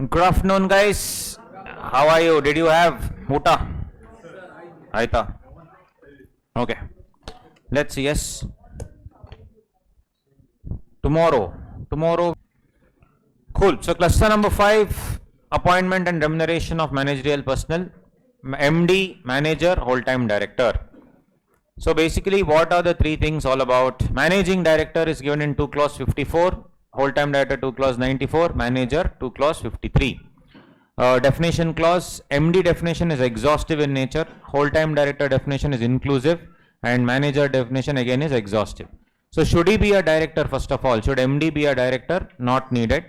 Good afternoon, guys. How are you? Did you have Muta? Aita. Okay. Let's see. Yes. Tomorrow. Cool. So cluster number 5, appointment and remuneration of managerial personnel. MD, manager, whole-time director. So basically, what are the three things all about? Managing director is given in 2 clause 54. Whole-time director 2 clause 94, manager 2 clause 53. Definition clause, MD definition is exhaustive in nature, whole-time director definition is inclusive, and manager definition again is exhaustive. So should he be a director first of all? Should MD be a director? Not needed.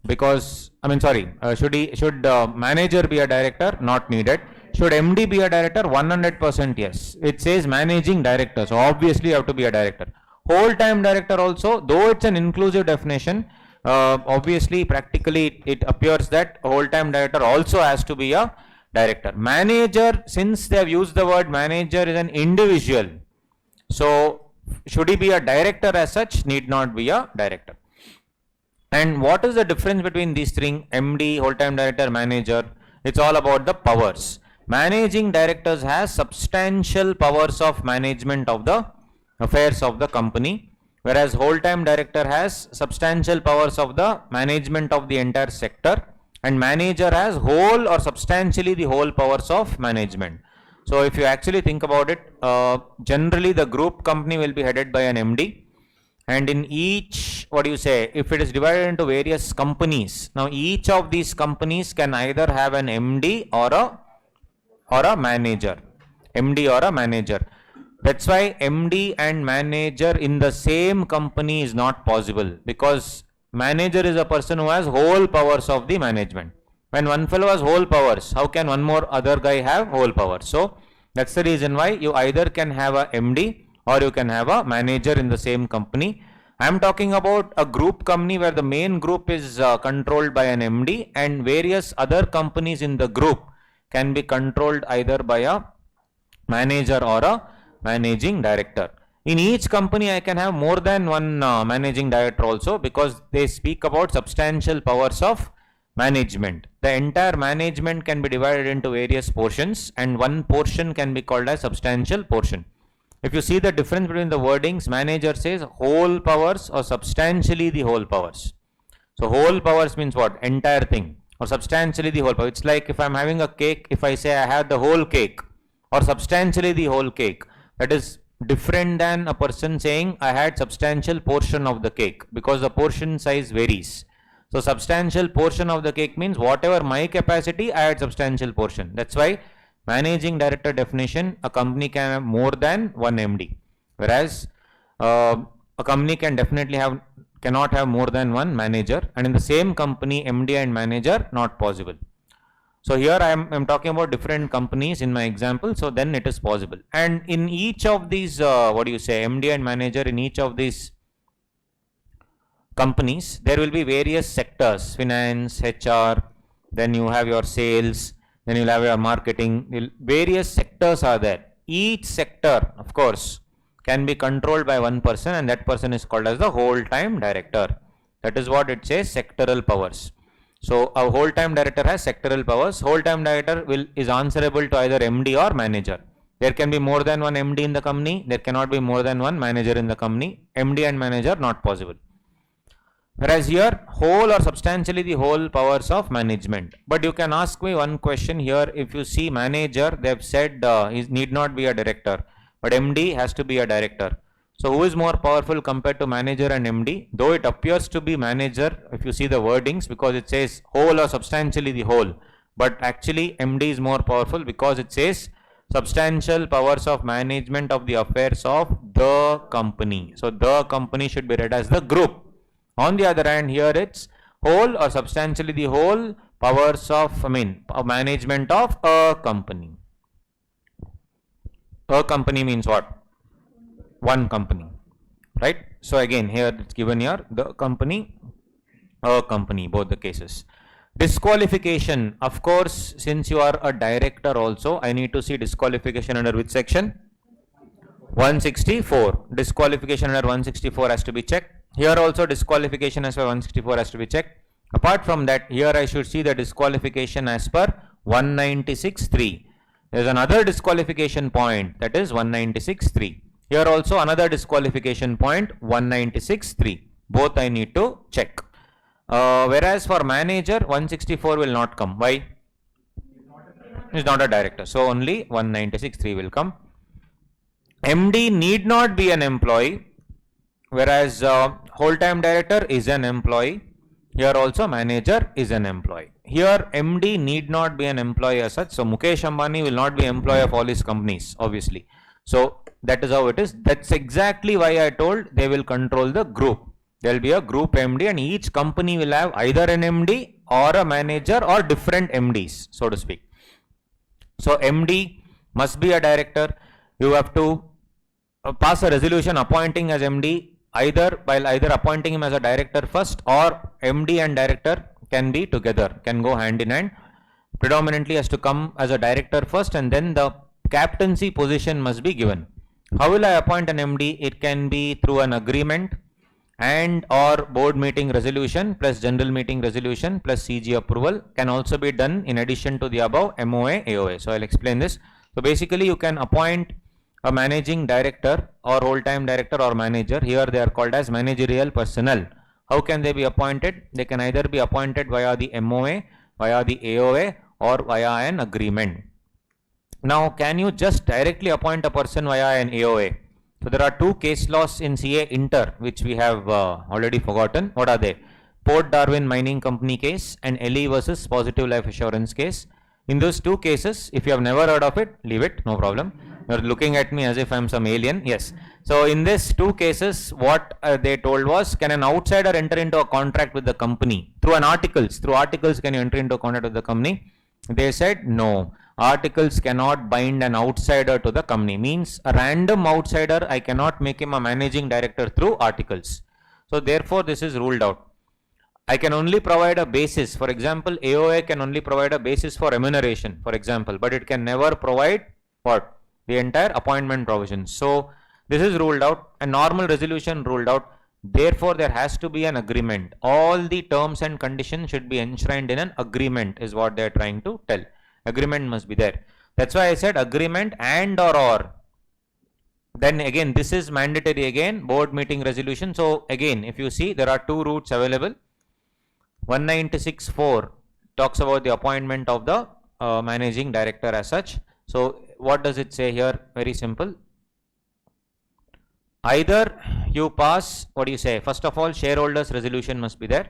Because, should manager be a director? Not needed. Should MD be a director? 100% yes. It says managing director, so obviously you have to be a director. Whole-time director also, though it's an inclusive definition, obviously practically it appears that whole-time director also has to be a director. Manager, since they have used the word manager, is an individual. So should he be a director as such? Need not be a director. And what is the difference between these three? MD, whole-time director, manager? It's all about the powers. Managing directors has substantial powers of management of the affairs of the company, whereas whole-time director has substantial powers of the management of the entire sector, and manager has whole or substantially the whole powers of management. So if you actually think about it, generally the group company will be headed by an MD, and in each, if it is divided into various companies, now each of these companies can either have an MD or a manager. MD or a manager. That's why MD and manager in the same company is not possible, because manager is a person who has whole powers of the management. When one fellow has whole powers, how can one more other guy have whole powers? So that's the reason why you either can have a MD or you can have a manager in the same company. I am talking about a group company where the main group is controlled by an MD, and various other companies in the group can be controlled either by a manager or a managing director. In each company I can have more than one managing director also, because they speak about substantial powers of management. The entire management can be divided into various portions, and one portion can be called as substantial portion. If you see the difference between the wordings, manager says whole powers or substantially the whole powers. So whole powers means what? Entire thing, or substantially the whole power. It's like if I'm having a cake, if I say I have the whole cake or substantially the whole cake, that is different than a person saying I had substantial portion of the cake, because the portion size varies. So substantial portion of the cake means whatever my capacity, I had substantial portion. That's why managing director definition, a company can have more than one MD, whereas a company can definitely cannot have more than one manager, and in the same company MD and manager not possible. So here I am talking about different companies in my example, so then it is possible. And in each of these MD and manager, in each of these companies there will be various sectors: finance, HR, then you have your sales, then you will have your marketing. Various sectors are there. Each sector of course can be controlled by one person, and that person is called as the whole-time director. That is what it says, sectoral powers. So a whole-time director has sectoral powers. Whole-time director is answerable to either MD or manager. There can be more than one MD in the company. There cannot be more than one manager in the company. MD and manager not possible. Whereas here, whole or substantially the whole powers of management. But you can ask me one question here. If you see manager, they have said he need not be a director, but MD has to be a director. So who is more powerful compared to manager and MD? Though it appears to be manager, if you see the wordings, because it says whole or substantially the whole, but actually MD is more powerful because it says substantial powers of management of the affairs of the company. So the company should be read as the group. On the other hand, here it's whole or substantially the whole powers of management of a company. A company means what? One company, right? So again here it's given here the company, a company, both the cases. Disqualification, of course, since you are a director also, I need to see disqualification under which section? 164. Disqualification under 164 has to be checked. Here also disqualification as per 164 has to be checked. Apart from that, here I should see the disqualification as per 196.3. There is another disqualification point, that is 196.3. Here also another disqualification point, 196.3. Both I need to check. Whereas for manager, 164 will not come. Why? Is not a director. So only 196.3 will come. MD need not be an employee, whereas whole-time director is an employee. Here also manager is an employee. Here MD need not be an employee as such. So Mukesh Ambani will not be employee of all his companies, obviously. So that is how it is. That's exactly why I told they will control the group. There will be a group MD and each company will have either an MD or a manager or different MDs, so to speak. So MD must be a director. You have to pass a resolution appointing as MD, while either appointing him as a director first, or MD and director can be together, can go hand in hand. Predominantly has to come as a director first and then the captaincy position must be given. How will I appoint an MD? It can be through an agreement and or board meeting resolution plus general meeting resolution plus CG approval. Can also be done in addition to the above MOA, AOA. So I'll explain this. So basically you can appoint a managing director or whole-time director or manager. Here they are called as managerial personnel. How can they be appointed? They can either be appointed via the MOA, via the AOA or via an agreement. Now can you just directly appoint a person via an AOA? So there are two case laws in CA Inter which we have already forgotten. What are they? Port Darwin Mining Company case and LE versus Positive Life Assurance case. In those two cases, if you have never heard of it, leave it, no problem. You are looking at me as if I am some alien. Yes. So in these two cases, what they told was, can an outsider enter into a contract with the company through an articles? Through articles, can you enter into a contract with the company? They said no. Articles cannot bind an outsider to the company. Means a random outsider, I cannot make him a managing director through articles. So therefore, this is ruled out. I can only provide a basis. For example, AOA can only provide a basis for remuneration, for example, but it can never provide what? The entire appointment provisions. So this is ruled out. A normal resolution ruled out. Therefore, there has to be an agreement. All the terms and conditions should be enshrined in an agreement is what they are trying to tell. Agreement must be there. That's why I said agreement and or. Then again, this is mandatory again, board meeting resolution. So again, if you see, there are two routes available. 196.4 talks about the appointment of the managing director as such. So what does it say here? Very simple. Either you pass, what do you say? First of all, shareholders resolution must be there.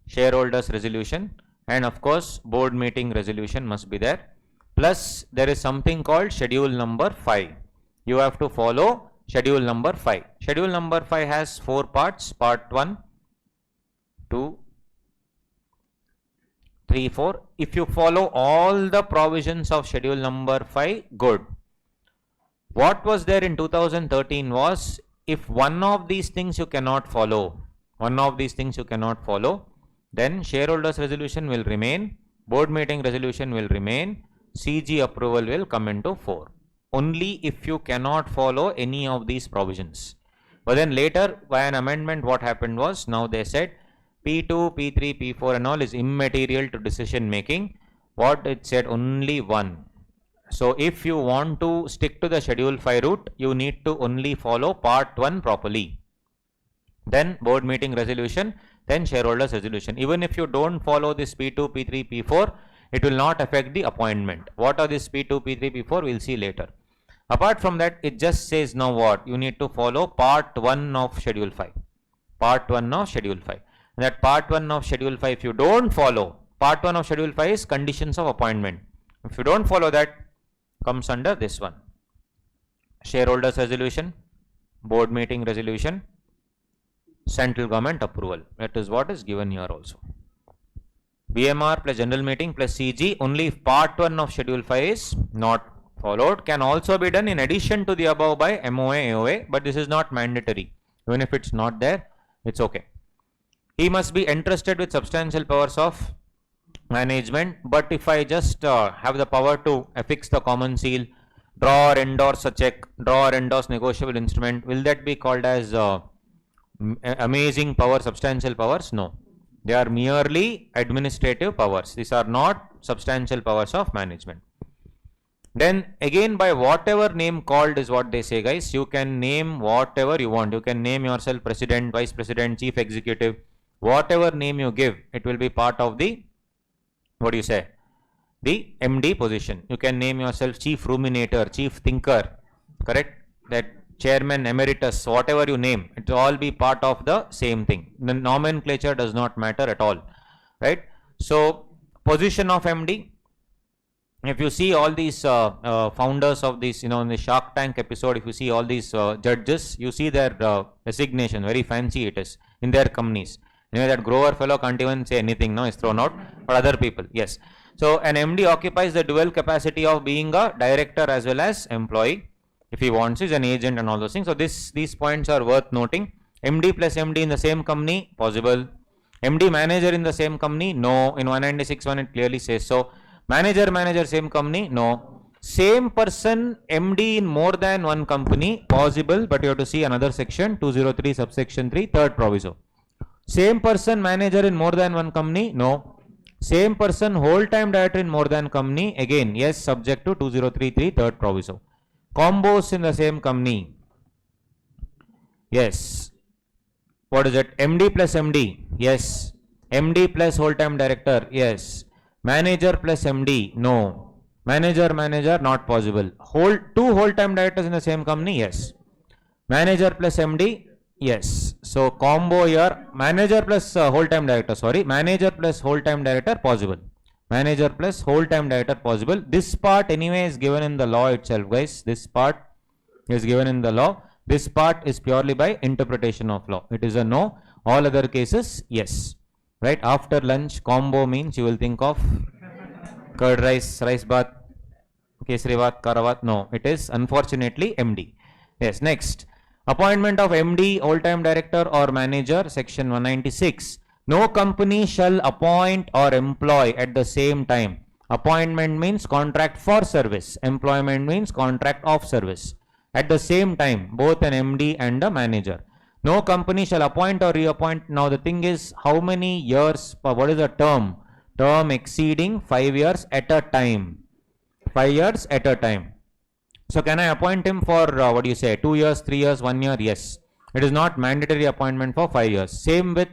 Shareholders resolution, and of course board meeting resolution must be there. Plus there is something called schedule number 5. You have to follow schedule number 5. Schedule number 5 has 4 parts. Part 1, 2, 3, 4. If you follow all the provisions of schedule number 5, good. What was there in 2013 was, if one of these things you cannot follow, then shareholders resolution will remain, board meeting resolution will remain, CG approval will come into 4. Only if you cannot follow any of these provisions. But then later, by an amendment, what happened was, now they said P2, P3, P4 and all is immaterial to decision making. What it said, only one. So if you want to stick to the schedule 5 route, you need to only follow part 1 properly. Then board meeting resolution, then shareholders resolution. Even if you don't follow this P2, P3, P4, it will not affect the appointment. What are this P2, P3, P4? We'll see later. Apart from that, it just says now what? You need to follow part 1 of schedule 5. Part 1 of schedule 5. And that part 1 of schedule 5, if you don't follow, part 1 of schedule 5 is conditions of appointment. If you don't follow that, comes under this one. Shareholders resolution, board meeting resolution, central government approval. That is what is given here also. BMR plus general meeting plus CG, only if part 1 of schedule 5 is not followed. Can also be done in addition to the above by MOA, AOA, but this is not mandatory. Even if it's not there, it's okay. He must be entrusted with substantial powers of management, but if I just have the power to affix the common seal, draw or endorse a check, draw or endorse negotiable instrument, will that be called as amazing power, substantial powers? No. They are merely administrative powers. These are not substantial powers of management. Then again, by whatever name called is what they say, guys. You can name whatever you want. You can name yourself president, vice president, chief executive, whatever name you give, it will be part of the, what do you say, the MD position. You can name yourself chief ruminator, chief thinker, correct? That chairman emeritus, whatever you name, it will all be part of the same thing. The nomenclature does not matter at all, right? So position of MD, if you see all these founders of this, in the Shark Tank episode, if you see all these judges, you see their resignation, very fancy it is in their companies. That Grover fellow can't even say anything, no, is thrown out, but other people, yes. So an MD occupies the dual capacity of being a director as well as employee. If he wants, is an agent and all those things. So these points are worth noting. MD plus MD in the same company, possible. MD manager in the same company, no. In 196.1 it clearly says so. Manager same company, no. Same person MD in more than one company, possible, but you have to see another section, 203 subsection 3, third proviso. Same person manager in more than one company, no. Same person whole time director in more than company, again yes, subject to 2033 third proviso. Combos in the same company, yes. What is it? MD plus MD, yes. MD plus whole time director, yes. Manager plus MD, no. Manager, not possible. Two whole time directors in the same company, yes. Manager plus MD, yes. So combo here, manager plus whole time director, sorry. Manager plus whole time director, possible. Manager plus whole time director, possible. This part anyway is given in the law itself, guys. This part is given in the law. This part is purely by interpretation of law. It is a no. All other cases, yes. Right? After lunch, combo means you will think of curd rice, rice bath, kesari bath, kara bath. No, it is unfortunately MD. Yes, next. Appointment of MD, all-time director or manager, section 196. No company shall appoint or employ at the same time. Appointment means contract for service. Employment means contract of service. At the same time, both an MD and a manager. No company shall appoint or reappoint. Now the thing is, how many years, what is the term? Term exceeding 5 years at a time. 5 years at a time. So can I appoint him for, 2 years, 3 years, 1 year? Yes. It is not mandatory appointment for 5 years. Same with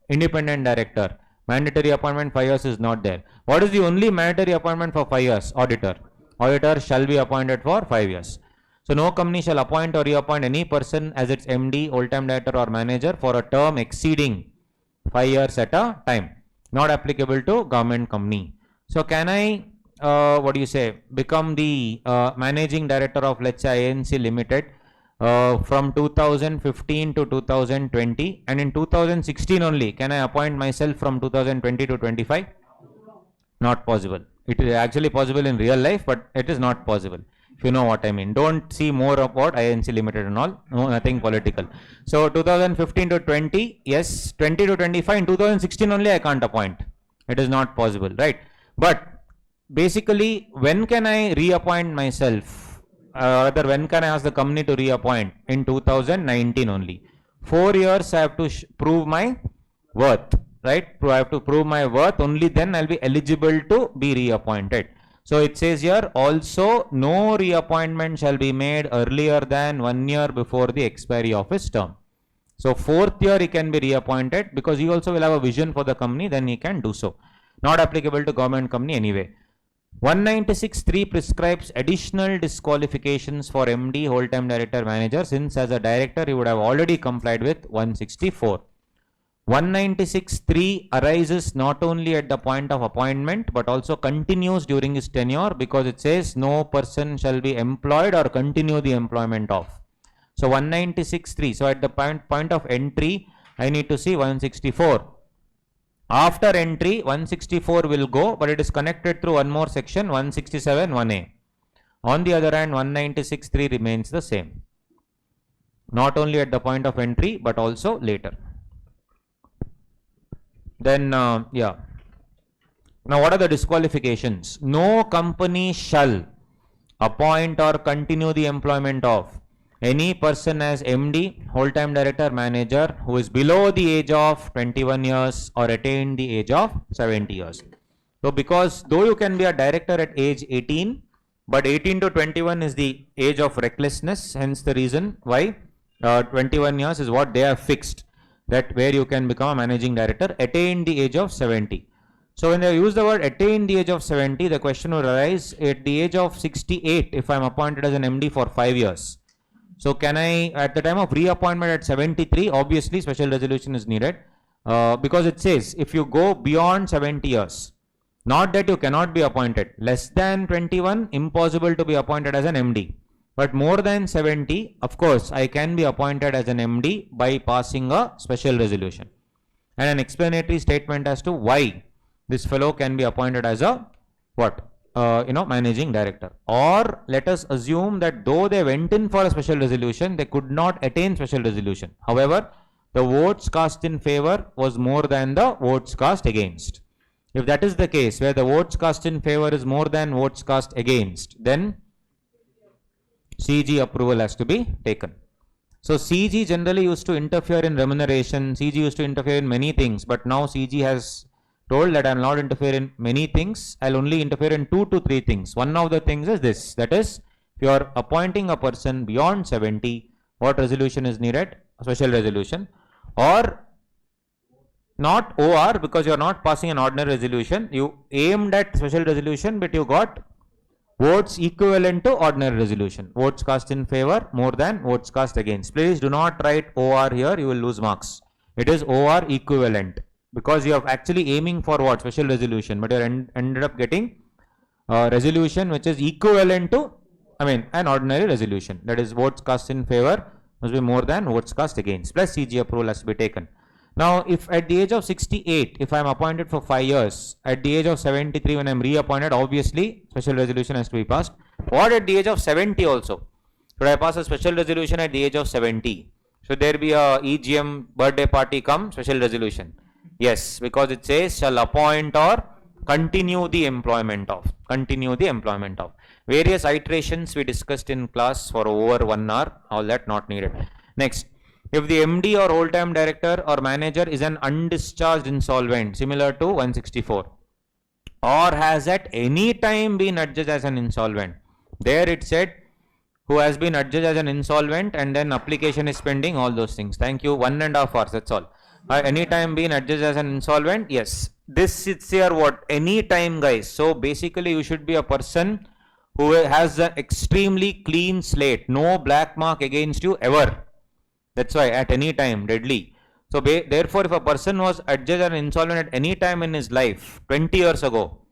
independent director. Mandatory appointment 5 years is not there. What is the only mandatory appointment for 5 years? Auditor. Auditor shall be appointed for 5 years. So no company shall appoint or reappoint any person as its MD, all-time director or manager for a term exceeding 5 years at a time. Not applicable to government company. So can I, become the managing director of, let's say, INC Limited from 2015 to 2020, and in 2016 only, can I appoint myself from 2020 to 25? Not possible. It is actually possible in real life, but it is not possible. If you know what I mean. Don't see more about INC Limited and all. No, nothing political. So 2015 to 20, yes. 20 to 25. In 2016 only I can't appoint. It is not possible, right? But basically, when can I reappoint myself? Rather, when can I ask the company to reappoint? In 2019 only. 4 years I have to prove my worth, right? I have to prove my worth. Only then I'll be eligible to be reappointed. So it says here, also no reappointment shall be made earlier than 1 year before the expiry of his term. So 4th year he can be reappointed because he also will have a vision for the company, then he can do so. Not applicable to government company anyway. 196.3 prescribes additional disqualifications for MD, whole-time director, manager, since as a director he would have already complied with 164. 196.3 arises not only at the point of appointment but also continues during his tenure, because it says no person shall be employed or continue the employment of. So 196.3. So at the point of entry, I need to see 164. After entry, 164 will go, but it is connected through one more section, 167 1A. On the other hand, 196.3 remains the same. Not only at the point of entry but also later. Then, Now what are the disqualifications? No company shall appoint or continue the employment of. Any person as MD, whole-time director, manager who is below the age of 21 years or attained the age of 70 years. So because though you can be a director at age 18, but 18 to 21 is the age of recklessness, hence the reason why 21 years is what they have fixed, that where you can become a managing director, attain the age of 70. So when they use the word attain the age of 70, the question will arise at the age of 68, if I am appointed as an MD for 5 years. So can I, at the time of reappointment at 73, obviously special resolution is needed because it says if you go beyond 70 years, not that you cannot be appointed, less than 21, impossible to be appointed as an MD. But more than 70, of course, I can be appointed as an MD by passing a special resolution. And an explanatory statement as to why this fellow can be appointed as a what? Managing director. Or let us assume that though they went in for a special resolution, they could not attain special resolution. However, the votes cast in favor was more than the votes cast against. If that is the case, where the votes cast in favor is more than votes cast against, then CG approval has to be taken. So CG generally used to interfere in remuneration, CG used to interfere in many things, but now CG has told that I will not interfere in many things, I will only interfere in 2 to 3 things. One of the things is this, that is, if you are appointing a person beyond 70, what resolution is needed? A special resolution. Or not OR, because you are not passing an ordinary resolution, you aimed at special resolution, but you got votes equivalent to ordinary resolution. Votes cast in favor more than votes cast against. Please do not write OR here, you will lose marks. It is OR equivalent, because you are actually aiming for what? Special resolution, but you ended up getting a resolution which is equivalent to, an ordinary resolution. That is, votes cast in favor must be more than votes cast against, plus CG approval has to be taken. Now, if at the age of 68, if I am appointed for 5 years, at the age of 73 when I am reappointed, obviously special resolution has to be passed. What at the age of 70 also? Should I pass a special resolution at the age of 70? Should there be a EGM birthday party come special resolution? Yes, because it says shall appoint or continue the employment of. Various iterations we discussed in class for over 1 hour, all that not needed. Next. If the MD or whole-time director or manager is an undischarged insolvent, similar to 164, or has at any time been adjudged as an insolvent, there it said who has been adjudged as an insolvent and then application is pending, all those things. Thank you. 1.5 hours, that's all. Any time been adjudged as an insolvent, yes. This sits here what? Any time, guys. So basically you should be a person who has an extremely clean slate, no black mark against you ever. That's why at any time, deadly. So therefore, if a person was adjudged an insolvent at any time in his life, 20 years ago,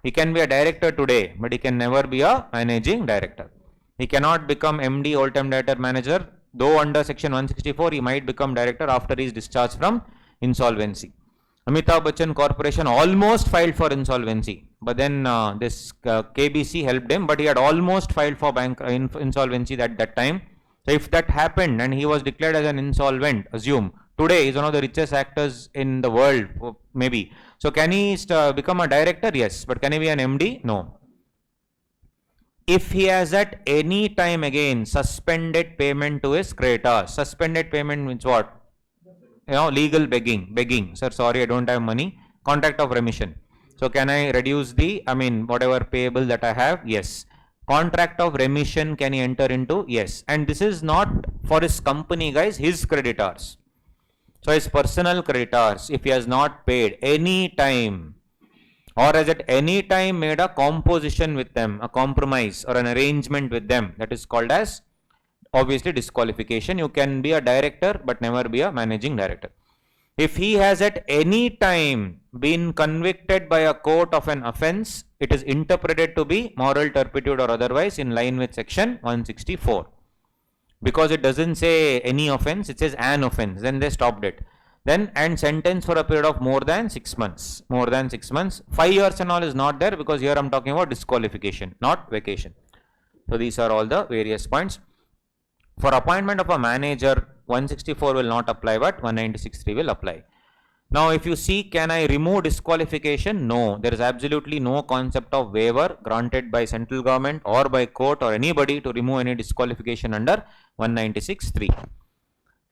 he can be a director today, but he can never be a managing director. He cannot become MD, whole-time director, manager, though under section 164, he might become director after he is discharged from insolvency. Amitabh Bachchan Corporation almost filed for insolvency, but then this KBC helped him, but he had almost filed for insolvency at that time. So if that happened and he was declared as an insolvent, assume, today he is one of the richest actors in the world, maybe. So can he become a director? Yes. But can he be an MD? No. If he has at any time again suspended payment to his creditors, suspended payment means what? Legal begging. Sir, sorry, I don't have money. Contract of remission. So can I reduce the, whatever payable that I have? Yes. Contract of remission can he enter into? Yes. And this is not for his company, guys, his creditors. So his personal creditors, if he has not paid any time or has at any time made a composition with them, a compromise or an arrangement with them, that is called as obviously disqualification. You can be a director but never be a managing director. If he has at any time been convicted by a court of an offence, it is interpreted to be moral turpitude or otherwise in line with section 164. Because it doesn't say any offence, it says an offence, then they stopped it. Then and sentence for a period of more than 6 months. 5 years and all is not there because here I am talking about disqualification, not vacation. So these are all the various points. For appointment of a manager, 164 will not apply, but 196.3 will apply. Now, if you see, can I remove disqualification? No, there is absolutely no concept of waiver granted by central government or by court or anybody to remove any disqualification under 196(3).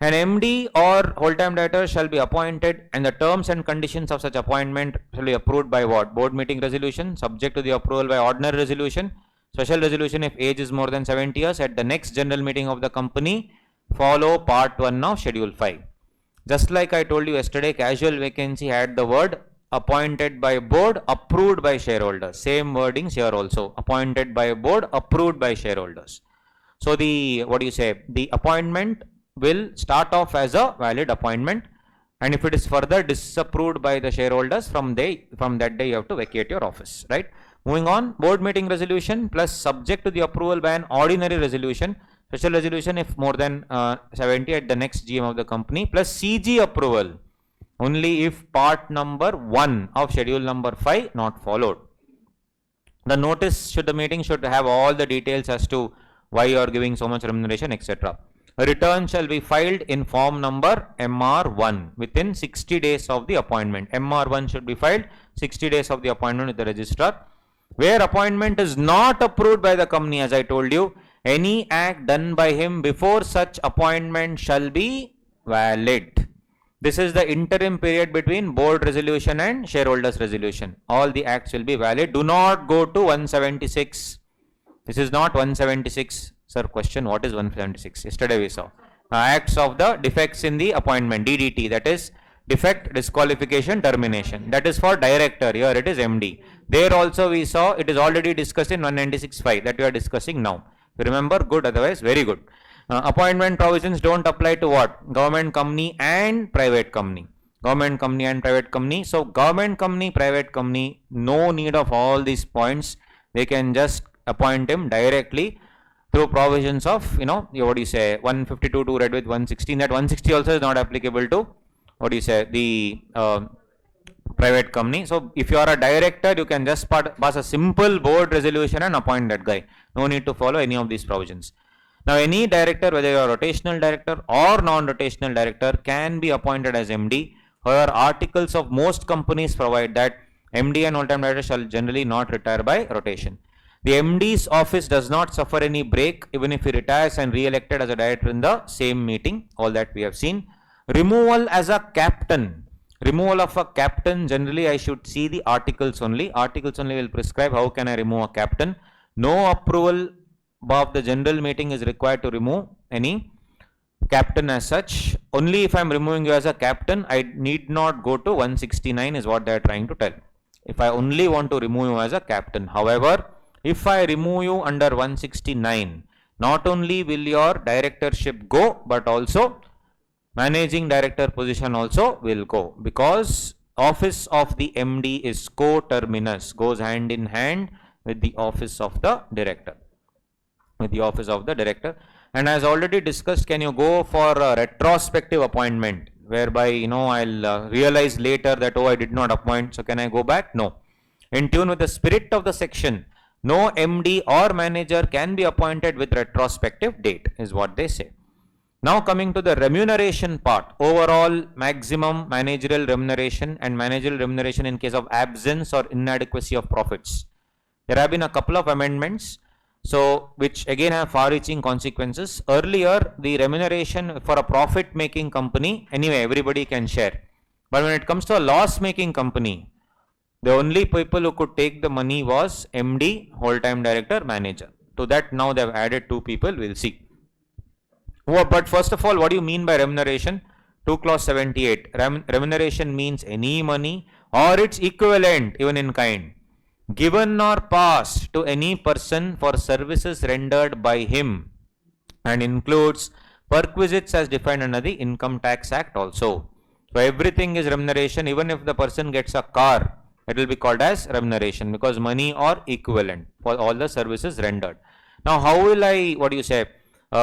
An MD or whole-time director shall be appointed, and the terms and conditions of such appointment shall be approved by what? Board meeting resolution, subject to the approval by ordinary resolution, special resolution if age is more than 70 years at the next general meeting of the company. Follow part 1 of schedule 5. Just like I told you yesterday, casual vacancy had the word appointed by board, approved by shareholders. Same wordings here also. Appointed by board, approved by shareholders. So the, the appointment will start off as a valid appointment, and if it is further disapproved by the shareholders, from that day you have to vacate your office, right? Moving on, board meeting resolution plus subject to the approval by an ordinary resolution, special resolution if more than 70 at the next GM of the company, plus CG approval only if part number 1 of schedule number 5 not followed. The notice the meeting should have all the details as to why you are giving so much remuneration, etc. A return shall be filed in form number MR1 within 60 days of the appointment. MR1 should be filed 60 days of the appointment with the registrar. Where appointment is not approved by the company, as I told you, any act done by him before such appointment shall be valid. This is the interim period between board resolution and shareholders resolution. All the acts will be valid. Do not go to 176. This is not 176. Sir, question, what is 176? Yesterday we saw. Acts of the defects in the appointment, DDT, that is defect, disqualification, termination. That is for director. Here it is MD. There also we saw it is already discussed in 196(5) that we are discussing now. You remember? Good, otherwise very good. Appointment provisions don't apply to what? Government company and private company. Government company and private company. So government company, private company, no need of all these points. They can just appoint him directly through provisions of, 152 to read with 116. That 160 also is not applicable to, the private company. So if you are a director, you can just pass a simple board resolution and appoint that guy. No need to follow any of these provisions. Now, any director, whether you are a rotational director or non-rotational director, can be appointed as MD. However, articles of most companies provide that MD and all-time director shall generally not retire by rotation. The MD's office does not suffer any break even if he retires and re-elected as a director in the same meeting. All that we have seen. Removal as a captain. Removal of a captain, generally I should see the articles only. Articles only will prescribe how can I remove a captain. No approval of the general meeting is required to remove any captain as such. Only if I am removing you as a captain, I need not go to 169 is what they are trying to tell. If I only want to remove you as a captain. However, if I remove you under 169, not only will your directorship go, but also managing director position also will go, because office of the MD is coterminous, goes hand in hand with the office of the director. And as already discussed, can you go for a retrospective appointment whereby I'll realize later that I did not appoint, so can I go back? No. In tune with the spirit of the section, no MD or manager can be appointed with retrospective date, is what they say. Now coming to the remuneration part, overall maximum managerial remuneration and managerial remuneration in case of absence or inadequacy of profits. There have been a couple of amendments, so which again have far-reaching consequences. Earlier, the remuneration for a profit-making company, anyway, everybody can share. But when it comes to a loss-making company, the only people who could take the money was MD, whole-time director, manager. To that now they have added 2 people, we'll see. But first of all, what do you mean by remuneration? 2 clause 78. Remuneration means any money or its equivalent, even in kind, given or passed to any person for services rendered by him, and includes perquisites as defined under the Income Tax Act also. So everything is remuneration. Even if the person gets a car, it will be called as remuneration, because money or equivalent for all the services rendered. Now, how will I,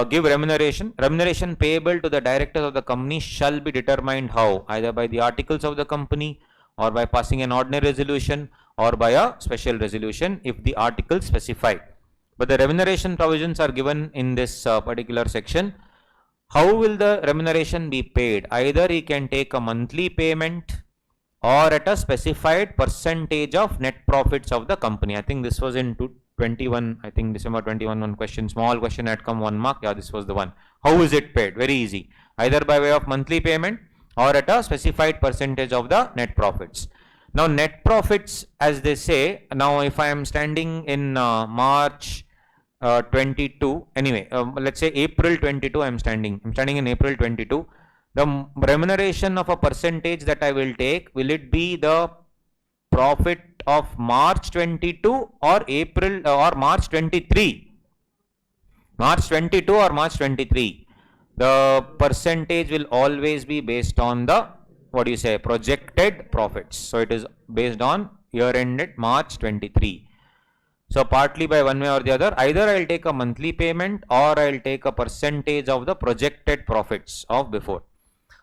give remuneration? Remuneration payable to the directors of the company shall be determined how? Either by the articles of the company, or by passing an ordinary resolution, or by a special resolution if the articles specify. But the remuneration provisions are given in this particular section. How will the remuneration be paid? Either he can take a monthly payment or at a specified percentage of net profits of the company. I think this was in 21, I think December 21, one question, small question had come 1 mark. Yeah, this was the one. How is it paid? Very easy. Either by way of monthly payment or at a specified percentage of the net profits. Now, net profits, as they say, now if I am standing in March 22, anyway, let's say April 22, I'm standing in April 22. The remuneration of a percentage that I will take, will it be the profit of March 22 or April or March 23? March 22 or March 23? The percentage will always be based on the, what do you say, projected profits. So it is based on year ended March 23. So partly by one way or the other, either I will take a monthly payment or I will take a percentage of the projected profits of before.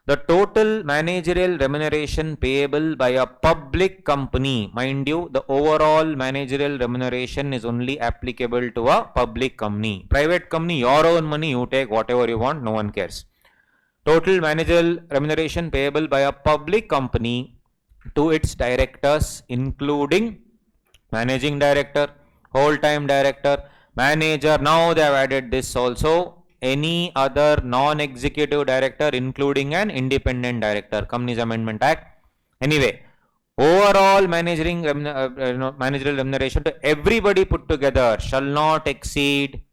The total managerial remuneration payable by a public company, mind you, the overall managerial remuneration is only applicable to a public company. Private company, your own money, you take whatever you want, no one cares. Total managerial remuneration payable by a public company to its directors, including managing director, whole-time director, manager. Now they have added this also. Any other non-executive director, including an independent director. Companies Amendment Act. Anyway, overall managerial remuneration to everybody put together shall not exceed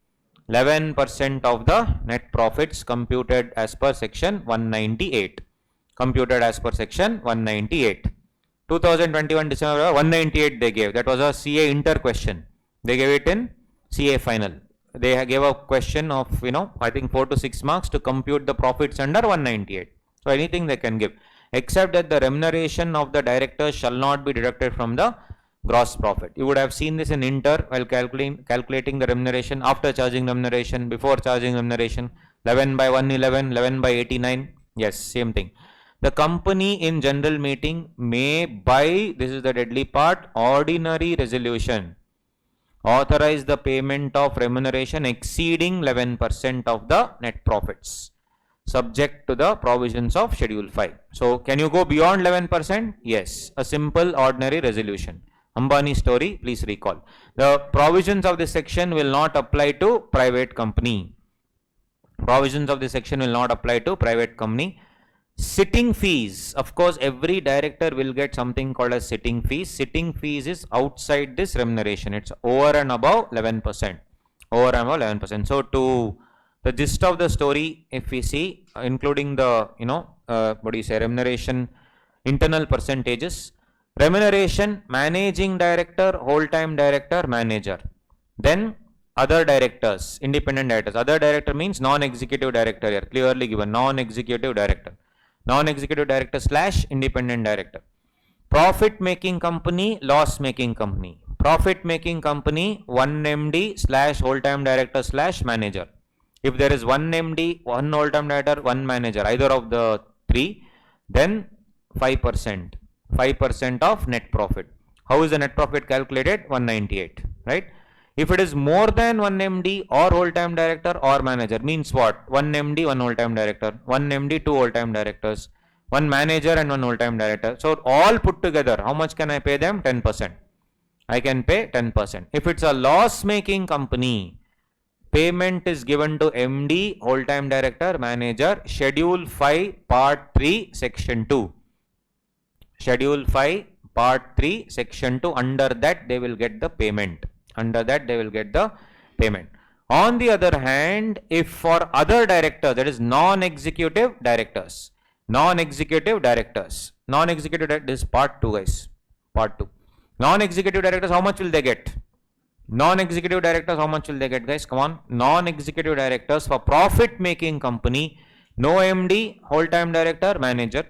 11% of the net profits computed as per section 198. Computed as per section 198. 2021 December 198 they gave. That was a CA inter question. They gave it in CA final. They gave a question of, I think 4 to 6 marks to compute the profits under 198. So anything they can give, except that the remuneration of the directors shall not be deducted from the gross profit. You would have seen this in inter while calculating the remuneration, after charging remuneration, before charging remuneration, 11 by 111, 11 by 89. Yes, same thing. The company in general meeting may, by, this is the deadly part, ordinary resolution, authorize the payment of remuneration exceeding 11% of the net profits, subject to the provisions of Schedule 5. So, can you go beyond 11%? Yes, a simple ordinary resolution. Ambani story, please recall. The provisions of this section will not apply to private company. Provisions of this section will not apply to private company. Sitting fees, of course, every director will get something called as sitting fees. Sitting fees is outside this remuneration. It's over and above 11%. Over and above 11%. So, to the gist of the story, if we see, including the, remuneration, internal percentages, remuneration, managing director, whole-time director, manager. Then, other directors, independent directors. Other director means non-executive director here, clearly given, non-executive director. Non-executive director / independent director. Profit making company, loss making company. Profit making company, 1 MD / whole-time director / manager. If there is 1 MD, 1 whole-time director, 1 manager, either of the 3, then 5%. 5% of net profit. How is the net profit calculated? 198, right? If it is more than 1 MD or whole-time director or manager, means what? 1 MD, 1 whole-time director, 1 MD, 2 whole-time directors, 1 manager and 1 whole-time director. So, all put together, how much can I pay them? 10%. I can pay 10%. If it's a loss-making company, payment is given to MD, whole-time director, manager, Schedule 5, Part 3, Section 2. Schedule 5, Part 3, Section 2, under that they will get the payment. Under that they will get the payment. On the other hand, if for other directors, that is non-executive directors, non-executive directors, this is part 2 guys, part 2. Non-executive directors, how much will they get? Non-executive directors, how much will they get guys? Come on. Non-executive directors for profit making company, no MD, whole-time director, manager,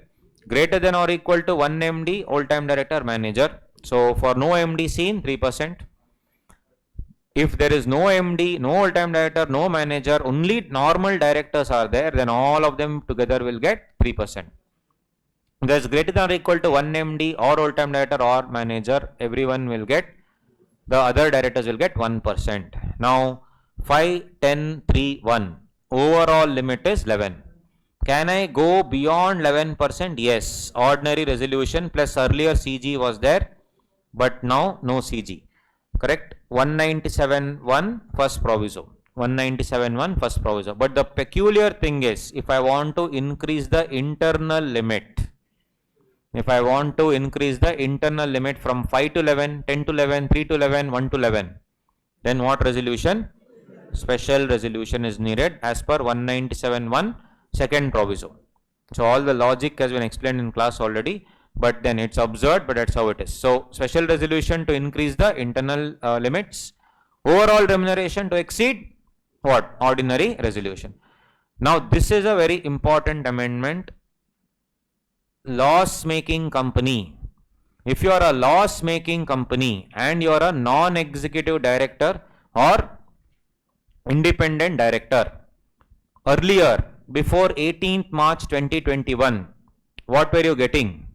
greater than or equal to 1 MD, whole-time director, manager. So for no MD seen, 3%. If there is no MD, no whole-time director, no manager, only normal directors are there, then all of them together will get 3%. If there is greater than or equal to 1 MD or whole-time director or manager, everyone will get, the other directors will get 1%. Now, 5, 10, 3, 1. overall limit is 11. Can I go beyond 11%? Yes. Ordinary resolution plus earlier CG was there, but now no CG. Correct? 197.1 first proviso. 197.1 first proviso. But the peculiar thing is, if I want to increase the internal limit, if I want to increase the internal limit from 5 to 11, 10 to 11, 3 to 11, 1 to 11, then what resolution? Special resolution is needed as per 197.1 second proviso. So all the logic has been explained in class already, but then it's observed, but that's how it is. So special resolution to increase the internal limits, overall remuneration to exceed what? Ordinary resolution. Now this is a very important amendment. Loss making company. If you are a loss making company and you are a non-executive director or independent director, earlier before 18th March 2021, what were you getting?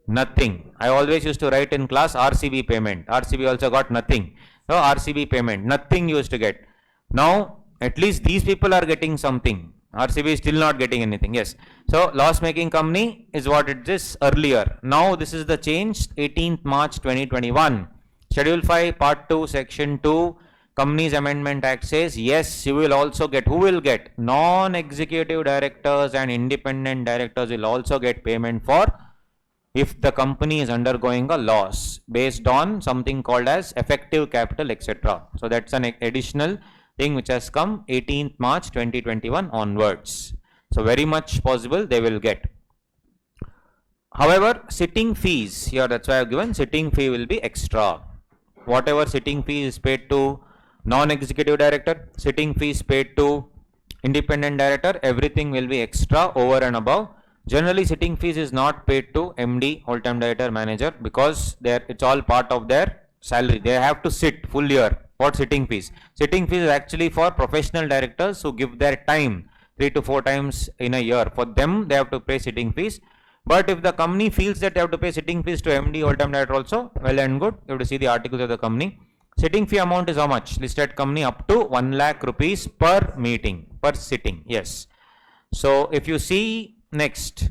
Nothing. I always used to write in class RCB payment. RCB also got nothing. So RCB payment, nothing you used to get. Now at least these people are getting something. RCB is still not getting anything. Yes. So loss making company is what it is earlier. Now this is the change 18th March 2021. Schedule 5 Part 2 Section 2 Companies Amendment Act says yes, you will also get. Who will get? Non-executive directors and independent directors will also get payment for if the company is undergoing a loss based on something called as effective capital, etc. So that's an additional thing which has come 18th March 2021 onwards. So very much possible they will get. However, sitting fees here, that's why I have given sitting fee will be extra. Whatever sitting fee is paid to non-executive director, sitting fees paid to independent director, everything will be extra over and above. Generally, sitting fees is not paid to MD, whole-time director, manager, because it's all part of their salary. They have to sit full year. What sitting fees? Sitting fees is actually for professional directors who give their time 3 to 4 times in a year. For them, they have to pay sitting fees. But if the company feels that they have to pay sitting fees to MD, whole-time director also, well and good. You have to see the articles of the company. Sitting fee amount is how much? Listed company up to 1 lakh rupees per meeting, per sitting. Yes. So if you see next,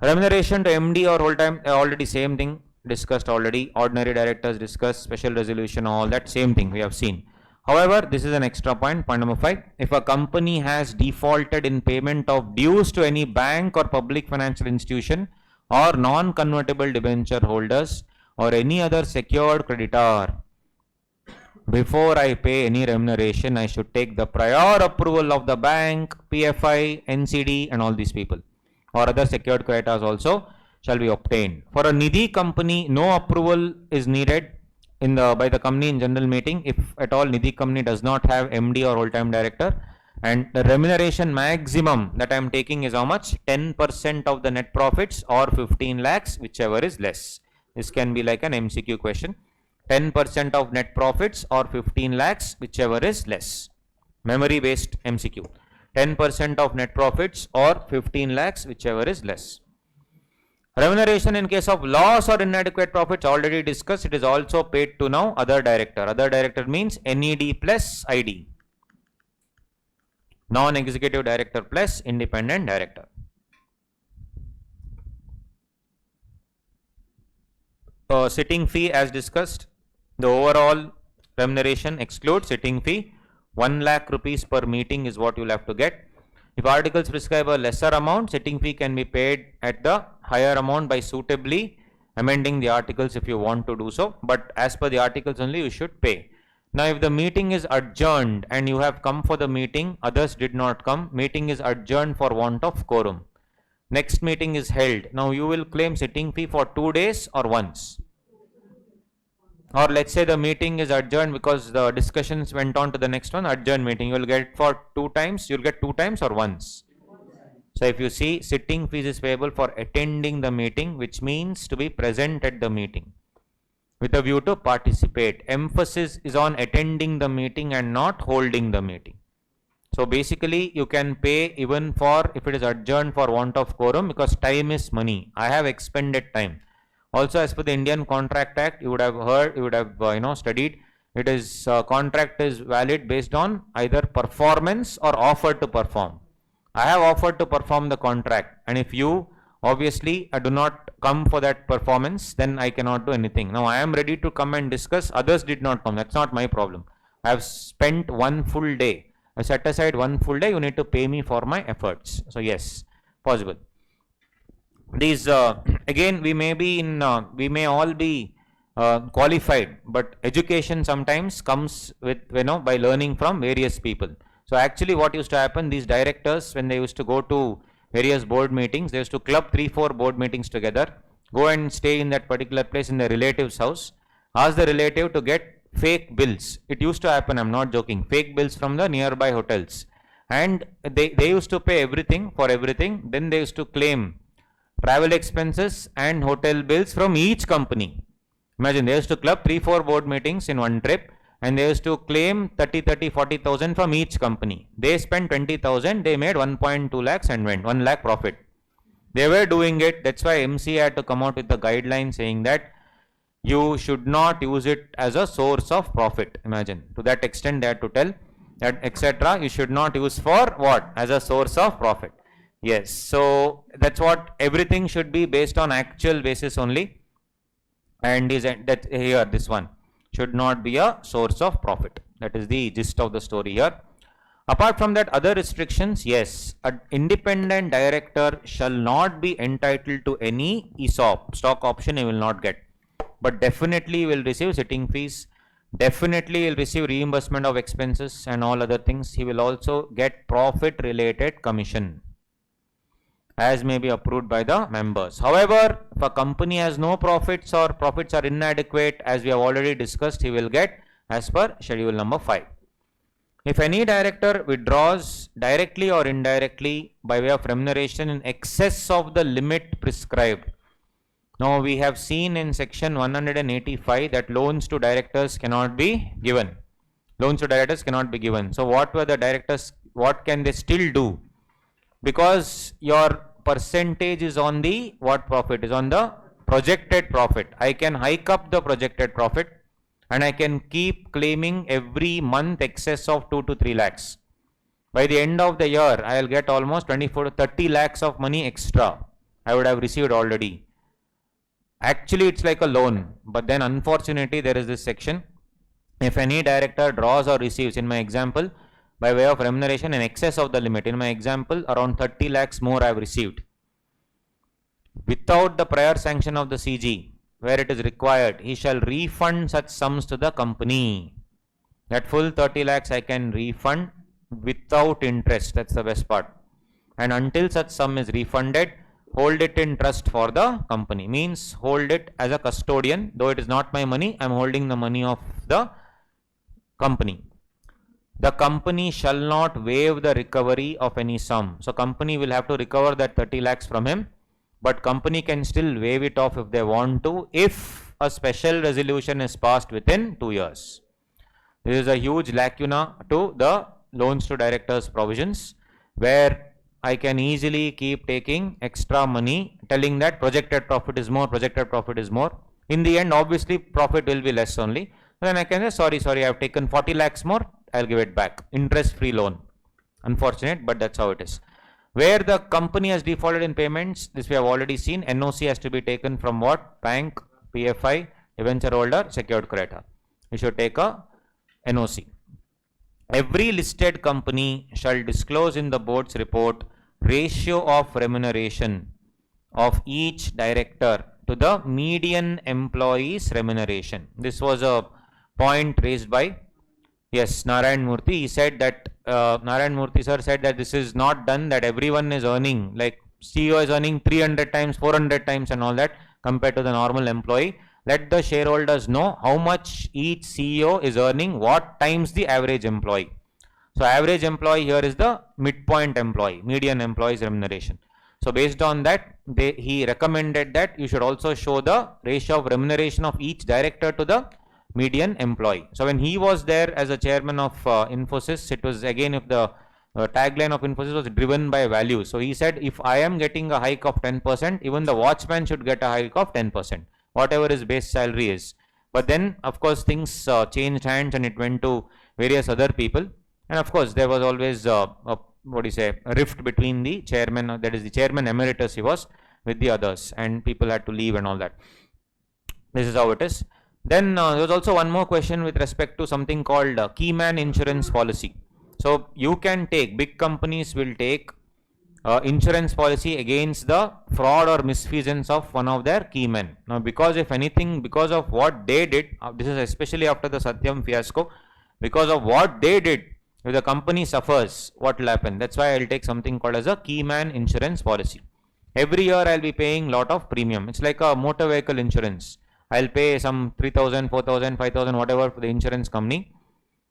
remuneration to MD or whole-time, already same thing discussed already. Ordinary directors discussed, special resolution, all that same thing we have seen. However, this is an extra point, point number 5. If a company has defaulted in payment of dues to any bank or public financial institution or non-convertible debenture holders or any other secured creditor, before I pay any remuneration, I should take the prior approval of the bank, PFI, NCD and all these people, or other secured creditors also shall be obtained. For a Nidhi company, no approval is needed by the company in general meeting if at all Nidhi Company does not have MD or whole-time director, and the remuneration maximum that I am taking is how much? 10% of the net profits or 15 lakhs, whichever is less. This can be like an MCQ question. 10% of net profits or 15 lakhs, whichever is less. Memory based MCQ. 10% of net profits or 15 lakhs, whichever is less. Remuneration in case of loss or inadequate profits already discussed. It is also paid to now other director. Other director means NED plus ID. Non-executive director plus independent director. Sitting fee as discussed. The overall remuneration excludes sitting fee. 1 lakh rupees per meeting is what you will have to get. If articles prescribe a lesser amount, sitting fee can be paid at the higher amount by suitably amending the articles if you want to do so. But as per the articles only, you should pay. Now, if the meeting is adjourned and you have come for the meeting, others did not come, meeting is adjourned for want of quorum. Next meeting is held. Now, you will claim sitting fee for 2 days or once. Or let's say the meeting is adjourned because the discussions went on to the next one, adjourned meeting. You will get for 2 times, you will get 2 times or once. So if you see, sitting fees is payable for attending the meeting, which means to be present at the meeting with a view to participate. Emphasis is on attending the meeting and not holding the meeting. So basically you can pay even for if it is adjourned for want of quorum, because time is money. I have expended time. Also, as per the Indian Contract Act, you would have heard, you would have studied, It is contract is valid based on either performance or offer to perform. I have offered to perform the contract, and if you obviously do not come for that performance, then I cannot do anything. Now I am ready to come and discuss. Others did not come. That's not my problem. I have spent one full day. I set aside one full day. You need to pay me for my efforts. So yes, possible. These again, we may be in. We may all be qualified, but education sometimes comes with, by learning from various people. So actually what used to happen, these directors, when they used to go to various board meetings, they used to club 3-4 board meetings together, go and stay in that particular place in their relative's house, ask the relative to get fake bills. It used to happen, I'm not joking, fake bills from the nearby hotels, and they used to pay everything for everything. Then they used to claim travel expenses and hotel bills from each company. Imagine, they used to club 3-4 board meetings in one trip, and they used to claim 40,000 from each company. They spent 20,000, they made 1.2 lakhs and went 1 lakh profit. They were doing it. That's why MC had to come out with the guideline saying that you should not use it as a source of profit. Imagine, to that extent they had to tell that, etc. You should not use for what? As a source of profit. Yes, so that's what, everything should be based on actual basis only, and is that here this one should not be a source of profit. That is the gist of the story here. Apart from that, other restrictions, yes, an independent director shall not be entitled to any ESOP, stock option he will not get, but definitely he will receive sitting fees, definitely he will receive reimbursement of expenses and all other things. He will also get profit related commission, as may be approved by the members. However, if a company has no profits or profits are inadequate, as we have already discussed, he will get as per schedule number 5. If any director withdraws directly or indirectly by way of remuneration in excess of the limit prescribed. Now we have seen in section 185 that loans to directors cannot be given. Loans to directors cannot be given. So what were the directors, what can they still do? Because your percentage is on the what profit? Is on the projected profit. I can hike up the projected profit, and I can keep claiming every month excess of 2 to 3 lakhs. By the end of the year, I will get almost 24 to 30 lakhs of money extra. I would have received already. Actually, it's like a loan, but then unfortunately there is this section. If any director draws or receives, in my example, by way of remuneration in excess of the limit, in my example, around 30 lakhs more I have received, without the prior sanction of the CG, where it is required, he shall refund such sums to the company. That full 30 lakhs I can refund without interest. That's the best part. And until such sum is refunded, hold it in trust for the company. Means hold it as a custodian. Though it is not my money, I am holding the money of the company. The company shall not waive the recovery of any sum. So company will have to recover that 30 lakhs from him, but company can still waive it off if they want to, if a special resolution is passed within 2 years. This is a huge lacuna to the loans to directors provisions, where I can easily keep taking extra money, telling that projected profit is more, projected profit is more. In the end, obviously profit will be less only. Then I can say, sorry, I have taken 40 lakhs more, I'll give it back. Interest free loan. Unfortunate, but that's how it is. Where the company has defaulted in payments, this we have already seen. NOC has to be taken from what? Bank, PFI, debenture holder, secured creditor. You should take a NOC. Every listed company shall disclose in the board's report ratio of remuneration of each director to the median employee's remuneration. This was a point raised by Narayan Murthy. He said that Narayan Murthy sir said that this is not done, that everyone is earning, like CEO is earning 300 times, 400 times and all that compared to the normal employee. Let the shareholders know how much each CEO is earning, what times the average employee. So average employee here is the midpoint employee, median employee's remuneration. So based on that, he recommended that you should also show the ratio of remuneration of each director to the median employee. So when he was there as a chairman of Infosys, it was again, if the tagline of Infosys was driven by value. So he said, if I am getting a hike of 10%, even the watchman should get a hike of 10%, whatever his base salary is. But then, of course, things changed hands and it went to various other people. And of course, there was always a rift between the chairman, that is the chairman emeritus he was, with the others, and people had to leave and all that. This is how it is. Then there was also one more question with respect to something called key man insurance policy. So you can take, big companies will take insurance policy against the fraud or misfeasance of one of their key men. Now, because if anything, because of what they did, this is especially after the Satyam fiasco, because of what they did, if the company suffers, what will happen? That's why I'll take something called as a key man insurance policy. Every year I'll be paying lot of premium. It's like a motor vehicle insurance. I'll pay some 3,000, 4,000, 5,000, whatever for the insurance company.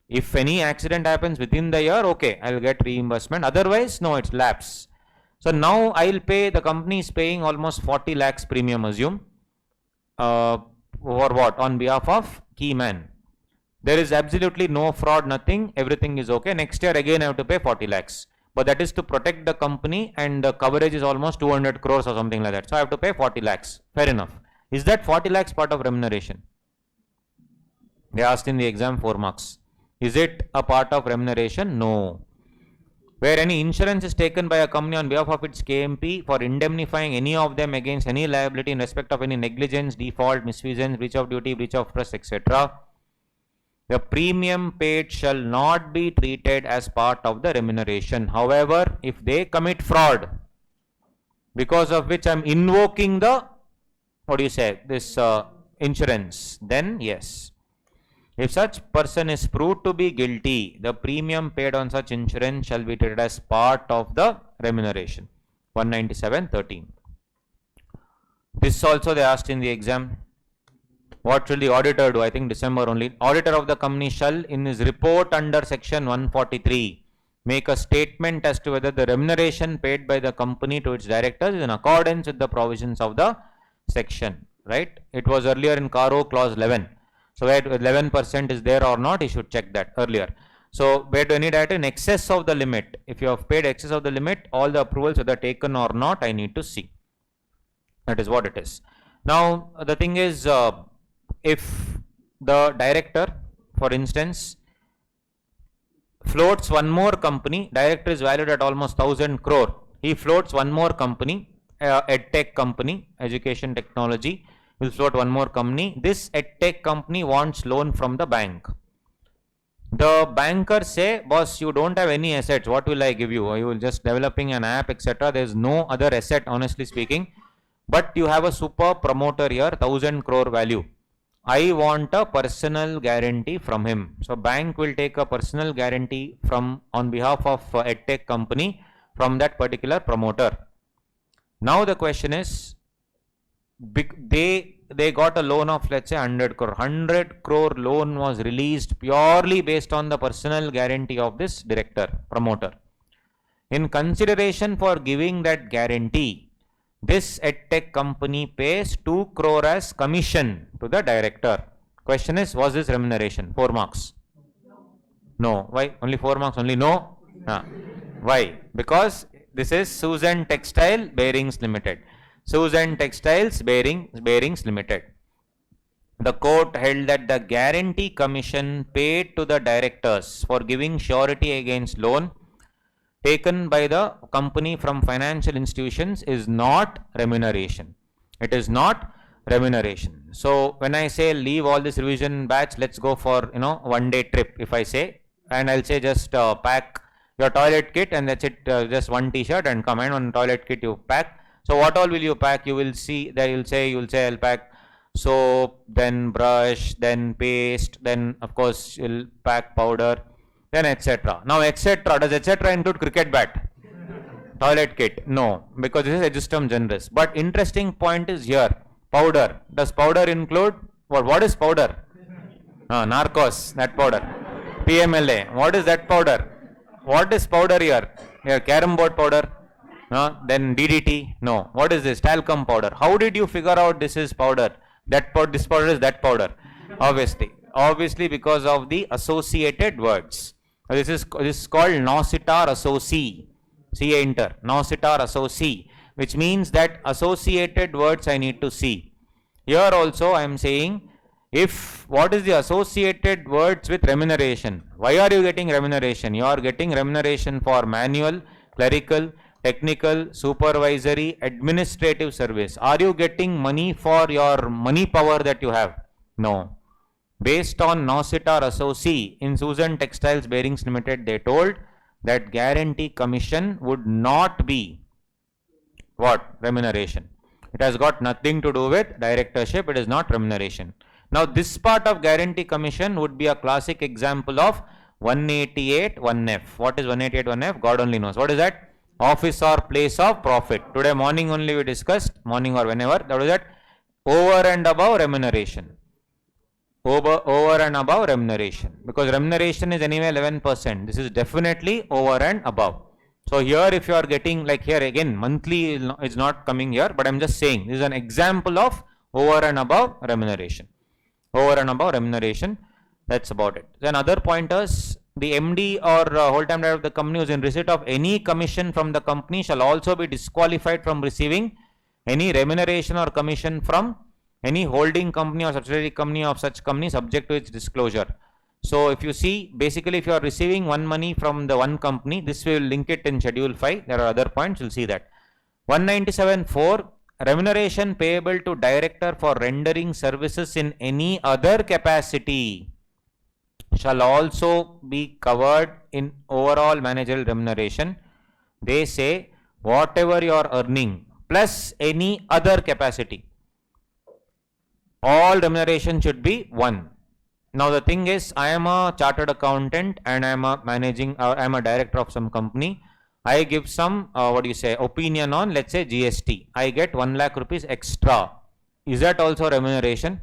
If any accident happens within the year, okay, I'll get reimbursement. Otherwise, no, it's lapse. So now I'll pay, the company is paying almost 40 lakhs premium, assume, for what? On behalf of key man. There is absolutely no fraud, nothing, everything is okay. Next year again I have to pay 40 lakhs. But that is to protect the company, and the coverage is almost 200 crores or something like that. So I have to pay 40 lakhs. Fair enough. Is that 40 lakhs part of remuneration? They asked in the exam 4 marks. Is it a part of remuneration? No. Where any insurance is taken by a company on behalf of its KMP for indemnifying any of them against any liability in respect of any negligence, default, misfeasance, breach of duty, breach of trust, etc., the premium paid shall not be treated as part of the remuneration. However, if they commit fraud, because of which I am invoking the, this insurance, then yes. If such person is proved to be guilty, the premium paid on such insurance shall be treated as part of the remuneration. 197.13. This also they asked in the exam. What will the auditor do? I think December only. Auditor of the company shall, in his report under section 143, make a statement as to whether the remuneration paid by the company to its directors is in accordance with the provisions of the section. Right? It was earlier in Caro clause 11. So where 11% is there or not, you should check that earlier. So where do I need that? In excess of the limit. If you have paid excess of the limit, all the approvals, whether taken or not, I need to see. That is what it is. Now the thing is, if the director, for instance, floats one more company, director is valued at almost 1,000 crore. He floats one more company, EdTech company, education technology, will float one more company. This EdTech company wants loan from the bank. The bankers say, boss, you don't have any assets. What will I give you? You will just developing an app, etc. There is no other asset, honestly speaking. But you have a super promoter here, 1,000 crore value. I want a personal guarantee from him. So bank will take a personal guarantee on behalf of EdTech company from that particular promoter. Now the question is, they got a loan of, let's say, 100 crore. 100 crore loan was released purely based on the personal guarantee of this director, promoter. In consideration for giving that guarantee, this EdTech company pays 2 crore as commission to the director. Question is, was this remuneration? 4 marks. No. Why? Only 4 marks, only no? Why? Because this is Susan Textile Bearings Limited. Susan Textiles Bearings Limited. The court held that the guarantee commission paid to the directors for giving surety against loan taken by the company from financial institutions is not remuneration. It is not remuneration. So when I say leave all this revision batch, let's go for 1 day trip, if I say, and I'll say just pack your toilet kit and that's it, just one t-shirt and come, and one toilet kit you pack. So what all will you pack? You will see that you'll say I'll pack soap, then brush, then paste, then of course you'll pack powder, then etc. Now etc. Does etc. include cricket bat? Toilet kit? No, because this is Agistum generis. But interesting point is here, powder. Does powder include, what is powder? Narcos, that powder. PMLA, what is that powder? What is powder here? Here, carom board powder. Then DDT? No. What is this? Talcum powder. How did you figure out this is powder? This powder is that powder. Obviously because of the associated words. This is called nocitar associ. CA inter. Nocitar associ. Which means that associated words I need to see. Here also I am saying, If what is the associated words with remuneration? Why are you getting remuneration? You are getting remuneration for manual, clerical, technical, supervisory, administrative service. Are you getting money for your money power that you have? No. Based on Nausitar Associate in Susan Textiles Bearings Limited, they told that guarantee commission would not be what? Remuneration. It has got nothing to do with directorship. It is not remuneration. Now, this part of guarantee commission would be a classic example of 188 1F. What is 188 1F? God only knows. What is that? Office or place of profit. Today morning only we discussed, morning or whenever. That was that. Over and above remuneration. Over and above remuneration. Because remuneration is anyway 11%. This is definitely over and above. So here if you are getting, like here again, monthly is not coming here, but I am just saying this is an example of over and above remuneration. Over and above remuneration, that's about it. Then other pointers, the MD or whole-time director of the company who is in receipt of any commission from the company shall also be disqualified from receiving any remuneration or commission from any holding company or subsidiary company of such company subject to its disclosure. So if you see, basically if you are receiving one money from the one company, this we will link it in schedule 5. There are other points, you'll see that. 197.4, remuneration payable to director for rendering services in any other capacity shall also be covered in overall managerial remuneration. They say whatever you are earning plus any other capacity, all remuneration should be 1. Now the thing is, I am a chartered accountant and I am a I am a director of some company. I give some opinion on, let's say, GST. I get 1 lakh rupees extra. Is that also remuneration?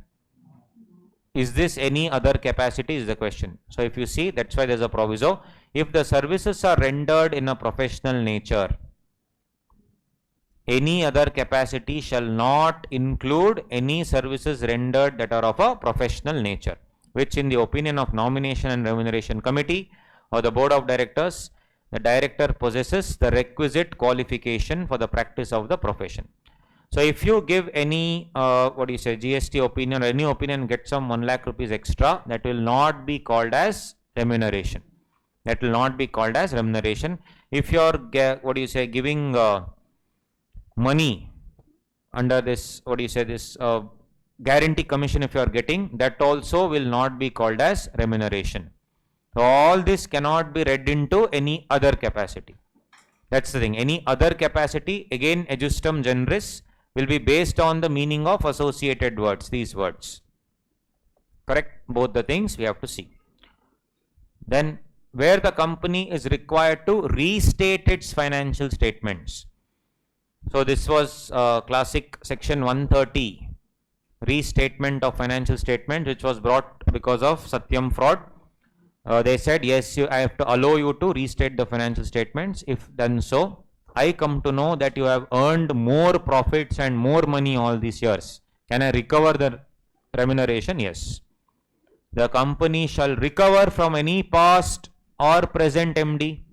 Is this any other capacity is the question. So if you see, that's why there's a proviso. If the services are rendered in a professional nature, any other capacity shall not include any services rendered that are of a professional nature, which in the opinion of Nomination and Remuneration Committee or the Board of Directors, the director possesses the requisite qualification for the practice of the profession. So if you give any GST opinion or any opinion, get some 1 lakh rupees extra, that will not be called as remuneration. That will not be called as remuneration. If you are giving money under this guarantee commission, if you are getting, that also will not be called as remuneration. So all this cannot be read into any other capacity. That's the thing. Any other capacity, again adjustum generis, will be based on the meaning of associated words, these words. Correct? Both the things we have to see. Then where the company is required to restate its financial statements. So this was classic section 130, restatement of financial statement, which was brought because of Satyam fraud. They said, yes, I have to allow you to restate the financial statements. If done so, I come to know that you have earned more profits and more money all these years. Can I recover the remuneration? Yes. The company shall recover from any past or present MD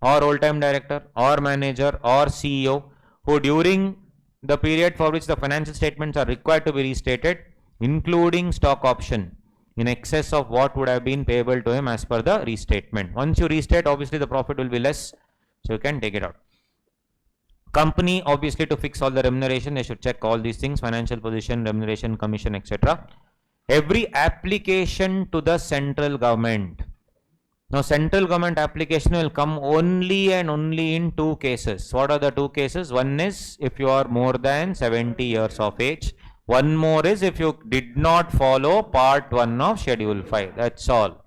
or whole-time director or manager or CEO who during the period for which the financial statements are required to be restated, including stock option, in excess of what would have been payable to him as per the restatement. Once you restate, obviously the profit will be less, so you can take it out. Company, obviously, to fix all the remuneration, they should check all these things: financial position, remuneration, commission, etc. Every application to the central government. Now, central government application will come only and only in 2 cases. What are the 2 cases? One is if you are more than 70 years of age. One more is if you did not follow part 1 of schedule 5. That's all.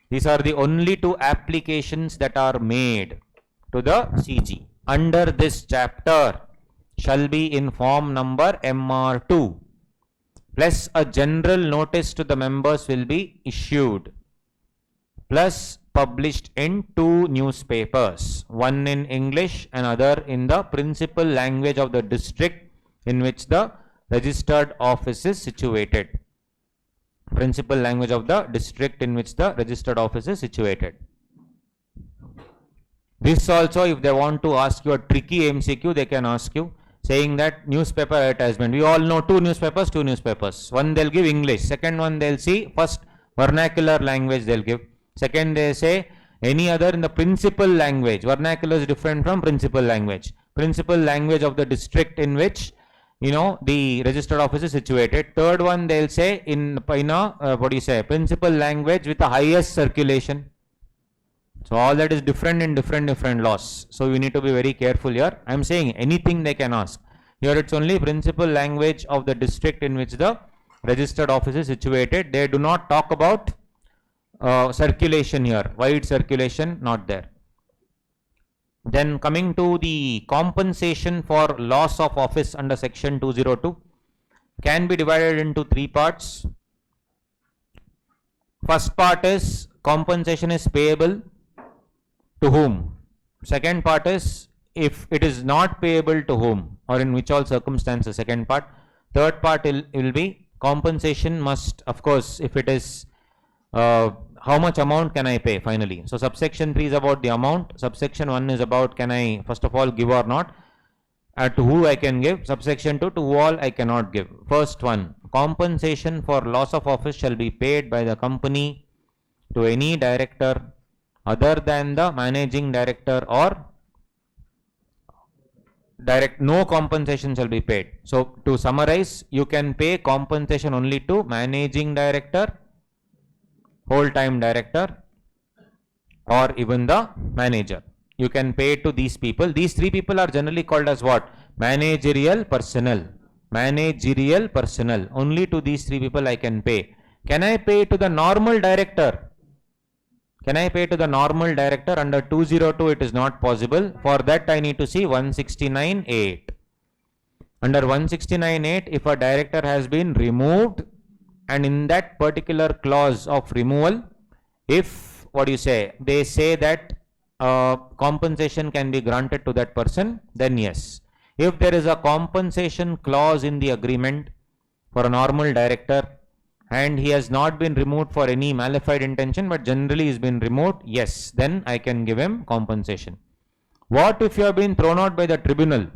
These are the only 2 applications that are made to the CG. Under this chapter shall be in form number MR2. Plus a general notice to the members will be issued. Plus published in 2 newspapers, one in English and other in the principal language of the district in which the registered office is situated. Principal language of the district in which the registered office is situated. This also, if they want to ask you a tricky MCQ, they can ask you. saying that newspaper advertisement. We all know two newspapers. One they'll give English. Second one they'll see first vernacular language they'll give. Second they say any other in the principal language. Vernacular is different from principal language. Principal language of the district in which the registered office is situated. Third one they'll say in principal language with the highest circulation. So all that is different in different laws. So you need to be very careful here. I am saying anything they can ask. Here it's only principal language of the district in which the registered office is situated. They do not talk about circulation here. Wide circulation not there. Then coming to the compensation for loss of office under section 202 can be divided into three parts. First part is compensation is payable to whom. Second part is if it is not payable to whom or in which all circumstances, second part. Third part will be compensation must, of course, if it is how much amount can I pay finally. So subsection 3 is about the amount. Subsection 1 is about can I first of all give or not. To who I can give. Subsection 2 to who all I cannot give. First one, compensation for loss of office shall be paid by the company to any director other than the managing director or no compensation shall be paid. So to summarize, you can pay compensation only to managing director, whole-time director or even the manager. You can pay to these people. These three people are generally called as what? Managerial personnel. Managerial personnel. Only to these three people I can pay. Can I pay to the normal director? Can I pay to the normal director? Under 202 it is not possible. For that I need to see 169(8). Under 169(8), if a director has been removed and in that particular clause of removal, if they say that compensation can be granted to that person, then yes. If there is a compensation clause in the agreement for a normal director and he has not been removed for any malified intention but generally has been removed, yes, then I can give him compensation. What if you have been thrown out by the tribunal?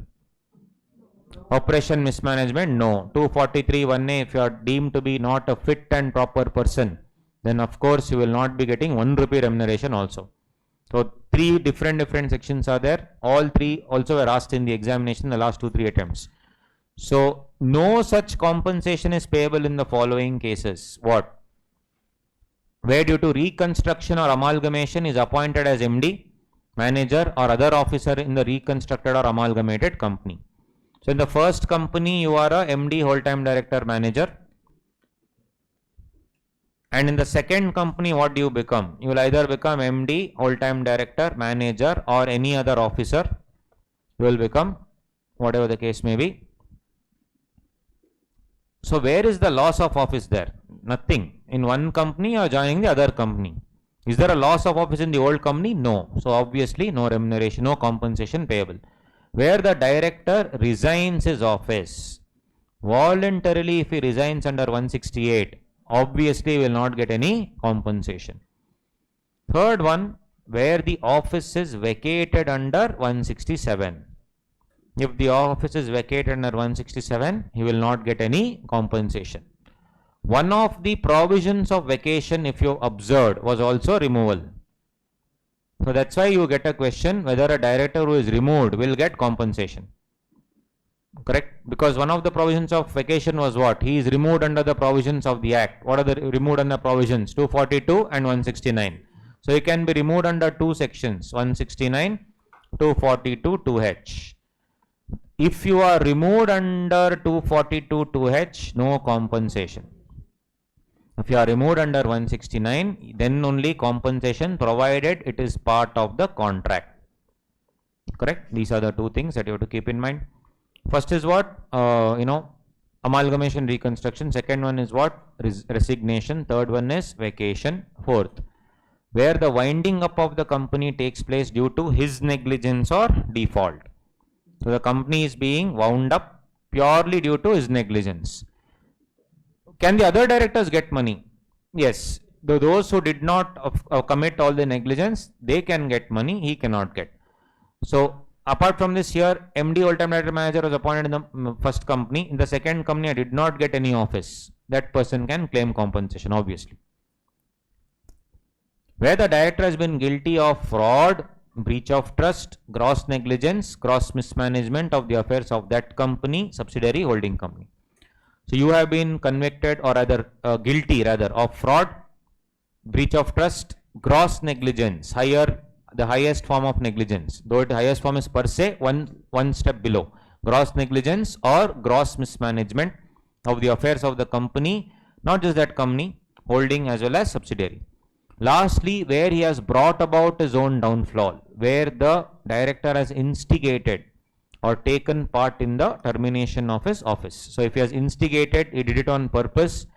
Operation mismanagement, no. 243(1)(a), if you are deemed to be not a fit and proper person, then of course you will not be getting 1 rupee remuneration also. So three different sections are there. All three also were asked in the examination, the last 2-3 attempts. So no such compensation is payable in the following cases. What? Where due to reconstruction or amalgamation is appointed as MD, manager or other officer in the reconstructed or amalgamated company. So in the first company you are a MD, whole-time director, manager. And in the second company what do you become? You will either become MD, whole-time director, manager or any other officer. You will become whatever the case may be. So where is the loss of office there? Nothing. In one company you are joining the other company. Is there a loss of office in the old company? No. So obviously no remuneration, no compensation payable. Where the director resigns his office, voluntarily if he resigns under 168, obviously he will not get any compensation. Third one, where the office is vacated under 167. If the office is vacated under 167, he will not get any compensation. One of the provisions of vacation, if you observed, was also removal. So that's why you get a question whether a director who is removed will get compensation. Correct? Because one of the provisions of vacation was what? He is removed under the provisions of the Act. What are the removed under provisions? 242 and 169. So he can be removed under two sections, 169, 242, 2H. If you are removed under 242, 2H, no compensation. If you are removed under 169, then only compensation, provided it is part of the contract. Correct? These are the two things that you have to keep in mind. First is what? Amalgamation, reconstruction. Second one is what? Resignation. Third one is vacation. Fourth, where the winding up of the company takes place due to his negligence or default. So the company is being wound up purely due to his negligence. Can the other directors get money? Yes. Those who did not commit all the negligence, they can get money, he cannot get. So apart from this here, MD whole-time director manager was appointed in the first company. In the second company, I did not get any office. That person can claim compensation, obviously. Where the director has been guilty of fraud, breach of trust, gross negligence, gross mismanagement of the affairs of that company, subsidiary, holding company. So you have been convicted or rather guilty rather of fraud, breach of trust, gross negligence, the highest form of negligence, though the highest form is per se one step below, gross negligence or gross mismanagement of the affairs of the company, not just that company, holding as well as subsidiary. Lastly, where he has brought about his own downfall, where the director has instigated or taken part in the termination of his office. So if he has instigated, he did it on purpose.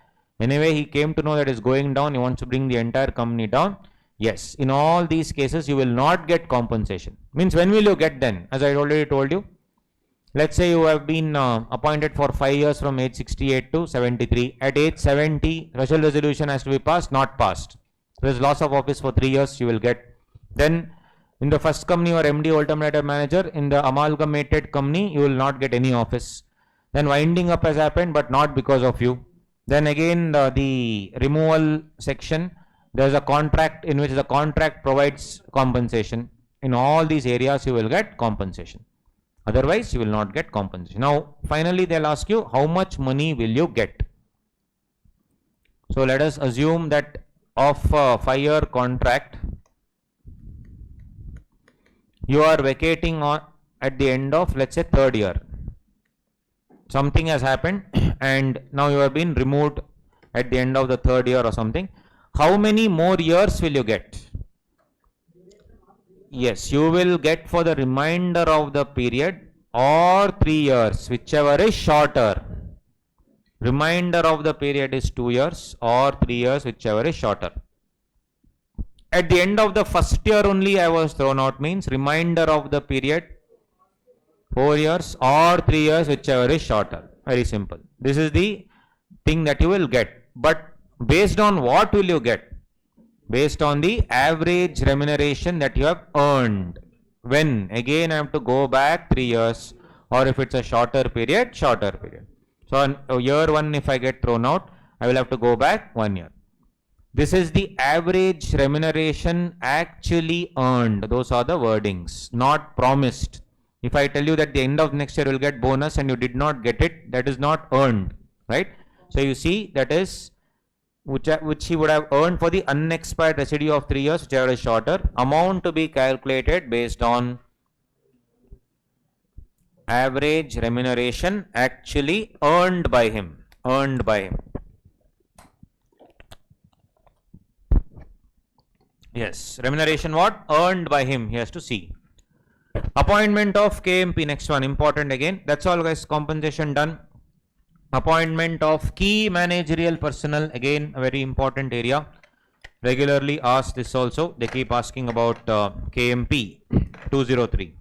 Anyway, he came to know that it's going down, he wants to bring the entire company down. Yes, in all these cases, you will not get compensation. Means when will you get then? As I already told you, let's say you have been appointed for 5 years from age 68 to 73. At age 70, special resolution has to be passed, not passed. There is loss of office for 3 years, you will get. Then in the first company, you are MD, whole-time director manager. In the amalgamated company, you will not get any office. Then winding up has happened, but not because of you. Then again, the removal section, there is a contract in which the contract provides compensation. In all these areas, you will get compensation. Otherwise, you will not get compensation. Now, finally, they'll ask you, how much money will you get? So let us assume that of a 5-year contract, you are vacating on at the end of, let's say, 3rd year. Something has happened and now you have been removed at the end of the 3rd year or something. How many more years will you get? Yes, you will get for the remainder of the period or 3 years, whichever is shorter. Remainder of the period is 2 years or 3 years, whichever is shorter. At the end of the first year only I was thrown out, means remainder of the period 4 years or 3 years, whichever is shorter. Very simple. This is the thing that you will get. But based on what will you get? Based on the average remuneration that you have earned. When? Again I have to go back 3 years, or if it's a shorter period, shorter period. So on year 1, if I get thrown out, I will have to go back 1 year. This is the average remuneration actually earned. Those are the wordings, not promised. If I tell you that the end of next year you will get bonus and you did not get it, that is not earned, right? So you see, that is which he would have earned for the unexpired residue of 3 years, whichever is shorter. Amount to be calculated based on average remuneration actually earned by him. Yes, remuneration what? Earned by him, he has to see. Appointment of KMP, next one, important again. That's all guys, compensation done. Appointment of key managerial personnel, again a very important area. Regularly asked this also, they keep asking about KMP 203.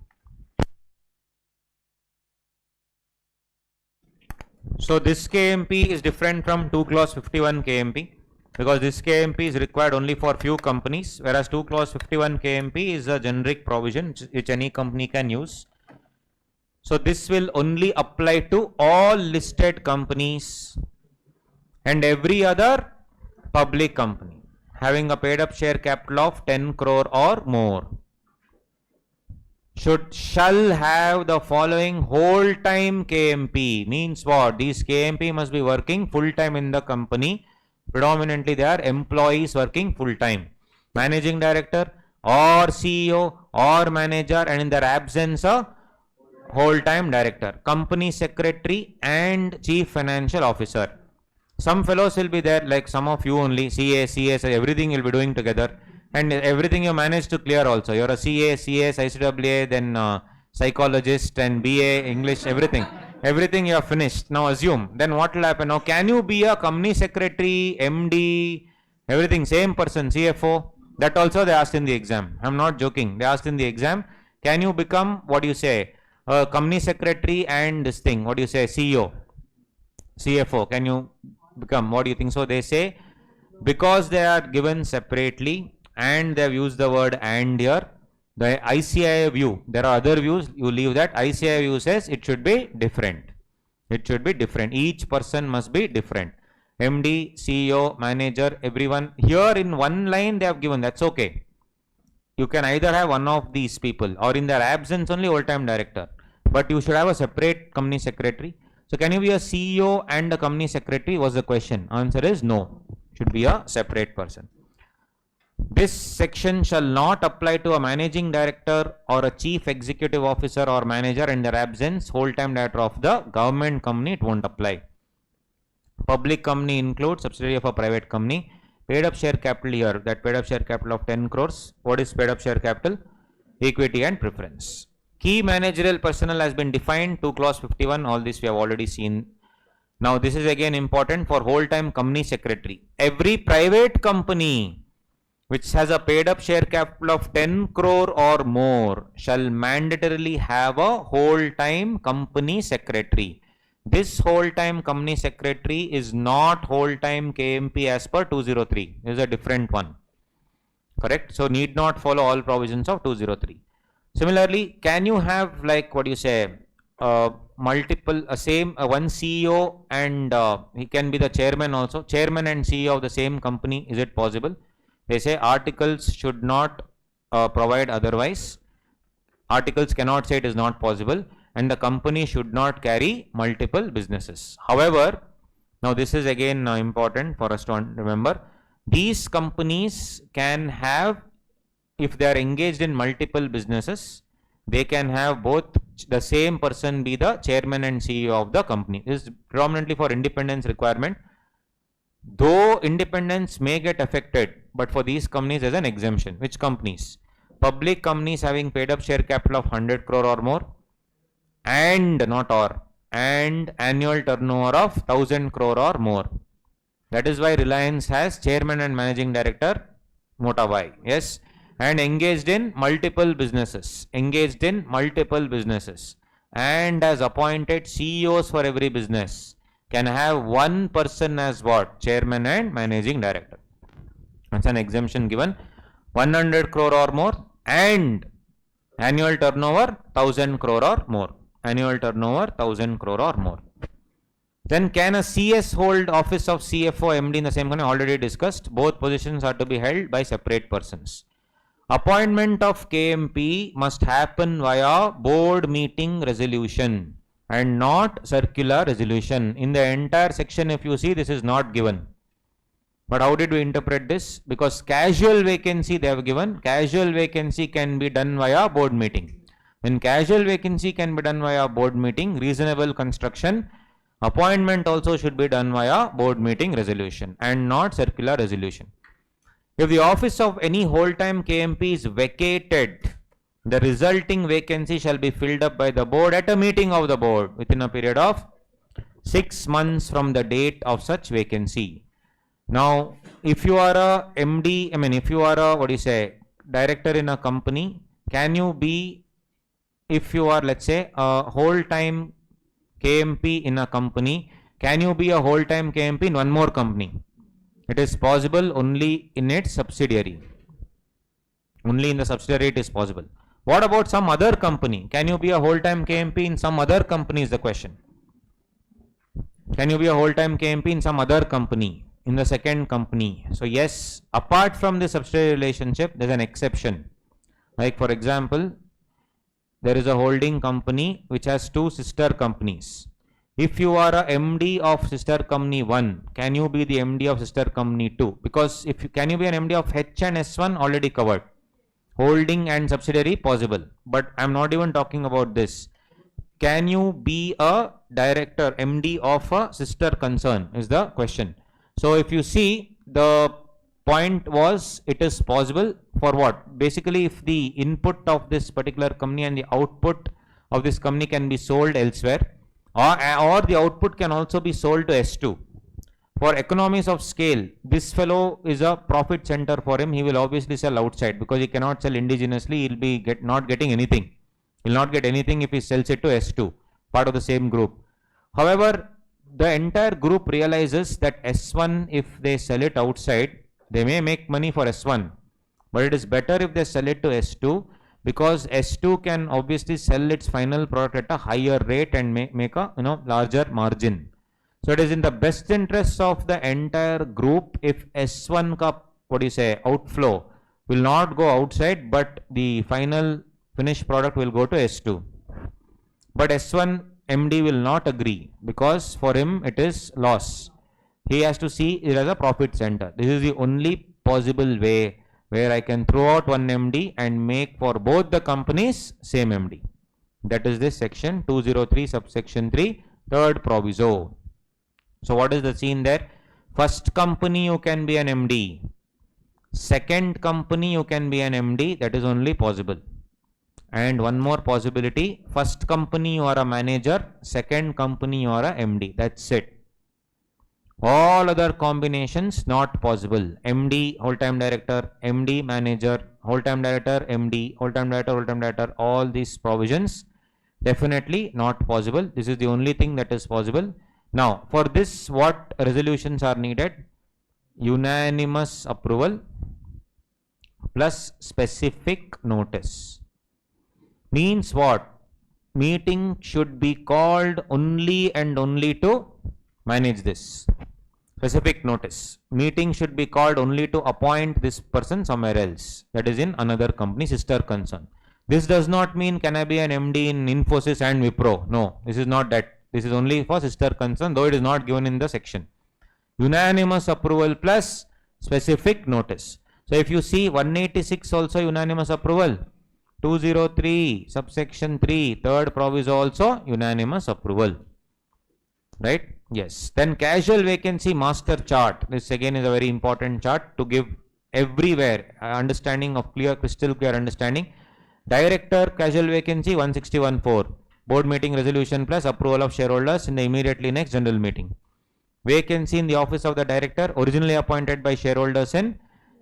So this KMP is different from 2 clause 51 KMP. Because this KMP is required only for few companies, whereas 2 clause 51 KMP is a generic provision which any company can use. So this will only apply to all listed companies and every other public company having a paid up share capital of 10 crore or more. Shall have the following whole time KMP. Means what? These KMP must be working full time in the company. Predominantly they are employees working full time. Managing director or CEO or manager, and in their absence a whole time director. Company secretary and chief financial officer. Some fellows will be there, like some of you only, CA, CS, everything you'll be doing together. And everything you manage to clear also. You're a CA, CS, ICWA, then psychologist and BA, English, everything. Everything you have finished. Now assume, then what will happen? Now can you be a company secretary, MD, everything, same person, CFO? That also they asked in the exam. I'm not joking. They asked in the exam, can you become, what do you say, a company secretary and this thing, what do you say, CEO, CFO, can you become, what do you think? So they say, because they are given separately and they have used the word and here, The ICAI view, there are other views, you leave that. ICAI view says it should be different. It should be different. Each person must be different. MD, CEO, manager, everyone. Here in one line they have given, that's okay. You can either have one of these people or in their absence only whole-time director. But you should have a separate company secretary. So can you be a CEO and a company secretary was the question. Answer is no. Should be a separate person. This section shall not apply to a managing director or a chief executive officer or manager in their absence, whole-time director of the government company, it won't apply. Public company includes subsidiary of a private company. Paid up share capital here, that paid up share capital of 10 crores. What is paid up share capital? Equity and preference. Key managerial personnel has been defined to clause 51. All this we have already seen. Now this is again important for whole-time company secretary. Every private company which has a paid up share capital of 10 crore or more shall mandatorily have a whole-time company secretary. This whole-time company secretary is not whole-time KMP as per 203. This is a different one. Correct? So need not follow all provisions of 203. Similarly, can you have like what you say, multiple, one CEO and he can be the chairman also, chairman and CEO of the same company, is it possible? They say articles should not provide otherwise. Articles cannot say it is not possible, and the company should not carry multiple businesses. However, now this is again important for us to remember. These companies can have, if they are engaged in multiple businesses, they can have both the same person be the chairman and CEO of the company. This is predominantly for independence requirement. Though independence may get affected, but for these companies as an exemption. Which companies? Public companies having paid up share capital of 100 crore or more, and not or, and annual turnover of 1000 crore or more. That is why Reliance has chairman and managing director, Mota Bhai. Yes. And engaged in multiple businesses. Engaged in multiple businesses. And has appointed CEOs for every business. Can have one person as what? Chairman and managing director. That's an exemption given. 100 crore or more and annual turnover 1000 crore or more. Annual turnover 1000 crore or more. Then can a CS hold office of CFO, MD in the same company? Already discussed. Both positions are to be held by separate persons. Appointment of KMP must happen via board meeting resolution and not circular resolution. In the entire section, if you see, this is not given. But how did we interpret this? Because casual vacancy they have given. Casual vacancy can be done via board meeting. When casual vacancy can be done via board meeting, reasonable construction, appointment also should be done via board meeting resolution and not circular resolution. If the office of any whole-time KMP is vacated, the resulting vacancy shall be filled up by the board at a meeting of the board within a period of 6 months from the date of such vacancy. Now, if you are a MD, if you are a, director in a company, can you be, if you are, let's say, a whole-time KMP in a company, can you be a whole-time KMP in one more company? It is possible only in its subsidiary. Only in the subsidiary it is possible. What about some other company? Can you be a whole-time KMP in some other company is the question. Can you be a whole-time KMP in some other company, in the second company? So yes, apart from the subsidiary relationship, there is an exception. Like for example, there is a holding company which has two sister companies. If you are a MD of sister company 1, can you be the MD of sister company 2? Because if you, can you be an MD of H and S1? Already covered. Holding and subsidiary possible. But I am not even talking about this. Can you be a director, MD of a sister concern is the question. So if you see, the point was it is possible for what? Basically, if the input of this particular company and the output of this company can be sold elsewhere, or the output can also be sold to S2. For economies of scale, this fellow is a profit center for him. He will obviously sell outside because he cannot sell indigenously. He will be not getting anything. He will not get anything if he sells it to S2, part of the same group. However, the entire group realizes that S1, if they sell it outside, they may make money for S1. But it is better if they sell it to S2, because S2 can obviously sell its final product at a higher rate and make a larger margin. So it is in the best interest of the entire group if S1 ka outflow will not go outside, but the final finished product will go to S2. But S1 MD will not agree because for him it is loss. He has to see it as a profit center. This is the only possible way where I can throw out one MD and make for both the companies same MD. That is this section 203 subsection 3, third proviso. So what is the scene there? First company you can be an MD. Second company you can be an MD. That is only possible. And one more possibility. First company you are a manager. Second company you are a MD. That's it. All other combinations not possible. MD, whole-time director, MD, manager, whole-time director, MD, whole-time director, whole-time director. All these provisions definitely not possible. This is the only thing that is possible. Now, for this, what resolutions are needed? Unanimous approval plus specific notice. Means what? Meeting should be called only and only to manage this. Specific notice. Meeting should be called only to appoint this person somewhere else. That is in another company, sister concern. This does not mean can I be an MD in Infosys and Wipro. No, this is not that. This is only for sister concern, though it is not given in the section. Unanimous approval plus specific notice. So if you see 186 also unanimous approval. 203 subsection 3, third proviso also unanimous approval. Right? Yes. Then casual vacancy master chart. This again is a very important chart to give everywhere understanding of crystal clear understanding. Director casual vacancy 161.4. Board meeting resolution plus approval of shareholders in the immediately next general meeting. Vacancy in the office of the director originally appointed by shareholders in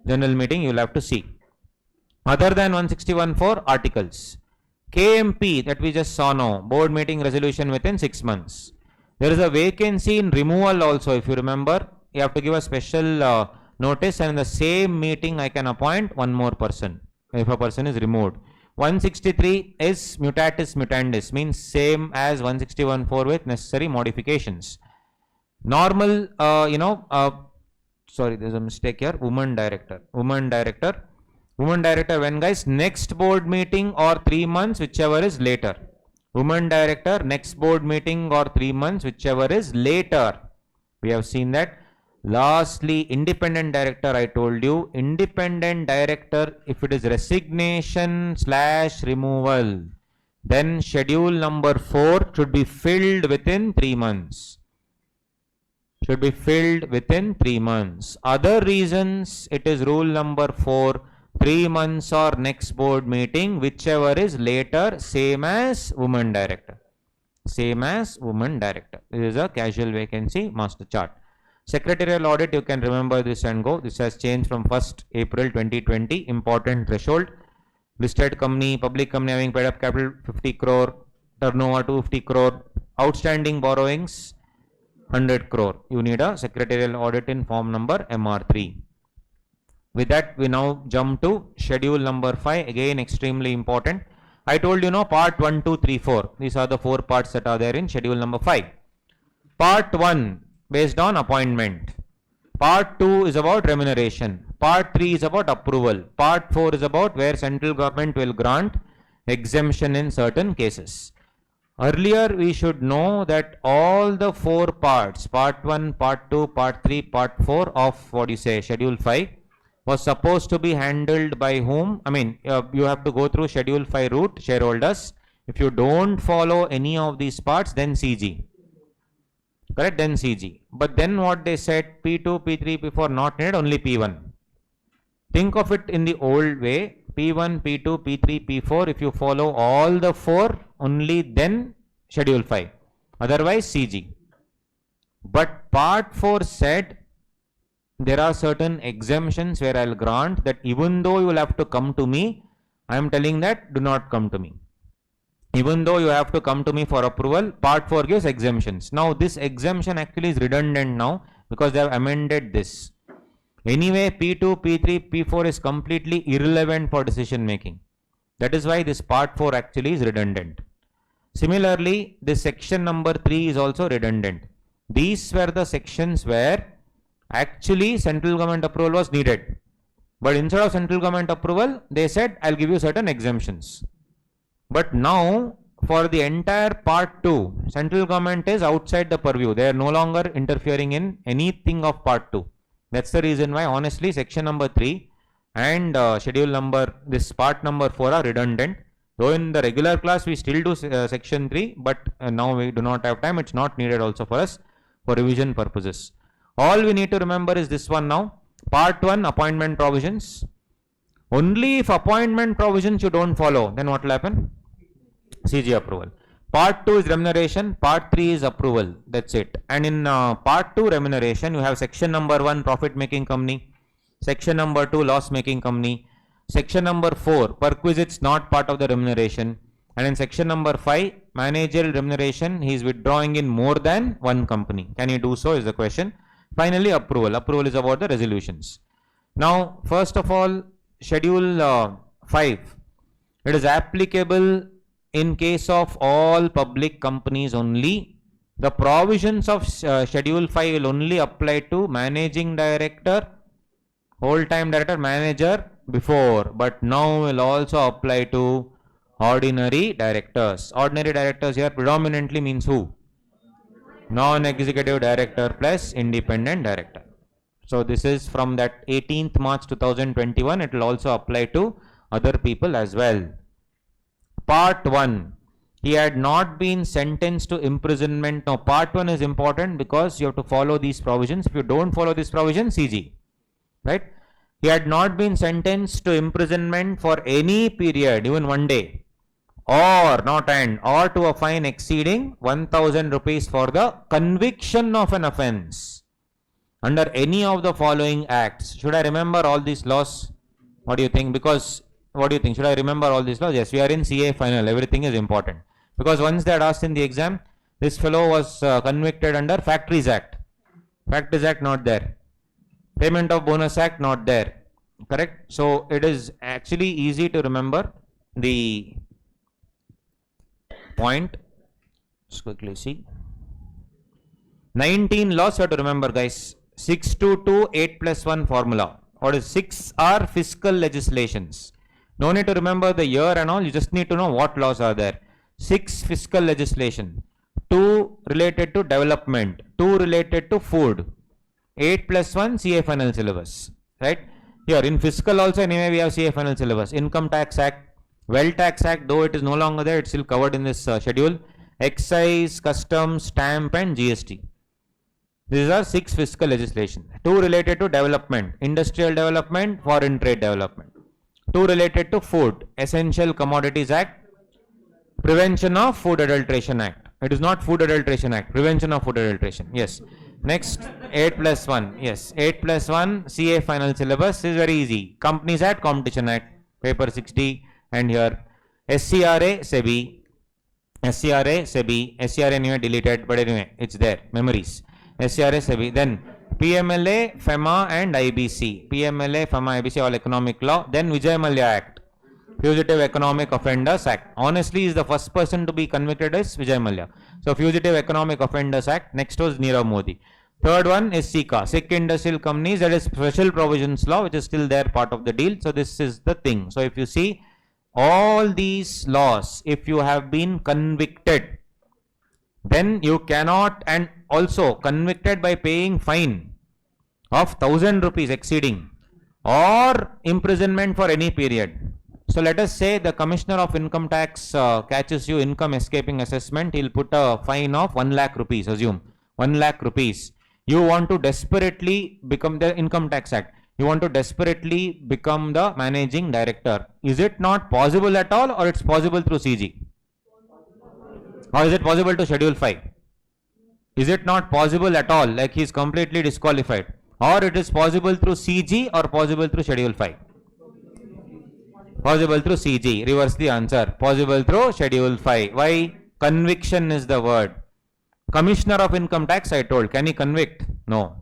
general meeting, you will have to see. Other than 161.4 articles. KMP that we just saw now, board meeting resolution within 6 months. There is a vacancy in removal also, if you remember. You have to give a special notice, and in the same meeting I can appoint one more person if a person is removed. 163 is mutatis mutandis, means same as 161.4 with necessary modifications. Normal, sorry, there's a mistake here. Woman director when guys? Next board meeting or 3 months, whichever is later. Woman director, next board meeting or 3 months, whichever is later. We have seen that. Lastly, independent director, I told you, independent director, if it is resignation/removal, then schedule number 4 should be filled within 3 months. Should be filled within 3 months. Other reasons, it is rule number 4, 3 months or next board meeting, whichever is later, same as woman director. Same as woman director. This is a casual vacancy master chart. Secretarial audit, you can remember this and go. This has changed from 1st April 2020. Important threshold. Listed company, public company having paid up capital 50 crore, turnover 250 crore, outstanding borrowings 100 crore. You need a secretarial audit in form number MR3. With that, we now jump to schedule number 5. Again, extremely important. I told you part 1, 2, 3, 4. These are the 4 parts that are there in schedule number 5. Part 1. Based on appointment. Part 2 is about remuneration. Part 3 is about approval. Part 4 is about where central government will grant exemption in certain cases. Earlier we should know that all the 4 parts, part 1, part 2, part 3, part 4 of schedule 5 was supposed to be handled by whom? I mean, you have to go through schedule 5 route, shareholders. If you don't follow any of these parts, then CG. Correct? Then CG. But then what they said, P2, P3, P4 not needed, only P1. Think of it in the old way, P1, P2, P3, P4, if you follow all the 4, only then schedule 5. Otherwise CG. But part 4 said, there are certain exemptions where I'll grant that even though you will have to come to me, I am telling that do not come to me. Even though you have to come to me for approval, part 4 gives exemptions. Now this exemption actually is redundant now because they have amended this. Anyway, P2, P3, P4 is completely irrelevant for decision making. That is why this part 4 actually is redundant. Similarly, this section number 3 is also redundant. These were the sections where actually central government approval was needed. But instead of central government approval, they said, I'll give you certain exemptions. But now, for the entire part 2, central government is outside the purview. They are no longer interfering in anything of part 2. That's the reason why, honestly, section number 3 and schedule number, this part number 4 are redundant. Though in the regular class, we still do section 3, but now we do not have time. It's not needed also for us for revision purposes. All we need to remember is this one now. Part 1, appointment provisions. Only if appointment provisions you don't follow, then what will happen? CG approval. Part 2 is remuneration. Part 3 is approval. That's it. And in part 2 remuneration, you have section number 1, profit making company. Section number 2, loss making company. Section number 4, perquisites not part of the remuneration. And in section number 5, managerial remuneration, he is withdrawing in more than one company. Can he do so is the question. Finally, approval. Approval is about the resolutions. Now, first of all, schedule 5. It is applicable in case of all public companies only. The provisions of schedule 5 will only apply to managing director, whole-time director, manager before, but now will also apply to ordinary directors. Ordinary directors here predominantly means who? Non-executive director plus independent director. So this is from that 18th March 2021. It will also apply to other people as well. Part 1. He had not been sentenced to imprisonment. Now part 1 is important because you have to follow these provisions. If you don't follow this provision, CG. Right? He had not been sentenced to imprisonment for any period, even one day, or not and, or to a fine exceeding 1000 rupees for the conviction of an offence under any of the following acts. Should I remember all these laws? What do you think? Because, what do you think? Should I remember all these laws? Yes, we are in CA final. Everything is important. Because once they had asked in the exam, this fellow was convicted under Factories Act. Factories Act not there. Payment of Bonus Act not there. Correct? So it is actually easy to remember the point. Let's quickly see. 19 laws you have to remember, guys. 622 8 plus 1 formula. What is 6 are fiscal legislations. No need to remember the year and all. You just need to know what laws are there. 6 fiscal legislation. 2 related to development. 2 related to food. 8 plus 1 CA final syllabus, right? Here in fiscal also anyway we have CA final syllabus. Income Tax Act, Wealth Tax Act, though it is no longer there, it's still covered in this schedule. Excise, Customs, Stamp and GST. These are 6 fiscal legislation. 2 related to development, Industrial Development, Foreign Trade Development. 2 related to food, Essential Commodities Act, Prevention of Food Adulteration Act. It is not Food Adulteration Act, Prevention of Food Adulteration. Yes. Next, 8 plus 1. Yes, 8 plus 1 CA final syllabus is very easy. Companies Act, Competition Act, paper 60, and here SCRA, SEBI, SCRA, SEBI, SCRA anyway deleted, but anyway, it's there, memories. SCRA, SEBI, then PMLA, FEMA and IBC. PMLA, FEMA, IBC, all economic law. Then Vijay Mallya Act, Fugitive Economic Offenders Act. Honestly, is the first person to be convicted is Vijay Mallya. So Fugitive Economic Offenders Act. Next was Nirav Modi. Third one is SICA, Sikh Industrial Companies. That is Special Provisions Law, which is still there, part of the deal. So this is the thing. So if you see all these laws, if you have been convicted, then you cannot, and also convicted by paying fine of 1000 rupees exceeding or imprisonment for any period. So let us say the Commissioner of Income Tax catches you income escaping assessment. He'll put a fine of 1 lakh rupees, assume 1 lakh rupees. You want to desperately become the Income Tax Act. You want to desperately become the managing director. Is it not possible at all, or it's possible through CG? Or is it possible to Schedule 5? Is it not possible at all, like he is completely disqualified? Or it is possible through CG or possible through Schedule 5? Possible through CG. Reverse the answer. Possible through Schedule 5. Why? Conviction is the word. Commissioner of Income Tax, I told. Can he convict? No.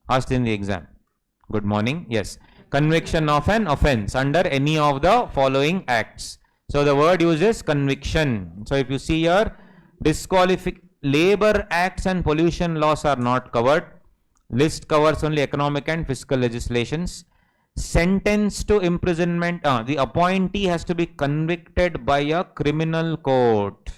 Asked in the exam. Good morning. Yes. Conviction of an offence under any of the following acts. So the word uses conviction. So if you see here, labor acts and pollution laws are not covered. List covers only economic and fiscal legislations. Sentence to imprisonment, the appointee has to be convicted by a criminal court.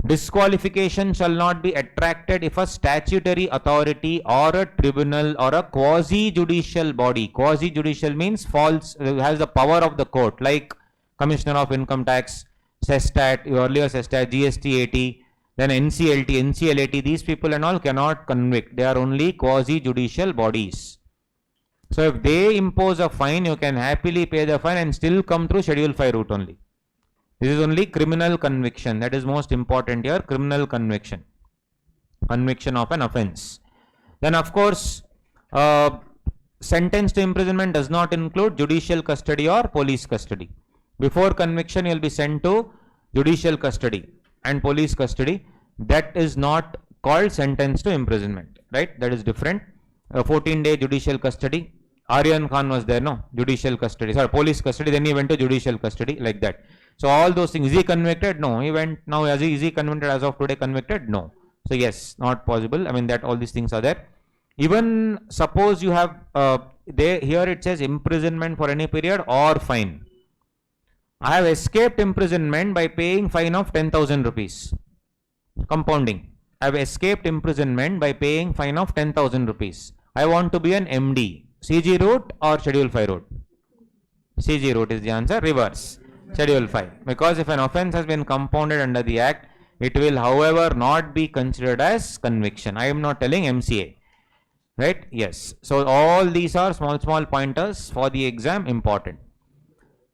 Disqualification shall not be attracted if a statutory authority or a tribunal or a quasi-judicial body, quasi-judicial means has the power of the court, like Commissioner of Income Tax, SESTAT, earlier SESTAT, GST 80, then NCLT, NCLT, these people and all cannot convict. They are only quasi-judicial bodies. So if they impose a fine, you can happily pay the fine and still come through Schedule 5 route only. This is only criminal conviction. That is most important here, criminal conviction. Conviction of an offense. Then of course, sentence to imprisonment does not include judicial custody or police custody. Before conviction, you will be sent to judicial custody and police custody. That is not called sentence to imprisonment, right? That is different. 14-day judicial custody. Aryan Khan was there, no? Judicial custody, sorry, police custody, then he went to judicial custody, like that. So all those things, is he convicted? No. He went, now is he convicted as of today convicted? No. So yes, not possible. I mean that all these things are there. Even suppose you have, here it says imprisonment for any period or fine. I have escaped imprisonment by paying fine of 10,000 rupees. Compounding. I have escaped imprisonment by paying fine of 10,000 rupees. I want to be an MD. CG route or Schedule 5 route? CG route is the answer. Reverse. Schedule 5. Because if an offence has been compounded under the Act, it will however not be considered as conviction. I am not telling MCA. Right? Yes. So all these are small pointers for the exam, important.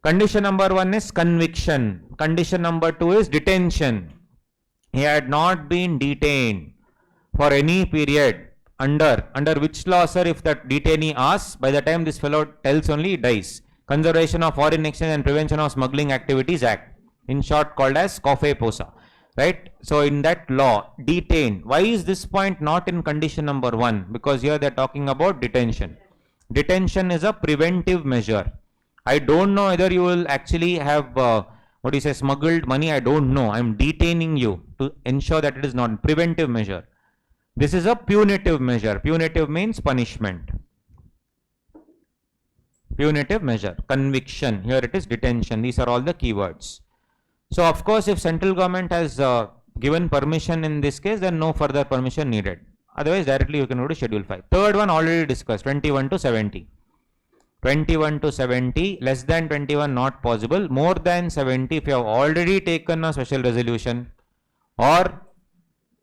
Condition number 1 is conviction. Condition number 2 is detention. He had not been detained for any period under which law, sir? If that detainee asks, by the time this fellow tells only, he dies. Conservation of Foreign Exchange and Prevention of Smuggling Activities Act, in short called as COFE POSA, right? So in that law, detained. Why is this point not in condition number 1? Because here they are talking about detention. Detention is a preventive measure. I don't know whether you will actually have smuggled money. I don't know. I am detaining you to ensure that it is not preventive measure. This is a punitive measure. Punitive means punishment. Punitive measure, conviction. Here it is detention. These are all the keywords. So of course, if central government has given permission in this case, then no further permission needed. Otherwise, directly you can go to Schedule 5. Third one already discussed, 21 to 70. 21 to 70, less than 21 not possible. More than 70, if you have already taken a special resolution, or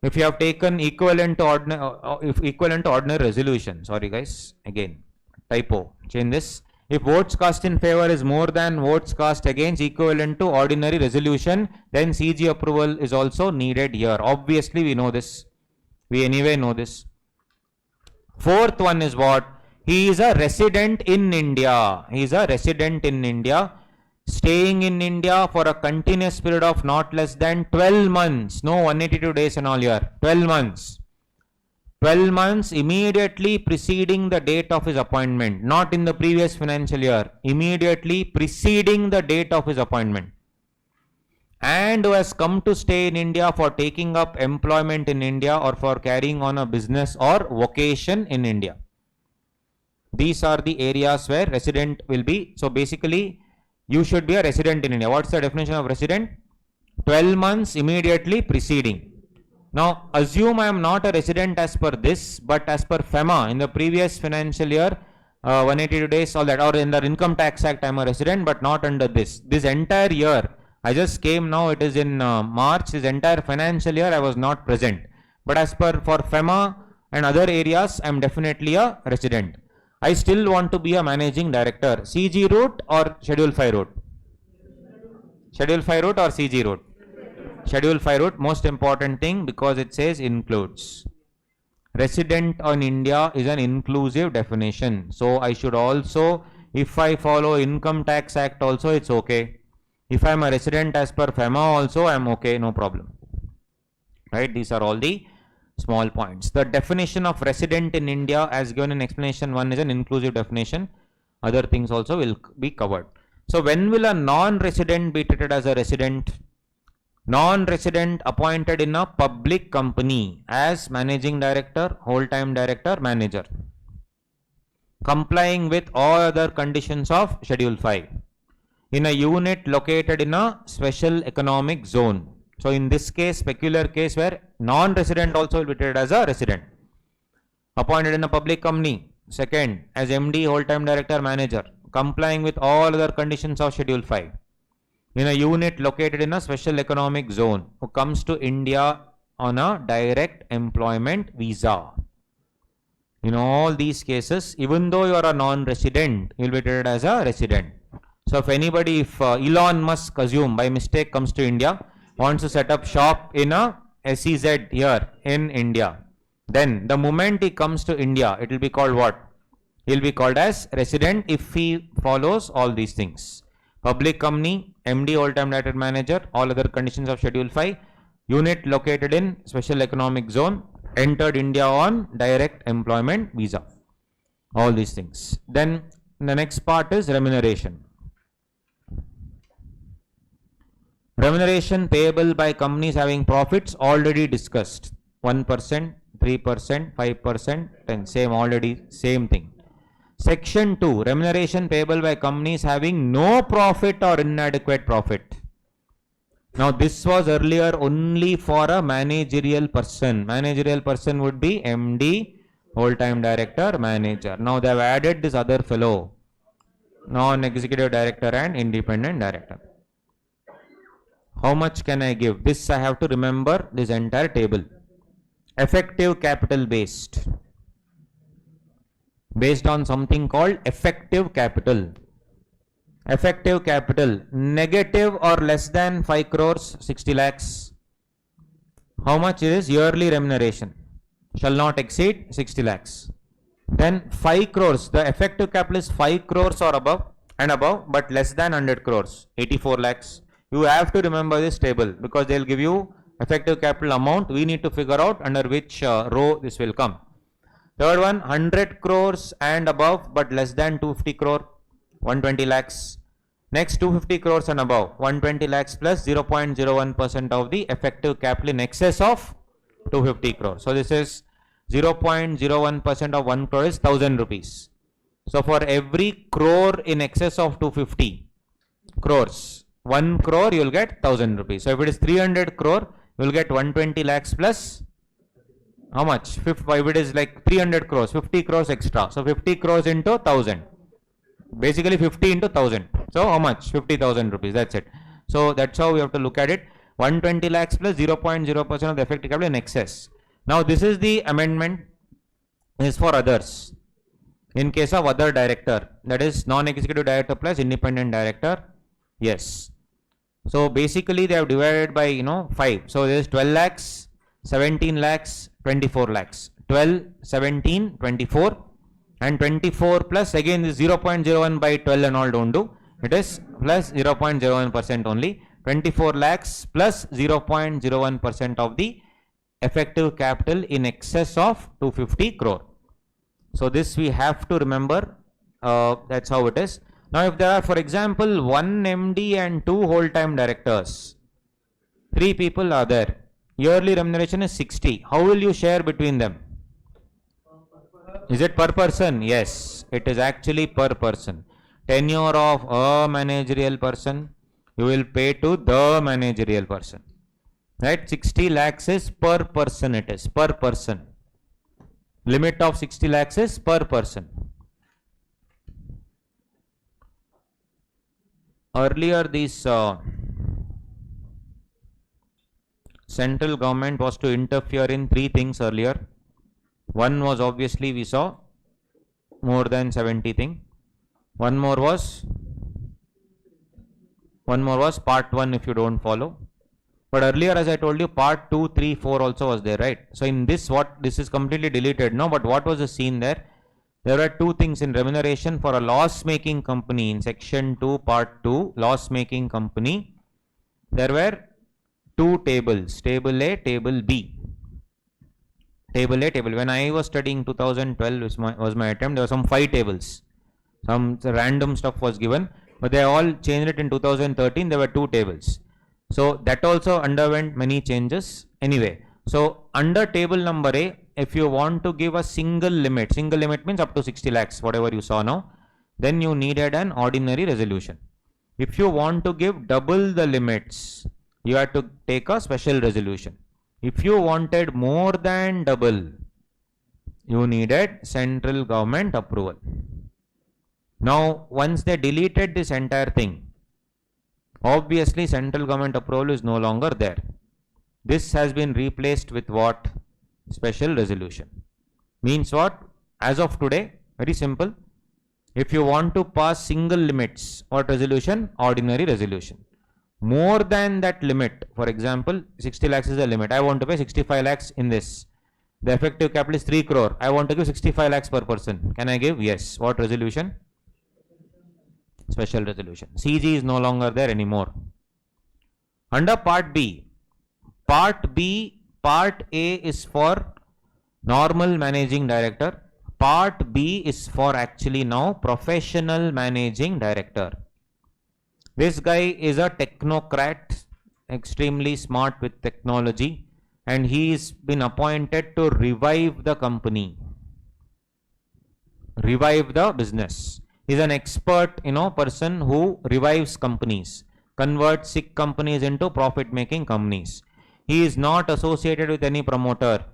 if you have taken equivalent to ordinary resolution. Sorry guys, again typo, change this. If votes cast in favor is more than votes cast against equivalent to ordinary resolution, then CG approval is also needed here. Obviously we know this. We anyway know this. Fourth one is what? He is a resident in India. He is a resident in India, staying in India for a continuous period of not less than 12 months. No 182 days and all here. 12 months. 12 months immediately preceding the date of his appointment. Not in the previous financial year. Immediately preceding the date of his appointment. And who has come to stay in India for taking up employment in India or for carrying on a business or vocation in India. These are the areas where resident will be. So basically, you should be a resident in India. What's the definition of resident? 12 months immediately preceding. Now, assume I am not a resident as per this, but as per FEMA, in the previous financial year, 182 days, all that, or in the Income Tax Act, I am a resident, but not under this. This entire year, I just came now, it is in March, this entire financial year, I was not present. But as per for FEMA and other areas, I am definitely a resident. I still want to be a managing director. CG route or Schedule 5 route? Schedule 5 route or CG route? Schedule 5 route, most important thing, because it says includes. Resident on India is an inclusive definition. So I should also, if I follow Income Tax Act also, it's okay. If I am a resident as per FEMA also, I am okay, no problem. Right? These are all the small points. The definition of resident in India as given in explanation 1 is an inclusive definition. Other things also will be covered. So when will a non-resident be treated as a resident? Non-resident appointed in a public company as managing director, whole-time director, manager, complying with all other conditions of Schedule 5 in a unit located in a special economic zone. So in this case, peculiar case where non-resident also will be treated as a resident. Appointed in a public company, second, as MD, whole-time director, manager, complying with all other conditions of Schedule 5 in a unit located in a special economic zone, who comes to India on a direct employment visa. In all these cases, even though you are a non-resident, you will be treated as a resident. So if anybody, if Elon Musk, assume by mistake, comes to India, wants to set up shop in a SEZ here in India, then the moment he comes to India, it will be called what? He will be called as resident if he follows all these things. Public company, MD, whole-time director, manager, all other conditions of Schedule 5, unit located in special economic zone, entered India on direct employment visa. All these things. Then the next part is remuneration. Remuneration payable by companies having profits already discussed. 1%, 3%, 5%, 10, same already, same thing. Section 2, remuneration payable by companies having no profit or inadequate profit. Now this was earlier only for a managerial person. Managerial person would be MD, whole-time director, manager. Now they have added this other fellow, non-executive director and independent director. How much can I give? This I have to remember this entire table. Effective capital based on something called effective capital. Effective capital, negative or less than 5 crores, 60 lakhs. How much is yearly remuneration? Shall not exceed 60 lakhs. Then 5 crores, the effective capital is 5 crores or above and above, but less than 100 crores, 84 lakhs. You have to remember this table because they will give you effective capital amount. We need to figure out under which row this will come. Third one, 100 crores and above but less than 250 crore, 120 lakhs. Next 250 crores and above, 120 lakhs plus 0.01% of the effective capital in excess of 250 crores. So this is 0.01% of 1 crore is 1000 rupees. So for every crore in excess of 250 crores, 1 crore you will get 1000 rupees. So if it is 300 crore, you will get 120 lakhs plus how much? If it is like 300 crores, 50 crores extra. So 50 crores into 1000. Basically 50 into 1000. So how much? 50,000 rupees. That's it. So that's how we have to look at it. 120 lakhs plus 0.0% of the effective capital in excess. Now this is the amendment. This is for others. In case of other director, that is non-executive director plus independent director. Yes. So basically they have divided by 5. So there is 12 lakhs, 17 lakhs, 24 lakhs. 12, 17, 24 and 24 plus again this 0.01 by 12 and all don't do. It is plus 0.01% only. 24 lakhs plus 0.01% of the effective capital in excess of 250 crore. So this we have to remember. That's how it is. Now if there are, for example, 1 MD and 2 whole-time directors, 3 people are there. Yearly remuneration is 60. How will you share between them? Is it per person? Yes, it is actually per person. Tenure of a managerial person, you will pay to the managerial person. Right? 60 lakhs is per person, it is per person. Limit of 60 lakhs is per person. Earlier this central government was to interfere in 3 things earlier. One was obviously we saw more than 70 thing. One more was part 1 if you don't follow. But earlier as I told you part 2, 3, 4 also was there, right? So in this this is completely deleted now, but what was the scene there? There were 2 things in remuneration for a loss making company in section 2 part 2 loss making company. There were 2 tables, table A, table B. Table A, table. When I was studying 2012 was my attempt, there were some 5 tables. Some random stuff was given. but they all changed it in 2013. There were two tables. So that also underwent many changes. Anyway, so under table number A, if you want to give a single limit means up to 60 lakhs, whatever you saw now, then you needed an ordinary resolution. If you want to give double the limits, you have to take a special resolution. If you wanted more than double, you needed central government approval. Now, once they deleted this entire thing, obviously central government approval is no longer there. This has been replaced with what? Special resolution. Means what? As of today, very simple. If you want to pass single limits, what resolution? Ordinary resolution. More than that limit, for example, 60 lakhs is the limit. I want to pay 65 lakhs in this. The effective capital is 3 crore. I want to give 65 lakhs per person. Can I give? Yes. What resolution? Special resolution. CG is no longer there anymore. Under Part B, Part A is for normal managing director. Part B is for actually now professional managing director. This guy is a technocrat, extremely smart with technology, and he's been appointed to revive the company, revive the business. He's an expert, person who revives companies, converts sick companies into profit-making companies. He is not associated with any promoter.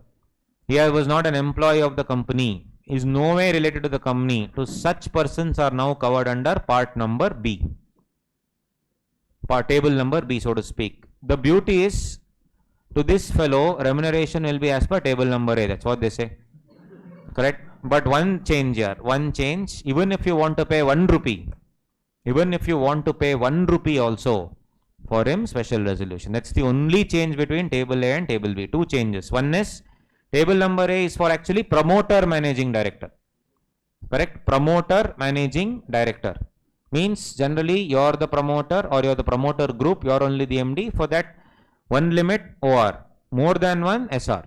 He was not an employee of the company. He is no way related to the company. So such persons are now covered under part number B. Table number B, so to speak. The beauty is, to this fellow, remuneration will be as per table number A. That's what they say. Correct? But one change here. One change. Even if you want to pay 1 rupee, also, for him, special resolution. That's the only change between table A and table B. Two changes. One is, table number A is for actually promoter managing director. Correct? Promoter managing director. Means generally you are the promoter or you are the promoter group, you are only the MD. For that, one limit OR, more than one SR.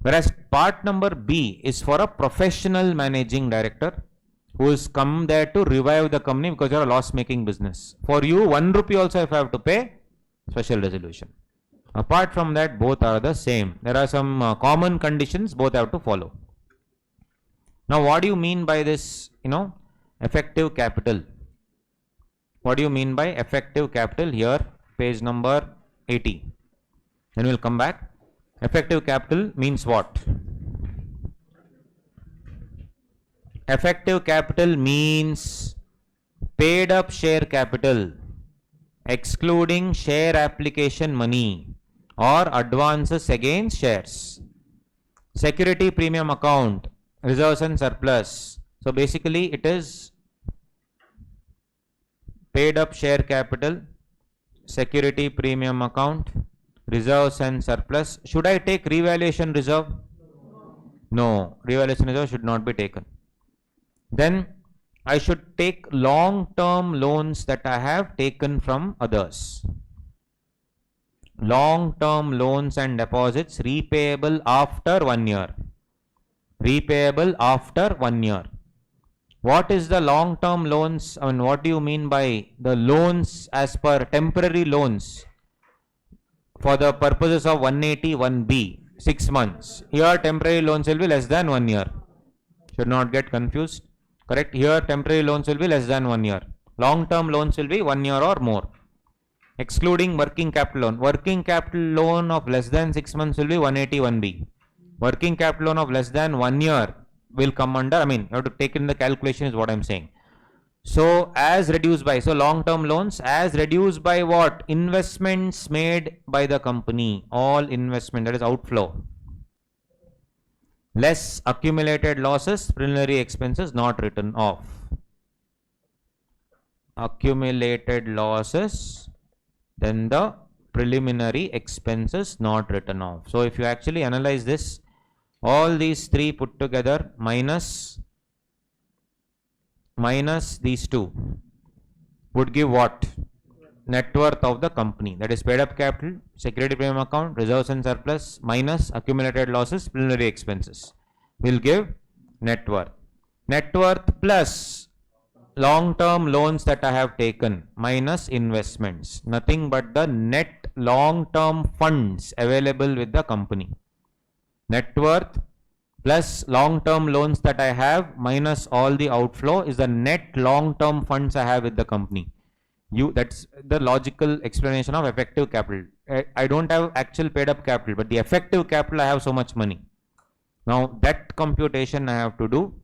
Whereas part number B is for a professional managing director who has come there to revive the company because you are a loss-making business. For you, 1 rupee also if I have to pay, special resolution. Apart from that, both are the same. There are some common conditions, both have to follow. Now, what do you mean by this, effective capital? What do you mean by effective capital? Here, page number 80. Then we'll come back. Effective capital means what? Effective capital means paid up share capital, excluding share application money or advances against shares. Security premium account, reserves and surplus. So basically it is paid up share capital, security premium account, reserves and surplus. Should I take revaluation reserve? No, revaluation reserve should not be taken. Then I should take long-term loans that I have taken from others. Long-term loans and deposits repayable after 1 year. Repayable after 1 year. What is the long-term loans? I mean, what do you mean by the loans as per temporary loans? For the purposes of 181B, 6 months. Here temporary loans will be less than 1 year. Should not get confused. Correct? Here temporary loans will be less than 1 year. Long-term loans will be 1 year or more. Excluding working capital loan. Working capital loan of less than 6 months will be 181B. Working capital loan of less than 1 year will come under, you have to take in the calculation is what I'm saying. So as reduced by, so long-term loans as reduced by what? Investments made by the company. All investment, that is outflow. Less accumulated losses, preliminary expenses not written off. Accumulated losses, then the preliminary expenses not written off. So if you actually analyze this, all these three put together minus these two would give what? Net worth of the company. That is paid up capital, security premium account, reserves and surplus minus accumulated losses, preliminary expenses will give net worth. Net worth plus long-term loans that I have taken minus investments, nothing but the net long-term funds available with the company. Net worth plus long-term loans that I have minus all the outflow is the net long-term funds I have with the company. That's the logical explanation of effective capital. I don't have actual paid up capital, but the effective capital I have so much money. Now that computation I have to do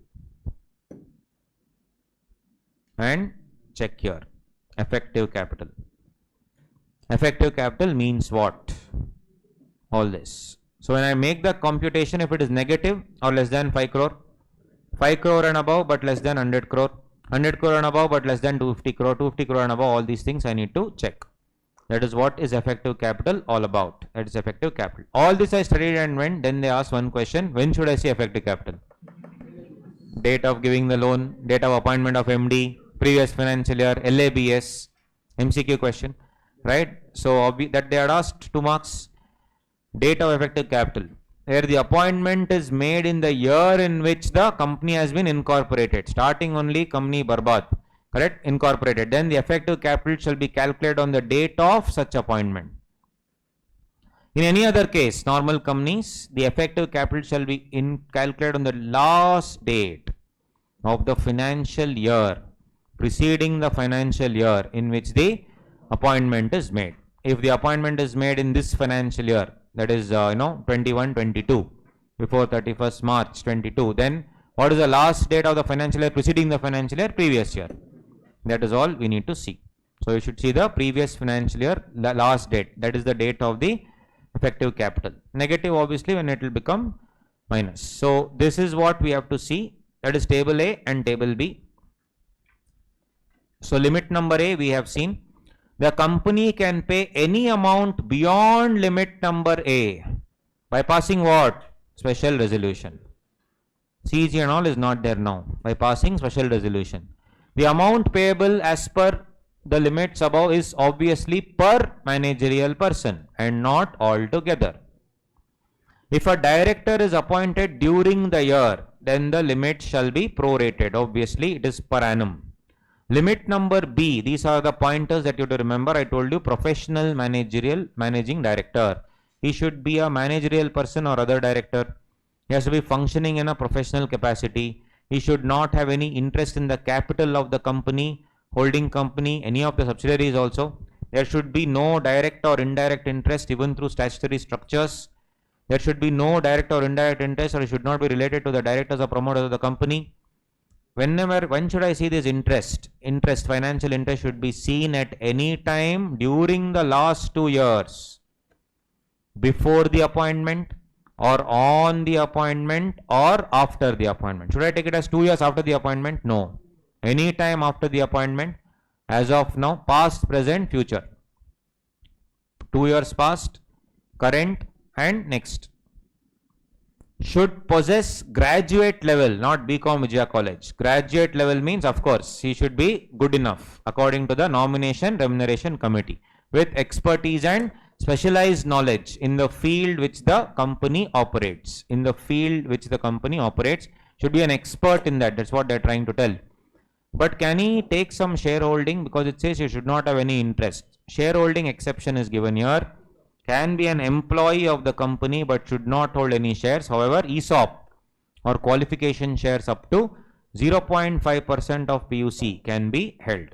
and check here. Effective capital. Effective capital means what? All this. So when I make the computation, if it is negative or less than 5 crore, 5 crore and above but less than 100 crore, 100 crore and above but less than 250 crore, 250 crore and above, all these things I need to check. That is what is effective capital all about. That is effective capital. All this I studied and went. Then they asked one question: when should I see effective capital? Date of giving the loan, date of appointment of MD, previous financial year, LABS, MCQ question, right? So that they had asked 2 marks. Date of effective capital, where the appointment is made in the year in which the company has been incorporated. Starting only company Barbad. Correct? Incorporated. Then the effective capital shall be calculated on the date of such appointment. In any other case, normal companies, the effective capital shall be calculated on the last date of the financial year preceding the financial year in which the appointment is made. If the appointment is made in this financial year, that is 21-22, before 31st March 22, then what is the last date of the financial year preceding the financial year? Previous year. That is all we need to see. So you should see the previous financial year, the last date. That is the date of the effective capital. Negative obviously when it will become minus. So this is what we have to see. That is table A and table B. So limit number A we have seen. The company can pay any amount beyond limit number A by passing what? Special resolution. CEG and all is not there now. By passing special resolution. The amount payable as per the limits above is obviously per managerial person and not altogether. If a director is appointed during the year, then the limit shall be prorated. Obviously, it is per annum. Limit number B, these are the pointers that you have to remember. I told you professional managerial managing director. He should be a managerial person or other director. He has to be functioning in a professional capacity. He should not have any interest in the capital of the company, holding company, any of the subsidiaries also. There should be no direct or indirect interest even through statutory structures. There should be no direct or indirect interest, or it should not be related to the directors or promoters of the company. When should I see this interest? Financial interest should be seen at any time during the last 2 years. Before the appointment, or on the appointment, or after the appointment. Should I take it as 2 years after the appointment? No. Any time after the appointment, as of now, past, present, future. 2 years past, current, and next. Should possess graduate level, not BCom Vijaya College. Graduate level means, of course, he should be good enough according to the Nomination Remuneration Committee with expertise and specialized knowledge in the field which the company operates. In the field which the company operates, should be an expert in that. That's what they're trying to tell. But can he take some shareholding? Because it says he should not have any interest. Shareholding exception is given here. Can be an employee of the company but should not hold any shares. However, ESOP or qualification shares up to 0.5% of PUC can be held.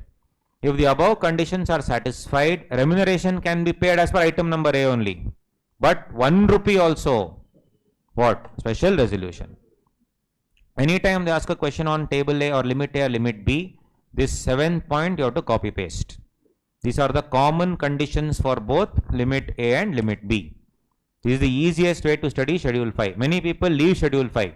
If the above conditions are satisfied, remuneration can be paid as per item number A only. But 1 rupee also, what? Special resolution. Anytime they ask a question on table A or limit A or limit B, this 7th point you have to copy paste. These are the common conditions for both limit A and limit B. This is the easiest way to study schedule 5. Many people leave schedule 5.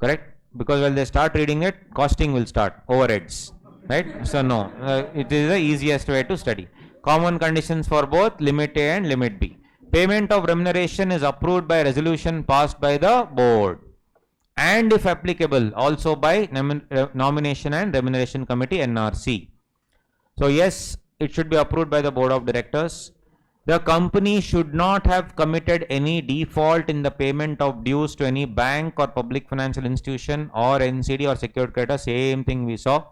Correct? Because when they start reading it, costing will start, overheads. Right? So no, it is the easiest way to study. Common conditions for both limit A and limit B. Payment of remuneration is approved by resolution passed by the board. And if applicable, also by Nomination and Remuneration Committee, NRC. So yes, it should be approved by the Board of Directors. The company should not have committed any default in the payment of dues to any bank or public financial institution or NCD or secured creditor. Same thing we saw.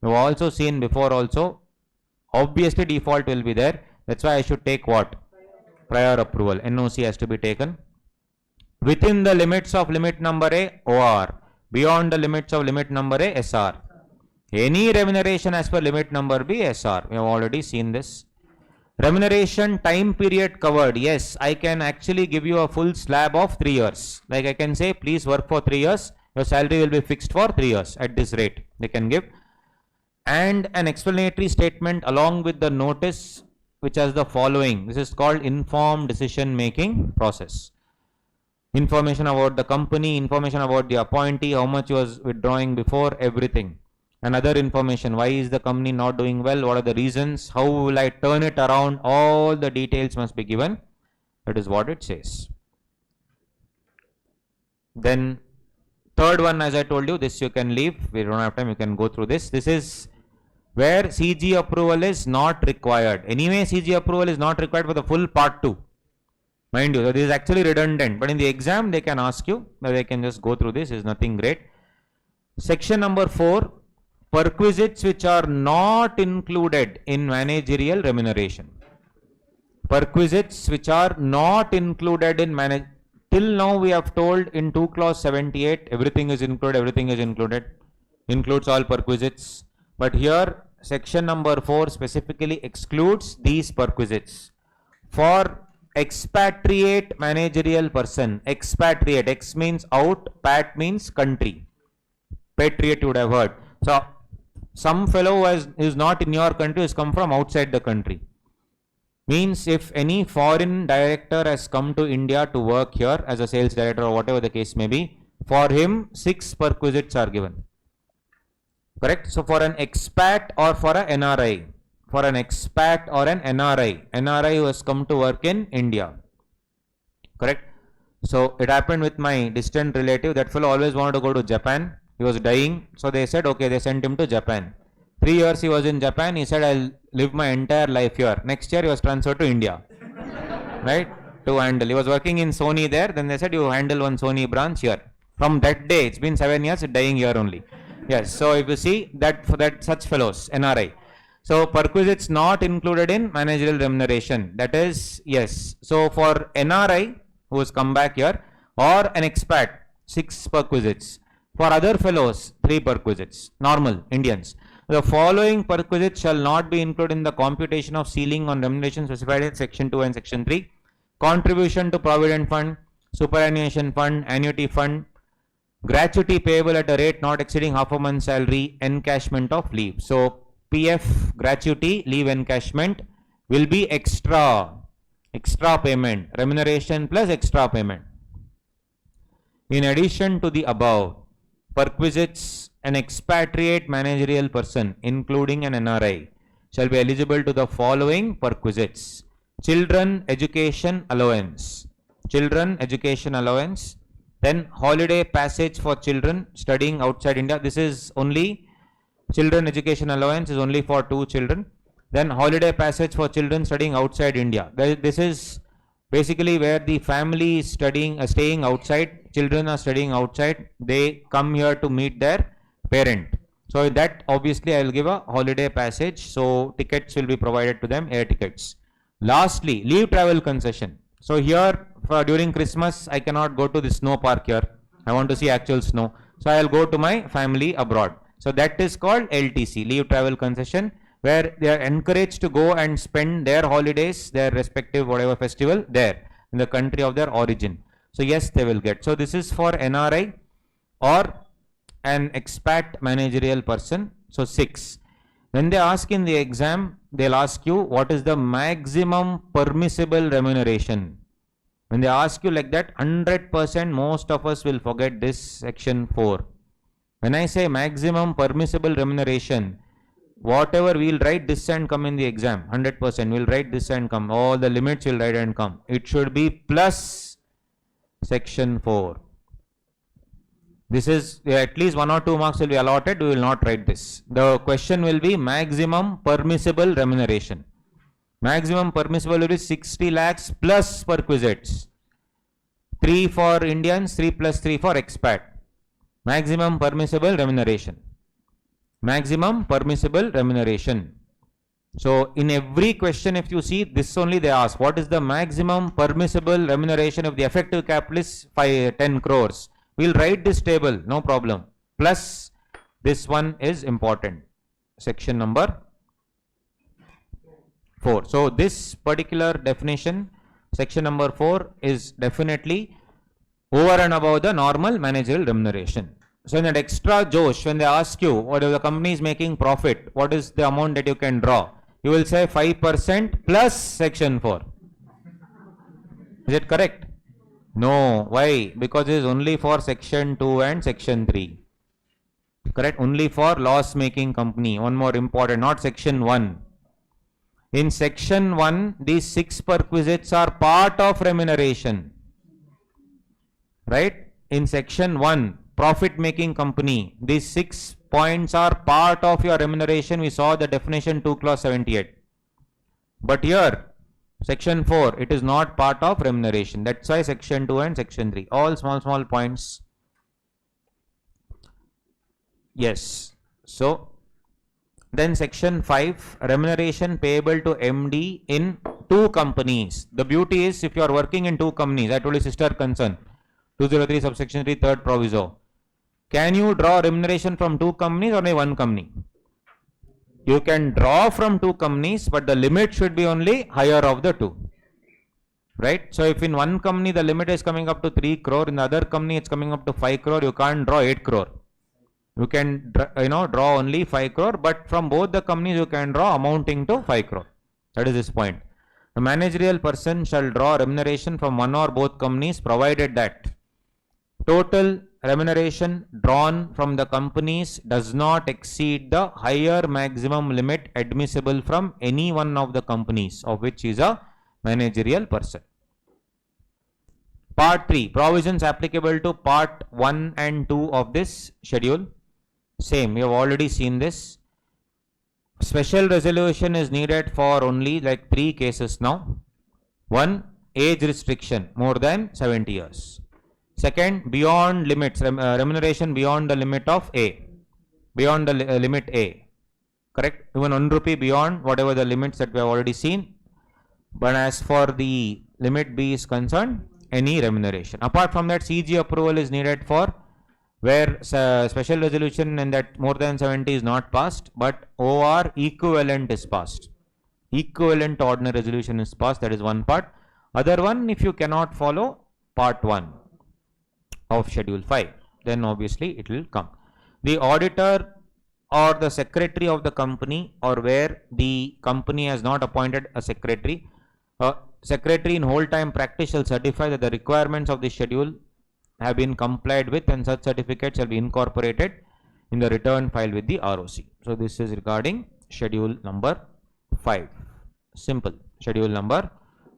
We've also seen before also, obviously default will be there. That's why I should take what? Prior approval. NOC has to be taken. Within the limits of limit number A, OR. Beyond the limits of limit number A, SR. Any remuneration as per limit number B, SR. We have already seen this. Remuneration time period covered. Yes, I can actually give you a full slab of 3 years. Like I can say, please work for 3 years. Your salary will be fixed for 3 years at this rate. They can give. And an explanatory statement along with the notice which has the following. This is called informed decision making process. Information about the company, information about the appointee, how much was withdrawing before, everything. And other information, why is the company not doing well, what are the reasons, how will I turn it around, all the details must be given. That is what it says. Then third one, as I told you, this you can leave, we don't have time, you can go through this. This is where CG approval is not required. Anyway, CG approval is not required for the full part 2. Mind you, so this is actually redundant, but in the exam they can ask you, they can just go through this, is nothing great. Section number 4, perquisites which are not included in managerial remuneration. Perquisites which are not included in till now we have told in 2 clause 78, everything is included, includes all perquisites. But here section number 4 specifically excludes these perquisites. For expatriate managerial person, expatriate, ex means out, pat means country, patriot you would have heard. So some fellow who is not in your country, has come from outside the country. Means if any foreign director has come to India to work here as a sales director or whatever the case may be, for him 6 perquisites are given. Correct? So for an expat or for an NRI, for an expat or an NRI who has come to work in India. Correct? So it happened with my distant relative. That fellow always wanted to go to Japan. He was dying. So they said, okay, they sent him to Japan. 3 years he was in Japan. He said, I'll live my entire life here. Next year he was transferred to India. Right? To handle. He was working in Sony there. Then they said, you handle one Sony branch here. From that day, it's been 7 years, dying here only. Yes. So if you see that for that such fellows, NRI. So perquisites not included in managerial remuneration. That is, yes. So for NRI who has come back here or an expat, 6 perquisites. For other fellows, 3 perquisites. Normal Indians. The following perquisites shall not be included in the computation of ceiling on remuneration specified in section 2 and section 3. Contribution to provident fund, superannuation fund, annuity fund, gratuity payable at a rate not exceeding half a month's salary, encashment of leave. So PF, gratuity, leave encashment will be extra payment, remuneration plus extra payment. In addition to the above, perquisites, an expatriate managerial person, including an NRI, shall be eligible to the following perquisites. Children education allowance. Then holiday passage for children studying outside India. This is only children education allowance is only for 2 children. Then holiday passage for children studying outside India. This is basically where the family is staying outside, children are studying outside, they come here to meet their parent. So that obviously I will give a holiday passage. So tickets will be provided to them, air tickets. Lastly, leave travel concession. So here during Christmas I cannot go to the snow park here. I want to see actual snow. So I will go to my family abroad. So that is called LTC, leave travel concession, where they are encouraged to go and spend their holidays, their respective whatever festival there in the country of their origin. So yes, they will get. So this is for NRI or an expat managerial person. So 6. When they ask in the exam, they'll ask you what is the maximum permissible remuneration. When they ask you like that, 100% most of us will forget this section 4. When I say maximum permissible remuneration, whatever we'll write this and come in the exam, 100% we'll write this and come, all the limits will write and come. It should be plus section 4. This is at least 1 or 2 marks will be allotted, we will not write this. The question will be maximum permissible remuneration. Maximum permissible will be 60 lakhs plus perquisites. 3 for Indians, 3 plus 3 for expat. Maximum permissible remuneration. Maximum permissible remuneration. So in every question, if you see this only they ask, what is the maximum permissible remuneration if the effective capital is 10 crores? We'll write this table, no problem. Plus this one is important. Section number 4. So this particular definition, section number 4 is definitely over and above the normal managerial remuneration. So in that extra Josh, when they ask you what if the company is making profit, what is the amount that you can draw? You will say 5% plus section 4. Is it correct? No. Why? Because it is only for section 2 and section 3. Correct? Only for loss making company. One more important, not section 1. In section 1, these 6 perquisites are part of remuneration. Right? In section 1, profit making company, these 6 points are part of your remuneration. We saw the definition 2 clause 78. But here, section 4, it is not part of remuneration. That's why section 2 and section 3. All small points. Yes. So, then section 5, remuneration payable to MD in 2 companies. The beauty is if you are working in 2 companies, I told you sister concern, 203 subsection 3 third proviso. Can you draw remuneration from 2 companies or only 1 company? You can draw from 2 companies, but the limit should be only higher of the 2. Right? So if in 1 company the limit is coming up to 3 crore, in the other company it's coming up to 5 crore, you can't draw 8 crore. You can draw only 5 crore, but from both the companies you can draw amounting to 5 crore. That is this point. The managerial person shall draw remuneration from one or both companies provided that total remuneration drawn from the companies does not exceed the higher maximum limit admissible from any one of the companies of which is a managerial person. Part 3, provisions applicable to part 1 and 2 of this schedule. Same, we have already seen this. Special resolution is needed for only like 3 cases now. 1, age restriction more than 70 years. Second, beyond limits, remuneration beyond the limit of A, beyond the limit A. Correct? Even 1 rupee beyond whatever the limits that we have already seen. But as for the limit B is concerned, any remuneration. Apart from that, CG approval is needed for where special resolution and that more than 70 is not passed, but OR equivalent is passed. Equivalent ordinary resolution is passed, that is one part. Other one, if you cannot follow part 1 of schedule 5, then obviously it will come. The auditor or the secretary of the company, or where the company has not appointed a secretary, secretary in whole time practice shall certify that the requirements of the schedule have been complied with, and such certificate shall be incorporated in the return filed with the ROC. So this is regarding schedule number 5. Simple. Schedule number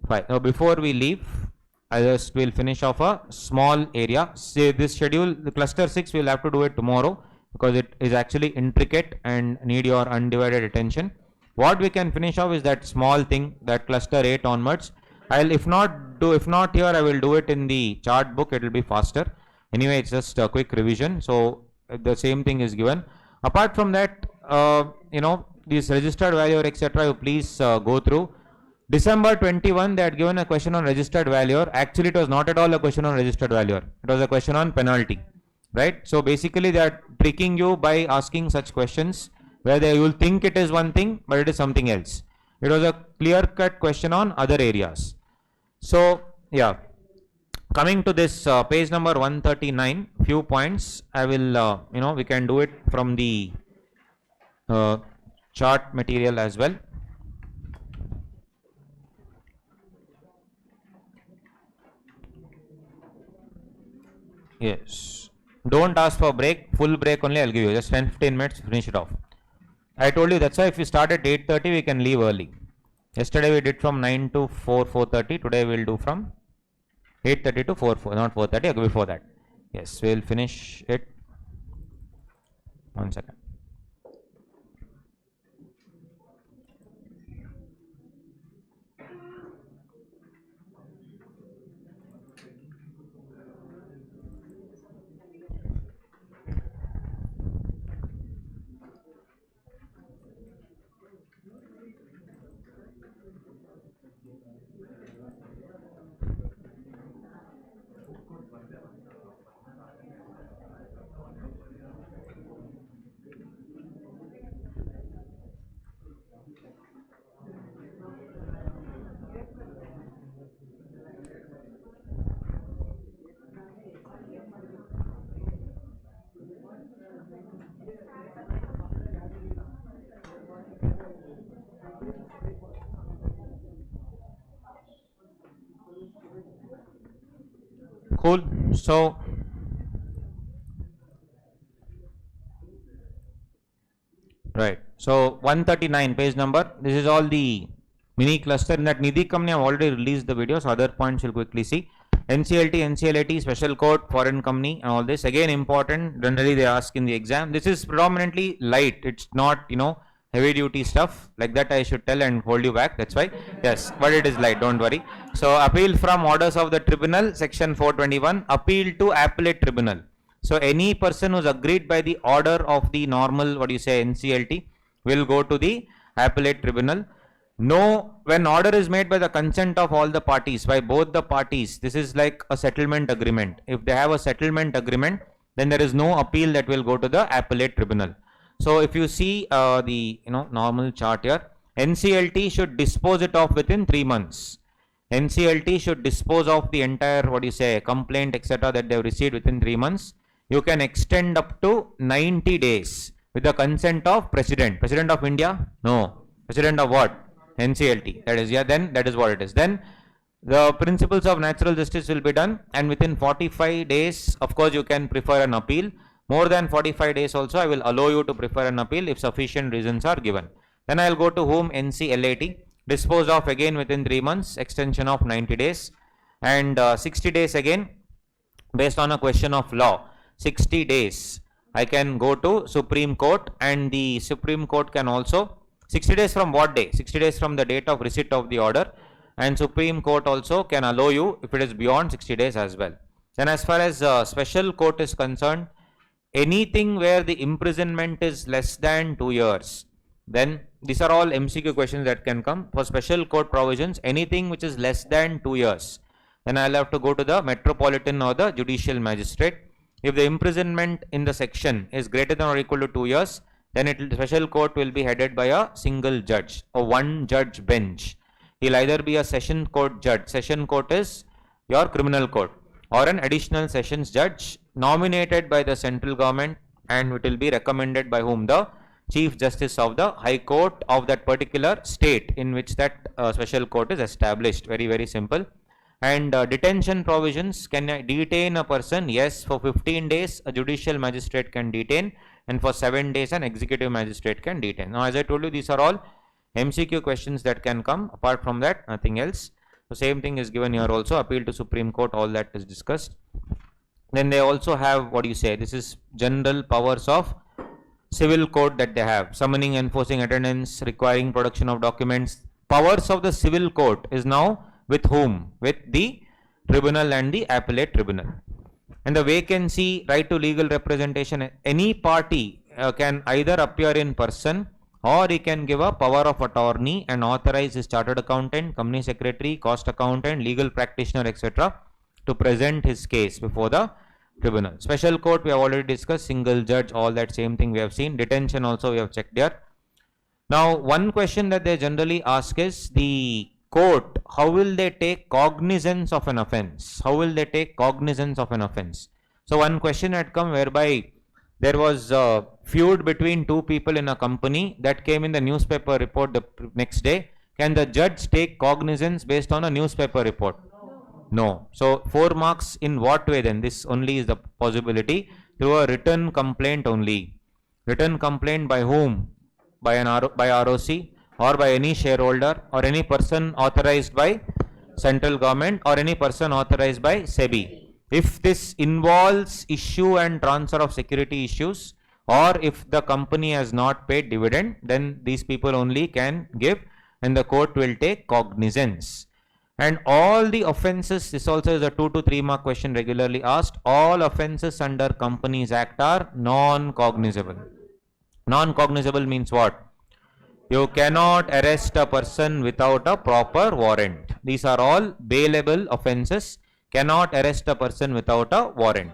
5. Now before we leave, I just will finish off a small area. Say this schedule, the cluster 6, we will have to do it tomorrow because it is actually intricate and need your undivided attention. What we can finish off is that small thing, that cluster 8 onwards. If not here, I will do it in the chart book. It will be faster. Anyway, it's just a quick revision. So the same thing is given. Apart from that, this registered value, etc. You please go through. December 21, they had given a question on registered value. Actually, it was not at all a question on registered value. It was a question on penalty, right? So basically, they are tricking you by asking such questions where you will think it is one thing, but it is something else. It was a clear-cut question on other areas. So yeah, coming to this page number 139, few points. I will, we can do it from the chart material as well. Yes. Don't ask for break. Full break only I'll give you. Just 10-15 minutes, finish it off. I told you that's why if you start at 8:30, we can leave early. Yesterday we did from 9 to 4:30. Today we'll do from 8:30 to 4, not 4:30, before that. Yes, we'll finish it. 1 second. Cool. So, right. So 139 page number. This is all the mini cluster. In that Nidhi Company, I have already released the video, so other points you'll quickly see. NCLT, NCLT, special code, foreign company, and all this. Again, important. Generally, they ask in the exam. This is predominantly light. It's not, heavy duty stuff. Like that, I should tell and hold you back. That's why. Yes, but it is light. Don't worry. So, appeal from orders of the tribunal, section 421. Appeal to appellate tribunal. So, any person who's agreed by the order of the normal, NCLT, will go to the appellate tribunal. No, when order is made by the consent of all the parties, by both the parties, this is like a settlement agreement. If they have a settlement agreement, then there is no appeal that will go to the appellate tribunal. So if you see the normal chart here, NCLT should dispose it off within 3 months. NCLT should dispose of the entire complaint, etc. that they have received within 3 months. You can extend up to 90 days with the consent of President. President of India? No. President of what? NCLT. That is, then that is what it is. Then the principles of natural justice will be done, and within 45 days, of course, you can prefer an appeal. More than 45 days also, I will allow you to prefer an appeal if sufficient reasons are given. Then I will go to whom? NCLAT. Dispose of again within 3 months, extension of 90 days, and 60 days again, based on a question of law. 60 days, I can go to Supreme Court, and the Supreme Court can also 60 days from what day? 60 days from the date of receipt of the order, and Supreme Court also can allow you if it is beyond 60 days as well. Then as far as special court is concerned, anything where the imprisonment is less than 2 years, then these are all MCQ questions that can come. For special court provisions, anything which is less than 2 years, then I will have to go to the metropolitan or the judicial magistrate. If the imprisonment in the section is greater than or equal to 2 years, then the special court will be headed by a single judge, a one judge bench. He'll either be a session court judge. Session court is your criminal court, or an additional sessions judge nominated by the central government, and it will be recommended by whom? The Chief Justice of the High Court of that particular state in which that special court is established. Very, very simple. And detention provisions, can I detain a person? Yes, for 15 days a judicial magistrate can detain, and for 7 days an executive magistrate can detain. Now, as I told you, these are all MCQ questions that can come. Apart from that, nothing else. The same thing is given here also. Appeal to Supreme Court, all that is discussed. Then they also have, this is general powers of civil court that they have. Summoning, enforcing attendance, requiring production of documents. Powers of the civil court is now with whom? With the tribunal and the appellate tribunal. And the vacancy, right to legal representation, any party can either appear in person, or he can give a power of attorney and authorize his chartered accountant, company secretary, cost accountant, legal practitioner, etc. to present his case before the tribunal. Special court, we have already discussed. Single judge, all that same thing we have seen. Detention also we have checked here. Now, one question that they generally ask is, the court, how will they take cognizance of an offense? How will they take cognizance of an offense? So one question had come whereby there was a feud between two people in a company that came in the newspaper report the next day. Can the judge take cognizance based on a newspaper report? No. So 4 marks in what way then? This only is the possibility through a written complaint only. Written complaint by whom? By ROC, or by any shareholder, or any person authorized by central government, or any person authorized by SEBI. If this involves issue and transfer of security issues, or if the company has not paid dividend, then these people only can give, and the court will take cognizance. And all the offences, this also is a 2 to 3 mark question regularly asked, all offences under Companies Act are non-cognizable. Non-cognizable means what? You cannot arrest a person without a proper warrant. These are all bailable offences. Cannot arrest a person without a warrant.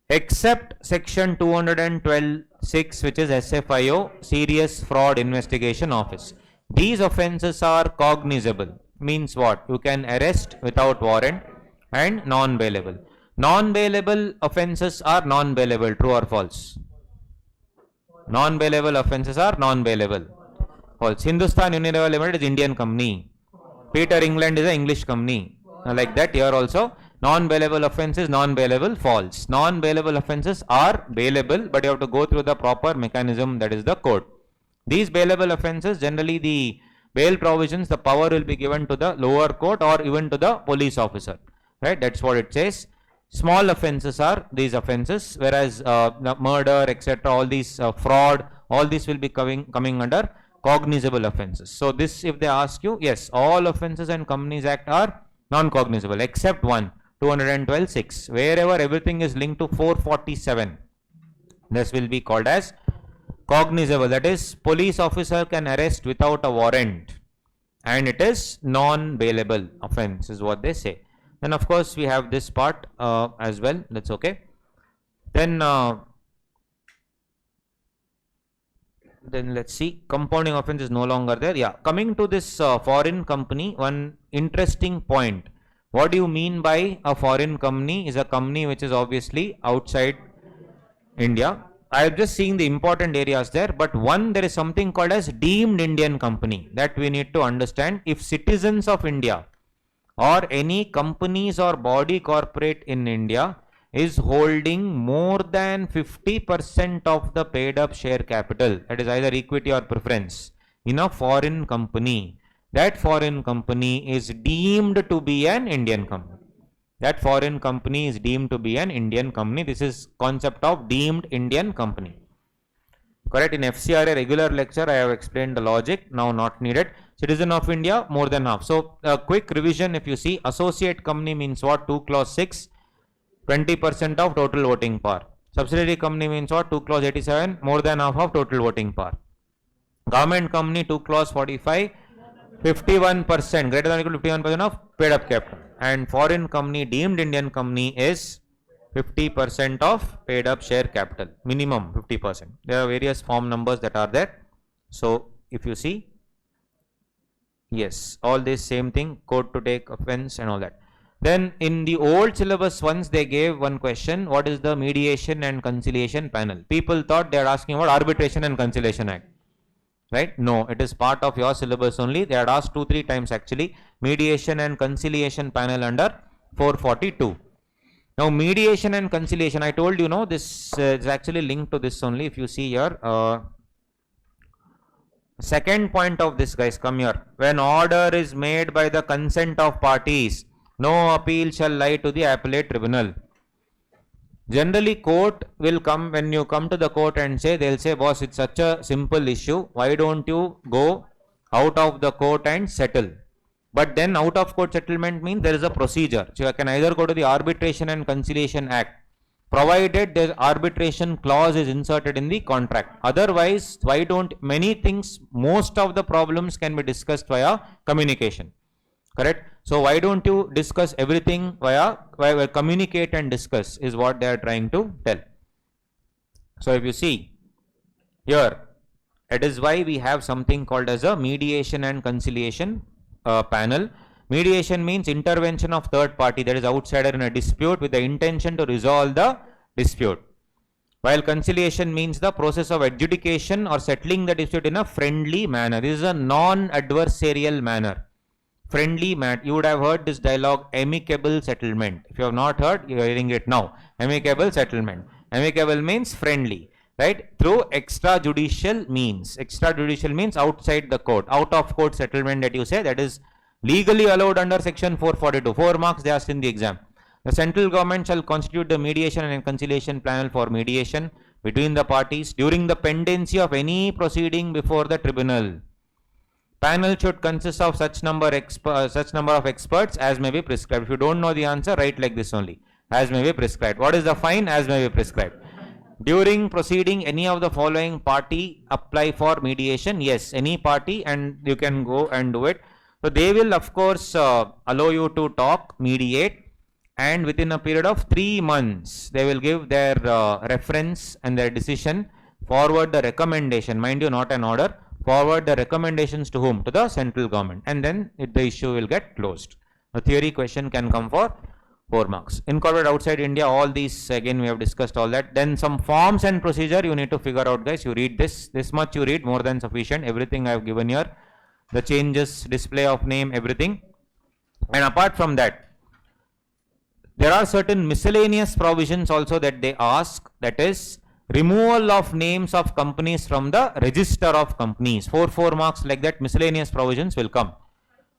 Except section 212(6), which is SFIO, Serious Fraud Investigation Office. These offences are cognizable. Means what? You can arrest without warrant and non-bailable. Non-bailable offences are non-bailable. True or false? Non-bailable offences are non-bailable. False. Hindustan Unilever Limited is Indian company. Peter England is an English company. Like that, here also Non-bailable offenses, non-bailable false. Non-bailable offenses are bailable, but you have to go through the proper mechanism, that is the court. These bailable offenses, generally the bail provisions, the power will be given to the lower court or even to the police officer, right? That's what it says. Small offenses are these offenses, whereas the murder, etc., all these fraud, all these will be coming under cognizable offenses. So this, if they ask you, yes, all offenses and Companies Act are non-cognizable except one, 212(6). Wherever everything is linked to 447, this will be called as cognizable. That is, police officer can arrest without a warrant, and it is non-bailable offense, is what they say. Then of course we have this part as well. That's okay. Then let's see, compounding offense is no longer there. Yeah, coming to this foreign company, one interesting point. What do you mean by a foreign company? Is a company which is obviously outside India. I have just seen the important areas there, but one, there is something called as deemed Indian company that we need to understand. If citizens of India or any companies or body corporate in India is holding more than 50% of the paid up share capital, that is either equity or preference, in a foreign company, that foreign company is deemed to be an Indian company. That foreign company is deemed to be an Indian company. This is concept of deemed Indian company. Correct? In FCRA regular lecture, I have explained the logic. Now not needed. Citizen of India, more than half. So a quick revision, if you see, associate company means what? 2 clause 6, 20% of total voting power. Subsidiary company means what? 2 clause 87, more than half of total voting power. Government company, 2 clause 45, 51%, greater than or equal to 51% of paid up capital. And foreign company, deemed Indian company, is 50% of paid up share capital, minimum 50%. There are various form numbers that are there. So if you see, yes, all this same thing, court to take offense and all that. Then in the old syllabus, once they gave one question, what is the Mediation and Conciliation Panel? People thought they are asking about Arbitration and Conciliation Act. Right? No, it is part of your syllabus only. They had asked 2-3 times actually. Mediation and Conciliation Panel under 442. Now mediation and conciliation, I told you, no, this is actually linked to this only. If you see here, second point of this, guys, come here. When order is made by the consent of parties, no appeal shall lie to the appellate tribunal. Generally, court will come, when you come to the court and say, they'll say, boss, it's such a simple issue. Why don't you go out of the court and settle? But then out of court settlement means there is a procedure. So you can either go to the Arbitration and Conciliation Act, provided the arbitration clause is inserted in the contract. Otherwise, why don't, many things, most of the problems can be discussed via communication. Correct? So why don't you discuss everything via communicate and discuss, is what they are trying to tell. So if you see here, it is why we have something called as a mediation and conciliation panel. Mediation means intervention of third party, that is outsider, in a dispute with the intention to resolve the dispute. While conciliation means the process of adjudication or settling the dispute in a friendly manner. This is a non-adversarial manner. Friendly manner. You would have heard this dialogue, amicable settlement. If you have not heard, you are hearing it now. Amicable settlement. Amicable means friendly, right? Through extrajudicial means. Extrajudicial means outside the court. Out of court settlement that you say, that is legally allowed under section 442. 4 marks they asked in the exam. The central government shall constitute the mediation and conciliation panel for mediation between the parties during the pendency of any proceeding before the tribunal. Panel should consist of such number of experts as may be prescribed. If you don't know the answer, write like this only. As may be prescribed. What is the fine? As may be prescribed. During proceeding, any of the following party apply for mediation? Yes, any party, and you can go and do it. So they will of course allow you to talk, mediate, and within a period of 3 months, they will give their reference and their decision, forward the recommendation, mind you, not an order, forward the recommendations to whom? To the central government, and then the issue will get closed. The theory question can come for 4 marks. Incorporate outside India, all these again we have discussed all that. Then some forms and procedure you need to figure out, guys. You read this much you read, more than sufficient. Everything I have given here, the changes, display of name, everything. And apart from that, There are certain miscellaneous provisions also that they ask, that is removal of names of companies from the register of companies. 4 marks like that, miscellaneous provisions will come.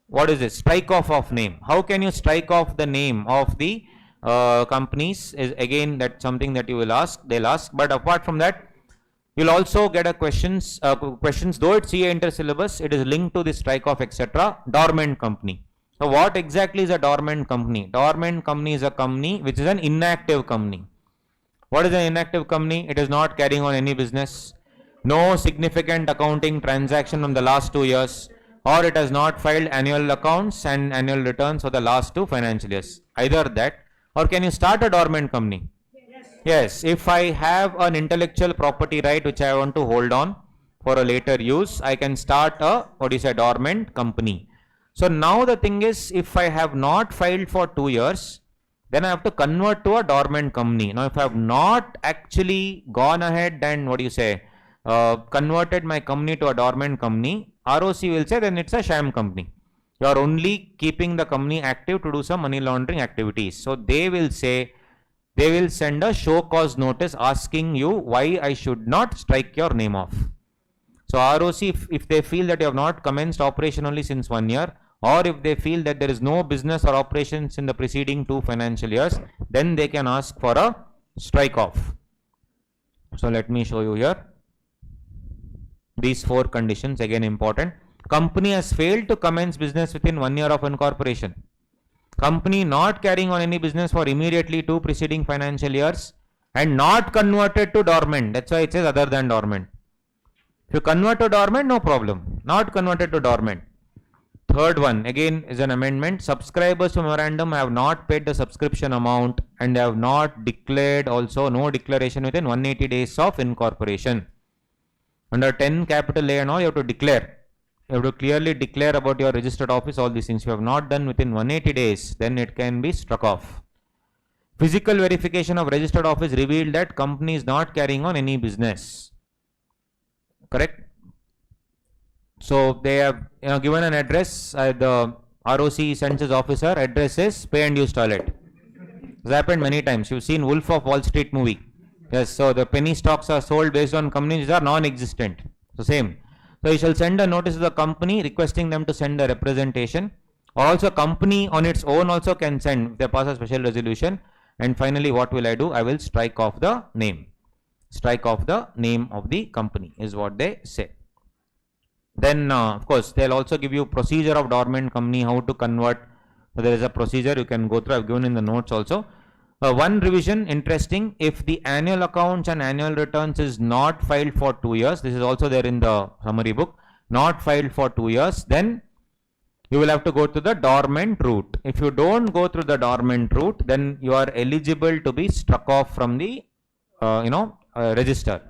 What is this? Strike off of name. How can you strike off the name of the companies? Is again that something that you will ask, they'll ask. But apart from that, you'll also get a questions, though it's CA inter-syllabus, it is linked to the strike off, etc. Dormant company. So what exactly is a dormant company? Dormant company is a company which is an inactive company. What is an inactive company? It is not carrying on any business, no significant accounting transaction from the last 2 years, or it has not filed annual accounts and annual returns for the last 2 financial years. Either that, or can you start a dormant company? Yes, if I have an intellectual property right which I want to hold on for a later use, I can start a, dormant company. So now the thing is, if I have not filed for 2 years, then I have to convert to a dormant company. Now if I have not actually gone ahead and converted my company to a dormant company, ROC will say then it's a sham company. You are only keeping the company active to do some money laundering activities. So they will say, they will send a show cause notice asking you why I should not strike your name off. So ROC, if they feel that you have not commenced operation only since 1 year, or if they feel that there is no business or operations in the preceding 2 financial years, then they can ask for a strike off. So let me show you here. These 4 conditions, again important. Company has failed to commence business within 1 year of incorporation. Company not carrying on any business for immediately 2 preceding financial years and not converted to dormant. That's why it says other than dormant. If you convert to dormant, no problem. Not converted to dormant. Third one, again is an amendment. Subscribers to memorandum have not paid the subscription amount and they have not declared also, no declaration within 180 days of incorporation. Under 10 capital A and all, you have to declare. You have to clearly declare about your registered office, all these things. If you have not done within 180 days, then it can be struck off. Physical verification of registered office revealed that company is not carrying on any business. Correct? So they have given an address. The ROC sends his officer. Address is pay and use toilet. This happened many times. You've seen Wolf of Wall Street movie. Yes. So the penny stocks are sold based on companies which are non-existent. So same. So you shall send a notice to the company requesting them to send a representation. Or also company on its own also can send if they pass a special resolution. And finally, what will I do? I will strike off the name. Strike off the name of the company is what they say. Then of course they'll also give you procedure of dormant company, how to convert. So there is a procedure you can go through. I've given in the notes also. One revision, interesting, if the annual accounts and annual returns is not filed for 2 years, this is also there in the summary book, not filed for 2 years, then you will have to go to the dormant route. If you don't go through the dormant route, then you are eligible to be struck off from the register.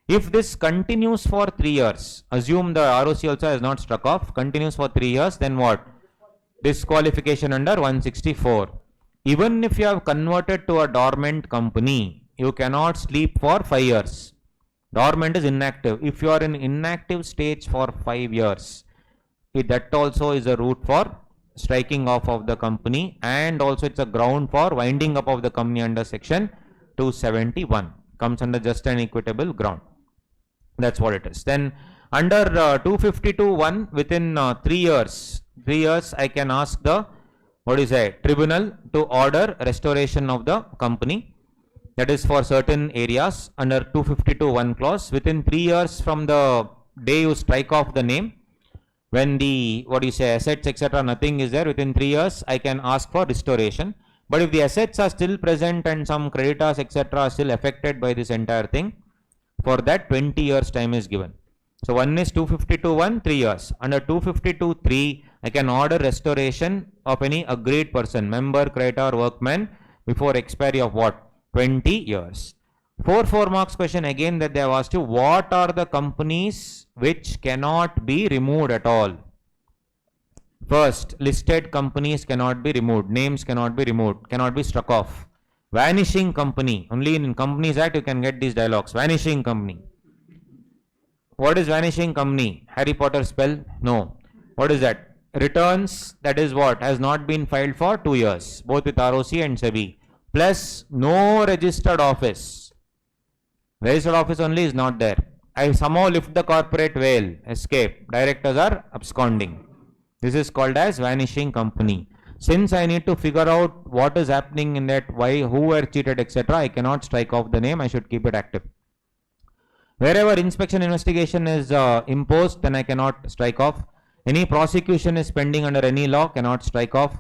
If this continues for 3 years, assume the ROC also has not struck off, continues for 3 years, then what? Disqualification under 164. Even if you have converted to a dormant company, you cannot sleep for 5 years. Dormant is inactive. If you are in inactive stage for 5 years, that also is a route for striking off of the company, and also it's a ground for winding up of the company under section 271. Comes under just and equitable ground. That's what it is. Then under 252(1), within 3 years, I can ask the tribunal to order restoration of the company. That is for certain areas under 252(1) clause. Within 3 years from the day you strike off the name, when the assets etc. nothing is there, within 3 years I can ask for restoration. But if the assets are still present and some creditors etc. are still affected by this entire thing, for that 20 years time is given. So one is 252(1), 3 years. Under 252(3), I can order restoration of any agreed person, member, creditor, workman, before expiry of what? 20 years. 4 marks question again that they have asked you, what are the companies which cannot be removed at all? First, listed companies cannot be removed, names cannot be removed, cannot be struck off. Vanishing company, only in Companies Act you can get these dialogues. Vanishing company. What is vanishing company? Harry Potter spell? No. What is that? returns, that is what, has not been filed for 2 years, both with ROC and SEBI, plus no registered office. Registered office only is not there. I somehow lift the corporate veil, escape, directors are absconding. This is called as vanishing company. Since I need to figure out what is happening in that, why, who were cheated, etc., I cannot strike off the name, I should keep it active. Wherever inspection investigation is imposed, then I cannot strike off. Any prosecution is pending under any law, cannot strike off.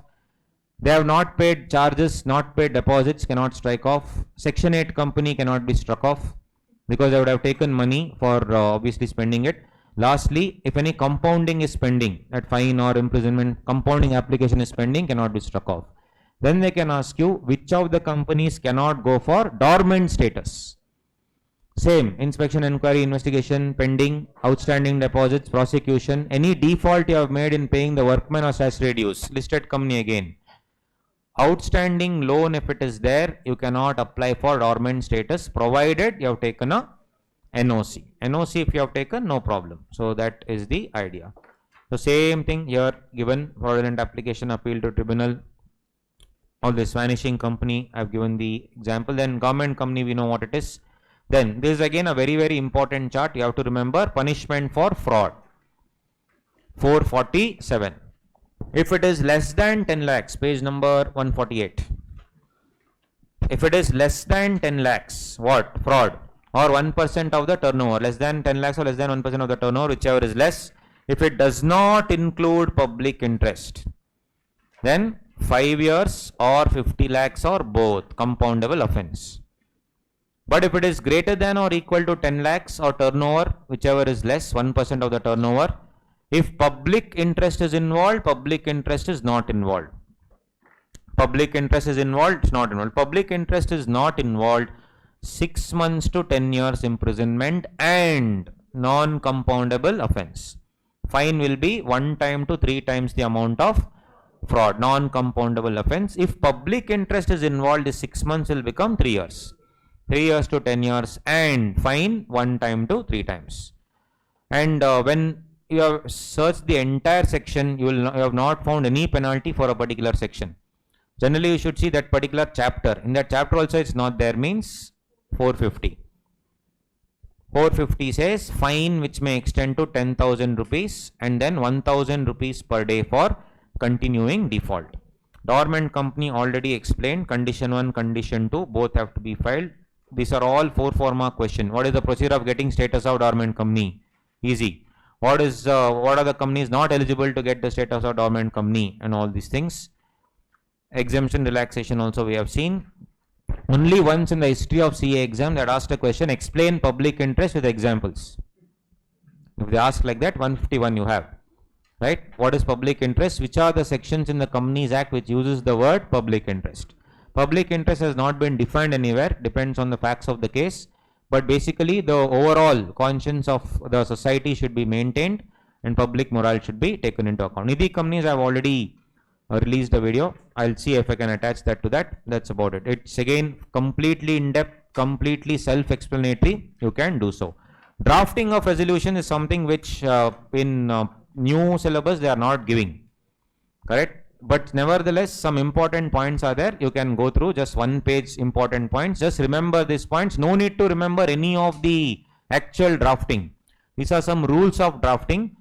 They have not paid charges, not paid deposits, cannot strike off. Section 8 company cannot be struck off because they would have taken money for obviously spending it. Lastly, if any compounding is pending, that fine or imprisonment compounding application is pending, cannot be struck off. Then they can ask you which of the companies cannot go for dormant status. Same, inspection, inquiry, investigation, pending, outstanding deposits, prosecution, any default you have made in paying the workman or statutory dues, listed company again. Outstanding loan, if it is there, you cannot apply for dormant status provided you have taken a NOC. NOC if you have taken, no problem. So that is the idea. So same thing here, given fraudulent application, appeal to tribunal, all this vanishing company, I have given the example. Then government company, we know what it is. Then this is again a very, very important chart. You have to remember punishment for fraud. 447. If it is less than 10 lakhs, page number 148. If it is less than 10 lakhs, what? Fraud. Or 1% of the turnover. Less than 10 lakhs or less than 1% of the turnover, whichever is less. If it does not include public interest, then 5 years or 50 lakhs or both, compoundable offence. But if it is greater than or equal to 10 lakhs or turnover, whichever is less, 1% of the turnover, if public interest is involved, public interest is not involved. Public interest is involved, it's not involved. Public interest is not involved, 6 months to 10 years imprisonment and non-compoundable offence. Fine will be 1 time to 3 times the amount of fraud, non-compoundable offence. If public interest is involved, the 6 months will become 3 years. 3 years to 10 years and fine 1 time to 3 times. And when you have searched the entire section, you have not found any penalty for a particular section. Generally, you should see that particular chapter. In that chapter also it's not there, means 450. 450 says fine which may extend to 10,000 rupees and then 1,000 rupees per day for continuing default. Dormant company already explained, condition 1, condition 2, both have to be filed. These are all 4 mark question. What is the procedure of getting status of dormant company? Easy. What are the companies not eligible to get the status of dormant company and all these things. Exemption relaxation also we have seen. Only once in the history of CA exam that asked a question, explain public interest with examples. If they ask like that, 151 you have. Right? What is public interest? Which are the sections in the Companies Act which uses the word public interest? Public interest has not been defined anywhere, depends on the facts of the case. But basically the overall conscience of the society should be maintained and public morale should be taken into account. Nidhi companies have already released a video. I'll see if I can attach that to that. That's about it. It's again completely in-depth, completely self-explanatory. You can do so. Drafting of resolution is something which in new syllabus they are not giving. Correct? But nevertheless, some important points are there. You can go through just 1 page important points. Just remember these points. No need to remember any of the actual drafting. These are some rules of drafting.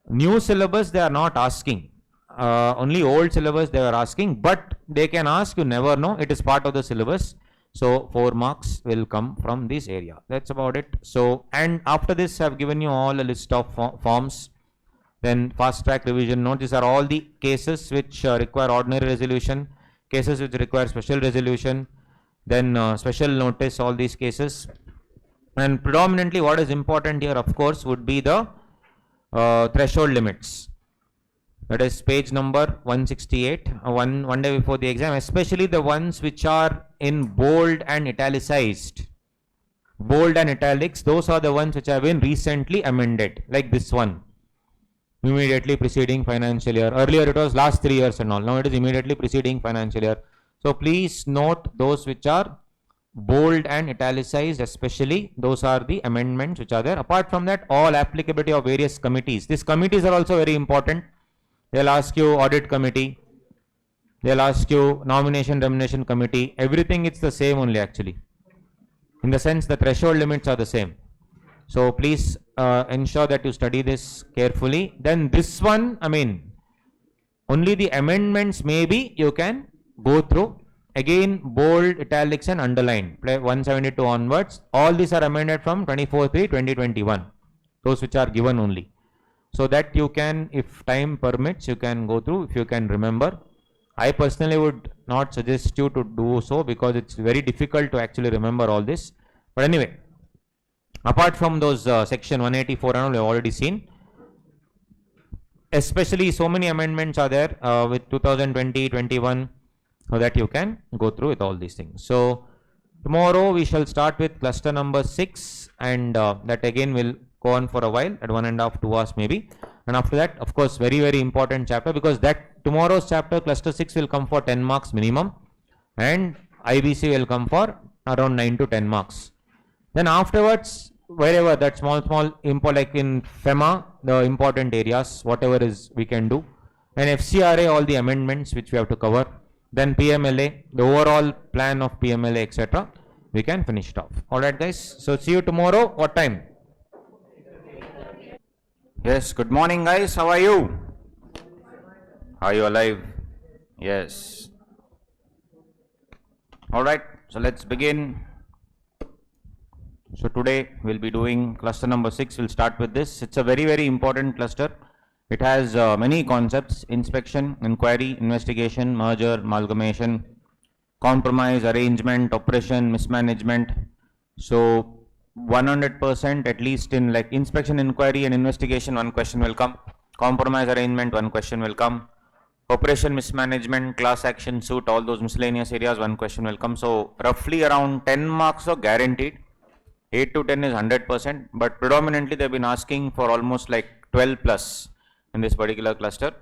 New syllabus they are not asking. Only old syllabus they are asking. But they can ask, you never know. It is part of the syllabus. So 4 marks will come from this area. That's about it. So, and after this I have given you all a list of forms. Then fast track revision note. These are all the cases which require ordinary resolution, cases which require special resolution, then special notice, all these cases. And predominantly what is important here, of course, would be the threshold limits. That is page number 168, one day before the exam, especially the ones which are in bold and italicized. Bold and italics, those are the ones which have been recently amended, like this one. Immediately preceding financial year. Earlier it was last 3 years and all. Now it is immediately preceding financial year. So please note those which are bold and italicized, especially those are the amendments which are there. Apart from that, all applicability of various committees. These committees are also very important. They'll ask you audit committee. They'll ask you nomination remuneration committee. Everything it's the same only actually. In the sense the threshold limits are the same. So please ensure that you study this carefully. Then this one, I mean, only the amendments maybe you can go through. Again, bold, italics and underline. 172 onwards. All these are amended from 24/3/2021. Those which are given only. So that you can, if time permits, you can go through, if you can remember. I personally would not suggest you to do so because it's very difficult to actually remember all this. But anyway, apart from those section 184 and all we have already seen, especially so many amendments are there with 2020-21 so that you can go through with all these things. So tomorrow we shall start with cluster number 6 and that again will go on for a while at 1.5 2 hours maybe. And after that, of course, very important chapter, because that tomorrow's chapter cluster 6 will come for 10 marks minimum and IBC will come for around 9 to 10 marks. Then afterwards, wherever that small like in FEMA, the important areas, whatever is we can do, and FCRA, all the amendments which we have to cover, then PMLA, the overall plan of PMLA, etc. We can finish it off. Alright guys, so see you tomorrow. What time? Yes, good morning guys, how are you? Are you alive? Yes. Alright, so let's begin. So today we'll be doing cluster number 6. We'll start with this. It's a very important cluster. It has many concepts: inspection, inquiry, investigation, merger, amalgamation, compromise, arrangement, operation, mismanagement. So 100% at least in like inspection, inquiry and investigation, one question will come. Compromise, arrangement, one question will come. Operation, mismanagement, class action, suit, all those miscellaneous areas, one question will come. So roughly around 10 marks are guaranteed. 8 to 10 is 100%, but predominantly they've been asking for almost like 12 plus in this particular cluster.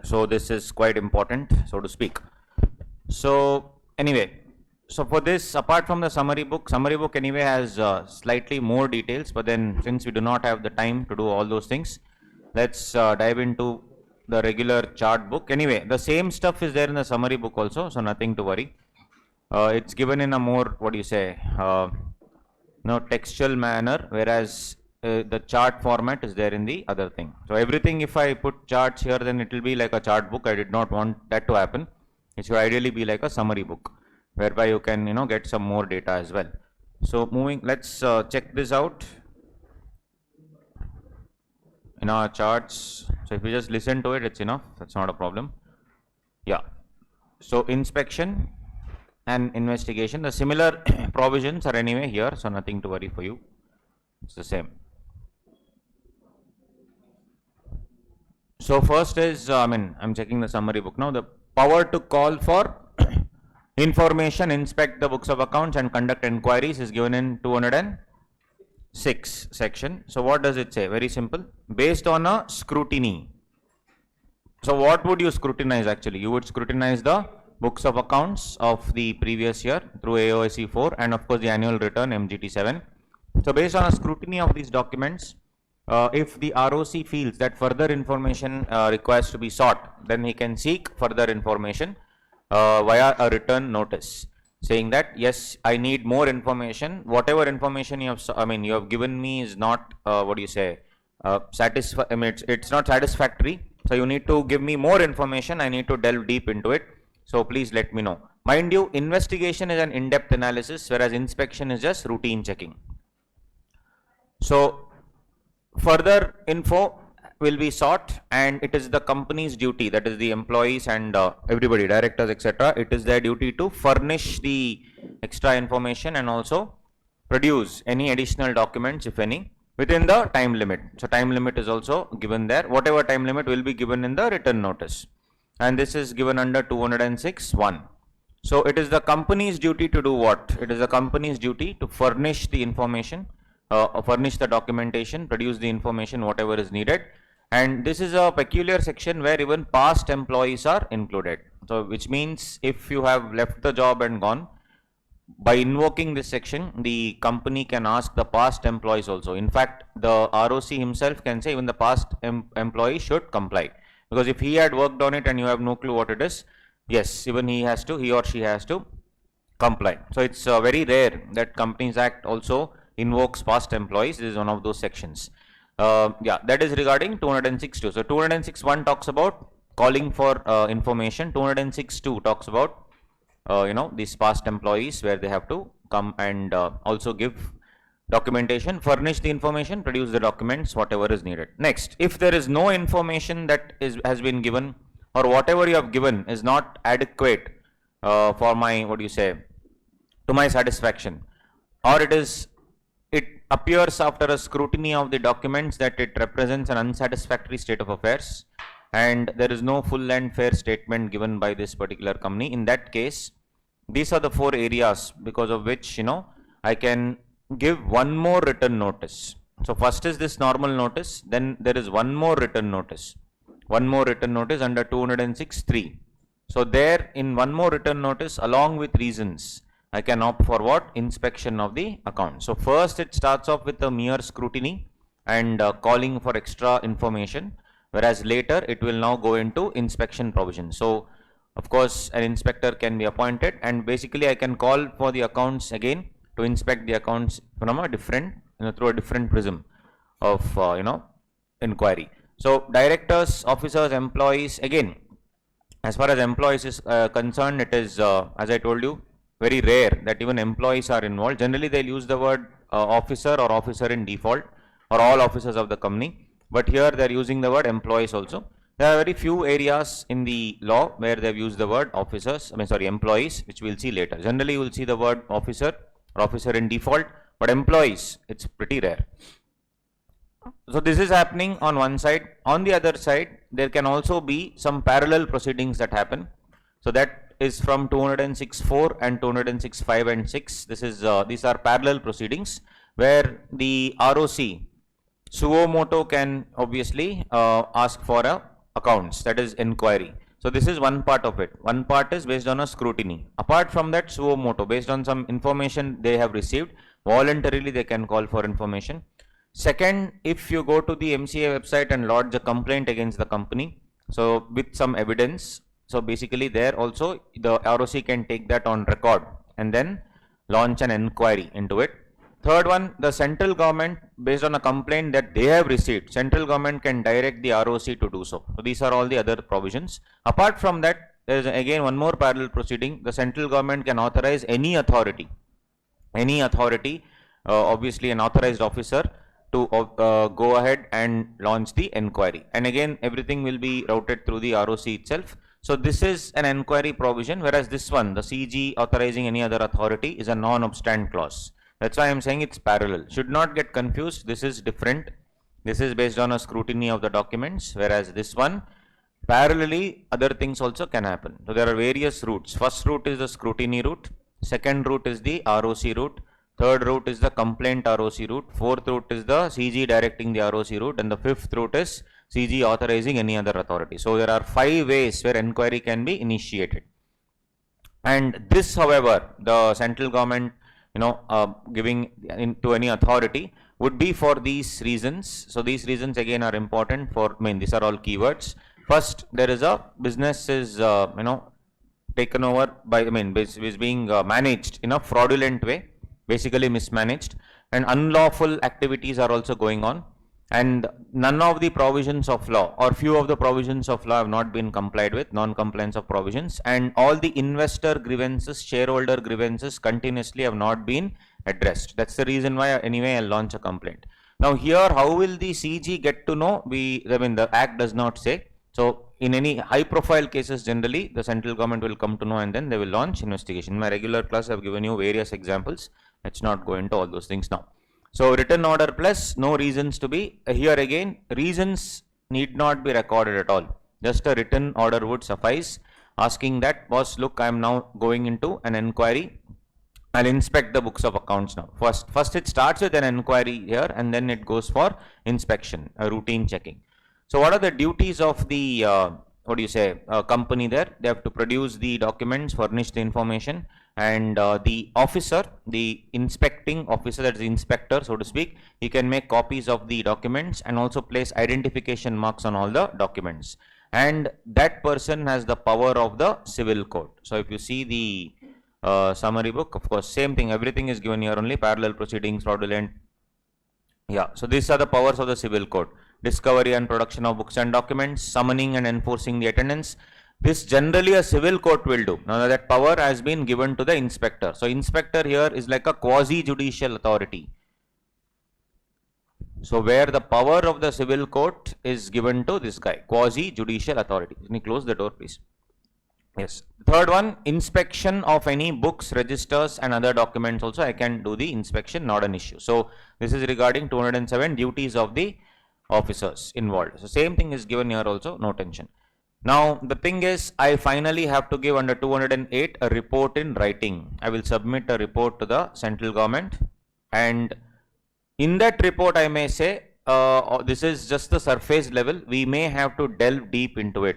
So this is quite important, so to speak. So anyway, so for this, apart from the summary book anyway has slightly more details, but then since we do not have the time to do all those things, let's dive into the regular chart book. Anyway, the same stuff is there in the summary book also, so nothing to worry. It's given in a more, what do you say, textual manner, whereas the chart format is there in the other thing. So everything, if I put charts here, then it will be like a chart book. I did not want that to happen. It should ideally be like a summary book, whereby you can get some more data as well. So moving, let's check this out in our charts. So if you just listen to it, it's enough. That's not a problem. Yeah. So inspection and investigation, the similar provisions are anyway here, so nothing to worry for you. It's the same. So first is, I'm checking the summary book now. The power to call for information, inspect the books of accounts and conduct inquiries is given in 206 section. So what does it say? Very simple. Based on a scrutiny. So what would you scrutinize actually? You would scrutinize the books of accounts of the previous year through AOSC 4 and of course the annual return MGT 7. So based on a scrutiny of these documents, if the ROC feels that further information requires to be sought, then he can seek further information via a return notice, saying that yes, I need more information. Whatever information you have given me is not it's not satisfactory. So you need to give me more information. I need to delve deep into it. So please let me know. Mind you, investigation is an in-depth analysis, whereas inspection is just routine checking. So further info will be sought, and it is the company's duty, that is the employees and everybody, directors, etc. It is their duty to furnish the extra information and also produce any additional documents, if any, within the time limit. So time limit is also given there. Whatever time limit will be given in the written notice, and this is given under 206(1). So it is the company's duty to do what? It is the company's duty to furnish the information, furnish the documentation, produce the information whatever is needed. And this is a peculiar section where even past employees are included. So which means if you have left the job and gone, by invoking this section, the company can ask the past employees also. In fact, the ROC himself can say even the past employee should comply. Because if he had worked on it and you have no clue what it is, yes, even he or she has to comply. So it's very rare that Companies Act also invokes past employees. This is one of those sections. Yeah, that is regarding 206.2. So 206.1 talks about calling for information. 206.2 talks about these past employees where they have to come and also give documentation, furnish the information, produce the documents, whatever is needed. Next, if there is no information that has been given, or whatever you have given is not adequate for my, to my satisfaction, or it appears after a scrutiny of the documents that it represents an unsatisfactory state of affairs, and there is no full and fair statement given by this particular company. In that case, these are the 4 areas because of which, I can give one more written notice. So first is this normal notice, then there is one more written notice. One more written notice under 206.3. So there, in one more written notice along with reasons, I can opt for what? Inspection of the account. So first it starts off with a mere scrutiny and calling for extra information, whereas later it will now go into inspection provision. So of course an inspector can be appointed, and basically I can call for the accounts again to inspect the accounts from a different, through a different prism of, inquiry. So directors, officers, employees, again, as far as employees is concerned, it is, as I told you, very rare that even employees are involved. Generally, they'll use the word officer or officer in default, or all officers of the company. But here they're using the word employees also. There are very few areas in the law where they've used the word employees, which we'll see later. Generally, you will see the word officer or officer in default, but employees, it's pretty rare. So this is happening on one side. On the other side, there can also be some parallel proceedings that happen. So that is from 206.4 and 206.5 and 6. These are parallel proceedings where the ROC suo moto can obviously ask for accounts, that is inquiry. So this is one part of it. One part is based on a scrutiny. Apart from that, suo moto, based on some information they have received, voluntarily they can call for information. Second, if you go to the MCA website and lodge a complaint against the company, so with some evidence, so basically there also the ROC can take that on record and then launch an inquiry into it. Third one, the central government, based on a complaint that they have received, central government can direct the ROC to do so. So these are all the other provisions. Apart from that, there is again one more parallel proceeding. The central government can authorize any authority, obviously an authorized officer, to go ahead and launch the inquiry. And again, everything will be routed through the ROC itself. So this is an inquiry provision, whereas this one, the CG authorizing any other authority, is a non-obstant clause. That's why I am saying it's parallel. Should not get confused. This is different. This is based on a scrutiny of the documents, whereas this one, parallelly, other things also can happen. So there are various routes. First route is the scrutiny route. Second route is the ROC route. Third route is the complaint ROC route. Fourth route is the CG directing the ROC route. And the fifth route is CG authorizing any other authority. So there are 5 ways where inquiry can be initiated. And this, however, the central government, giving to any authority would be for these reasons. So these reasons again are important for, these are all keywords. First, there is a business is, taken over by, is being managed in a fraudulent way, basically mismanaged, and unlawful activities are also going on. And none of the provisions of law, or few of the provisions of law, have not been complied with, non-compliance of provisions, and all the investor grievances, shareholder grievances continuously have not been addressed. That's the reason why anyway I'll launch a complaint. Now here, how will the CG get to know? The Act does not say. So in any high profile cases, generally the central government will come to know and then they will launch investigation. In my regular class, I've given you various examples. Let's not go into all those things now. So written order plus no reasons to be, here again, reasons need not be recorded at all. Just a written order would suffice, asking that, boss, look, I am now going into an inquiry. I'll inspect the books of accounts now. First it starts with an inquiry here, and then it goes for inspection, a routine checking. So what are the duties of the, company there? They have to produce the documents, furnish the information, and the officer, the inspecting officer, that is the inspector, so to speak, he can make copies of the documents and also place identification marks on all the documents. and that person has the power of the civil court. So if you see the summary book, of course, same thing, everything is given here only, parallel proceedings, fraudulent. Yeah, so these are the powers of the civil court: discovery and production of books and documents, summoning and enforcing the attendance. This generally a civil court will do. Now that power has been given to the inspector. So inspector here is like a quasi-judicial authority. So where the power of the civil court is given to this guy, quasi-judicial authority. Can you close the door, please? Yes. Third one, inspection of any books, registers and other documents also. I can do the inspection, not an issue. So this is regarding 207 duties of the officers involved. So same thing is given here also, no tension. Now the thing is, I finally have to give under 208 a report in writing. I will submit a report to the central government, and in that report I may say, this is just the surface level, we may have to delve deep into it.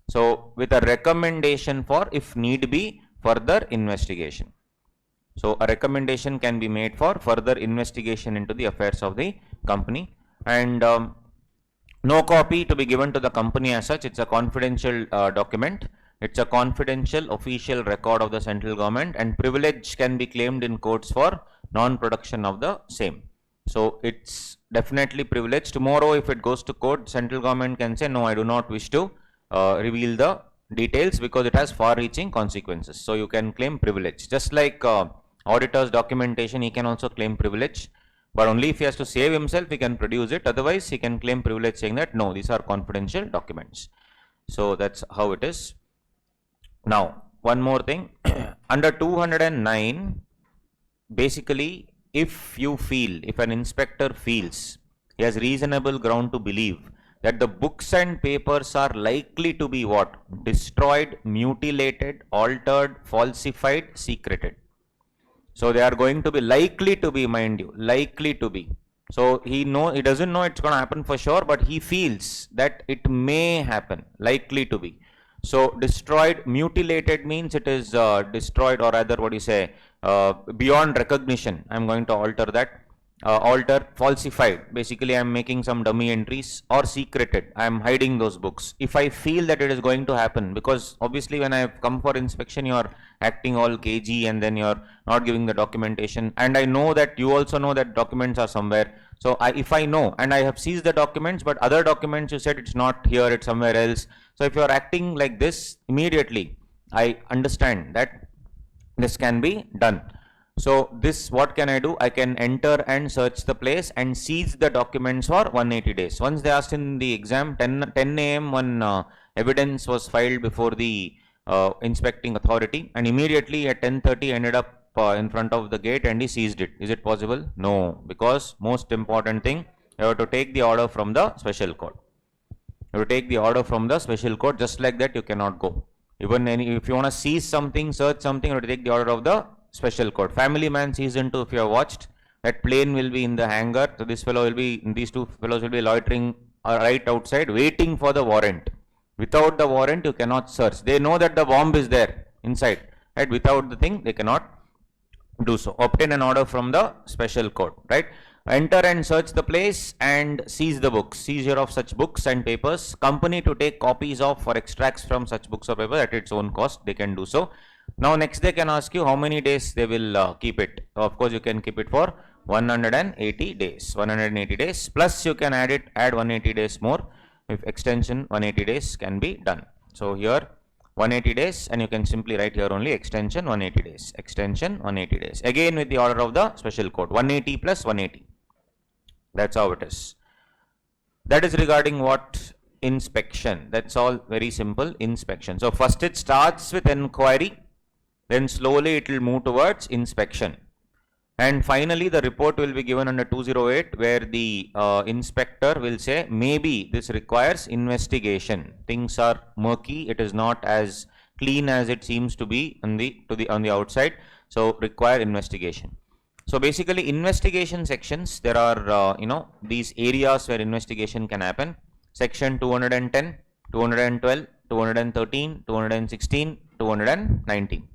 So with a recommendation for, if need be, further investigation. So a recommendation can be made for further investigation into the affairs of the company, and no copy to be given to the company as such. It's a confidential document. It's a confidential official record of the central government, and privilege can be claimed in courts for non-production of the same. So it's definitely privileged. Tomorrow if it goes to court, central government can say, no, I do not wish to reveal the details because it has far-reaching consequences. So you can claim privilege. Just like auditor's documentation, he can also claim privilege, but only if he has to save himself, he can produce it. Otherwise, he can claim privilege saying that, no, these are confidential documents. So that's how it is. Now, one more thing. Under 209, basically, if you feel, if an inspector feels he has reasonable ground to believe that the books and papers are likely to be what? Destroyed, mutilated, altered, falsified, secreted. So they are going to be likely to be, mind you, likely to be. So he doesn't know it's going to happen for sure, but he feels that it may happen, likely to be. So destroyed, mutilated means it is destroyed, or rather what you say, beyond recognition. I'm going to alter that. Alter, falsified, basically I'm making some dummy entries, or secreted, I'm hiding those books. If I feel that it is going to happen, because obviously when I have come for inspection, you are acting all cagey and then you are not giving the documentation, and I know that you also know that documents are somewhere. So if I know and I have seized the documents, but other documents you said it's not here, it's somewhere else. So if you are acting like this, immediately I understand that this can be done. So this, what can I do? I can enter and search the place and seize the documents for 180 days. Once they asked in the exam, 10 a.m. when evidence was filed before the inspecting authority, and immediately at 10:30 ended up in front of the gate and he seized it. Is it possible? No, because most important thing, you have to take the order from the special court. You have to take the order from the special court. Just like that you cannot go. Even if you want to seize something, search something, you have to take the order of the special court. Family Man season 2, if you have watched, that plane will be in the hangar. So this fellow will be, these two fellows will be loitering right outside waiting for the warrant. Without the warrant you cannot search. They know that the bomb is there inside, right? Without the thing they cannot do so. Obtain an order from the special court, right? Enter and search the place and seize the books. Seizure of such books and papers. Company to take copies of or extracts from such books or paper at its own cost. They can do so. Now next they can ask you how many days they will keep it. Of course you can keep it for 180 days. 180 days plus you can add 180 days more if extension 180 days can be done. So here 180 days, and you can simply write here only extension 180 days. Extension 180 days. Again with the order of the special court. 180 plus 180. That's how it is. That is regarding what? Inspection. That's all very simple. Inspection. So first it starts with inquiry. Then slowly it will move towards inspection, and finally the report will be given under 208, where the inspector will say maybe this requires investigation. Things are murky, it is not as clean as it seems to be on the outside, so require investigation. So basically investigation sections, there are these areas where investigation can happen. Section 210, 212, 213, 216, 219.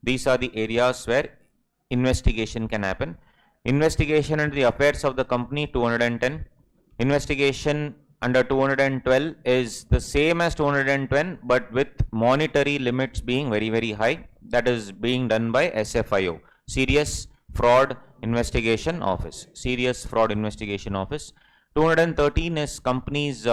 These are the areas where investigation can happen. Investigation into the affairs of the company, 210. Investigation under 212 is the same as 210, but with monetary limits being very, very high. That is being done by SFIO, Serious Fraud Investigation Office. Serious Fraud Investigation Office. 213 is companies,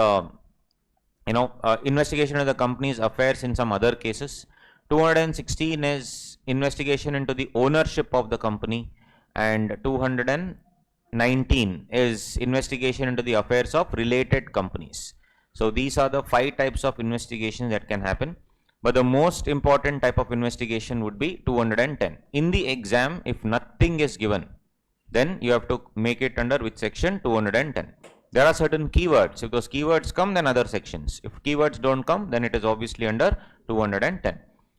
investigation of the company's affairs in some other cases. 216 is investigation into the ownership of the company, and 219 is investigation into the affairs of related companies. So these are the 5 types of investigations that can happen, but the most important type of investigation would be 210. In the exam, if nothing is given, then you have to make it under which section? 210. There are certain keywords. If those keywords come, then other sections. If keywords don't come, then it is obviously under 210.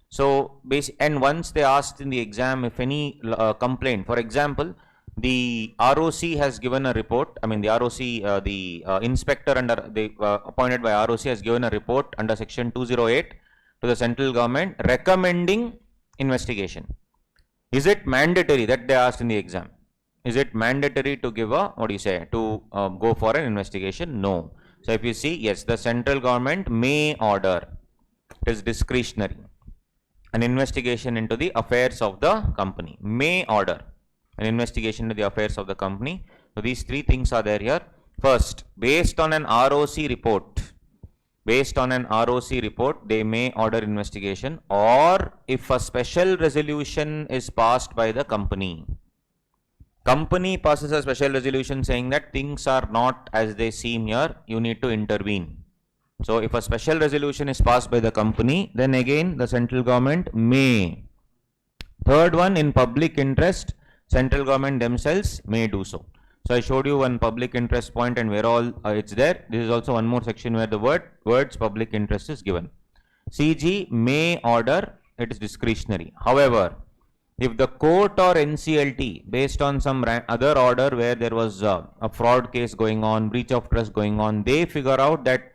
So, and once they asked in the exam if any complaint, for example, the ROC has given a report. I mean, the ROC, the inspector under the appointed by ROC has given a report under section 208 to the central government recommending investigation. Is it mandatory? That they asked in the exam. Is it mandatory to give a, what do you say, to go for an investigation? No. So if you see, yes, the central government may order. It is discretionary. An investigation into the affairs of the company. May order an investigation into the affairs of the company. So these 3 things are there here. First, based on an ROC report, they may order investigation, or if a special resolution is passed by the company. Company passes a special resolution saying that things are not as they seem here, you need to intervene. So if a special resolution is passed by the company, then again the central government may. Third one, in public interest, central government themselves may do so. So I showed you one public interest point and where all it's there. This is also one more section where the words public interest is given. CG may order, it is discretionary. However, if the court or NCLT, based on some other order where there was a fraud case going on, breach of trust going on, they figure out that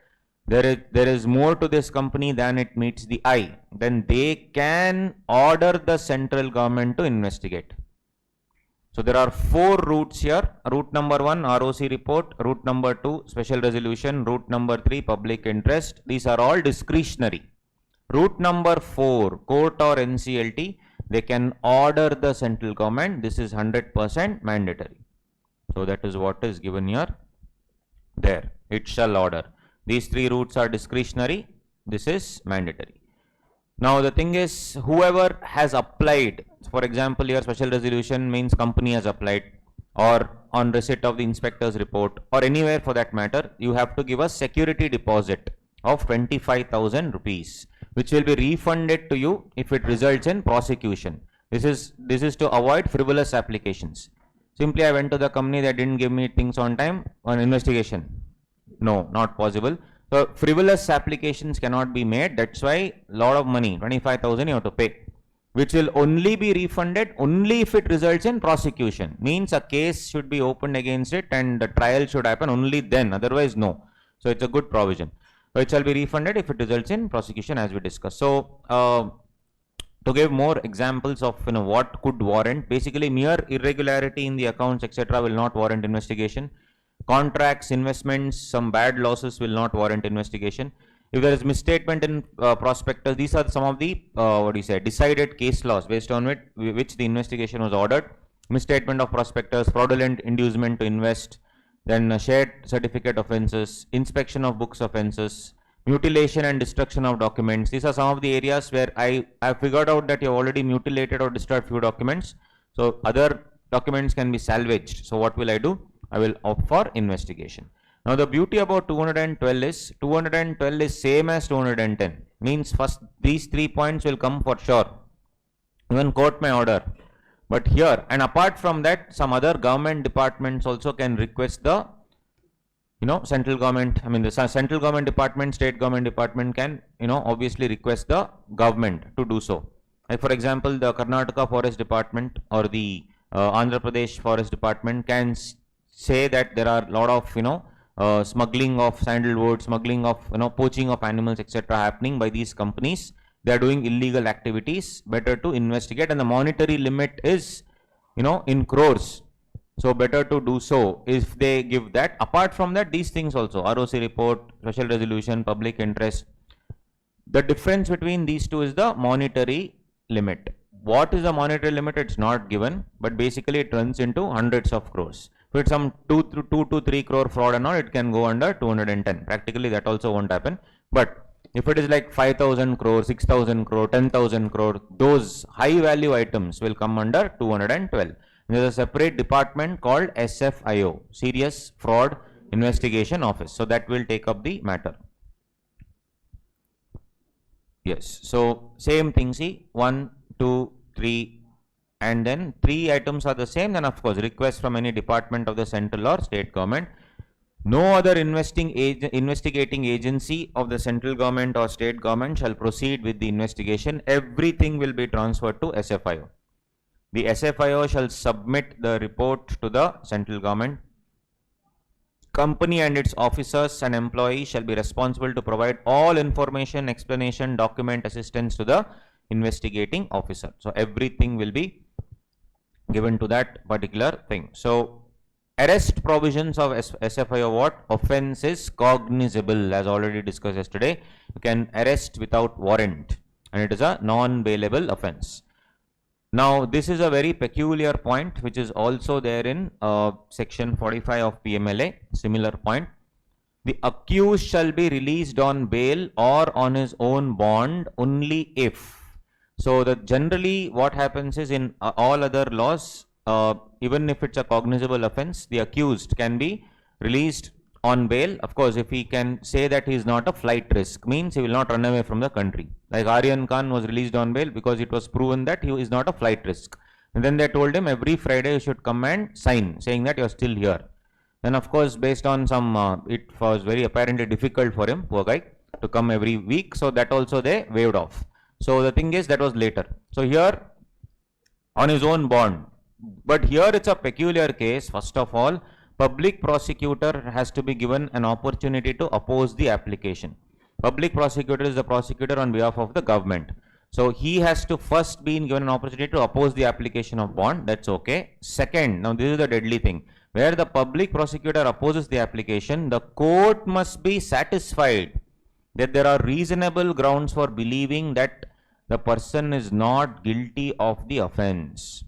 there is more to this company than it meets the eye, then they can order the central government to investigate. So there are 4 routes here. Route number 1, ROC report. Route number 2, special resolution. Route number 3, public interest. These are all discretionary. Route number 4, court or NCLT, they can order the central government. This is 100% mandatory. So that is what is given here. There, it shall order. These 3 routes are discretionary. This is mandatory. Now the thing is, whoever has applied, for example, your special resolution means company has applied, or on receipt of the inspector's report, or anywhere for that matter, you have to give a security deposit of 25,000 rupees, which will be refunded to you if it results in prosecution. This is to avoid frivolous applications. Simply I went to the company, they didn't give me things on time, on investigation. No, not possible. So frivolous applications cannot be made. That's why lot of money, 25,000 you have to pay, which will only be refunded only if it results in prosecution. Means a case should be opened against it and the trial should happen only then, otherwise no. So it's a good provision. So it shall be refunded if it results in prosecution, as we discussed. So to give more examples of what could warrant, basically mere irregularity in the accounts etc. will not warrant investigation. Contracts, investments, some bad losses will not warrant investigation. If there is misstatement in prospectus, these are some of the decided case laws based on which the investigation was ordered. Misstatement of prospectus, fraudulent inducement to invest, then shared certificate offences, inspection of books offences, mutilation and destruction of documents. These are some of the areas where I have figured out that you have already mutilated or destroyed few documents. So other documents can be salvaged. So what will I do? I will opt for investigation. Now the beauty about 212 is same as 210. Means first these 3 points will come for sure. Even court may order. But here, and apart from that, some other government departments also can request the central government. I mean the central government department, state government department can obviously request the government to do so. Like for example, the Karnataka Forest Department or the Andhra Pradesh Forest Department can say that there are a lot of smuggling of sandalwood, smuggling of poaching of animals etc. happening by these companies. They are doing illegal activities. Better to investigate, and the monetary limit is in crores. So better to do so if they give that. Apart from that, these things also, ROC report, special resolution, public interest. The difference between these two is the monetary limit. What is the monetary limit? It's not given, but basically it runs into hundreds of crores. If it's some 2 to 3 crore fraud and all, it can go under 210. Practically that also won't happen. But if it is like 5,000 crore, 6,000 crore, 10,000 crore, those high value items will come under 212. There's a separate department called SFIO, Serious Fraud Investigation Office. So that will take up the matter. Yes, so same thing, see, 1, 2, 3, and then 3 items are the same. Then of course, request from any department of the central or state government. No other investigating agency of the central government or state government shall proceed with the investigation. Everything will be transferred to SFIO. The SFIO shall submit the report to the central government. Company and its officers and employees shall be responsible to provide all information, explanation, document assistance to the investigating officer. So everything will be given to that particular thing. So arrest provisions of SFIO, what? Offense is cognizable, as already discussed yesterday. You can arrest without warrant, and it is a non-bailable offense. Now, this is a very peculiar point which is also there in section 45 of PMLA, similar point. The accused shall be released on bail or on his own bond only if. So, that generally what happens is in all other laws, even if it's a cognizable offense, the accused can be released on bail. Of course, if he can say that he is not a flight risk, means he will not run away from the country. Like Aryan Khan was released on bail because it was proven that he is not a flight risk. And then they told him every Friday you should come and sign, saying that you are still here. Then of course, based on some, it was very apparently difficult for him, poor guy, to come every week. So that also they waived off. So the thing is, that was later. So here, on his own bond. But here it's a peculiar case. First of all, public prosecutor has to be given an opportunity to oppose the application. Public prosecutor is the prosecutor on behalf of the government. So he has to first be given an opportunity to oppose the application of bond. That's okay. Second, now this is the deadly thing. Where the public prosecutor opposes the application, the court must be satisfied that there are reasonable grounds for believing that the person is not guilty of the offense.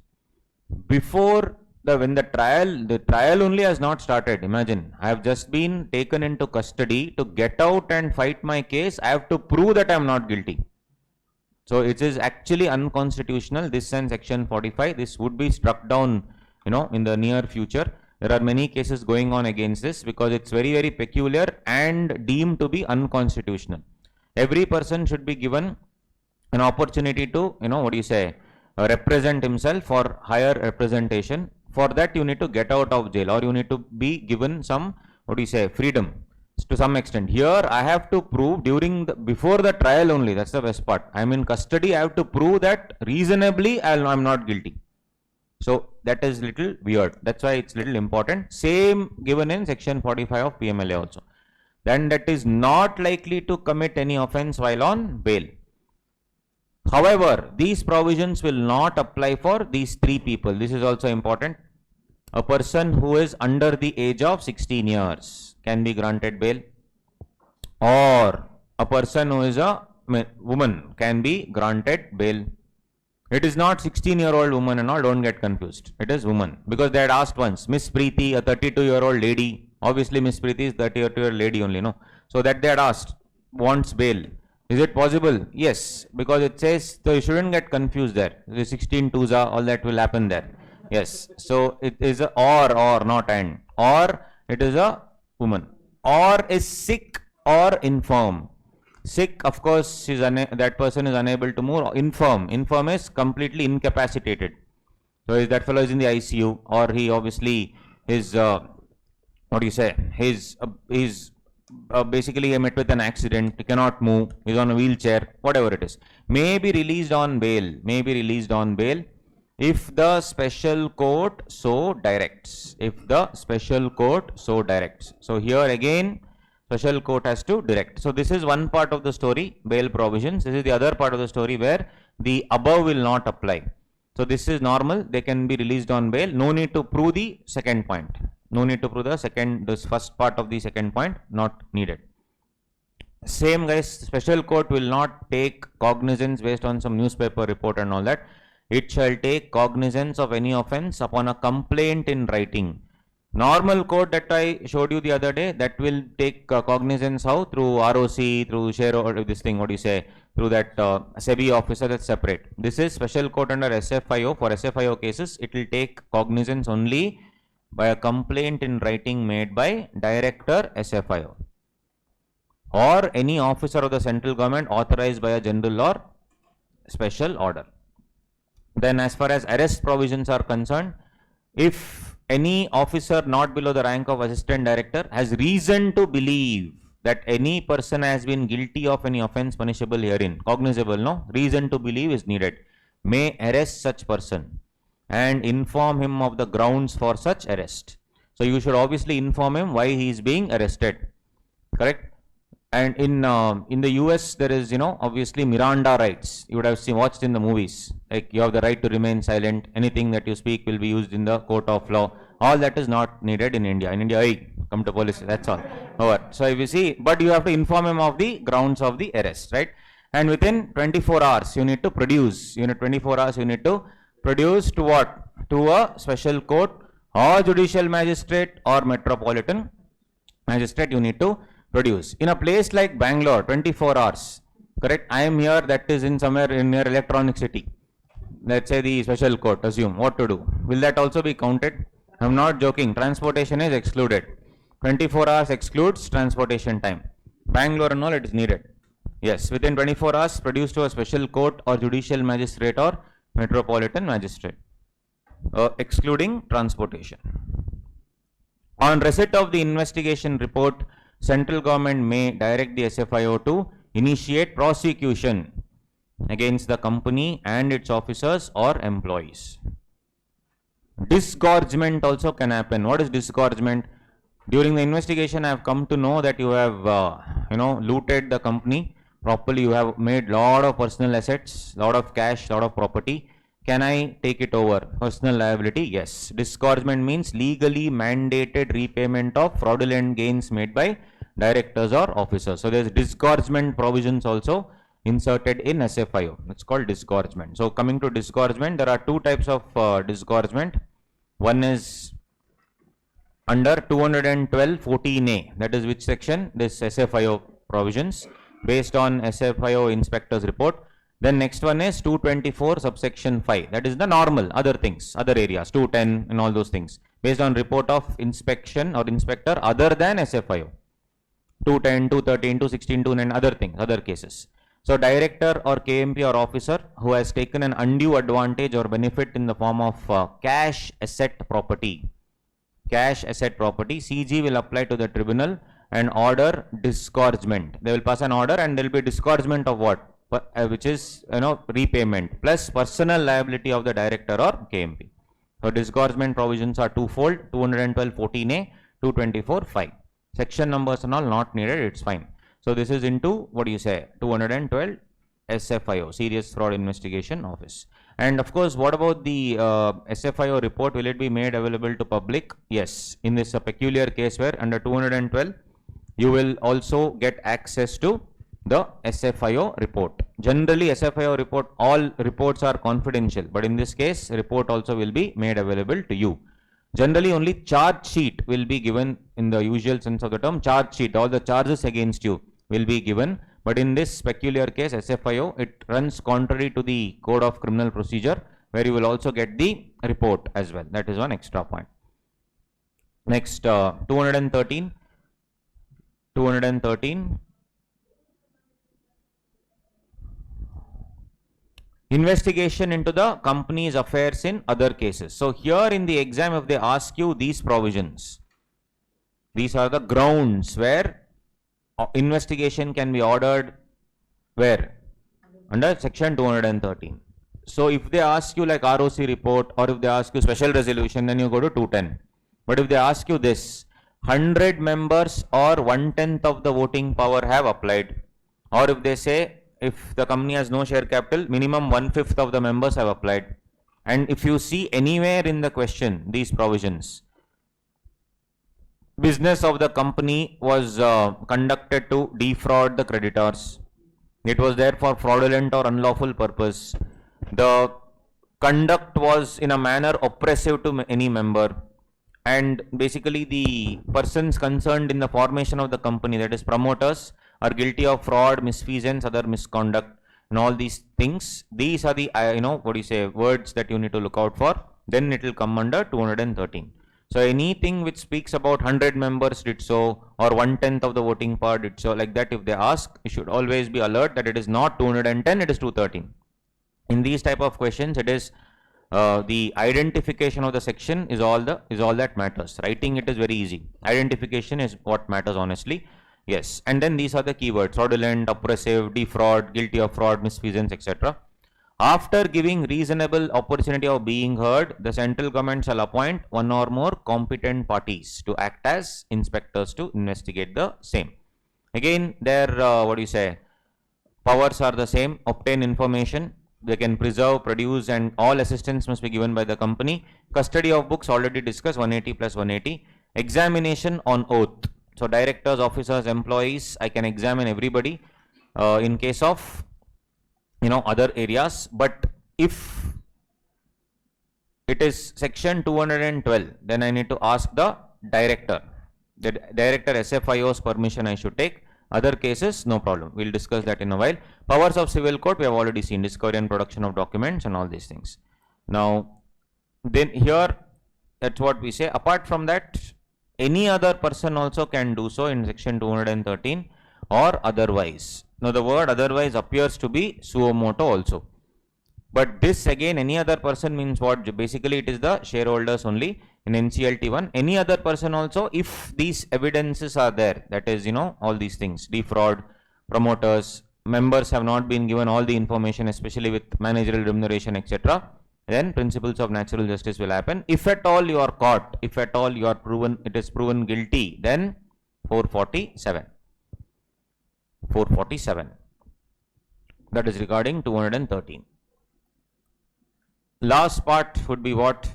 Before when the trial only has not started. Imagine, I have just been taken into custody. To get out and fight my case, I have to prove that I am not guilty. So it is actually unconstitutional. This and section 45, this would be struck down, in the near future. There are many cases going on against this because it's very, very peculiar and deemed to be unconstitutional. Every person should be given an opportunity to, represent himself for higher representation. For that, you need to get out of jail, or you need to be given some, freedom to some extent. Here, I have to prove before the trial only. That's the best part. I'm in custody. I have to prove that reasonably I'm not guilty. So that is little weird. That's why it's little important. Same given in section 45 of PMLA also. Then that is not likely to commit any offense while on bail. However, these provisions will not apply for these 3 people. This is also important. A person who is under the age of 16 years can be granted bail, or a person who is a woman can be granted bail. It is not 16-year-old woman and all, don't get confused. It is woman, because they had asked once, Miss Preeti, a 32-year-old lady, obviously Miss Preeti is 32-year-old lady only, no? So that they had asked, wants bail. Is it possible? Yes, because it says, so you shouldn't get confused there. The 16 2s, all that will happen there. Yes, so it is a or not and. Or it is a woman. Or is sick or infirm. Sick, of course, that person is unable to move. Infirm is completely incapacitated. So if that fellow is in the ICU, or he obviously is, basically he met with an accident, he cannot move, he is on a wheelchair, whatever it is, may be released on bail, if the special court so directs. So here again, special court has to direct. So this is one part of the story, bail provisions. This is the other part of the story where the above will not apply. So this is normal. They can be released on bail. No need to prove the second point. No need to prove this first part of the second point, not needed. Same guys, special court will not take cognizance based on some newspaper report and all that. It shall take cognizance of any offense upon a complaint in writing. Normal court that I showed you the other day, that will take cognizance how? Through ROC, through share or this thing, what do you say? Through that SEBI officer, that's separate. This is special court under SFIO. For SFIO cases, it will take cognizance only by a complaint in writing made by Director SFIO or any officer of the central government authorized by a general or special order. Then as far as arrest provisions are concerned, if any officer not below the rank of assistant director has reason to believe that any person has been guilty of any offense punishable herein, cognizable, no? Reason to believe is needed. May arrest such person and inform him of the grounds for such arrest. So you should obviously inform him why he is being arrested. Correct? And in the US, there is, obviously Miranda rights. You would have watched in the movies. Like you have the right to remain silent. Anything that you speak will be used in the court of law. All that is not needed in India. In India, hey, come to police. That's all. Over. So if you see, but you have to inform him of the grounds of the arrest, right? And within 24 hours, you need to produce. 24 hours, you need to produce to what? To a special court or judicial magistrate or metropolitan magistrate. You need to produce. In a place like Bangalore, 24 hours, correct? I am here, that is in somewhere in near Electronic City. Let's say the special court, assume, what to do? Will that also be counted? I am not joking, transportation is excluded. 24 hours excludes transportation time. Bangalore and all, it is needed. Yes, within 24 hours, produce to a special court or judicial magistrate or metropolitan magistrate, excluding transportation. On receipt of the investigation report, central government may direct the SFIO to initiate prosecution against the company and its officers or employees. Disgorgement also can happen. What is disgorgement? During the investigation, I have come to know that you have, looted the company properly. You have made lot of personal assets, lot of cash, lot of property. Can I take it over? Personal liability? Yes. Disgorgement means legally mandated repayment of fraudulent gains made by directors or officers. So there's disgorgement provisions also inserted in SFIO. It's called disgorgement. So coming to disgorgement, there are two types of disgorgement. One is under 212(14)(a). That is which section? This SFIO provisions based on SFIO inspector's report. Then next one is 224 subsection 5. That is the normal other things, other areas, 210 and all those things based on report of inspection or inspector other than SFIO. 210, 213, 216, 209 other things, other cases. So director or KMP or officer who has taken an undue advantage or benefit in the form of cash asset property. Cash asset property, CG will apply to the tribunal and order disgorgement. They will pass an order and there will be disgorgement of what? Which is repayment plus personal liability of the director or KMP. So disgorgement provisions are twofold: 212(14)(a), 224(5). Section numbers and all not needed, it's fine. So this is into, what do you say, 212 SFIO, Serious Fraud Investigation Office. And of course, what about the SFIO report? Will it be made available to public? Yes. In this peculiar case where under 212, you will also get access to the SFIO report. Generally, SFIO report, all reports are confidential, but in this case, report also will be made available to you. Generally, only charge sheet will be given in the usual sense of the term. Charge sheet, all the charges against you will be given. But in this peculiar case, SFIO, it runs contrary to the Code of Criminal Procedure, where you will also get the report as well. That is one extra point. Next, 213. Investigation into the company's affairs in other cases. So here in the exam, if they ask you these provisions, these are the grounds where investigation can be ordered. Where? Under section 213. So if they ask you like ROC report, or if they ask you special resolution, then you go to 210. But if they ask you this, 100 members or 1/10 of the voting power have applied, or if they say if the company has no share capital, minimum 1/5 of the members have applied, And if you see anywhere in the question, these provisions, business of the company was conducted to defraud the creditors. It was there for fraudulent or unlawful purpose. The conduct was in a manner oppressive to any member. And basically the persons concerned in the formation of the company, that is promoters, are guilty of fraud, misfeasance, other misconduct, and all these things. These are the words that you need to look out for. Then it will come under 213. So anything which speaks about 100 members did so, or 1/10 of the voting power did so, like that, if they ask, you should always be alert that it is not 210, it is 213. In these type of questions, it is the identification of the section is all that matters. Writing it is very easy. Identification is what matters, honestly. Yes, and then these are the keywords: fraudulent, oppressive, defraud, guilty of fraud, misfeasance, etc. After giving reasonable opportunity of being heard, the central government shall appoint one or more competent parties to act as inspectors to investigate the same. Again, their powers are the same: obtain information, they can preserve, produce, and all assistance must be given by the company. Custody of books already discussed, 180 plus 180. Examination on oath. So directors, officers, employees, I can examine everybody in case of other areas. But if it is section 212, then I need to ask the director. The director SFIO's permission I should take. Other cases, no problem. We'll discuss that in a while. Powers of civil court, we have already seen: discovery and production of documents and all these things. Now, then here, that's what we say. Apart from that, any other person also can do so in section 213 or otherwise. Now, the word otherwise appears to be suo motu also. But this again, any other person means what? Basically, it is the shareholders only. In NCLT 1, any other person also, if these evidences are there, that is, all these things: defraud, promoters, members have not been given all the information, especially with managerial remuneration, etc., then principles of natural justice will happen. If at all you are caught, if at all you are proven, it is proven guilty, then 447. 447. That is regarding 213. Last part would be what?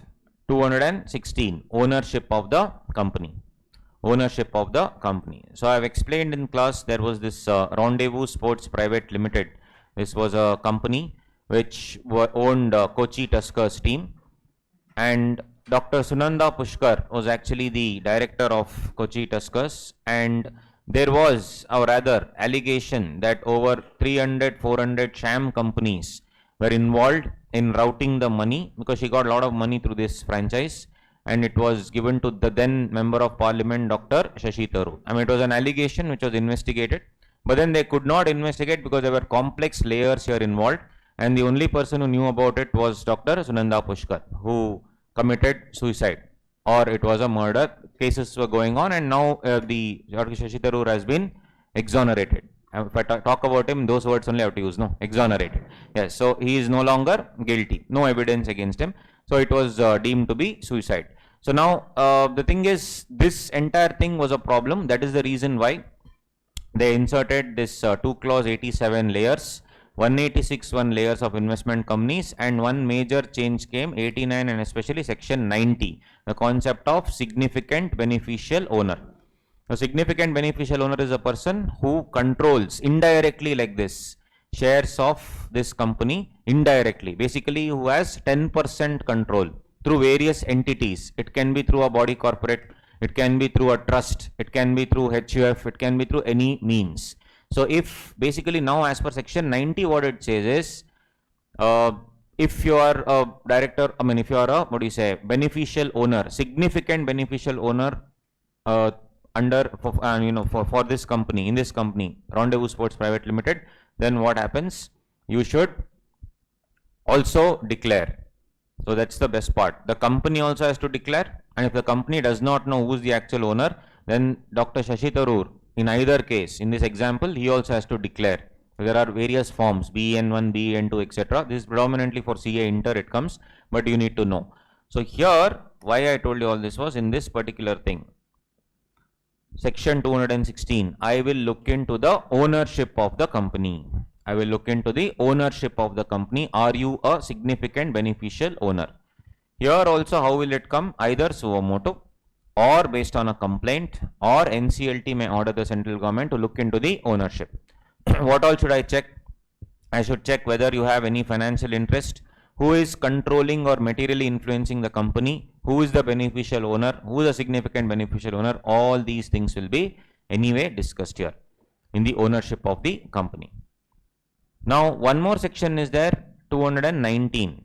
216, ownership of the company. Ownership of the company. So I have explained in class, there was this Rendezvous Sports Private Limited. This was a company which owned Kochi Tuskers team, and Dr. Sunanda Pushkar was actually the director of Kochi Tuskers, and there was, or rather, allegation that over 300, 400 sham companies were involved in routing the money, because she got a lot of money through this franchise, and it was given to the then member of parliament, Dr. Shashi Tharoor. I mean, it was an allegation which was investigated, but then they could not investigate because there were complex layers here involved, and the only person who knew about it was Dr. Sunanda Pushkar, who committed suicide, or it was a murder. Cases were going on, and now the Dr. Shashi Tharoor has been exonerated. If I talk about him, those words only I have to use, no, exonerated. Yes, so he is no longer guilty, no evidence against him. So it was deemed to be suicide. So now the thing is, this entire thing was a problem. That is the reason why they inserted this 2 clause 87 layers, 186 layers of investment companies, and one major change came 89 and especially section 90, the concept of significant beneficial owner. A significant beneficial owner is a person who controls indirectly, like this, shares of this company indirectly, basically who has 10% control through various entities. It can be through a body corporate, it can be through a trust, it can be through HUF, it can be through any means. So if basically now as per section 90, what it says is, if you are a director, if you are a beneficial owner, significant beneficial owner for this company, in this company, Rendezvous Sports Private Limited, then what happens? You should also declare. So that's the best part. The company also has to declare, and if the company does not know who's the actual owner, then Dr. Shashi Tharoor, in either case, in this example, he also has to declare. There are various forms, BN1, BN2, etc. This is predominantly for CA Inter it comes, but you need to know. So here, why I told you all this was in this particular thing. Section 216, I will look into the ownership of the company. I will look into the ownership of the company. Are you a significant beneficial owner? Here also, how will it come? Either suo motu or based on a complaint, or NCLT may order the central government to look into the ownership. What all should I check? I should check whether you have any financial interest, who is controlling or materially influencing the company, who is the beneficial owner, who is a significant beneficial owner. All these things will be anyway discussed here in the ownership of the company. Now, one more section is there, 219.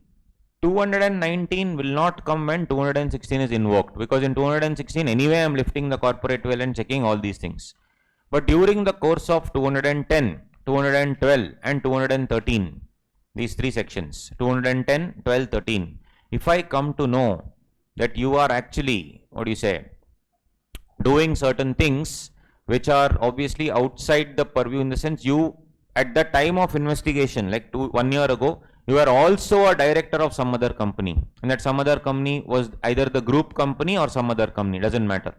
219 will not come when 216 is invoked, because in 216 anyway I am lifting the corporate veil and checking all these things. But during the course of 210, 212 and 213, these three sections, 210, 12, 13, if I come to know that you are actually, what do you say, doing certain things which are obviously outside the purview, in the sense you at the time of investigation, like 1 year ago, you are also a director of some other company, and that some other company was either the group company or some other company, doesn't matter.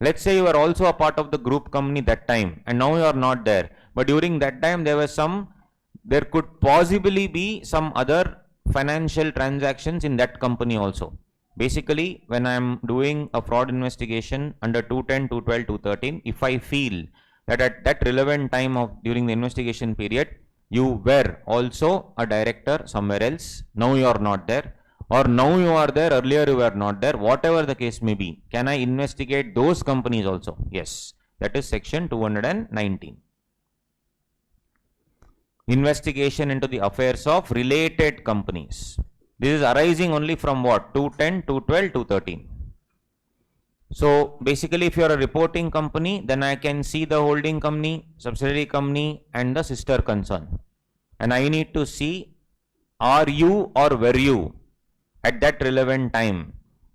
Let's say you are also a part of the group company that time, and now you are not there, but during that time there could possibly be some other financial transactions in that company also. Basically, when I am doing a fraud investigation under 210, 212, 213, if I feel that at that relevant time of during the investigation period, you were also a director somewhere else, now you are not there, or now you are there, earlier you were not there, whatever the case may be, can I investigate those companies also? Yes, that is section 219. Investigation into the affairs of related companies. This is arising only from what? 210, 212, 213. So basically, if you are a reporting company, then I can see the holding company, subsidiary company and the sister concern. And I need to see, are you or were you at that relevant time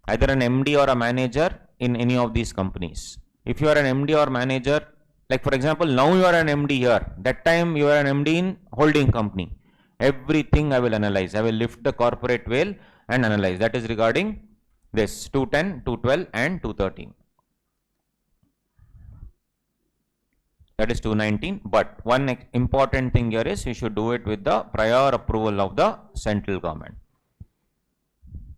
either an MD or a manager in any of these companies? If you are an MD or manager, like for example, now you are an MD here, that time you are an MD in holding company. Everything I will analyze. I will lift the corporate veil and analyze. That is regarding this 210, 212 and 213. That is 219. But one important thing here is we should do it with the prior approval of the central government.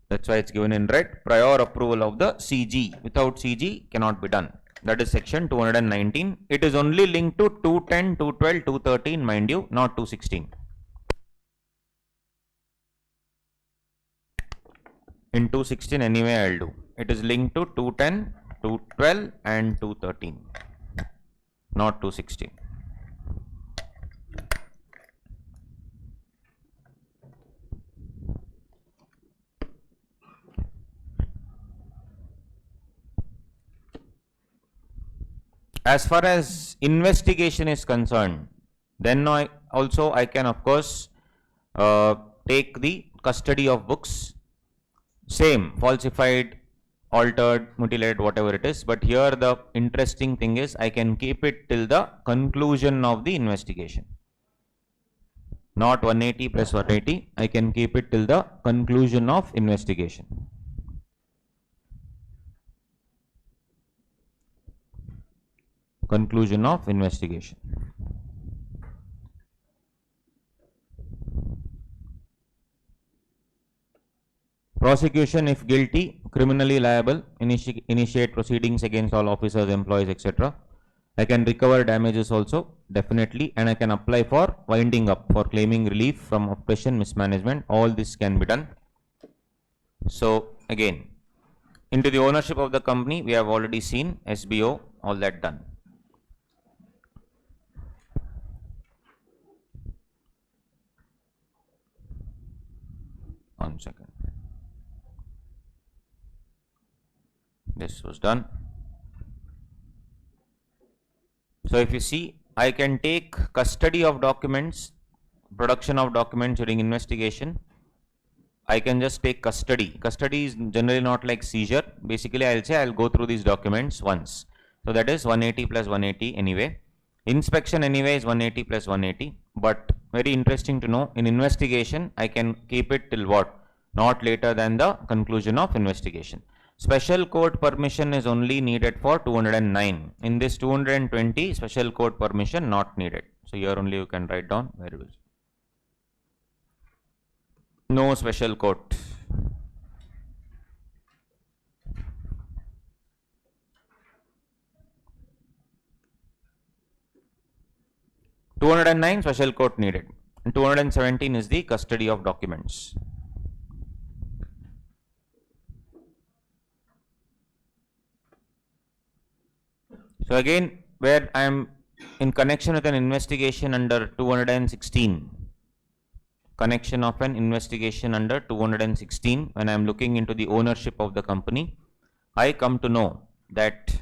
That's why it's given in red. Prior approval of the CG. Without CG cannot be done. That is section 219. It is only linked to 210, 212, 213, mind you, not 216. In 216 anyway I'll do. It is linked to 210, 212 and 213, not 216. As far as investigation is concerned, then I can of course take the custody of books. Same, falsified, altered, mutilated, whatever it is. But here the interesting thing is I can keep it till the conclusion of the investigation. Not 180 plus 180. I can keep it till the conclusion of investigation. Conclusion of investigation. Prosecution, if guilty, criminally liable, initiate proceedings against all officers, employees, etc. I can recover damages also, definitely, and I can apply for winding up, for claiming relief from oppression, mismanagement. All this can be done. So again, into the ownership of the company, we have already seen SBO, all that done. One second. This was done. So if you see, I can take custody of documents, production of documents during investigation. I can just take custody. Custody is generally not like seizure. Basically, I'll say I'll go through these documents once. So that is 180 plus 180 anyway. Inspection anyway is 180 plus 180. But very interesting to know, in investigation, I can keep it till what? Not later than the conclusion of investigation. Special court permission is only needed for 209. In this 220, special court permission not needed. So here only you can write down variables. No special court. (209) special court needed. And 217 is the custody of documents. So again, where I am in connection with an investigation under 216, connection of an investigation under 216, when I am looking into the ownership of the company, I come to know that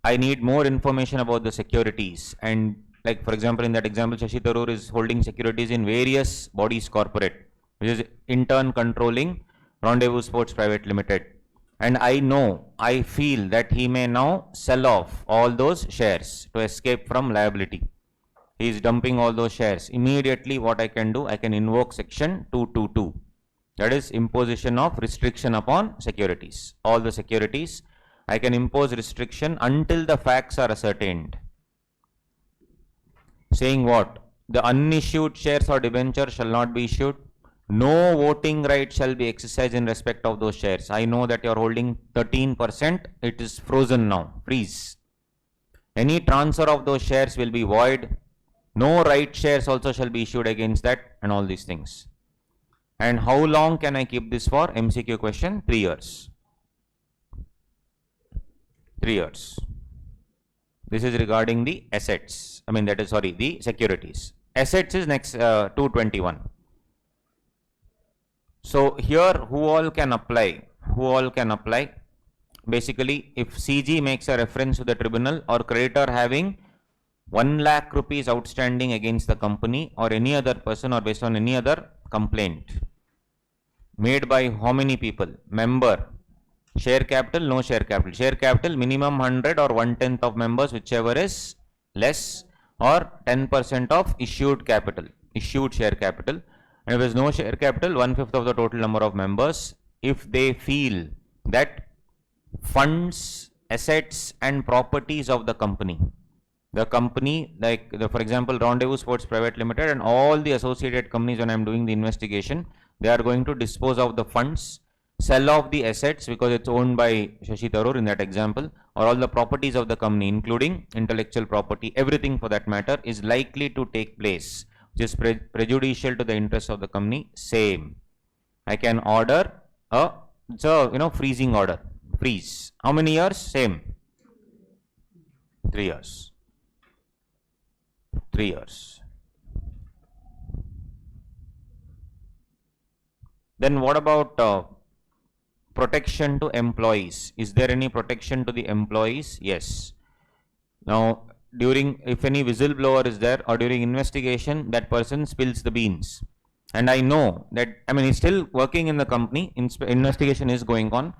I need more information about the securities. And like for example, in that example, Shashi Tharoor is holding securities in various bodies corporate, which is in turn controlling Rendezvous Sports Private Limited. And I feel that he may now sell off all those shares to escape from liability. He is dumping all those shares. Immediately what I can do, I can invoke section 222. That is imposition of restriction upon securities. All the securities, I can impose restriction until the facts are ascertained. Saying what? The unissued shares or debentures shall not be issued. No voting right shall be exercised in respect of those shares. I know that you are holding 13%. It is frozen now. Freeze. Any transfer of those shares will be void. No right shares also shall be issued against that, and all these things. And how long can I keep this for? MCQ question, 3 years. 3 years. This is regarding the assets. I mean, that is, sorry, the securities. Assets is next 221. So here who all can apply? Who all can apply? Basically, if CG makes a reference to the tribunal or creditor having 1 lakh rupees outstanding against the company or any other person or based on any other complaint made by how many people? Member. Share capital, no share capital. Share capital minimum 100 or 1/10 of members, whichever is less, or 10% of issued capital, issued share capital. And if there is no share capital, 1/5 of the total number of members. If they feel that funds, assets and properties of the company, like for example, Rendezvous Sports Private Limited and all the associated companies, when I am doing the investigation, they are going to dispose of the funds, sell off the assets because it's owned by Shashi Tharoor in that example, or all the properties of the company, including intellectual property, everything for that matter, is likely to take place, which is prejudicial to the interests of the company. Same. I can order it's a freezing order. Freeze. How many years? Same. 3 years. 3 years. Then what about protection to employees? Is there any protection to the employees? Yes. Now, if any whistleblower is there or during investigation, that person spills the beans. And I know that, he's still working in the company, investigation is going on,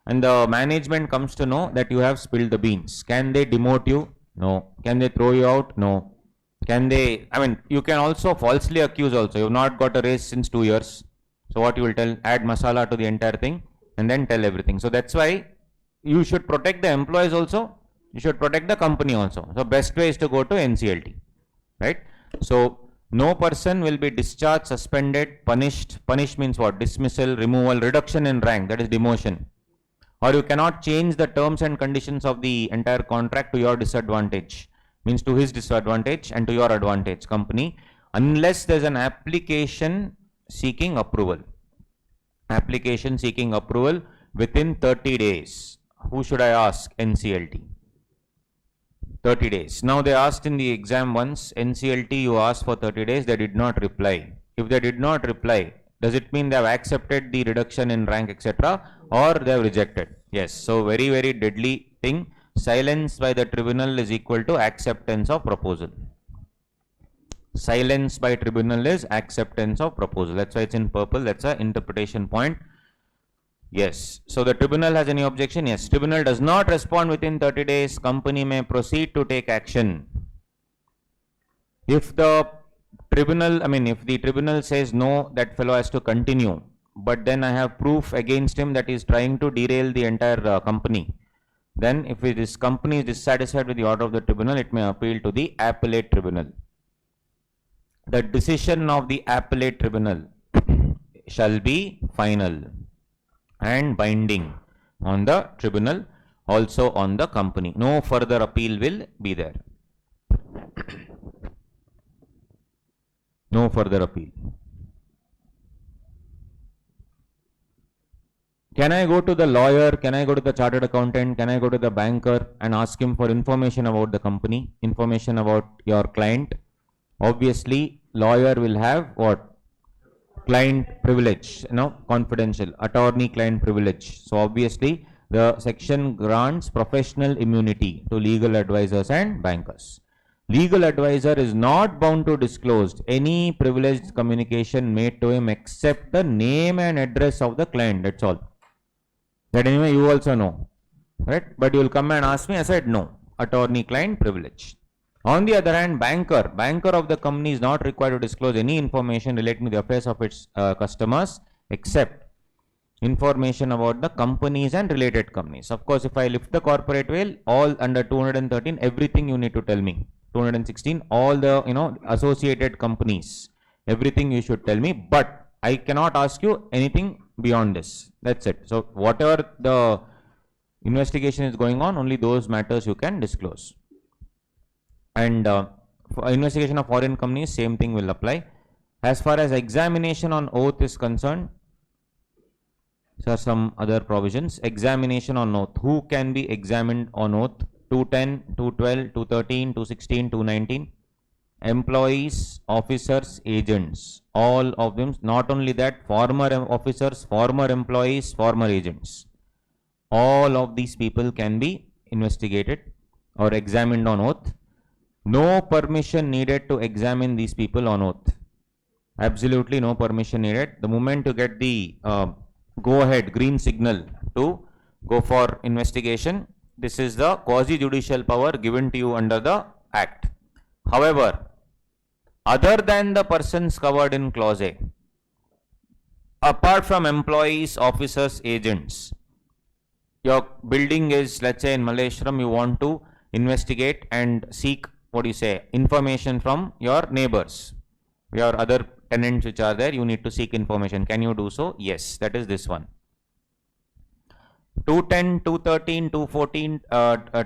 and the management comes to know that you have spilled the beans. Can they demote you? No. Can they throw you out? No. Can they, you can also falsely accuse also. You have not got a raise since 2 years. So what you will tell? Add masala to the entire thing and then tell everything. So that's why you should protect the employees also. You should protect the company also. So best way is to go to NCLT, right? So no person will be discharged, suspended, punished. Punished means what? Dismissal, removal, reduction in rank, that is demotion. Or you cannot change the terms and conditions of the entire contract to your disadvantage, means to his disadvantage and to your advantage, company, unless there is an application seeking approval. Application seeking approval within 30 days. Who should I ask? NCLT. 30 days. Now they asked in the exam once, NCLT you asked for 30 days, they did not reply. If they did not reply, does it mean they have accepted the reduction in rank, etc., or they have rejected? Yes. So very, very deadly thing. Silence by the tribunal is equal to acceptance of proposal. Silence by tribunal is acceptance of proposal. That's why it's in purple. That's an interpretation point. Yes. So the tribunal has any objection? Yes. Tribunal does not respond within 30 days. Company may proceed to take action. If the tribunal, if the tribunal says no, that fellow has to continue, but then I have proof against him that he is trying to derail the entire company, then if this company is dissatisfied with the order of the tribunal, it may appeal to the appellate tribunal. The decision of the appellate tribunal shall be final and binding on the tribunal, also on the company. No further appeal will be there. No further appeal. Can I go to the lawyer? Can I go to the chartered accountant? Can I go to the banker and ask him for information about the company, information about your client? Obviously, lawyer will have what? Client privilege, confidential, attorney-client privilege. So obviously, the section grants professional immunity to legal advisors and bankers. Legal advisor is not bound to disclose any privileged communication made to him except the name and address of the client. That's all. That anyway you also know, right? But you will come and ask me. I said no. Attorney-client privilege. On the other hand, banker of the company is not required to disclose any information relating to the affairs of its customers except information about the companies and related companies. Of course, if I lift the corporate veil, all under 213, everything you need to tell me. 216, all the associated companies, everything you should tell me, but I cannot ask you anything beyond this. That's it. So whatever the investigation is going on, only those matters you can disclose. And for investigation of foreign companies, same thing will apply. As far as examination on oath is concerned, there are some other provisions. Examination on oath. Who can be examined on oath? 210, 212, 213, 216, 219. Employees, officers, agents. All of them. Not only that, former officers, former employees, former agents. All of these people can be investigated or examined on oath. No permission needed to examine these people on oath. Absolutely no permission needed. The moment you get the go ahead green signal to go for investigation, this is the quasi-judicial power given to you under the Act. However, other than the persons covered in Clause A, apart from employees, officers, agents, your building is, let's say in Malleshwaram, you want to investigate and seek, information from your neighbors, your other tenants which are there, you need to seek information. Can you do so? Yes, that is this one. 210, 213, 214,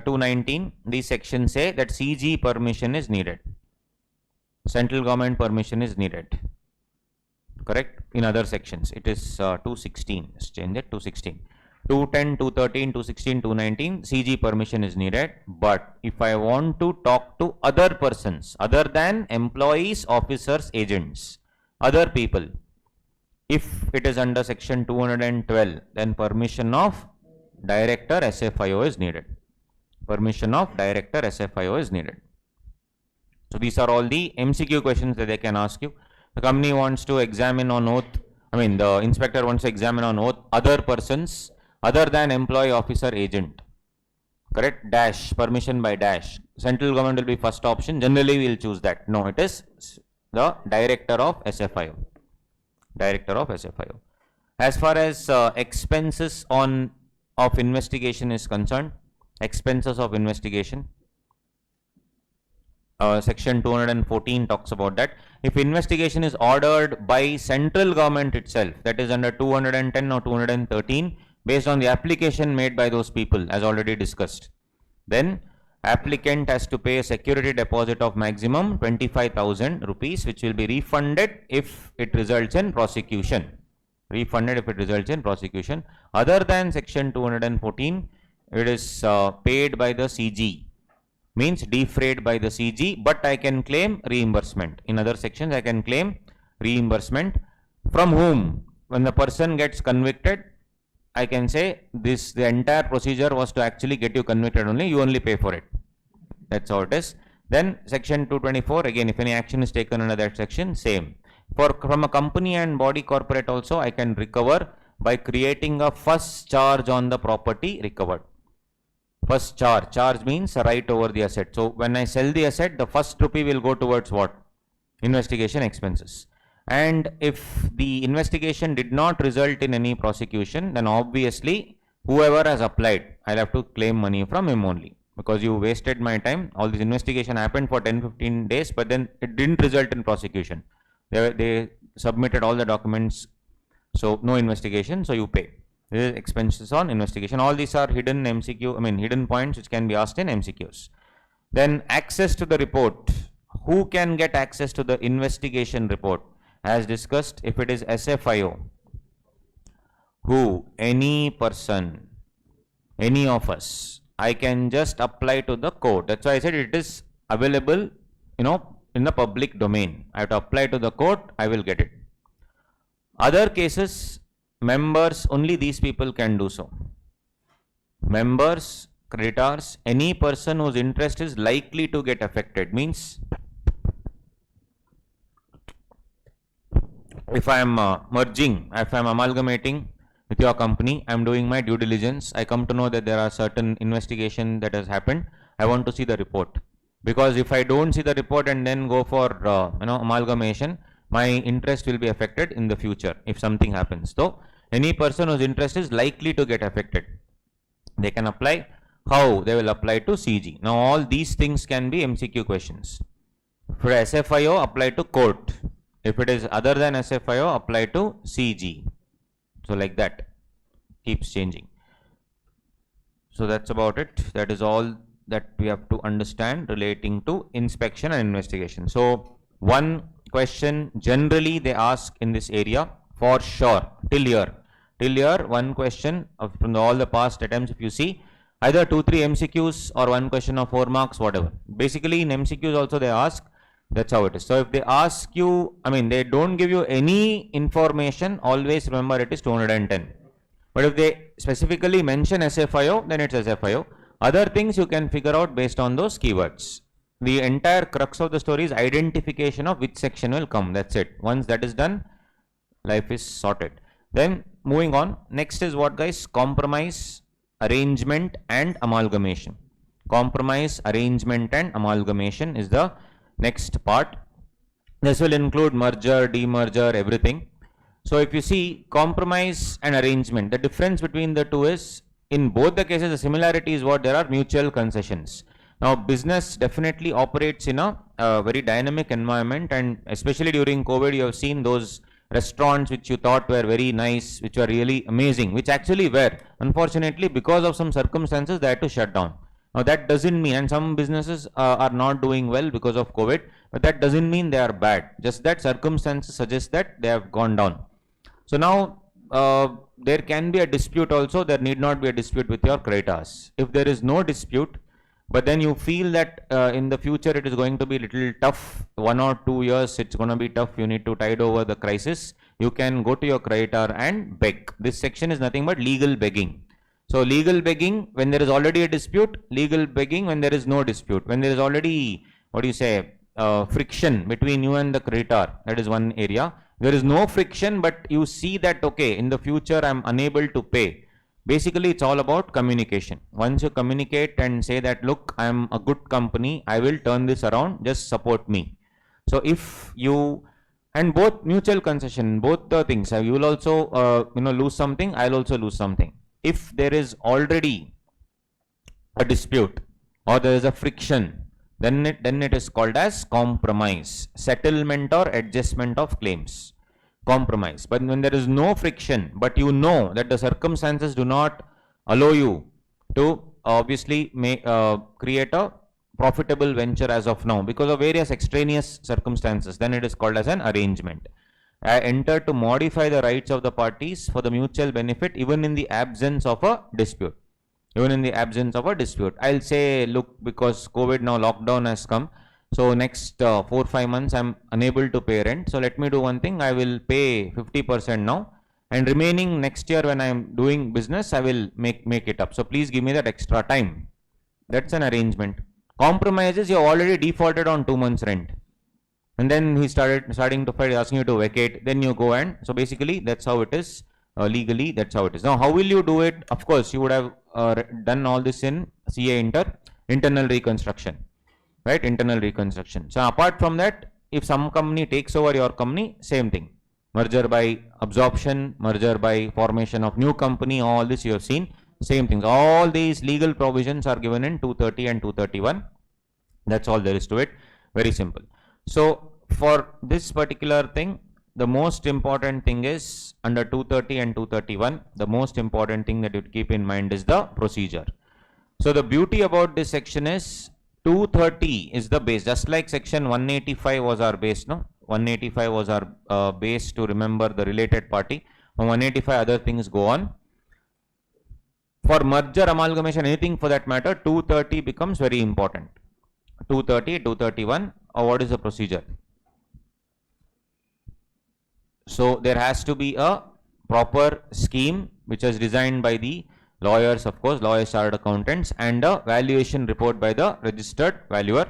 219, these sections say that CG permission is needed. Central government permission is needed. Correct? In other sections, it is 216. Let's change it, 216. 210, 213, 216, 219, CG permission is needed. But if I want to talk to other persons, other than employees, officers, agents, other people, if it is under section 212, then permission of director SFIO is needed. Permission of director SFIO is needed. So these are all the MCQ questions that they can ask you. The company wants to examine on oath, the inspector wants to examine on oath other persons other than employee, officer, agent. Correct? Dash, permission by dash. Central government will be first option. Generally we will choose that. No, it is the director of SFIO. Director of SFIO. As far as expenses of investigation is concerned, expenses of investigation, section 214 talks about that. If investigation is ordered by central government itself, that is under 210 or 213, based on the application made by those people as already discussed, then applicant has to pay a security deposit of maximum 25,000 rupees, which will be refunded if it results in prosecution. Refunded if it results in prosecution. Other than section 214, it is paid by the CG, means defrayed by the CG, but I can claim reimbursement. In other sections, I can claim reimbursement. From whom? When the person gets convicted, I can say the entire procedure was to actually get you convicted only, you only pay for it. That's how it is. Then section 224, again, if any action is taken under that section, same. From a company and body corporate also, I can recover by creating a first charge on the property recovered. First charge. Charge means a right over the asset. So when I sell the asset, the first rupee will go towards what? Investigation expenses. And if the investigation did not result in any prosecution, then obviously whoever has applied, I'll have to claim money from him only, because you wasted my time. All this investigation happened for 10-15 days, but then it didn't result in prosecution. They submitted all the documents, so no investigation, so you pay. This is expenses on investigation. All these are hidden hidden points which can be asked in MCQs. Then access to the report. Who can get access to the investigation report? As discussed, if it is SFIO, who, any person, any of us, I can just apply to the court. That's why I said it is available, in the public domain. I have to apply to the court, I will get it. Other cases, members, only these people can do so. Members, creditors, any person whose interest is likely to get affected, means if I am merging, if I am amalgamating with your company, I am doing my due diligence, I come to know that there are certain investigation that has happened, I want to see the report. Because if I don't see the report and then go for amalgamation, my interest will be affected in the future if something happens. So any person whose interest is likely to get affected, they can apply. How? They will apply to CG. Now all these things can be MCQ questions. For SFIO, apply to court. If it is other than SFIO, apply to CG. So like that, keeps changing. So that's about it. That is all that we have to understand relating to inspection and investigation. So one question generally they ask in this area for sure till here, one question from all the past attempts, if you see, either 2-3 MCQs or one question of 4 marks, whatever. Basically in MCQs also they ask. That's how it is. So if they ask you, they don't give you any information, always remember it is 210. But if they specifically mention SFIO, then it's SFIO. Other things you can figure out based on those keywords. The entire crux of the story is identification of which section will come. That's it. Once that is done, life is sorted. Then moving on, next is what, guys? Compromise, arrangement and amalgamation. Compromise, arrangement and amalgamation is the next part. This will include merger, demerger, everything. So if you see compromise and arrangement, the difference between the two is, in both the cases the similarity is what? There are mutual concessions. Now business definitely operates in a very dynamic environment, and especially during COVID you have seen those restaurants which you thought were very nice, which were really amazing, which actually were. Unfortunately, because of some circumstances they had to shut down. Now that doesn't mean, and some businesses are not doing well because of COVID, but that doesn't mean they are bad. Just that circumstances suggest that they have gone down. So now there can be a dispute also. There need not be a dispute with your creditors. If there is no dispute, but then you feel that in the future it is going to be little tough, 1 or 2 years it's going to be tough, you need to tide over the crisis, you can go to your creditor and beg. This section is nothing but legal begging. So legal begging when there is already a dispute, legal begging when there is no dispute. When there is already, friction between you and the creditor, that is one area. There is no friction, but you see that, okay, in the future I am unable to pay. Basically, it's all about communication. Once you communicate and say that, look, I am a good company, I will turn this around, just support me. So if you, and both mutual concession, both the things, you will also, lose something, I'll also lose something. If there is already a dispute or there is a friction, then it is called as compromise, settlement or adjustment of claims. Compromise. But when there is no friction, but you know that the circumstances do not allow you to obviously create a profitable venture as of now because of various extraneous circumstances, then it is called as an arrangement. I enter to modify the rights of the parties for the mutual benefit even in the absence of a dispute. Even in the absence of a dispute. I'll say, look, because COVID now lockdown has come, so next 4-5 months I'm unable to pay rent. So let me do one thing, I will pay 50% now and remaining next year when I'm doing business, I will make it up. So please give me that extra time. That's an arrangement. Compromise is you already defaulted on 2 months rent. And then he starting to fight, asking you to vacate. Then you go and, so basically that's how it is. Legally, that's how it is. Now, how will you do it? Of course, you would have done all this in CA internal reconstruction, right? Internal reconstruction. So apart from that, if some company takes over your company, same thing. Merger by absorption, merger by formation of new company, all this you have seen, same things. All these legal provisions are given in 230 and 231. That's all there is to it. Very simple. So for this particular thing, the most important thing is under 230 and 231, the most important thing that you keep in mind is the procedure. So the beauty about this section is 230 is the base, just like section 185 was our base, no? 185 was our base to remember the related party. From 185 other things go on. For merger, amalgamation, anything for that matter, 230 becomes very important. 230, 231, or what is the procedure? So there has to be a proper scheme which is designed by the lawyers, of course, lawyers, chartered accountants, and a valuation report by the registered valuer,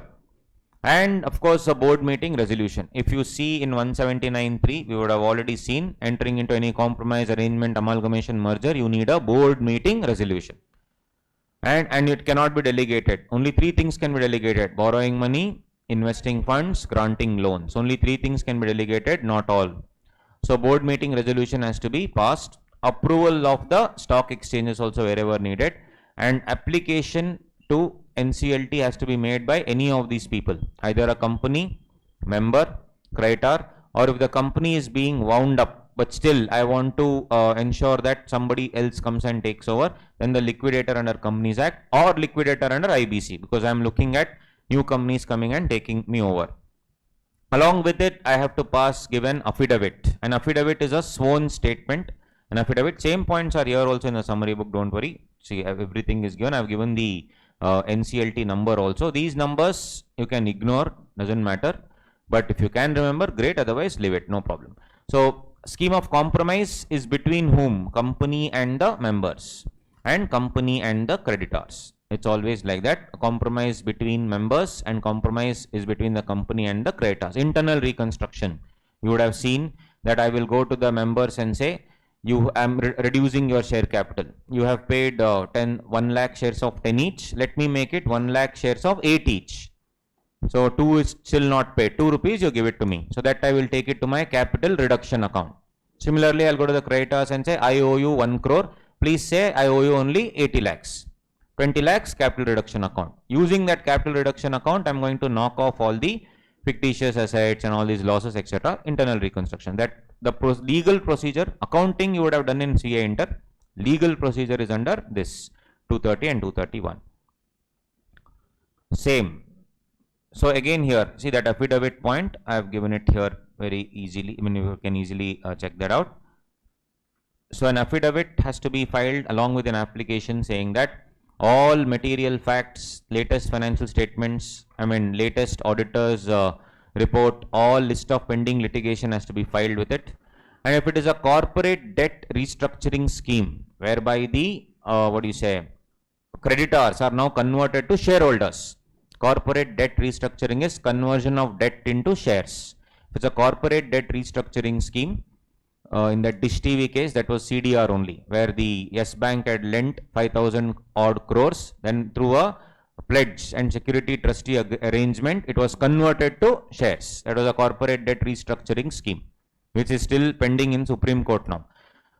and of course a board meeting resolution. If you see in 179.3, we would have already seen, entering into any compromise, arrangement, amalgamation, merger, you need a board meeting resolution. And it cannot be delegated. Only three things can be delegated: borrowing money, investing funds, granting loans. Only three things can be delegated, not all. So board meeting resolution has to be passed. Approval of the stock exchanges also wherever needed, and application to NCLT has to be made by any of these people, either a company, member, creditor, or if the company is being wound up, but still I want to ensure that somebody else comes and takes over, then the liquidator under Companies Act or liquidator under IBC, because I am looking at new companies coming and taking me over. Along with it, I have to give an affidavit. An affidavit is a sworn statement. An affidavit, same points are here also in the summary book, don't worry. See, everything is given. I have given the NCLT number also. These numbers you can ignore, doesn't matter. But if you can remember, great, otherwise leave it, no problem. So, scheme of compromise is between whom? Company and the members, and company and the creditors. It's always like that. A compromise between members and compromise is between the company and the creditors. Internal reconstruction. You would have seen that I will go to the members and say, you am reducing your share capital. You have paid 1 lakh shares of 10 each. Let me make it 1 lakh shares of 8 each. So 2 is still not paid. 2 rupees you give it to me. So that I will take it to my capital reduction account. Similarly, I'll go to the creditors and say, I owe you 1 crore. Please say I owe you only 80 lakhs. 20 lakhs capital reduction account. Using that capital reduction account, I'm going to knock off all the fictitious assets and all these losses, etc. Internal reconstruction. That the legal procedure, accounting you would have done in CA Inter. Legal procedure is under this 230 and 231. Same. So again here, see that affidavit point, I have given it here very easily. I mean, you can easily check that out. So an affidavit has to be filed along with an application saying that all material facts, latest financial statements, latest auditor's report, all list of pending litigation has to be filed with it. And if it is a corporate debt restructuring scheme, whereby the, creditors are now converted to shareholders. Corporate debt restructuring is conversion of debt into shares. If it's a corporate debt restructuring scheme, in the Dish TV case, that was CDR only, where the Yes Bank had lent 5,000 odd crores, then through a pledge and security trustee arrangement, it was converted to shares. That was a corporate debt restructuring scheme, which is still pending in Supreme Court now.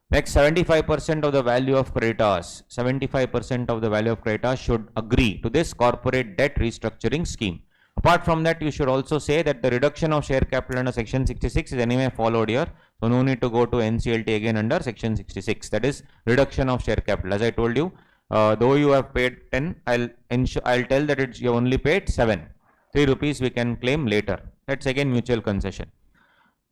Next, 75% of the value of creditors, 75% of the value of creditors should agree to this corporate debt restructuring scheme. Apart from that, you should also say that the reduction of share capital under section 66 is anyway followed here. So no need to go to NCLT again under section 66. That is reduction of share capital. As I told you, though you have paid 10, I'll tell that you only paid 7. 3 rupees we can claim later. That's again mutual concession.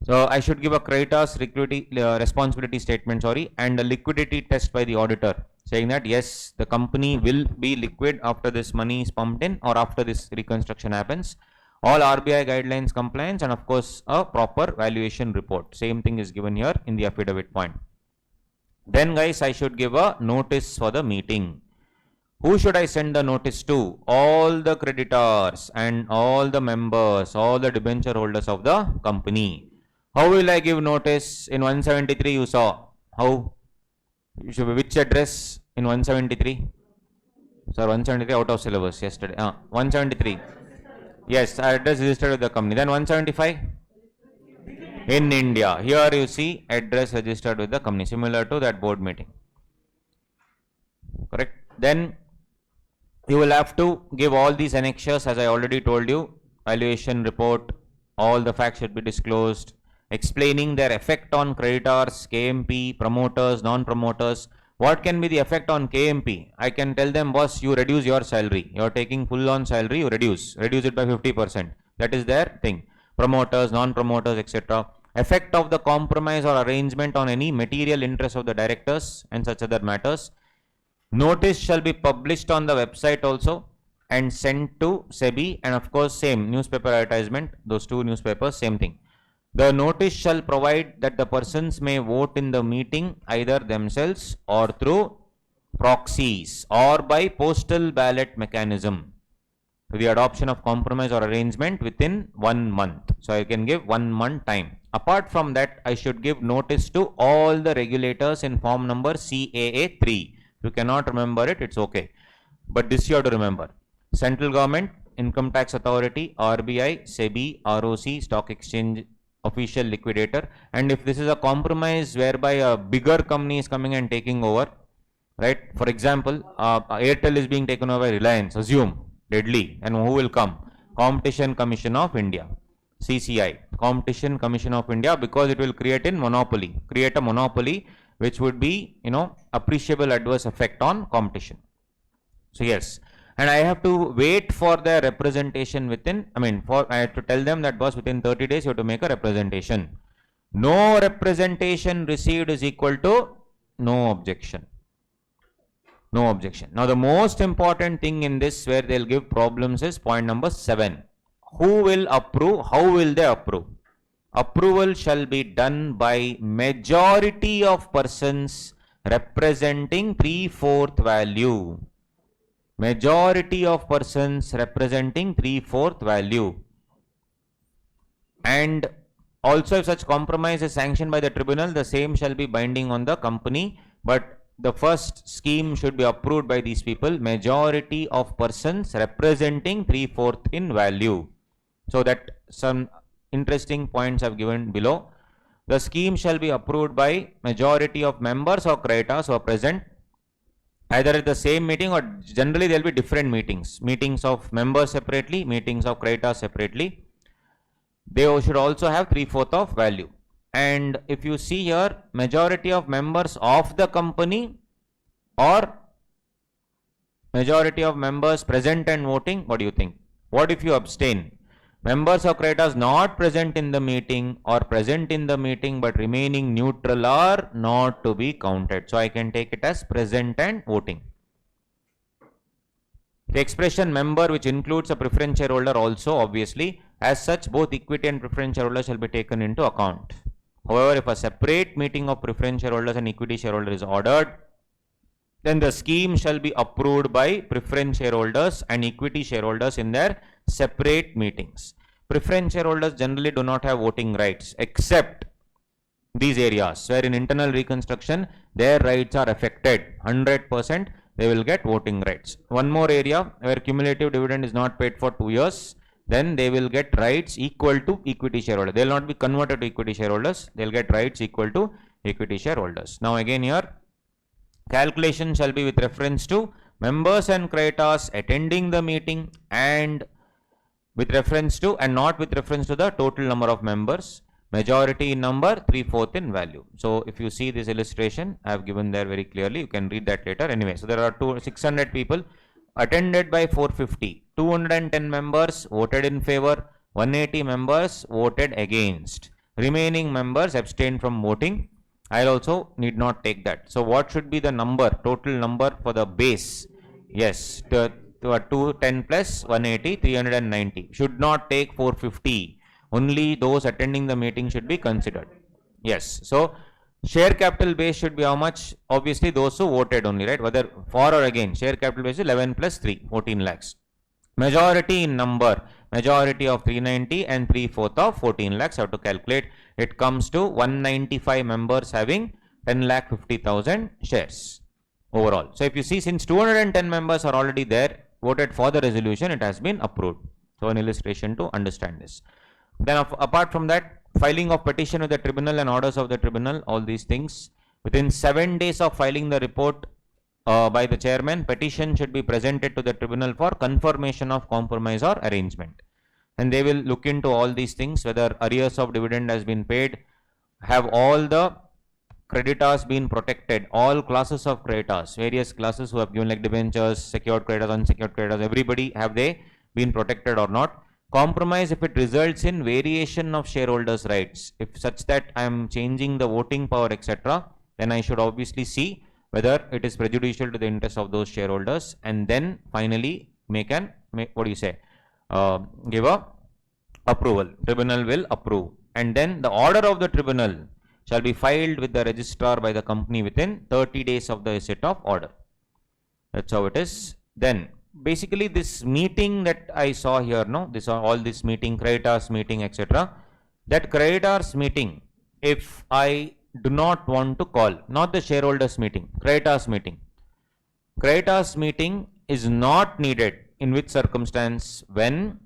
So I should give a creditor's responsibility statement, and a liquidity test by the auditor saying that yes, the company will be liquid after this money is pumped in or after this reconstruction happens. All RBI guidelines compliance, and of course a proper valuation report. Same thing is given here in the affidavit point. Then guys, I should give a notice for the meeting. Who should I send the notice to? All the creditors and all the members, all the debenture holders of the company. How will I give notice? In 173 you saw. How? You should be which address in 173? Sir, 173 out of syllabus yesterday. 173. Yes, address registered with the company. Then 175 in India. Here you see address registered with the company, similar to that board meeting. Correct. Then you will have to give all these annexures, as I already told you. Valuation report, all the facts should be disclosed, explaining their effect on creditors, KMP, promoters, non-promoters. What can be the effect on KMP? I can tell them, boss, you reduce your salary. You are taking full on salary, you reduce it by 50%. That is their thing. Promoters, non-promoters, etc. Effect of the compromise or arrangement on any material interest of the directors and such other matters. Notice shall be published on the website also and sent to SEBI, and of course same newspaper advertisement, those two newspapers, same thing. The notice shall provide that the persons may vote in the meeting either themselves or through proxies or by postal ballot mechanism to the adoption of compromise or arrangement within 1 month. So I can give 1 month time. Apart from that, I should give notice to all the regulators in form number CAA 3. If you cannot remember it, it's okay. But this you have to remember. Central government, income tax authority, RBI, SEBI, ROC, stock exchange official liquidator. And if this is a compromise whereby a bigger company is coming and taking over, right? For example, Airtel is being taken over by Reliance, assume, deadly, and who will come? Competition Commission of India, CCI, Competition Commission of India, because it will create a monopoly, which would be, appreciable adverse effect on competition. So yes, and I have to wait for their representation within, I have to tell them that, boss, within 30 days you have to make a representation. No representation received is equal to no objection. No objection. Now the most important thing in this where they'll give problems is point number 7. Who will approve? How will they approve? Approval shall be done by majority of persons representing 3/4 value. Majority of persons representing 3/4 value. And also if such compromise is sanctioned by the tribunal, the same shall be binding on the company. But the first scheme should be approved by these people, majority of persons representing 3/4 in value. So that some interesting points I've given below. The scheme shall be approved by majority of members or creditors who are present either at the same meeting, or generally there will be different meetings. Meetings of members separately, meetings of creditors separately. They should also have 3/4 of value. And if you see here, majority of members of the company or majority of members present and voting, what do you think? What if you abstain? Members or creditors not present in the meeting or present in the meeting but remaining neutral are not to be counted. So I can take it as present and voting. The expression member, which includes a preference shareholder also, obviously, as such both equity and preference shareholders shall be taken into account. However, if a separate meeting of preference shareholders and equity shareholders is ordered, then the scheme shall be approved by preference shareholders and equity shareholders in their separate meetings. Preference shareholders generally do not have voting rights except these areas where in internal reconstruction their rights are affected 100%, they will get voting rights. One more area where cumulative dividend is not paid for 2 years, then they will get rights equal to equity shareholders. They will not be converted to equity shareholders, they will get rights equal to equity shareholders. Now again here, calculation shall be with reference to members and creditors attending the meeting and with reference to and not with reference to the total number of members. Majority in number, 3/4 in value. So if you see this illustration, I have given there very clearly. You can read that later. Anyway, so there are 600 people attended by 450. 210 members voted in favor. 180 members voted against. Remaining members abstained from voting. I also need not take that. So what should be the number, total number for the base? Yes, 210 plus 180, 390. Should not take 450. Only those attending the meeting should be considered. Yes. So share capital base should be how much? Obviously those who voted only, right? Whether for or against. Share capital base is 11 plus 3, 14 lakhs. Majority in number, majority of 390 and 3/4 of 14 lakhs have to calculate. It comes to 195 members having 10,50,000 shares overall. So if you see, since 210 members are already there, voted for the resolution, it has been approved. So an illustration to understand this. Then apart from that, filing of petition with the tribunal and orders of the tribunal, all these things. Within 7 days of filing the report by the chairman, petition should be presented to the tribunal for confirmation of compromise or arrangement. And they will look into all these things, whether arrears of dividend has been paid, have all the creditors been protected, all classes of creditors, various classes who have given like debentures, secured creditors, unsecured creditors, everybody, have they been protected or not? Compromise if it results in variation of shareholders' rights, if such that I am changing the voting power, etc., then I should obviously see whether it is prejudicial to the interest of those shareholders, and then finally give a approval. Tribunal will approve, and then the order of the tribunal shall be filed with the registrar by the company within 30 days of the receipt of order. That's how it is. Then basically this meeting that I saw here, all this meeting, creditors meeting, etc. That creditors meeting, if I do not want to call, not the shareholders meeting, creditors meeting. Creditors meeting is not needed in which circumstance? When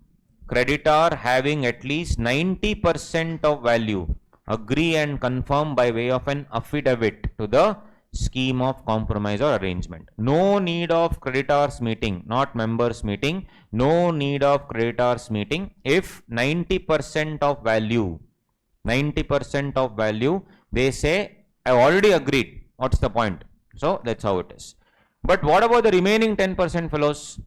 creditor having at least 90% of value agree and confirm by way of an affidavit to the scheme of compromise or arrangement. No need of creditors meeting, not members meeting. No need of creditors meeting if 90% of value, they say, I already agreed. What's the point? So that's how it is. But what about the remaining 10% fellows?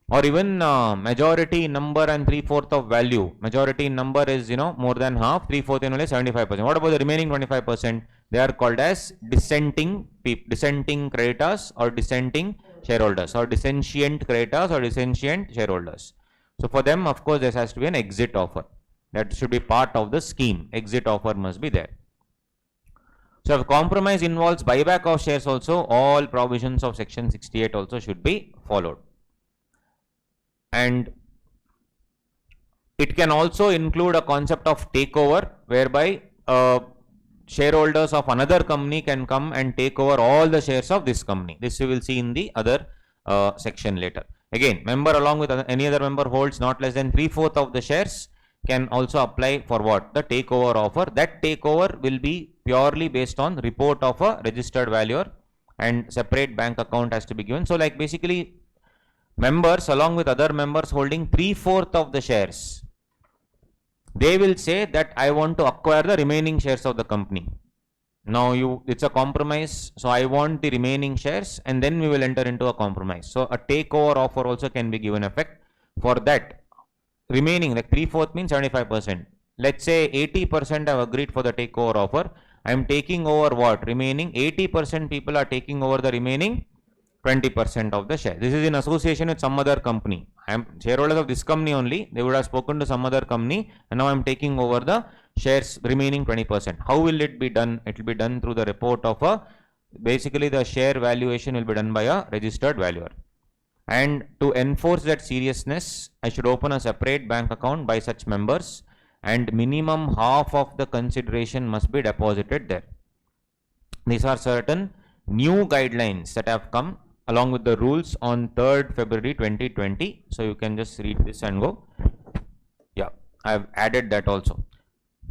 Or even majority number and 3/4 of value. Majority number is more than half, 3/4 and only 75%. What about the remaining 25%? They are called as dissenting creditors or dissenting shareholders, or dissentient creditors or dissentient shareholders. So for them, of course, there has to be an exit offer. That should be part of the scheme. Exit offer must be there. So if compromise involves buyback of shares also, all provisions of section 68 also should be followed. And it can also include a concept of takeover, whereby shareholders of another company can come and take over all the shares of this company. This we will see in the other section later. Again, member along with any other member holds not less than 3/4 of the shares can also apply for what? The takeover offer. That takeover will be purely based on report of a registered valuer, and separate bank account has to be given. So like basically members along with other members holding 3/4 of the shares, they will say that I want to acquire the remaining shares of the company. Now it's a compromise, so I want the remaining shares, and then we will enter into a compromise. So a takeover offer also can be given effect. For that remaining, like 3/4 means 75%. Let's say 80% have agreed for the takeover offer. I am taking over what? Remaining 80% people are taking over the remaining 20% of the share. This is in association with some other company. I am shareholders of this company only. They would have spoken to some other company, and now I am taking over the shares remaining 20%. How will it be done? It will be done through the report of basically the share valuation will be done by a registered valuer. And to enforce that seriousness, I should open a separate bank account by such members, and minimum half of the consideration must be deposited there. These are certain new guidelines that have come along with the rules on 3rd February 2020. So you can just read this and go. Yeah, I have added that also.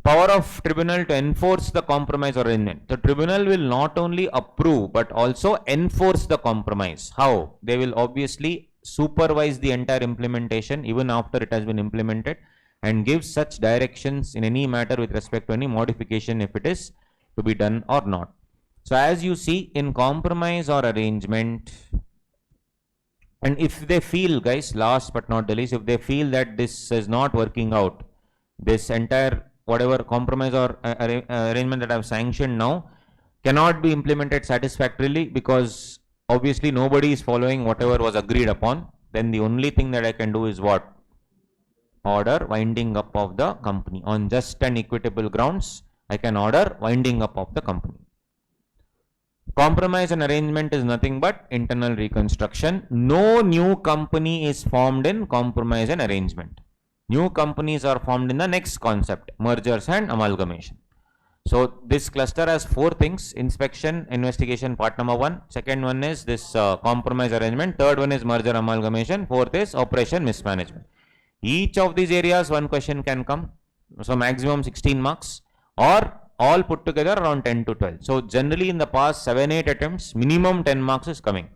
Power of tribunal to enforce the compromise or arrangement. The tribunal will not only approve but also enforce the compromise. How? They will obviously supervise the entire implementation even after it has been implemented, and give such directions in any matter with respect to any modification if it is to be done or not. So as you see in compromise or arrangement, and if they feel, guys, last but not the least, if they feel that this is not working out, this entire whatever compromise or arrangement that I have sanctioned now cannot be implemented satisfactorily because obviously nobody is following whatever was agreed upon, then the only thing that I can do is what? Order winding up of the company. On just and equitable grounds, I can order winding up of the company. Compromise and arrangement is nothing but internal reconstruction. No new company is formed in compromise and arrangement. New companies are formed in the next concept, mergers and amalgamation. So this cluster has 4 things: inspection, investigation, part number 1. Second one is this compromise arrangement. Third one is merger amalgamation. Fourth is operation mismanagement. Each of these areas, one question can come. So maximum 16 marks, or all put together around 10 to 12. So generally in the past 7-8 attempts, minimum 10 marks is coming.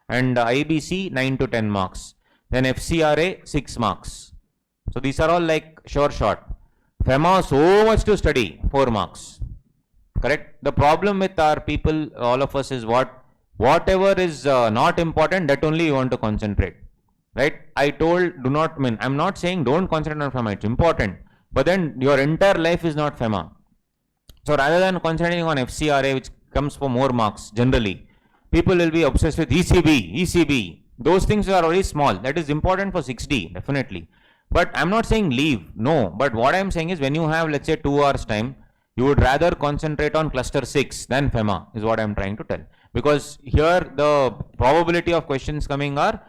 And IBC 9 to 10 marks. Then FCRA 6 marks. So these are all like sure shot. FEMA so much to study, 4 marks. Correct? The problem with our people, all of us, is whatever is not important, that only you want to concentrate. Right? I'm not saying don't concentrate on FEMA, it's important. But then your entire life is not FEMA. So rather than concentrating on FCRA, which comes for more marks generally, people will be obsessed with ECB. Those things are very small. That is important for 6D, definitely. But I'm not saying leave, no. But what I'm saying is when you have, let's say, 2 hours time, you would rather concentrate on cluster 6 than FEMA, is what I'm trying to tell. Because here the probability of questions coming are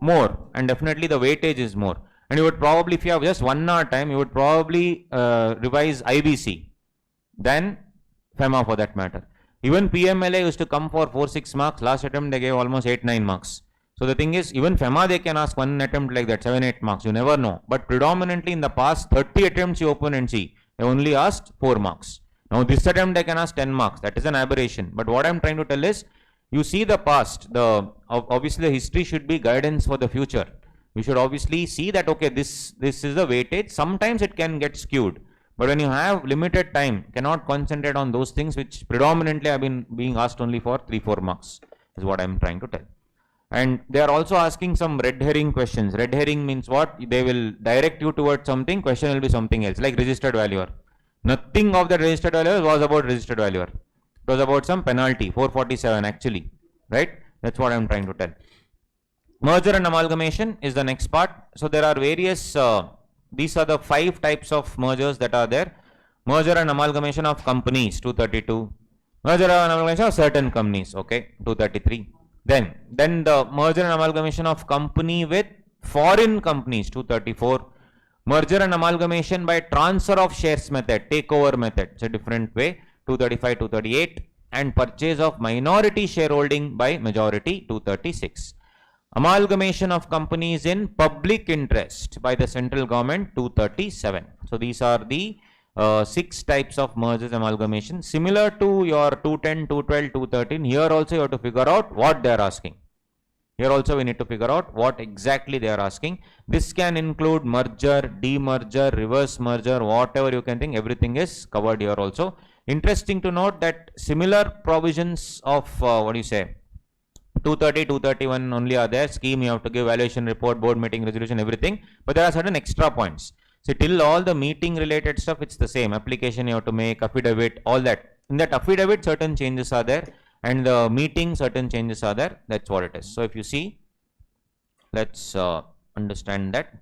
more, and definitely the weightage is more. And you would probably, if you have just 1 hour time, you would probably revise IBC than FEMA for that matter. Even PMLA used to come for 4-6 marks. Last attempt they gave almost 8-9 marks. So the thing is, even FEMA they can ask one attempt like that, 7-8 marks. You never know. But predominantly in the past 30 attempts you open and see, they only asked 4 marks. Now this attempt they can ask 10 marks. That is an aberration. But what I'm trying to tell is, you see the past. Obviously the history should be guidance for the future. We should obviously see that, okay, this is the weightage. Sometimes it can get skewed. But when you have limited time, cannot concentrate on those things which predominantly have been being asked only for 3-4 marks, is what I'm trying to tell. And they are also asking some red herring questions. Red herring means what? They will direct you towards something, question will be something else, like registered valuer. Nothing of that registered valuer was about registered valuer. It was about some penalty, 447 actually, right? That's what I'm trying to tell. Merger and amalgamation is the next part. So there are various, these are the 5 types of mergers that are there. Merger and amalgamation of companies, 232. Merger and amalgamation of certain companies, okay, 233. Then the merger and amalgamation of company with foreign companies, 234. Merger and amalgamation by transfer of shares method, takeover method, it's a different way, 235, 238. And purchase of minority shareholding by majority, 236. Amalgamation of companies in public interest by the central government, 237. So these are the 6 types of mergers amalgamation, similar to your 210, 212, 213. Here also you have to figure out what they are asking. Here also we need to figure out what exactly they are asking. This can include merger, demerger, reverse merger, whatever you can think, everything is covered here also. Interesting to note that similar provisions of 230, 231 only are there. Scheme, you have to give valuation report, board meeting, resolution, everything. But there are certain extra points. So till all the meeting related stuff, it's the same. Application you have to make, affidavit, all that. In that affidavit, certain changes are there. And the meeting, certain changes are there. That's what it is. So if you see, let's understand that.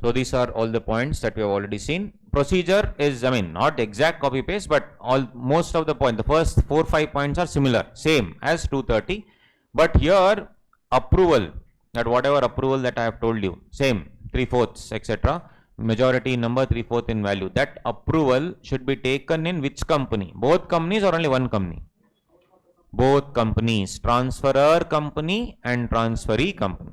So these are all the points that we have already seen. Procedure is, not exact copy paste, but most of the points, the first 4-5 points are similar, same as 230. But here, approval, that whatever approval that I have told you, same, 3/4, etc. Majority in number, 3/4 in value. That approval should be taken in which company? Both companies or only one company? Both companies, transferor company and transferee company.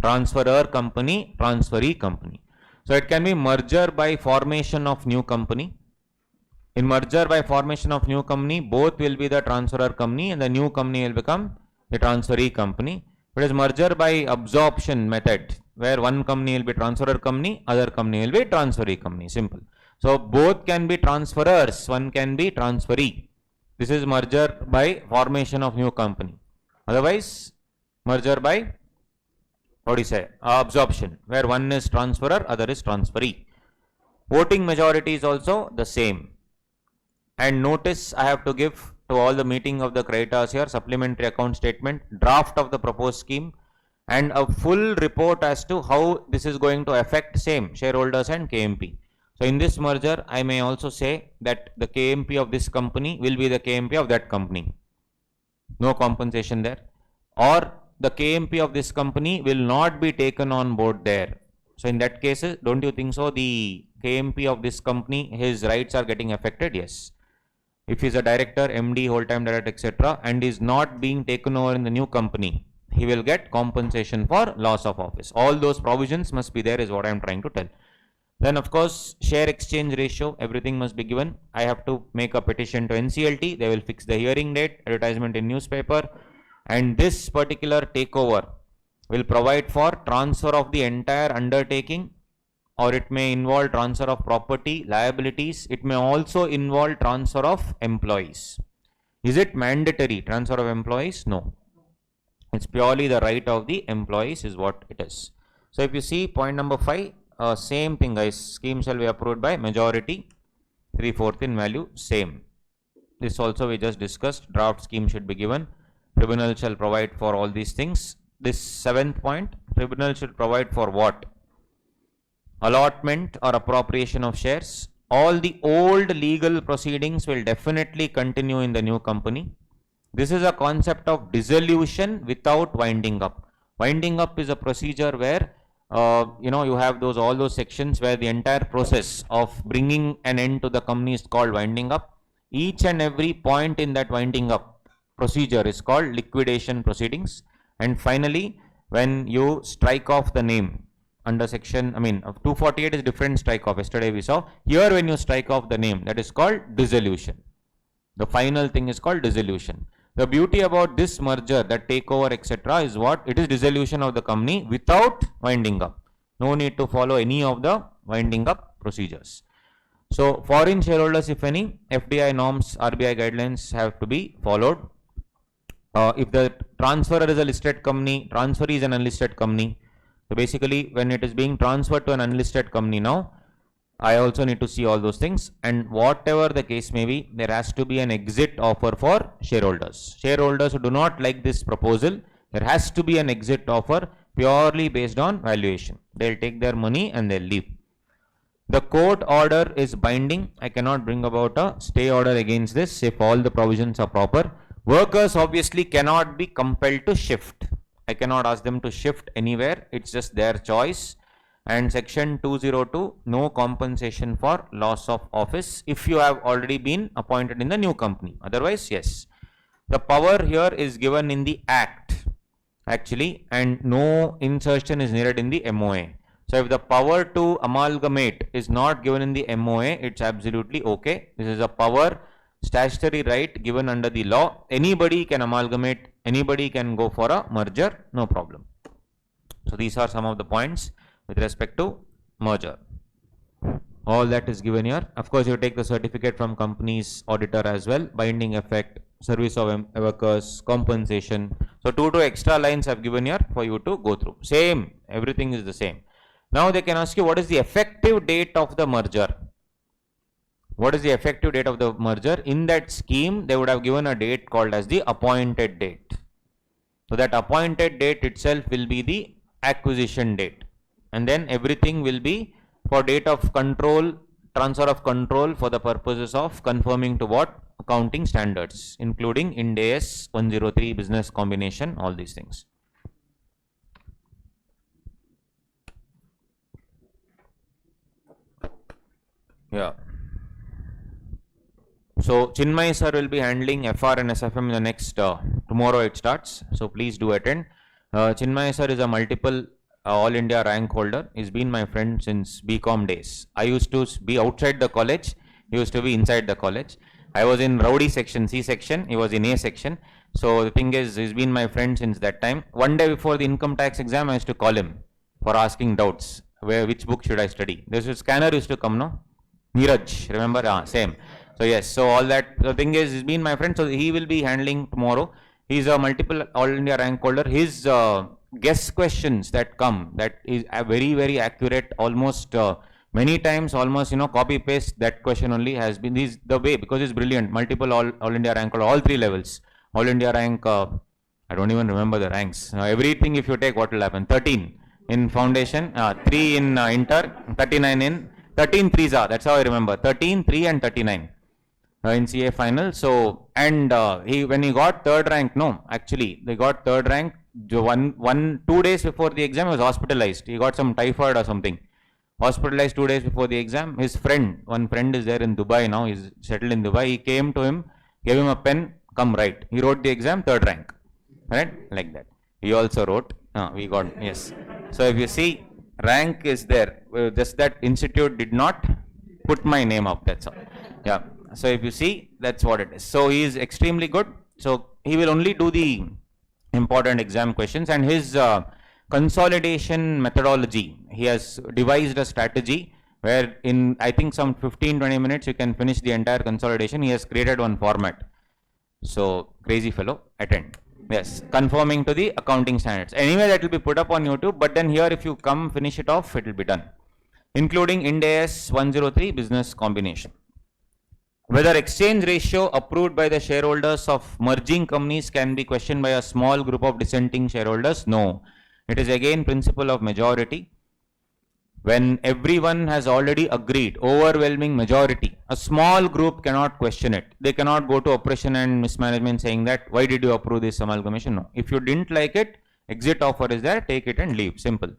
Transferor company, transferee company. So it can be merger by formation of new company. In merger by formation of new company, both will be the transferor company and the new company will become the transferee company. It is merger by absorption method, where one company will be transferor company, other company will be transferee company. Simple. So both can be transferors, one can be transferee. This is merger by formation of new company. Otherwise, merger by absorption, where one is transferor, other is transferee. Voting majority is also the same. And notice I have to give to all the meeting of the creditors here, supplementary account statement, draft of the proposed scheme, and a full report as to how this is going to affect same shareholders and KMP. So in this merger, I may also say that the KMP of this company will be the KMP of that company. No compensation there. Or the KMP of this company will not be taken on board there. So in that case, don't you think so? The KMP of this company, his rights are getting affected? Yes. if he's a director, MD, whole-time director, etc., and is not being taken over in the new company, he will get compensation for loss of office. All those provisions must be there, is what I am trying to tell. Then of course, share exchange ratio, everything must be given. I have to make a petition to NCLT. They will fix the hearing date, advertisement in newspaper, and this particular takeover will provide for transfer of the entire undertaking, or it may involve transfer of property, liabilities. It may also involve transfer of employees. Is it mandatory transfer of employees? No. It's purely the right of the employees is what it is. So if you see point number 5, same thing guys, scheme shall be approved by majority, 3/4 in value, same. This also we just discussed, draft scheme should be given. Tribunal shall provide for all these things. This 7th point, tribunal should provide for what? Allotment or appropriation of shares. All the old legal proceedings will definitely continue in the new company. This is a concept of dissolution without winding up. Winding up is a procedure where you have all those sections where the entire process of bringing an end to the company is called winding up. Each and every point in that winding up procedure is called liquidation proceedings. And finally, when you strike off the name under section, 248 is different strike off. Yesterday we saw. Here when you strike off the name, that is called dissolution. The final thing is called dissolution. The beauty about this merger, that takeover, etc., is what? It is dissolution of the company without winding up. No need to follow any of the winding up procedures. So, foreign shareholders, if any, FDI norms, RBI guidelines have to be followed. If the transferor is a listed company, transferee is an unlisted company. So, basically, when it is being transferred to an unlisted company now, I also need to see all those things, and whatever the case may be, there has to be an exit offer for shareholders. Shareholders who do not like this proposal, there has to be an exit offer purely based on valuation. They'll take their money and they'll leave. The court order is binding. I cannot bring about a stay order against this if all the provisions are proper. Workers obviously cannot be compelled to shift. I cannot ask them to shift anywhere. It's just their choice. And section 202, no compensation for loss of office if you have already been appointed in the new company. Otherwise, yes. The power here is given in the act actually, and no insertion is needed in the MOA. So if the power to amalgamate is not given in the MOA, it's absolutely okay. This is a power, statutory right given under the law. Anybody can amalgamate, anybody can go for a merger, no problem. So these are some of the points with respect to merger. All that is given here. Of course, you take the certificate from company's auditor as well, binding effect, service of workers, compensation. So 2 extra lines I've given here for you to go through. Same, everything is the same. Now they can ask you, what is the effective date of the merger? What is the effective date of the merger? In that scheme, they would have given a date called as the appointed date. So that appointed date itself will be the acquisition date. And then everything will be for date of control, transfer of control for the purposes of conforming to what? Accounting standards, including Ind AS 103, business combination, all these things. Yeah. So Chinmay sir will be handling FR and SFM in the next, tomorrow it starts. So please do attend. Chinmay sir is a multiple All India rank holder. He's been my friend since BCom days. I used to be outside the college. He used to be inside the college. I was in rowdy section, C section. He was in A section. So the thing is, he's been my friend since that time. One day before the income tax exam, I used to call him for asking doubts. Which book should I study? This scanner used to come, no? Neeraj, remember? Same. So yes, so all that, the thing is, he's been my friend. So he will be handling tomorrow. He's a multiple All India rank holder. His guess questions that come, that is very, very accurate, almost many times, almost, copy paste that question only has been the way, because it's brilliant. Multiple all India rank holder, all 3 levels. All India rank, I don't even remember the ranks. Everything if you take, what will happen? 13 in foundation, 3 in inter, 39 in, 13 threes are, that's how I remember, 13, 3 and 39. In CA final. So, and when he got 3rd rank, no, actually, they got 3rd rank. 2 days before the exam, he was hospitalized. He got some typhoid or something. hospitalized 2 days before the exam. His friend, one friend is there in Dubai now, he's settled in Dubai. He came to him, gave him a pen, come write. He wrote the exam, 3rd rank. Right? Like that. He also wrote, we got, yes. So if you see, rank is there. Just that institute did not put my name up, that's all. Yeah. So if you see, that's what it is. So he is extremely good. So he will only do the important exam questions, and his consolidation methodology, he has devised a strategy where in I think some 15-20 minutes you can finish the entire consolidation. He has created one format. So crazy fellow, attend. Yes, conforming to the accounting standards. Anyway, that will be put up on YouTube, but then here if you come finish it off, it will be done. Including Ind AS 103 business combination. Whether exchange ratio approved by the shareholders of merging companies can be questioned by a small group of dissenting shareholders? No. It is again principle of majority. When everyone has already agreed, overwhelming majority, a small group cannot question it. They cannot go to operation and mismanagement saying that, why did you approve this amalgamation? No. If you didn't like it, exit offer is there, take it and leave. Simple.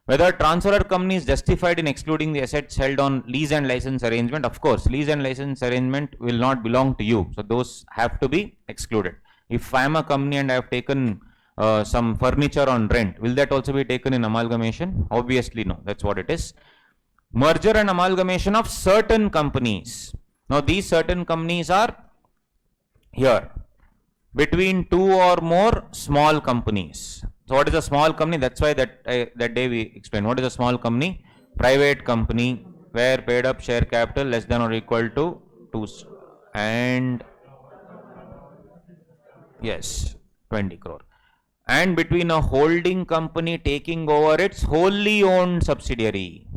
Whether transferor company is justified in excluding the assets held on lease and license arrangement? Of course, lease and license arrangement will not belong to you. So those have to be excluded. If I am a company and I have taken some furniture on rent, will that also be taken in amalgamation? Obviously no, that's what it is. Merger and amalgamation of certain companies. Now these certain companies are here, between 2 or more small companies. So what is a small company? That's why that day we explained. What is a small company? Private company where paid up share capital less than or equal to 2 and yes, 20 crore. And between a holding company taking over its wholly owned subsidiary.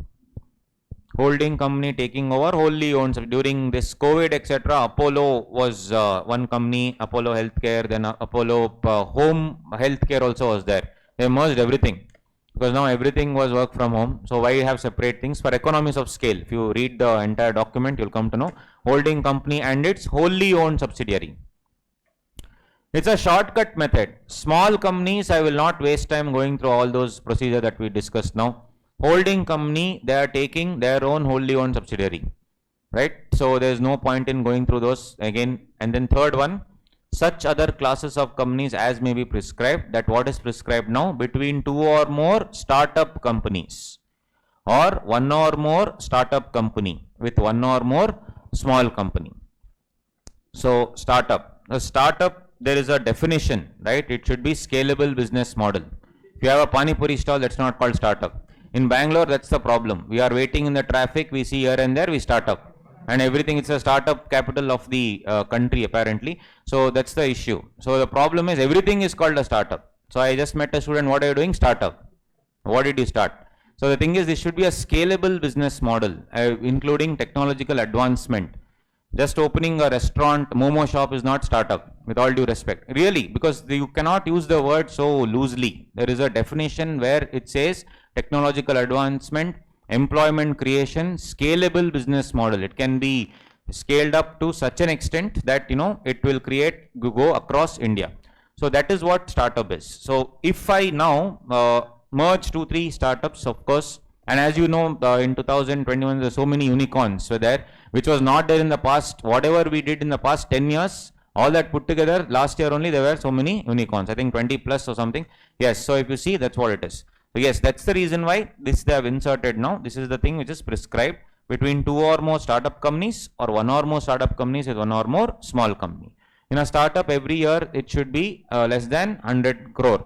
Holding company taking over wholly owned. During this COVID, etc., Apollo was one company, Apollo Healthcare, then Apollo Home Healthcare also was there. They merged everything because now everything was work from home. So why have separate things? For economies of scale. If you read the entire document, you'll come to know holding company and its wholly owned subsidiary. It's a shortcut method. Small companies, I will not waste time going through all those procedures that we discussed now. Holding company, they are taking their own wholly owned subsidiary, right? So there is no point in going through those again. And then third one, such other classes of companies as may be prescribed. That what is prescribed now? Between 2 or more startup companies or 1 or more startup company with 1 or more small company. So startup, a startup, there is a definition, right? It should be scalable business model. If you have a Pani Puri stall, that's not called startup. In Bangalore, that's the problem. We are waiting in the traffic, we see here and there, we start up. And everything, it's a startup capital of the country apparently. So that's the issue. So the problem is everything is called a startup. So I just met a student, what are you doing? Startup. What did you start? So the thing is, this should be a scalable business model, including technological advancement. Just opening a restaurant, momo shop is not startup, with all due respect. Really, because you cannot use the word so loosely. There is a definition where it says technological advancement, employment creation, scalable business model. It can be scaled up to such an extent that, it will go across India. So that is what startup is. So if I now merge 2-3 startups, of course, and as you know, in 2021, there are so many unicorns were there, which was not there in the past. Whatever we did in the past 10 years, all that put together, last year only there were so many unicorns. I think 20 plus or something. Yes, so if you see, that's what it is. So yes, that's the reason why this they have inserted now. This is the thing which is prescribed between 2 or more startup companies or 1 or more startup companies with 1 or more small company. In a startup, every year it should be less than 100 crore.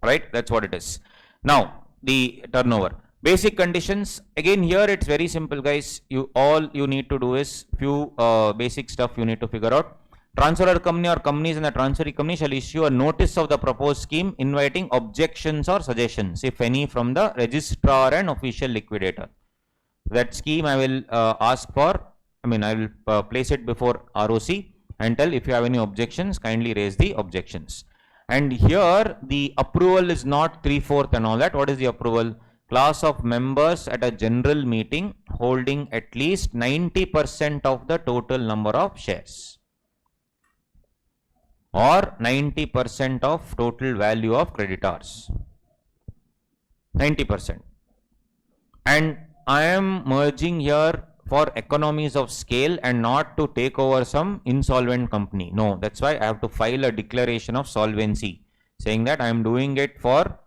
Right? That's what it is. Now, the turnover. Basic conditions. Again, here it's very simple, guys. All you need to do is few basic stuff you need to figure out. Transferor company or companies in the transferee company shall issue a notice of the proposed scheme inviting objections or suggestions, if any, from the registrar and official liquidator. That scheme I will ask for, I will place it before ROC and tell if you have any objections, kindly raise the objections. And here the approval is not 3/4 and all that. What is the approval? Class of members at a general meeting holding at least 90% of the total number of shares or 90% of total value of creditors. 90%. And I am merging here for economies of scale and not to take over some insolvent company. No, that's why I have to file a declaration of solvency saying that I am doing it for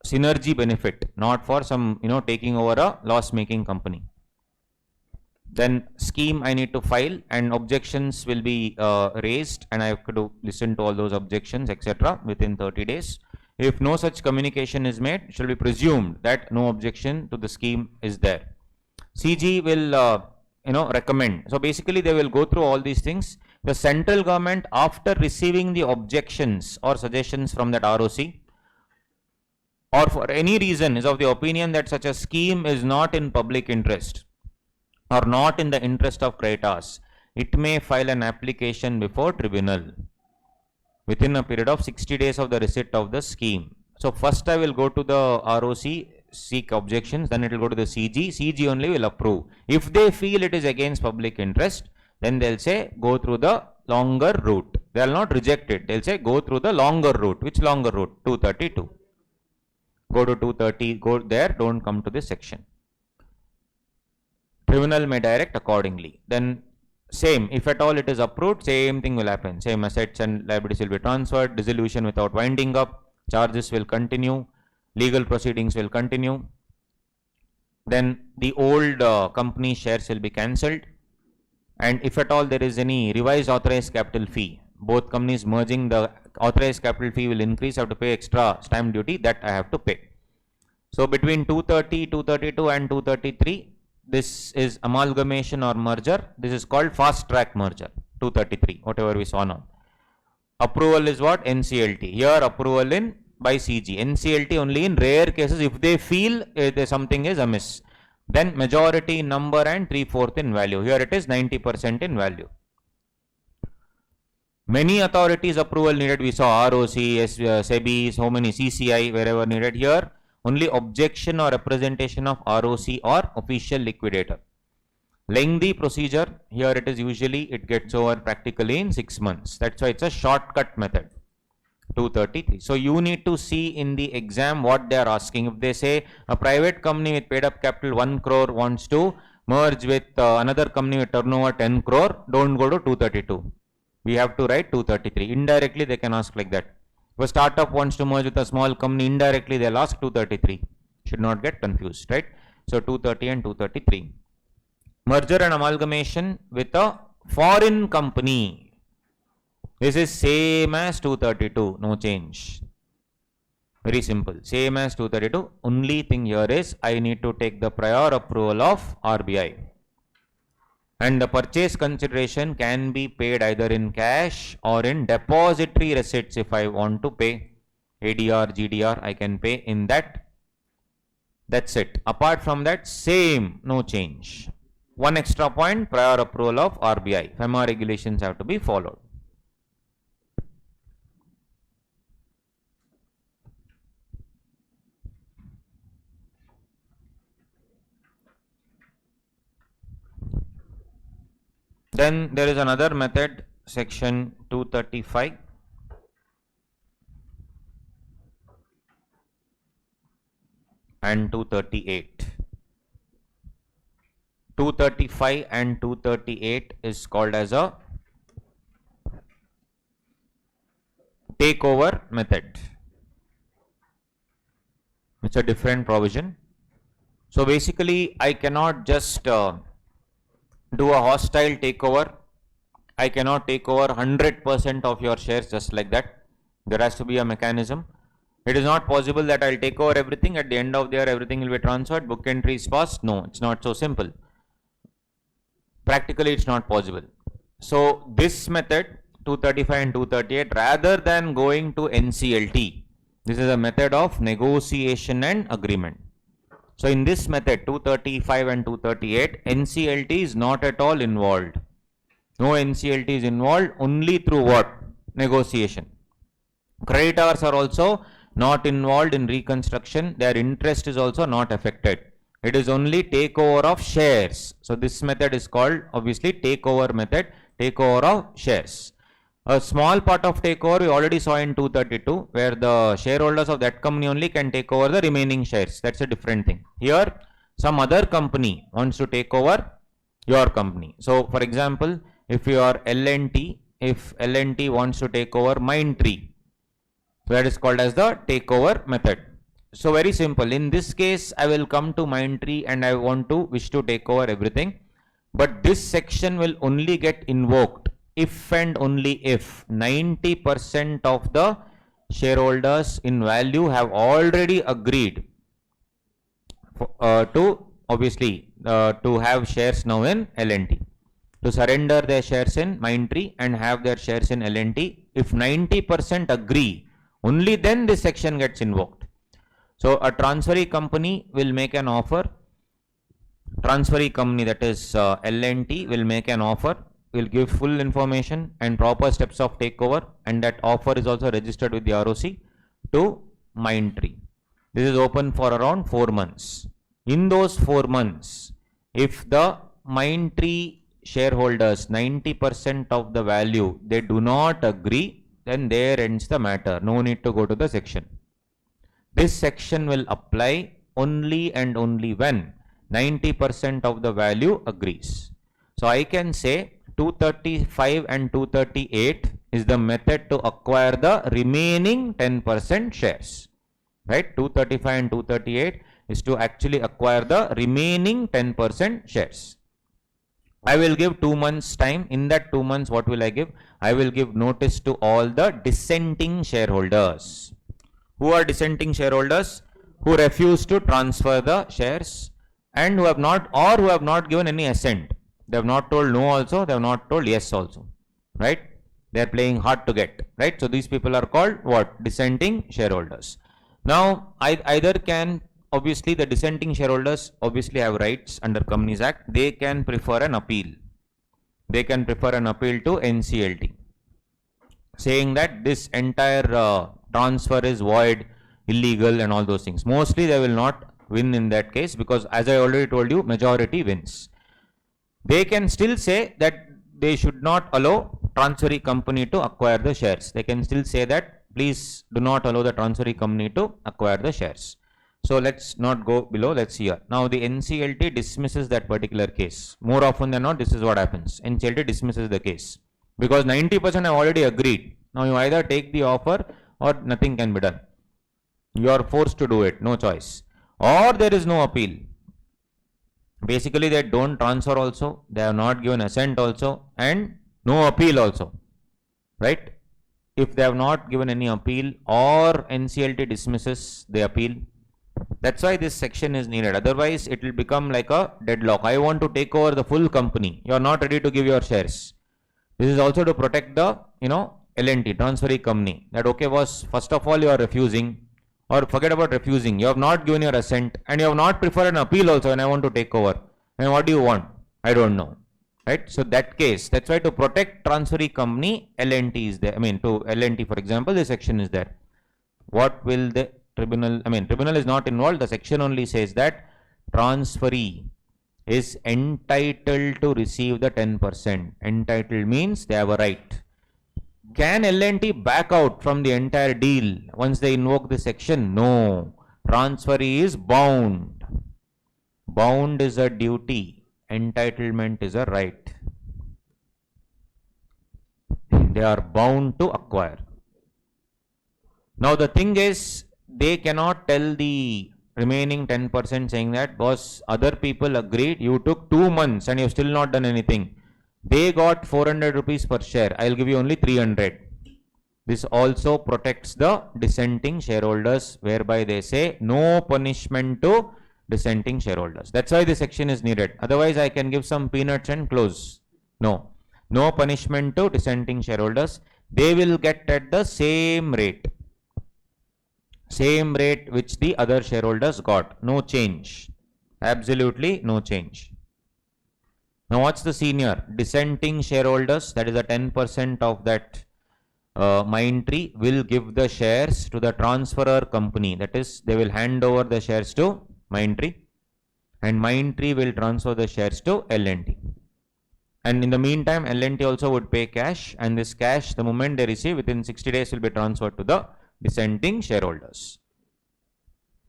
synergy benefit, not for some, taking over a loss making company. Then scheme I need to file and objections will be raised and I have to listen to all those objections, etc. within 30 days. If no such communication is made, it shall be presumed that no objection to the scheme is there. CG will, recommend. So basically they will go through all these things. The central government, after receiving the objections or suggestions from that ROC, or for any reason is of the opinion that such a scheme is not in public interest or not in the interest of creditors, it may file an application before tribunal within a period of 60 days of the receipt of the scheme. So first I will go to the ROC, seek objections, then it will go to the CG. CG only will approve. If they feel it is against public interest, then they'll say go through the longer route. They will not reject it. They'll say go through the longer route. Which longer route? 232. Go to 230, go there, don't come to this section. Tribunal may direct accordingly. Then same, if at all it is approved, same thing will happen. Same assets and liabilities will be transferred, dissolution without winding up, charges will continue, legal proceedings will continue. Then the old company shares will be cancelled. And if at all there is any revised authorized capital fee, both companies merging, the authorized capital fee will increase, I have to pay extra stamp duty, that I have to pay. So between 230, 232 and 233, this is amalgamation or merger. This is called fast track merger, 233, whatever we saw now. Approval is what? NCLT. Here approval in by CG. NCLT only in rare cases if they feel something is amiss. Then majority in number and 3/4 in value. Here it is 90% in value. Many authorities approval needed. We saw ROC, SEBI, so many CCI wherever needed. Here only objection or representation of ROC or official liquidator. Lengthy procedure. Here it is usually it gets over practically in 6 months. That's why it's a shortcut method. 233. So you need to see in the exam what they are asking. If they say a private company with paid up capital 1 crore wants to merge with another company with turnover 10 crore, don't go to 232. We have to write 233. Indirectly they can ask like that. If a startup wants to merge with a small company, indirectly they'll ask 233. Should not get confused, right? So 230 and 233. Merger and amalgamation with a foreign company. This is same as 232, no change. Very simple, same as 232. Only thing here is I need to take the prior approval of RBI. And the purchase consideration can be paid either in cash or in depository receipts. If I want to pay ADR, GDR, I can pay in that. That's it. Apart from that, same, no change. One extra point, prior approval of RBI. FEMA regulations have to be followed. Then there is another method, section 235. And 238. 235 and 238 is called as a takeover method. It's a different provision. So basically I cannot just do a hostile takeover. I cannot take over 100% of your shares just like that. There has to be a mechanism. It is not possible that I'll take over everything. At the end of the year, everything will be transferred. Book entry is passed. No, it's not so simple. Practically, it's not possible. So this method, 235 and 238, rather than going to NCLT, this is a method of negotiation and agreement. So in this method, 235 and 238, NCLT is not at all involved. No NCLT is involved, only through what? Negotiation. Creditors are also not involved in reconstruction. Their interest is also not affected. It is only takeover of shares. So this method is called obviously takeover method, takeover of shares. A small part of takeover we already saw in 232, where the shareholders of that company only can take over the remaining shares. That's a different thing. Here some other company wants to take over your company. So for example, if you are L&T, if L&T wants to take over Mindtree, so that is called as the takeover method. So very simple. In this case, I will come to Mindtree and I wish to take over everything. But this section will only get invoked if and only if 90% of the shareholders in value have already agreed to have shares now in L&T, to surrender their shares in Mindtree and have their shares in L&T. If 90% agree, only then this section gets invoked. So a transferee company will make an offer. Transferee company, that is L&T, will make an offer, will give full information and proper steps of takeover, and that offer is also registered with the ROC to Mindtree. This is open for around 4 months. In those 4 months, if the Mindtree shareholders 90% of the value they do not agree, then there ends the matter. No need to go to the section. This section will apply only and only when 90% of the value agrees. So I can say 235 and 238 is the method to acquire the remaining 10% shares. Right? 235 and 238 is to actually acquire the remaining 10% shares. I will give 2 months time. In that 2 months, what will I give? I will give notice to all the dissenting shareholders. Who are dissenting shareholders? Who refuse to transfer the shares and who have not given any assent. They have not told no also, they have not told yes also. Right? They are playing hard to get. Right? So these people are called what? Dissenting shareholders. Now, either can, obviously the dissenting shareholders obviously have rights under Companies Act. They can prefer an appeal. They can prefer an appeal to NCLT, saying that this entire transfer is void, illegal and all those things. Mostly they will not win in that case because, as I already told you, majority wins. They can still say that they should not allow transferee company to acquire the shares. They can still say that please do not allow the transferee company to acquire the shares. So let's not go below, let's see here. Now the NCLT dismisses that particular case. More often than not, this is what happens. NCLT dismisses the case because 90% have already agreed. Now you either take the offer or nothing can be done. You are forced to do it, no choice. Or there is no appeal. Basically they don't transfer also, they have not given assent also, and no appeal also. Right? If they have not given any appeal or NCLT dismisses the appeal, that's why this section is needed. Otherwise, it will become like a deadlock. I want to take over the full company. You are not ready to give your shares. This is also to protect the, L&T, transferee company. That okay was, first of all, you are refusing, or forget about refusing. You have not given your assent and you have not preferred an appeal also when I want to take over. And what do you want? I don't know. Right? So that case, that's why to protect transferee company, L&T is there. To L&T, for example, this section is there. What will the tribunal, tribunal is not involved. The section only says that transferee is entitled to receive the 10%. Entitled means they have a right. Can L&T back out from the entire deal once they invoke this section? No. Transferee is bound. Bound is a duty. Entitlement is a right. They are bound to acquire. Now the thing is, they cannot tell the remaining 10% saying that, boss, other people agreed, you took 2 months and you have still not done anything. They got 400 rupees per share. I will give you only 300. This also protects the dissenting shareholders, whereby they say no punishment to dissenting shareholders. That's why this section is needed. Otherwise, I can give some peanuts and close. No. No punishment to dissenting shareholders. They will get at the same rate. Same rate which the other shareholders got. No change. Absolutely no change. Now what's the senior? Dissenting shareholders, that is the 10% of that Mindtree, will give the shares to the transferor company. That is, they will hand over the shares to Mindtree and Mindtree will transfer the shares to L&T. And in the meantime, L&T also would pay cash, and this cash, the moment they receive, within 60 days will be transferred to the dissenting shareholders.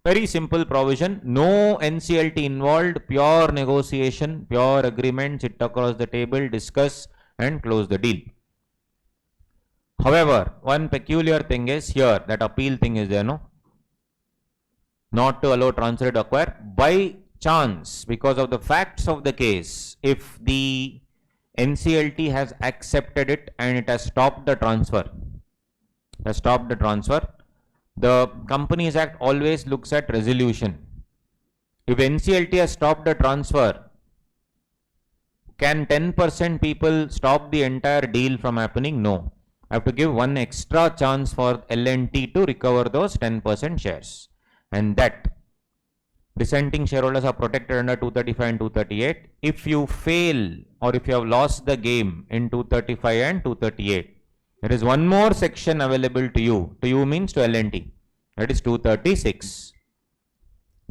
Very simple provision, no NCLT involved, pure negotiation, pure agreement, sit across the table, discuss and close the deal. However, one peculiar thing is here, that appeal thing is there, no? Not to allow transfer to acquire by chance, because of the facts of the case, if the NCLT has accepted it and it has stopped the transfer, the Companies Act always looks at resolution. If NCLT has stopped the transfer, can 10% people stop the entire deal from happening? No. I have to give one extra chance for L&T to recover those 10% shares. And that dissenting shareholders are protected under 235 and 238. If you fail or if you have lost the game in 235 and 238, there is one more section available to you. To you means to L&T. That is 236.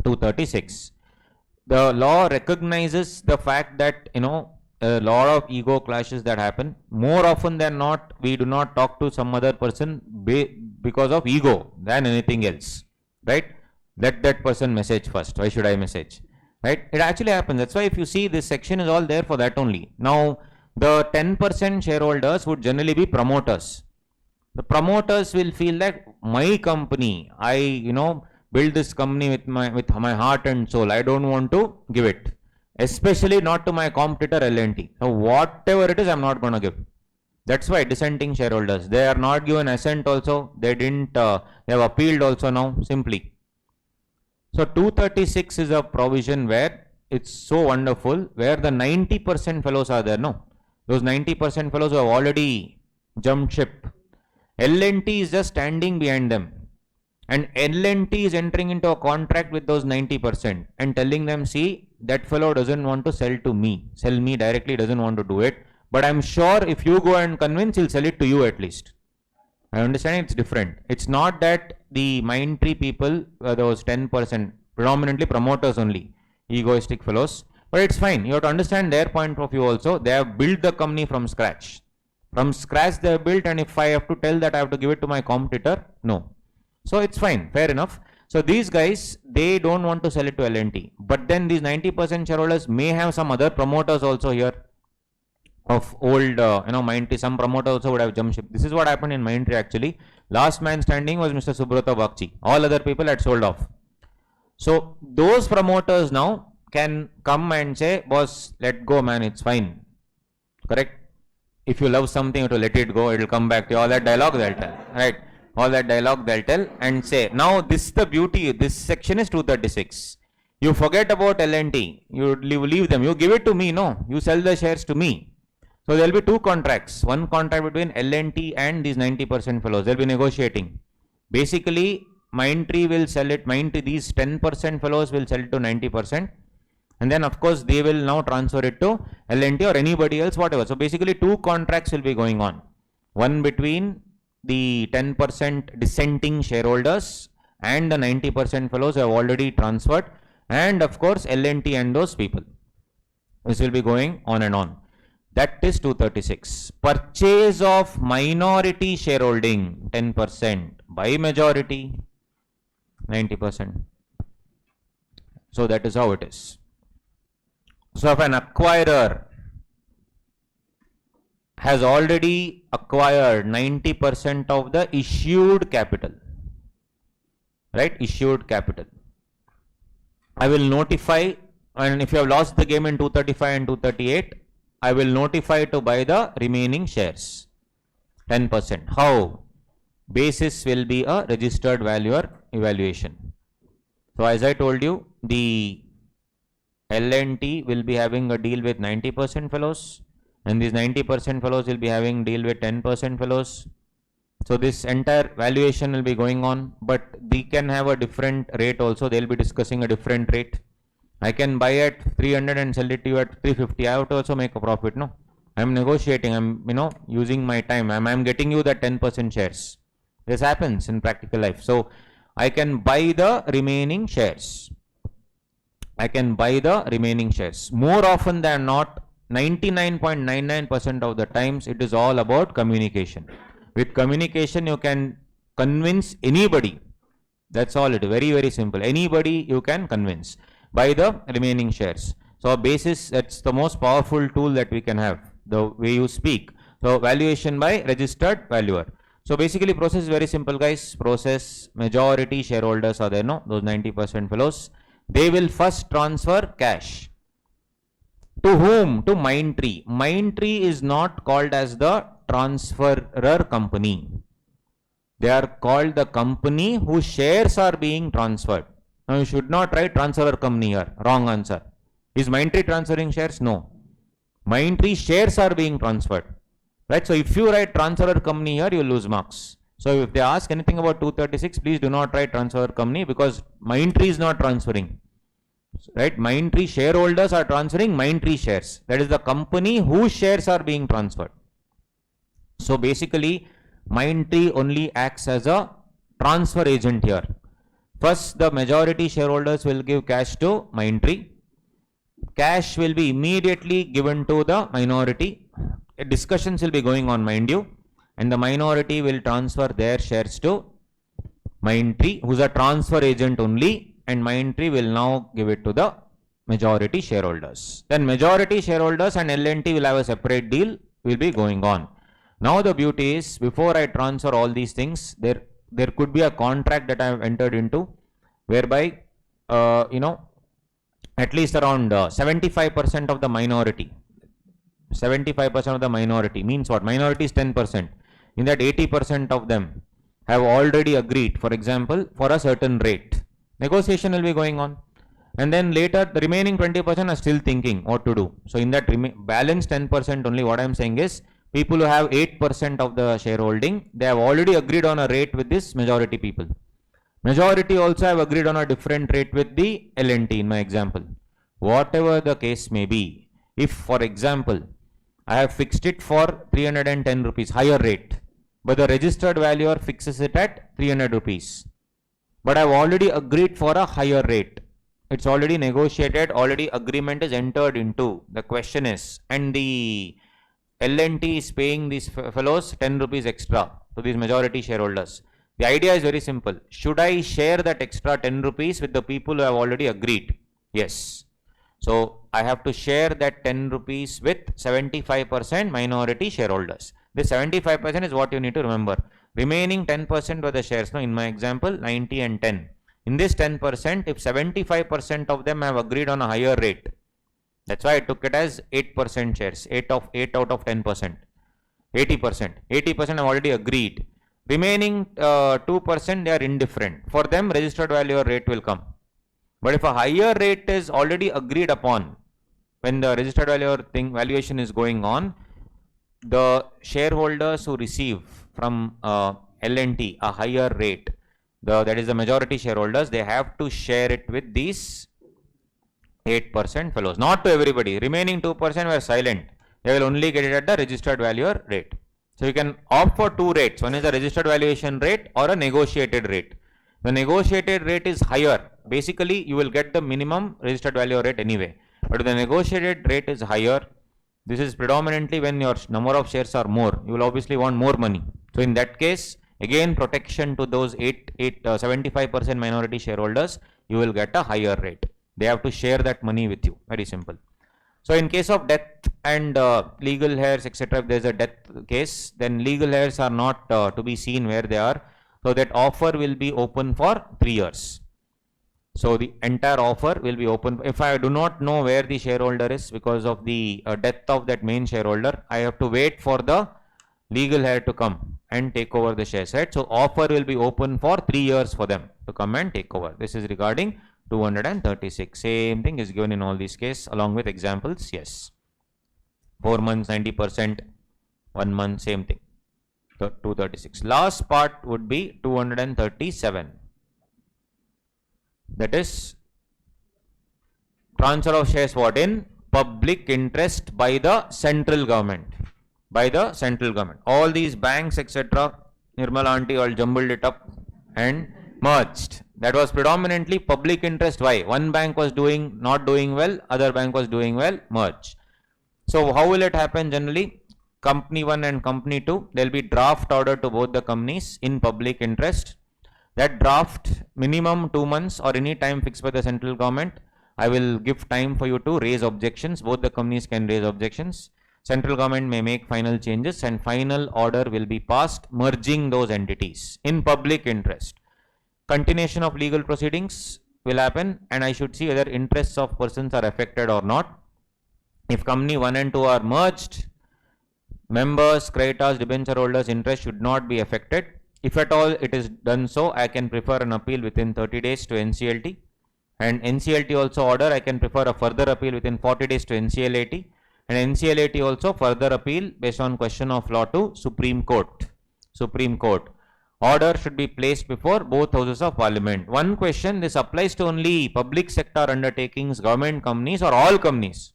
236. The law recognizes the fact that, a lot of ego clashes that happen. More often than not, we do not talk to some other person because of ego than anything else, right? Let that person message first. Why should I message? Right? It actually happens. That's why if you see, this section is all there for that only. Now, the 10% shareholders would generally be promoters. The promoters will feel that my company, I build this company with my heart and soul. I don't want to give it, especially not to my competitor L&T. So whatever it is, I'm not going to give. That's why dissenting shareholders, they are not given assent also. They didn't. They have appealed also now simply. So 236 is a provision where it's so wonderful, where the 90% fellows are there. No, those 90% fellows who have already jumped ship. L&T is just standing behind them. And L&T is entering into a contract with those 90% and telling them, see, that fellow doesn't want to sell me directly, doesn't want to do it. But I'm sure if you go and convince, he'll sell it to you at least. I understand it's different. It's not that the Mindtree people, those 10%, predominantly promoters only, egoistic fellows. But it's fine. You have to understand their point of view also. They have built the company from scratch. From scratch they have built, and if I have to tell that I have to give it to my competitor, no. So it's fine, fair enough. So these guys, they don't want to sell it to L&T. But then these 90% shareholders may have some other promoters also here of old, Mindtree. Some promoters also would have jumped ship. This is what happened in Mindtree actually. Last man standing was Mr. Subrata Bakchi. All other people had sold off. So those promoters now can come and say, boss, let go, man, it's fine. Correct? If you love something, you have to let it go, it will come back to you. All that dialogue they'll tell, right? All that dialogue they'll tell and say, now this is the beauty, this section is 236. You forget about L&T, you leave them, you give it to me, no, you sell the shares to me. So there will be two contracts, one contract between L&T and these 90% fellows, they'll be negotiating. Basically, Mindtree will sell it, these 10% fellows will sell it to 90%. And then of course they will now transfer it to L&T or anybody else, whatever. So basically two contracts will be going on. One between the 10% dissenting shareholders and the 90% fellows who have already transferred, and of course L&T and those people. This will be going on and on. That is 236. Purchase of minority shareholding 10% by majority 90%. So that is how it is. So if an acquirer has already acquired 90% of the issued capital, right? Issued capital. I will notify, and if you have lost the game in 235 and 238, I will notify to buy the remaining shares, 10%. How? Basis will be a registered valuer evaluation. So as I told you, the L&T will be having a deal with 90% fellows, and these 90% fellows will be having deal with 10% fellows. So this entire valuation will be going on, but we can have a different rate also. They'll be discussing a different rate. I can buy at 300 and sell it to you at 350. I have to also make a profit, no? I'm negotiating, I'm using my time. I'm getting you the 10% shares. This happens in practical life. So I can buy the remaining shares. I can buy the remaining shares. More often than not, 99.99% of the times, it is all about communication. With communication, you can convince anybody That's all it is. Very, very simple. Anybody you can convince. Buy the remaining shares. So basis, that's the most powerful tool that we can have, the way you speak. So valuation by registered valuer. So basically process is very simple, guys. Process, majority shareholders are there, no? Those 90% fellows. They will first transfer cash. To whom? To Mindtree. Mindtree is not called as the transferor company. They are called the company whose shares are being transferred. Now you should not write transferor company here. Wrong answer. Is Mindtree transferring shares? No. Mindtree shares are being transferred. Right? So if you write transferor company here, you lose marks. So if they ask anything about 236, please do not write transferor company because Mindtree is not transferring. Right? Mindtree shareholders are transferring Mindtree shares. That is the company whose shares are being transferred. So basically, Mindtree only acts as a transfer agent here. First, the majority shareholders will give cash to Mindtree. Cash will be immediately given to the minority. Discussions will be going on, mind you, and the minority will transfer their shares to Mindtree, who's a transfer agent only, and Mindtree will now give it to the majority shareholders. Then majority shareholders and L&T will have a separate deal, will be going on. Now the beauty is, before I transfer all these things, there could be a contract that I have entered into, whereby, at least around 75% of the minority. 75% of the minority means what? Minority is 10%. In that 80% of them have already agreed, for example, for a certain rate. Negotiation will be going on. And then later, the remaining 20% are still thinking what to do. So in that balance 10% only, what I am saying is, people who have 8% of the shareholding, they have already agreed on a rate with this majority people. Majority also have agreed on a different rate with the L&T in my example. Whatever the case may be, if for example, I have fixed it for 310 rupees, higher rate, but the registered valuer fixes it at 300 rupees. But I have already agreed for a higher rate. It's already negotiated, already agreement is entered into. The question is, and the L&T is paying these fellows 10 rupees extra to these majority shareholders. The idea is very simple. Should I share that extra 10 rupees with the people who have already agreed? Yes. So I have to share that 10 rupees with 75% minority shareholders. This 75% is what you need to remember. Remaining 10% were the shares. Now in my example, 90 and 10. In this 10%, if 75% of them have agreed on a higher rate, that's why I took it as 8% shares, 8 out of 10%, 80%. 80% have already agreed. Remaining 2%, they are indifferent. For them, registered value or rate will come. But if a higher rate is already agreed upon, when the registered value or valuation is going on, the shareholders who receive from L&T a higher rate, that is the majority shareholders, they have to share it with these 8% fellows. Not to everybody. Remaining 2% were silent. They will only get it at the registered value or rate. So you can opt for two rates. One is the registered valuation rate or a negotiated rate. The negotiated rate is higher. Basically, you will get the minimum registered value rate anyway. But if the negotiated rate is higher, this is predominantly when your number of shares are more. You will obviously want more money. So in that case, again protection to those 75% minority shareholders, you will get a higher rate. They have to share that money with you. Very simple. So in case of death and legal heirs, etc., if there is a death case, then legal heirs are not to be seen where they are. So that offer will be open for 3 years. So the entire offer will be open. If I do not know where the shareholder is because of the death of that main shareholder, I have to wait for the legal heir to come and take over the shares, right? So offer will be open for 3 years for them to come and take over. This is regarding 236. Same thing is given in all these cases along with examples. Yes. 4 months, 90%, 1 month, same thing. 236. Last part would be 237. That is transfer of shares what? In public interest by the central government. By the central government. All these banks, etc., Nirmala aunty all jumbled it up and merged. That was predominantly public interest. Why? One bank was not doing well, other bank was doing well, merge. So how will it happen generally? Company 1 and company 2, there will be draft order to both the companies in public interest. That draft minimum 2 months or any time fixed by the central government. I will give time for you to raise objections. Both the companies can raise objections. Central government may make final changes and final order will be passed merging those entities in public interest. Continuation of legal proceedings will happen and I should see whether interests of persons are affected or not. If company 1 and 2 are merged, members, creditors, debenture holders' interest should not be affected. If at all it is done so, I can prefer an appeal within 30 days to NCLT. And NCLT also order, I can prefer a further appeal within 40 days to NCLT. And NCLT also further appeal based on question of law to Supreme Court. Supreme Court. Order should be placed before both houses of parliament. One question, this applies to only public sector undertakings, government companies or all companies?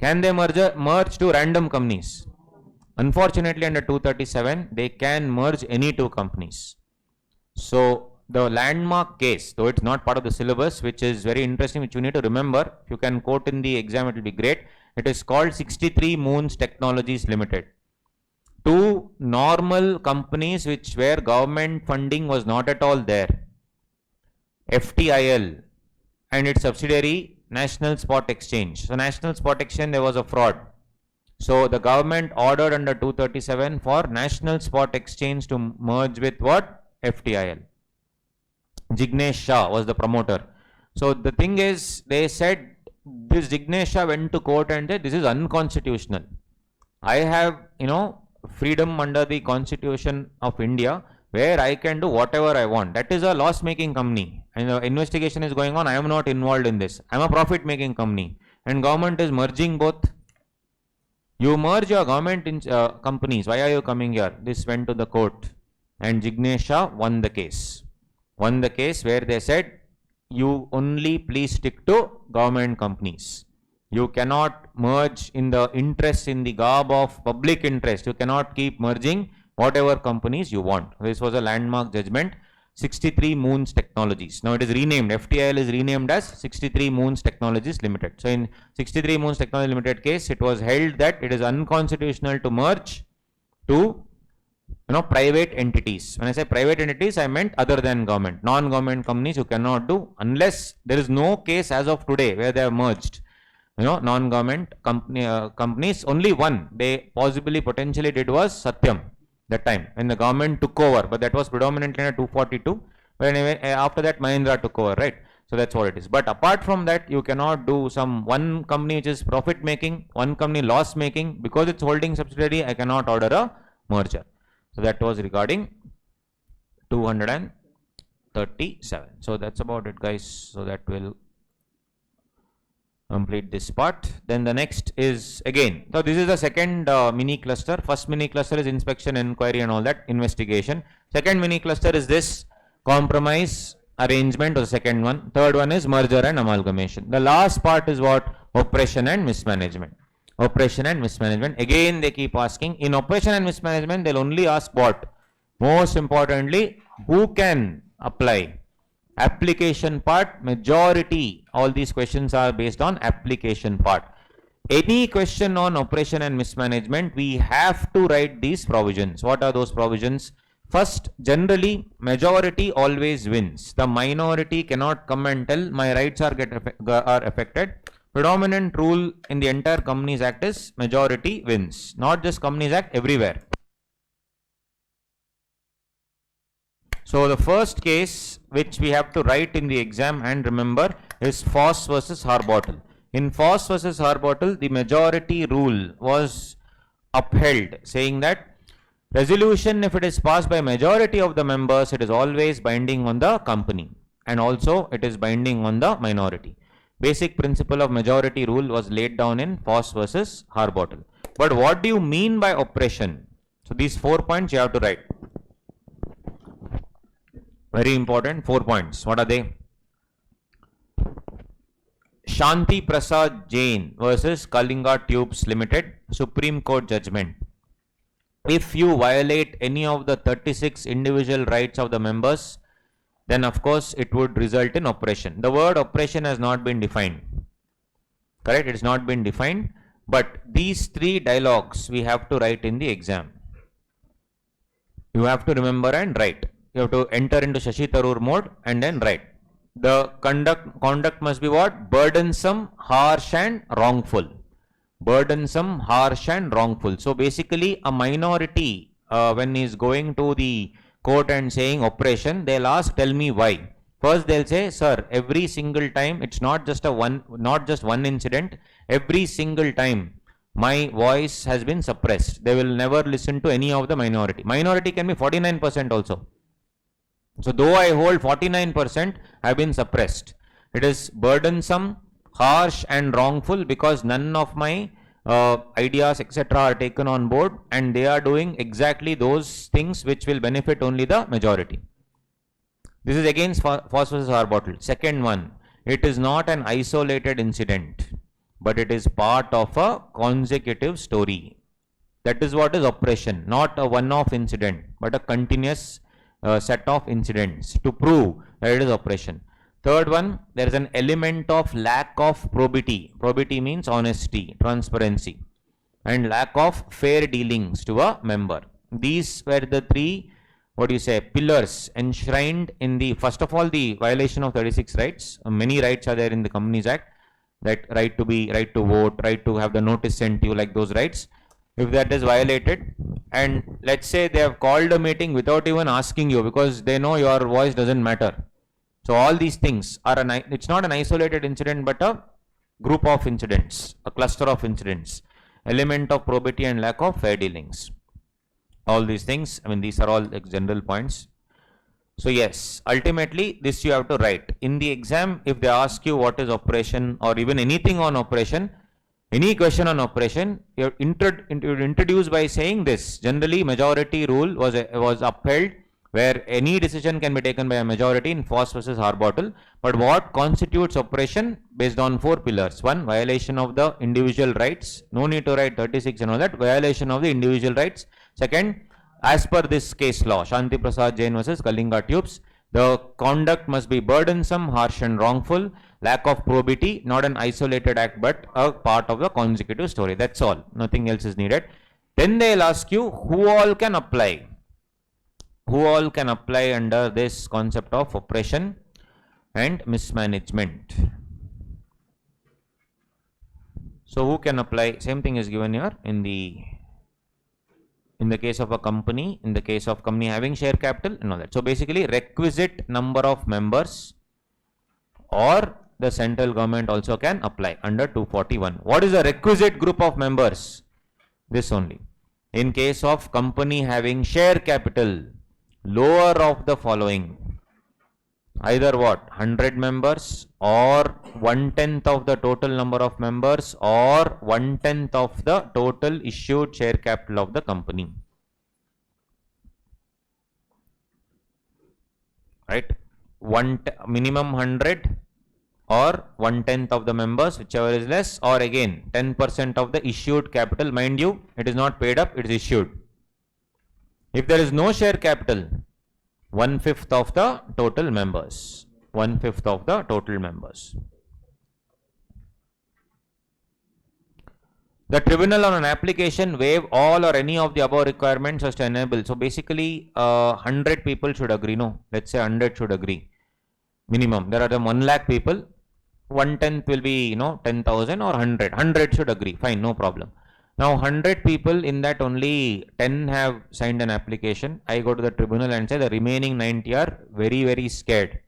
Can they merge to random companies? Unfortunately, under 237, they can merge any two companies. So, the landmark case, though it's not part of the syllabus, which is very interesting, which you need to remember, if you can quote in the exam, it will be great. It is called 63 Moons Technologies Limited. Two normal companies where government funding was not at all there. FTIL and its subsidiary National Spot Exchange. So, National Spot Exchange, there was a fraud. So, the government ordered under 237 for National Spot Exchange to merge with what? FTIL. Jignesh Shah was the promoter. So, the thing is, they said this Jignesh Shah went to court and said this is unconstitutional. I have, freedom under the Constitution of India where I can do whatever I want. That is a loss making company and the investigation is going on. I am not involved in this. I am a profit making company and government is merging both. You merge your government companies. Why are you coming here? This went to the court and Jignesh Shah won the case. Won the case where they said you only please stick to government companies. You cannot merge in the interest in the garb of public interest. You cannot keep merging whatever companies you want. This was a landmark judgment. 63 Moons Technologies. Now it is renamed. FTIL is renamed as 63 Moons Technologies Limited. So in 63 Moons Technologies Limited case, it was held that it is unconstitutional to merge to private entities. When I say private entities, I meant other than government. Non-government companies you cannot do unless there is no case as of today where they have merged. Non-government companies, only one they potentially did was Satyam that time when the government took over, but that was predominantly in 242. But anyway, after that Mahindra took over, right? So that's what it is. But apart from that, you cannot do one company which is profit making, one company loss making. Because it's holding subsidiary, I cannot order a merger. So that was regarding 237. So that's about it, guys. So that will complete this part. Then the next is again, so this is the second mini cluster. First mini cluster is inspection, inquiry and all that, investigation. Second mini cluster is this compromise, arrangement or the second one. Third one is merger and amalgamation. The last part is what? Operation and mismanagement. Operation and mismanagement. Again they keep asking. In operation and mismanagement they'll only ask what? Most importantly, who can apply? Application part, majority, all these questions are based on application part. Any question on operation and mismanagement, we have to write these provisions. What are those provisions? First, generally, majority always wins. The minority cannot come and tell my rights are affected. Predominant rule in the entire Companies Act is majority wins. Not just Companies Act, everywhere. So the first case which we have to write in the exam and remember is Foss versus Harbottle. In Foss versus Harbottle, the majority rule was upheld, saying that resolution, if it is passed by majority of the members, it is always binding on the company and also it is binding on the minority. Basic principle of majority rule was laid down in Foss versus Harbottle. But what do you mean by operation? So these 4 points you have to write. Very important, 4 points. What are they? Shanti Prasad Jain versus Kalinga Tubes Limited, Supreme Court judgment. If you violate any of the 36 individual rights of the members, then of course it would result in operation. The word operation has not been defined. Correct? It has not been defined. But these 3 dialogues we have to write in the exam. You have to remember and write. You have to enter into Shashi Tharoor mode and then write. The conduct must be what? Burdensome, harsh and wrongful. Burdensome, harsh and wrongful. So basically a minority when he is going to the court and saying oppression, they'll ask, tell me why. First they'll say, sir, every single time, it's not just one incident, every single time my voice has been suppressed. They will never listen to any of the minority. Minority can be 49% also. So though I hold 49%, I have been suppressed. It is burdensome, harsh and wrongful because none of my ideas etc. are taken on board and they are doing exactly those things which will benefit only the majority. This is against phosphorus Harbottle. Second one, it is not an isolated incident, but it is part of a consecutive story. That is what is oppression, not a one-off incident, but a continuous set of incidents to prove that it is oppression. Third one, there is an element of lack of probity. Probity means honesty, transparency, and lack of fair dealings to a member. These were the three, pillars enshrined in the, first of all, the violation of 36 rights. Many rights are there in the Companies Act, that right to vote, right to have the notice sent to you, like those rights. If that is violated, and let's say they have called a meeting without even asking you because they know your voice doesn't matter. So all these things are, it's not an isolated incident but a group of incidents, a cluster of incidents, element of probity and lack of fair dealings. All these things, these are all general points. So yes, ultimately this you have to write. In the exam, if they ask you what is oppression or even anything on oppression, any question on oppression, you introduce by saying this. Generally, majority rule was upheld where any decision can be taken by a majority in Foss versus Harbottle. But what constitutes oppression? Based on 4 pillars. 1, violation of the individual rights. No need to write 36 and all that. Violation of the individual rights. Second, as per this case law, Shanti Prasad Jain versus Kalinga Tubes, the conduct must be burdensome, harsh and wrongful. Lack of probity, not an isolated act but a part of the consecutive story. That's all. Nothing else is needed. Then they'll ask you who all can apply. Who all can apply under this concept of oppression and mismanagement. So who can apply? Same thing is given here in the case of a company, in the case of company having share capital and all that. So basically requisite number of members, or the central government also can apply under 241. What is the requisite group of members? This only. In case of company having share capital, lower of the following. Either what? 100 members or 1/10 of the total number of members or 1/10 of the total issued share capital of the company. Right? Minimum 100 or 1/10 of the members, whichever is less, or again 10% of the issued capital. Mind you, it is not paid up, it is issued. If there is no share capital, 1/5 of the total members. 1/5 of the total members. The tribunal on an application waive all or any of the above requirements as to enable. So basically 100 people should agree. No, let's say 100 should agree. Minimum. There are the 1 lakh people. 1/10 will be 10,000 or 100. 100 should agree. Fine, no problem. Now 100 people, in that only 10 have signed an application. I go to the tribunal and say the remaining 90 are very, very scared.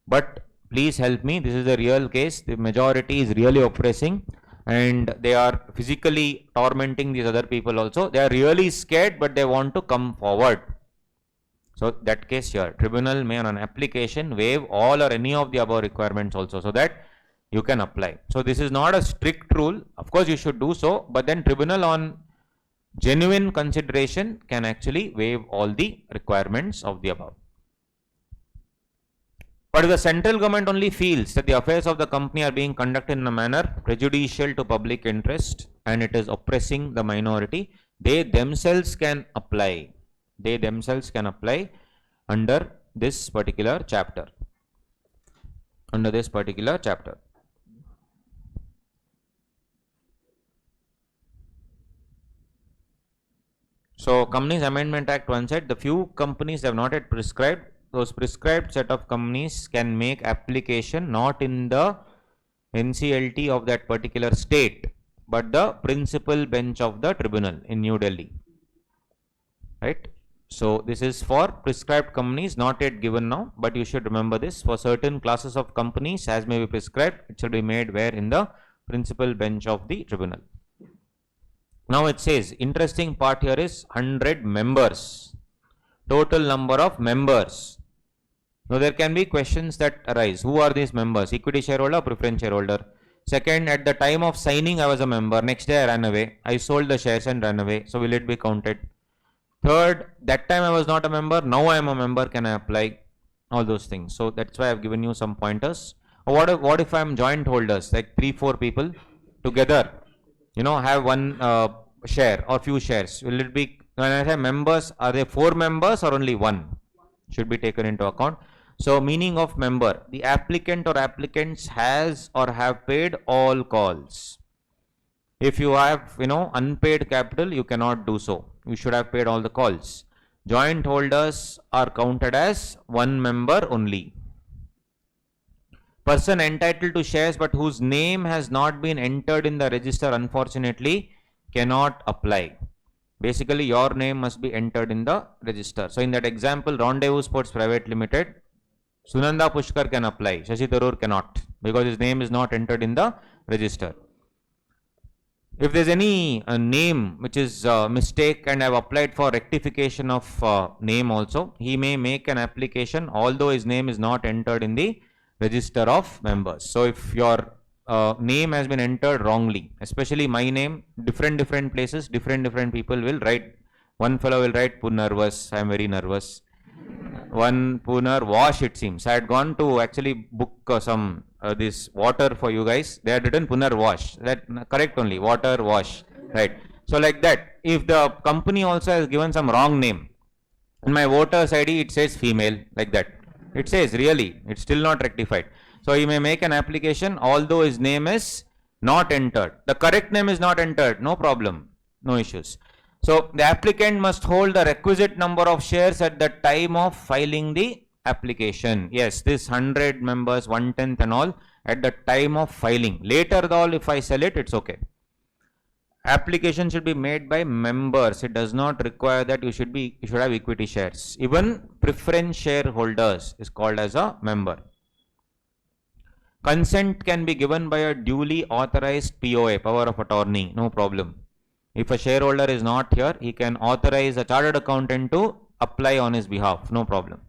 But please help me. This is the real case. The majority is really oppressing and they are physically tormenting these other people also. They are really scared but they want to come forward. So that case here, tribunal may on an application waive all or any of the above requirements also, so that you can apply. So this is not a strict rule. Of course you should do so, but then tribunal on genuine consideration can actually waive all the requirements of the above. But if the central government only feels that the affairs of the company are being conducted in a manner prejudicial to public interest and it is oppressing the minority, they themselves can apply. They themselves can apply under this particular chapter. Under this particular chapter. So Companies Amendment Act 1 said the few companies have not yet prescribed, those prescribed set of companies can make application not in the NCLT of that particular state, but the principal bench of the tribunal in New Delhi. Right? So this is for prescribed companies, not yet given now, but you should remember this. For certain classes of companies, as may be prescribed, it should be made where in the principal bench of the tribunal. Now it says, interesting part here is 100 members, total number of members. Now there can be questions that arise. Who are these members? Equity shareholder, preference shareholder. Second, at the time of signing, I was a member. Next day, I ran away. I sold the shares and ran away. So will it be counted? Third, that time I was not a member. Now I am a member. Can I apply? All those things. So that's why I've given you some pointers. What if I'm joint holders, like 3-4 people together, have one share or few shares? Will it be, when I say members, are they 4 members or only 1? Should be taken into account. So meaning of member, the applicant or applicants has or have paid all calls. If you have, unpaid capital, you cannot do so. You should have paid all the calls. Joint holders are counted as 1 member only. Person entitled to shares but whose name has not been entered in the register, unfortunately, cannot apply. Basically, your name must be entered in the register. So in that example, Rendezvous Sports Private Limited, Sunanda Pushkar can apply. Shashi Tharoor cannot, because his name is not entered in the register. If there is any name which is mistake and I have applied for rectification of name also, he may make an application although his name is not entered in the register of members. So if your name has been entered wrongly, especially my name, different places, different people will write. One fellow will write Punarvas. I am very nervous. One Punarvas, it seems. I had gone to actually book some this water for you guys. They had written Punarvas. That correct only. Water wash. Right. So like that. If the company also has given some wrong name, in my voter's ID it says female, like that. It says really. It's still not rectified. So he may make an application although his name is not entered. The correct name is not entered. No problem. No issues. So the applicant must hold the requisite number of shares at the time of filing the application. Yes, this 100 members, 1/10 and all at the time of filing. Later all, if I sell it, it's okay. Application should be made by members. It does not require that you should have equity shares. Even preference shareholders is called as a member. Consent can be given by a duly authorized POA, power of attorney, no problem. If a shareholder is not here, he can authorize a chartered accountant to apply on his behalf, no problem.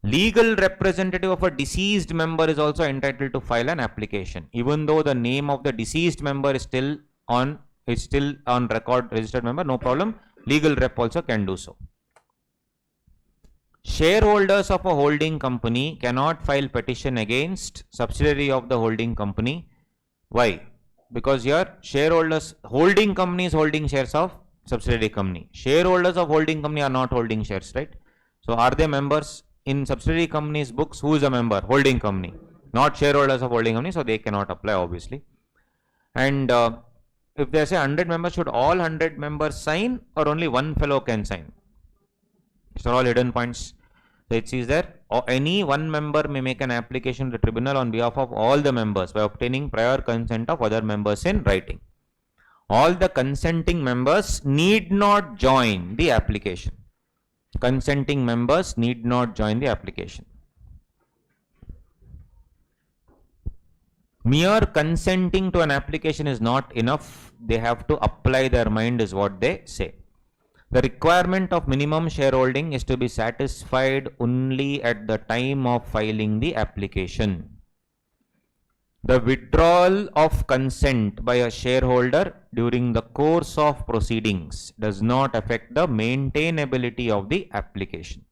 Legal representative of a deceased member is also entitled to file an application, even though the name of the deceased member is still on record, registered member, no problem. Legal rep also can do so. Shareholders of a holding company cannot file petition against subsidiary of the holding company. Why? Because here shareholders, holding company is holding shares of subsidiary company. Shareholders of holding company are not holding shares, right? So are they members? In subsidiary company's books, who is a member? Holding company, not shareholders of holding company, so they cannot apply obviously. And if they say 100 members, should all 100 members sign or only one fellow can sign? These are all hidden points. So it says there, or any one member may make an application to the tribunal on behalf of all the members by obtaining prior consent of other members in writing. All the consenting members need not join the application. Consenting members need not join the application. Mere consenting to an application is not enough. They have to apply their mind, is what they say. The requirement of minimum shareholding is to be satisfied only at the time of filing the application. The withdrawal of consent by a shareholder during the course of proceedings does not affect the maintainability of the application.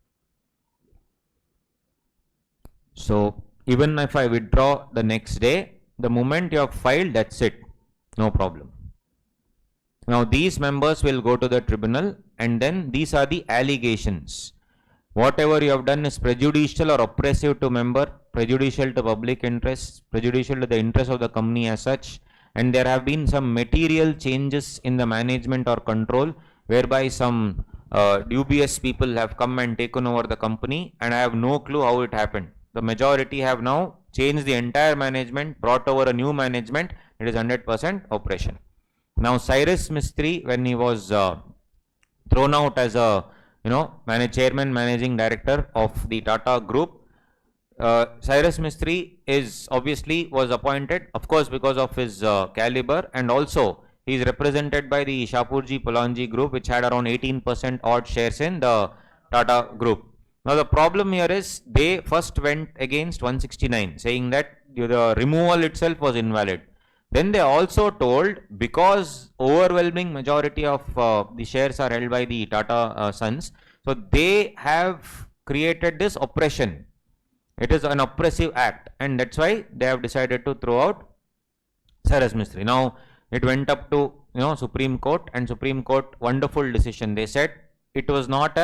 So even if I withdraw the next day, the moment you have filed, that's it. No problem. Now these members will go to the tribunal, and then these are the allegations. Whatever you have done is prejudicial or oppressive to member, prejudicial to public interest, prejudicial to the interest of the company as such, and there have been some material changes in the management or control whereby some dubious people have come and taken over the company, and I have no clue how it happened. The majority have now changed the entire management, brought over a new management. It is 100% operation. Now Cyrus Mistry, when he was thrown out as a chairman, managing director of the Tata Group, Cyrus Mistry is obviously was appointed, of course, because of his caliber, and also he is represented by the Shapurji Polanji Group, which had around 18% odd shares in the Tata Group. Now the problem here is they first went against 169, saying that the removal itself was invalid. Then they also told, because overwhelming majority of the shares are held by the Tata sons, so they have created this oppression. It is an oppressive act, and that's why they have decided to throw out Cyrus Mistry. Now it went up to Supreme Court, and Supreme Court, wonderful decision. They said it was not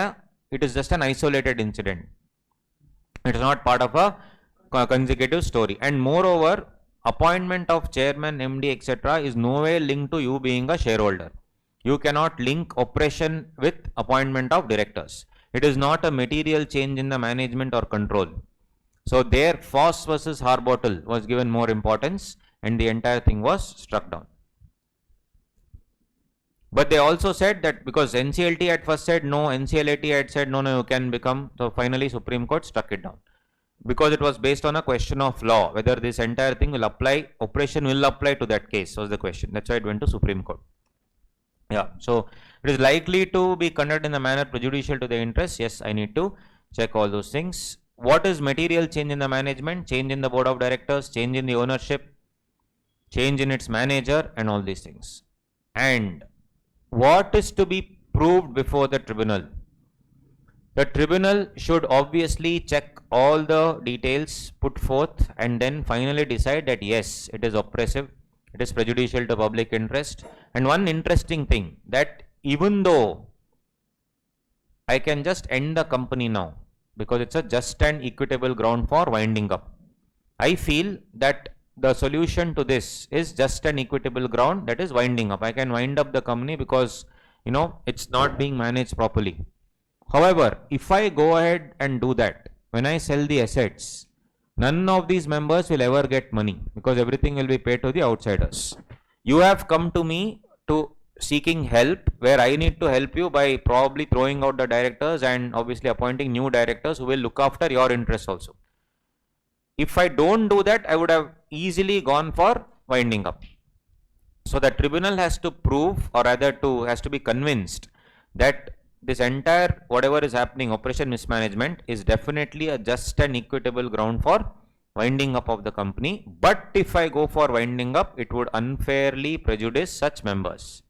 it is just an isolated incident. It is not part of a consecutive story, and moreover, appointment of chairman, MD, etc. is no way linked to you being a shareholder. You cannot link oppression with appointment of directors. It is not a material change in the management or control. So there, Foss versus Harbottle was given more importance, and the entire thing was struck down. But they also said that because NCLT at first said no, NCLT had said no, you can become. So finally, Supreme Court struck it down, because it was based on a question of law, whether this entire thing will apply, oppression will apply to that case was the question. That's why it went to Supreme Court. Yeah, so it is likely to be conducted in a manner prejudicial to the interest. Yes, I need to check all those things. What is material change in the management? Change in the board of directors, change in the ownership, change in its manager, and all these things. And what is to be proved before the tribunal? The tribunal should obviously check all the details put forth and then finally decide that yes, it is oppressive, it is prejudicial to public interest. And one interesting thing, that even though I can just end the company now, because it's a just and equitable ground for winding up, I feel that the solution to this is just an equitable ground, that is winding up. I can wind up the company because it's not being managed properly. However, if I go ahead and do that, when I sell the assets, none of these members will ever get money, because everything will be paid to the outsiders. You have come to me to seeking help, where I need to help you by probably throwing out the directors and obviously appointing new directors who will look after your interests also. If I don't do that, I would have easily gone for winding up. So the tribunal has to prove, or rather has to be convinced that this entire whatever is happening, operation mismanagement, is definitely a just and equitable ground for winding up of the company. But if I go for winding up, it would unfairly prejudice such members.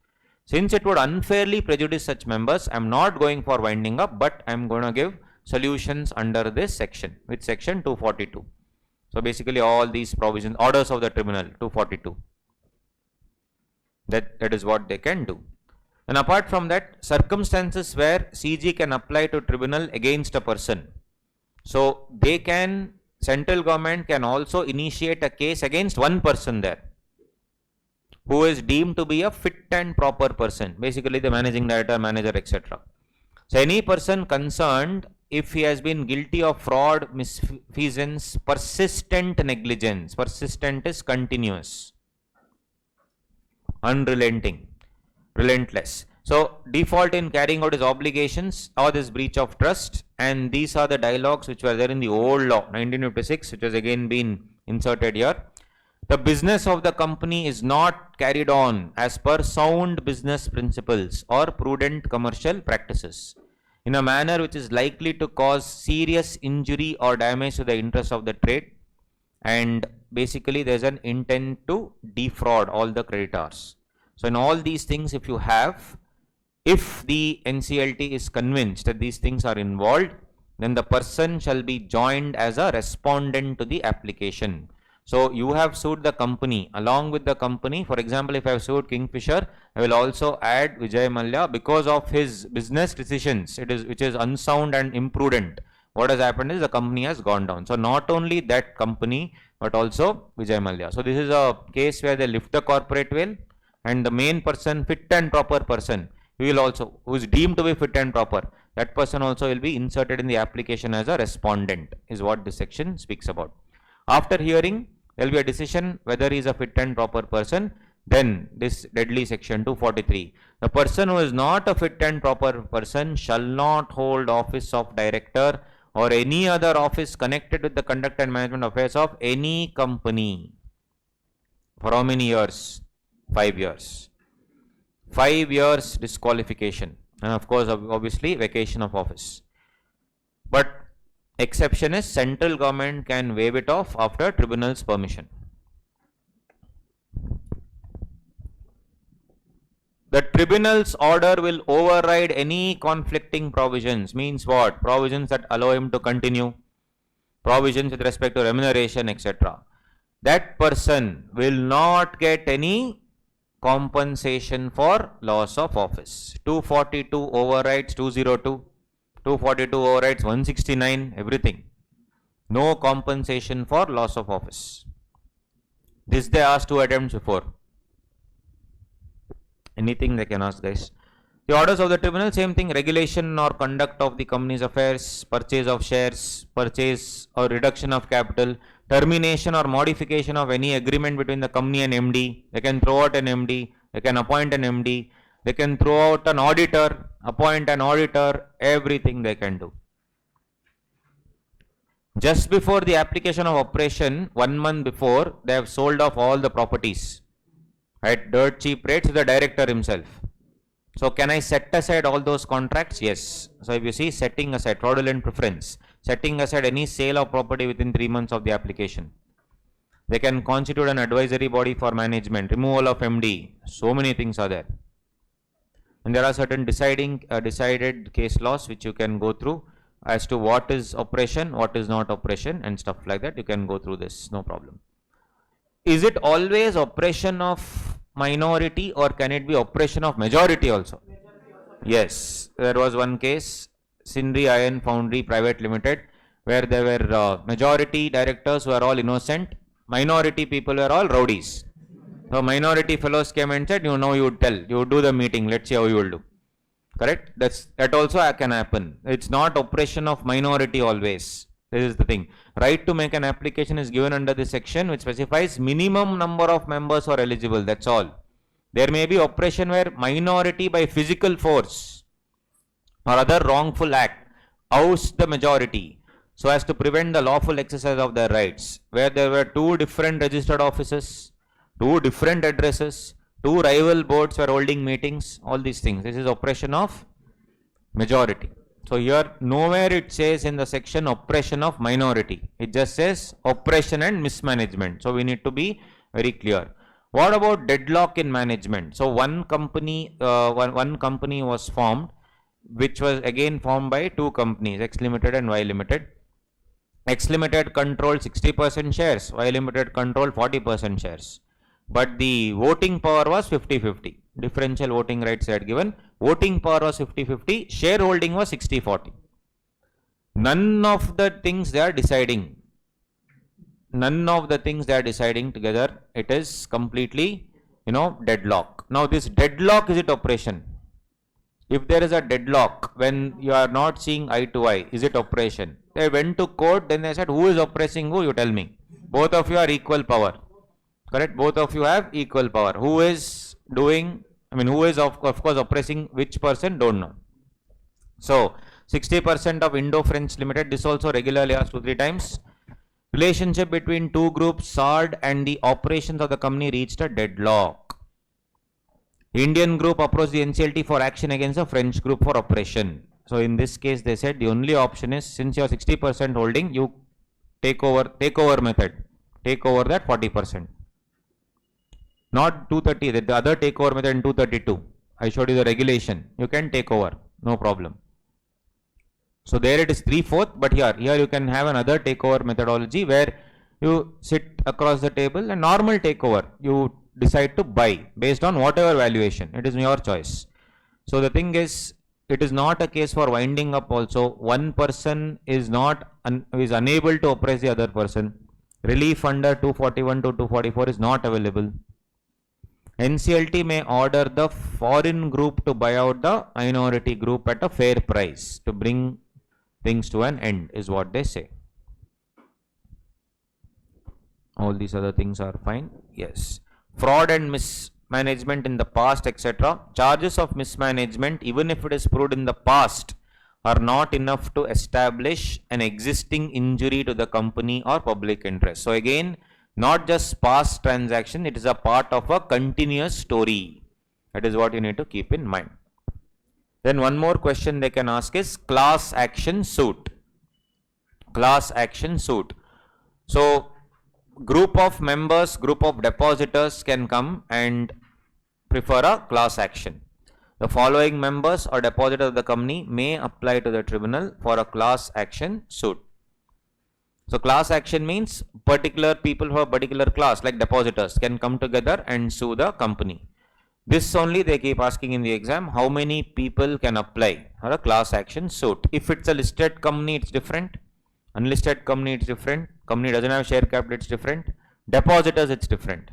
Since it would unfairly prejudice such members, I am not going for winding up, but I am going to give solutions under this section, with section 242. So basically all these provisions, orders of the tribunal, 242. That is what they can do. And apart from that, circumstances where CG can apply to tribunal against a person. So they can, central government can also initiate a case against one person there, who is deemed to be a fit and proper person, basically the managing director, manager, etc. So any person concerned, if he has been guilty of fraud, misfeasance, persistent negligence, persistent is continuous, unrelenting, relentless. So default in carrying out his obligations, or this breach of trust, and these are the dialogues which were there in the old law 1956, which has again been inserted here. The business of the company is not carried on as per sound business principles or prudent commercial practices, in a manner which is likely to cause serious injury or damage to the interest of the trade, and basically there is an intent to defraud all the creditors. So in all these things, if you have, if the NCLT is convinced that these things are involved, then the person shall be joined as a respondent to the application. So you have sued the company. Along with the company, for example, if I have sued Kingfisher, I will also add Vijay Mallya because of his business decisions, which is unsound and imprudent. What has happened is the company has gone down. So not only that company, but also Vijay Mallya. So this is a case where they lift the corporate veil, and the main person, fit and proper person, he will also, who is deemed to be fit and proper, that person also will be inserted in the application as a respondent, is what this section speaks about. After hearing, there will be a decision whether he is a fit and proper person. Then this deadly section 243. The person who is not a fit and proper person shall not hold office of director or any other office connected with the conduct and management affairs of any company. For how many years? 5 years. 5 years disqualification, and of course obviously vacation of office. But exception is central government can waive it off after tribunal's permission. The tribunal's order will override any conflicting provisions. Means what? Provisions that allow him to continue, provisions with respect to remuneration, etc. That person will not get any compensation for loss of office. 242 overrides 202, 242 overrides 169, everything. No compensation for loss of office. This they asked 2 attempts before. Anything they can ask, guys. The orders of the tribunal, same thing, regulation or conduct of the company's affairs, purchase of shares, purchase or reduction of capital, termination or modification of any agreement between the company and MD. They can throw out an MD, they can appoint an MD, they can throw out an auditor, appoint an auditor, everything they can do. Just before the application of operation, 1 month before, they have sold off all the properties at dirt cheap rates to the director himself. So can I set aside all those contracts? Yes. So if you see, setting aside, fraudulent preference, setting aside any sale of property within 3 months of the application. They can constitute an advisory body for management, removal of MD, so many things are there. And there are certain decided case laws which you can go through as to what is operation, what is not operation, and stuff like that. You can go through this, no problem. Is it always operation of minority or can it be operation of majority also? Yes, there was one case, Sindri Iron Foundry Private Limited, where there were majority directors who are all innocent, minority people were all rowdies. So minority fellows came and said, you know, you would tell, you would do the meeting, let's see how you will do. Correct? That also can happen. It's not operation of minority always. This is the thing. Right to make an application is given under this section which specifies minimum number of members are eligible. That's all. There may be operation where minority by physical force or other wrongful act oust the majority so as to prevent the lawful exercise of their rights. Where there were 2 different registered offices, 2 different addresses, 2 rival boards were holding meetings, all these things. This is operation of majority. So here nowhere it says in the section oppression of minority. It just says oppression and mismanagement. So we need to be very clear. What about deadlock in management? So one company was formed, which was again formed by 2 companies, X Limited and Y Limited. X Limited controlled 60% shares, Y Limited controlled 40% shares. But the voting power was 50-50. Differential voting rights they had given. Voting power was 50-50. Shareholding was 60-40. None of the things they are deciding. None of the things they are deciding together. It is completely, deadlock. Now this deadlock, is it operation? If there is a deadlock when you are not seeing eye to eye, is it operation? They went to court, then they said, who is oppressing who? You tell me. Both of you are equal power. Correct? Both of you have equal power. Who is doing, who is of course oppressing which person? Don't know. So 60% of Indo-French Limited, this also regularly asked 2-3 times. Relationship between 2 groups, SARD and the operations of the company reached a deadlock. Indian group approached the NCLT for action against the French group for operation. So in this case, they said the only option is, since you are 60% holding, you take over method. Take over that 40%. Not 230, the other takeover method in 232. I showed you the regulation. You can take over, no problem. So there it is 3/4, but here you can have another takeover methodology where you sit across the table and normal takeover. You decide to buy based on whatever valuation. It is your choice. So the thing is, it is not a case for winding up also. One person is unable to oppress the other person. Relief under 241 to 244 is not available. NCLT may order the foreign group to buy out the minority group at a fair price to bring things to an end, is what they say. All these other things are fine. Yes. Fraud and mismanagement in the past, etc. Charges of mismanagement, even if it is proved in the past, are not enough to establish an existing injury to the company or public interest. So again, not just past transaction, it is a part of a continuous story. That is what you need to keep in mind. Then one more question they can ask is class action suit. Class action suit. So group of members, group of depositors can come and prefer a class action. The following members or depositors of the company may apply to the tribunal for a class action suit. So class action means particular people who are particular class, like depositors, can come together and sue the company. This only they keep asking in the exam, how many people can apply for a class action suit. If it's a listed company, it's different. Unlisted company, it's different. Company doesn't have share capital, it's different. Depositors, it's different.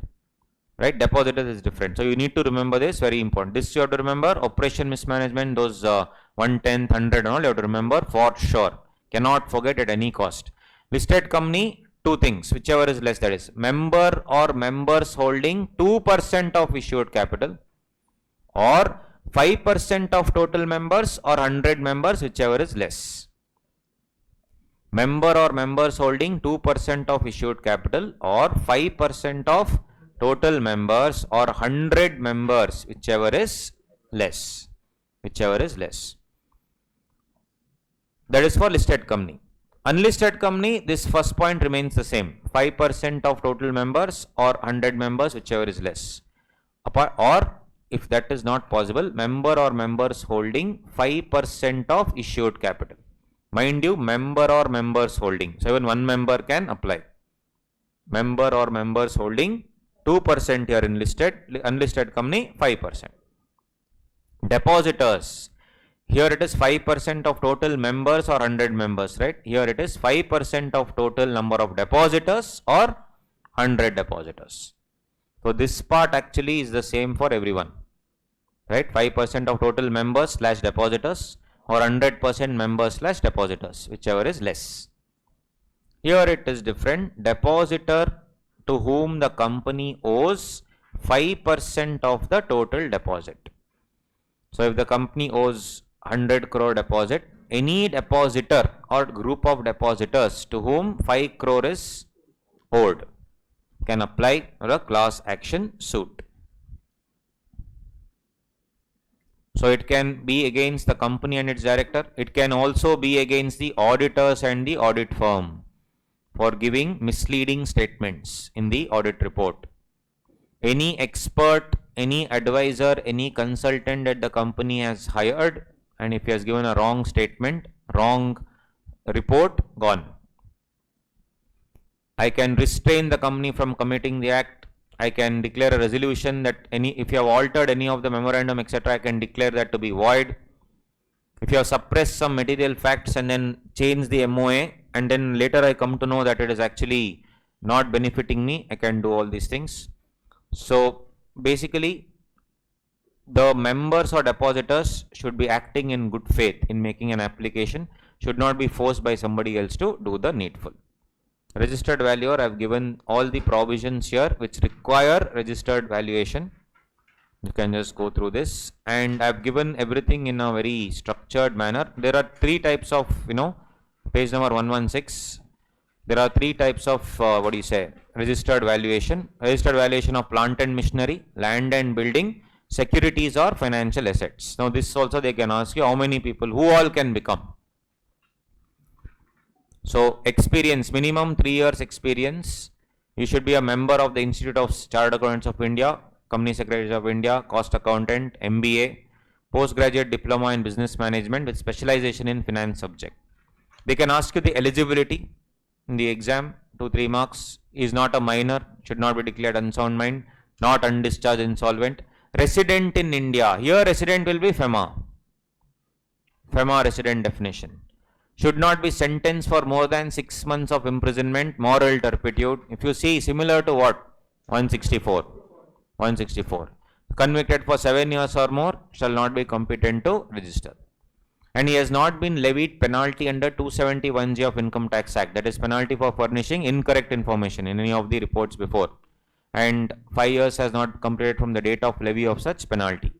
Right? Depositors is different. So you need to remember this, very important. This you have to remember. Operation mismanagement, those 1/10, 100 and all, you have to remember for sure. Cannot forget at any cost. Listed company, two things, whichever is less, that is member or members holding 2% of issued capital, or 5% of total members, or 100 members, whichever is less. Member or members holding 2% of issued capital, or 5% of total members, or 100 members, whichever is less. Whichever is less. That is for listed company. Unlisted company, this first point remains the same. 5% of total members or 100 members, whichever is less. Or if that is not possible, member or members holding 5% of issued capital. Mind you, member or members holding. So even one member can apply. Member or members holding 2% here in listed, unlisted company 5%. Depositors. Here it is 5% of total members or 100 members, right? Here it is 5% of total number of depositors or 100 depositors. So this part actually is the same for everyone, right? 5% of total members / depositors, or 100% members / depositors, whichever is less. Here it is different. Depositor to whom the company owes 5% of the total deposit. So if the company owes 100 crore deposit, any depositor or group of depositors to whom 5 crore is owed can apply for a class action suit. So it can be against the company and its director. It can also be against the auditors and the audit firm for giving misleading statements in the audit report. Any expert, any advisor, any consultant that the company has hired, and if he has given a wrong statement, wrong report, gone. I can restrain the company from committing the act. I can declare a resolution that if you have altered any of the memorandum, etc., I can declare that to be void. If you have suppressed some material facts and then change the MOA, and then later I come to know that it is actually not benefiting me, I can do all these things. So basically, the members or depositors should be acting in good faith in making an application, should not be forced by somebody else to do the needful. Registered valuer, I have given all the provisions here which require registered valuation. You can just go through this, and I have given everything in a very structured manner. There are three types of, page number 116. There are three types of, registered valuation. Registered valuation of plant and machinery, land and building, securities or financial assets. Now this also they can ask you how many people, who all can become. So experience, minimum 3 years experience. You should be a member of the Institute of Chartered Accountants of India, Company Secretaries of India, cost accountant, MBA, postgraduate diploma in business management with specialization in finance subject. They can ask you the eligibility in the exam, 2-3 marks. Is not a minor, should not be declared unsound mind, not undischarged insolvent. Resident in India, here resident will be FEMA. FEMA resident definition. Should not be sentenced for more than 6 months of imprisonment, moral turpitude. If you see, similar to what? 164. 164. Convicted for 7 years or more shall not be competent to register. And he has not been levied penalty under 271G of Income Tax Act, that is penalty for furnishing incorrect information in any of the reports before, and 5 years has not completed from the date of levy of such penalty.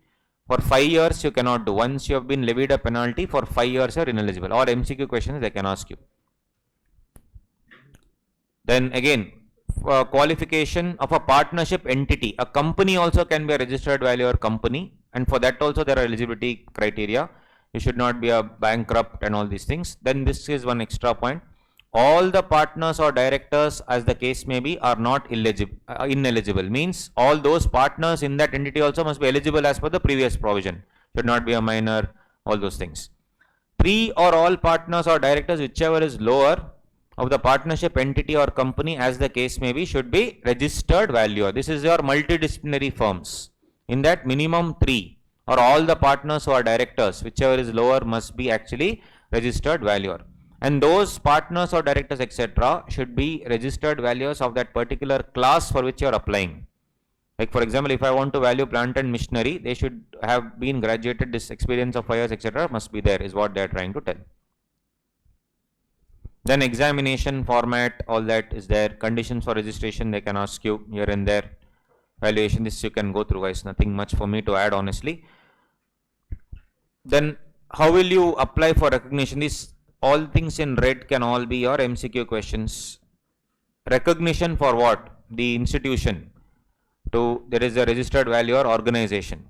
For 5 years you cannot do. Once you have been levied a penalty, for 5 years you are ineligible. Or MCQ questions they can ask you. Then again, qualification of a partnership entity. A company also can be a registered valuer company, and for that also there are eligibility criteria. You should not be a bankrupt and all these things. Then this is one extra point. All the partners or directors, as the case may be, are not ineligible. Means all those partners in that entity also must be eligible as per the previous provision. Should not be a minor, all those things. 3 or all partners or directors, whichever is lower, of the partnership entity or company, as the case may be, should be registered valuer. This is your multidisciplinary firms. In that, minimum 3 or all the partners who are directors, whichever is lower, must be actually registered valuer. And those partners or directors, etc., should be registered valuers of that particular class for which you are applying. Like for example, if I want to value plant and machinery, they should have been graduated, this experience of 5 years, etc., must be there, is what they are trying to tell. Then examination format, all that is there. Conditions for registration, they can ask you here and there. Valuation, this you can go through, guys. Nothing much for me to add, honestly. Then how will you apply for recognition? These all things in red can all be your MCQ questions. Recognition for what? The institution. There is a registered valuer organization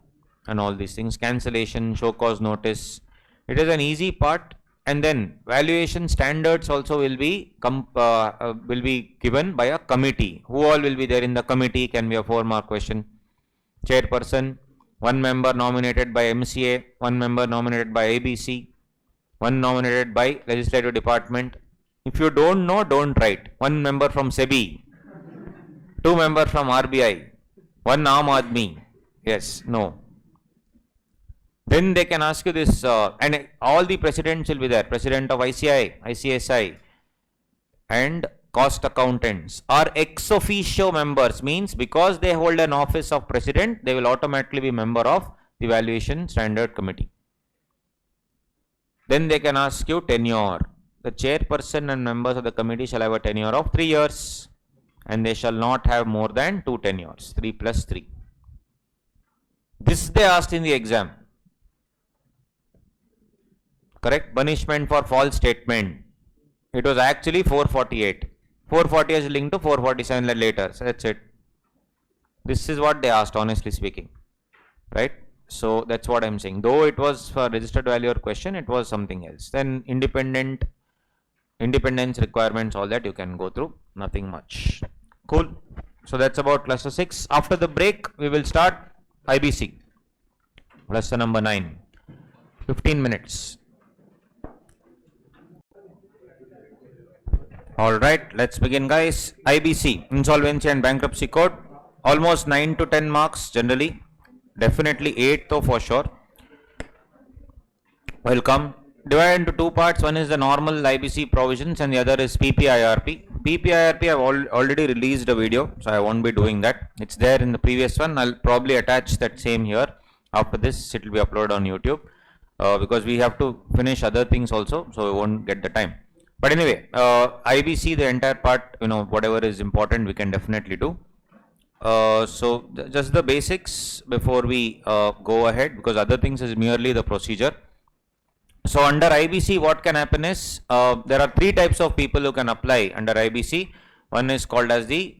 and all these things. Cancellation, show cause notice. It is an easy part. And then valuation standards also will be given by a committee. Who all will be there in the committee can be a 4-mark question. Chairperson, 1 member nominated by MCA, 1 member nominated by ABC, 1 nominated by legislative department. If you don't know, don't write. 1 member from SEBI, 2 members from RBI, 1 Aam Aadmi. Yes, no. Then they can ask you this, and all the presidents will be there. President of ICI, ICSI, and cost accountants are ex officio members. Means because they hold an office of president, they will automatically be member of the valuation standard committee. Then they can ask you tenure. The chairperson and members of the committee shall have a tenure of 3 years, and they shall not have more than 2 tenures, 3 plus 3. This they asked in the exam. Correct? Punishment for false statement. It was actually 448. 440 is linked to 447 later. So that's it. This is what they asked, honestly speaking. Right? So that's what I'm saying. Though it was for registered valuer question, it was something else. Then independence requirements, all that you can go through. Nothing much. Cool. So that's about cluster 6. After the break, we will start IBC. Cluster number 9. 15 minutes. Alright, let's begin, guys. IBC, Insolvency and Bankruptcy Code. Almost 9 to 10 marks generally. Definitely 8 though for sure. Welcome. Divided into 2 parts. One is the normal IBC provisions and the other is PPIRP. PPIRP, I have already released a video, so I won't be doing that. It's there in the previous one. I'll probably attach that same here. After this, it will be uploaded on YouTube because we have to finish other things also, so we won't get the time. But anyway, IBC, the entire part, whatever is important, we can definitely do. So just the basics before we go ahead, because other things is merely the procedure. So under IBC, what can happen is, there are 3 types of people who can apply under IBC. One is called as the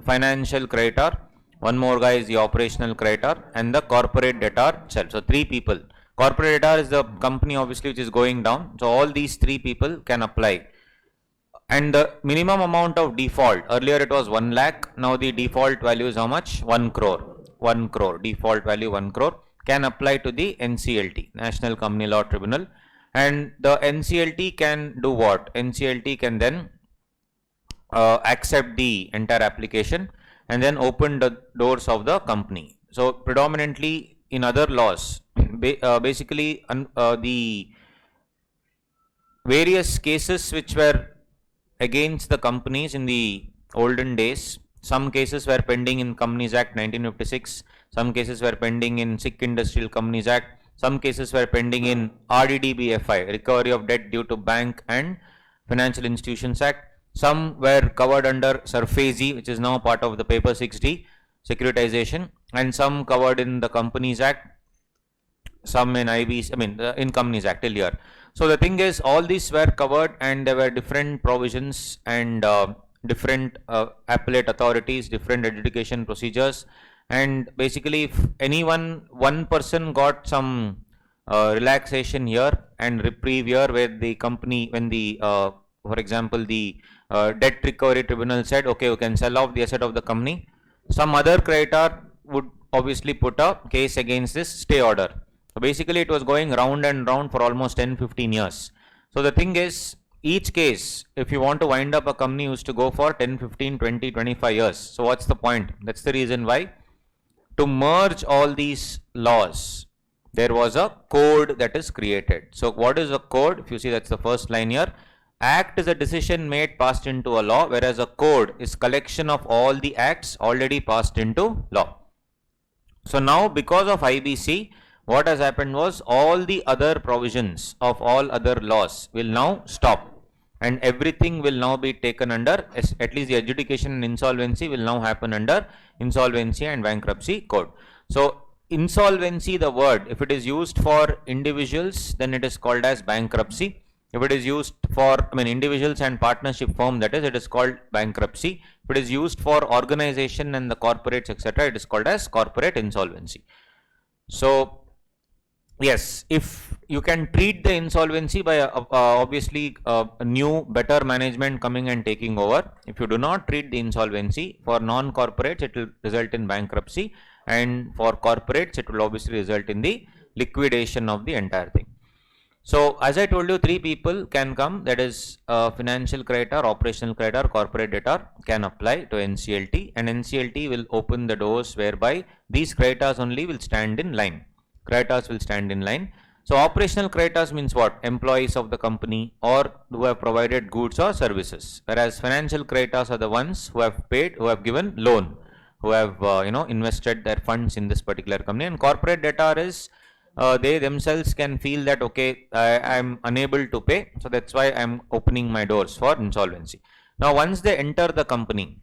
financial creditor, one more guy is the operational creditor, and the corporate debtor itself. So 3 people. Corporate debtor is the company obviously which is going down. So all these 3 people can apply. And the minimum amount of default, earlier it was 1 lakh, now the default value is how much? 1 crore. 1 crore, default value 1 crore, can apply to the NCLT, National Company Law Tribunal. And the NCLT can do what? NCLT can then accept the entire application and then open the doors of the company. So predominantly in other laws, basically the various cases which were against the companies in the olden days Some cases were pending in Companies Act 1956. Some cases were pending in Sikh Industrial Companies Act. Some cases were pending in RDDBFI, Recovery of Debt Due to Bank and Financial Institutions Act. Some were covered under SARFAESI, which is now part of the Paper 6D, securitization, and some covered in the Companies Act, some in in Companies Act till here. So the thing is, all these were covered, and there were different provisions and different appellate authorities, different adjudication procedures, and basically, if one person got some relaxation here and reprieve here, where the company, when the for example, the debt recovery tribunal said, okay, you can sell off the asset of the company, some other creditor would obviously put a case against this stay order. So basically, it was going round and round for almost 10-15 years. So the thing is, each case, if you want to wind up a company, used to go for 10, 15, 20, 25 years. So what's the point? That's the reason why, to merge all these laws, there was a code that is created. So what is a code? If you see, that's the first line here. Act is a decision made passed into a law, whereas a code is collection of all the acts already passed into law. So now, because of IBC, what has happened was, all the other provisions of all other laws will now stop, and everything will now be taken under, at least the adjudication and insolvency will now happen under Insolvency and Bankruptcy Code. So insolvency, the word, if it is used for individuals, then it is called as bankruptcy. If it is used for individuals and partnership firm, that is, it is called bankruptcy. If it is used for organization and the corporates, etc., it is called as corporate insolvency. So yes, if you can treat the insolvency by obviously a new better management coming and taking over. If you do not treat the insolvency, for non-corporates it will result in bankruptcy, and for corporates it will obviously result in the liquidation of the entire thing. So as I told you, three people can come, that is financial creditor, operational creditor, corporate debtor can apply to NCLT, and NCLT will open the doors whereby these creditors only will stand in line. Creditors will stand in line. So operational creditors means what? Employees of the company or who have provided goods or services, whereas financial creditors are the ones who have paid, who have given loan, who have invested their funds in this particular company. And corporate debtor is they themselves can feel that, okay, I am unable to pay, so that's why I am opening my doors for insolvency. Now once they enter the company,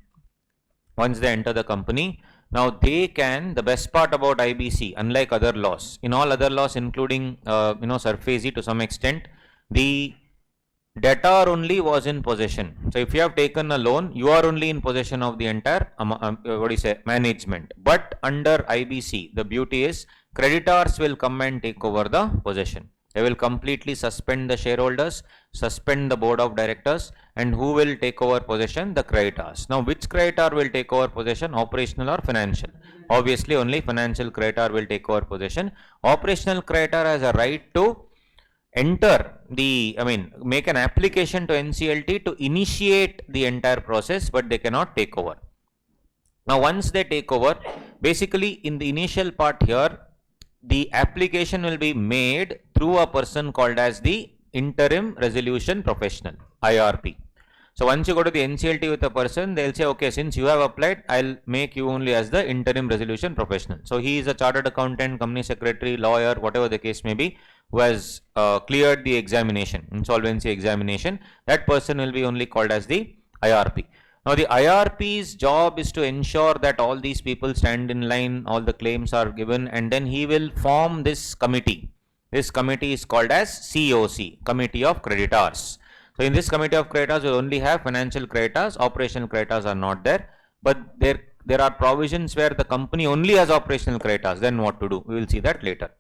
now they can, the best part about IBC, unlike other laws, in all other laws including SARFAESI to some extent, the debtor only was in possession. So if you have taken a loan, you are only in possession of the entire management. But under IBC, the beauty is, creditors will come and take over the possession. They will completely suspend the shareholders, suspend the board of directors, and who will take over possession? The creditors. Now which creditor will take over possession? Operational or financial? Obviously only financial creditor will take over possession. Operational creditor has a right to enter the, make an application to NCLT to initiate the entire process, but they cannot take over. Now once they take over, basically in the initial part here, the application will be made through a person called as the interim resolution professional, IRP. So once you go to the NCLT with a person, they'll say, okay, since you have applied, I'll make you only as the interim resolution professional. So he is a chartered accountant, company secretary, lawyer, whatever the case may be, who has cleared the examination, insolvency examination. That person will be only called as the IRP. Now the IRP's job is to ensure that all these people stand in line, all the claims are given, and then he will form this committee. This committee is called as COC, Committee of Creditors. So in this Committee of Creditors, we only have financial creditors, operational creditors are not there. But there are provisions where the company only has operational creditors. Then what to do? We will see that later.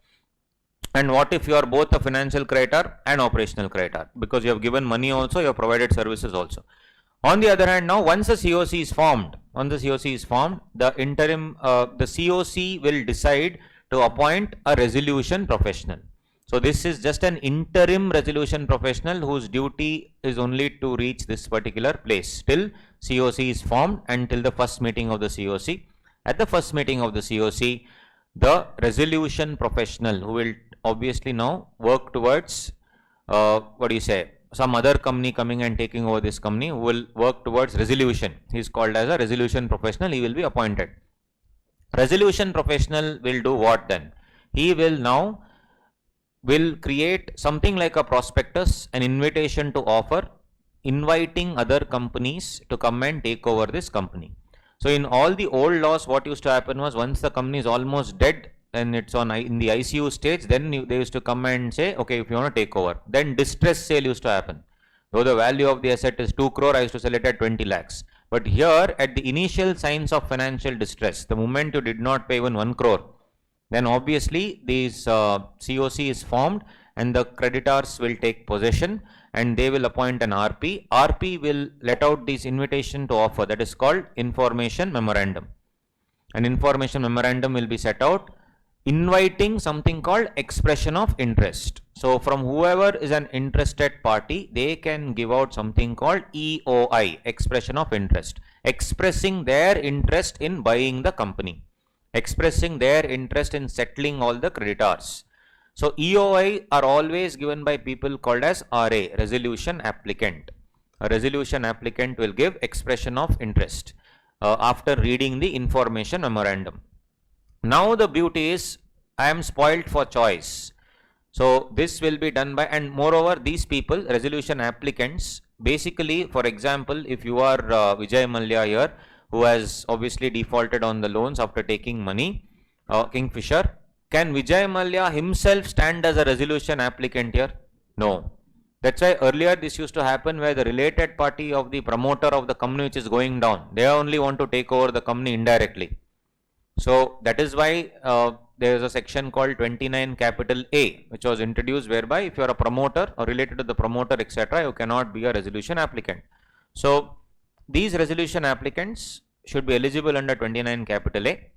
And what if you are both a financial creditor and operational creditor? Because you have given money also, you have provided services also. On the other hand, now once the COC is formed, the interim, the COC will decide to appoint a resolution professional. So this is just an interim resolution professional whose duty is only to reach this particular place till COC is formed and till the first meeting of the COC. At the first meeting of the COC, the resolution professional, who will obviously now work towards some other company coming and taking over this company who will work towards resolution. He is called as a resolution professional. He will be appointed. Resolution professional will do what then? He will create something like a prospectus, an invitation to offer, inviting other companies to come and take over this company. So in all the old laws, what used to happen was once the company is almost dead and it's in the ICU stage, then they used to come and say, okay, if you want to take over. Then distress sale used to happen. Though the value of the asset is 2 crore, I used to sell it at 20 lakhs. But here, at the initial signs of financial distress, the moment you did not pay even 1 crore, then obviously this COC is formed and the creditors will take possession and they will appoint an RP. RP will let out this invitation to offer, that is called information memorandum. An information memorandum will be set out inviting something called expression of interest. So from whoever is an interested party, they can give out something called EOI, expression of interest, expressing their interest in buying the company, expressing their interest in settling all the creditors. So EOI are always given by people called as RA, resolution applicant. A resolution applicant will give expression of interest after reading the information memorandum. Now the beauty is, I am spoilt for choice. So this will be done by, and moreover these people, resolution applicants, basically, for example, if you are Vijay Mallya here, who has obviously defaulted on the loans after taking money, Kingfisher, can Vijay Mallya himself stand as a resolution applicant here? No. That's why earlier this used to happen where the related party of the promoter of the company which is going down, they only want to take over the company indirectly. So that is why there is a section called 29 capital A which was introduced, whereby if you are a promoter or related to the promoter etc., you cannot be a resolution applicant. So these resolution applicants should be eligible under 29 capital A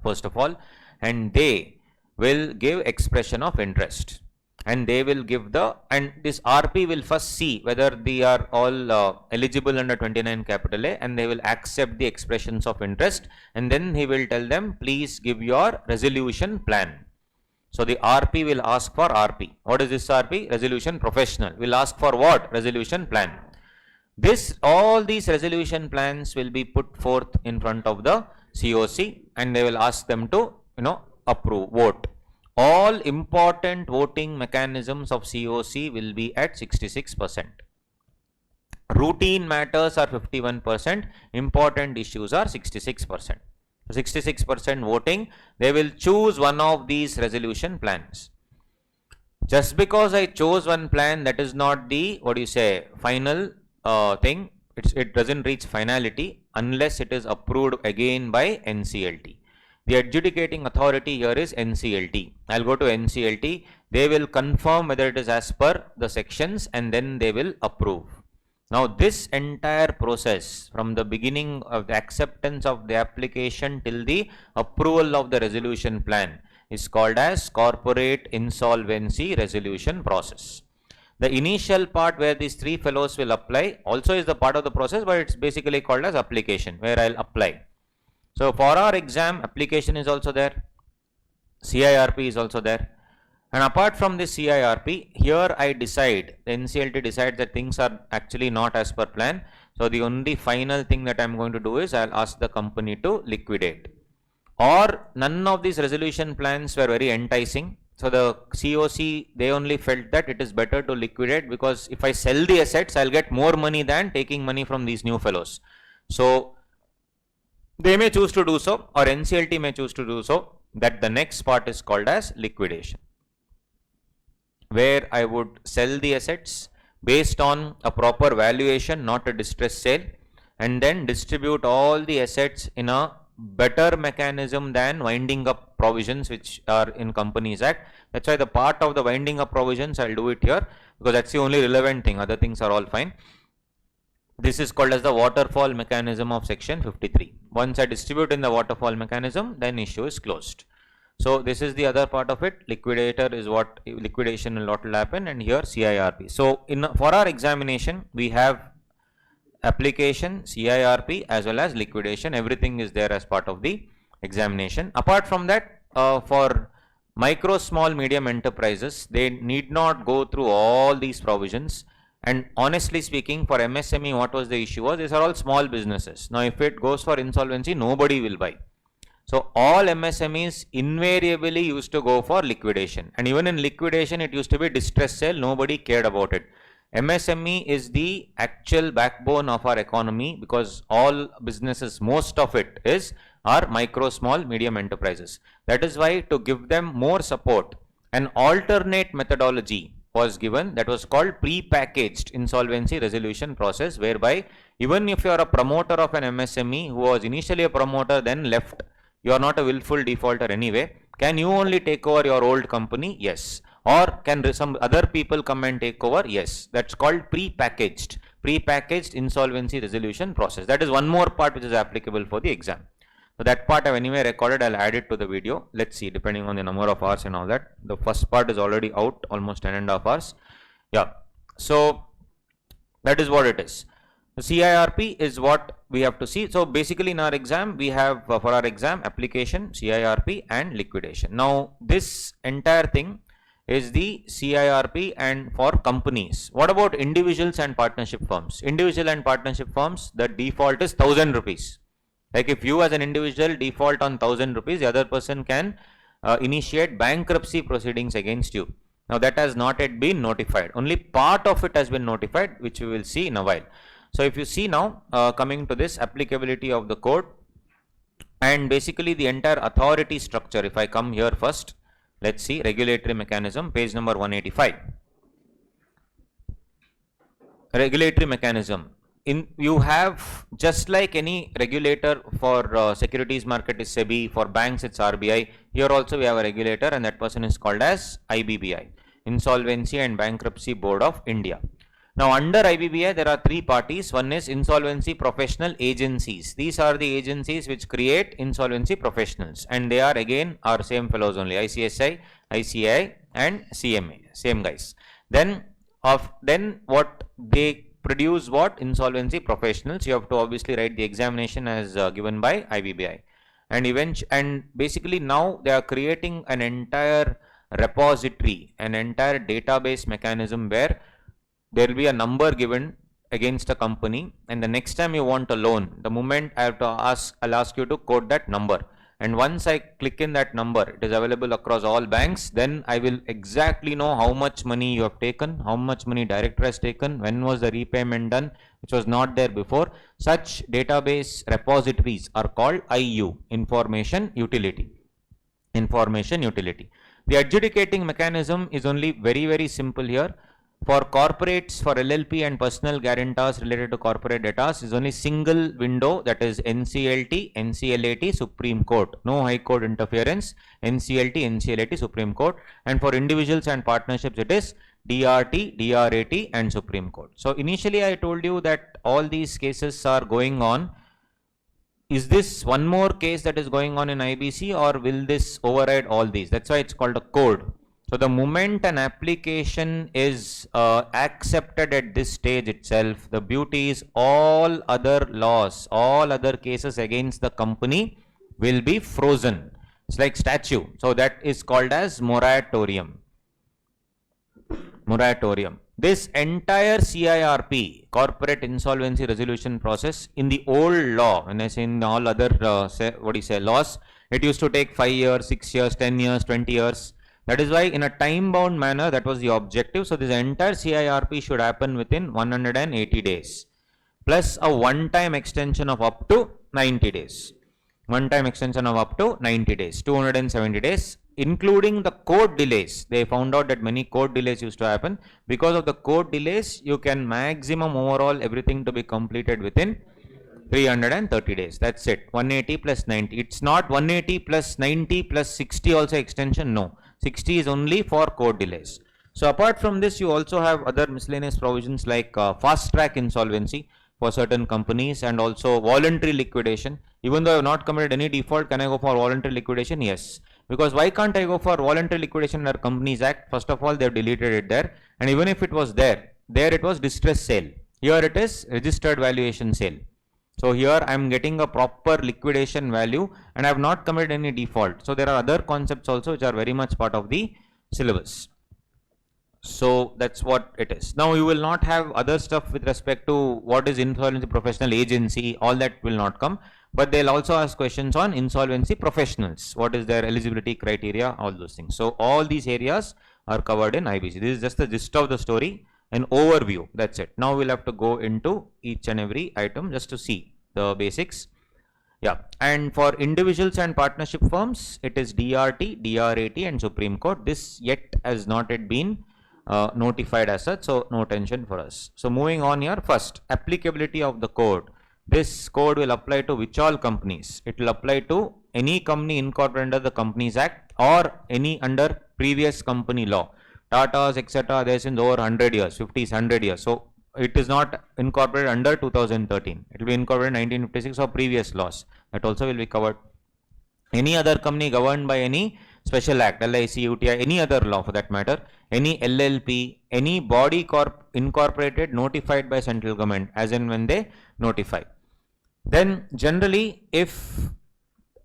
first of all, and they will give expression of interest, and they will give and this RP will first see whether they are all eligible under 29 capital A, and they will accept the expressions of interest, and then he will tell them, please give your resolution plan. So the RP will ask for RP. What is this RP? Resolution professional. Will ask for what? Resolution plan. All these resolution plans will be put forth in front of the COC, and they will ask them to approve, vote. All important voting mechanisms of COC will be at 66%. Routine matters are 51%, important issues are 66%. 66% voting, they will choose one of these resolution plans. Just because I chose one plan, that is not the, final thing. It doesn't reach finality unless it is approved again by NCLT. The adjudicating authority here is NCLT. I'll go to NCLT. They will confirm whether it is as per the sections, and then they will approve. Now this entire process, from the beginning of the acceptance of the application till the approval of the resolution plan, is called as corporate insolvency resolution process. The initial part where these 3 fellows will apply also is the part of the process, but it's basically called as application, where I'll apply. So for our exam, application is also there, CIRP is also there, and apart from this CIRP, here I decide, the NCLT decides that things are actually not as per plan. So the only final thing that I'm going to do is I'll ask the company to liquidate. Or none of these resolution plans were very enticing. So the COC, they only felt that it is better to liquidate, because if I sell the assets, I'll get more money than taking money from these new fellows. So they may choose to do so, or NCLT may choose to do so. That the next part is called as liquidation, where I would sell the assets based on a proper valuation, not a distress sale, and then distribute all the assets in a better mechanism than winding up provisions which are in Companies Act. That's why the part of the winding up provisions, I'll do it here, because that's the only relevant thing. Other things are all fine. This is called as the waterfall mechanism of section 53. Once I distribute in the waterfall mechanism, then issue is closed. So this is the other part of it. Liquidator is what liquidation will not happen, and here CIRP. So for our examination, we have application, CIRP as well as liquidation. Everything is there as part of the examination. Apart from that, for micro, small, medium enterprises, they need not go through all these provisions, And honestly speaking, for MSME, what was the issue was, these are all small businesses. Now, if it goes for insolvency, nobody will buy. So all MSMEs invariably used to go for liquidation, and even in liquidation it used to be distress sale, nobody cared about it. MSME is the actual backbone of our economy, because all businesses, most of it are micro, small, medium enterprises. That is why, to give them more support, an alternate methodology was given, that was called pre-packaged insolvency resolution process, whereby even if you are a promoter of an MSME who was initially a promoter then left, you are not a willful defaulter anyway, can you only take over your old company? Yes. Or can some other people come and take over? Yes. That's called pre-packaged insolvency resolution process. That is one more part which is applicable for the exam. So that part I have anyway recorded, I'll add it to the video. Let's see, depending on the number of hours and all that. The first part is already out, almost 10.5 hours. Yeah. So that is what it is. The CIRP is what we have to see. So basically in our exam, we have for our exam application, CIRP and liquidation. Now this entire thing is the CIRP and for companies. What about individuals and partnership firms? Individual and partnership firms, the default is 1000 rupees. Like if you as an individual default on 1000 rupees, the other person can initiate bankruptcy proceedings against you. Now that has not yet been notified. Only part of it has been notified, which we will see in a while. So if you see now, coming to this applicability of the code and basically the entire authority structure, if I come here first, let's see regulatory mechanism, page number 185. Regulatory mechanism. You have, just like any regulator for securities market is SEBI, for banks it's RBI, here also we have a regulator, and that person is called as IBBI, Insolvency and Bankruptcy Board of India. Now under IBBI there are three parties. One is insolvency professional agencies. These are the agencies which create insolvency professionals, and they are again our same fellows only, ICSI, ICAI and CMA, same guys. Then what they produce, what insolvency professionals, you have to obviously write the examination as given by IBBI, and basically now they are creating an entire repository, an entire database mechanism where there will be a number given against a company, and the next time you want a loan, the moment I'll ask you to quote that number, and once I click in that number, it is available across all banks, then I will exactly know how much money you have taken, how much money director has taken, when was the repayment done, which was not there before. Such database repositories are called IU, information utility. The adjudicating mechanism is only very simple here. For corporates, for LLP and personal guarantors related to corporate debtors is only single window, that is NCLT, NCLAT, Supreme Court. No High Court interference, NCLT, NCLAT, Supreme Court. And for individuals and partnerships it is DRT, DRAT and Supreme Court. So initially I told you that all these cases are going on. Is this one more case that is going on in IBC, or will this override all these? That's why it's called a code. So the moment an application is accepted at this stage itself, the beauty is all other laws, all other cases against the company will be frozen. It's like statue. So that is called as moratorium. This entire CIRP, corporate insolvency resolution process, in the old law, when I say in all other laws, it used to take 5 years, 6 years, 10 years, 20 years. That is why in a time bound manner, that was the objective. So this entire CIRP should happen within 180 days plus a one-time extension of up to 90 days. 270 days, including the court delays. They found out that many court delays used to happen. Because of the court delays, you can maximum overall everything to be completed within 330 days. That's it. 180 plus 90. It's not 180 plus 90 plus 60 also extension. No. 60 is only for court delays. So apart from this, you also have other miscellaneous provisions like fast track insolvency for certain companies, and also voluntary liquidation. Even though I have not committed any default, can I go for voluntary liquidation? Yes. Because why can't I go for voluntary liquidation under Companies Act? First of all, they have deleted it there, and even if it was there it was distress sale. Here it is registered valuation sale. So here I am getting a proper liquidation value and I have not committed any default. So there are other concepts also which are very much part of the syllabus. So that's what it is. Now you will not have other stuff with respect to what is insolvency professional agency, all that will not come, but they'll also ask questions on insolvency professionals, what is their eligibility criteria, all those things. So all these areas are covered in IBC. This is just the gist of the story, an overview, that's it. Now we'll have to go into each and every item just to see the basics. Yeah, and for individuals and partnership firms, it is DRT, DRAT and Supreme Court. This yet has not yet been notified as such, so no tension for us. So moving on here, first, applicability of the code. This code will apply to which all companies? It will apply to any company incorporated under the Companies Act or any under previous company law. Tata's, etc. There since over 100 years, 50s, 100 years. So it is not incorporated under 2013. It will be incorporated in 1956 or previous laws. That also will be covered. Any other company governed by any special act, LIC, UTI, any other law for that matter, any LLP, any body incorporated notified by central government as and when they notify. Then generally, if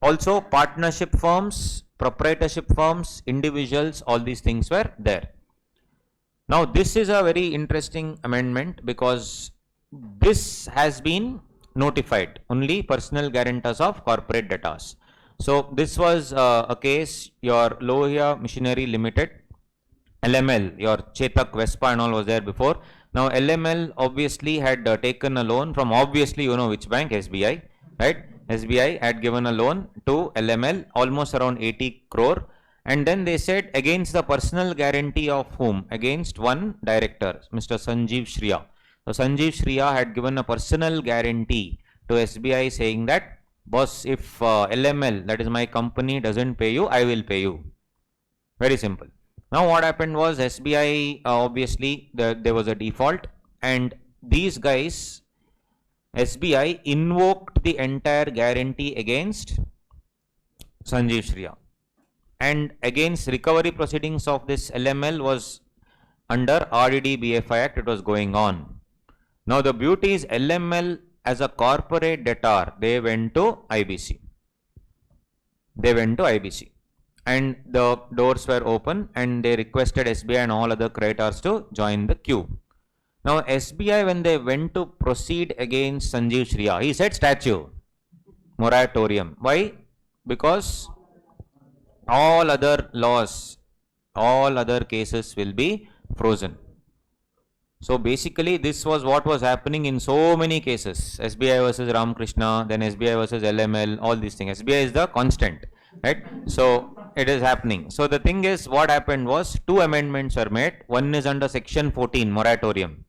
also partnership firms, proprietorship firms, individuals, all these things were there. Now this is a very interesting amendment because this has been notified, only personal guarantors of corporate debtors. So this was a case, your Lohia Machinery Limited, LML, your Chetak, Vespa and all was there before. Now LML obviously had taken a loan from, obviously you know which bank, SBI, right? SBI had given a loan to LML almost around 80 crore. And then they said against the personal guarantee of whom? Against one director, Mr. Sanjeev Shriya. So Sanjeev Shriya had given a personal guarantee to SBI saying that, boss, if LML, that is my company, doesn't pay you, I will pay you. Very simple. Now what happened was SBI, obviously there was a default, and these guys, SBI invoked the entire guarantee against Sanjeev Shriya. And against recovery proceedings of this LML was under RDD BFI Act, it was going on. Now the beauty is LML as a corporate debtor, they went to IBC. They went to IBC. And the doors were open and they requested SBI and all other creditors to join the queue. Now SBI, when they went to proceed against Sanjeev Shriya, he said statute, moratorium. Why? Because all other laws, all other cases will be frozen. So basically this was what was happening in so many cases. SBI versus Ramakrishna, then SBI versus LML, all these things. SBI is the constant, right? So it is happening. So the thing is, what happened was two amendments were made. One is under section 14, moratorium.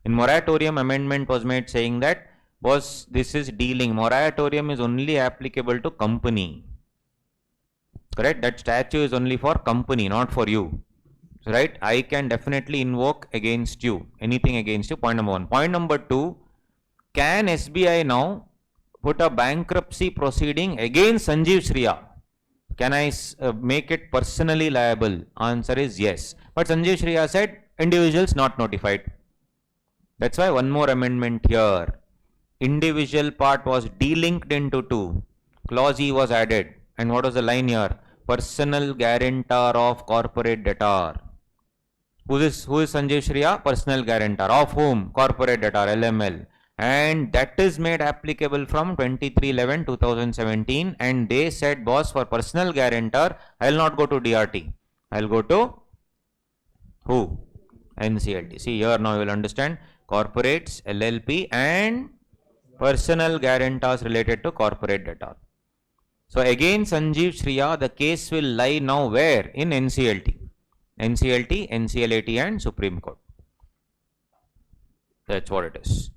In moratorium, amendment was made saying that, was this is dealing, moratorium is only applicable to company. Correct? That statute is only for company, not for you. Right? I can definitely invoke against you, anything against you, point number one. Point number two, can SBI now put a bankruptcy proceeding against Sanjeev Shriya? Can I make it personally liable? Answer is yes. But Sanjeev Shriya said, individuals not notified. That's why one more amendment here. Individual part was delinked into two. Clause E was added. And what was the line here? Personal guarantor of corporate debtor. Who is Sanjeev Shriya? Personal guarantor. Of whom? Corporate debtor, LML. And that is made applicable from 23/11/2017. And they said, boss, for personal guarantor, I will not go to DRT. I will go to who? NCLT. See here now you will understand. Corporates, LLP and personal guarantors related to corporate debtor. So again Sanjeev Shriya, the case will lie now where? In NCLT. NCLT, NCLT and Supreme Court. That's what it is.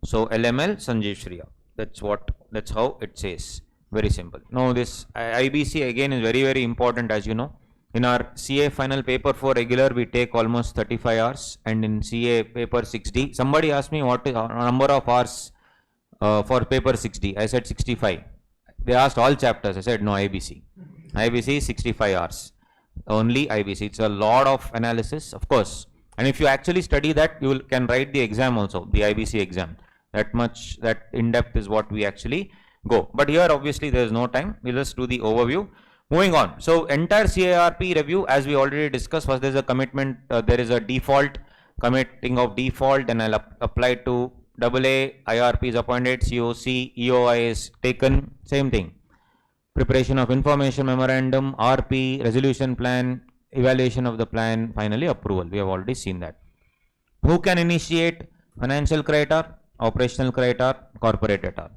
So LML, Sanjeev Shriya. That's how it says. Very simple. Now this IBC again is very, very important, as you know. In our CA final paper 4 regular, we take almost 35 hours, and in CA paper 6D, somebody asked me what is the number of hours for paper 6D. I said 65. They asked all chapters. I said no, IBC. IBC is 65 hours. Only IBC. It's a lot of analysis, of course. And if you actually study that, you can write the exam also, the IBC exam. That in depth is what we actually go. But here obviously there is no time. We'll just do the overview. Moving on. So entire CIRP review, as we already discussed, was there's a commitment, there is a default, committing of default, then I'll apply to AA, IRP is appointed, COC, EOI is taken, same thing. Preparation of information memorandum, RP, resolution plan, evaluation of the plan, finally approval. We have already seen that. Who can initiate? Financial creditor, operational creditor, corporate debtor.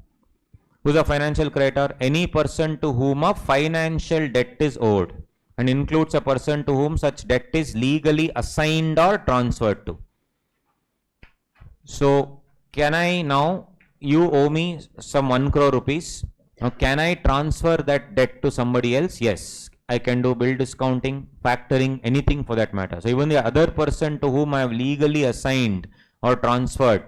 Who is a financial creditor? Any person to whom a financial debt is owed, and includes a person to whom such debt is legally assigned or transferred to. So, can I now, you owe me some 1 crore rupees. Now, can I transfer that debt to somebody else? Yes. I can do bill discounting, factoring, anything for that matter. So, even the other person to whom I have legally assigned or transferred,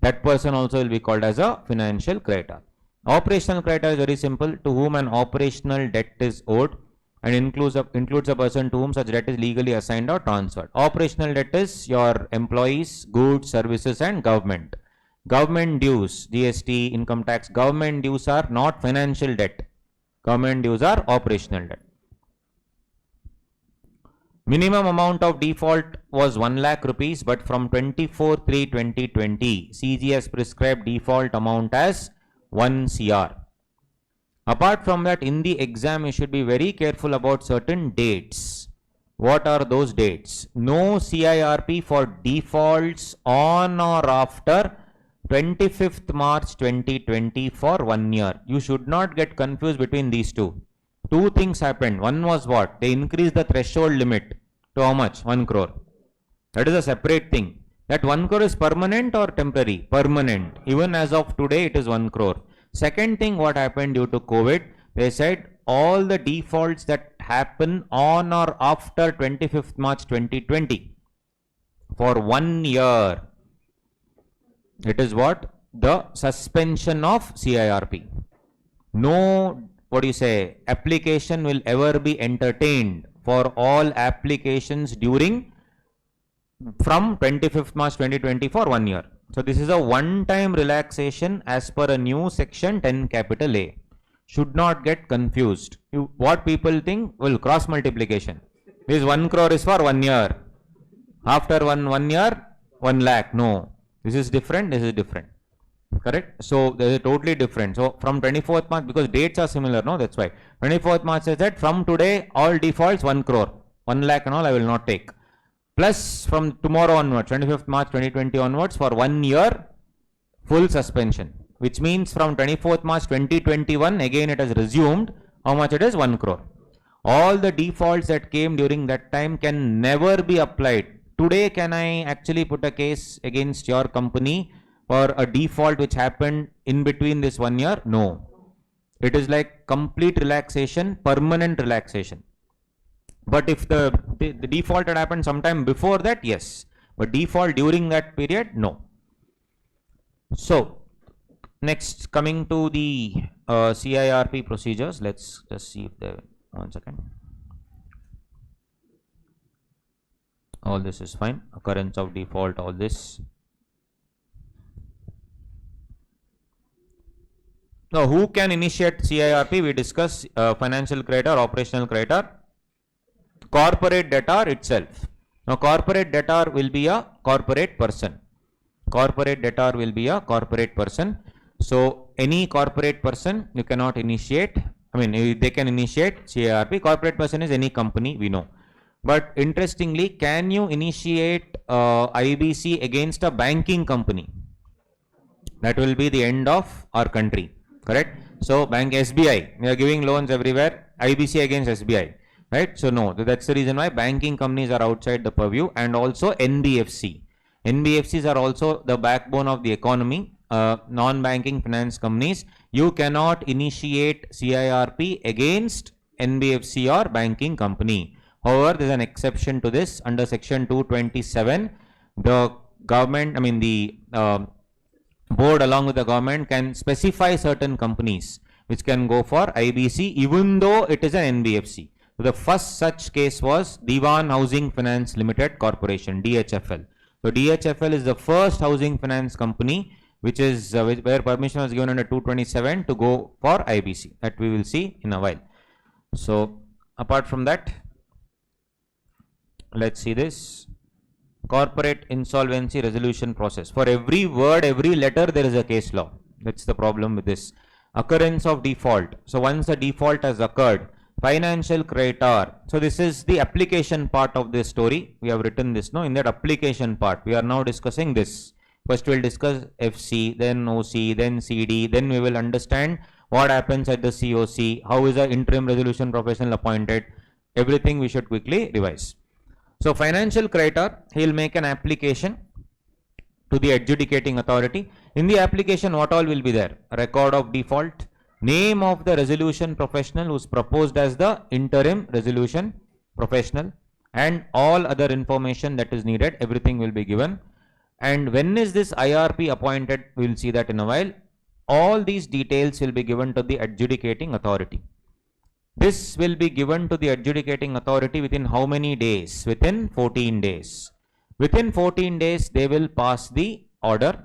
that person also will be called as a financial creditor. Operational creditor is very simple, to whom an operational debt is owed, and includes a person to whom such debt is legally assigned or transferred. Operational debt is your employees, goods, services, and government. Government dues, GST, income tax, government dues are not financial debt. Government dues are operational debt. Minimum amount of default was 1 lakh rupees, but from 24/3/2020, CG has prescribed default amount as 1 CR. Apart from that, in the exam, you should be very careful about certain dates. What are those dates? No CIRP for defaults on or after 25th March 2020 for 1 year. You should not get confused between these two. Two things happened. One was what? They increased the threshold limit to how much? 1 crore. That is a separate thing. That 1 crore is permanent or temporary? Permanent. Even as of today, it is 1 crore. Second thing, what happened due to COVID, they said all the defaults that happen on or after 25th March 2020 for 1 year, it is what? The suspension of CIRP. No, what do you say, application will ever be entertained for all applications during from 25th March 2020 for 1 year. So this is a one-time relaxation as per a new section 10 capital A. Should not get confused. What people think, well, cross multiplication. This 1 crore is for 1 year. After one year, 1 lakh. No, this is different. This is different. Correct? So there is totally different. So from 24th March, because dates are similar, no, that's why. 24th March says that from today, all defaults 1 crore. 1 lakh and all I will not take. Plus from tomorrow onwards, 25th March 2020 onwards, for 1 year, full suspension. Which means from 24th March 2021, again it has resumed. How much it is? 1 crore. All the defaults that came during that time can never be applied. Today, can I actually put a case against your company for a default which happened in between this 1 year? No. It is like complete relaxation, permanent relaxation. But if the default had happened sometime before that, yes. But default during that period, no. So, next, coming to the CIRP procedures, let's just see if there, 1 second. All this is fine. Occurrence of default, all this. Now, who can initiate CIRP? We discuss financial creditor, operational creditor, corporate debtor itself. Now, corporate debtor will be a corporate person. Corporate debtor will be a corporate person. So, any corporate person you cannot initiate. I mean, they can initiate CIRP. Corporate person is any company, we know. But interestingly, can you initiate IBC against a banking company? That will be the end of our country. Correct? So, bank SBI, we are giving loans everywhere. IBC against SBI. Right? So, no, that's the reason why banking companies are outside the purview, and also NBFC. NBFCs are also the backbone of the economy. Non-banking finance companies, you cannot initiate CIRP against NBFC or banking company. However, there is an exception to this. Under section 227, the government, the board along with the government can specify certain companies which can go for IBC even though it is an NBFC. So the first such case was Diwan Housing Finance Limited Corporation, DHFL. So DHFL is the first housing finance company which is where permission was given under 227 to go for IBC. That we will see in a while. So apart from that, let's see this. Corporate insolvency resolution process. For every word, every letter, there is a case law. That's the problem with this. Occurrence of default. So once the default has occurred, financial creditor. So this is the application part of this story. We have written this, no? In that application part, we are now discussing this. First we'll discuss FC, then OC, then CD, then we will understand what happens at the COC, how is the interim resolution professional appointed, everything we should quickly revise. So financial creditor, he will make an application to the adjudicating authority. In the application, what all will be there? Record of default, name of the resolution professional who is proposed as the interim resolution professional, and all other information that is needed, everything will be given. And when is this IRP appointed? We will see that in a while. All these details will be given to the adjudicating authority. This will be given to the adjudicating authority within how many days? Within 14 days. Within 14 days, they will pass the order,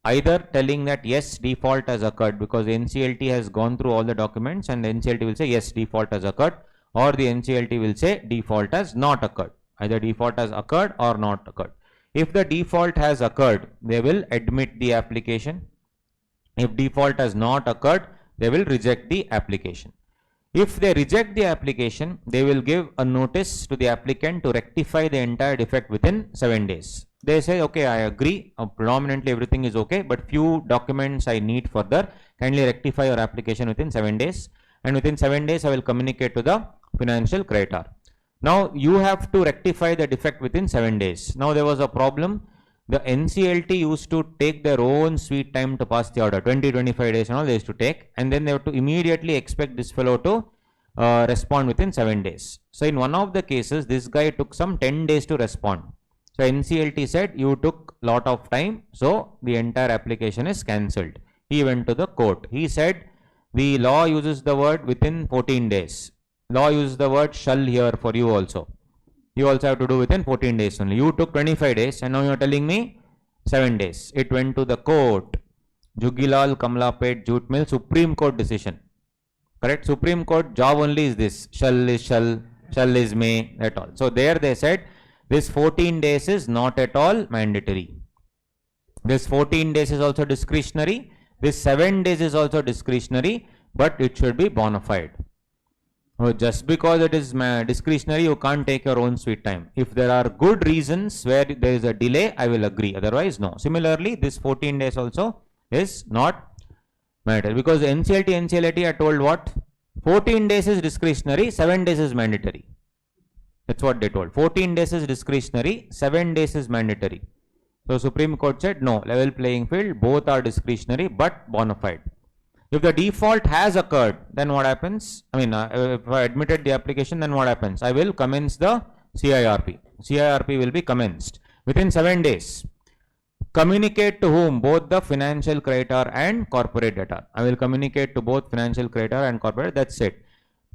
either telling that yes, default has occurred, because NCLT has gone through all the documents and the NCLT will say yes, default has occurred, or the NCLT will say default has not occurred. Either default has occurred or not occurred. If the default has occurred, they will admit the application. If default has not occurred, they will reject the application. If they reject the application, they will give a notice to the applicant to rectify the entire defect within 7 days. They say, okay, I agree, predominantly everything is okay, but few documents I need further. Kindly rectify your application within 7 days. And within 7 days, I will communicate to the financial creditor. Now, you have to rectify the defect within 7 days. Now, there was a problem. The NCLT used to take their own sweet time to pass the order, 20-25 days and all they used to take, and then they have to immediately expect this fellow to respond within 7 days. So in one of the cases, this guy took some 10 days to respond. So NCLT said, you took lot of time, so the entire application is cancelled. He went to the court. He said, the law uses the word within 14 days. Law uses the word shall here for you also. You also have to do within 14 days only. You took 25 days and now you are telling me 7 days. It went to the court. Jugilal Kamalapet Jute Mill Supreme Court decision. Correct? Supreme Court job only is this. Shall is shall, shall is may, at all. So there they said this 14 days is not at all mandatory. This 14 days is also discretionary. This 7 days is also discretionary, but it should be bona fide. Just because it is discretionary, you can't take your own sweet time. If there are good reasons where there is a delay, I will agree. Otherwise, no. Similarly, this 14 days also is not mandatory, because NCLT, NCLT are told what? 14 days is discretionary, 7 days is mandatory. That's what they told. 14 days is discretionary, 7 days is mandatory. So Supreme Court said no, level playing field, both are discretionary but bona fide. If the default has occurred, then what happens? I mean, if I admitted the application, then what happens? I will commence the CIRP. CIRP will be commenced within 7 days. Communicate to whom? Both the financial creditor and corporate debtor. I will communicate to both financial creditor and corporate. That's it.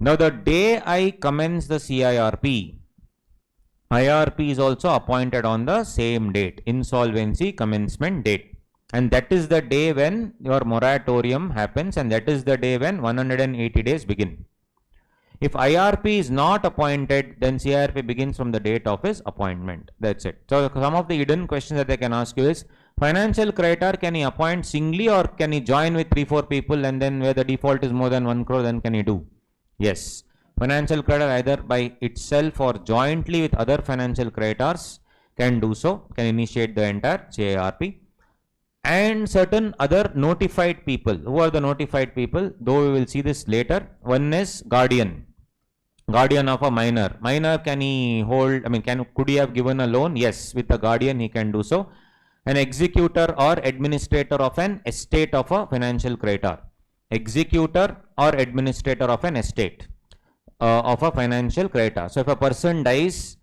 Now, the day I commence the CIRP, IRP is also appointed on the same date, insolvency commencement date. And that is the day when your moratorium happens, and that is the day when 180 days begin. If IRP is not appointed, then CIRP begins from the date of his appointment. That's it. So some of the hidden questions that they can ask you is, financial creditor, can he appoint singly or can he join with 3-4 people, and then where the default is more than 1 crore, then can he do? Yes. Financial creditor either by itself or jointly with other financial creditors can do so, can initiate the entire CIRP. And certain other notified people. Who are the notified people? Though we will see this later. One is guardian. Guardian of a minor. Minor, can he hold, I mean, could he have given a loan? Yes, with the guardian he can do so. An executor or administrator of an estate of a financial creditor. Executor or administrator of an estate of a financial creditor. So if a person dies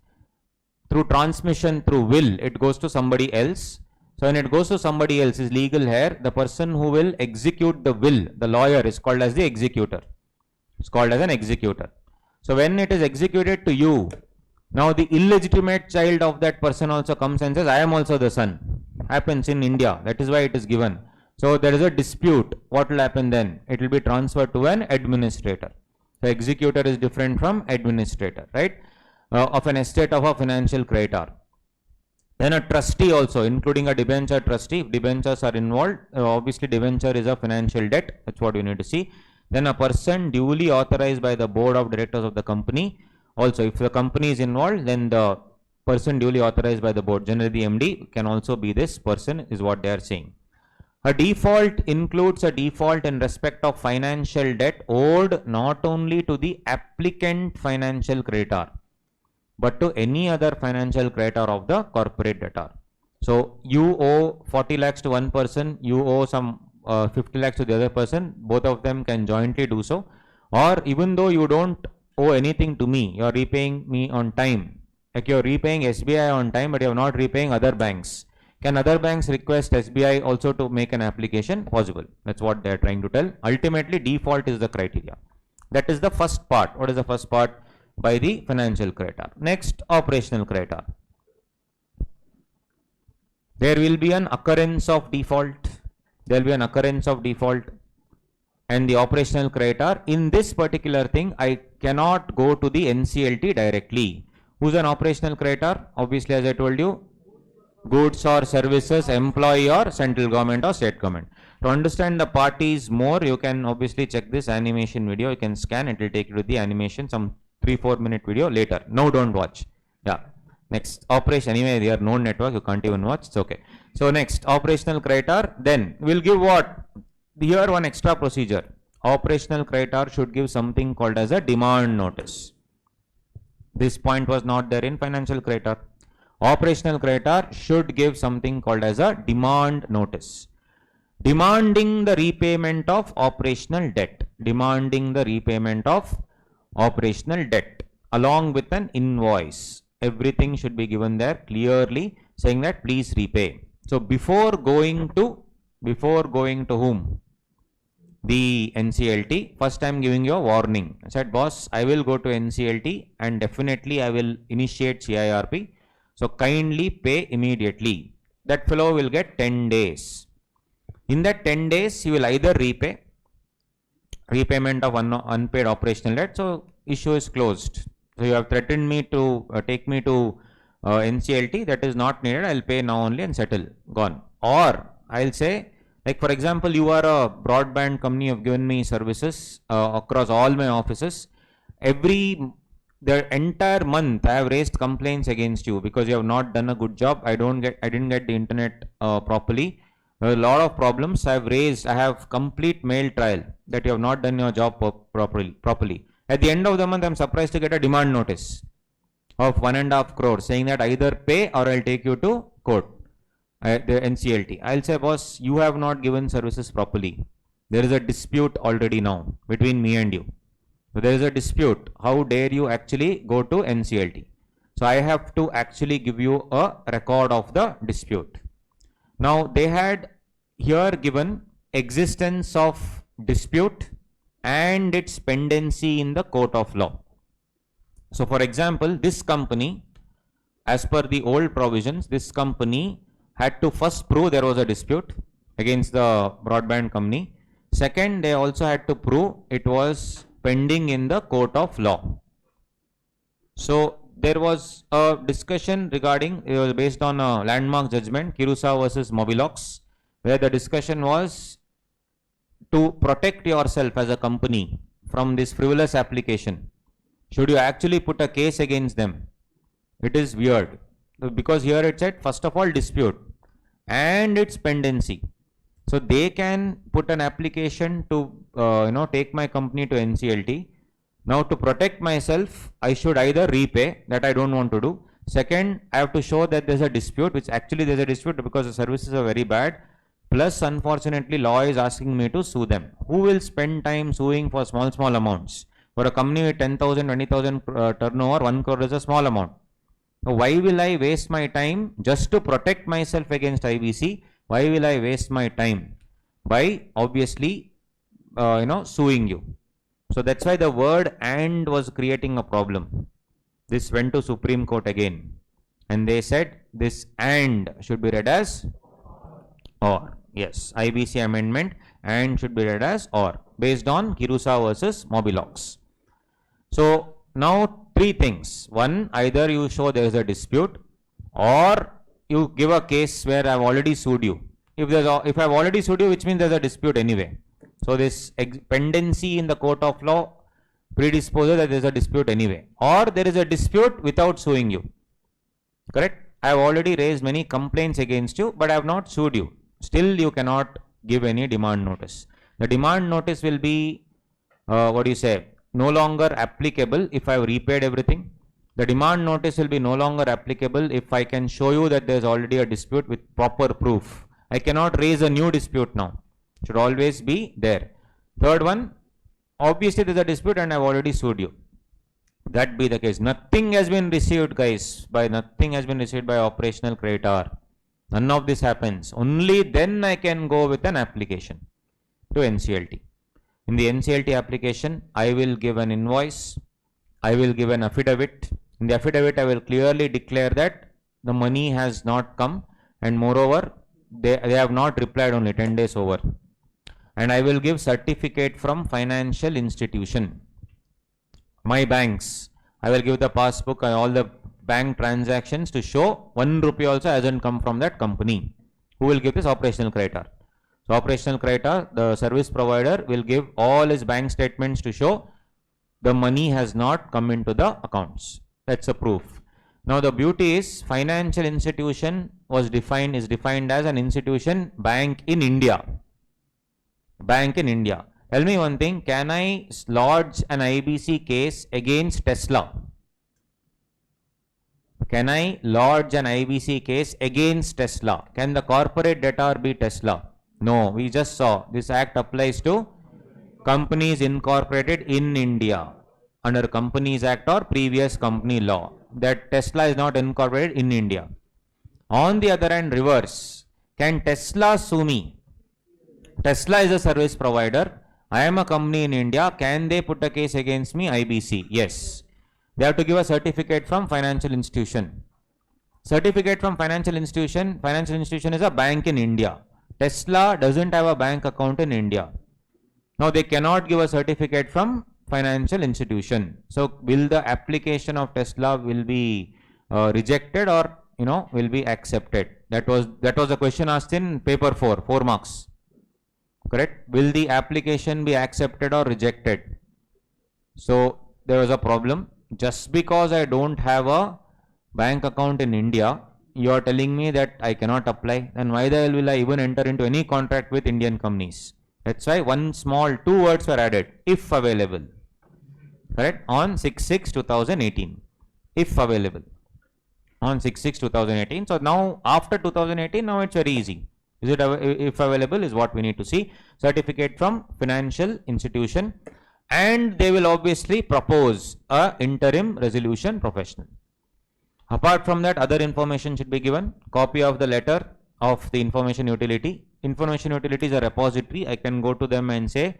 through transmission through will, it goes to somebody else. So when it goes to somebody else, is legal heir, the person who will execute the will, the lawyer, is called as the executor. It's called as an executor. So when it is executed to you, now the illegitimate child of that person also comes and says, I am also the son. Happens in India. That is why it is given. So there is a dispute. What will happen then? It will be transferred to an administrator. So executor is different from administrator, right? Of an estate of a financial creditor. Then a trustee also, including a debenture trustee. If debentures are involved, obviously debenture is a financial debt. That's what you need to see. Then a person duly authorized by the board of directors of the company. Also, if the company is involved, then the person duly authorized by the board, generally the MD, can also be this person, is what they are saying. A default includes a default in respect of financial debt owed not only to the applicant financial creditor, but to any other financial creditor of the corporate debtor. So you owe 40 lakhs to one person, you owe some 50 lakhs to the other person, both of them can jointly do so. Or even though you don't owe anything to me, you are repaying me on time. Like you are repaying SBI on time, but you are not repaying other banks. Can other banks request SBI also to make an application? Possible. That's what they are trying to tell. Ultimately, default is the criteria. That is the first part. What is the first part? By the financial creditor. Next, operational creditor. There will be an occurrence of default. There will be an occurrence of default and the operational creditor. In this particular thing, I cannot go to the NCLT directly. Who's an operational creditor? Obviously, as I told you, goods or services, employee or central government or state government. To understand the parties more, you can obviously check this animation video. You can scan, it will take you to the animation, some 3-4 minute video later. No, don't watch. Yeah. Next, operation. Anyway, they are known network, you can't even watch. It's okay. So next, operational creditor. Then we'll give what? Here one extra procedure. Operational creditor should give something called as a demand notice. This point was not there in financial creditor. Operational creditor should give something called as a demand notice. Demanding the repayment of operational debt. Demanding the repayment of operational debt along with an invoice. Everything should be given there clearly saying that please repay. So before going to whom? The NCLT. First I am giving you a warning. I said, boss, I will go to NCLT and definitely I will initiate CIRP. So kindly pay immediately. That fellow will get 10 days. In that 10 days, he will either repay repayment of unpaid operational debt. So issue is closed. So you have threatened me to take me to NCLT. That is not needed. I'll pay now only and settle. Gone. Or I'll say, like for example, you are a broadband company. You have given me services across all my offices. The entire month I have raised complaints against you because you have not done a good job. I didn't get the internet properly. A lot of problems I have raised. I have complete mail trial that you have not done your job properly. At the end of the month, I am surprised to get a demand notice of 1.5 crore saying that either pay or I'll take you to court, the NCLT. I'll say, boss, you have not given services properly. There is a dispute already now between me and you. So there is a dispute. How dare you actually go to NCLT? So I have to actually give you a record of the dispute. Now they had here given existence of dispute and its pendency in the court of law. So for example, this company, as per the old provisions, this company had to first prove there was a dispute against the broadband company. Second, they also had to prove it was pending in the court of law. So there was a discussion regarding, it was based on a landmark judgment, Kirusa versus Mobilox, where the discussion was to protect yourself as a company from this frivolous application. Should you actually put a case against them? It is weird because here it said first of all dispute and its pendency. So they can put an application to take my company to NCLT. Now to protect myself, I should either repay, that I don't want to do. Second, I have to show that there's a dispute, which actually there's a dispute because the services are very bad. Plus, unfortunately, law is asking me to sue them. Who will spend time suing for small amounts? For a company with 10,000, 20,000 turnover, 1 crore is a small amount. So why will I waste my time just to protect myself against IBC? Why will I waste my time by obviously suing you? So that's why the word and was creating a problem. This went to Supreme Court again. And they said this and should be read as or. Yes, IBC amendment and should be read as or based on Kirusa versus Mobilox. So now three things. One, either you show there is a dispute, or you give a case where I have already sued you. If I have already sued you, which means there is a dispute anyway. So this pendency in the court of law predisposes that there is a dispute anyway, or there is a dispute without suing you. Correct? I have already raised many complaints against you, but I have not sued you. Still, you cannot give any demand notice. The demand notice will be, no longer applicable if I have repaid everything. The demand notice will be no longer applicable if I can show you that there is already a dispute with proper proof. I cannot raise a new dispute now. Should always be there. Third one, obviously there is a dispute and I have already sued you. That be the case. Nothing has been received, guys. Nothing has been received by operational creditor. None of this happens. Only then I can go with an application to NCLT. In the NCLT application, I will give an invoice. I will give an affidavit. In the affidavit, I will clearly declare that the money has not come, and moreover, they have not replied only 10 days over. And I will give certificate from financial institution. My banks, I will give the passbook and all the bank transactions to show 1 rupee also hasn't come from that company. Who will give this? Operational creditor. So operational creditor, the service provider, will give all his bank statements to show the money has not come into the accounts. That's a proof. Now the beauty is, financial institution is defined as an institution, bank in India. Bank in India. Tell me one thing, can I lodge an IBC case against Tesla? Can I lodge an IBC case against Tesla? Can the corporate debtor be Tesla? No, we just saw this act applies to companies incorporated in India under Companies Act or previous company law. That Tesla is not incorporated in India. On the other hand, reverse. Can Tesla sue me? Tesla is a service provider. I am a company in India. Can they put a case against me? IBC. Yes. They have to give a certificate from financial institution. Certificate from financial institution. Financial institution is a bank in India. Tesla doesn't have a bank account in India. Now they cannot give a certificate from financial institution. So will the application of Tesla will be rejected or will be accepted? That was a question asked in paper 4 marks. Correct? Will the application be accepted or rejected? So there was a problem. Just because I don't have a bank account in India, you are telling me that I cannot apply. Then why the hell will I even enter into any contract with Indian companies? That's why two words were added. If available. Correct? On 6/6/2018. If available. On 6/6/2018. So now after 2018, now it's very easy. Is it if available is what we need to see. Certificate from financial institution, and they will obviously propose a interim resolution professional. Apart from that, other information should be given. Copy of the letter of the information utility. Information utility is a repository. I can go to them and say,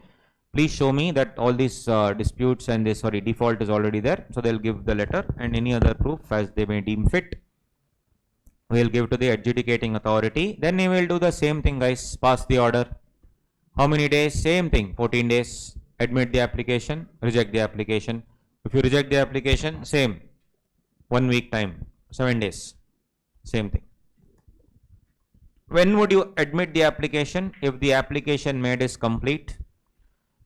please show me that all these disputes and this default is already there. So they'll give the letter and any other proof as they may deem fit. We'll give to the adjudicating authority. Then we will do the same thing, guys. Pass the order. How many days? Same thing. 14 days. Admit the application. Reject the application. If you reject the application, same. 1 week time. 7 days. Same thing. When would you admit the application? If the application made is complete.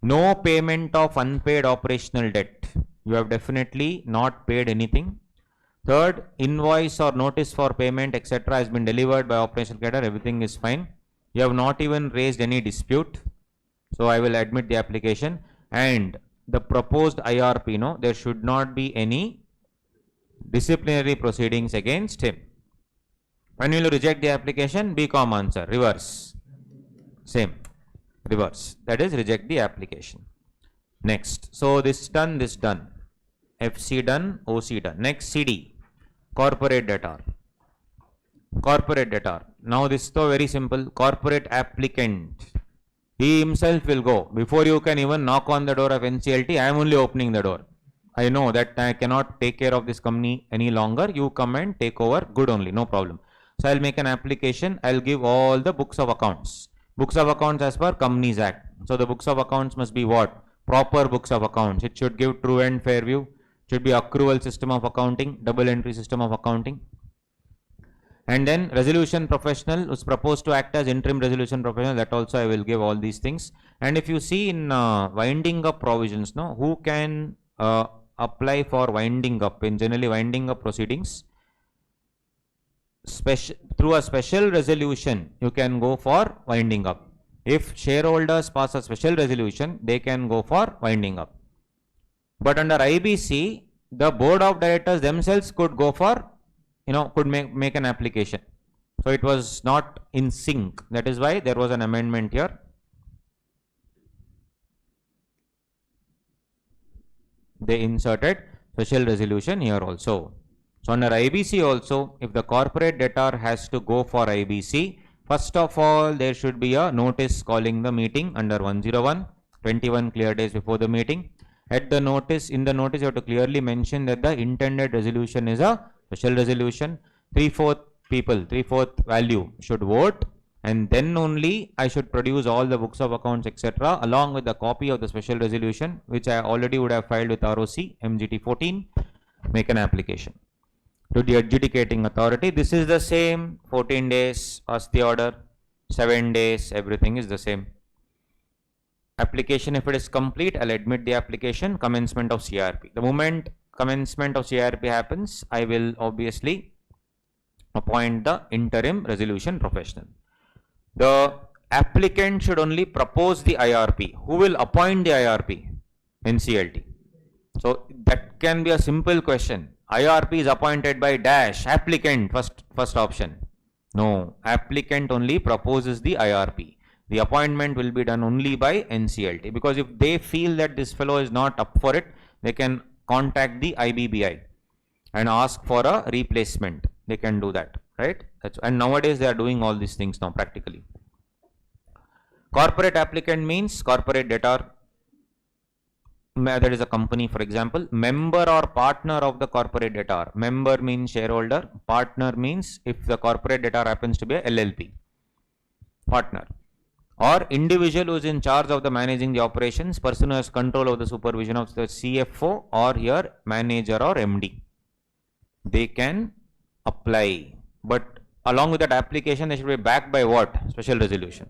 No payment of unpaid operational debt. You have definitely not paid anything. Third, invoice or notice for payment, etc. has been delivered by operational creditor. Everything is fine. You have not even raised any dispute. So I will admit the application. And the proposed IRP, there should not be any disciplinary proceedings against him. When will you reject the application? BCom answer. Reverse. Same. Reverse. That is reject the application. Next. So this done, this done. FC done, OC done. Next CD. Corporate debtor. Corporate debtor. Now this is so very simple. Corporate applicant. He himself will go. Before you can even knock on the door of NCLT, I am only opening the door. I know that I cannot take care of this company any longer. You come and take over. Good only. No problem. So I'll make an application. I'll give all the books of accounts. Books of accounts as per Companies Act. So the books of accounts must be what? proper books of accounts. It should give true and fair view. Should be accrual system of accounting, double entry system of accounting. And then resolution professional was proposed to act as interim resolution professional. That also I will give all these things. And if you see in winding up provisions, no, who can apply for winding up? In generally winding up proceedings, through a special resolution, you can go for winding up. If shareholders pass a special resolution, they can go for winding up. But under IBC, the board of directors themselves could go for, could make an application. So it was not in sync. That is why there was an amendment here. They inserted special resolution here also. So under IBC also, if the corporate debtor has to go for IBC, first of all, there should be a notice calling the meeting under 101, 21 clear days before the meeting. At the notice, in the notice, you have to clearly mention that the intended resolution is a special resolution. 3/4 people, 3/4 value should vote, and then only I should produce all the books of accounts, etc., along with the copy of the special resolution, which I already would have filed with ROC MGT 14, make an application to the adjudicating authority. This is the same, 14 days as the order, 7 days, everything is the same. Application, if it is complete, I'll admit the application. Commencement of CRP. The moment commencement of CRP happens, I will obviously appoint the interim resolution professional. The applicant should only propose the IRP. Who will appoint the IRP? NCLT. So that can be a simple question. IRP is appointed by dash, applicant, first option. No, applicant only proposes the IRP. The appointment will be done only by NCLT, because if they feel that this fellow is not up for it, they can contact the IBBI and ask for a replacement. They can do that, right? And nowadays they are doing all these things now practically. Corporate applicant means corporate debtor. That is a company, for example. Member or partner of the corporate debtor. Member means shareholder. Partner means if the corporate debtor happens to be a LLP. Partner. Or individual who is in charge of the managing the operations, person who has control of the supervision of the CFO, or here manager or MD. They can apply. But along with that application, they should be backed by what? Special resolution.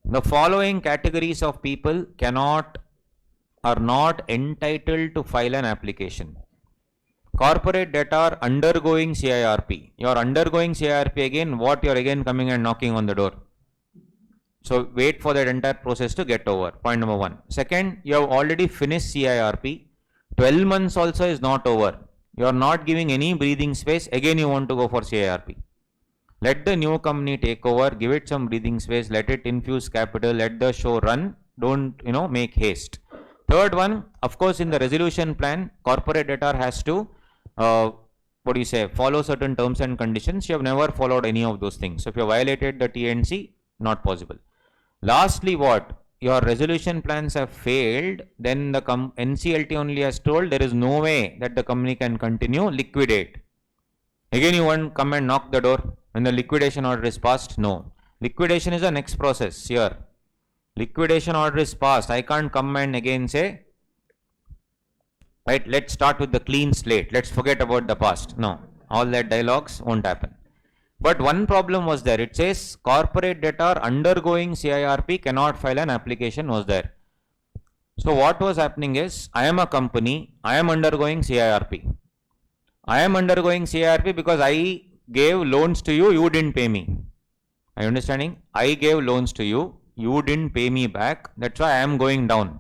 The following categories of people are not entitled to file an application. Corporate debtor undergoing CIRP. You are undergoing CIRP again, what you are again coming and knocking on the door. So wait for that entire process to get over. Point number 1. Second, you have already finished CIRP. 12 months also is not over. You are not giving any breathing space. Again you want to go for CIRP. Let the new company take over, give it some breathing space, let it infuse capital, let the show run. Don't, make haste. Third one, of course, in the resolution plan, corporate debtor has to follow certain terms and conditions. You have never followed any of those things. So if you violated the T&C, not possible. Lastly, what? Your resolution plans have failed, then the NCLT only has told there is no way that the company can continue, liquidate. Again, you want to come and knock the door when the liquidation order is passed? No. Liquidation is the next process here. Liquidation order is passed. I can't come and again say, right, let's start with the clean slate. Let's forget about the past. No. All that dialogues won't happen. But one problem was there. It says corporate debtor undergoing CIRP cannot file an application was there. So what was happening is, I am a company, I am undergoing CIRP. I am undergoing CIRP because I gave loans to you, you didn't pay me. Are you understanding? I gave loans to you, you didn't pay me back. That's why I am going down.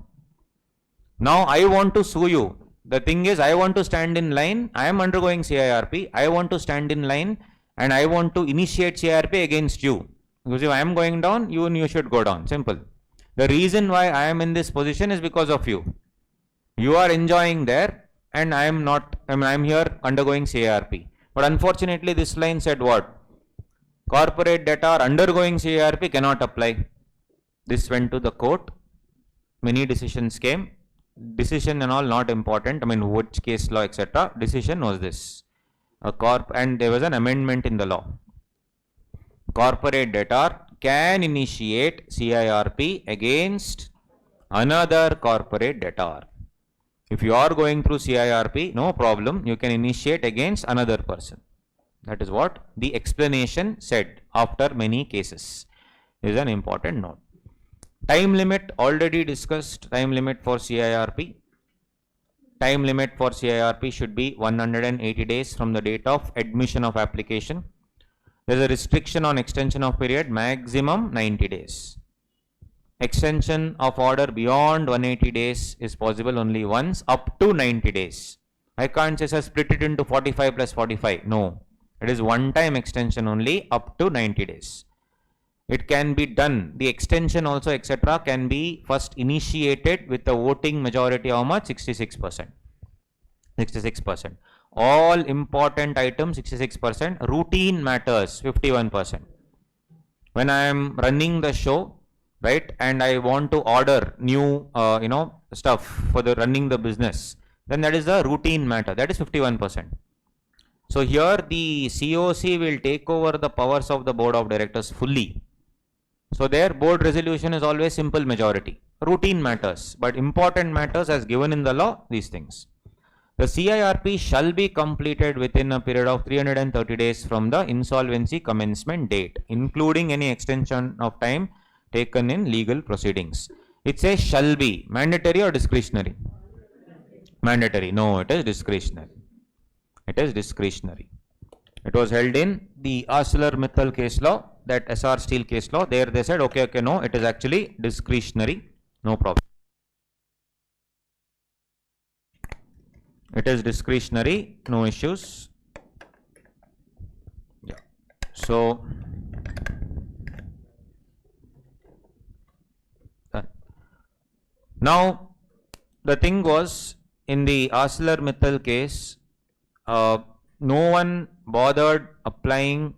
Now I want to sue you. The thing is, I want to stand in line. I am undergoing CIRP. I want to stand in line and I want to initiate CIRP against you. Because if I am going down, you should go down. Simple. The reason why I am in this position is because of you. You are enjoying there and I am not. I am here undergoing CIRP. But unfortunately, this line said what? Corporate debtor undergoing CIRP cannot apply. This went to the court. Many decisions came. Decision and all not important. I mean, which case law, etc. Decision was this. And there was an amendment in the law. Corporate debtor can initiate CIRP against another corporate debtor. If you are going through CIRP, no problem, you can initiate against another person. That is what the explanation said after many cases. Is an important note. Time limit, already discussed. Time limit for CIRP. Time limit for CIRP should be 180 days from the date of admission of application. There is a restriction on extension of period, maximum 90 days. Extension of order beyond 180 days is possible only once, up to 90 days. I can't say, sir, split it into 45 plus 45. No, it is one time extension only, up to 90 days. It can be done, the extension also, etc., can be first initiated with the voting majority of how much? 66%. 66%. All important items 66%, routine matters 51%. When I am running the show, right, and I want to order new stuff for the running the business, then that is a routine matter, that is 51%. So here the COC will take over the powers of the board of directors fully. So their board resolution is always simple majority, routine matters, but important matters as given in the law, these things. The CIRP shall be completed within a period of 330 days from the insolvency commencement date, including any extension of time taken in legal proceedings. It says shall be, mandatory or discretionary? Mandatory. No, it is discretionary. It is discretionary. It was held in the ArcelorMittal case law, that SR Steel case law. There they said, okay, no, it is actually discretionary. No problem. It is discretionary, no issues. Yeah. So, now the thing was, in the ArcelorMittal case, no one bothered applying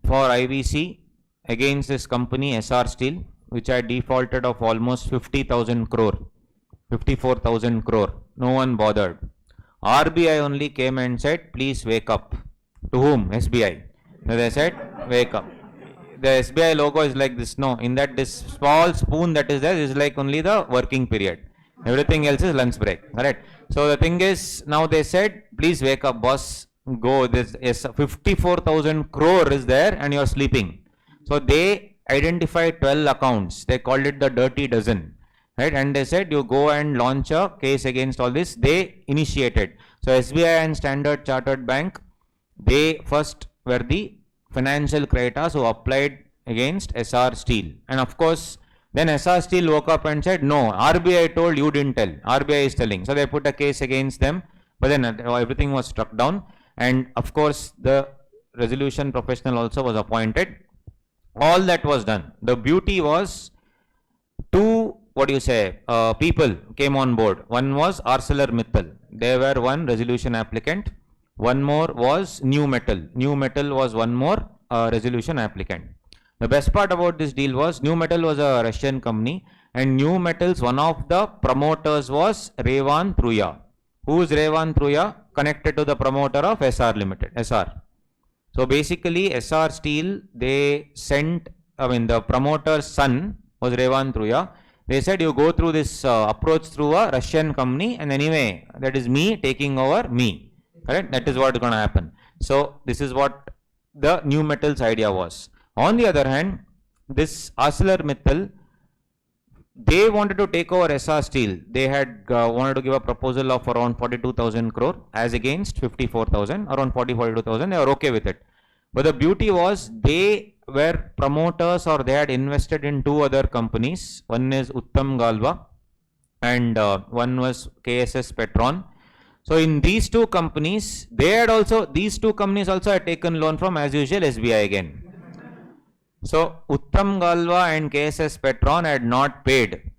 for IBC against this company SR Steel, which had defaulted of almost 50,000 crore, 54,000 crore. No one bothered. RBI only came and said, please wake up. To whom? SBI. So they said, wake up. The SBI logo is like this. No, in that this small spoon that is there is like only the working period. Everything else is lunch break. Correct. So the thing is, now they said, please wake up, boss. Go. This is 54,000 crore is there and you are sleeping. So they identified 12 accounts. They called it the dirty dozen. Right, and they said you go and launch a case against all this. They initiated. So SBI and Standard Chartered Bank, they first were the financial creditors who applied against SR Steel. And of course, then SR Steel woke up and said, no, RBI told, you didn't tell. RBI is telling. So they put a case against them, but then everything was struck down. And of course, the resolution professional also was appointed. All that was done. The beauty was, two people came on board. One was ArcelorMittal. They were one resolution applicant. One more was New Metal. New Metal was one more resolution applicant. The best part about this deal was New Metal was a Russian company, and New Metal's one of the promoters was Revan Truya. Who is Revan Truya? Connected to the promoter of SR Limited. SR. So basically, SR Steel, they sent, the promoter's son was Revan Truya. They said you go through this approach through a Russian company, and anyway, that is me taking over me. Correct? That is what is going to happen. So this is what the New Metal's idea was. On the other hand, this ArcelorMittal, they wanted to take over SR Steel. They had wanted to give a proposal of around 42,000 crore as against 54,000, around 42,000. They were okay with it. But the beauty was, they were promoters, or they had invested in two other companies. One is Uttam Galva and one was KSS Petron. So in these two companies, these two companies also had taken loan from, as usual, SBI again. So Uttam Galva and KSS Petron had not paid.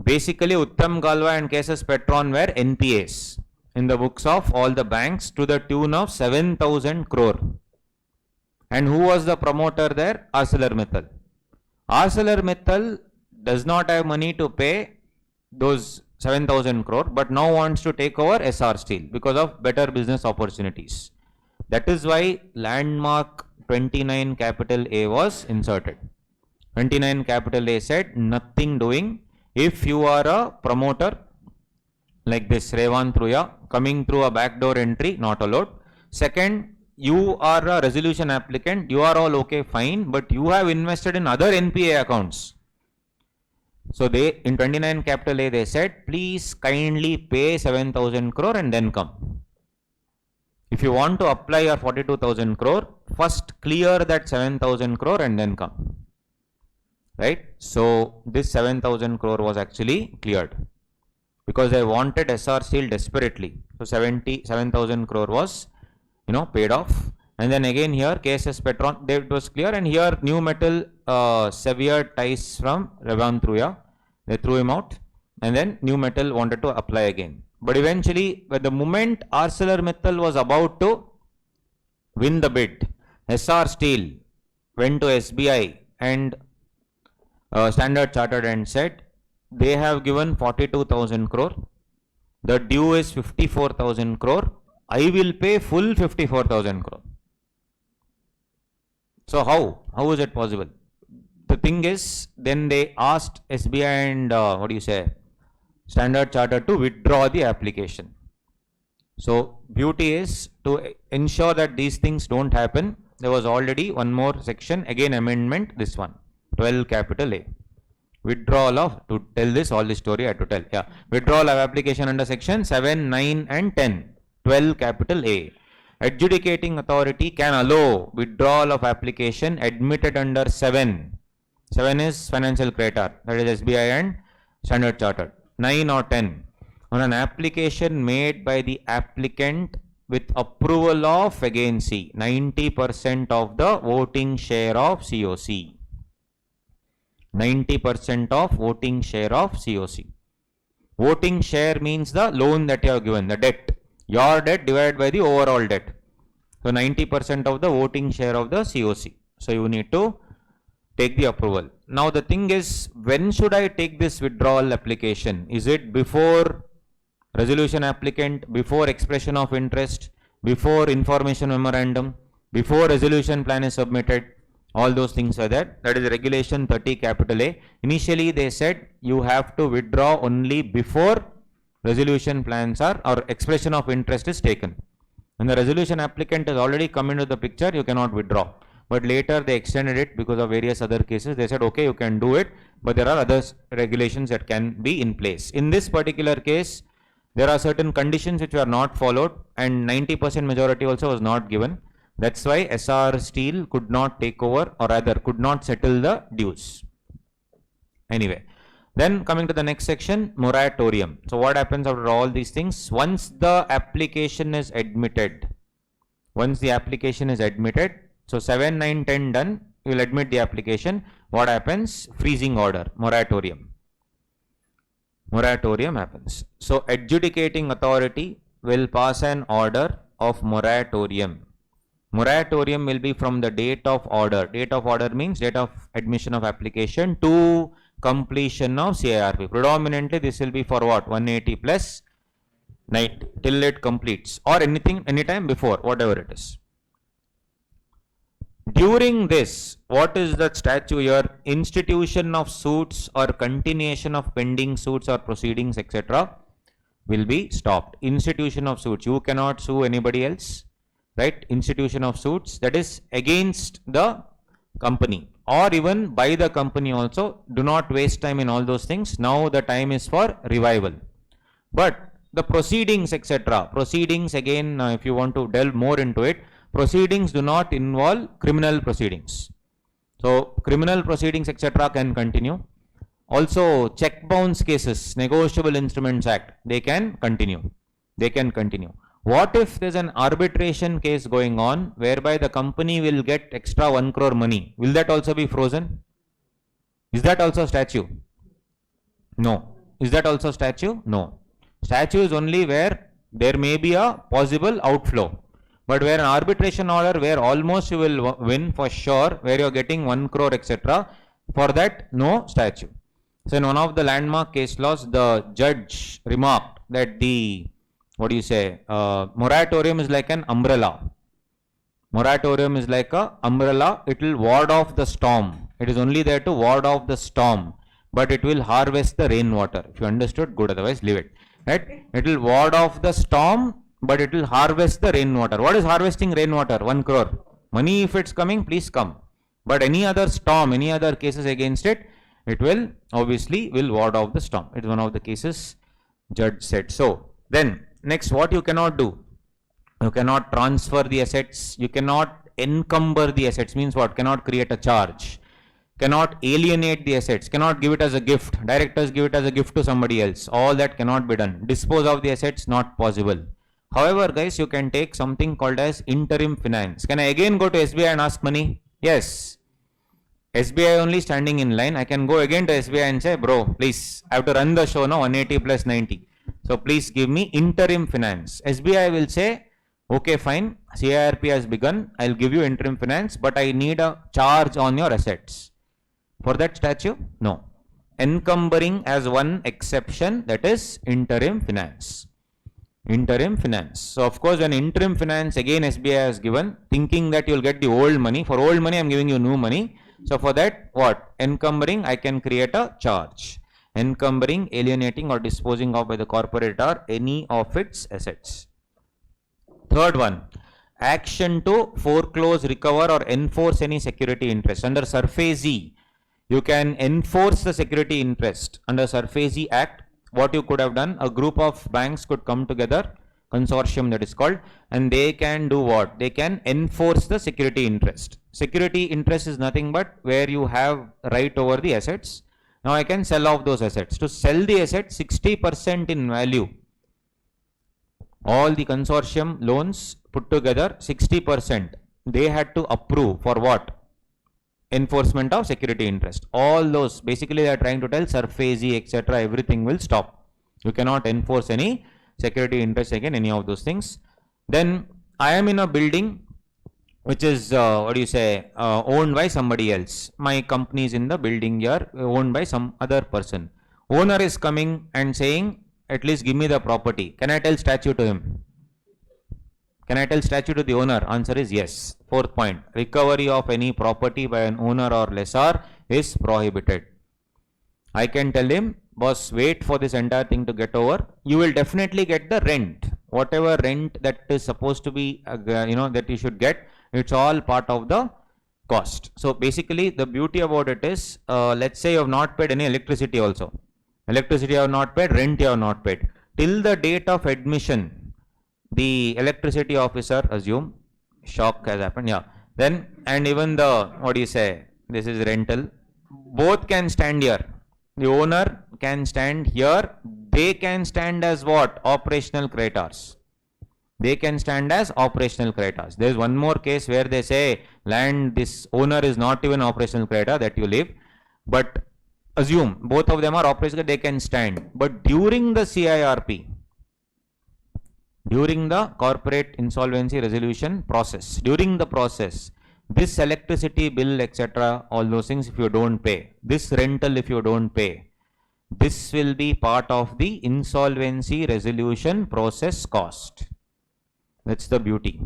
Basically, Uttam Galva and KSS Petron were NPAs in the books of all the banks to the tune of 7,000 crore. And who was the promoter there? ArcelorMittal. ArcelorMittal does not have money to pay those 7,000 crore, but now wants to take over SR Steel because of better business opportunities. That is why landmark 29 capital A was inserted. 29 capital A said nothing doing. If you are a promoter like this, Revan Truya, coming through a backdoor entry, not allowed. Second, you are a resolution applicant, you are all okay, fine, but you have invested in other NPA accounts. So they, in 29 capital A, they said, please kindly pay 7,000 crore and then come. If you want to apply your 42,000 crore, first clear that 7,000 crore and then come. Right? So this 7,000 crore was actually cleared because they wanted SR Steel desperately. So 7,000 crore was, paid off. And then again here, KSS Petron, it was clear. And here, New Metal severed ties from Revan Truya. They threw him out. And then New Metal wanted to apply again. But eventually, when the moment ArcelorMittal was about to win the bid, SR Steel went to SBI and Standard Chartered and said, they have given 42,000 crore. The due is 54,000 crore. I will pay full 54,000 crore. So how is it possible? The thing is, then they asked SBI and Standard Chartered to withdraw the application. So beauty is to ensure that these things don't happen. There was already one more section, again amendment, this one, 12 capital A. Withdrawal of, to tell this, all this story I have to tell. Yeah. Withdrawal of application under section 7, 9 and 10, 12 capital A. Adjudicating authority can allow withdrawal of application admitted under 7. 7 is financial creditor, that is SBI and Standard Chartered. 9 or 10 on an application made by the applicant with approval of, again see, 90% of the voting share of COC. 90% of voting share of COC. Voting share means the loan that you have given, the debt. Your debt divided by the overall debt. So 90% of the voting share of the COC. So you need to take the approval. Now the thing is, when should I take this withdrawal application? Is it before resolution applicant, before expression of interest, before information memorandum, before resolution plan is submitted? All those things are there. That is regulation 30 capital A. Initially they said you have to withdraw only before resolution plans are or expression of interest is taken. When the resolution applicant has already come into the picture, you cannot withdraw. But later they extended it because of various other cases. They said, okay, you can do it, but there are other regulations that can be in place. In this particular case, there are certain conditions which were not followed and 90% majority also was not given. That's why SR Steel could not take over, or rather could not settle the dues. Anyway, then coming to the next section, moratorium. So what happens after all these things? Once the application is admitted, so 7, 9, 10 done, you will admit the application. What happens? Freezing order, moratorium. Moratorium happens. So adjudicating authority will pass an order of moratorium. Moratorium will be from the date of order. Date of order means date of admission of application to completion of CIRP. Predominantly this will be for what? 180 plus 90 till it completes, or anytime before, whatever it is. During this, what is the statute here? Institution of suits or continuation of pending suits or proceedings, etc. will be stopped. Institution of suits, you cannot sue anybody else, right? Institution of suits, that is against the company or even by the company also. Do not waste time in all those things. Now the time is for revival. But the proceedings, etc. Proceedings, again, if you want to delve more into it, proceedings do not involve criminal proceedings. So criminal proceedings, etc. can continue. Also check bounce cases, Negotiable Instruments Act, they can continue. What if there's an arbitration case going on whereby the company will get extra 1 crore money? Will that also be frozen? Is that also statute? No. Is that also statute? No. Statute is only where there may be a possible outflow. But where an arbitration order where almost you will win for sure, where you are getting 1 crore, etc. For that, no statute. So in one of the landmark case laws, the judge remarked that the moratorium is like an umbrella. Moratorium is like an umbrella. It will ward off the storm. It is only there to ward off the storm, but it will harvest the rainwater. If you understood, good. Otherwise, leave it. Right? It will ward off the storm, but it will harvest the rainwater. What is harvesting rainwater? 1 crore. Money, if it's coming, please come. But any other storm, any other cases against it, it will obviously will ward off the storm. It's one of the cases judge said. So then next, what you cannot do? You cannot transfer the assets. You cannot encumber the assets. Means what? Cannot create a charge. Cannot alienate the assets. Cannot give it as a gift. Directors give it as a gift to somebody else. All that cannot be done. Dispose of the assets, not possible. However, guys, you can take something called as interim finance. Can I again go to SBI and ask money? Yes. SBI only standing in line. I can go again to SBI and say, bro, please, I have to run the show now, 180 plus 90. So please give me interim finance. SBI will say, okay, fine, CIRP has begun. I'll give you interim finance, but I need a charge on your assets. For that statute, no. Encumbering as one exception, that is interim finance. Interim finance. So of course, when interim finance again SBI has given, thinking that you'll get the old money. For old money, I'm giving you new money. So for that, what? Encumbering, I can create a charge. Encumbering, alienating or disposing of by the corporate or any of its assets. Third one, action to foreclose, recover or enforce any security interest. Under SURFASE, you can enforce the security interest. Under SURFASE Act, what you could have done, a group of banks could come together, consortium that is called, and they can do what? They can enforce the security interest. Security interest is nothing but where you have right over the assets. Now I can sell off those assets. To sell the asset 60% in value, all the consortium loans put together 60%, they had to approve for what? Enforcement of security interest. All those, basically they are trying to tell SURFASE, etc., everything will stop. You cannot enforce any security interest again, any of those things. Then I am in a building which is, owned by somebody else. My company is in the building here, owned by some other person. Owner is coming and saying, at least give me the property. Can I tell statute to him? Can I tell statute to the owner? Answer is yes. Fourth point, recovery of any property by an owner or lessor is prohibited. I can tell him, boss, wait for this entire thing to get over. You will definitely get the rent. Whatever rent that is supposed to be, that you should get, it's all part of the cost. So basically, the beauty about it is, let's say you have not paid any electricity also. Electricity you have not paid, rent you have not paid. Till the date of admission, the electricity officer, assume, shock has happened, yeah. Then, and even the, this is rental, both can stand here. The owner can stand here. They can stand as what? Operational creditors. They can stand as operational creditors. There is one more case where they say, land, this owner is not even operational creditor, that you leave. But assume both of them are operational, they can stand. But during the CIRP, during the corporate insolvency resolution process, during the process, this electricity bill, etc., all those things, if you don't pay, this rental, if you don't pay, this will be part of the insolvency resolution process cost. That's the beauty.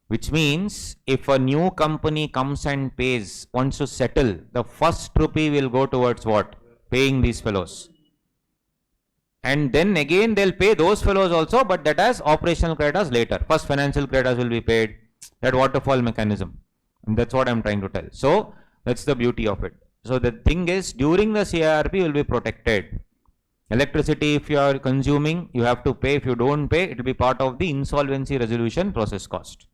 Which means, if a new company comes and pays, wants to settle, the first rupee will go towards what? Paying these fellows. And then again they'll pay those fellows also, but that as operational creditors later. First financial creditors will be paid, that waterfall mechanism. And that's what I'm trying to tell. So that's the beauty of it. So the thing is, during the CIRP you will be protected. Electricity, if you are consuming, you have to pay. If you don't pay, it will be part of the insolvency resolution process cost.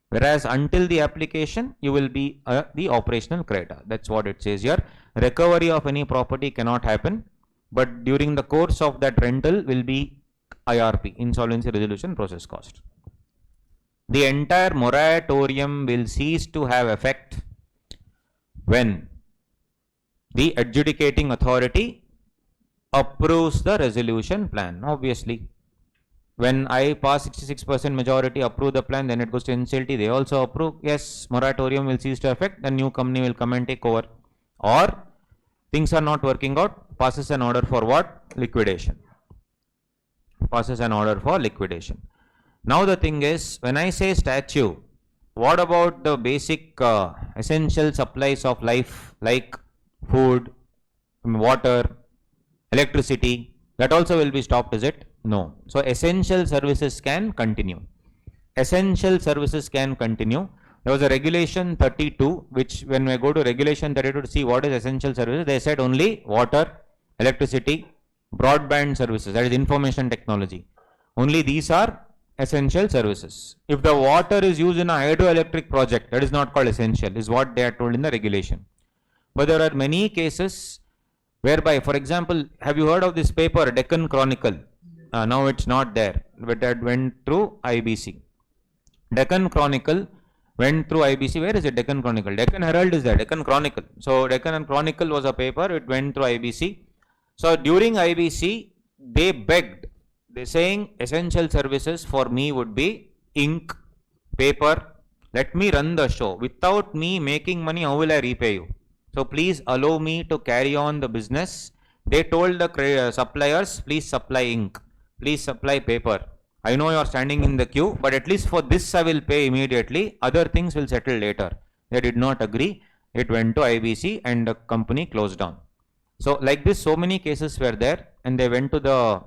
Whereas until the application, you will be the operational creditor. That's what it says here. Recovery of any property cannot happen. But during the course of that rental will be IRP, insolvency resolution process cost. The entire moratorium will cease to have effect when the adjudicating authority approves the resolution plan. Obviously, when I pass 66% majority, approve the plan, then it goes to NCLT, they also approve. Yes, moratorium will cease to effect, the new company will come and take over. Or things are not working out, passes an order for what? Liquidation. Passes an order for liquidation. Now the thing is, when I say statute, what about the basic essential supplies of life, like food, water, electricity, that also will be stopped, is it? No. So essential services can continue. Essential services can continue. There was a regulation 32, which when I go to regulation 32 to see what is essential services, they said only water, electricity, broadband services, that is information technology. Only these are essential services. If the water is used in a hydroelectric project, that is not called essential, is what they are told in the regulation. But there are many cases whereby, for example, have you heard of this paper, Deccan Chronicle? Now it's not there, but that went through IBC. Deccan Chronicle went through IBC. Where is it? Deccan Chronicle. Deccan Herald is there. Deccan Chronicle. So Deccan Chronicle was a paper. It went through IBC. So during IBC, they begged. They saying essential services for me would be ink, paper. Let me run the show. Without me making money, how will I repay you? So please allow me to carry on the business. They told the suppliers, please supply ink, please supply paper. I know you are standing in the queue, but at least for this I will pay immediately. Other things will settle later. They did not agree. It went to IBC and the company closed down. So like this, so many cases were there, and they went to the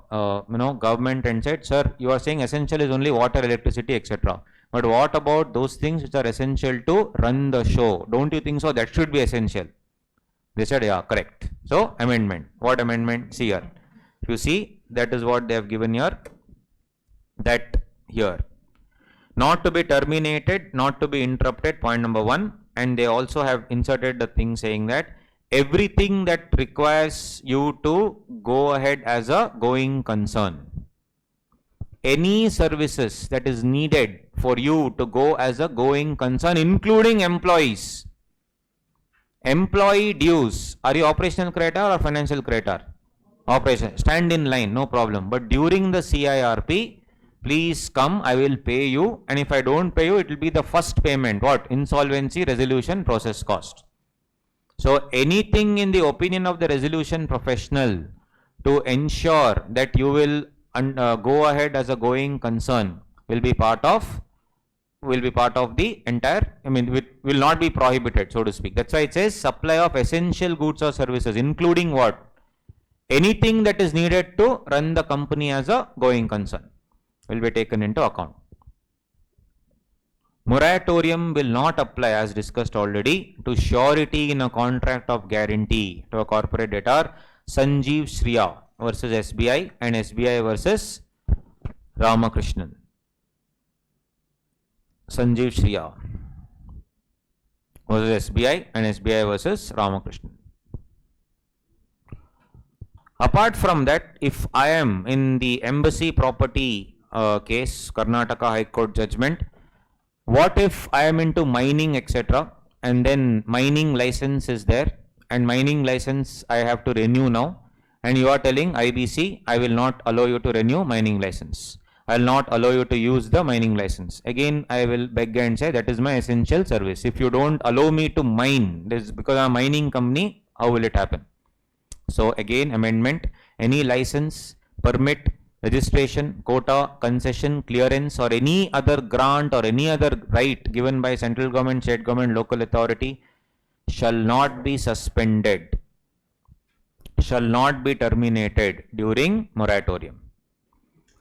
government and said, sir, you are saying essential is only water, electricity, etc. But what about those things which are essential to run the show? Don't you think so? That should be essential. They said, yeah, correct. So amendment. What amendment? See here. If you see, that is what they have given here. That here. Not to be terminated, not to be interrupted, point number 1. And they also have inserted the thing saying that everything that requires you to go ahead as a going concern. Any services that is needed for you to go as a going concern, including employees. Employee dues. Are you operational creditor or financial creditor? Operation. Stand in line, no problem. But during the CIRP, please come, I will pay you. And if I don't pay you, it will be the first payment. What? Insolvency resolution process cost. So anything in the opinion of the resolution professional to ensure that you will go ahead as a going concern will be part of the entire, will not be prohibited, so to speak. That's why it says supply of essential goods or services, including what? Anything that is needed to run the company as a going concern will be taken into account. Moratorium will not apply, as discussed already, to surety in a contract of guarantee to a corporate debtor, Sanjeev Shriya versus SBI and SBI versus Ramakrishnan. Sanjeev Shriya versus SBI and SBI versus Ramakrishnan. Apart from that, if I am in the embassy property case, Karnataka High Court judgment, what if I am into mining, etc., and then mining license is there, and mining license I have to renew now, and you are telling IBC, I will not allow you to renew mining license. I will not allow you to use the mining license. Again, I will beg and say that is my essential service. If you don't allow me to mine, this is because I am a mining company, how will it happen? So again, amendment, any license, permit, registration, quota, concession, clearance, or any other grant or any other right given by central government, state government, local authority shall not be suspended, shall not be terminated during moratorium,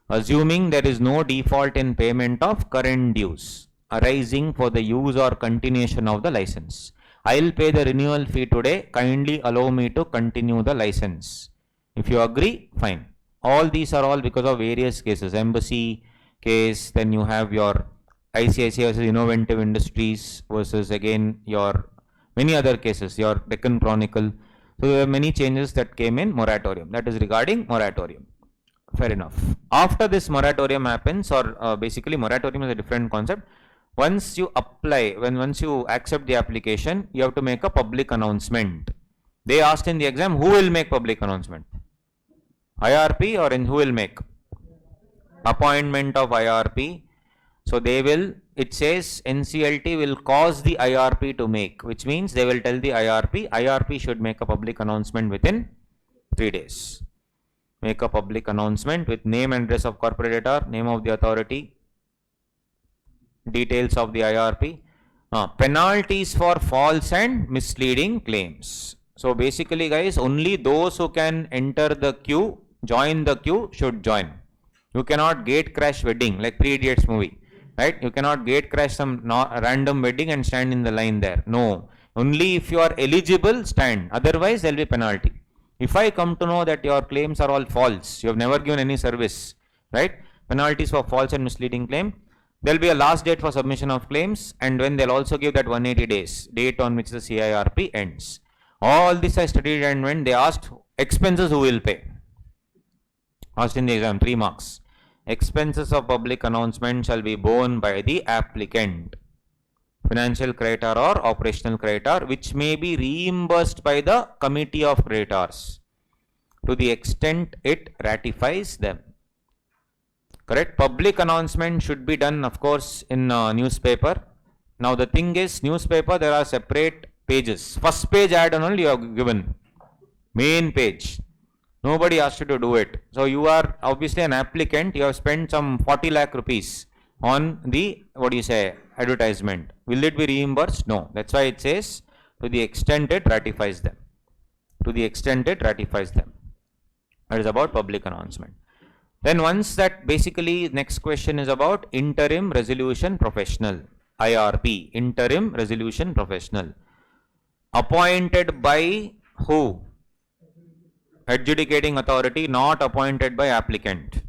assuming there is no default in payment of current dues arising for the use or continuation of the license. I will pay the renewal fee today, kindly allow me to continue the license. If you agree, fine. All these are all because of various cases. Embassy case, then you have your ICICI versus Innovative Industries versus again your many other cases, your Deccan Chronicle. So there are many changes that came in moratorium. That is regarding moratorium. Fair enough. After this moratorium happens, or basically moratorium is a different concept. Once you apply, once you accept the application, you have to make a public announcement. They asked in the exam, who will make public announcement? IRP or who will make? Appointment of IRP. So they will, it says NCLT will cause the IRP to make, which means they will tell the IRP should make a public announcement within 3 days. Make a public announcement with name and address of corporate debtor, name of the authority, details of the IRP, penalties for false and misleading claims. So basically guys, only those who can enter the queue, join the queue should join. You cannot gate crash wedding like 3 Idiots movie, right? You cannot gate crash some random wedding and stand in the line there. No, only if you are eligible stand, otherwise there will be penalty. If I come to know that your claims are all false, you have never given any service, right? Penalties for false and misleading claim. There will be a last date for submission of claims, and when they'll also give that 180 days, date on which the CIRP ends. All this I studied, and when they asked expenses, who will pay? Asked in the exam, 3 marks. Expenses of public announcement shall be borne by the applicant, financial creditor or operational creditor, which may be reimbursed by the committee of creditors to the extent it ratifies them. Correct? Public announcement should be done, of course, in newspaper. Now the thing is, newspaper, there are separate pages. First page ad only you have given, main page. Nobody asked you to do it. So you are obviously an applicant. You have spent some 40 lakh rupees on the, advertisement. Will it be reimbursed? No. That's why it says to the extent it ratifies them. To the extent it ratifies them. That is about public announcement. Then once that, basically next question is about interim resolution professional, IRP, interim resolution professional. Appointed by who? Adjudicating authority, not appointed by applicant.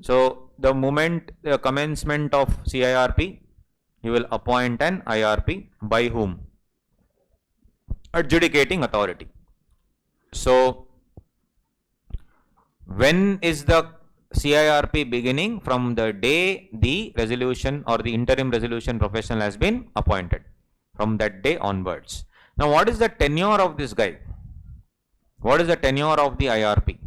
So the moment the commencement of CIRP, you will appoint an IRP by whom? Adjudicating authority. So when is the CIRP beginning? From the day the resolution or the interim resolution professional has been appointed. From that day onwards. Now what is the tenure of this guy? What is the tenure of the IRP?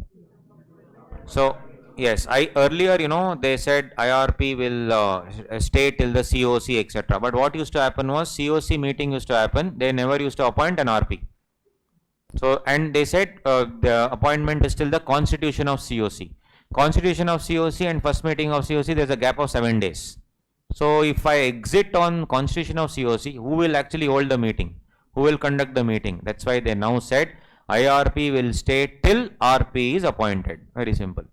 So yes, earlier, they said IRP will stay till the COC, etc. But what used to happen was, COC meeting used to happen. They never used to appoint an RP. So, and they said the appointment is till the constitution of COC. Constitution of COC and first meeting of COC, there is a gap of 7 days. So if I exit on constitution of COC, who will actually hold the meeting? Who will conduct the meeting? That's why they now said IRP will stay till RP is appointed. Very simple.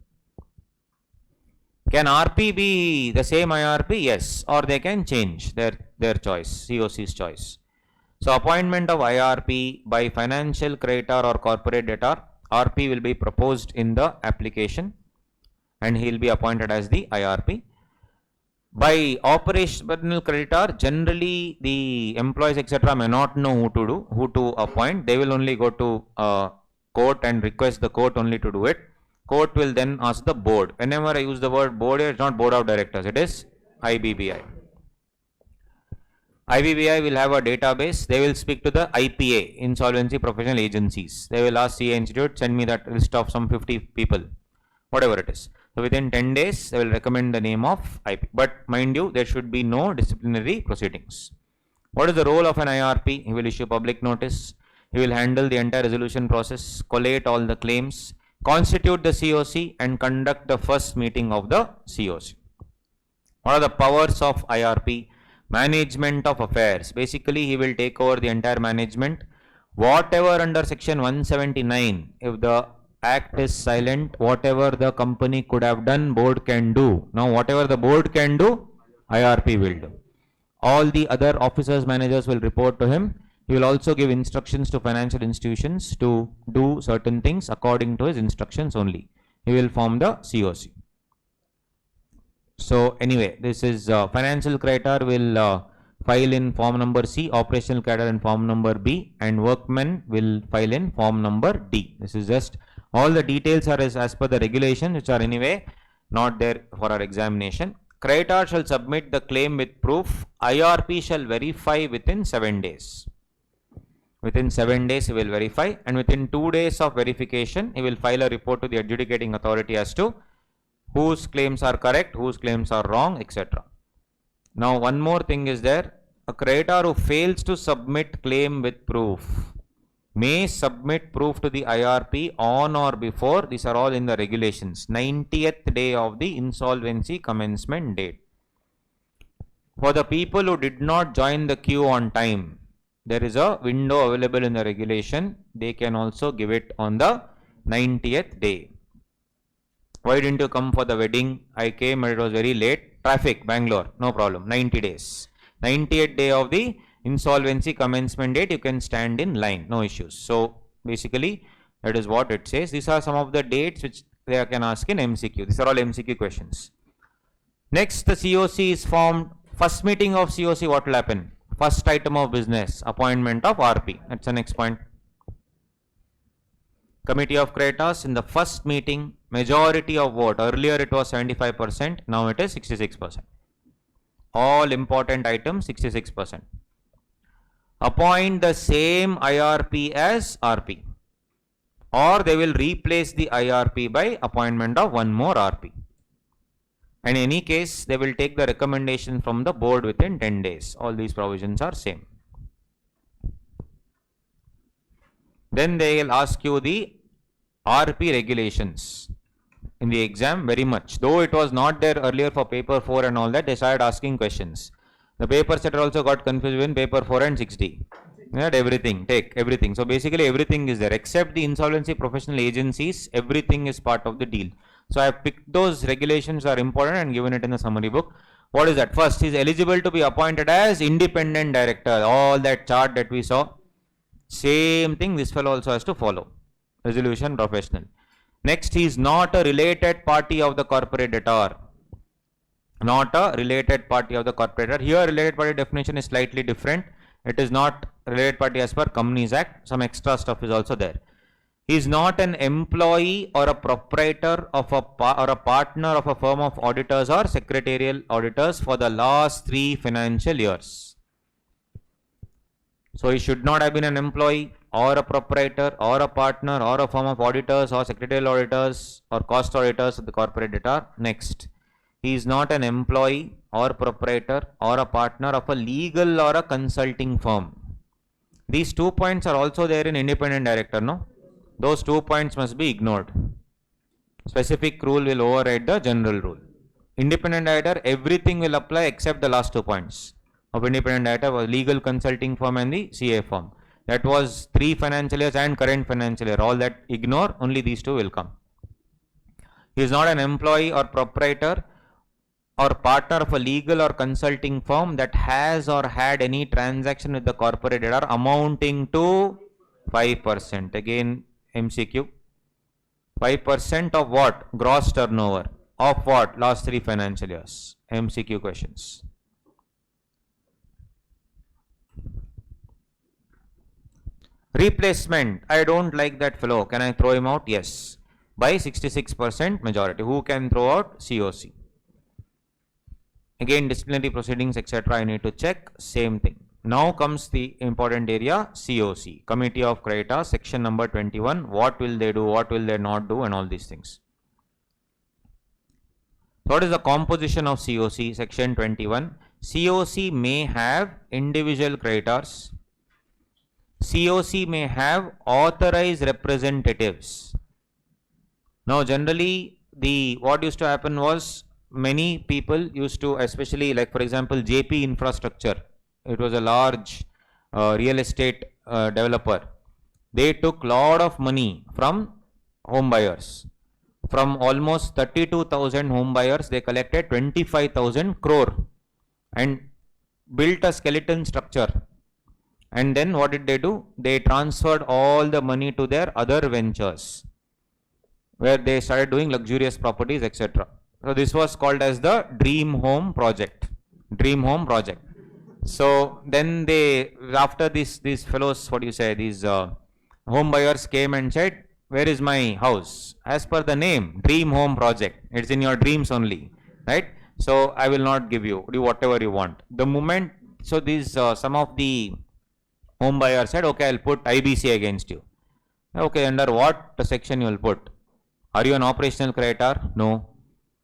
Can RP be the same IRP? Yes. Or they can change their choice, COC's choice. So appointment of IRP by financial creditor or corporate debtor, RP will be proposed in the application and he will be appointed as the IRP. By operational creditor, generally the employees, etc. may not know who to appoint. They will only go to court and request the court only to do it. Court will then ask the board. Whenever I use the word board, it's not board of directors, it is IBBI. IBBI will have a database. They will speak to the IPA, Insolvency Professional Agencies. They will ask CA Institute, send me that list of some 50 people, whatever it is. So within 10 days, they will recommend the name of IP. But mind you, there should be no disciplinary proceedings. What is the role of an IRP? He will issue public notice. He will handle the entire resolution process, collate all the claims, constitute the COC and conduct the first meeting of the COC. What are the powers of IRP? Management of affairs. Basically, he will take over the entire management. Whatever under section 179, if the act is silent, whatever the company could have done, board can do. Now, whatever the board can do, IRP will do. All the other officers, managers will report to him. He will also give instructions to financial institutions to do certain things according to his instructions only. He will form the COC. So anyway, this is financial creditor will file in form number C, operational creditor in form number B, and workmen will file in form number D. This is just all the details are as per the regulation, which are anyway not there for our examination. Creditor shall submit the claim with proof. IRP shall verify within 7 days. Within 7 days he will verify, and within 2 days of verification he will file a report to the adjudicating authority as to whose claims are correct, whose claims are wrong, etc. Now one more thing is there. A creditor who fails to submit claim with proof may submit proof to the IRP on or before, these are all in the regulations, 90th day of the insolvency commencement date. For the people who did not join the queue on time, there is a window available in the regulation. They can also give it on the 90th day. Why didn't you come for the wedding? I came and it was very late. Traffic, Bangalore, no problem. 90 days. 90th day of the insolvency commencement date, you can stand in line, no issues. So basically, that is what it says. These are some of the dates which they can ask in MCQ. These are all MCQ questions. Next, the COC is formed. First meeting of COC, what will happen? First item of business, appointment of RP. That's the next point. Committee of creditors, in the first meeting, majority of vote. Earlier it was 75%, now it is 66%. All important items, 66%. Appoint the same IRP as RP, or they will replace the IRP by appointment of one more RP. In any case, they will take the recommendation from the board within 10 days. All these provisions are same. Then they will ask you the RP regulations in the exam very much. Though it was not there earlier for paper 4 and all that, they started asking questions. The paper setter also got confused in paper 4 and 6D. Not everything, take everything. So basically everything is there except the insolvency professional agencies. Everything is part of the deal. So I have picked those regulations are important and given it in the summary book. What is that? First, he is eligible to be appointed as independent director. All that chart that we saw, same thing this fellow also has to follow. Resolution professional. Next, he is not a related party of the corporate debtor. Not a related party of the corporate debtor. Here, related party definition is slightly different. It is not related party as per Companies Act. Some extra stuff is also there. He is not an employee or a proprietor of a partner of a firm of auditors or secretarial auditors for the last 3 financial years. So he should not have been an employee or a proprietor or a partner or a firm of auditors or secretarial auditors or cost auditors of the corporate debtor. Next, he is not an employee or proprietor or a partner of a legal or a consulting firm. These 2 points are also there in independent director, no? Those 2 points must be ignored. Specific rule will override the general rule. Independent director, everything will apply except the last 2 points of independent director was legal consulting firm and the CA firm. That was 3 financial years and current financial year. All that ignore, only these 2 will come. He is not an employee or proprietor or partner of a legal or consulting firm that has or had any transaction with the corporate debtor amounting to 5%. Again, MCQ. 5% of what? Gross turnover. Of what? Last 3 financial years. MCQ questions. Replacement. I don't like that fellow. Can I throw him out? Yes. By 66% majority. Who can throw out? COC. Again, disciplinary proceedings, etc. I need to check. Same thing. Now comes the important area, COC, Committee of Creditors, section number 21. What will they do? What will they not do? And all these things. What is the composition of COC? Section 21. COC may have individual creditors. COC may have authorized representatives. Now, generally, what used to happen was many people used to, especially like for example, JP Infrastructure. It was a large real estate developer. They took lot of money from home buyers. From almost 32,000 home buyers, they collected 25,000 crore and built a skeleton structure. And then what did they do? They transferred all the money to their other ventures, where they started doing luxurious properties, etc. So this was called as the Dream Home Project. Dream Home Project. So then they, after these fellows, what do you say, these home buyers came and said, where is my house? As per the name, Dream Home Project. It's in your dreams only, right? So I will not give you, do whatever you want. The moment, so these some of the home buyers said, okay, I'll put IBC against you. Okay, under what section you will put? Are you an operational creditor? No.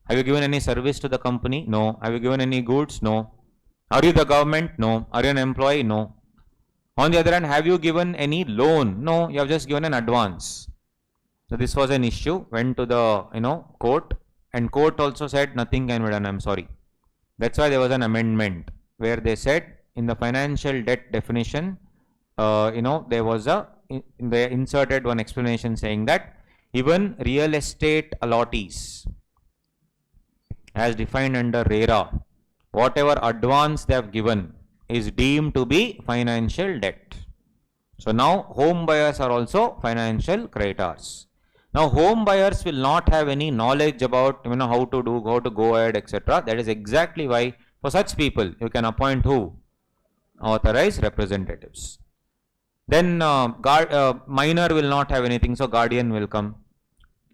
Have you given any service to the company? No. Have you given any goods? No. Are you the government? No. Are you an employee? No. On the other hand, have you given any loan? No. You have just given an advance. So this was an issue. Went to the court, and court also said nothing can be done. I'm sorry. That's why there was an amendment where they said in the financial debt definition, there was they inserted one explanation saying that even real estate allottees as defined under RERA, whatever advance they have given is deemed to be financial debt. So now home buyers are also financial creditors. Now home buyers will not have any knowledge about how to do, how to go ahead, etc. That is exactly why for such people you can appoint who? Authorized representatives. Then minor will not have anything, so guardian will come.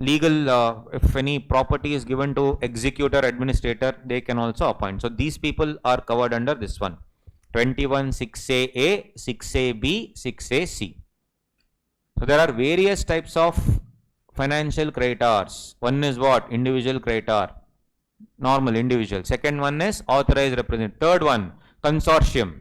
Legal, if any property is given to executor, administrator, they can also appoint. So these people are covered under this one. 21 6A, 6AB, 6AC. So there are various types of financial creditors. One is what? Individual creditor, normal individual. Second one is authorized representative. Third one, consortium.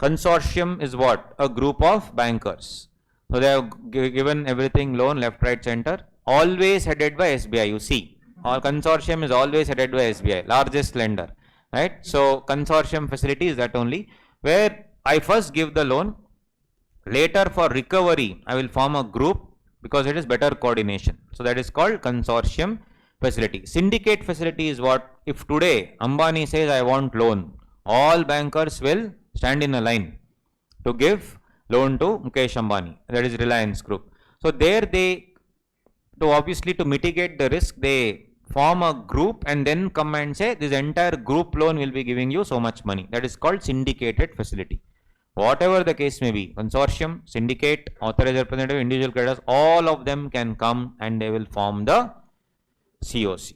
Consortium is what? A group of bankers. So they have given everything loan left, right, center. Always headed by SBI. You see, our consortium is always headed by SBI, largest lender. Right? So consortium facility is that only where I first give the loan. Later for recovery, I will form a group because it is better coordination. So that is called consortium facility. Syndicate facility is what? If today Ambani says I want loan, all bankers will stand in a line to give loan to Mukesh Ambani. That is Reliance Group. So there they, to mitigate the risk, they form a group and then come and say this entire group loan will be giving you so much money. That is called syndicated facility. Whatever the case may be, consortium, syndicate, authorized representative, individual creditors, all of them can come and they will form the COC.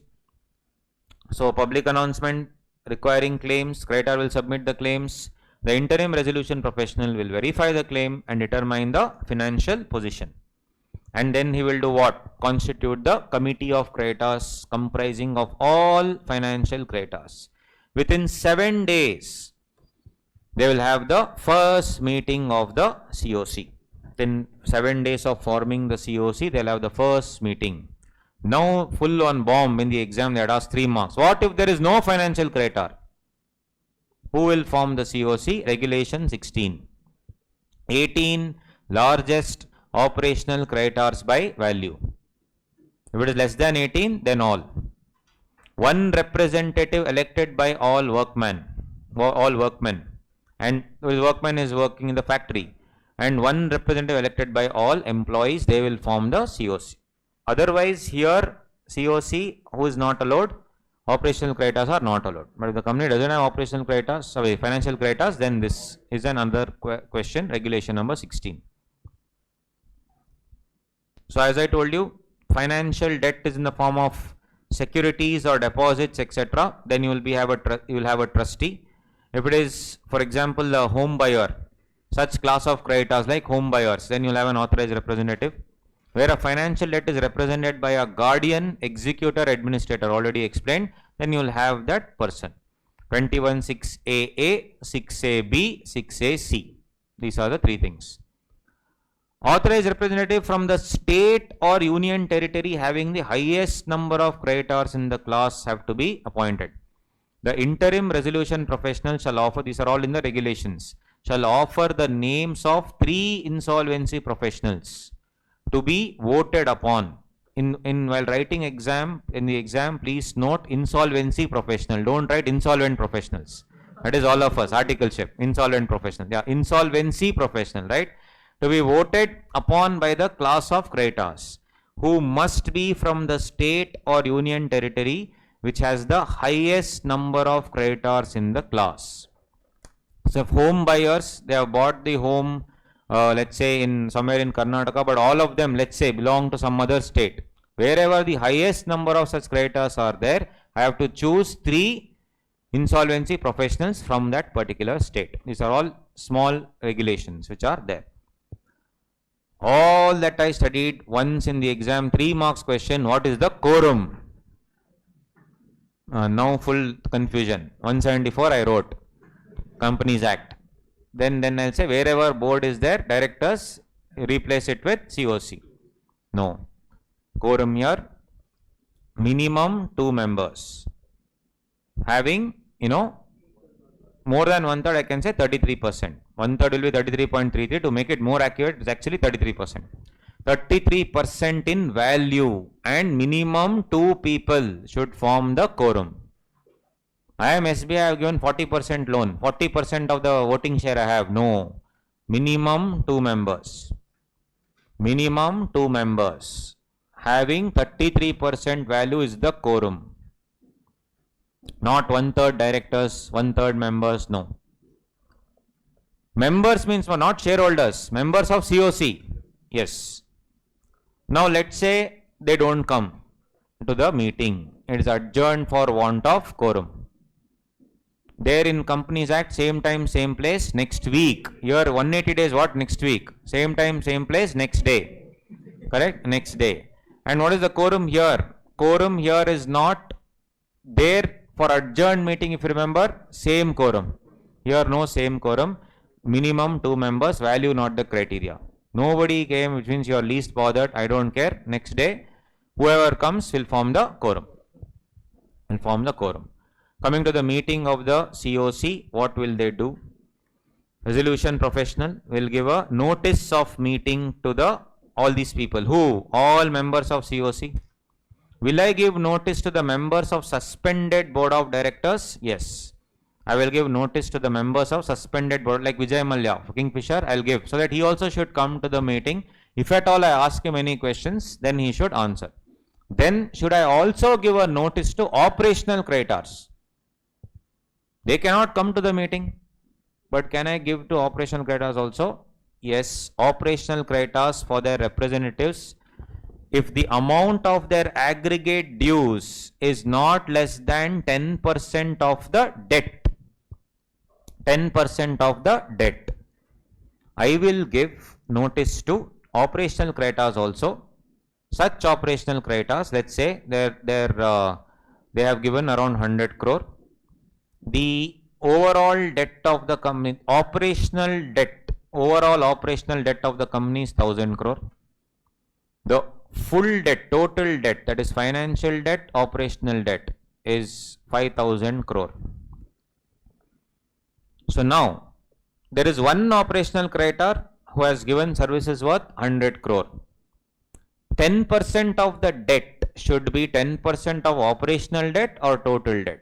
So public announcement requiring claims, creditor will submit the claims. The interim resolution professional will verify the claim and determine the financial position. And then he will do what? Constitute the committee of creditors comprising of all financial creditors. Within 7 days, they will have the first meeting of the COC. Within 7 days of forming the COC, they will have the first meeting. Now, full on bomb in the exam, they had asked 3 marks. What if there is no financial creditor? Who will form the COC? Regulation 16. 18 largest operational creditors by value. If it is less than 18, then all. One representative elected by all workmen, and the workman is working in the factory, and one representative elected by all employees, they will form the COC. Otherwise, here COC, who is not allowed? Operational creditors are not allowed. But if the company doesn't have operational creditors, financial creditors, then this is another question, regulation number 16. So as I told you, financial debt is in the form of securities or deposits, etc. Then you will have a trustee. If it is, for example, a home buyer, such class of creditors like home buyers, then you will have an authorized representative. Where a financial debt is represented by a guardian, executor, administrator, already explained, then you will have that person. 21 6AA, 6AB, 6AC. These are the 3 things. Authorized representative from the state or union territory having the highest number of creditors in the class have to be appointed. The interim resolution professional shall offer, these are all in the regulations, shall offer the names of 3 insolvency professionals to be voted upon. While writing exam, in the exam, please note insolvency professional. Don't write insolvent professionals. That is all of us, articleship, insolvent professional. Yeah, insolvency professional, right? To be voted upon by the class of creditors who must be from the state or union territory which has the highest number of creditors in the class. So if home buyers, they have bought the home, let's say somewhere in Karnataka, but all of them, let's say, belong to some other state. Wherever the highest number of such creditors are there, I have to choose 3 insolvency professionals from that particular state. These are all small regulations which are there. All that I studied once in the exam, 3 marks question, what is the quorum? Now full confusion. 174 I wrote, Companies Act. Then I'll say wherever board is there, directors, replace it with COC. No. Quorum here, minimum 2 members. Having, more than one third, I can say 33%. One third will be 33.33. To make it more accurate, it's actually 33%. 33% in value, and minimum 2 people should form the quorum. I am SBI, I have given 40% loan. 40% of the voting share I have. No. Minimum 2 members. Minimum 2 members. Having 33% value is the quorum. Not one third directors, one third members. No. Members means not shareholders. Members of COC. Yes. Now let's say they don't come to the meeting. It is adjourned for want of quorum. There in Companies Act, same time, same place, next week. Here 180 days, what? Next week. Same time, same place, next day. Correct? Next day. And what is the quorum here? Quorum here is not there for adjourned meeting, if you remember. Same quorum. Here no same quorum. Minimum 2 members, value not the criteria. Nobody came, which means you are least bothered. I don't care. Next day, whoever comes will form the quorum. Will form the quorum. Coming to the meeting of the COC, what will they do? Resolution professional will give a notice of meeting to the all these people. Who? All members of COC. Will I give notice to the members of suspended board of directors? Yes. I will give notice to the members of suspended board, like Vijay Mallya, Kingfisher, I will give, so that he also should come to the meeting. If at all I ask him any questions, then he should answer. Then should I also give a notice to operational creditors? They cannot come to the meeting, but can I give to operational creditors also? Yes, operational creditors for their representatives. If the amount of their aggregate dues is not less than 10% of the debt, 10% of the debt, I will give notice to operational creditors also. Such operational creditors, let's say they have given around 100 crore. The overall debt of the company, operational debt, overall operational debt of the company is 1000 crore. The full debt, total debt, that is financial debt, operational debt, is 5000 crore. So now, there is one operational creditor who has given services worth 100 crore. 10% of the debt should be 10% of operational debt or total debt.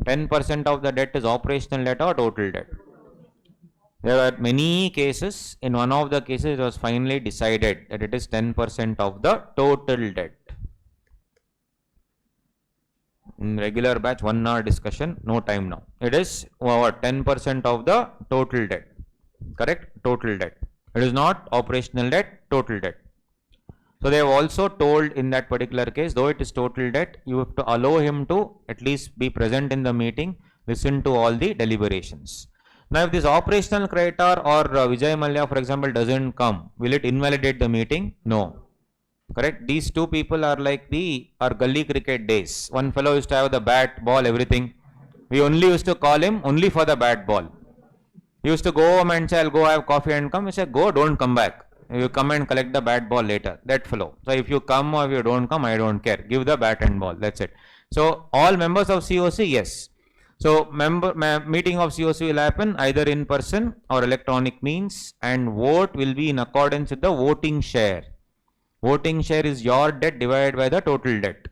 10% of the debt is operational debt or total debt. There are many cases. In one of the cases, it was finally decided that it is 10% of the total debt. In regular batch, 1 hour discussion, no time now. It is 10% of the total debt. Correct? Total debt. It is not operational debt, total debt. So they have also told in that particular case, though it is total debt, you have to allow him to at least be present in the meeting, listen to all the deliberations. Now, if this operational creditor or Vijay Mallya, for example, doesn't come, will it invalidate the meeting? No. Correct? These two people are like our gully cricket days. One fellow used to have the bat, ball, everything. We only used to call him only for the bat, ball. He used to go home and say, I'll go have coffee and come. We say, go, don't come back. You come and collect the bat, ball later. That fellow. So if you come or if you don't come, I don't care. Give the bat and ball. That's it. So all members of COC, yes. So meeting of COC will happen either in person or electronic means, and vote will be in accordance with the voting share. Voting share is your debt divided by the total debt.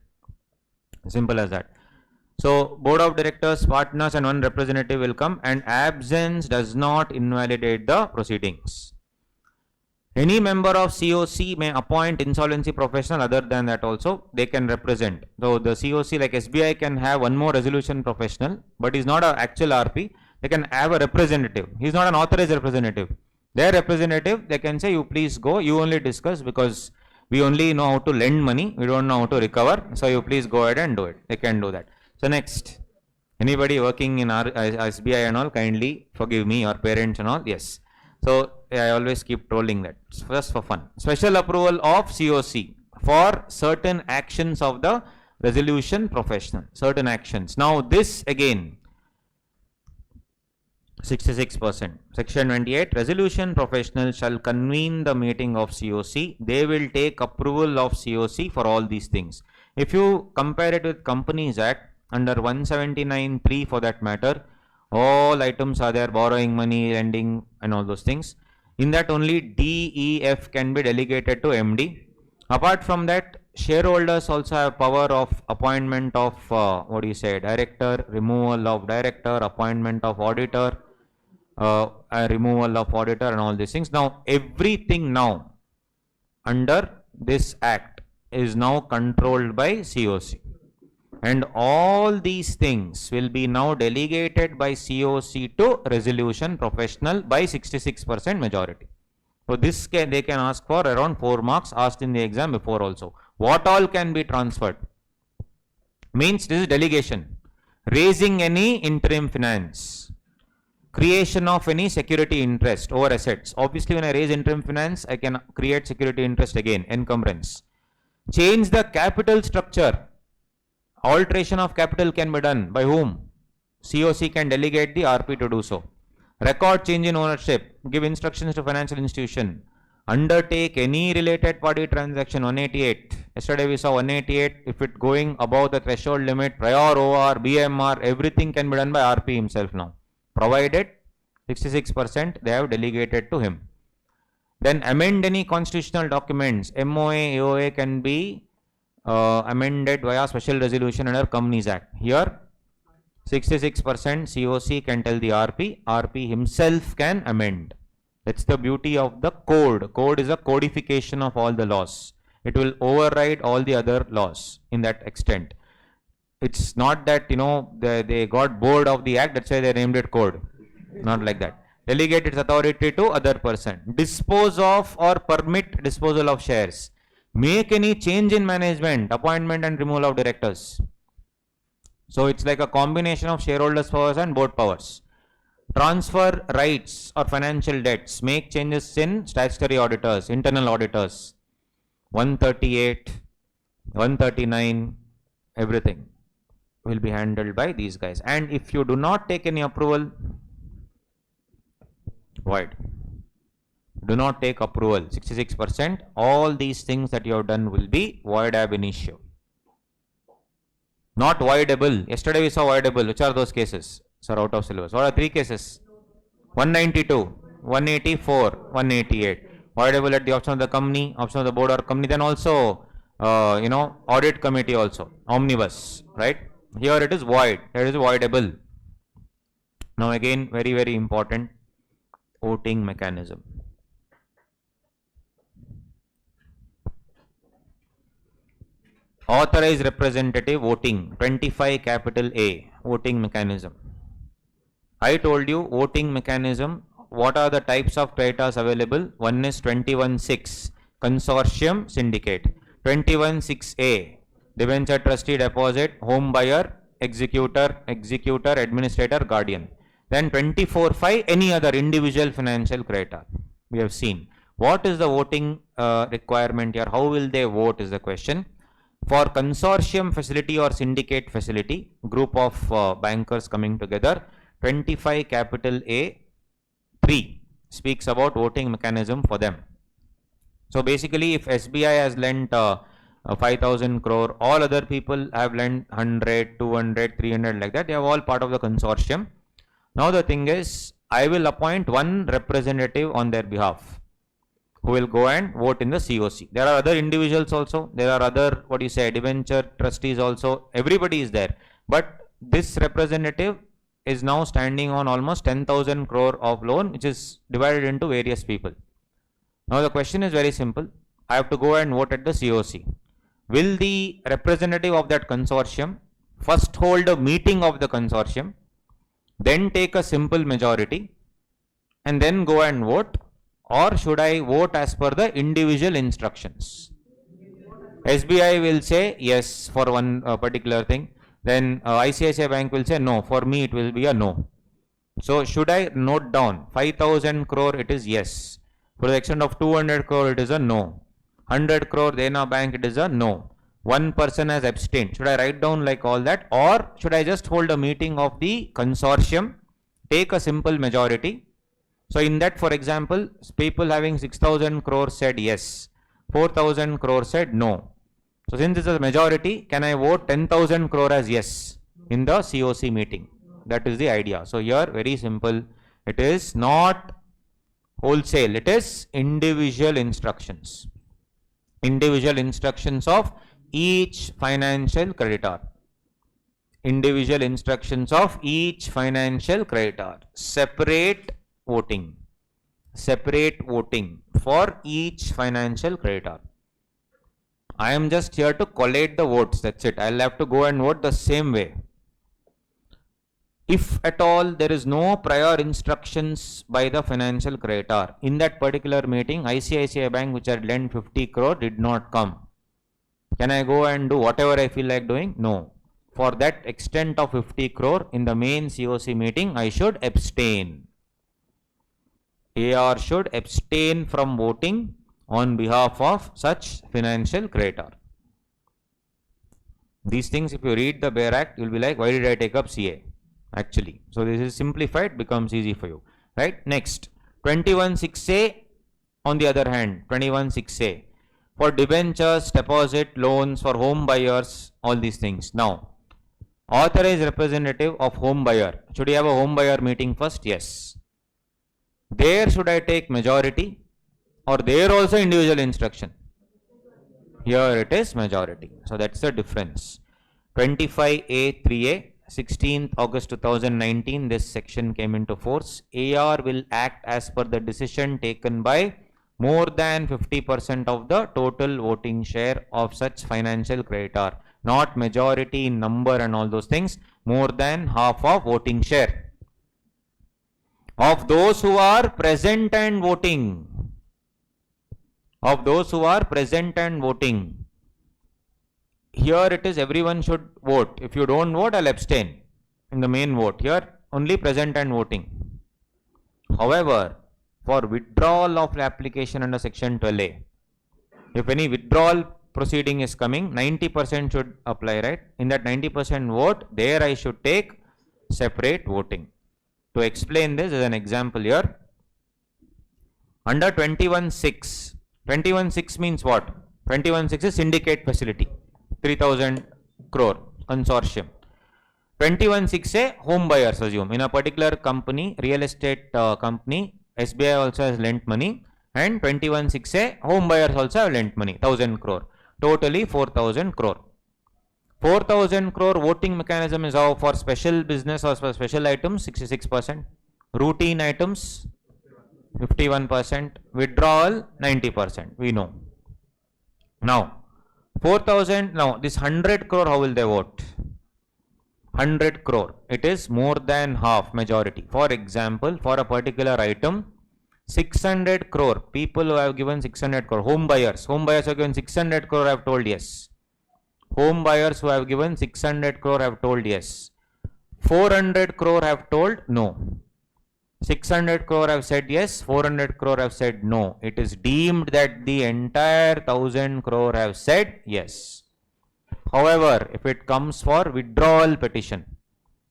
Simple as that. So board of directors, partners and one representative will come, and absence does not invalidate the proceedings. Any member of COC may appoint insolvency professional. Other than that also, they can represent. So the COC like SBI can have one more resolution professional, but he's not an actual RP. They can have a representative. He's not an authorized representative. Their representative, they can say, you please go, you only discuss, because we only know how to lend money, we don't know how to recover. So you please go ahead and do it. They can do that. So next, anybody working in SBI and all, kindly forgive me, your parents and all. Yes. So I always keep trolling that, just for fun. Special approval of COC for certain actions of the resolution professional, certain actions. Now this again, 66%. Section 28, resolution professional shall convene the meeting of COC. They will take approval of COC for all these things. If you compare it with Companies Act, under 179(3) for that matter, all items are there, borrowing money, lending and all those things. In that only D, E, F can be delegated to MD. Apart from that, shareholders also have power of appointment of director, removal of director, appointment of auditor, removal of auditor and all these things. Now everything now under this act is now controlled by COC, and all these things will be now delegated by COC to resolution professional by 66% majority. So this they can ask for around 4 marks asked in the exam before also. What all can be transferred? Means this is delegation. Raising any interim finance. Creation of any security interest over assets. Obviously when I raise interim finance, I can create security interest again, encumbrance. Change the capital structure. Alteration of capital can be done by whom? COC can delegate the RP to do so. Record change in ownership, give instructions to financial institution, undertake any related party transaction. 188, yesterday we saw 188, if it going above the threshold limit, prior OR, BMR, everything can be done by RP himself now, provided 66% they have delegated to him. Then amend any constitutional documents, MOA, AOA can be amended via special resolution under Companies Act. Here 66% COC can tell the RP himself can amend. That's the beauty of the code. Code is a codification of all the laws. It will override all the other laws in that extent. It's not that, they got bored of the act, that's why they named it code. Not like that. Delegate its authority to other person. Dispose of or permit disposal of shares. Make any change in management, appointment and removal of directors. So it's like a combination of shareholders' powers and board powers. Transfer rights or financial debts. Make changes in statutory auditors, internal auditors. 138, 139, everything will be handled by these guys. And if you do not take any approval, void. Do not take approval, 66%. All these things that you have done will be void ab initio. Not voidable. Yesterday we saw voidable. Which are those cases? Sir, out of syllabus. What are 3 cases? 192, 184, 188. Voidable at the option of the company, option of the board or company. Then also, audit committee also. Omnibus, right? Here it is void. It is voidable. Now again, very, very important, voting mechanism. Authorized representative voting, 25 capital A, voting mechanism. I told you voting mechanism, what are the types of creditors available? One is 21(6), consortium syndicate. 21(6)A, debenture trustee deposit, home buyer, executor, administrator, guardian. Then 24(5), any other individual financial creditor. We have seen. What is the voting requirement here? How will they vote is the question. For consortium facility or syndicate facility, group of bankers coming together, 25 capital A 3 speaks about voting mechanism for them. So basically, if SBI has lent 5,000 crore, all other people have lent 100, 200, 300 like that. They are all part of the consortium. Now the thing is, I will appoint one representative on their behalf, who will go and vote in the COC. There are other individuals also. There are other, debenture trustees also. Everybody is there. But this representative is now standing on almost 10,000 crore of loan, which is divided into various people. Now the question is very simple. I have to go and vote at the COC. Will the representative of that consortium first hold a meeting of the consortium, then take a simple majority, and then go and vote? Or should I vote as per the individual instructions? SBI will say yes for one particular thing. Then ICICI Bank will say no. For me, it will be a no. So should I note down 5,000 crore? It is yes. For the extent of 200 crore, it is a no. 100 crore Dena Bank, it is a no. One person has abstained. Should I write down like all that? Or should I just hold a meeting of the consortium, take a simple majority? So in that, for example, people having 6,000 crore said yes, 4,000 crore said no. So since this is a majority, can I vote 10,000 crore as yes? in the COC meeting. That is the idea. So here, very simple. It is not wholesale. It is individual instructions. Individual instructions of each financial creditor. Individual instructions of each financial creditor. Separate voting. Separate voting for each financial creditor. I am just here to collate the votes. That's it. I'll have to go and vote the same way. If at all there is no prior instructions by the financial creditor, in that particular meeting, ICICI Bank, which had lent 50 crore, did not come. Can I go and do whatever I feel like doing? No. For that extent of 50 crore in the main COC meeting, I should abstain. AR should abstain from voting on behalf of such financial creditor. These things, if you read the Bare Act, you'll be like, why did I take up CA? Actually. So this is simplified, becomes easy for you. Right? Next, 21(6)(a). On the other hand, 21(6)(a). For debentures, deposit, loans, for home buyers, all these things. Now, authorized representative of home buyer. Should you have a home buyer meeting first? Yes. There should I take majority, or there also individual instruction? Here it is majority. So that's the difference. 25(a)(3)(a). 16th August 2019, this section came into force. AR will act as per the decision taken by more than 50% of the total voting share of such financial creditor. Not majority in number and all those things. More than half of voting share. Of those who are present and voting. Of those who are present and voting. Here it is, everyone should vote. If you don't vote, I'll abstain in the main vote. Here, only present and voting. However, for withdrawal of application under section 12A, if any withdrawal proceeding is coming, 90% should apply, right? In that 90% vote, there I should take separate voting. To explain this as an example here, under 21(6), 21(6) means what? 21(6) is syndicate facility. 3,000 crore consortium. 21(6)(a), home buyers assume. In a particular company, real estate company, SBI also has lent money, and 21(6)(a), home buyers also have lent money, 1,000 crore. Totally 4,000 crore. 4,000 crore voting mechanism is how? For special business or for special items, 66%. Routine items, 51%. Withdrawal, 90%. We know. Now, 4,000, now this 100 crore, how will they vote? 100 crore, it is more than half majority. For example, for a particular item, 600 crore, people who have given 600 crore, home buyers have given 600 crore have told yes. Home buyers who have given 600 crore have told yes. 400 crore have told no. 600 crore have said yes, 400 crore have said no. It is deemed that the entire 1,000 crore have said yes. However, if it comes for withdrawal petition,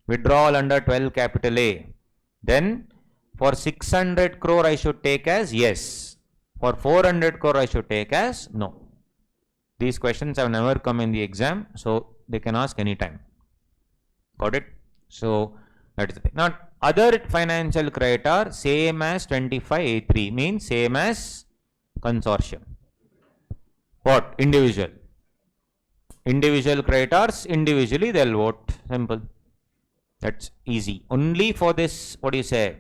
withdrawal under 12(a), then for 600 crore I should take as yes. For 400 crore I should take as no. These questions have never come in the exam, so they can ask anytime. Got it? So that is the thing. Now, other financial creditor, same as 25(a)(3), means same as consortium. What? Individual. Individual creditors, individually they'll vote. Simple. That's easy. Only for this, what do you say?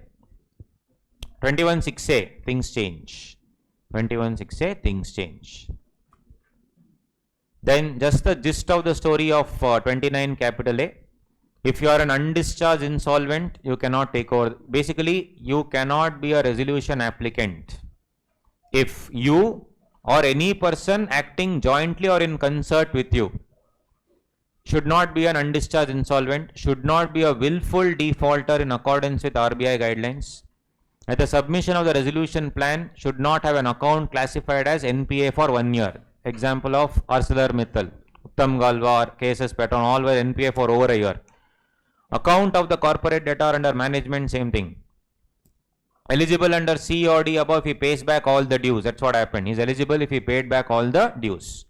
21(6)(a), things change. 21(6)(a), things change. Then just the gist of the story of 29(a). If you are an undischarged insolvent, you cannot take over. Basically, you cannot be a resolution applicant if you or any person acting jointly or in concert with you should not be an undischarged insolvent, should not be a willful defaulter in accordance with RBI guidelines. At the submission of the resolution plan, should not have an account classified as NPA for 1 year. Example of ArcelorMittal, Uttam Galwa, KSS Petron, all were NPA for over a year. Account of the corporate debtor under management, same thing. Eligible under C or D above if he pays back all the dues. That's what happened. He is eligible if he paid back all the dues.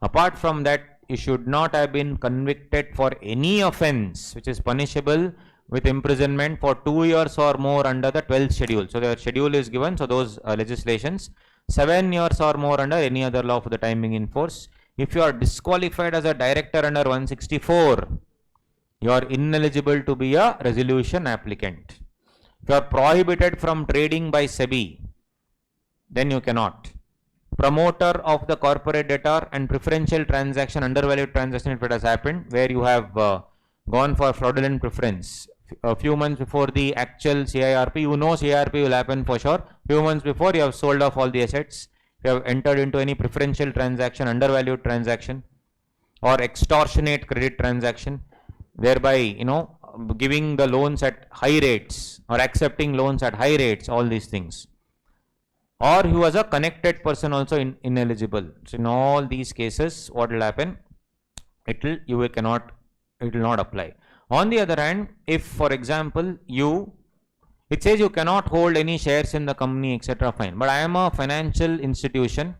Apart from that, you should not have been convicted for any offense which is punishable with imprisonment for 2 years or more under the 12th schedule. So the schedule is given, so those legislations, 7 years or more under any other law for the time being in force. If you are disqualified as a director under 164, you are ineligible to be a resolution applicant. If you are prohibited from trading by SEBI, then you cannot. Promoter of the corporate debtor and preferential transaction, undervalued transaction, if it has happened, where you have gone for fraudulent preference a few months before the actual CIRP, you know CIRP will happen for sure. Few months before, you have sold off all the assets, you have entered into any preferential transaction, undervalued transaction, or extortionate credit transaction, thereby, you know, giving the loans at high rates or accepting loans at high rates, all these things. Or he was a connected person also ineligible. So in all these cases, what will happen? It will not apply. On the other hand, if for example it says you cannot hold any shares in the company, etc. Fine. But I am a financial institution,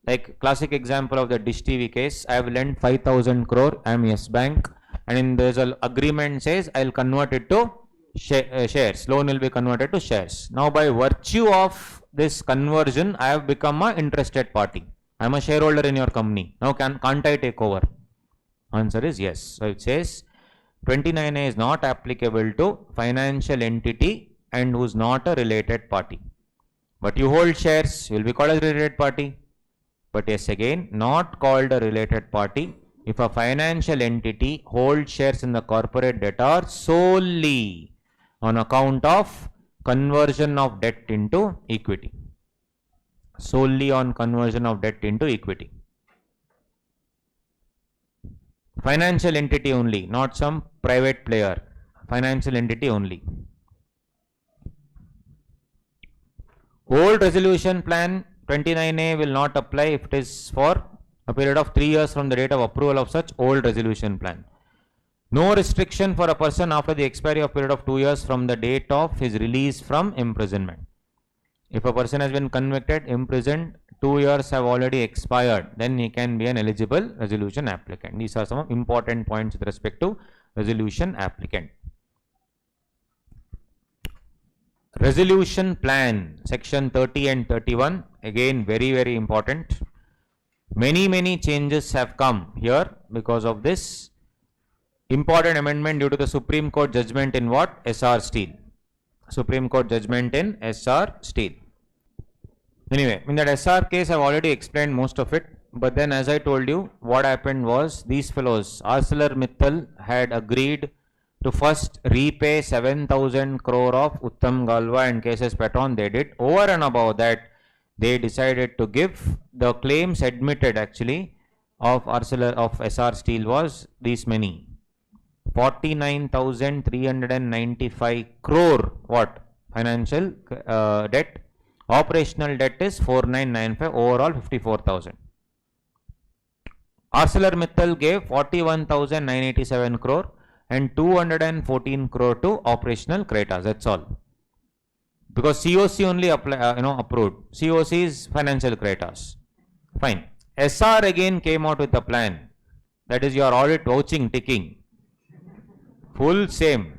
like classic example of the Dish TV case. I have lent 5,000 crore. I am Yes Bank, and in there's an agreement says I will convert it to shares. Loan will be converted to shares. Now by virtue of this conversion, I have become an interested party. I am a shareholder in your company. Now can't I take over? Answer is yes. So it says 29A is not applicable to financial entity and who is not a related party. But you hold shares, you will be called as a related party. But yes, again, not called a related party if a financial entity holds shares in the corporate debtor solely on account of conversion of debt into equity. Solely on conversion of debt into equity. Financial entity only, not some private player. Financial entity only. Old resolution plan 29A will not apply if it is for a period of 3 years from the date of approval of such old resolution plan. No restriction for a person after the expiry of period of 2 years from the date of his release from imprisonment. If a person has been convicted, imprisoned, 2 years have already expired, then he can be an eligible resolution applicant. These are some important points with respect to resolution applicant. Resolution plan, section 30 and 31, again very important. Many changes have come here because of this important amendment due to the Supreme Court judgment in what? SR Steel. Supreme Court judgment in SR Steel. Anyway, in that SR case, I have already explained most of it. But then as I told you, what happened was these fellows, ArcelorMittal had agreed to first repay 7,000 crore of Uttam Galva and cases Petron. They did. Over and above that, they decided to give the claims admitted actually of SR Steel was these many. 49,395 crore what? Financial debt. Operational debt is 4,995, overall 54,000. ArcelorMittal gave 41,987 crore and 214 crore to operational creditors. That's all. Because COC only approved. COC is financial creditors. Fine. SR again came out with a plan. That is your audit vouching ticking. Full same.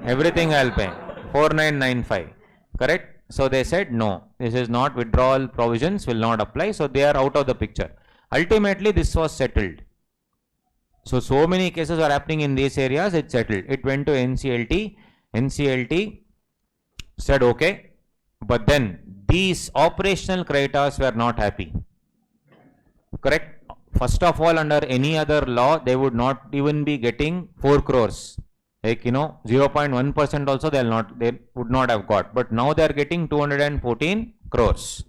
Everything I'll pay. 4,995. Correct? So they said no. This is not, withdrawal provisions will not apply. So they are out of the picture. Ultimately this was settled. So many cases are happening in these areas. It's settled. It went to NCLT. NCLT said okay. But then these operational creditors were not happy. Correct? First of all, under any other law, they would not even be getting 4 crores. Like, 0.1% also they would not have got. But now they are getting 214 crores.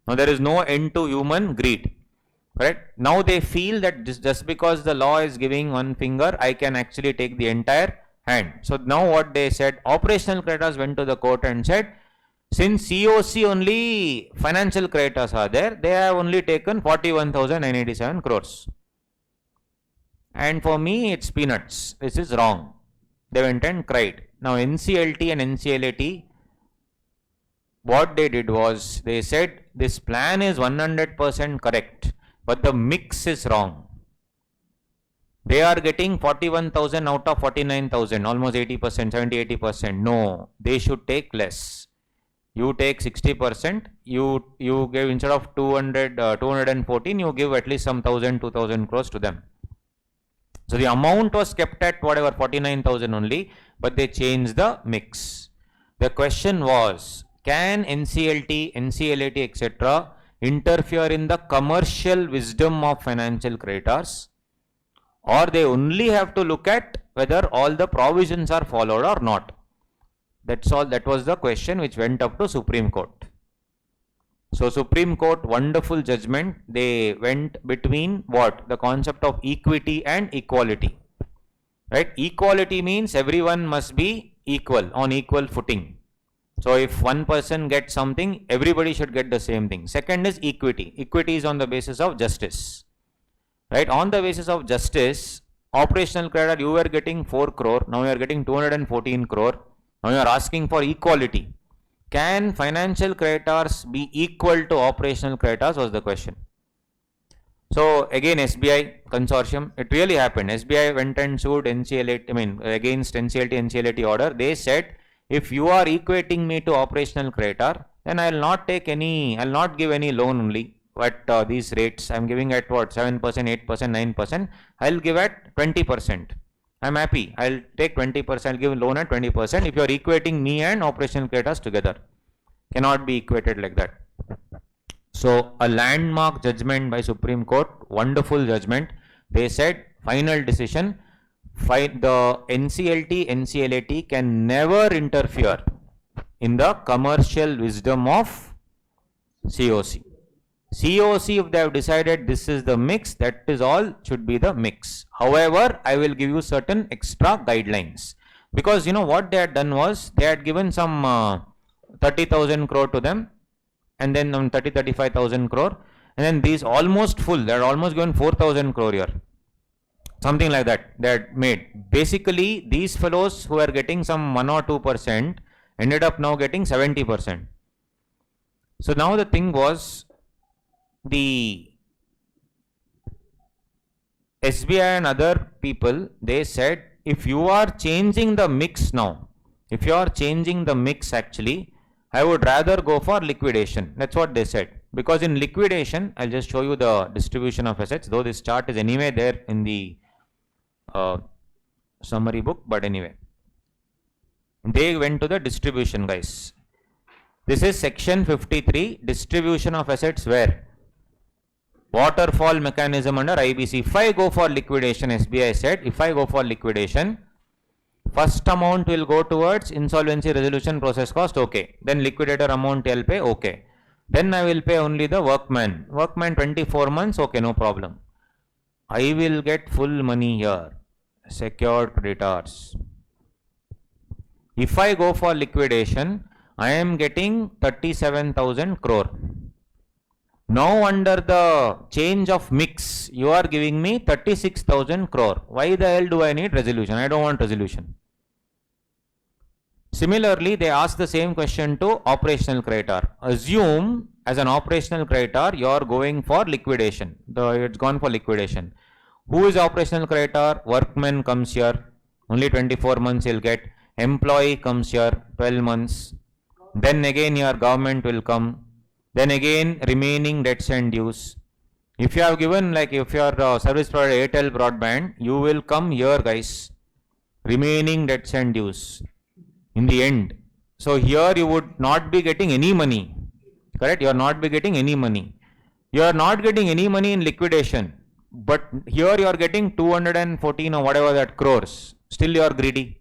Now there is no end to human greed. Correct? Now they feel that just because the law is giving one finger, I can actually take the entire hand. So now what they said, operational creditors went to the court and said, since COC only financial creditors are there, they have only taken 41,987 crores. And for me, it's peanuts. This is wrong. They went and cried. Now NCLT and NCLT, what they did was, they said this plan is 100% correct, but the mix is wrong. They are getting 41,000 out of 49,000, almost 80%, 70-80%. No, they should take less. You take 60%, you give instead of 214, you give at least some 2,000 crores to them. So the amount was kept at whatever 49,000 only, but they changed the mix. The question was, can NCLT, NCLT, etc. interfere in the commercial wisdom of financial creditors, or they only have to look at whether all the provisions are followed or not? That's all. That was the question which went up to Supreme Court. So Supreme Court, wonderful judgment. They went between what? The concept of equity and equality. Right? Equality means everyone must be equal, on equal footing. So if one person gets something, everybody should get the same thing. Second is equity. Equity is on the basis of justice. Right? On the basis of justice, operational creditor, you were getting 4 crore, now you are getting 214 crore. Now you are asking for equality. Can financial creditors be equal to operational creditors, was the question. So again, SBI consortium, it really happened. SBI went and sued NCLT, against NCLT, NCLT order. They said, if you are equating me to operational creditor, then I will not take any, I will not give any loan only at these rates. I am giving at what, 7%, 8%, 9%. I will give at 20%. I am happy. I will take 20%. I will give a loan at 20%. If you are equating me and operational creditors together, cannot be equated like that. So a landmark judgment by Supreme Court, wonderful judgment. They said, final decision, the NCLT, NCLT can never interfere in the commercial wisdom of COC. COC, if they have decided this is the mix, that is all should be the mix. However, I will give you certain extra guidelines, because you know what they had done was, they had given some 30,000 crore to them, and then 35,000 crore, and then these almost full, they had almost given 4,000 crore here, something like that they had made. Basically, these fellows who are getting some 1 or 2% ended up now getting 70%. So now the thing was, the SBI and other people, they said, if you are changing the mix now, if you are changing the mix actually, I would rather go for liquidation. That's what they said. Because in liquidation, I'll just show you the distribution of assets, though this chart is anyway there in the summary book, but anyway. They went to the distribution, guys. This is section 53, distribution of assets where? Waterfall mechanism under IBC. If I go for liquidation, SBI said, if I go for liquidation, first amount will go towards insolvency resolution process cost, okay. Then liquidator amount I'll pay, okay. Then I will pay only the workman. Workman 24 months, okay, no problem. I will get full money here. Secured creditors. If I go for liquidation, I am getting 37,000 crore. Now under the change of mix, you are giving me 36,000 crore. Why the hell do I need resolution? I don't want resolution. Similarly, they ask the same question to operational creditor. Assume as an operational creditor, you are going for liquidation. It's gone for liquidation. Who is operational creditor? Workman comes here. Only 24 months he'll get. Employee comes here. 12 months. Then again your government will come. Then again remaining debts and dues. If you have given, like if you are service provider Airtel broadband, you will come here, guys. Remaining debts and dues in the end. So here you would not be getting any money. Correct? You are not be getting any money. You are not getting any money in liquidation. But here you are getting 214 or whatever that crores. Still you are greedy.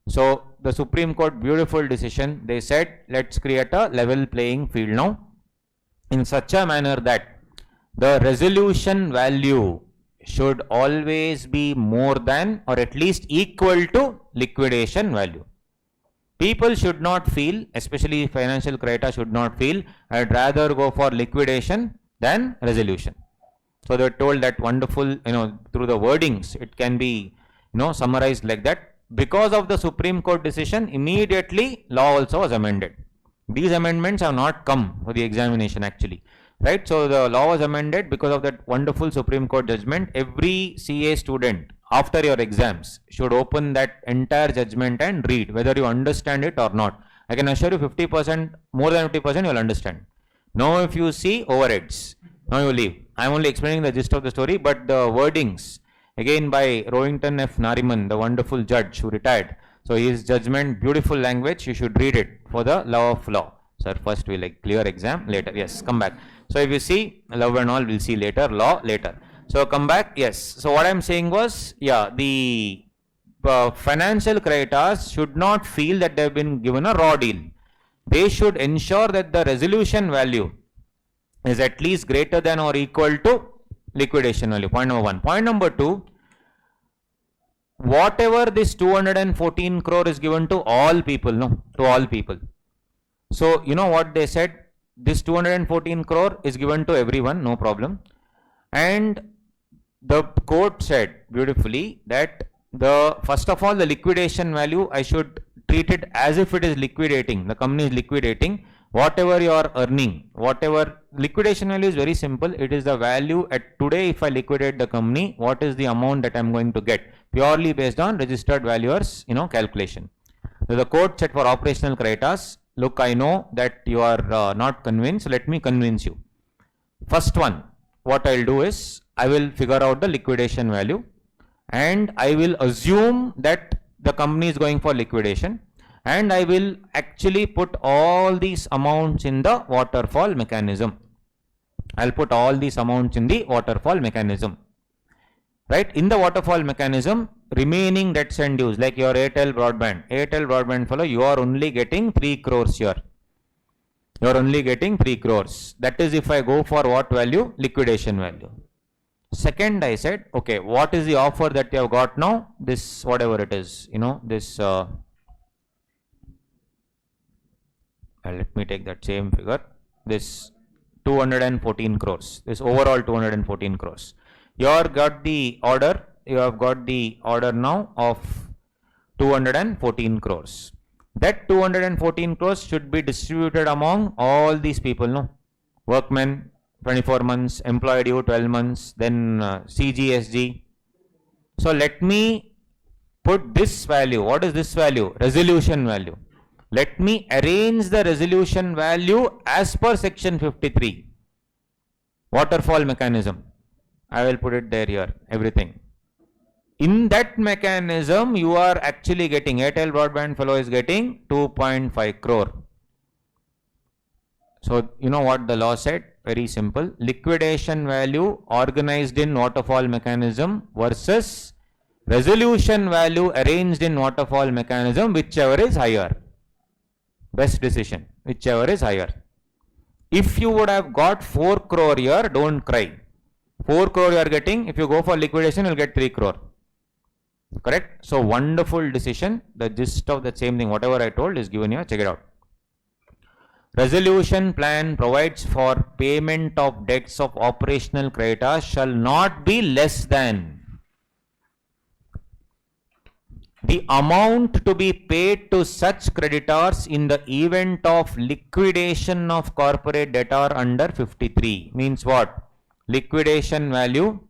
So the Supreme Court, beautiful decision. They said, let's create a level playing field now in such a manner that the resolution value should always be more than or at least equal to liquidation value. People should not feel, especially financial creditors should not feel, I'd rather go for liquidation than resolution. So they told that wonderful, through the wordings, it can be, summarized like that. Because of the Supreme Court decision, immediately law also was amended. These amendments have not come for the examination actually. right? So the law was amended because of that wonderful Supreme Court judgment. Every CA student after your exams should open that entire judgment and read whether you understand it or not. I can assure you 50%, more than 50% you will understand. Now if you see overheads, now you leave. I am only explaining the gist of the story, but the wordings again by Rohington F. Nariman, the wonderful judge who retired. So his judgment, beautiful language, you should read it for the love of law. Sir, first we like clear exam, later, yes, come back. So if you see love and all, we'll see later, law later. So come back, yes. So what I'm saying was, yeah, the financial creditors should not feel that they've been given a raw deal. They should ensure that the resolution value is at least greater than or equal to liquidation value. Point number one. Point number two, whatever this 214 crore is given to all people, no, to all people. So you know what they said, this 214 crore is given to everyone, no problem. And the court said beautifully that the first of all the liquidation value, I should treat it as if it is liquidating, the company is liquidating whatever you are earning, whatever liquidation value is very simple. It is the value at today. If I liquidate the company, what is the amount that I am going to get, purely based on registered valuers, calculation. So the court said for operational creditors, look, I know that you are not convinced, let me convince you. First one, what I'll do is I will figure out the liquidation value and I will assume that the company is going for liquidation, and I will actually put all these amounts in the waterfall mechanism. I'll put all these amounts in the waterfall mechanism. Right? In the waterfall mechanism, remaining debts and dues, like your Airtel broadband fellow, you are only getting 3 crores here. You are only getting 3 crores. That is if I go for what value? Liquidation value. Second, I said, okay, what is the offer that you have got now? This, whatever it is, this, let me take that same figure, this 214 crores, this overall 214 crores. You have got the order, now of 214 crores. That 214 crores should be distributed among all these people, no? Workmen, 24 months, employee due 12 months, then CGSG. So let me put this value. What is this value? Resolution value. Let me arrange the resolution value as per section 53. Waterfall mechanism. I will put it there here, everything. In that mechanism, you are actually getting, Airtel broadband fellow is getting 2.5 crore. So, you know what the law said? Very simple. Liquidation value organized in waterfall mechanism versus resolution value arranged in waterfall mechanism, whichever is higher. Best decision, whichever is higher. If you would have got 4 crore here, don't cry. 4 crore you are getting, if you go for liquidation, you will get 3 crore. Correct? So, wonderful decision. The gist of the same thing, whatever I told is given here, check it out. Resolution plan provides for payment of debts of operational creditors shall not be less than the amount to be paid to such creditors in the event of liquidation of corporate debtor under 53. Means what? Liquidation value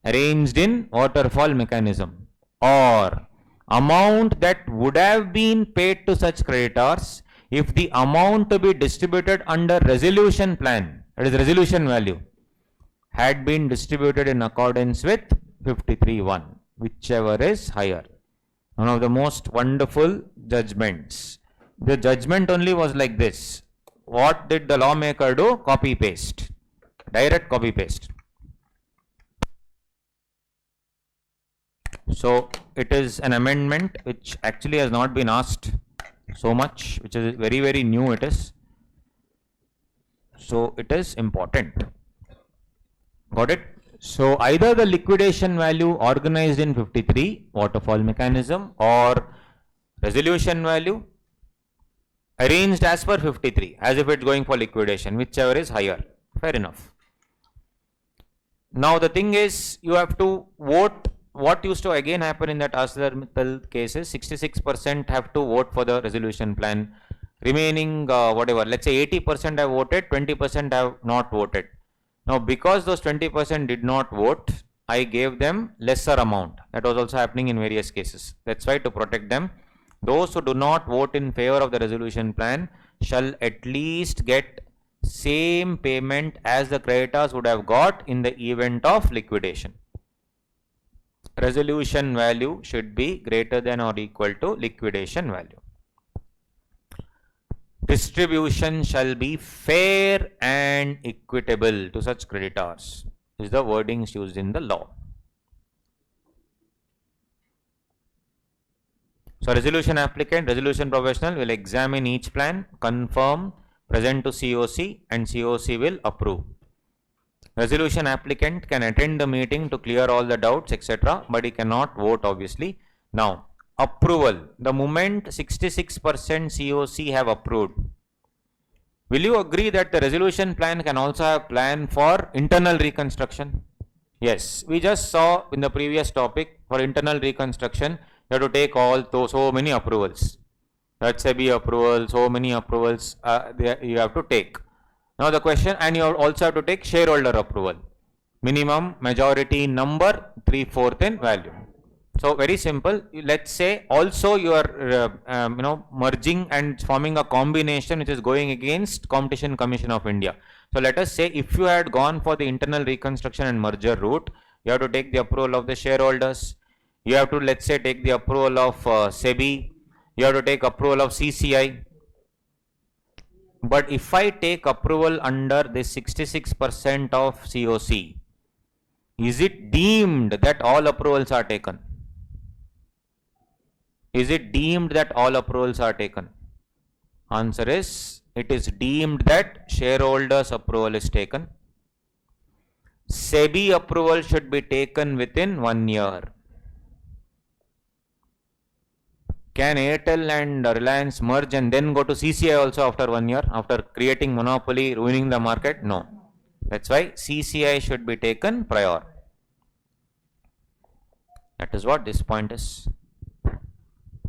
arranged in waterfall mechanism, or amount that would have been paid to such creditors if the amount to be distributed under resolution plan, that is resolution value, had been distributed in accordance with 53(1), whichever is higher. One of the most wonderful judgments. The judgment only was like this. What did the lawmaker do? Copy paste. Direct copy paste. So it is an amendment which actually has not been asked so much, which is very, very new it is. So it is important. Got it? So either the liquidation value organized in 53 waterfall mechanism or resolution value arranged as per 53 as if it's going for liquidation, whichever is higher. Fair enough. Now the thing is, you have to vote. What used to again happen in that ArcelorMittal cases, 66% have to vote for the resolution plan remaining whatever, let's say 80% have voted, 20% have not voted. Now because those 20% did not vote, I gave them lesser amount. That was also happening in various cases. That's why to protect them, those who do not vote in favor of the resolution plan shall at least get same payment as the creditors would have got in the event of liquidation. Resolution value should be greater than or equal to liquidation value. Distribution shall be fair and equitable to such creditors, is the wordings used in the law. So resolution applicant, resolution professional will examine each plan, confirm, present to COC, and COC will approve. Resolution applicant can attend the meeting to clear all the doubts, etc., but he cannot vote obviously. Now, approval. The moment 66% COC have approved, will you agree that the resolution plan can also have plan for internal reconstruction? Yes, we just saw in the previous topic, for internal reconstruction, you have to take all those so many approvals. That's SEBI approval, so many approvals you have to take. Now the question, and you also have to take shareholder approval. Minimum majority number 3/4 in value. So very simple. Let's say also you are merging and forming a combination which is going against Competition Commission of India. So let us say if you had gone for the internal reconstruction and merger route, you have to take the approval of the shareholders. You have to, let's say, take the approval of SEBI. You have to take approval of CCI. But if I take approval under this 66% of COC, is it deemed that all approvals are taken? Is it deemed that all approvals are taken? Answer is, it is deemed that shareholders approval is taken. SEBI approval should be taken within 1 year. Can Airtel and Reliance merge and then go to CCI also after 1 year, after creating monopoly, ruining the market? No. That's why CCI should be taken prior. That is what this point is.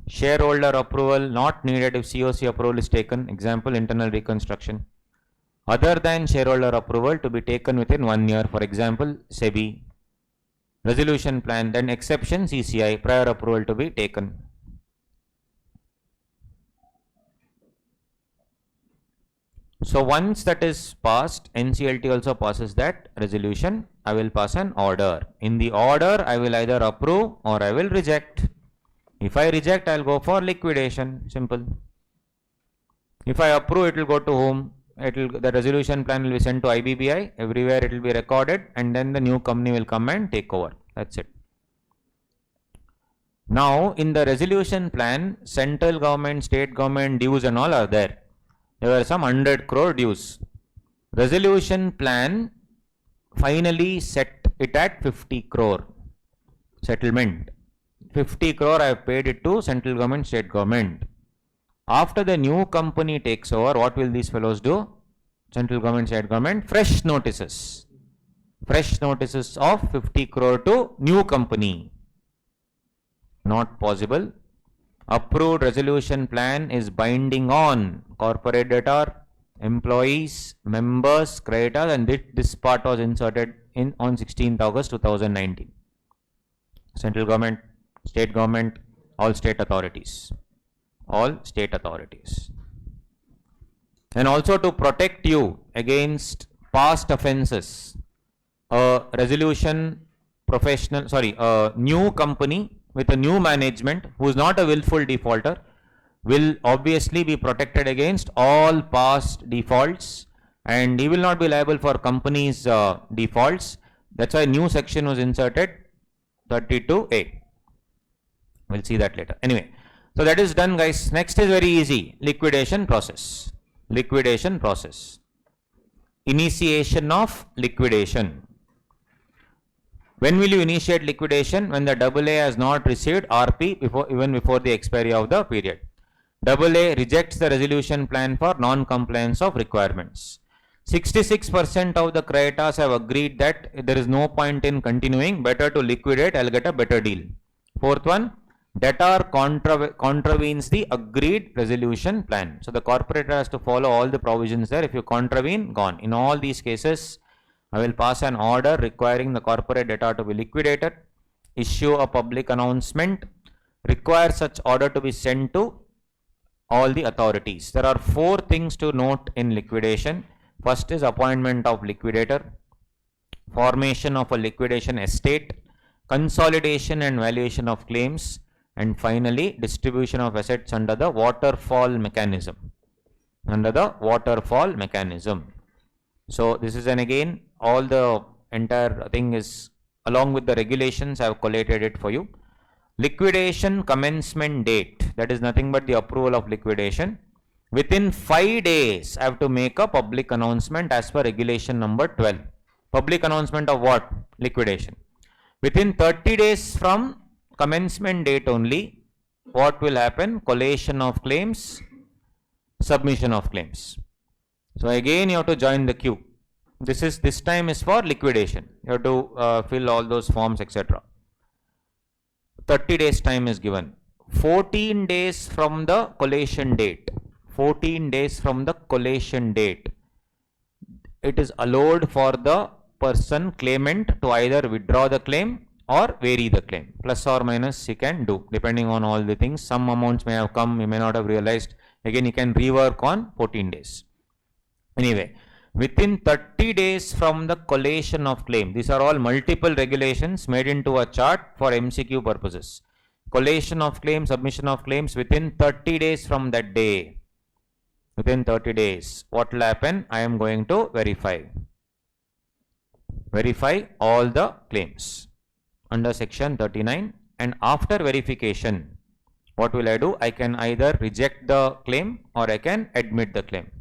Shareholder approval not needed if COC approval is taken. Example, internal reconstruction. Other than shareholder approval to be taken within 1 year. For example, SEBI. Resolution plan, then exception CCI, prior approval to be taken. So once that is passed, NCLT also passes that resolution. I will pass an order. In the order, I will either approve or I will reject. If I reject, I will go for liquidation. Simple. If I approve, it will go to whom? The resolution plan will be sent to IBBI. Everywhere it will be recorded, and then the new company will come and take over. That's it. Now, in the resolution plan, central government, state government dues and all are there. There were some 100 crore dues. Resolution plan finally set it at 50 crore settlement. 50 crore I have paid it to central government, state government. After the new company takes over, what will these fellows do? Central government, state government, fresh notices. Fresh notices of 50 crore to new company. Not possible. Approved resolution plan is binding on corporate debtor, employees, members, creditors, and this part was inserted in on 16th August 2019. Central government, state government, all state authorities. All state authorities. And also to protect you against past offences, a new company with a new management who is not a willful defaulter will obviously be protected against all past defaults, and he will not be liable for company's defaults. That's why a new section was inserted, 32A. We'll see that later. Anyway, so that is done, guys. Next is very easy. Liquidation process. Liquidation process. Initiation of liquidation. When will you initiate liquidation? When the AA has not received RP even before the expiry of the period. AA rejects the resolution plan for non-compliance of requirements. 66% of the creditors have agreed that there is no point in continuing. Better to liquidate. I'll get a better deal. Fourth one, Debtor contravenes the agreed resolution plan. So the corporator has to follow all the provisions there. If you contravene, gone. In all these cases, I will pass an order requiring the corporate debtor to be liquidated, issue a public announcement, require such order to be sent to all the authorities. There are 4 things to note in liquidation. First is appointment of liquidator, formation of a liquidation estate, consolidation and valuation of claims, and finally distribution of assets under the waterfall mechanism. So this is, and again all the entire thing is along with the regulations. I have collated it for you. Liquidation commencement date, that is nothing but the approval of liquidation. Within 5 days I have to make a public announcement as per regulation number 12. Public announcement of what? Liquidation. Within 30 days from commencement date only, what will happen? Collation of claims, submission of claims. So again you have to join the queue. This time is for liquidation. You have to fill all those forms, etc. 30 days time is given. 14 days from the collation date. 14 days from the collation date. It is allowed for the person claimant to either withdraw the claim or vary the claim. Plus or minus he can do depending on all the things. Some amounts may have come, you may not have realized. Again, you can rework on 14 days. Anyway, within 30 days from the collation of claim. These are all multiple regulations made into a chart for MCQ purposes. Collation of claims, submission of claims within 30 days from that day. Within 30 days, what will happen? I am going to verify all the claims under section 39, and after verification, what will I do? I can either reject the claim or I can admit the claim.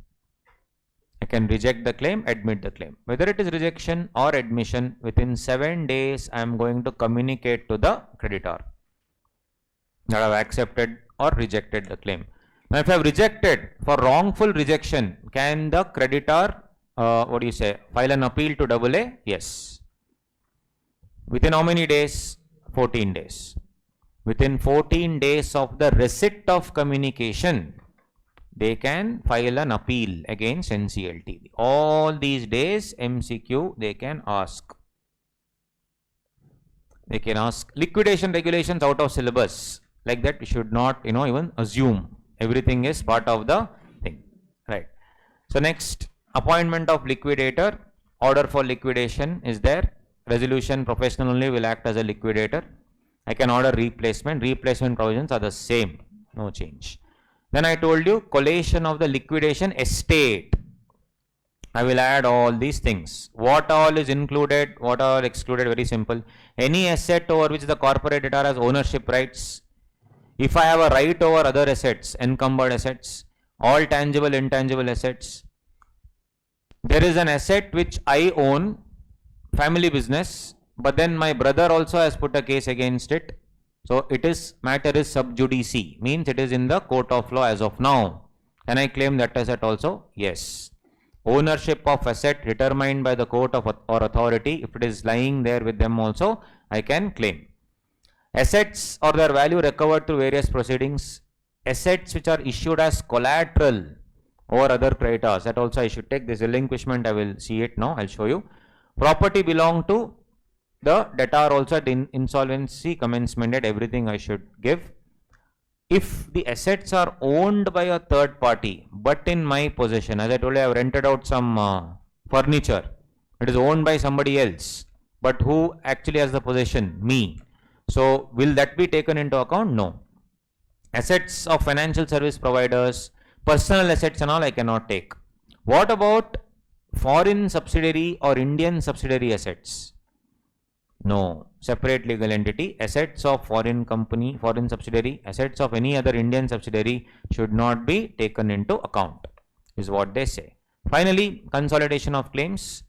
I can reject the claim, admit the claim. Whether it is rejection or admission, within 7 days I am going to communicate to the creditor that I have accepted or rejected the claim. Now if I have rejected, for wrongful rejection, can the creditor file an appeal to AA? Yes. Within how many days? 14 days. Within 14 days of the receipt of communication, they can file an appeal against NCLT. All these days, MCQ, they can ask. They can ask. Liquidation regulations out of syllabus. Like that, you should not, even assume. Everything is part of the thing. Right. So next, appointment of liquidator. Order for liquidation is there. Resolution professional only will act as a liquidator. I can order replacement. Replacement provisions are the same. No change. Then I told you collation of the liquidation estate. I will add all these things. What all is included, what all excluded, very simple. Any asset over which the corporate debtor has ownership rights. If I have a right over other assets, encumbered assets, all tangible, intangible assets. There is an asset which I own, family business, but then my brother also has put a case against it. So matter is sub judice, means it is in the court of law as of now. Can I claim that asset also? Yes. Ownership of asset determined by the court or authority, if it is lying there with them also, I can claim. Assets or their value recovered through various proceedings. Assets which are issued as collateral over other creditors, that also I should take. This relinquishment, I will see it now, I will show you. Property belong to the debtor also at insolvency commencement date, everything I should give. If the assets are owned by a third party but in my possession, as I told you, I have rented out some furniture, it is owned by somebody else, but who actually has the possession? Me. So will that be taken into account? No. Assets of financial service providers, personal assets and all I cannot take. What about foreign subsidiary or Indian subsidiary assets? No. Separate legal entity. Assets of foreign company, foreign subsidiary, assets of any other Indian subsidiary should not be taken into account, is what they say. Finally, consolidation of claims,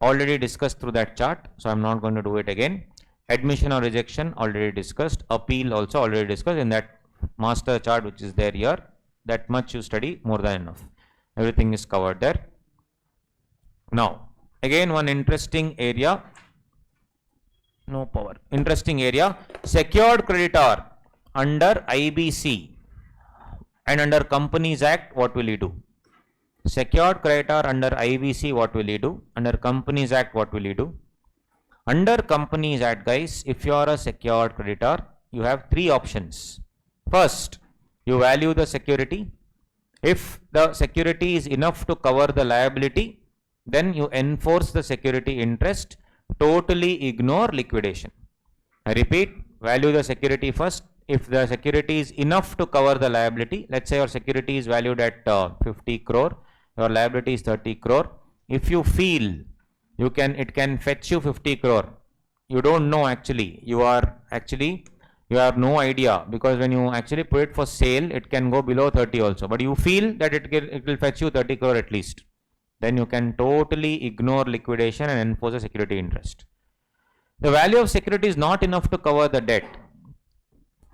already discussed through that chart, so I am not going to do it again. Admission or rejection, already discussed. Appeal also already discussed in that master chart which is there here. That much you study, more than enough. Everything is covered there. Now, again one interesting area. No power. Interesting area. Secured creditor. under IBC and under Companies Act, what will he do? Secured creditor under IBC, what will he do? Under Companies Act, what will he do? Under Companies Act, guys, if you are a secured creditor, you have three options. First, you value the security. If the security is enough to cover the liability, then you enforce the security interest, totally ignore liquidation. I repeat, value the security first. If the security is enough to cover the liability, let's say your security is valued at 50 crore, your liability is 30 crore. If you feel it can fetch you 50 crore, you don't know actually, you have no idea, because when you actually put it for sale, it can go below 30 also, but you feel that it will fetch you 30 crore at least. Then you can totally ignore liquidation and enforce the security interest. The value of security is not enough to cover the debt.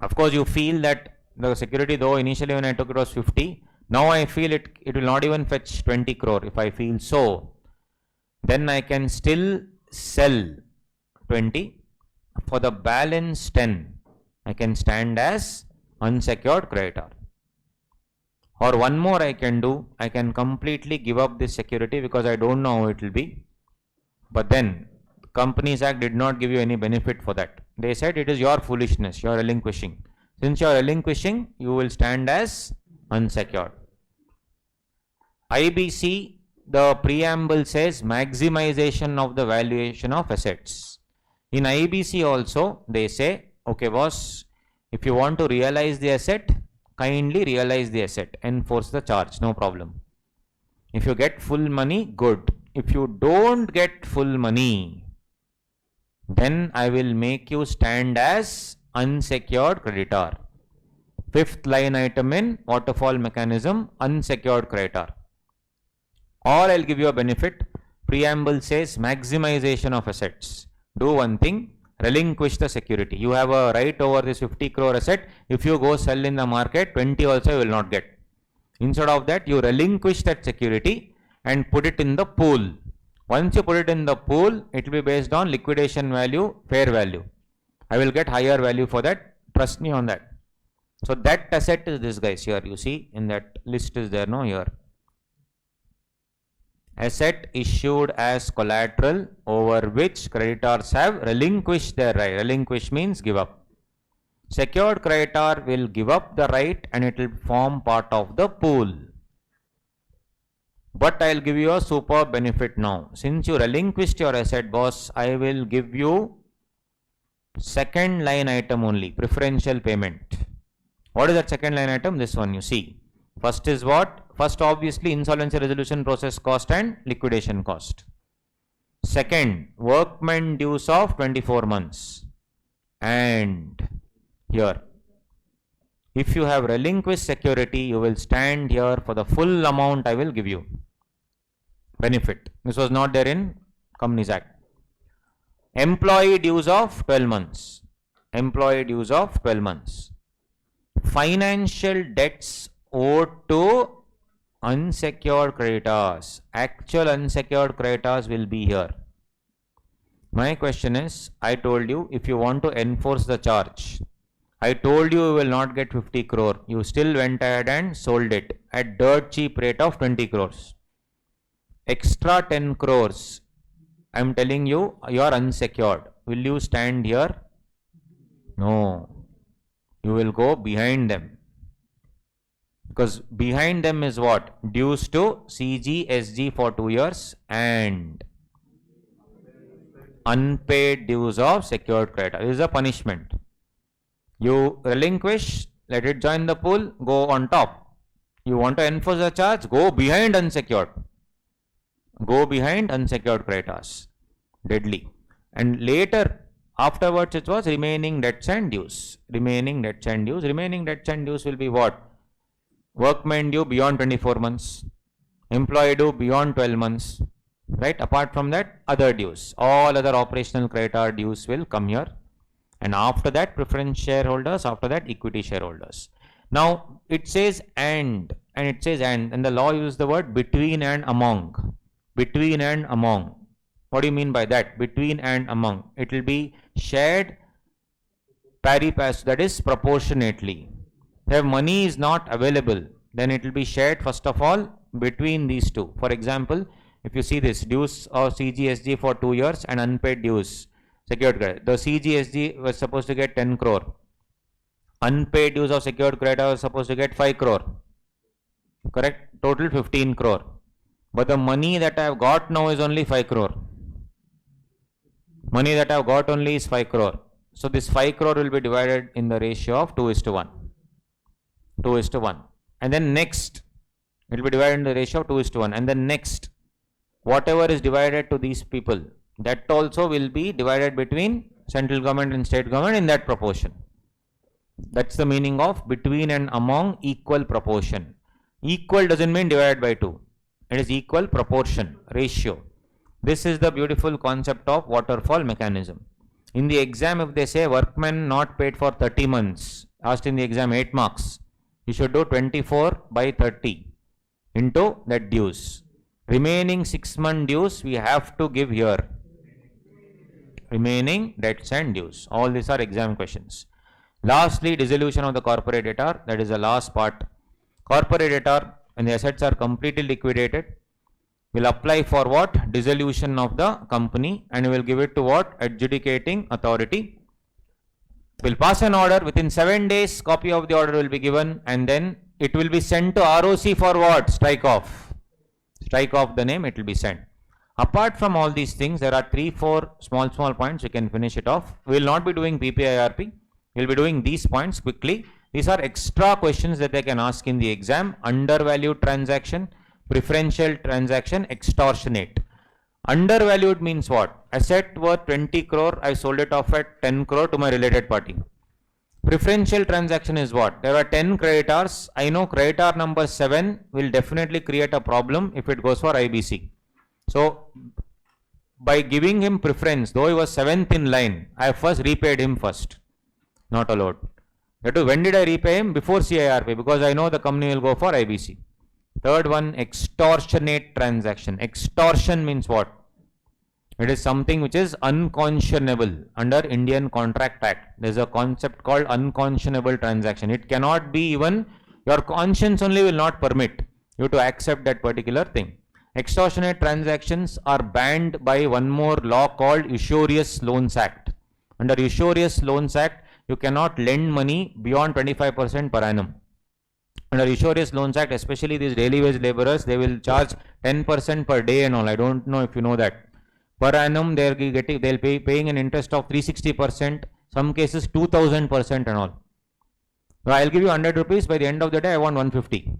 Of course, you feel that the security, though initially when I took it was 50, now I feel it will not even fetch 20 crore. If I feel so, then I can still sell 20. For the balance 10, I can stand as unsecured creditor. Or one more I can do, I can completely give up this security because I don't know how it will be. But then Companies Act did not give you any benefit for that. They said it is your foolishness, you are relinquishing. Since you are relinquishing, you will stand as unsecured. IBC, the preamble says maximization of the valuation of assets. In IBC also, they say, okay boss, if you want to realize the asset, kindly realize the asset, enforce the charge, no problem. If you get full money, good. If you don't get full money, then I will make you stand as unsecured creditor. Fifth line item in waterfall mechanism, unsecured creditor. Or I'll give you a benefit. Preamble says maximization of assets. Do one thing, relinquish the security. You have a right over this 50 crore asset. If you go sell in the market, 20 also you will not get. Instead of that, you relinquish that security and put it in the pool. Once you put it in the pool, it will be based on liquidation value, fair value. I will get higher value for that. Trust me on that. So that asset is this, guys. Here you see in that list is there, no, here. Asset issued as collateral over which creditors have relinquished their right. Relinquish means give up. Secured creditor will give up the right and it will form part of the pool. But I will give you a super benefit now. Since you relinquished your asset, boss, I will give you second line item only, preferential payment. What is that second line item? This one you see. First is what? First, obviously, insolvency resolution process cost and liquidation cost. Second, workman dues of 24 months. And here, if you have relinquished security, you will stand here for the full amount I will give you. Benefit. This was not there in Companies Act. Employee dues of 12 months. Employee dues of 12 months. Financial debts owed to unsecured creditors. Actual unsecured creditors will be here. My question is, I told you if you want to enforce the charge, I told you will not get 50 crore. You still went ahead and sold it at dirt cheap rate of 20 crores. Extra 10 crores. I am telling you, you are unsecured. Will you stand here? No. You will go behind them. Because behind them is what? Dues to CG, SG for 2 years and unpaid dues of secured creditor. This is a punishment. You relinquish, let it join the pool, go on top. You want to enforce the charge, go behind unsecured. Go behind unsecured creditors. Deadly. And later, afterwards it was remaining debts and dues. Remaining debts and dues. Remaining debts and dues will be what? Workman due beyond 24 months. Employee due beyond 12 months. Right? Apart from that, other dues. All other operational creditor dues will come here. And after that, preference shareholders. After that, equity shareholders. Now, it says and it says and the law uses the word between and among. Between and among. What do you mean by that? Between and among. It will be shared pari passu, that is proportionately. If money is not available, then it will be shared first of all between these two. For example, if you see this dues or CGSG for 2 years and unpaid dues, secured credit. The CGSG was supposed to get 10 crore. Unpaid dues of secured creditor was supposed to get 5 crore. Correct? Total 15 crore. But the money that I have got now is only 5 crore. Money that I have got only is 5 crore. So this 5 crore will be divided in the ratio of 2:1. 2:1. And then next, it will be divided in the ratio of 2:1. And then next, whatever is divided to these people, that also will be divided between central government and state government in that proportion. That's the meaning of between and among equal proportion. Equal doesn't mean divided by 2. It is equal proportion, ratio. This is the beautiful concept of waterfall mechanism. In the exam, if they say workman not paid for 30 months, asked in the exam 8 marks, you should do 24 by 30 into that dues. Remaining 6-month dues we have to give here. Remaining debts and dues. All these are exam questions. Lastly, dissolution of the corporate debtor. That is the last part. Corporate debtor, when the assets are completely liquidated, will apply for what? Dissolution of the company, and you will give it to what? Adjudicating authority. Will pass an order within 7 days. Copy of the order will be given, and then it will be sent to ROC for what? Strike off. Strike off the name, it will be sent. Apart from all these things, there are 3-4 small points. We can finish it off. We will not be doing PPIRP. We will be doing these points quickly. These are extra questions that they can ask in the exam. Undervalued transaction, preferential transaction, extortionate. Undervalued means what? Asset worth 20 crore, I sold it off at 10 crore to my related party. Preferential transaction is what? There are 10 creditors. I know creditor number 7 will definitely create a problem if it goes for IBC. So, by giving him preference, though he was 7th in line, I first repaid him first. Not allowed. When did I repay him? Before CIRP, because I know the company will go for IBC. Third one, extortionate transaction. Extortion means what? It is something which is unconscionable under Indian Contract Act. There is a concept called unconscionable transaction. It cannot be even, your conscience only will not permit you to accept that particular thing. Extortionate transactions are banned by one more law called Usurious Loans Act. Under Usurious Loans Act, you cannot lend money beyond 25% per annum. Under Usurious Loans Act, especially these daily wage laborers, they will charge 10% per day and all. I don't know if you know that. Per annum, they'll be paying an interest of 360%, some cases 2000% and all. So I'll give you 100 rupees. By the end of the day, I want 150.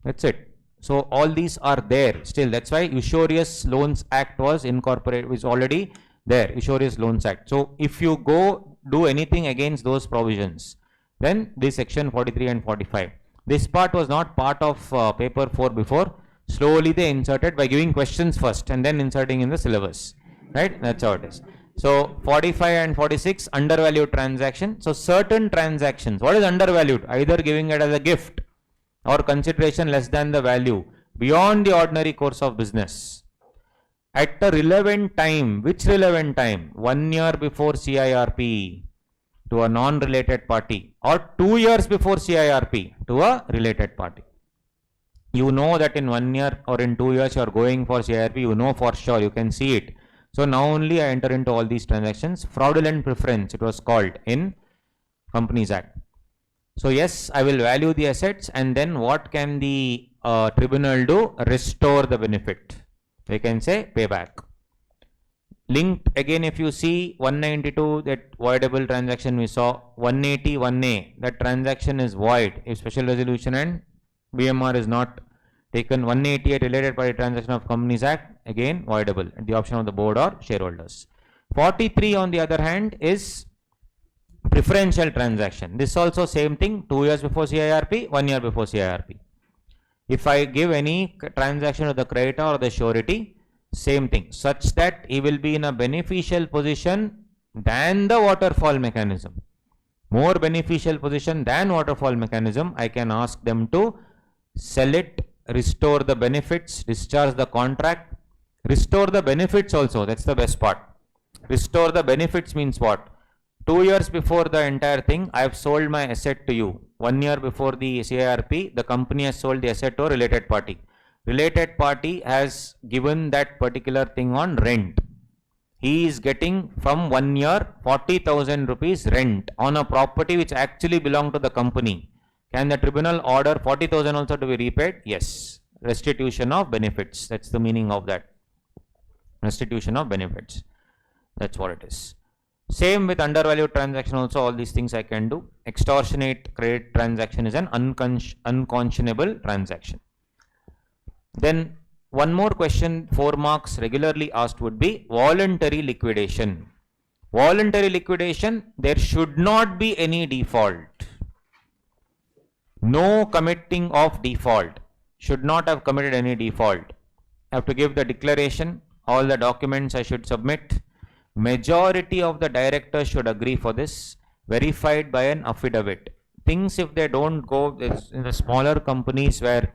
That's it. So all these are there still. That's why Usurious Loans Act was incorporated, is already there. Usurious Loans Act. So if you go do anything against those provisions, then this section 43 and 45. This part was not part of paper 4 before. Slowly they inserted by giving questions first and then inserting in the syllabus. Right? That's how it is. So 45 and 46, undervalued transaction. So certain transactions, what is undervalued? Either giving it as a gift or consideration less than the value beyond the ordinary course of business. At a relevant time, which relevant time? 1 year before CIRP to a non-related party, or 2 years before CIRP to a related party. You know that in 1 year or in 2 years you are going for CIRP, you know for sure, you can see it. So now only I enter into all these transactions. Fraudulent preference, it was called in Companies Act. So yes, I will value the assets, and then what can the tribunal do? Restore the benefit. They can say payback. Linked again, if you see 192, that voidable transaction we saw, 180, 1A, that transaction is void if special resolution and BMR is not taken. 188, related party transaction of Companies Act, again voidable at the option of the board or shareholders. 43 on the other hand is preferential transaction. This also same thing, 2 years before CIRP, 1 year before CIRP. If I give any transaction to the creditor or the surety, same thing, such that he will be in a beneficial position than the waterfall mechanism. More beneficial position than waterfall mechanism, I can ask them to sell it, restore the benefits, discharge the contract, restore the benefits also. That's the best part. Restore the benefits means what? 2 years before the entire thing, I have sold my asset to you. 1 year before the CIRP, the company has sold the asset to a related party. Related party has given that particular thing on rent. He is getting from 1 year 40,000 rupees rent on a property which actually belonged to the company. Can the tribunal order 40,000 also to be repaid? Yes. Restitution of benefits. That's the meaning of that. Restitution of benefits. That's what it is. Same with undervalued transaction also, all these things I can do. Extortionate credit transaction is an unconscionable transaction. Then one more question, 4 marks regularly asked would be voluntary liquidation. Voluntary liquidation, there should not be any default. No committing of default. Should not have committed any default. I have to give the declaration, all the documents I should submit. Majority of the directors should agree for this, verified by an affidavit. Things if they don't go, in the smaller companies where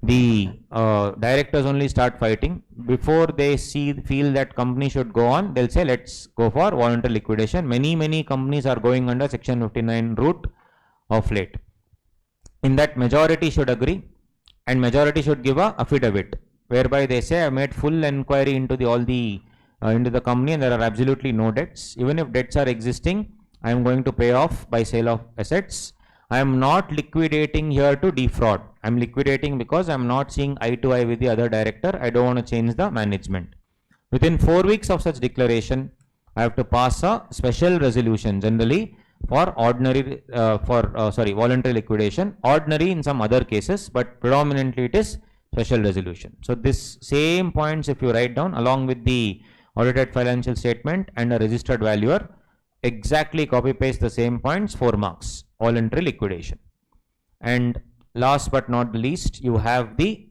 the directors only start fighting, before they feel that company should go on, they'll say let's go for voluntary liquidation. Many companies are going under section 59 route of late. In that, majority should agree and majority should give a affidavit whereby they say I made full inquiry into the company and there are absolutely no debts. Even if debts are existing, I am going to pay off by sale of assets. I am not liquidating here to defraud. I am liquidating because I am not seeing eye to eye with the other director. I don't want to change the management. Within 4 weeks of such declaration, I have to pass a special resolution, generally for voluntary liquidation. Ordinary in some other cases, but predominantly it is special resolution. So this same points if you write down along with the audited financial statement and a registered valuer, exactly copy paste the same points, 4 marks, voluntary liquidation. And last but not the least, you have the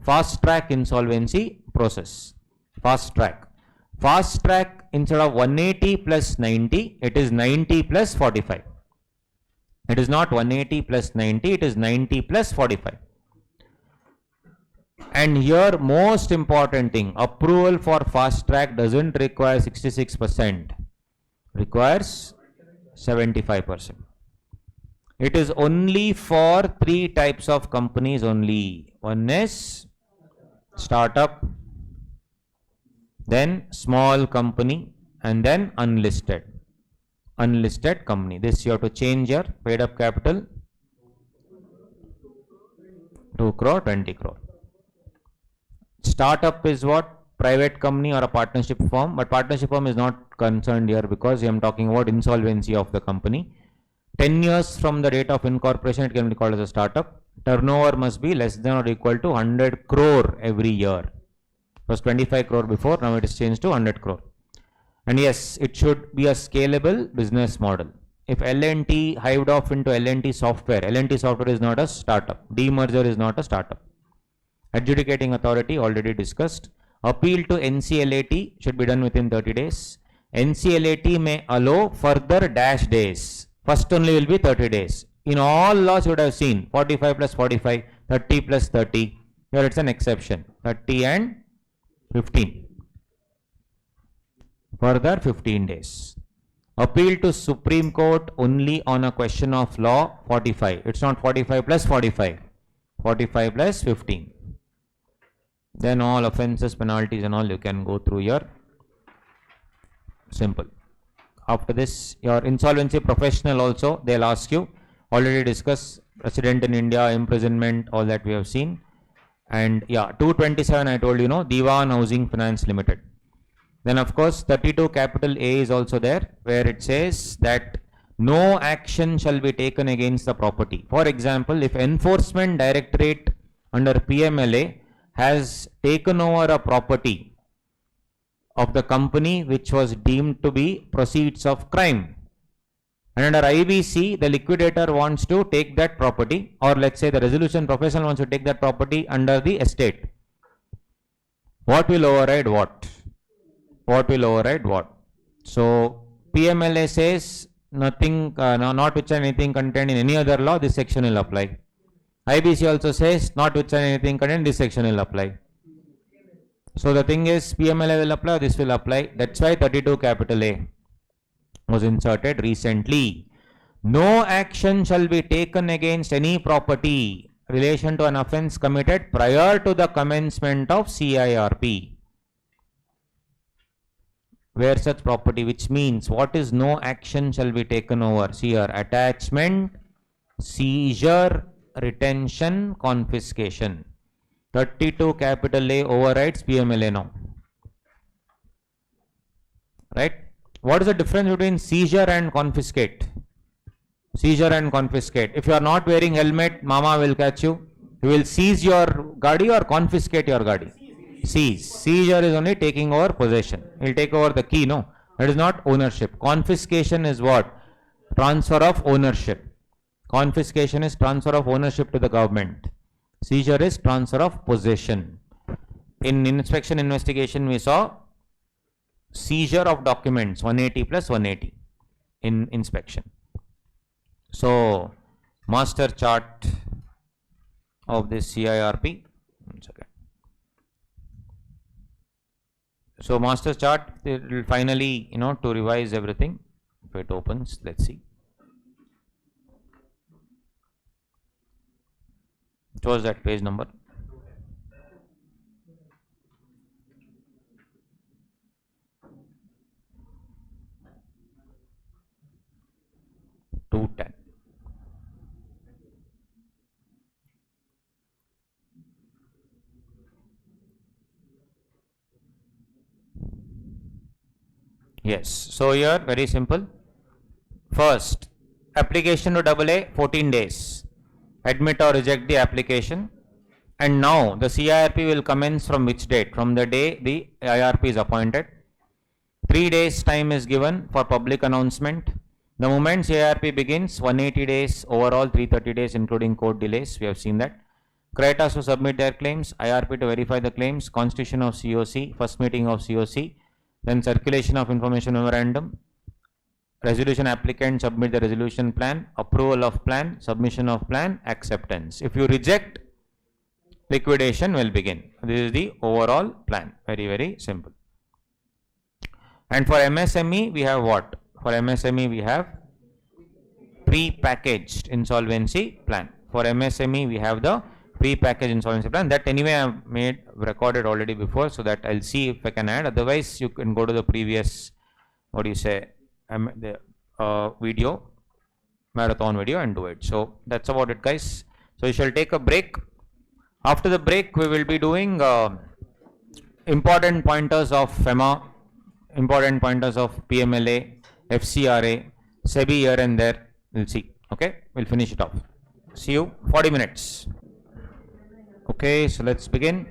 fast track insolvency process. Fast track. Fast track, instead of 180 plus 90, it is 90 plus 45. It is not 180 plus 90, it is 90 plus 45. And here most important thing, approval for fast track doesn't require 66%, requires 75%. It is only for 3 types of companies only. One is startup, then small company, and then unlisted company. This you have to change your paid up capital 2 crore, 20 crore. Startup is what? Private company or a partnership firm, but partnership firm is not concerned here because I am talking about insolvency of the company. 10 years from the date of incorporation, it can be called as a startup. Turnover must be less than or equal to 100 crore every year. It was 25 crore before, now it is changed to 100 crore. And yes, it should be a scalable business model. If L&T hived off into L&T software, L&T software is not a startup. Demerger is not a startup. Adjudicating authority already discussed. Appeal to NCLT should be done within 30 days. NCLT may allow further dash days. First only will be 30 days. In all laws you would have seen 45 plus 45, 30 plus 30. Here it's an exception. 30 and 15. Further 15 days. Appeal to Supreme Court only on a question of law 45. It's not 45 plus 45. 45 plus 15. Then all offenses, penalties and all you can go through here. Simple. After this, your insolvency professional also, they'll ask you. Already discussed resident in India, imprisonment, all that we have seen. And yeah, 227 I told you, Diwan Housing Finance Limited. Then of course 32 capital A is also there, where it says that no action shall be taken against the property. For example, if Enforcement Directorate under PMLA has taken over a property of the company which was deemed to be proceeds of crime, and under IBC the liquidator wants to take that property, or let's say the resolution professional wants to take that property under the estate, what will override what? What will override what? So PMLA says nothing, not which and anything contained in any other law, this section will apply. IBC also says not which and anything contained, this section will apply. So the thing is, PMLA will apply, this will apply. That's why 32 capital A. was inserted recently. No action shall be taken against any property relation to an offence committed prior to the commencement of CIRP. Where such property, which means what is no action shall be taken over? See here, attachment, seizure, retention, confiscation. 32 capital A overrides PMLA now. Right? What is the difference between seizure and confiscate? Seizure and confiscate. If you are not wearing helmet, mama will catch you. He will seize your gadi or confiscate your gadi. Seize. Seizure is only taking over possession. He will take over the key, no. That is not ownership. Confiscation is what? Transfer of ownership. Confiscation is transfer of ownership to the government. Seizure is transfer of possession. In inspection investigation, we saw seizure of documents 180 plus 180 in inspection. So, master chart of this CIRP. So, master chart, it will finally, to revise everything. If it opens, let's see. It was that page number. $210. Yes, so here very simple. First, application to AA 14 days. Admit or reject the application. And now the CIRP will commence from which date? From the day the IRP is appointed. 3 days time is given for public announcement. The moment CIRP begins, 180 days overall, 330 days including court delays. We have seen that. Creditors to submit their claims, IRP to verify the claims, constitution of COC, first meeting of COC, then circulation of information memorandum, resolution applicant submit the resolution plan, approval of plan, submission of plan, acceptance. If you reject, liquidation will begin. This is the overall plan. Very, very simple. And for MSME, we have what? For MSME, we have pre-packaged insolvency plan. For MSME, we have the pre-packaged insolvency plan. That anyway I have recorded already before, so that I'll see if I can add. Otherwise, you can go to the previous, video, marathon video and do it. So that's about it, guys. So we shall take a break. After the break, we will be doing important pointers of FEMA, important pointers of PMLA, FCRA, SEBI here and there. We'll see. Okay, we'll finish it off. See you 40 minutes. Okay, so let's begin.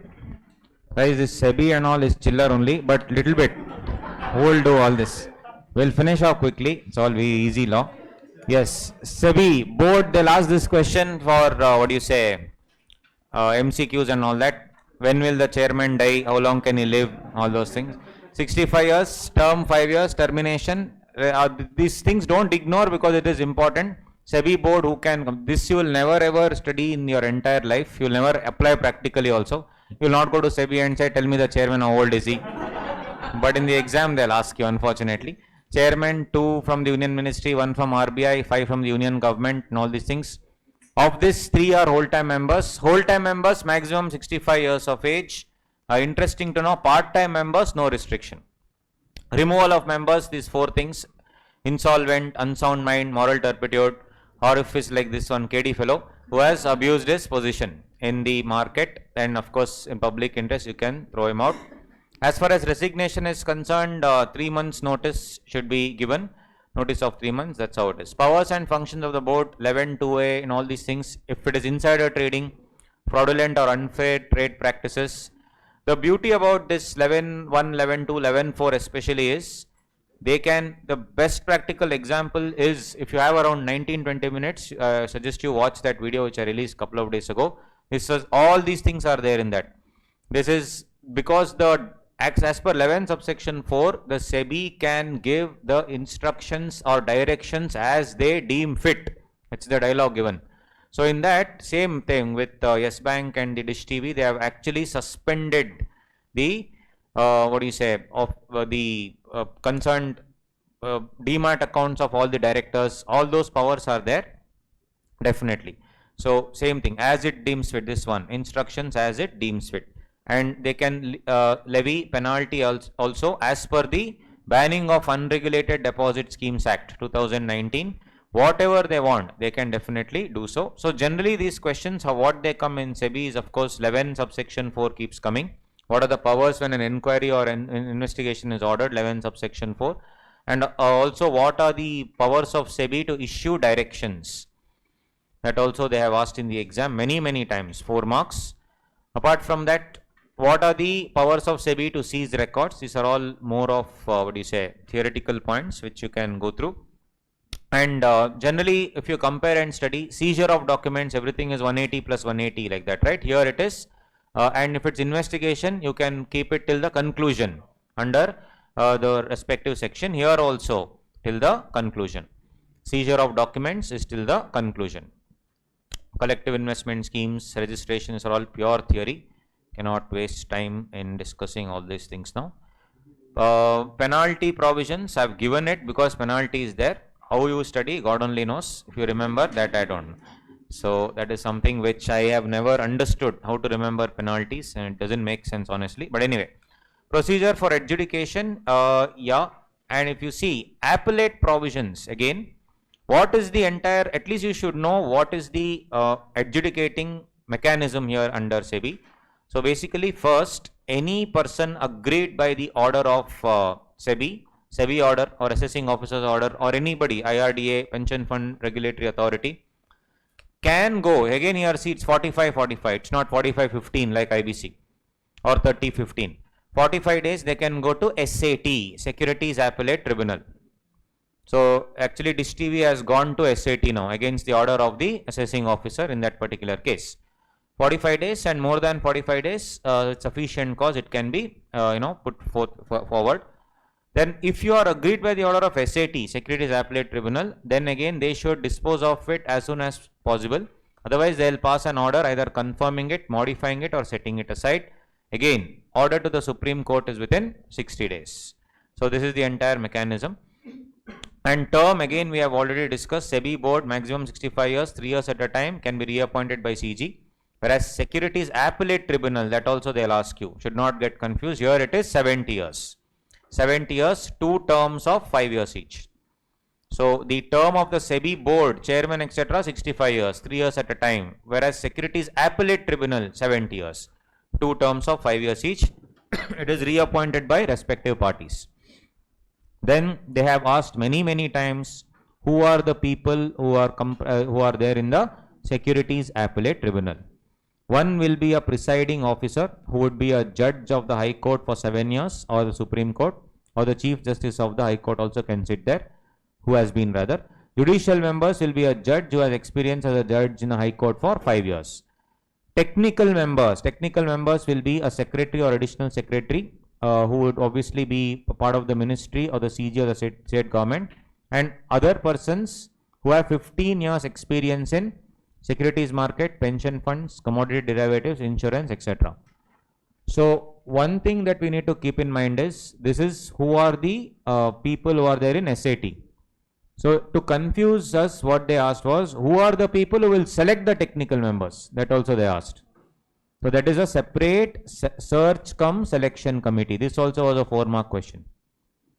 Guys, this SEBI and all is chiller only, but little bit. Who will do all this? We'll finish off quickly. It's all very easy law. Yes, SEBI board, they'll ask this question for MCQs and all that. When will the chairman die? How long can he live? All those things. 65 years, term 5 years, termination. These things don't ignore because it is important. SEBI board, who can, this you will never ever study in your entire life. You will never apply practically also. You will not go to SEBI and say, tell me the chairman, how old is he? But in the exam, they'll ask you, unfortunately. Chairman, 2 from the Union Ministry, 1 from RBI, 5 from the Union Government, and all these things. Of this, 3 are whole-time members. Whole-time members, maximum 65 years of age. Interesting to know, part-time members, no restriction. Removal of members, these 4 things. Insolvent, unsound mind, moral turpitude, or if it's like this one, KD fellow, who has abused his position in the market, and of course, in public interest, you can throw him out. As far as resignation is concerned, 3 months notice should be given. Notice of 3 months, that's how it is. Powers and functions of the board, 11(2)(a) and all these things. If it is insider trading, fraudulent or unfair trade practices. The beauty about this 11(1), 11(2), 11(4) especially is, they can, the best practical example is, if you have around 19-20 minutes, suggest you watch that video which I released a couple of days ago. This was, all these things are there in that. This is because the as per 11 subsection 4, the SEBI can give the instructions or directions as they deem fit. It's the dialogue given. So in that same thing with Yes Bank and the Dish TV, they have actually suspended the concerned demat accounts of all the directors, all those powers are there, definitely. So same thing, as it deems fit, this one, instructions as it deems fit. And they can levy penalty also as per the Banning of Unregulated Deposit Schemes Act 2019. Whatever they want, they can definitely do so. So generally these questions, what they come in SEBI is of course 11 subsection 4 keeps coming. What are the powers when an inquiry or an investigation is ordered? 11 subsection 4. And also what are the powers of SEBI to issue directions? That also they have asked in the exam many times, 4 marks. Apart from that, what are the powers of SEBI to seize records? These are all more of theoretical points which you can go through. And generally, if you compare and study, seizure of documents, everything is 180 plus 180 like that, right? Here it is. And if it's investigation, you can keep it till the conclusion under the respective section. Here also till the conclusion. Seizure of documents is till the conclusion. Collective investment schemes, registrations are all pure theory. Cannot waste time in discussing all these things now. Penalty provisions, I have given it because penalty is there. How you study, God only knows. If you remember that, I don't know. So that is something which I have never understood, how to remember penalties, and it doesn't make sense honestly. But anyway, procedure for adjudication, yeah. And if you see appellate provisions, again, what is the entire, at least you should know what is the adjudicating mechanism here under SEBI. So basically first, any person agreed by the order of SEBI order or assessing officer's order or anybody, IRDA, pension fund regulatory authority, can go, again here see it's 45-45, it's not 45-15 like IBC or 30-15. 45 days they can go to SAT, Securities Appellate Tribunal. So actually Dish TV has gone to SAT now against the order of the assessing officer in that particular case. 45 days and more than 45 days, sufficient cause, it can be put forward. Then if you are agreed by the order of SAT, Securities Appellate Tribunal, then again they should dispose of it as soon as possible. Otherwise they will pass an order either confirming it, modifying it or setting it aside. Again, order to the Supreme Court is within 60 days. So this is the entire mechanism. And term, again we have already discussed, SEBI board maximum 65 years, 3 years at a time, can be reappointed by CG. Whereas Securities Appellate Tribunal, that also they will ask you, should not get confused. Here it is 70 years. 70 years, 2 terms of 5 years each. So the term of the SEBI board, chairman, etc., 65 years, 3 years at a time. Whereas Securities Appellate Tribunal, 70 years, 2 terms of 5 years each. It is reappointed by respective parties. Then they have asked many times, who are the people who are there in the Securities Appellate Tribunal. One will be a presiding officer who would be a judge of the High Court for 7 years or the Supreme Court, or the Chief Justice of the High Court also can sit there, who has been rather. Judicial members will be a judge who has experience as a judge in the High Court for 5 years. Technical members will be a secretary or additional secretary who would obviously be a part of the ministry or the CG or the state government, and other persons who have 15 years experience in securities market, pension funds, commodity derivatives, insurance, etc. So one thing that we need to keep in mind is, this is who are the people who are there in SAT. So to confuse us, what they asked was, who are the people who will select the technical members? That also they asked. So that is a separate search cum selection committee. This also was a 4-mark question.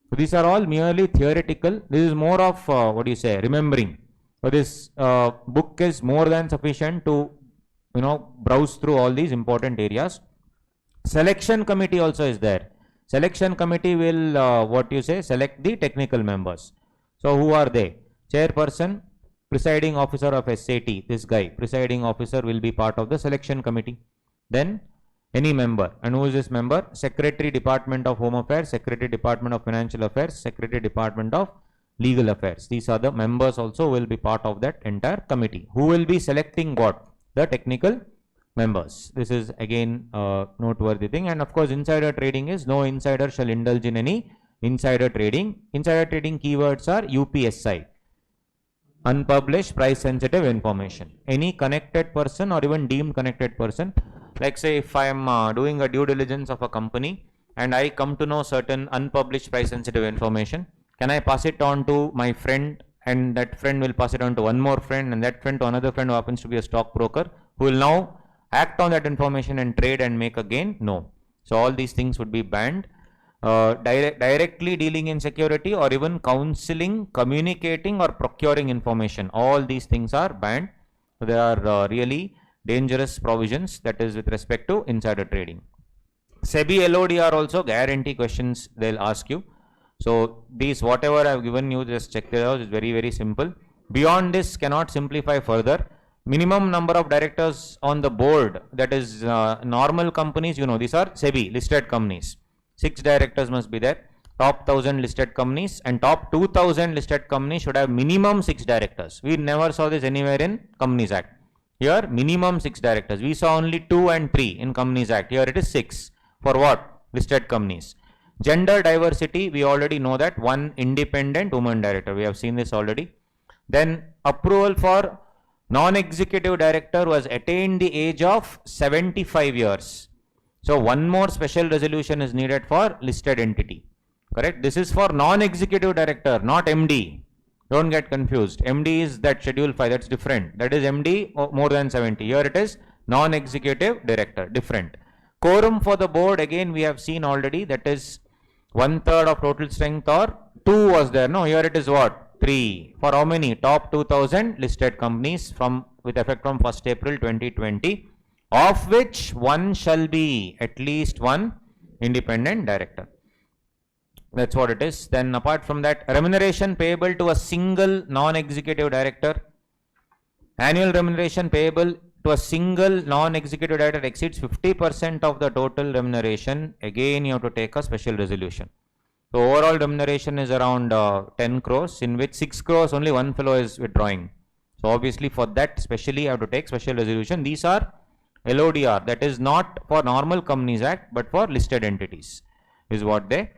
So these are all merely theoretical. This is more of remembering. So this book is more than sufficient to browse through all these important areas. Selection committee also is there. Selection committee will select the technical members. So who are they? Chairperson, presiding officer of SAT, this guy, presiding officer will be part of the selection committee. Then any member, and who is this member? Secretary, Department of Home Affairs, Secretary, Department of Financial Affairs, Secretary, Department of Legal Affairs. These are the members also will be part of that entire committee. Who will be selecting what? The technical members. This is again a noteworthy thing. And of course insider trading is, no insider shall indulge in any insider trading. Insider trading keywords are UPSI, unpublished price sensitive information. Any connected person or even deemed connected person, like say if I am doing a due diligence of a company and I come to know certain unpublished price sensitive information, Can I pass it on to my friend, and that friend will pass it on to one more friend, and that friend to another friend who happens to be a stockbroker, who will now act on that information and trade and make a gain? No. So all these things would be banned. Directly dealing in security, or even counseling, communicating, or procuring information, all these things are banned. So there are really dangerous provisions, that is with respect to insider trading. SEBI LODR also guarantee questions they'll ask you. So these whatever I have given you, just check it out. It's very, very simple. Beyond this, cannot simplify further. Minimum number of directors on the board, that is normal companies, you know, these are SEBI listed companies. 6 directors must be there. Top 1000 listed companies and top 2000 listed companies should have minimum 6 directors. We never saw this anywhere in Companies Act. Here minimum 6 directors. We saw only 2 and 3 in Companies Act. Here it is 6. For what? Listed companies. Gender diversity, we already know that. 1 independent woman director. We have seen this already. Then approval for non-executive director who has attained the age of 75 years. So one more special resolution is needed for listed entity. Correct? This is for non-executive director, not MD. Don't get confused. MD is that schedule 5, that's different. That is MD more than 70. Here it is non-executive director, different. Quorum for the board, again we have seen already, that is 1/3 of total strength, or 2 was there. No, here it is what? 3. For how many? Top 2000 listed companies from with effect from 1st April 2020. Of which one shall be at least one independent director. That's what it is. Then apart from that, remuneration payable to a single non-executive director. Annual remuneration payable to a single non-executive director exceeds 50% of the total remuneration. Again, you have to take a special resolution. So overall remuneration is around 10 crores, in which 6 crores only one fellow is withdrawing. So obviously for that specially you have to take special resolution. These are LODR, that is not for normal Companies Act but for listed entities, is what they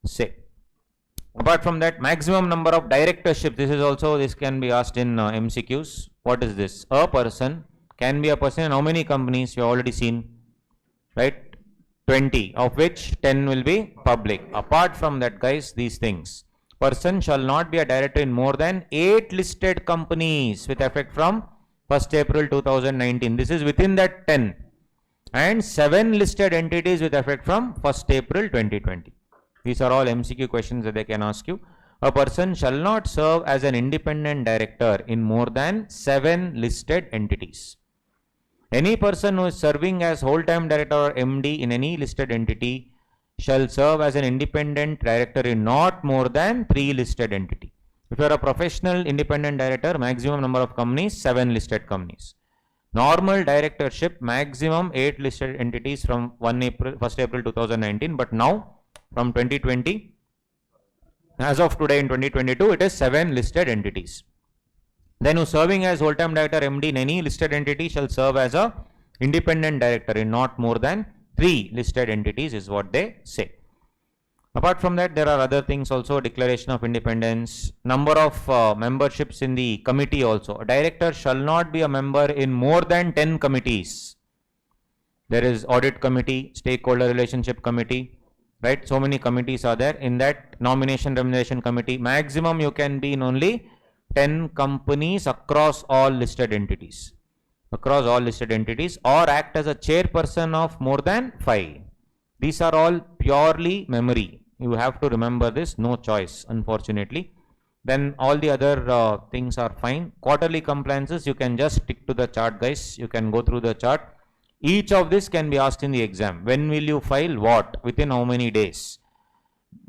say. Apart from that, maximum number of directorships, this can be asked in MCQs. What is this? A person can be a person in how many companies? You have already seen, right? 20, of which 10 will be public. Apart from that, guys, these things. Person shall not be a director in more than 8 listed companies with effect from 1st April 2019. This is within that 10. And 7 listed entities with effect from 1st April 2020. These are all MCQ questions that they can ask you. A person shall not serve as an independent director in more than 7 listed entities. Any person who is serving as whole-time director or MD in any listed entity shall serve as an independent director in not more than 3 listed entities. If you are a professional independent director, maximum number of companies, 7 listed companies. Normal directorship, maximum 8 listed entities from 1st April 2019, but now from 2020, as of today in 2022, it is 7 listed entities. Then who serving as whole-time director MD in any listed entity shall serve as a independent director in not more than 3 listed entities, is what they say. Apart from that, there are other things also. Declaration of independence, number of memberships in the committee also. A director shall not be a member in more than 10 committees. There is audit committee, stakeholder relationship committee, right? So many committees are there. In that, nomination remuneration committee, maximum you can be in only 10 companies across all listed entities. Across all listed entities, or act as a chairperson of more than 5. These are all purely memory. You have to remember this, no choice, unfortunately. Then all the other things are fine. Quarterly compliances, you can just stick to the chart, guys. You can go through the chart. Each of this can be asked in the exam. When will you file what? Within how many days?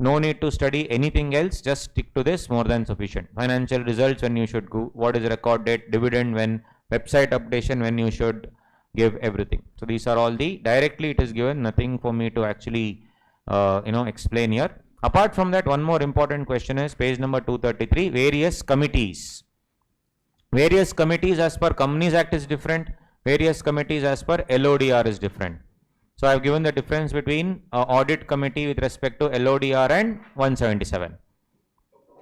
No need to study anything else, just stick to this, more than sufficient. Financial results, when you should go, what is the record date, dividend when, website updation when you should give, everything. So these are all the, directly it is given, nothing for me to actually explain here. Apart from that, one more important question is page number 233, various committees. Various committees as per Companies Act is different, various committees as per LODR is different. So I have given the difference between audit committee with respect to LODR and 177.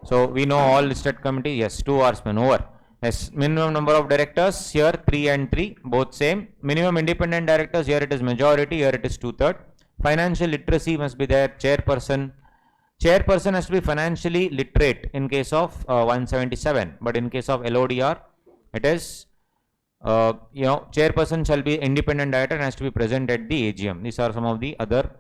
So we know all listed committee, yes, 2 hours man over. Yes, minimum number of directors, here 3 and 3, both same. Minimum independent directors, here it is majority, here it is 2/3. Financial literacy must be there, chairperson. Chairperson has to be financially literate in case of 177, but in case of LODR, it is, chairperson shall be independent director and has to be present at the AGM. These are some of the other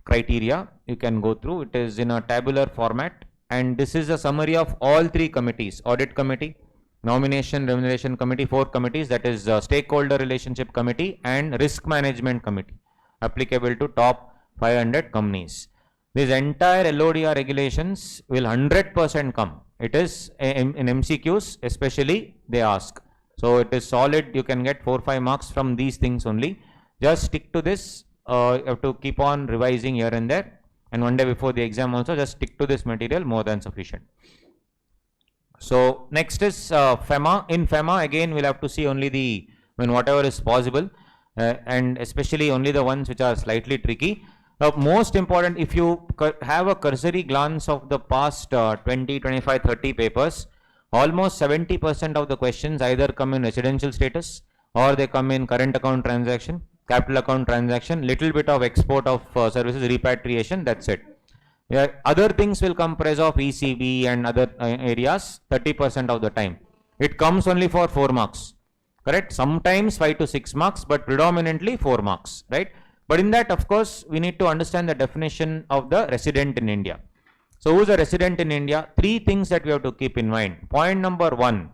criteria you can go through. It is in a tabular format, and this is a summary of all three committees: Audit Committee, Nomination Remuneration Committee, 4 committees, that is Stakeholder Relationship Committee and Risk Management Committee, applicable to top 500 companies. This entire LODR regulations will 100% come. It is in MCQs, especially they ask. So it is solid. You can get 4-5 marks from these things only. Just stick to this. You have to keep on revising here and there. And one day before the exam also, just stick to this material, more than sufficient. So next is FEMA. In FEMA, again, we'll have to see only whatever is possible, and especially only the ones which are slightly tricky. Now, most important, if you have a cursory glance of the past 20, 25, 30 papers, almost 70% of the questions either come in residential status or they come in current account transaction, capital account transaction, little bit of export of services, repatriation, that's it. Yeah, other things will comprise of ECB and other areas 30% of the time. It comes only for 4 marks, correct? Sometimes 5 to 6 marks, but predominantly 4 marks, right? But in that, of course, we need to understand the definition of the resident in India. So who is a resident in India? 3 things that we have to keep in mind. Point number 1,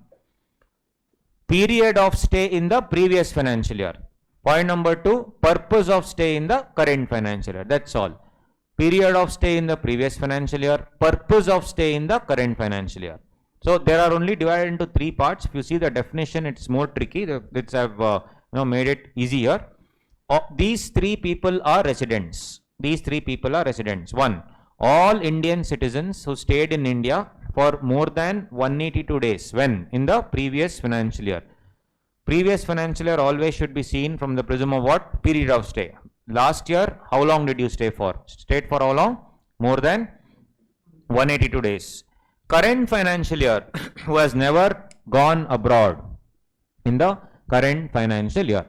period of stay in the previous financial year. Point number 2, purpose of stay in the current financial year. That's all. Period of stay in the previous financial year, purpose of stay in the current financial year. So there are only divided into 3 parts. If you see the definition, it's more tricky. It's have made it easier. These 3 people are residents. These 3 people are residents. 1, all Indian citizens who stayed in India for more than 182 days. When? In the previous financial year. Previous financial year always should be seen from the prism of what? Period of stay. Last year, how long did you stay for? Stayed for how long? More than 182 days. Current financial year, who has never gone abroad in the current financial year.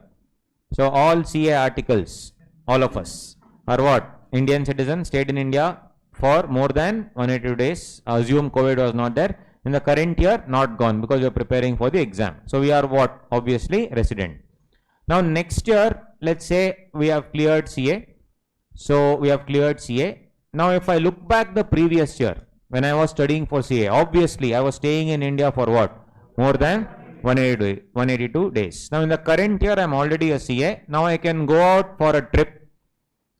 So all CA articles, all of us, are what? Indian citizens stayed in India for more than 182 days. Assume COVID was not there. In the current year, not gone because you are preparing for the exam. So we are what? Obviously resident. Now next year, let's say we have cleared CA. So we have cleared CA. Now if I look back the previous year, when I was studying for CA, obviously I was staying in India for what? More than 182 days. Now in the current year, I am already a CA. Now I can go out for a trip,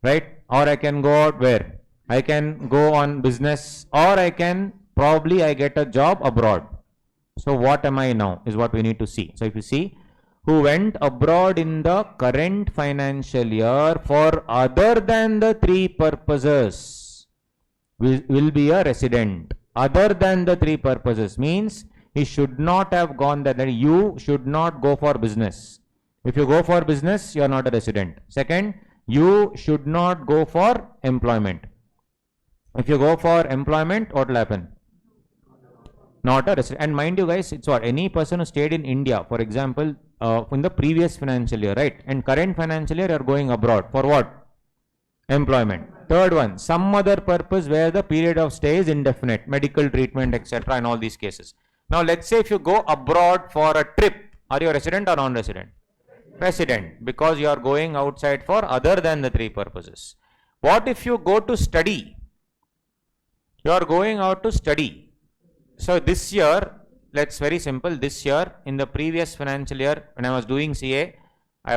right? Or I can go out where? I can go on business, or I can probably I get a job abroad. So what am I now is what we need to see. So if you see, who went abroad in the current financial year for other than the 3 purposes will be a resident. Other than the 3 purposes means he should not have gone there. That you should not go for business. If you go for business, you are not a resident. Second, you should not go for employment. If you go for employment, what will happen? Not a resident. And mind you guys, it's what? Any person who stayed in India, for example, in the previous financial year, right? And current financial year, you are going abroad. For what? Employment. Third one, some other purpose where the period of stay is indefinite, medical treatment, etc. in all these cases. Now, let's say if you go abroad for a trip, are you a resident or non-resident? Resident, because you are going outside for other than the 3 purposes. What if you go to study? You are going out to study. So this year, let's very simple. This year, in the previous financial year, when I was doing CA,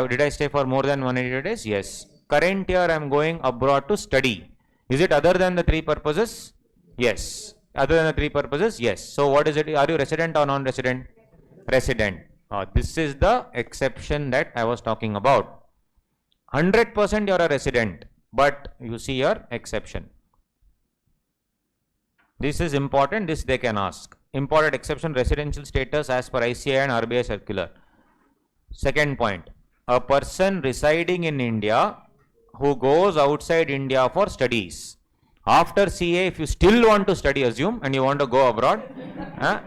did I stay for more than 180 days? Yes. Current year, I am going abroad to study. Is it other than the 3 purposes? Yes. Other than the 3 purposes? Yes. So what is it? Are you resident or non-resident? Resident. This is the exception that I was talking about. 100% you are a resident, but you see your exception. This is important. This they can ask. Important exception, residential status as per ICAI and RBI circular. Second point, a person residing in India who goes outside India for studies. After CA, if you still want to study, assume, and you want to go abroad,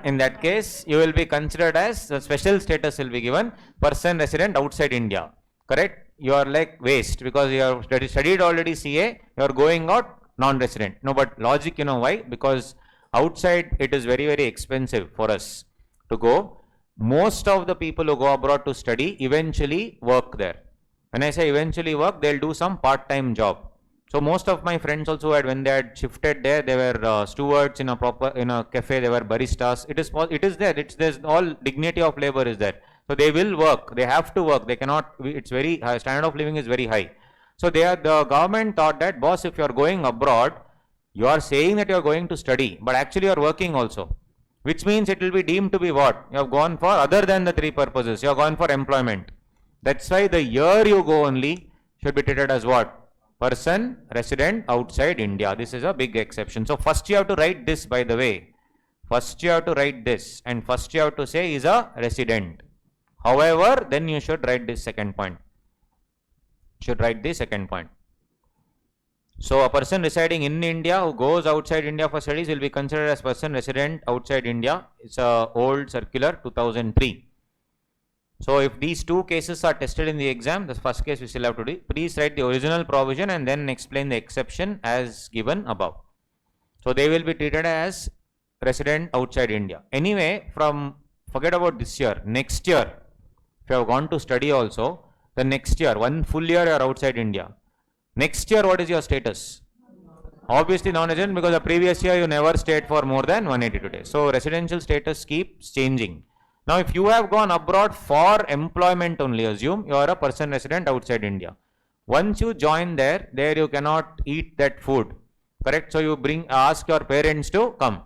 in that case, you will be considered as a special status will be given, person resident outside India. Correct? You are like waste because you have studied already CA, you are going out non-resident. No, but logic, you know why? Because outside it is very, very expensive for us to go. Most of the people who go abroad to study eventually work there. When I say eventually work, they'll do some part-time job. So most of my friends also had, when they had shifted there, they were stewards in a cafe, they were baristas. It is there. There's all dignity of labor is there. So they will work. They have to work. They cannot. It's very high. Standard of living is very high. So the government thought that, boss, if you are going abroad, you are saying that you are going to study, but actually you are working also, which means it will be deemed to be what? You have gone for other than the three purposes. You have gone for employment. That's why the year you go only should be treated as what? Person resident outside India. This is a big exception. So first you have to write this, by the way. First you have to write this, and first you have to say is a resident. However, then you should write this second point. Should write the second point. So a person residing in India who goes outside India for studies will be considered as person resident outside India. It's a old circular 2003. So if these two cases are tested in the exam, the first case we still have to do. Please write the original provision and then explain the exception as given above. So they will be treated as resident outside India. Anyway, forget about this year. Next year, if you have gone to study also, the next year, one full year you are outside India. Next year, what is your status? Obviously non-resident, because the previous year you never stayed for more than 182 days. So residential status keeps changing. Now, if you have gone abroad for employment only, assume you are a person resident outside India. Once you join there you cannot eat that food, correct? So you ask your parents to come.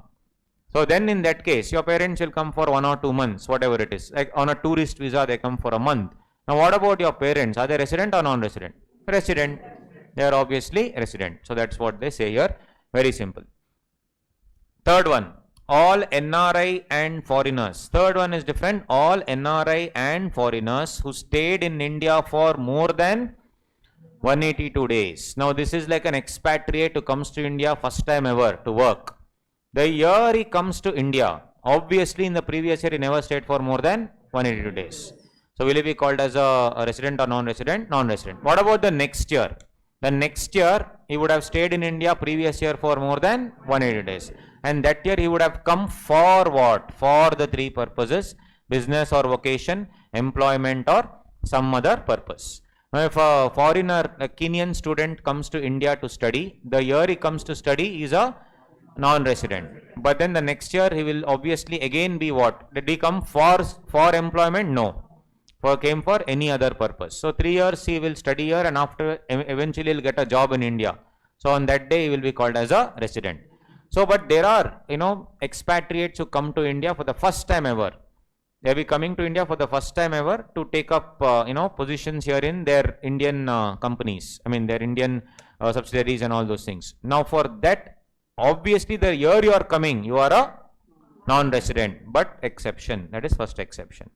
So then in that case, your parents will come for 1 or 2 months, whatever it is. Like on a tourist visa, they come for a month. Now, what about your parents? Are they resident or non-resident? Resident. They are obviously resident. So that's what they say here. Very simple. Third one. All NRI and foreigners. Third one is different. All NRI and foreigners who stayed in India for more than 182 days. Now this is like an expatriate who comes to India first time ever to work. The year he comes to India, obviously in the previous year he never stayed for more than 182 days. So will he be called as a resident or non-resident? Non-resident. What about the next year? The next year he would have stayed in India previous year for more than 180 days. And that year he would have come for what? For the three purposes: business or vocation, employment, or some other purpose. Now if a foreigner, a Kenyan student comes to India to study, the year he comes to study is a non-resident. But then the next year he will obviously again be what? Did he come for employment? No. Came for any other purpose. So 3 years he will study here, and after eventually he'll get a job in India. So on that day he will be called as a resident. So but there are expatriates who come to India for the first time ever. They will be coming to India for the first time ever to take up positions here in their Indian companies. I mean their Indian subsidiaries and all those things. Now for that, obviously the year you are coming, you are a non-resident, but exception. That is first exception.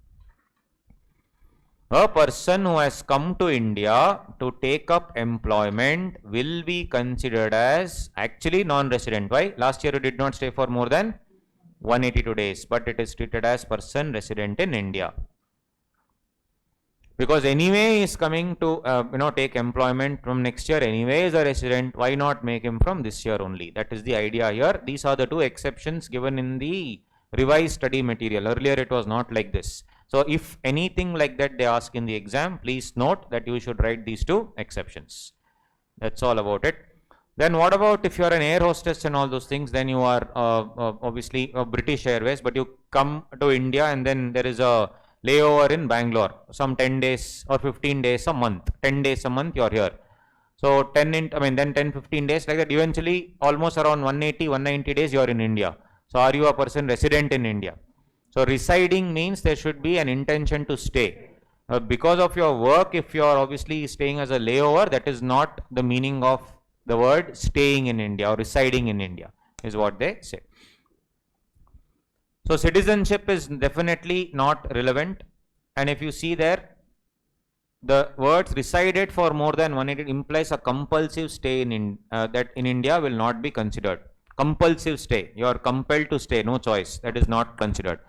A person who has come to India to take up employment will be considered as actually non-resident. Why? Last year you did not stay for more than 182 days, but it is treated as person resident in India. Because anyway he is coming to take employment from next year, anyway is a resident. Why not make him from this year only? That is the idea here. These are the two exceptions given in the revised study material. Earlier it was not like this. So if anything like that they ask in the exam, please note that you should write these two exceptions. That's all about it. Then what about if you are an air hostess and all those things? Then you are obviously British Airways, but you come to India and then there is a layover in Bangalore, some 10 days or 15 days a month. 10 days a month you are here. So 10, 15 days like that. Eventually almost around 180, 190 days you are in India. So are you a person resident in India? So residing means there should be an intention to stay. Because of your work, if you are obviously staying as a layover, that is not the meaning of the word staying in India or residing in India, is what they say. So citizenship is definitely not relevant. And if you see there, the words resided for more than 180 implies a compulsive stay that in India will not be considered. Compulsive stay. You are compelled to stay, no choice. That is not considered.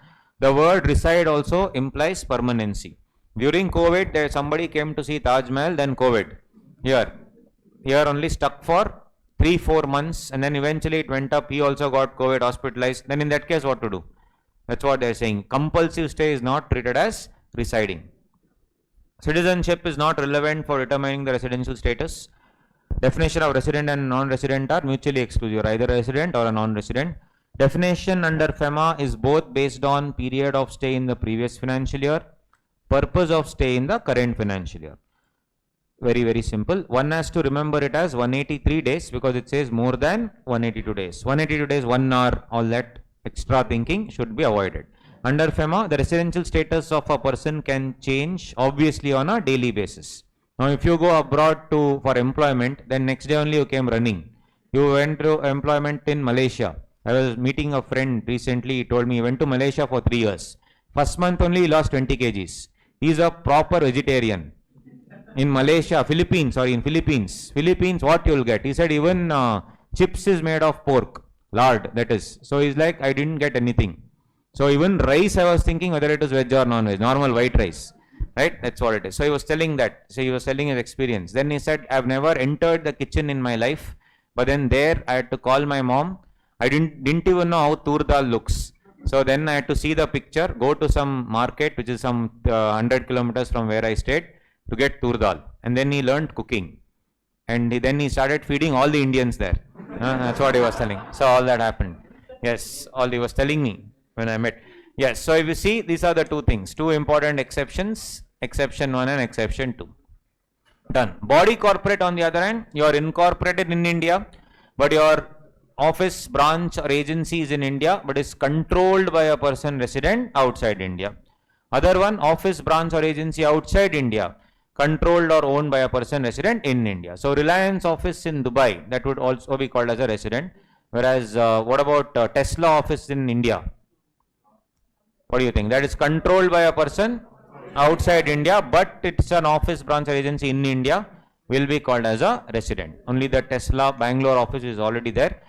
The word reside also implies permanency. During COVID, somebody came to see Taj Mahal, then COVID. Here only stuck for 3-4 months, and then eventually it went up. He also got COVID, hospitalized. Then in that case, what to do? That's what they're saying. Compulsive stay is not treated as residing. Citizenship is not relevant for determining the residential status. Definition of resident and non-resident are mutually exclusive, either a resident or a non-resident. Definition under FEMA is both based on period of stay in the previous financial year, purpose of stay in the current financial year. Very, very simple. One has to remember it as 183 days because it says more than 182 days. 182 days, 1 hour, all that extra thinking should be avoided. Under FEMA, the residential status of a person can change obviously on a daily basis. Now, if you go abroad for employment, then next day only you came running. You went to employment in Malaysia. I was meeting a friend recently. He told me he went to Malaysia for 3 years. First month only he lost 20 kgs. He's a proper vegetarian. In Malaysia, Philippines, what you'll get? He said even chips is made of pork, lard, that is. So he's like, I didn't get anything. So even rice, I was thinking whether it is veg or non-veg, normal white rice, right? That's what it is. So he was telling that. So he was telling his experience. Then he said, I've never entered the kitchen in my life, but then there I had to call my mom. I didn't even know how tur dal looks. So then I had to see the picture, go to some market, which is some 100 kilometers from where I stayed, to get tur dal. And then he learned cooking. And then he started feeding all the Indians there. That's what he was telling. So all that happened. Yes, all he was telling me when I met. Yes, so if you see, these are the two things. Two important exceptions, exception 1 and exception 2. Done. Body corporate on the other hand, you are incorporated in India, but your office, branch or agency is in India, but is controlled by a person resident outside India. Other one, office, branch or agency outside India, controlled or owned by a person resident in India. So Reliance office in Dubai, that would also be called as a resident. Whereas what about Tesla office in India? What do you think? That is controlled by a person outside India, but it's an office, branch or agency in India, will be called as a resident. Only the Tesla Bangalore office is already there.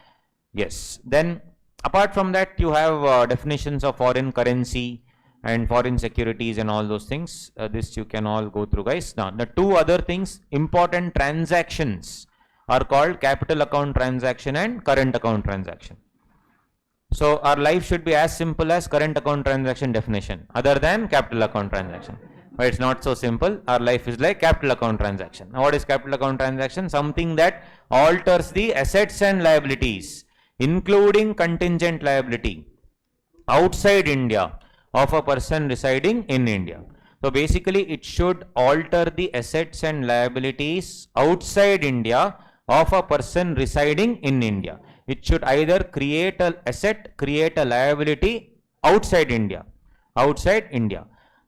Yes. Then apart from that, you have definitions of foreign currency and foreign securities and all those things. This you can all go through, guys. Now, the two other things, important transactions are called capital account transaction and current account transaction. So our life should be as simple as current account transaction definition, other than capital account transaction. But it's not so simple. Our life is like capital account transaction. Now, what is capital account transaction? Something that alters the assets and liabilities, including contingent liability, outside India of a person residing in India. So basically, it should alter the assets and liabilities outside India of a person residing in India. It should either create an asset, create a liability outside India.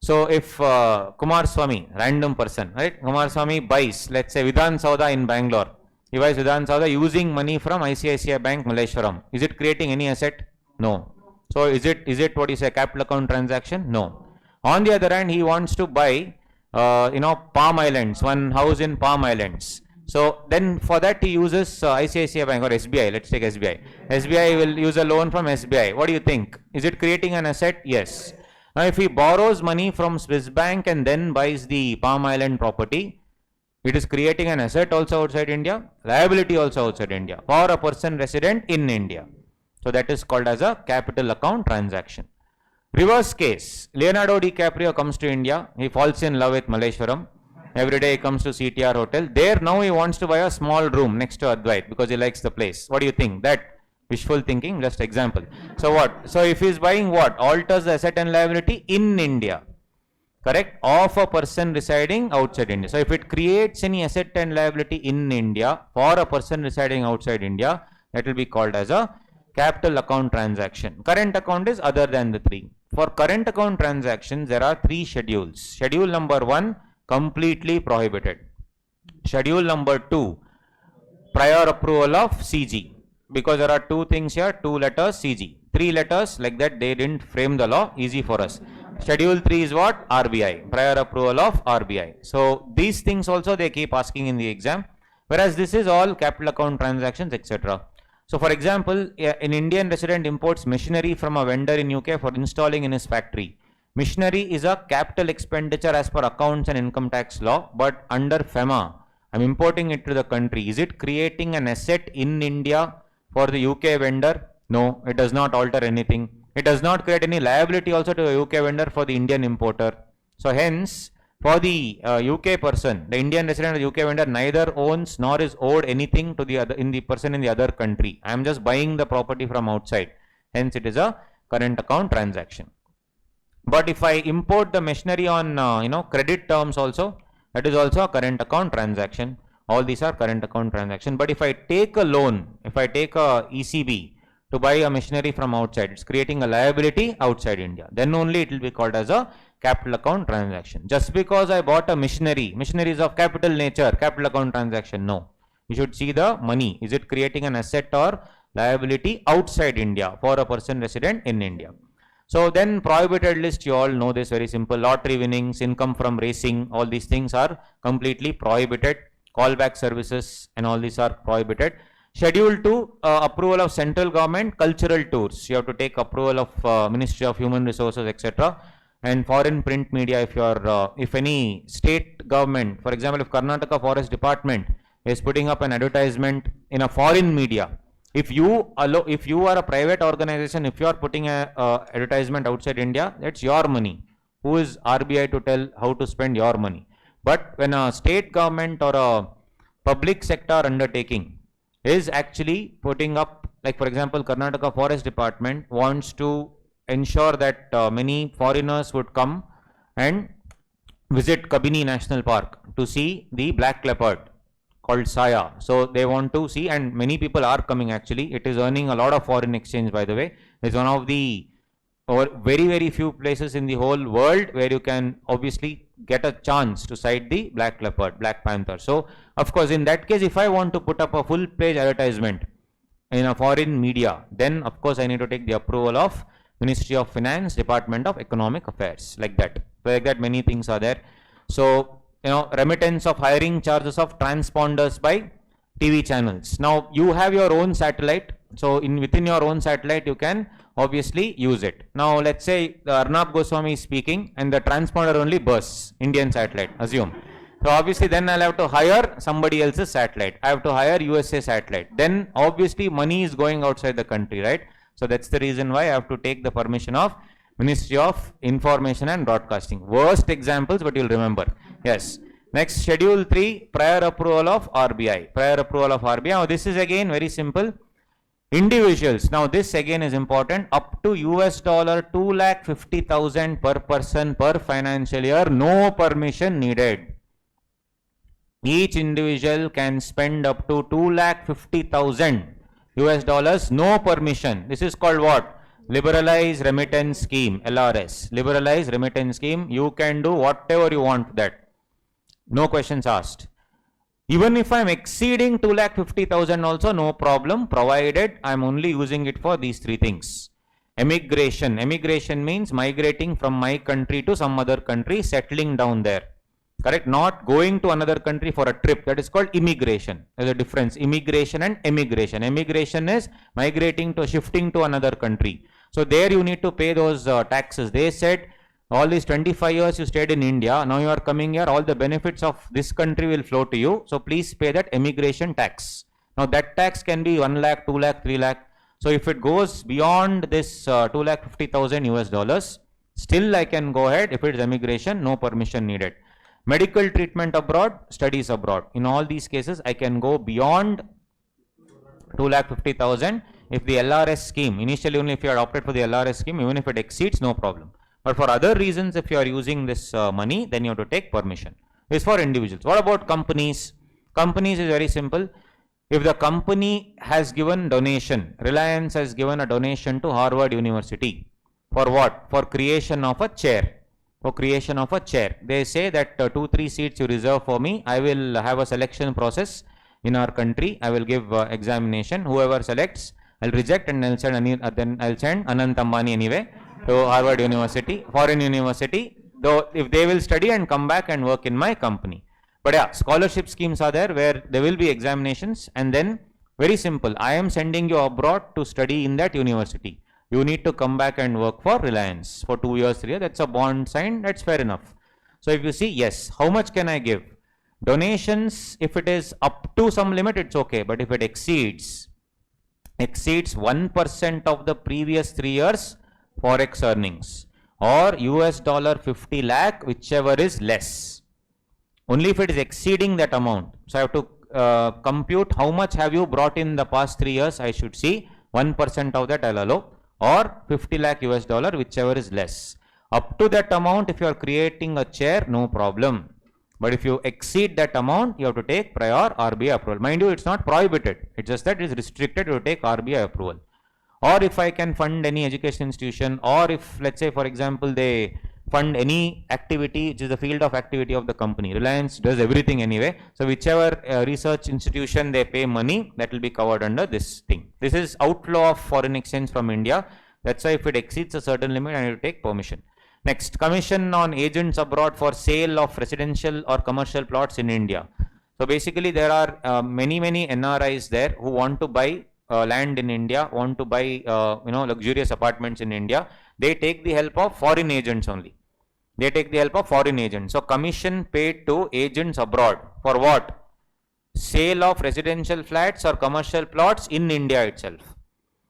So if Kumar Swamy, random person, right? Kumar Swamy buys, let's say Vidhan Sauda in Bangalore. He buys Vidhan Sauda using money from ICICI Bank, Malleshwaram. Is it creating any asset? No. So is it what is a capital account transaction? No. On the other hand, he wants to buy, Palm Islands, one house in Palm Islands. So then for that he uses ICICI Bank or SBI. Let's take SBI. SBI will use a loan from SBI. What do you think? Is it creating an asset? Yes. Now if he borrows money from Swiss Bank and then buys the Palm Island property, it is creating an asset also outside India, liability also outside India for a person resident in India. So that is called as a capital account transaction. Reverse case, Leonardo DiCaprio comes to India. He falls in love with Malleshwaram. Every day he comes to CTR hotel. There now he wants to buy a small room next to Advait because he likes the place. What do you think? That wishful thinking, just example. So what? So if he is buying what? Alters the asset and liability in India. Correct? Of a person residing outside India. So if it creates any asset and liability in India for a person residing outside India, that will be called as a capital account transaction. Current account is other than the three. For current account transactions, there are 3 schedules. Schedule number 1, completely prohibited. Schedule number 2, prior approval of CG. Because there are 2 things here, 2 letters CG. 3 letters like that, they didn't frame the law, easy for us. Schedule 3 is what? RBI, prior approval of RBI. So these things also they keep asking in the exam, whereas this is all capital account transactions, etc. So for example, an Indian resident imports machinery from a vendor in UK for installing in his factory. Machinery is a capital expenditure as per accounts and income tax law, but under FEMA, I'm importing it to the country. Is it creating an asset in India for the UK vendor? No, it does not alter anything. It does not create any liability also to a UK vendor for the Indian importer. So hence, for the UK person, the Indian resident of the UK vendor neither owns nor is owed anything to the other in the person in the other country. I am just buying the property from outside. Hence, it is a current account transaction. But if I import the machinery on credit terms also, that is also a current account transaction. All these are current account transaction. But if I take a loan, if I take a ECB to buy a machinery from outside, it's creating a liability outside India. Then only it will be called as a capital account transaction. Just because I bought a machinery is of capital nature, capital account transaction, no. You should see the money. Is it creating an asset or liability outside India for a person resident in India? So then prohibited list, you all know this, very simple. Lottery winnings, income from racing, all these things are completely prohibited. Callback services and all these are prohibited. Schedule 2, approval of central government, cultural tours. You have to take approval of Ministry of Human Resources, etc. And foreign print media, if you are, if any state government, for example, if Karnataka Forest Department is putting up an advertisement in a foreign media, if you are a private organization, if you are putting a advertisement outside India, that's your money. Who is RBI to tell how to spend your money? But when a state government or a public sector undertaking is actually putting up, like for example, Karnataka Forest Department wants to ensure that many foreigners would come and visit Kabini National Park to see the black leopard called Saya. So they want to see, and many people are coming actually. It is earning a lot of foreign exchange, by the way. It's one of the very few places in the whole world where you can obviously get a chance to sight the black leopard, black panther. So of course, in that case, if I want to put up a full page advertisement in a foreign media, then of course I need to take the approval of Ministry of Finance, Department of Economic Affairs, like that. Like that, many things are there. So remittance of hiring charges of transponders by TV channels. Now you have your own satellite, so within your own satellite you can obviously use it. Now let's say Arnab Goswami is speaking and the transponder only bursts, Indian satellite, assume. So obviously then I'll have to hire somebody else's satellite. I have to hire USA satellite. Then obviously money is going outside the country, right? So that's the reason why I have to take the permission of Ministry of Information and Broadcasting. Worst examples, but you'll remember. Yes. Next, Schedule 3, prior approval of RBI. Prior approval of RBI. Now, this is again very simple. Individuals. Now, this again is important. Up to US $250,000 per person per financial year. No permission needed. Each individual can spend up to $250,000 US dollars. No permission. This is called what? Liberalized Remittance Scheme, LRS. Liberalized Remittance Scheme. You can do whatever you want with that. No questions asked. Even if I am exceeding 250,000 also, no problem, provided I am only using it for these three things. Emigration. Emigration means migrating from my country to some other country, settling down there. Correct? Not going to another country for a trip. That is called immigration. There is a difference. Immigration and emigration. Emigration is migrating to, shifting to another country. So there you need to pay those taxes. They said all these 25 years you stayed in India, now you are coming here, all the benefits of this country will flow to you. So please pay that emigration tax. Now that tax can be 1 lakh, 2 lakh, 3 lakh. So if it goes beyond this 250,000 US dollars, still I can go ahead. If it is emigration, no permission needed. Medical treatment abroad, studies abroad. In all these cases, I can go beyond 250,000 if the LRS scheme, initially only if you are opted for the LRS scheme, even if it exceeds, no problem. But for other reasons, if you are using this money, then you have to take permission. This is for individuals. What about companies? Companies is very simple. If the company has given donation, Reliance has given a donation to Harvard University. For what? For creation of a chair. For creation of a chair. They say that 2-3 seats you reserve for me. I will have a selection process in our country. I will give examination. Whoever selects, I'll reject and I'll send Anant Ambani anyway to Harvard University, foreign university, though if they will study and come back and work in my company. But yeah, scholarship schemes are there where there will be examinations, and then very simple, I am sending you abroad to study in that university. You need to come back and work for Reliance for 2 years, 3 years. That's a bond signed, that's fair enough. So if you see, yes, how much can I give? Donations, if it is up to some limit, it's okay. But if it exceeds 1% of the previous 3 years forex earnings, or US dollar 50 lakh, whichever is less. Only if it is exceeding that amount. So I have to compute how much have you brought in the past 3 years. I should see 1% of that I'll allow, or 50 lakh US dollar, whichever is less. Up to that amount, if you are creating a chair, no problem. But if you exceed that amount, you have to take prior RBI approval. Mind you, it's not prohibited. It's just that it's restricted to take RBI approval. Or if I can fund any education institution, or if, let's say, for example, they fund any activity which is the field of activity of the company. Reliance does everything anyway. So whichever research institution they pay money, that will be covered under this thing. This is outflow of foreign exchange from India. That's why if it exceeds a certain limit, I need to take permission. Next, commission on agents abroad for sale of residential or commercial plots in India. So basically there are many NRIs there who want to buy land in India, want to buy luxurious apartments in India. They take the help of foreign agents only. They take the help of foreign agents. So commission paid to agents abroad for what? Sale of residential flats or commercial plots in India itself.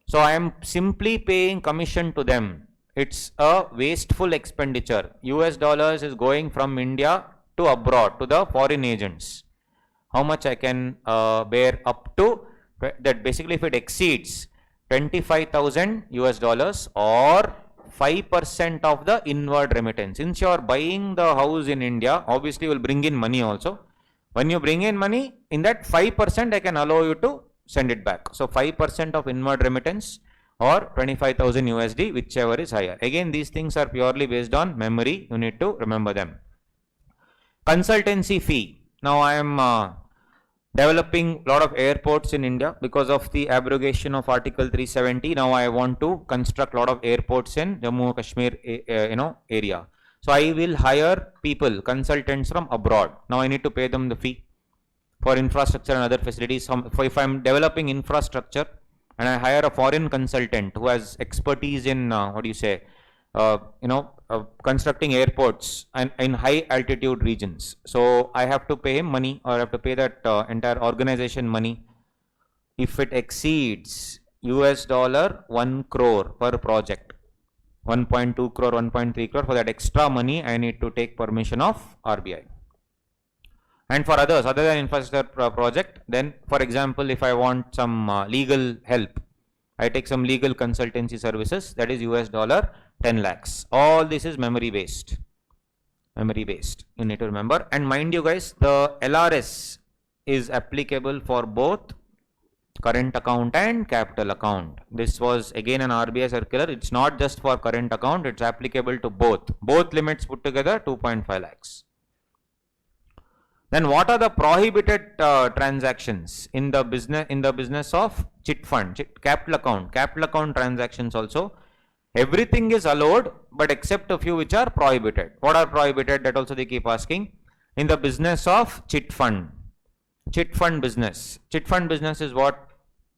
So I am simply paying commission to them. It's a wasteful expenditure. US dollars is going from India to abroad to the foreign agents. How much I can bear up to that? Basically, if it exceeds 25,000 US dollars or 5% of the inward remittance. Since you are buying the house in India, obviously you will bring in money also. When you bring in money, in that 5% I can allow you to send it back. So 5% of inward remittance or 25,000 USD, whichever is higher. Again, these things are purely based on memory. You need to remember them. Consultancy fee. Now I am developing a lot of airports in India because of the abrogation of Article 370. Now I want to construct a lot of airports in Jammu Kashmir, area. So I will hire people, consultants from abroad. Now I need to pay them the fee for infrastructure and other facilities. If I am developing infrastructure and I hire a foreign consultant who has expertise in constructing airports and in high altitude regions. So I have to pay him money, or I have to pay that entire organization money. If it exceeds US dollar 1 crore per project, 1.2 crore, 1.3 crore, for that extra money I need to take permission of RBI. And for others, other than infrastructure project, then for example, if I want some legal help, I take some legal consultancy services, that is US dollar 10 lakhs. All this is memory based. Memory based. You need to remember. And mind you guys, the LRS is applicable for both current account and capital account. This was again an RBI circular. It's not just for current account, it's applicable to both. Both limits put together 2.5 lakhs. Then what are the prohibited transactions in the business of chit fund, capital account transactions also? Everything is allowed, but except a few which are prohibited. What are prohibited? That also they keep asking. In the business of chit fund business. Chit fund business is what?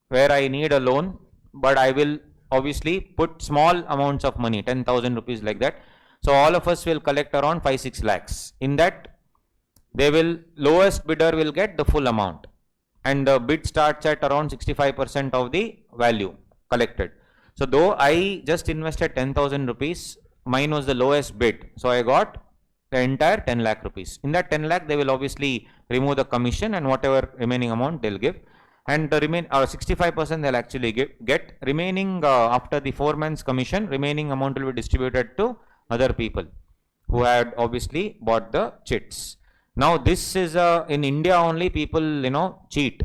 Where I need a loan, but I will obviously put small amounts of money, 10,000 rupees like that. So all of us will collect around 5-6 lakhs. In that, lowest bidder will get the full amount, and the bid starts at around 65% of the value collected. So though I just invested 10,000 rupees, mine was the lowest bid. So I got the entire 10 lakh rupees. In that 10 lakh, they will obviously remove the commission and whatever remaining amount they'll give. And the 65% they'll actually get. Remaining after the 4 months commission, remaining amount will be distributed to other people who had obviously bought the chits. Now this is in India only people cheat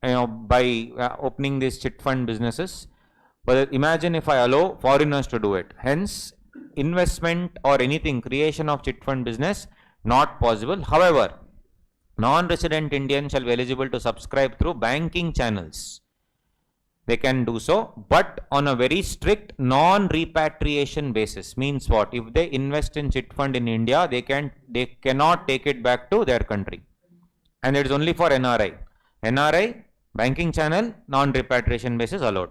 by opening these chit fund businesses. But imagine if I allow foreigners to do it. Hence, investment or anything, creation of chit fund business, not possible. However, non-resident Indians shall be eligible to subscribe through banking channels. They can do so, but on a very strict non-repatriation basis. Means what? If they invest in chit fund in India, they cannot take it back to their country. And it is only for NRI. NRI, banking channel, non-repatriation basis allowed.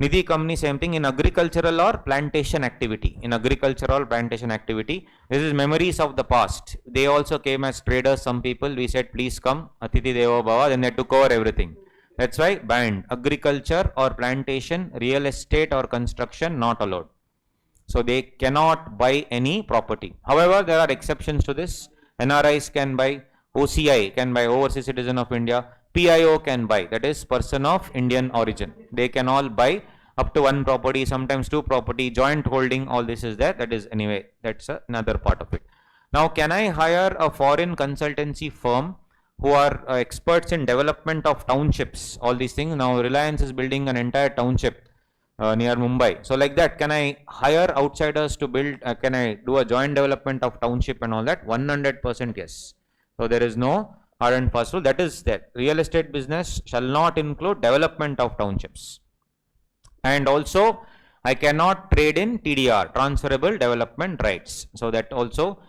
Nidhi Company, same thing in agricultural or plantation activity. In agricultural plantation activity, this is memories of the past. They also came as traders, some people. We said, please come, Atiti Devo Bhava, then they took over everything. That's why banned. Agriculture or plantation, real estate or construction, not allowed. So they cannot buy any property. However, there are exceptions to this. NRIs can buy, OCI can buy, overseas citizen of India, PIO can buy, that is person of Indian origin. They can all buy up to one property, sometimes two property, joint holding, all this is there. That is anyway, that's another part of it. Now, can I hire a foreign consultancy firm who are experts in development of townships, all these things? Now, Reliance is building an entire township near Mumbai. So like that, can I hire outsiders to build, can I do a joint development of township and all that? 100% yes. So there is no hard and fast rule. That is that real estate business shall not include development of townships. And also I cannot trade in TDR, transferable development rights. So that also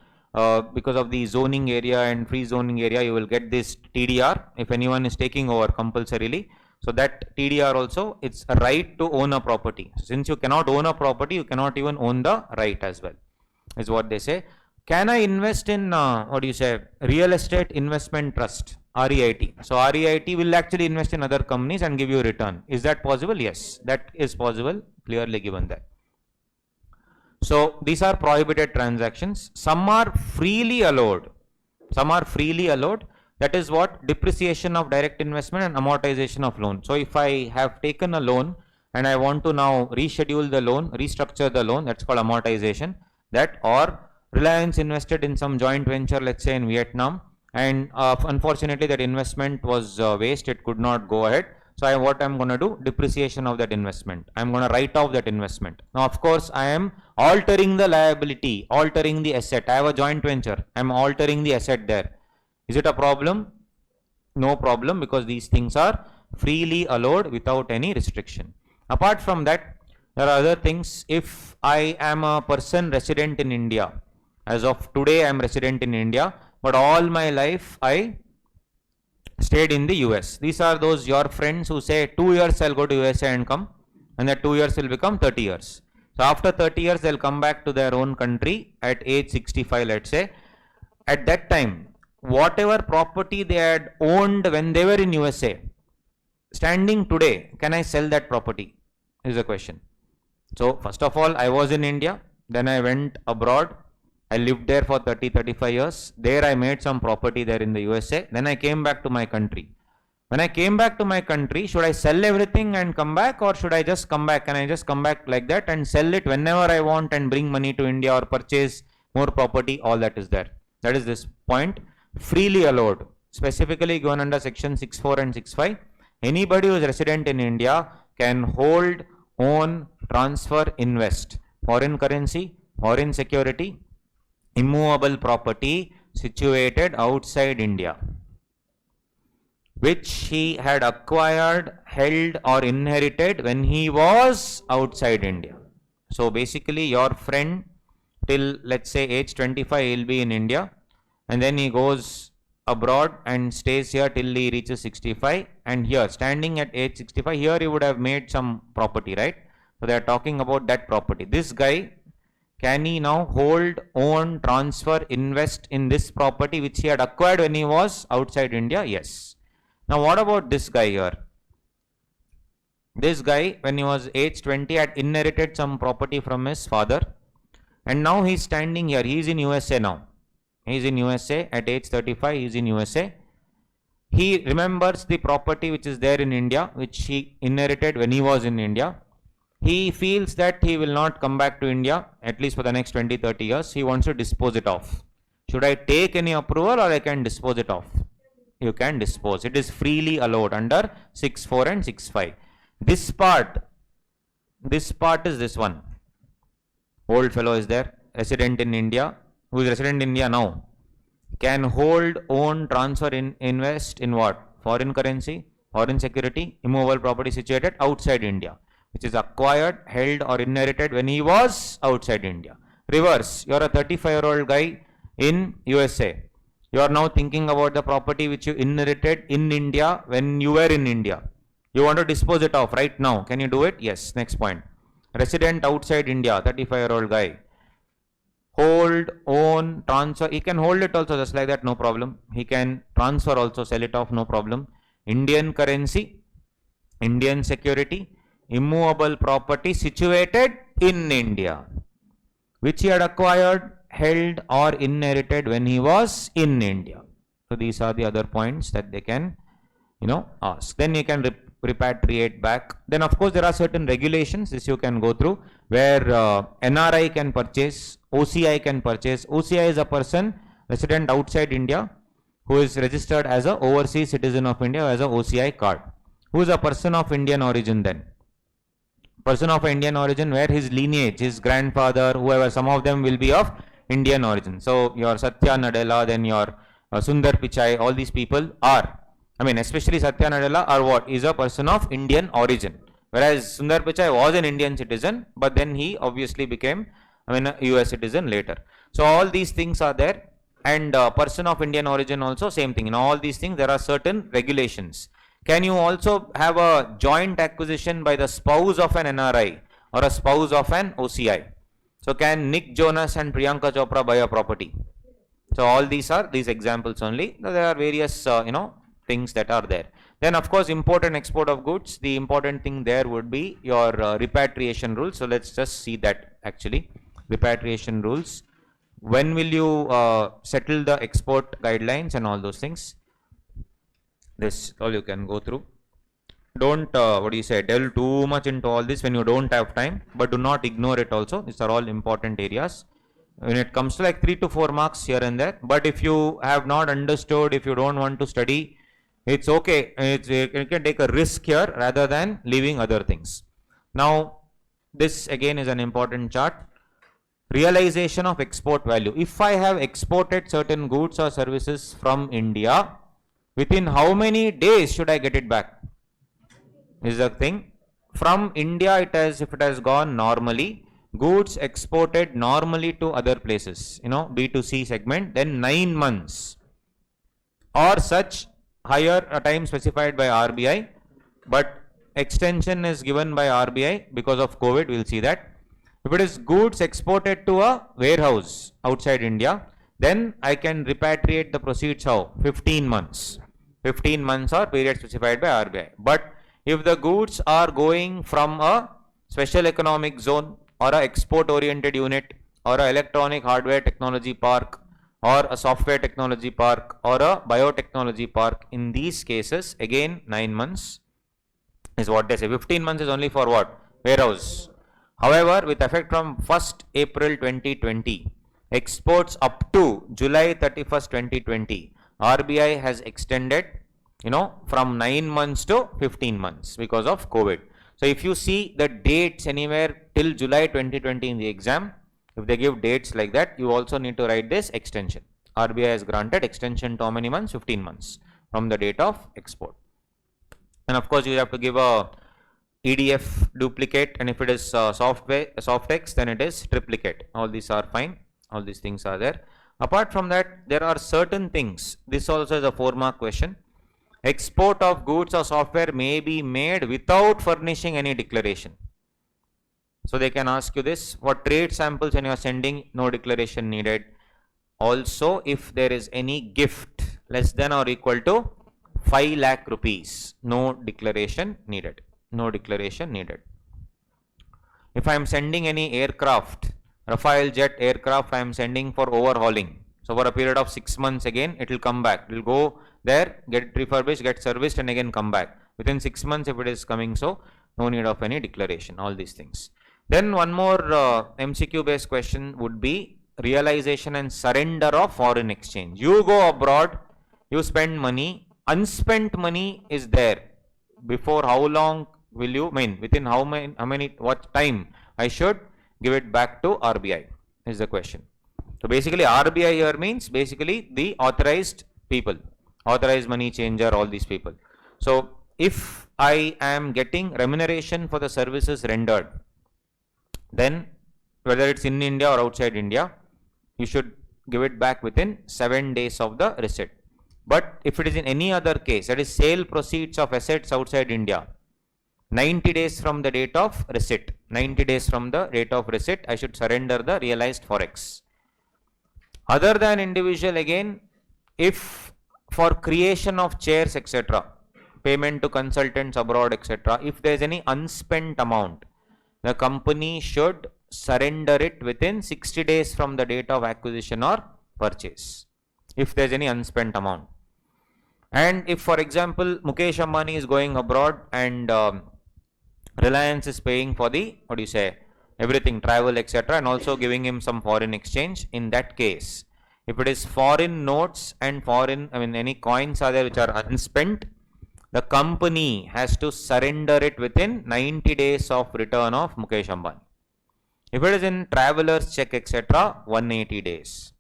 because of the zoning area and free zoning area, you will get this TDR if anyone is taking over compulsorily. So that TDR also, it's a right to own a property. Since you cannot own a property, you cannot even own the right as well, is what they say. Can I invest in, real estate investment trust, REIT? So REIT will actually invest in other companies and give you a return. Is that possible? Yes, that is possible, clearly given that. So these are prohibited transactions. Some are freely allowed. Some are freely allowed. That is what? Depreciation of direct investment and amortization of loan. So if I have taken a loan and I want to now reschedule the loan, restructure the loan, that's called amortization. That, or Reliance invested in some joint venture, let's say in Vietnam, and unfortunately that investment was waste, it could not go ahead. So what I'm going to do? Depreciation of that investment. I'm going to write off that investment. Now of course I am altering the liability, altering the asset. I have a joint venture, I'm altering the asset there. Is it a problem? No problem, because these things are freely allowed without any restriction. Apart from that, there are other things. If I am a person resident in India, as of today I am resident in India, but all my life I stayed in the US. These are those your friends who say 2 years I'll go to USA and come, and that 2 years will become 30 years. So after 30 years they'll come back to their own country at age 65, let's say. At that time, whatever property they had owned when they were in USA, standing today, can I sell that property? Is the question. So first of all, I was in India, then I went abroad, I lived there for 30-35 years. There I made some property there in the USA. Then I came back to my country. When I came back to my country, should I sell everything and come back, or should I just come back? Can I just come back like that and sell it whenever I want and bring money to India or purchase more property? All that is there. That is this point. Freely allowed, specifically given under section 6.4 and 6.5. Anybody who is resident in India can hold, own, transfer, invest foreign currency, foreign security, immovable property situated outside India, which he had acquired, held or inherited when he was outside India. So basically your friend till let's say age 25 he'll be in India, and then he goes abroad and stays here till he reaches 65, and here standing at age 65, here he would have made some property, right? So they are talking about that property. This guy, can he now hold, own, transfer, invest in this property which he had acquired when he was outside India? Yes. Now what about this guy here? This guy, when he was age 20, had inherited some property from his father, and now he is standing here. He is in USA now. He is in USA at age 35. He is in USA. He remembers the property which is there in India, which he inherited when he was in India. He feels that he will not come back to India at least for the next 20-30 years. He wants to dispose it off. Should I take any approval, or I can dispose it off? You can dispose. It is freely allowed under 6.4 and 6.5. This part is this one. Old fellow is there, resident in India, who is resident in India now, can hold, own, transfer, invest in what? Foreign currency, foreign security, immovable property situated outside India, which is acquired, held or inherited when he was outside India. Reverse, you are a 35-year-old guy in USA. You are now thinking about the property which you inherited in India when you were in India. You want to dispose it off right now. Can you do it? Yes. Next point. Resident outside India, 35-year-old guy. Hold, own, transfer. He can hold it also just like that, no problem. He can transfer also, sell it off, no problem. Indian currency, Indian security, immovable property situated in India, which he had acquired, held or inherited when he was in India. So these are the other points that they can, ask. Then you can repatriate back. Then of course there are certain regulations, this you can go through, where NRI can purchase, OCI can purchase. OCI is a person resident outside India who is registered as a overseas citizen of India, as a OCI card. Who is a person of Indian origin then? Person of Indian origin where his lineage, his grandfather, whoever, some of them will be of Indian origin. So your Satya Nadella, then your Sundar Pichai, all these people are, especially Satya Nadella are what? Is a person of Indian origin. Whereas Sundar Pichai was an Indian citizen, but then he obviously became, a US citizen later. So all these things are there, and person of Indian origin also same thing. In all these things there are certain regulations. Can you also have a joint acquisition by the spouse of an NRI or a spouse of an OCI? So can Nick Jonas and Priyanka Chopra buy a property? So all these are these examples only. There are various things that are there. Then of course import and export of goods. The important thing there would be your repatriation rules. So let's just see that actually. Repatriation rules. When will you settle the export guidelines and all those things? This all you can go through. Don't delve too much into all this when you don't have time, but do not ignore it also. These are all important areas. When it comes to like 3 to 4 marks here and there, but if you have not understood, if you don't want to study, it's okay. You can take a risk here rather than leaving other things. Now, this again is an important chart. Realization of export value. If I have exported certain goods or services from India, within how many days should I get it back? Is the thing. From India, if it has gone normally, goods exported normally to other places, B2C segment, then 9 months or such, higher a time specified by RBI, but extension is given by RBI because of COVID. We'll see that. If it is goods exported to a warehouse outside India, then I can repatriate the proceeds how? 15 months. 15 months or period specified by RBI. But if the goods are going from a special economic zone or a export oriented unit or a electronic hardware technology park or a software technology park or a biotechnology park, in these cases again 9 months is what they say. 15 months is only for what? Warehouse. However, with effect from 1st April 2020, exports up to July 31st 2020, RBI has extended from 9 months to 15 months because of COVID. So if you see the dates anywhere till July 2020 in the exam, if they give dates like that, you also need to write this extension. RBI has granted extension to how many months? 15 months from the date of export. And of course you have to give a EDF duplicate, and if it is soft-text, then it is triplicate. All these are fine. All these things are there. Apart from that, there are certain things. This also is a 4-mark question. Export of goods or software may be made without furnishing any declaration. So they can ask you this. For trade samples when you are sending, no declaration needed. Also, if there is any gift less than or equal to 5 lakh rupees, no declaration needed. No declaration needed. If I am sending any aircraft, Rafale jet aircraft I am sending for overhauling. So for a period of 6 months again, it will come back. It will go there, get refurbished, get serviced, and again come back. Within 6 months if it is coming, so no need of any declaration, all these things. Then one more MCQ based question would be realization and surrender of foreign exchange. You go abroad, you spend money, unspent money is there. Before how long will you, within how many, what time I should give it back to RBI is the question. So basically RBI here means basically the authorized people, authorized money changer, all these people. So if I am getting remuneration for the services rendered, then whether it's in India or outside India, you should give it back within 7 days of the receipt. But if it is in any other case, that is sale proceeds of assets outside India, 90 days from the date of receipt. 90 days from the date of receipt, I should surrender the realized forex. Other than individual, again, if for creation of chairs, etc., payment to consultants abroad, etc., if there is any unspent amount, the company should surrender it within 60 days from the date of acquisition or purchase, if there is any unspent amount. And if, for example, Mukesh Ambani is going abroad and Reliance is paying for the, what do you say, everything, travel, etc., and also giving him some foreign exchange, in that case, if it is foreign notes and foreign, any coins are there which are unspent, the company has to surrender it within 90 days of return of Mukesh Ambani. If it is in traveler's check, etc., 180 days.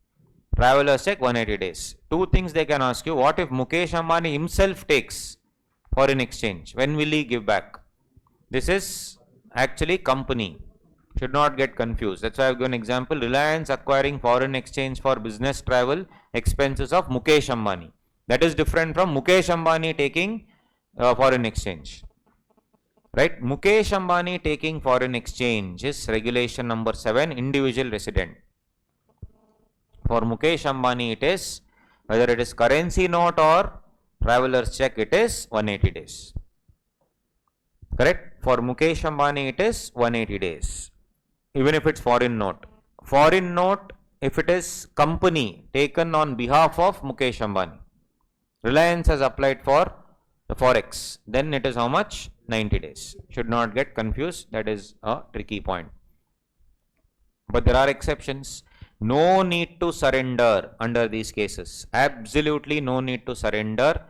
Traveler's check, 180 days. Two things they can ask you. What if Mukesh Ambani himself takes foreign exchange? When will he give back? This is actually company. Should not get confused. That's why I've given an example. Reliance acquiring foreign exchange for business travel expenses of Mukesh Ambani. That is different from Mukesh Ambani taking foreign exchange. Right? Mukesh Ambani taking foreign exchange is regulation number 7, individual resident. For Mukesh Ambani, it is, whether it is currency note or traveler's check, it is 180 days. Correct? For Mukesh Ambani, it is 180 days. Even if it's foreign note. Foreign note, if it is company taken on behalf of Mukesh Ambani. Reliance has applied for the forex. Then it is how much? 90 days. Should not get confused. That is a tricky point. But there are exceptions. No need to surrender under these cases. Absolutely no need to surrender.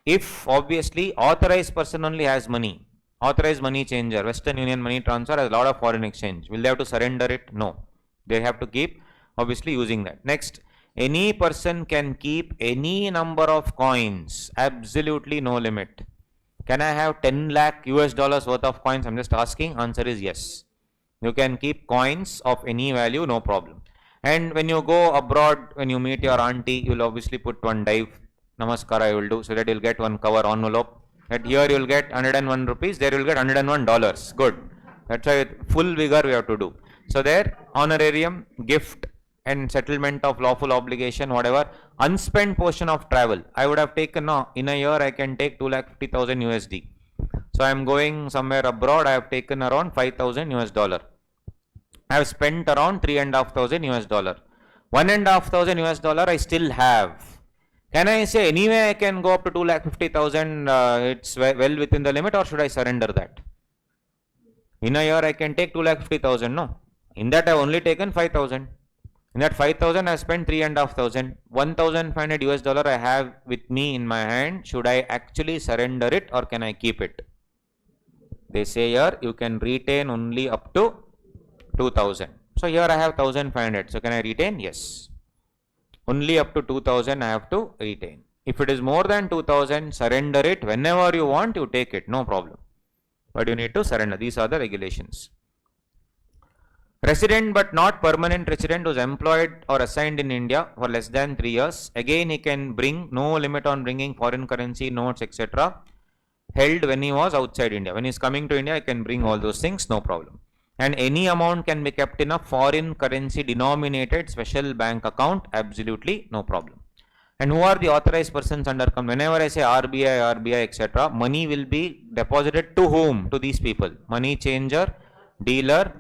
If obviously authorized person only has money. Authorized money changer, Western Union money transfer has a lot of foreign exchange. Will they have to surrender it? No. They have to keep obviously using that. Next, any person can keep any number of coins. Absolutely no limit. Can I have 10 lakh US dollars worth of coins? I'm just asking. Answer is yes. You can keep coins of any value, no problem. And when you go abroad, when you meet your auntie, you will obviously put one dive. Namaskar I will do, so that you'll get one cover envelope. That here you will get 101 rupees, there you will get $101. Good. That's why with full vigor we have to do. So there, honorarium, gift and settlement of lawful obligation, whatever, unspent portion of travel. I would have taken, in a year I can take 2,50,000 USD. So I am going somewhere abroad, I have taken around 5,000 US dollar. I have spent around 3,500 US dollar. 1,500 US dollar I still have. Can I say anyway I can go up to 2,50,000, it's well within the limit, or should I surrender that? In a year I can take 2,50,000, no. In that I have only taken 5,000. In that 5,000 I have spent 3,500. 1,500 US dollar I have with me in my hand. Should I actually surrender it or can I keep it? They say here you can retain only up to 2,000. So here I have 1,500. So can I retain? Yes. Only up to 2,000 I have to retain. If it is more than 2,000, surrender it. Whenever you want, you take it. No problem. But you need to surrender. These are the regulations. Resident but not permanent resident who is employed or assigned in India for less than 3 years. Again, he can bring, no limit on bringing foreign currency, notes, etc. held when he was outside India. When he is coming to India, he can bring all those things. No problem. And any amount can be kept in a foreign currency denominated special bank account. Absolutely no problem. And who are the authorized persons under company? Whenever I say RBI, etc., money will be deposited to whom? To these people. Money changer, dealer,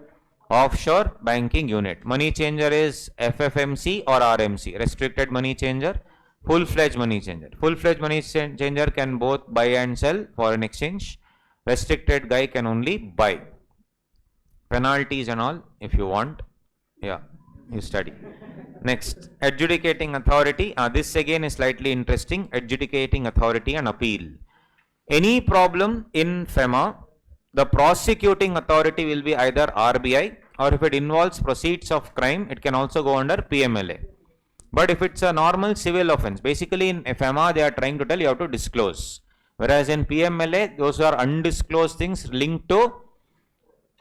offshore banking unit. Money changer is FFMC or RMC. Restricted money changer, full-fledged money changer. Full-fledged money changer can both buy and sell foreign exchange. Restricted guy can only buy. Penalties and all, if you want, yeah, you study. Next, adjudicating authority. This again is slightly interesting. Adjudicating authority and appeal. Any problem in FEMA, the prosecuting authority will be either RBI, or if it involves proceeds of crime, it can also go under PMLA. But if it's a normal civil offense, basically in FEMA they are trying to tell you have to disclose. Whereas in PMLA, those are undisclosed things linked to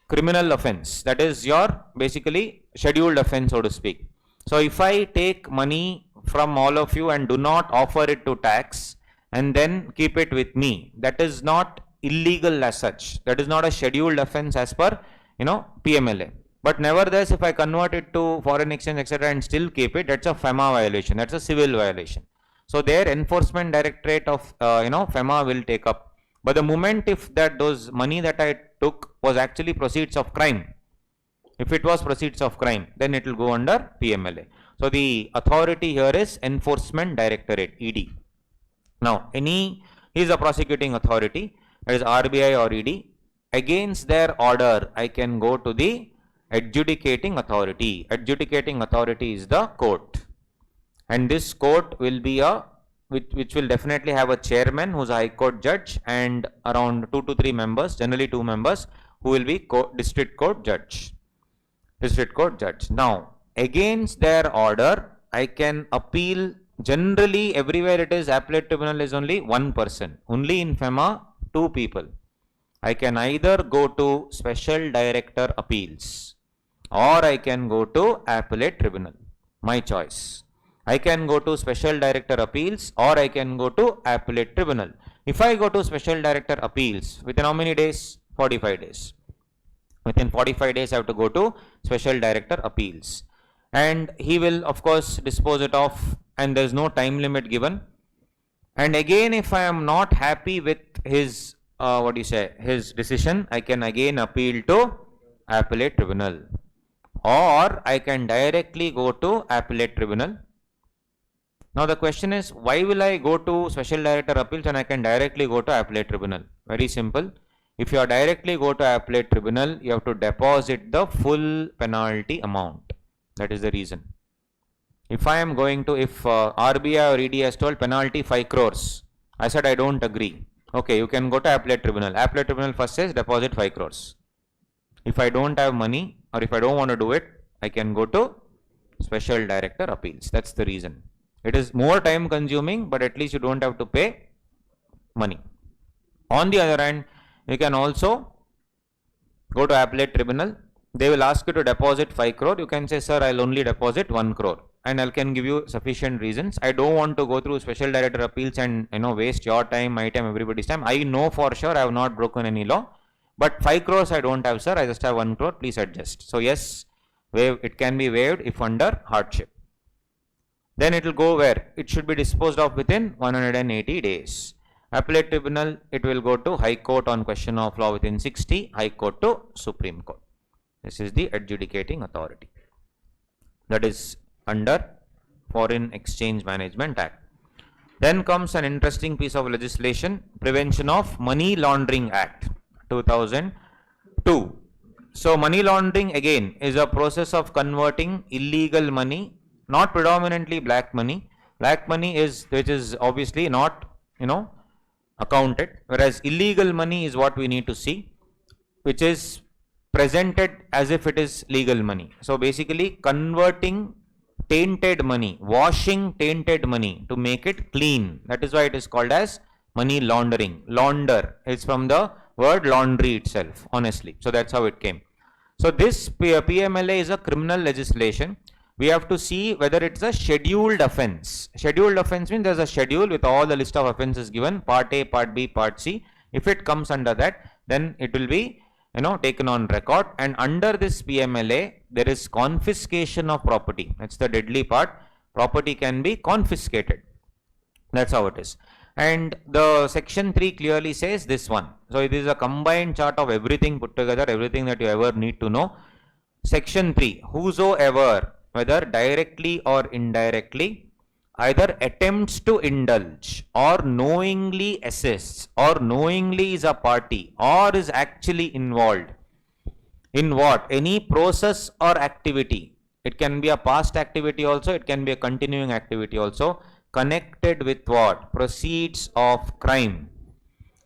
criminal offense. That is your basically scheduled offense, so to speak. So if I take money from all of you and do not offer it to tax and then keep it with me, that is not illegal as such. That is not a scheduled offense as per, PMLA. But nevertheless, if I convert it to foreign exchange, etc., and still keep it, that's a FEMA violation. That's a civil violation. So their enforcement directorate of, FEMA will take up. But the moment if those money that I took was actually proceeds of crime, if it was proceeds of crime, then it will go under PMLA. So the authority here is Enforcement Directorate, ED. Now, he is a prosecuting authority, that is RBI or ED. Against their order, I can go to the adjudicating authority. Adjudicating authority is the court. And this court will be which will definitely have a chairman who is a high court judge and around 2 to 3 members, generally 2 members, who will be district court judge. District court judge. Now, against their order, I can appeal. Generally, everywhere it is appellate tribunal is only one person. Only in FEMA, 2 people. I can either go to special director appeals or I can go to appellate tribunal. My choice. I can go to special director appeals or I can go to appellate tribunal. If I go to special director appeals, within how many days? 45 days. Within 45 days, I have to go to special director appeals. And he will, of course, dispose it off, and there is no time limit given. And again, if I am not happy with his, his decision, I can again appeal to appellate tribunal. Or I can directly go to appellate tribunal. Now the question is, why will I go to special director appeals and I can directly go to appellate tribunal? Very simple. If you are directly go to appellate tribunal, you have to deposit the full penalty amount. That is the reason. If I am going to, if RBI or ED has told penalty 5 crores, I said I don't agree. Okay, you can go to appellate tribunal. Appellate tribunal first says deposit 5 crores. If I don't have money or if I don't want to do it, I can go to special director appeals. That's the reason. It is more time consuming, but at least you don't have to pay money. On the other hand, you can also go to appellate tribunal. They will ask you to deposit 5 crore. You can say, sir, I'll only deposit 1 crore. And I can give you sufficient reasons. I don't want to go through special director appeals and waste your time, my time, everybody's time. I know for sure I have not broken any law. But 5 crores I don't have, sir. I just have 1 crore. Please adjust. So yes, it can be waived if under hardship. Then it will go where? It should be disposed of within 180 days. Appellate tribunal, it will go to High Court on question of law within 60, High Court to Supreme Court. This is the adjudicating authority. That is under Foreign Exchange Management Act. Then comes an interesting piece of legislation, Prevention of Money Laundering Act, 2002. So money laundering again is a process of converting illegal money, not predominantly black money. Black money is, which is obviously not, accounted, whereas illegal money is what we need to see, which is presented as if it is legal money. So basically converting tainted money, washing tainted money to make it clean. That is why it is called as money laundering. Launder is from the word laundry itself, honestly. So that's how it came. So this PMLA is a criminal legislation. We have to see whether it's a scheduled offense. Scheduled offense means there's a schedule with all the list of offenses given, part A, part B, part C. If it comes under that, then it will be taken on record. And under this PMLA, there is confiscation of property. That's the deadly part. Property can be confiscated. That's how it is. And the section 3 clearly says this one. So it is a combined chart of everything put together, everything that you ever need to know. Section 3, whosoever, whether directly or indirectly, either attempts to indulge or knowingly assists or knowingly is a party or is actually involved in what? Any process or activity. It can be a past activity also, it can be a continuing activity also, connected with what? Proceeds of crime,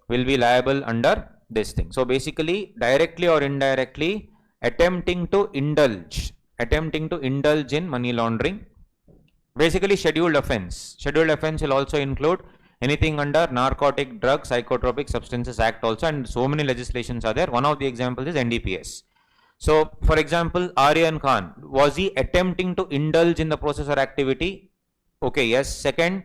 will be liable under this thing. So basically, directly or indirectly, attempting to indulge in money laundering. Basically scheduled offense. Scheduled offense will also include anything under Narcotic Drugs, Psychotropic Substances Act also, and so many legislations are there. One of the examples is NDPS. So for example, Aryan Khan, was he attempting to indulge in the process or activity? Okay, yes. Second,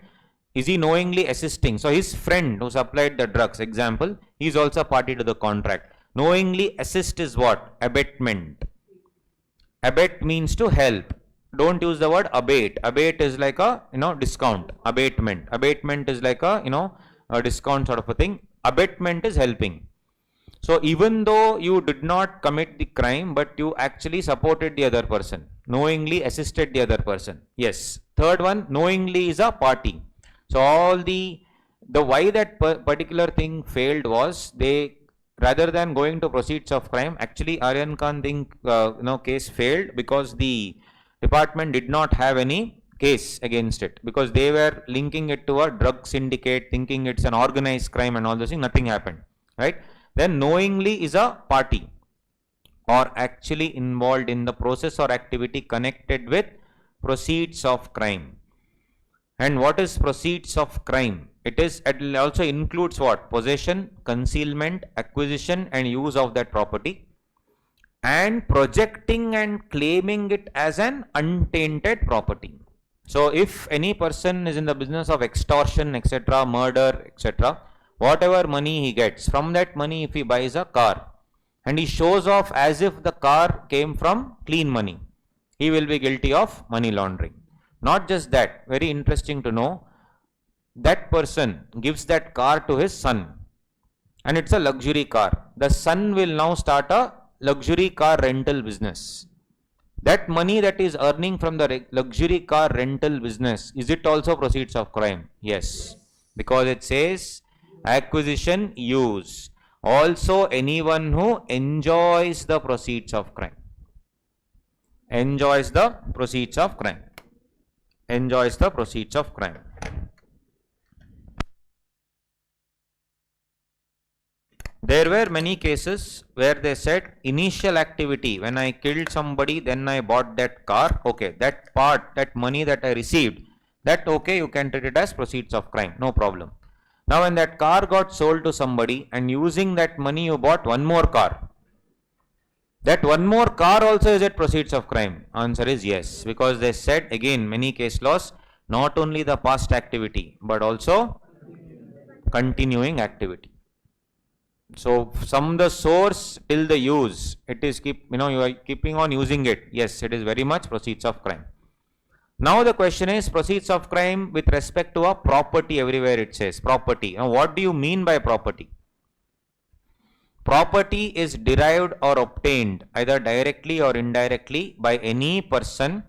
Is he knowingly assisting? So his friend who supplied the drugs, example, he is also party to the contract. Knowingly assist is what? Abatement. Abet means to help. Don't use the word abate. Abate is like a, discount. Abatement. Abatement is like a, a discount sort of a thing. Abatement is helping. So even though you did not commit the crime, but you actually supported the other person, knowingly assisted the other person. Yes. Third one, knowingly is a party. So all the why that particular thing failed was, they, rather than going to proceeds of crime, actually Aryan Khan thing, case failed because the department did not have any case against it, because they were linking it to a drug syndicate, thinking it's an organized crime and all those things. Nothing happened, right? Then knowingly is a party or actually involved in the process or activity connected with proceeds of crime. And what is proceeds of crime? It also includes what? Possession, concealment, acquisition and use of that property, and projecting and claiming it as an untainted property. So if any person is in the business of extortion, etc., murder, etc., whatever money he gets, from that money, if he buys a car and he shows off as if the car came from clean money, he will be guilty of money laundering. Not just that, very interesting to know, that person gives that car to his son and it's a luxury car. The son will now start a luxury car rental business. That money that is earning from the luxury car rental business, is it also proceeds of crime? Yes, because it says acquisition, use. Also anyone who enjoys the proceeds of crime. Enjoys the proceeds of crime. Enjoys the proceeds of crime. There were many cases where they said initial activity, when I killed somebody, then I bought that car, okay, that part, that money that I received, that okay, you can treat it as proceeds of crime, no problem. Now when that car got sold to somebody and using that money you bought one more car, that one more car also is at proceeds of crime? Answer is yes, because they said, again, many case laws, not only the past activity but also continuing activity. So from the source till the use, it is you are keeping on using it. Yes, it is very much proceeds of crime. Now the question is proceeds of crime with respect to a property. Everywhere it says property. Now what do you mean by property? Property is derived or obtained either directly or indirectly by any person.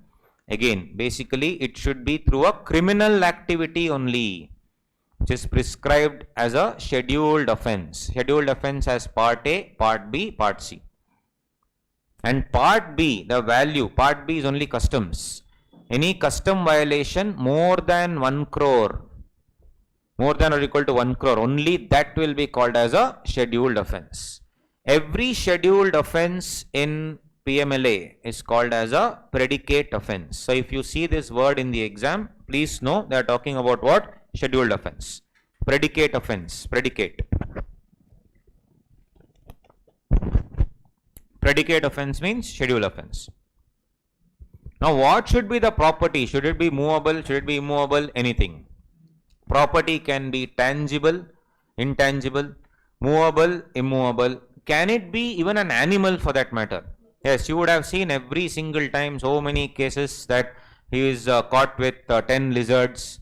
Again, basically it should be through a criminal activity only, which is prescribed as a scheduled offence. Scheduled offence has part A, part B, part C. And part B, the value, part B is only customs. Any custom violation more than 1 crore, more than or equal to 1 crore, only that will be called as a scheduled offence. Every scheduled offence in PMLA is called as a predicate offence. So if you see this word in the exam, please know they are talking about what? Scheduled offence. Predicate offence. Predicate. Predicate offence means scheduled offence. Now what should be the property? Should it be movable? Should it be immovable? Anything. Property can be tangible, intangible, movable, immovable. Can it be even an animal for that matter? Yes, you would have seen every single time so many cases that he is caught with 10 lizards,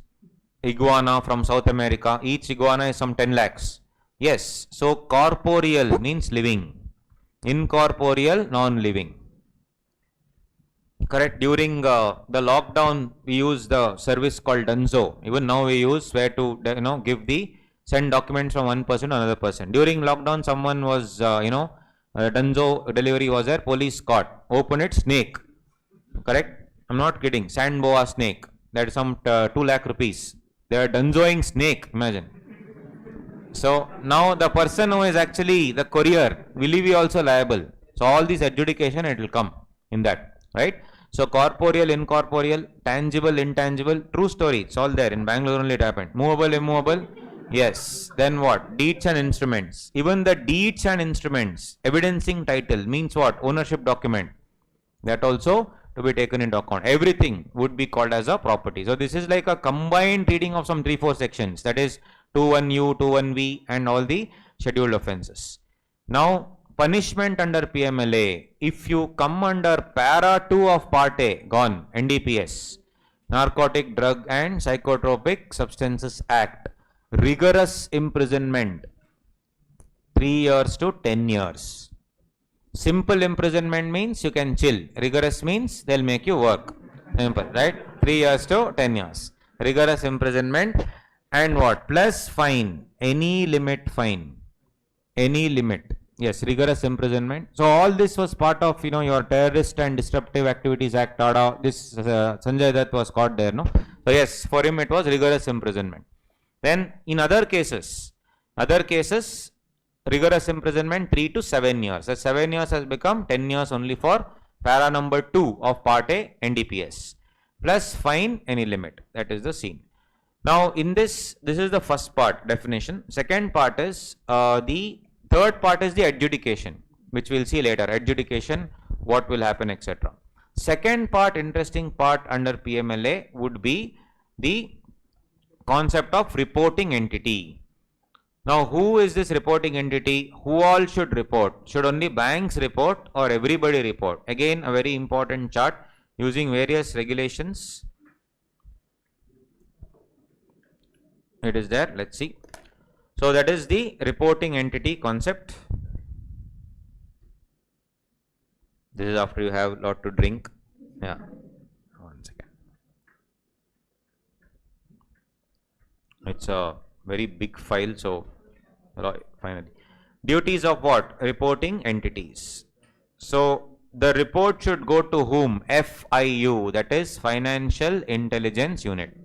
iguana from South America. Each iguana is some 10 lakhs. Yes, so corporeal means living, incorporeal, non-living. Correct. During the lockdown, we use the service called Dunzo. Even now we use where to give the send documents from one person to another person. During lockdown, someone was Dunzo delivery was there. Police caught. Open it, snake. Correct. I'm not kidding. Sand boa snake. That is some 2 lakh rupees. They are Dunzoing snake. Imagine. So now the person who is actually the courier, will he be also liable? So all this adjudication, it will come in that, right? So corporeal, incorporeal, tangible, intangible, true story. It's all there. In Bangalore only it happened. Movable, immovable. Yes. Then what? Deeds and instruments. Even the deeds and instruments, evidencing title means what? Ownership document. That also to be taken into account. Everything would be called as a property. So this is like a combined reading of some 3-4 sections, that is 21U, 21V and all the scheduled offences. Now punishment under PMLA, if you come under para 2 of part A, gone, NDPS, Narcotic Drug and Psychotropic Substances Act, rigorous imprisonment 3 years to 10 years. Simple imprisonment means you can chill. Rigorous means they'll make you work. Simple, right? 3 years to 10 years. Rigorous imprisonment and what? Plus fine. Any limit fine. Any limit. Yes, rigorous imprisonment. So all this was part of, your Terrorist and Disruptive Activities Act. This Sanjay Dutt was caught there, no? So yes, for him it was rigorous imprisonment. Then in other cases, rigorous imprisonment 3 to 7 years. So 7 years has become 10 years only for para number 2 of part A, NDPS. Plus fine, any limit. That is the scene. Now in this is the first part, definition. Second part is, the third part is the adjudication, which we'll see later. Adjudication, what will happen, etc. Second part, interesting part under PMLA would be the concept of reporting entity. Now, who is this reporting entity? Who all should report? Should only banks report or everybody report? Again, a very important chart using various regulations. It is there. Let's see. So, that is the reporting entity concept. This is after you have a lot to drink. Yeah. One second. It's a very big file, so finally. Duties of what? Reporting entities. So the report should go to whom? FIU, that is Financial Intelligence Unit.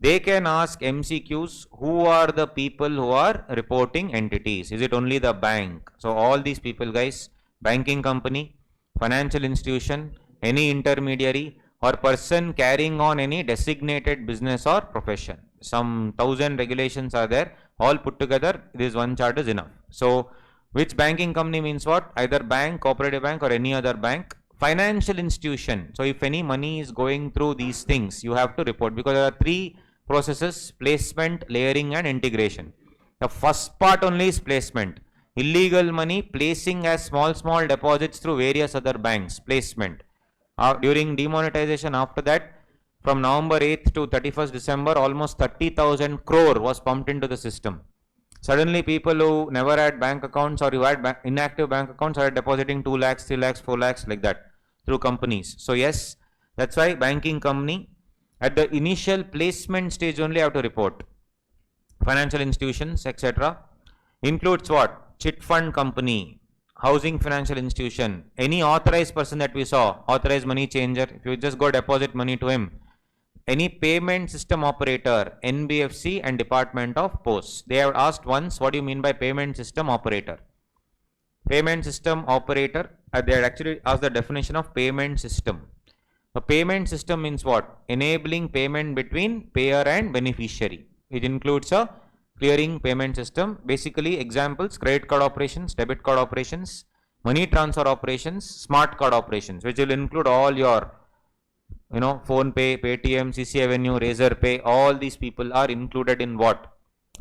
They can ask MCQs, who are the people who are reporting entities? Is it only the bank? So all these people, guys, banking company, financial institution, any intermediary or person carrying on any designated business or profession. Some 1000 regulations are there, all put together, this one chart is enough. So which banking company means what? Either bank, cooperative bank or any other bank. Financial institution. So if any money is going through these things, you have to report, because there are 3 processes: placement, layering and integration. The first part only is placement. Illegal money placing as small deposits through various other banks, placement. During demonetization, after that, from November 8th to 31st December, almost 30,000 crore was pumped into the system. Suddenly, people who never had bank accounts or who had inactive bank accounts are depositing 2 lakhs, 3 lakhs, 4 lakhs like that through companies. So yes, that's why banking company at the initial placement stage only have to report. Financial institutions, etc. includes what? Chit fund company, housing financial institution, any authorized person that we saw, authorized money changer, if you just go deposit money to him, any payment system operator, NBFC and Department of Posts. They have asked once, what do you mean by payment system operator? Payment system operator, they had actually asked the definition of payment system. A payment system means what? Enabling payment between payer and beneficiary. It includes a clearing payment system. Basically, examples: credit card operations, debit card operations, money transfer operations, smart card operations, which will include all your Phone Pay, Paytm, CC Avenue, Razor Pay. All these people are included in what?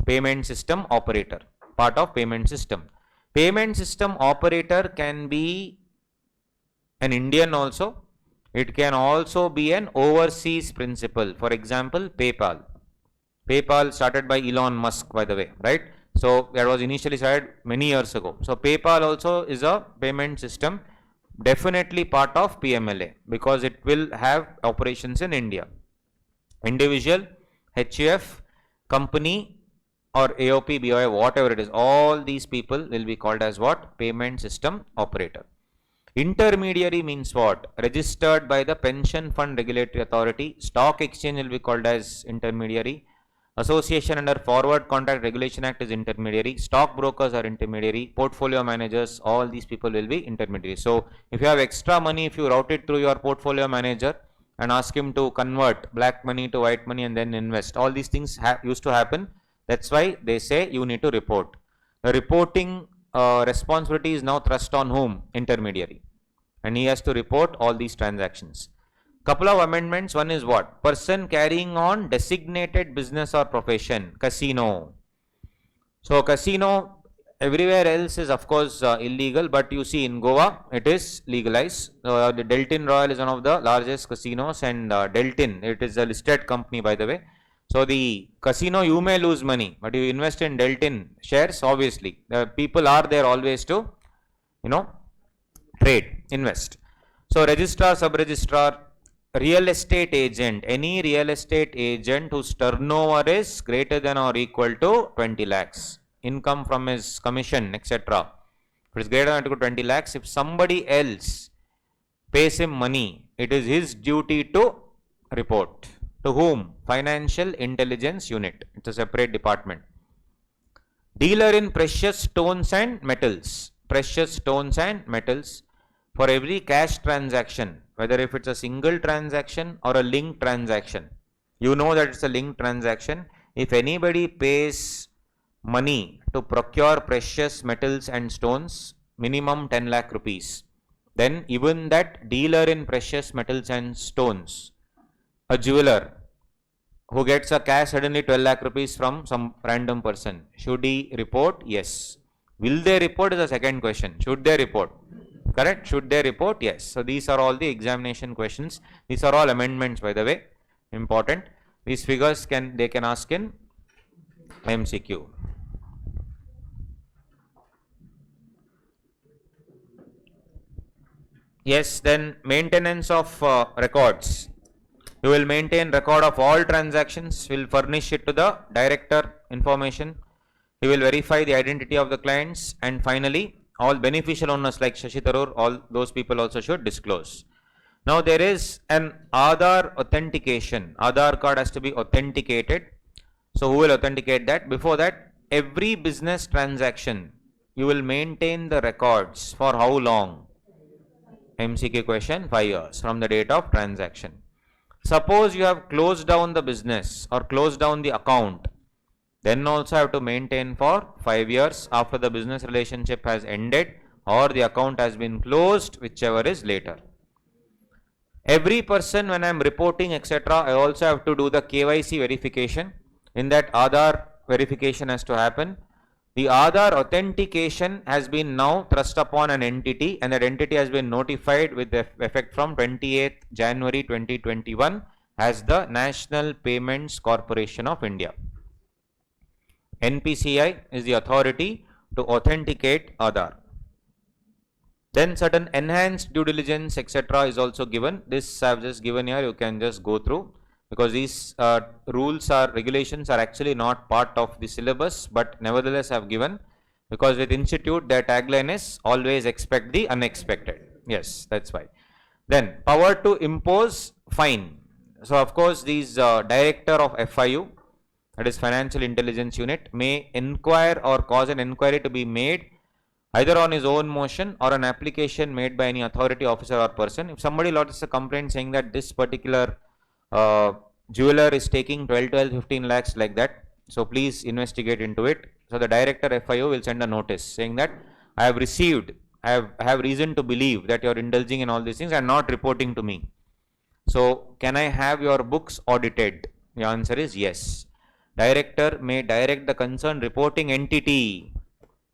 Payment system operator, part of payment system. Payment system operator can be an Indian also. It can also be an overseas principal. For example, PayPal. PayPal started by Elon Musk, by the way, right? So that was initially started many years ago. So PayPal also is a payment system, definitely part of PMLA, because it will have operations in India. Individual, HUF, company or AOP, BOI, whatever it is, all these people will be called as what? Payment system operator. Intermediary means what? Registered by the Pension Fund Regulatory Authority. Stock exchange will be called as intermediary. Association under Forward Contract Regulation Act is intermediary. Stock brokers are intermediary. Portfolio managers, all these people will be intermediary. So if you have extra money, if you route it through your portfolio manager and ask him to convert black money to white money and then invest, all these things used to happen. That's why they say you need to report. The reporting responsibility is now thrust on whom? Intermediary. and he has to report all these transactions. Couple of amendments. One is what? Person carrying on designated business or profession, casino. So casino everywhere else is of course illegal, but you see in Goa it is legalized. The Deltin Royal is one of the largest casinos, and Deltin, it is a listed company by the way. So the casino you may lose money, but you invest in Deltin shares, obviously the people are there always to trade, invest. So registrar, sub-registrar, real estate agent, any real estate agent whose turnover is greater than or equal to 20 lakhs, income from his commission, etc. If it is greater than or equal to 20 lakhs, if somebody else pays him money, it is his duty to report. To whom? Financial Intelligence Unit. It's a separate department. Dealer in precious stones and metals. Precious stones and metals. For every cash transaction, whether if it's a single transaction or a linked transaction, you know that it's a linked transaction. If anybody pays money to procure precious metals and stones, minimum 10 lakh rupees, then even that dealer in precious metals and stones, a jeweler who gets a cash suddenly 12 lakh rupees from some random person, should he report? Yes. Will they report is the second question. Should they report? Correct? Should they report? Yes. So these are all the examination questions. These are all amendments, by the way. Important. These figures they can ask in MCQ. Yes, then maintenance of records. You will maintain record of all transactions, will furnish it to the director information. He will verify the identity of the clients, and finally all beneficial owners like Shashi Tharoor, all those people also should disclose. Now there is an Aadhaar authentication. Aadhaar card has to be authenticated. So who will authenticate that? Before that, every business transaction, you will maintain the records for how long? MCQ question, 5 years from the date of transaction. Suppose you have closed down the business or closed down the account, then also have to maintain for 5 years after the business relationship has ended or the account has been closed, whichever is later. Every person, when I am reporting etc., I also have to do the KYC verification. In that, Aadhaar verification has to happen. The Aadhaar authentication has been now thrust upon an entity, and that entity has been notified with effect from 28th January 2021 as the National Payments Corporation of India. NPCI is the authority to authenticate Aadhaar. Then certain enhanced due diligence etc. is also given. This I have just given here, you can just go through, because these regulations are actually not part of the syllabus, but nevertheless I have given, because with institute their tagline is always expect the unexpected. Yes, that's why. Then power to impose fine. So of course these director of FIU, that is Financial Intelligence Unit, may inquire or cause an inquiry to be made either on his own motion or an application made by any authority, officer or person. If somebody lodges a complaint saying that this particular jeweler is taking 15 lakhs like that, so please investigate into it. So the director FIO will send a notice saying that I have received, I have reason to believe that you are indulging in all these things and not reporting to me. So can I have your books audited? The answer is yes. Director may direct the concerned reporting entity,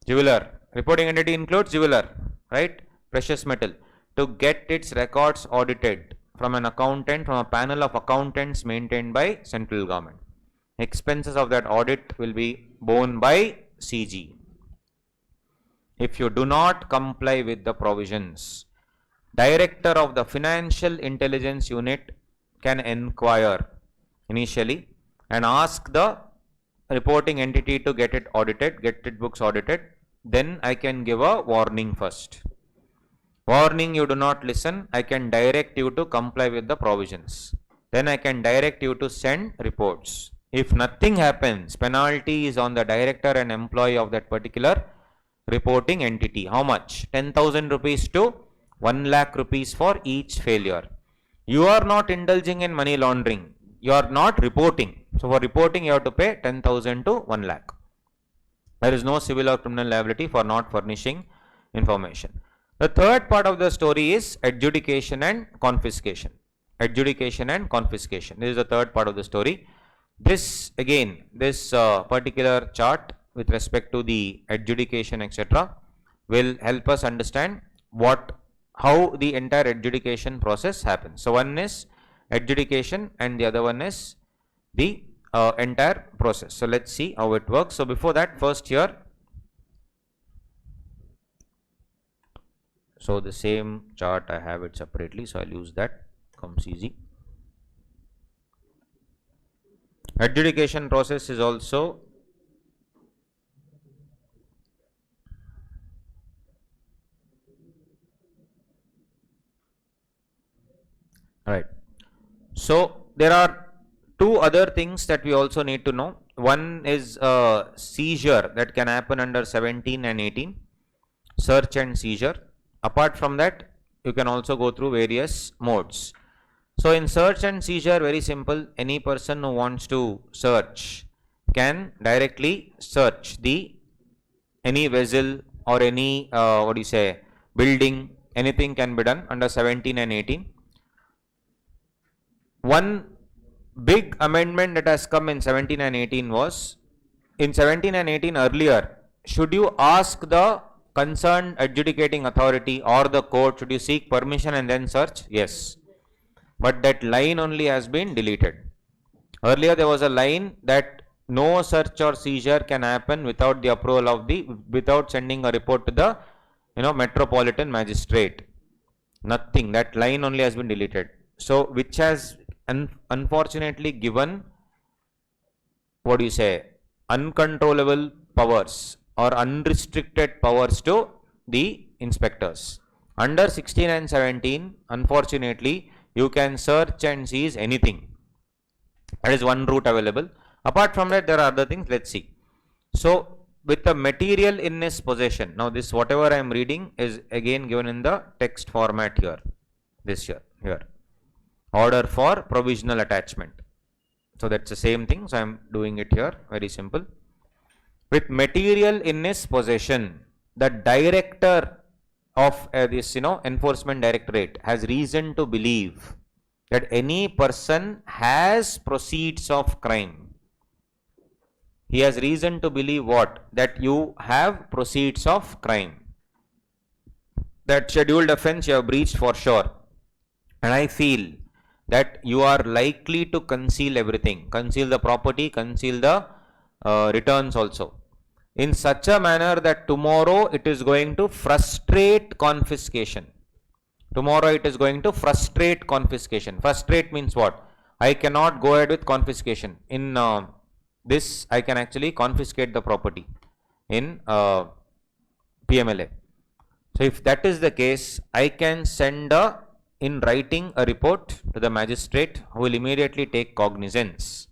jeweler. Reporting entity includes jeweler, right? Precious metal, to get its records audited from an accountant, from a panel of accountants maintained by central government. Expenses of that audit will be borne by CG. If you do not comply with the provisions, director of the Financial Intelligence Unit can inquire initially and ask the reporting entity to get it audited, get its books audited. Then I can give a warning first. Warning, you do not listen, I can direct you to comply with the provisions. Then I can direct you to send reports. If nothing happens, penalty is on the director and employee of that particular reporting entity. How much? 10,000 rupees to 1 lakh rupees for each failure. You are not indulging in money laundering. You are not reporting. So for reporting, you have to pay 10,000 to 1 lakh. There is no civil or criminal liability for not furnishing information. The third part of the story is adjudication and confiscation. Adjudication and confiscation. This is the third part of the story. This again, this particular chart with respect to the adjudication, etc., will help us understand how the entire adjudication process happens. So one is adjudication and the other one is the entire process. So let's see how it works. So before that, first here, so the same chart I have it separately, so I'll use that, comes easy. Adjudication process is also right. So there are two other things that we also need to know. One is seizure that can happen under 17 and 18, search and seizure. Apart from that, you can also go through various modes. So in search and seizure, very simple, any person who wants to search can directly search any vessel or any building, anything can be done under 17 and 18. One big amendment that has come in 17 and 18 was, in 17 and 18 earlier, should you ask the concerned adjudicating authority or the court, should you seek permission and then search? Yes. But that line only has been deleted. Earlier there was a line that no search or seizure can happen without the approval without sending a report to the metropolitan magistrate. Nothing. That line only has been deleted. So which has unfortunately given uncontrollable powers or unrestricted powers to the inspectors. Under 16 and 17, unfortunately, you can search and seize anything. That is one route available. Apart from that, there are other things. Let's see. So with the material in his possession, now this whatever I am reading is again given in the text format here. This here. Order for provisional attachment. So that's the same thing. So I am doing it here. Very simple. With material in his possession, the director of this enforcement directorate has reason to believe that any person has proceeds of crime. He has reason to believe what? That you have proceeds of crime. That scheduled offense you have breached for sure. And I feel that you are likely to conceal everything. Conceal the property, conceal the returns also, in such a manner that tomorrow it is going to frustrate confiscation. Tomorrow it is going to frustrate confiscation. Frustrate means what? I cannot go ahead with confiscation. In this, I can actually confiscate the property in PMLA. So if that is the case, I can send in writing a report to the magistrate who will immediately take cognizance.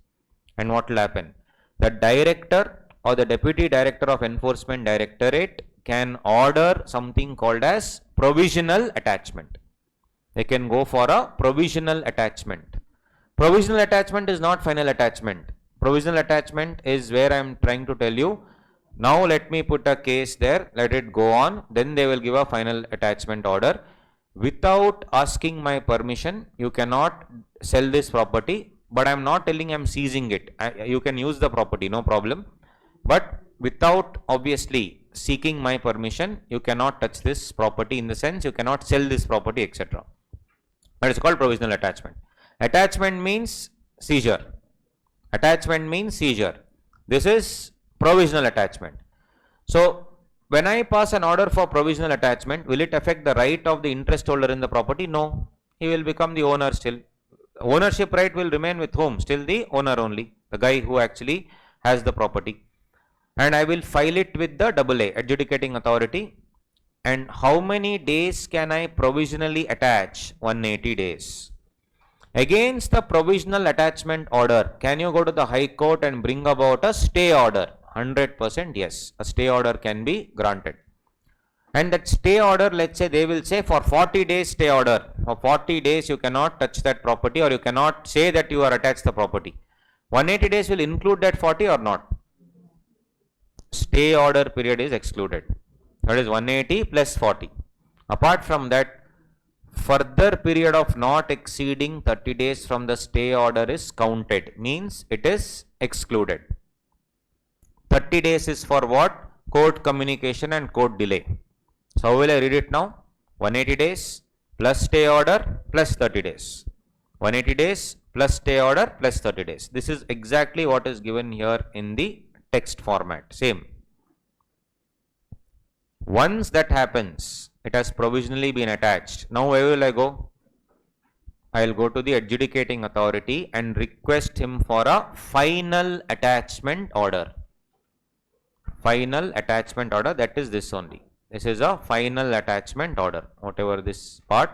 And what will happen? The director or the deputy director of enforcement directorate can order something called as provisional attachment. They can go for a provisional attachment. Provisional attachment is not final attachment. Provisional attachment is where I am trying to tell you, now let me put a case there, let it go on, then they will give a final attachment order. Without asking my permission, you cannot sell this property, but I am not telling I am seizing it. You can use the property, no problem. But without obviously seeking my permission, you cannot touch this property, in the sense you cannot sell this property, etc. That is called provisional attachment. Attachment means seizure. Attachment means seizure. This is provisional attachment. So when I pass an order for provisional attachment, will it affect the right of the interest holder in the property? No. He will become the owner still. Ownership right will remain with whom? Still the owner only. The guy who actually has the property. And I will file it with the AA, adjudicating authority. And how many days can I provisionally attach? 180 days. Against the provisional attachment order, can you go to the High Court and bring about a stay order? 100% yes, a stay order can be granted. And that stay order, let's say they will say for 40 days stay order. For 40 days you cannot touch that property, or you cannot say that you are attached the property. 180 days will include that 40 or not? Stay order period is excluded. That is 180 plus 40. Apart from that, further period of not exceeding 30 days from the stay order is counted, means it is excluded. 30 days is for what? Court communication and court delay. So how will I read it now? 180 days plus stay order plus 30 days. 180 days plus stay order plus 30 days. This is exactly what is given here in the text format. Same. Once that happens, it has provisionally been attached. Now where will I go? I will go to the adjudicating authority and request him for a final attachment order. Final attachment order, that is this only. This is a final attachment order. Whatever this part,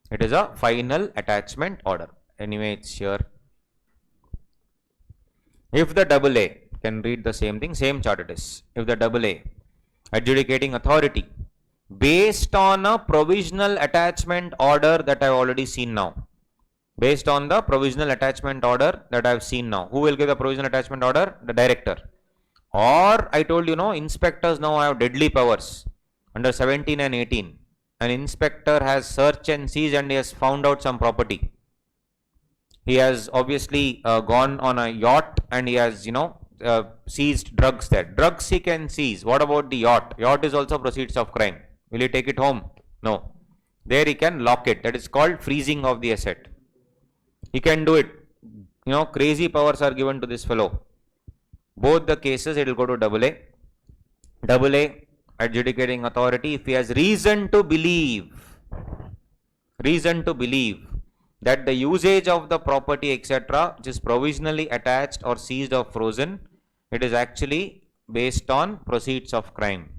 it is a final attachment order. Anyway, it's here. If the AA, can read the same thing, same chart it is. If the AA, adjudicating authority, based on a provisional attachment order that I have already seen now. Based on the provisional attachment order that I have seen now. Who will give the provisional attachment order? The director. Or I told you, no, inspectors now have deadly powers under 17 and 18. An inspector has search and seize and he has found out some property. He has obviously gone on a yacht and he has, seized drugs there. Drugs he can seize. What about the yacht? Yacht is also proceeds of crime. Will he take it home? No. There he can lock it. That is called freezing of the asset. He can do it. Crazy powers are given to this fellow. Both the cases it will go to AA. AA, adjudicating authority, if he has reason to believe that the usage of the property etc. which is provisionally attached or seized or frozen, it is actually based on proceeds of crime.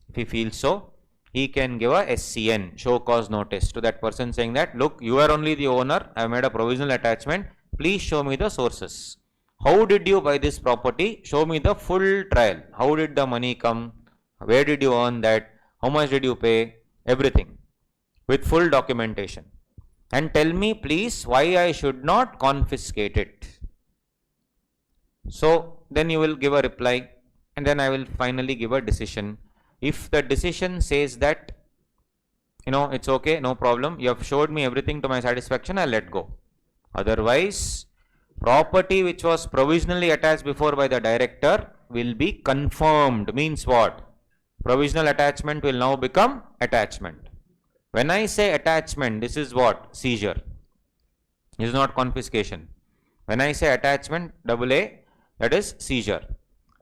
If he feels so, he can give a SCN, show cause notice, to that person saying that, look, you are only the owner, I have made a provisional attachment, please show me the sources. How did you buy this property? Show me the full trial. How did the money come? Where did you earn that? How much did you pay? Everything with full documentation. And tell me please why I should not confiscate it. So then you will give a reply and then I will finally give a decision. If the decision says that, it's okay, no problem, you have showed me everything to my satisfaction, I'll let go. Otherwise, property which was provisionally attached before by the director will be confirmed. Means what? Provisional attachment will now become attachment. When I say attachment, this is what? Seizure. This is not confiscation. When I say attachment, AA, that is seizure.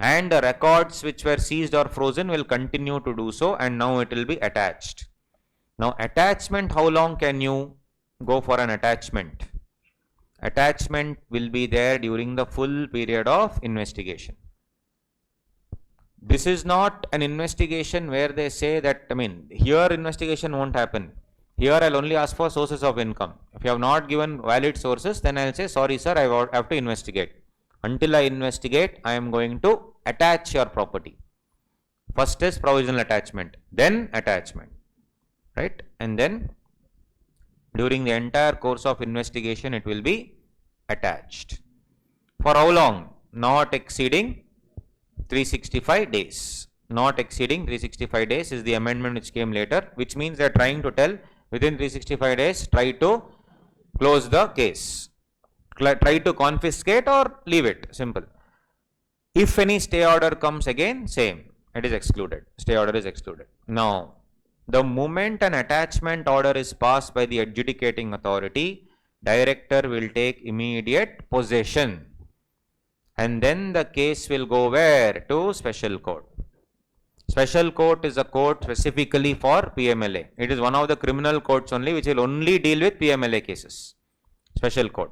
And the records which were seized or frozen will continue to do so, and now it will be attached. Now attachment, how long can you go for an attachment? Attachment will be there during the full period of investigation. This is not an investigation where they say that, here investigation won't happen. Here I'll only ask for sources of income. If you have not given valid sources, then I'll say, sorry sir, I have to investigate. Until I investigate, I am going to attach your property. First is provisional attachment, then attachment, right? And then during the entire course of investigation, it will be attached. For how long? Not exceeding 365 days. Not exceeding 365 days is the amendment which came later, which means they are trying to tell within 365 days, try to close the case. Try to confiscate or leave it. Simple. If any stay order comes again, same. It is excluded. Stay order is excluded. Now, the moment an attachment order is passed by the adjudicating authority, director will take immediate possession. And then the case will go where? To special court. Special court is a court specifically for PMLA. It is one of the criminal courts only which will only deal with PMLA cases. Special court.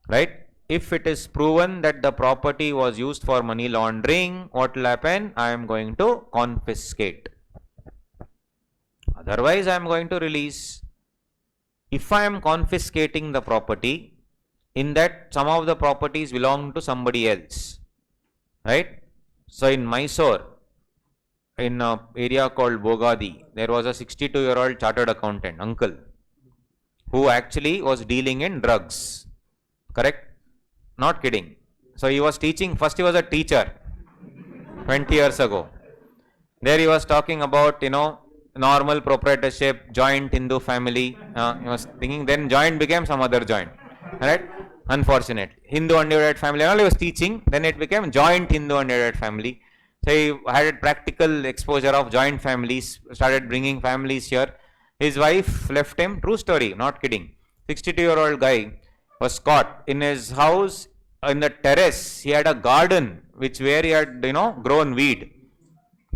Right? If it is proven that the property was used for money laundering, what will happen? I am going to confiscate. Otherwise, I am going to release. If I am confiscating the property, in that some of the properties belong to somebody else. Right? So, in Mysore, in an area called Bogadi, there was a 62-year-old chartered accountant, uncle, who actually was dealing in drugs. Correct? Not kidding. So he was teaching, first he was a teacher 20 years ago. There he was talking about, normal proprietorship, joint Hindu family. He was thinking then joint became some other joint. Right? Unfortunate. Hindu undivided family. All he was teaching, then it became joint Hindu undivided family. So he had a practical exposure of joint families, started bringing families here. His wife left him, true story, not kidding. 62-year-old guy was caught in his house in the terrace. He had a garden which where he had grown weed.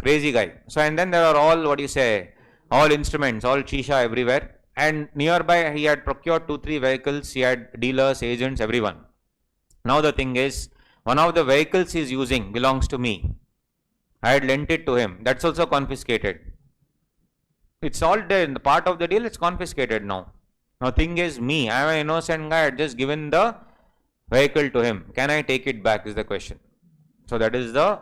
Crazy guy. So and then there are all what you say, all instruments, all shisha everywhere. And nearby he had procured 2-3 vehicles. He had dealers, agents, everyone. Now the thing is, one of the vehicles he is using belongs to me. I had lent it to him. That's also confiscated. It's all there in the part of the deal. It's confiscated now. Now thing is me. I am an innocent guy. I had just given the vehicle to him. Can I take it back is the question. So that is the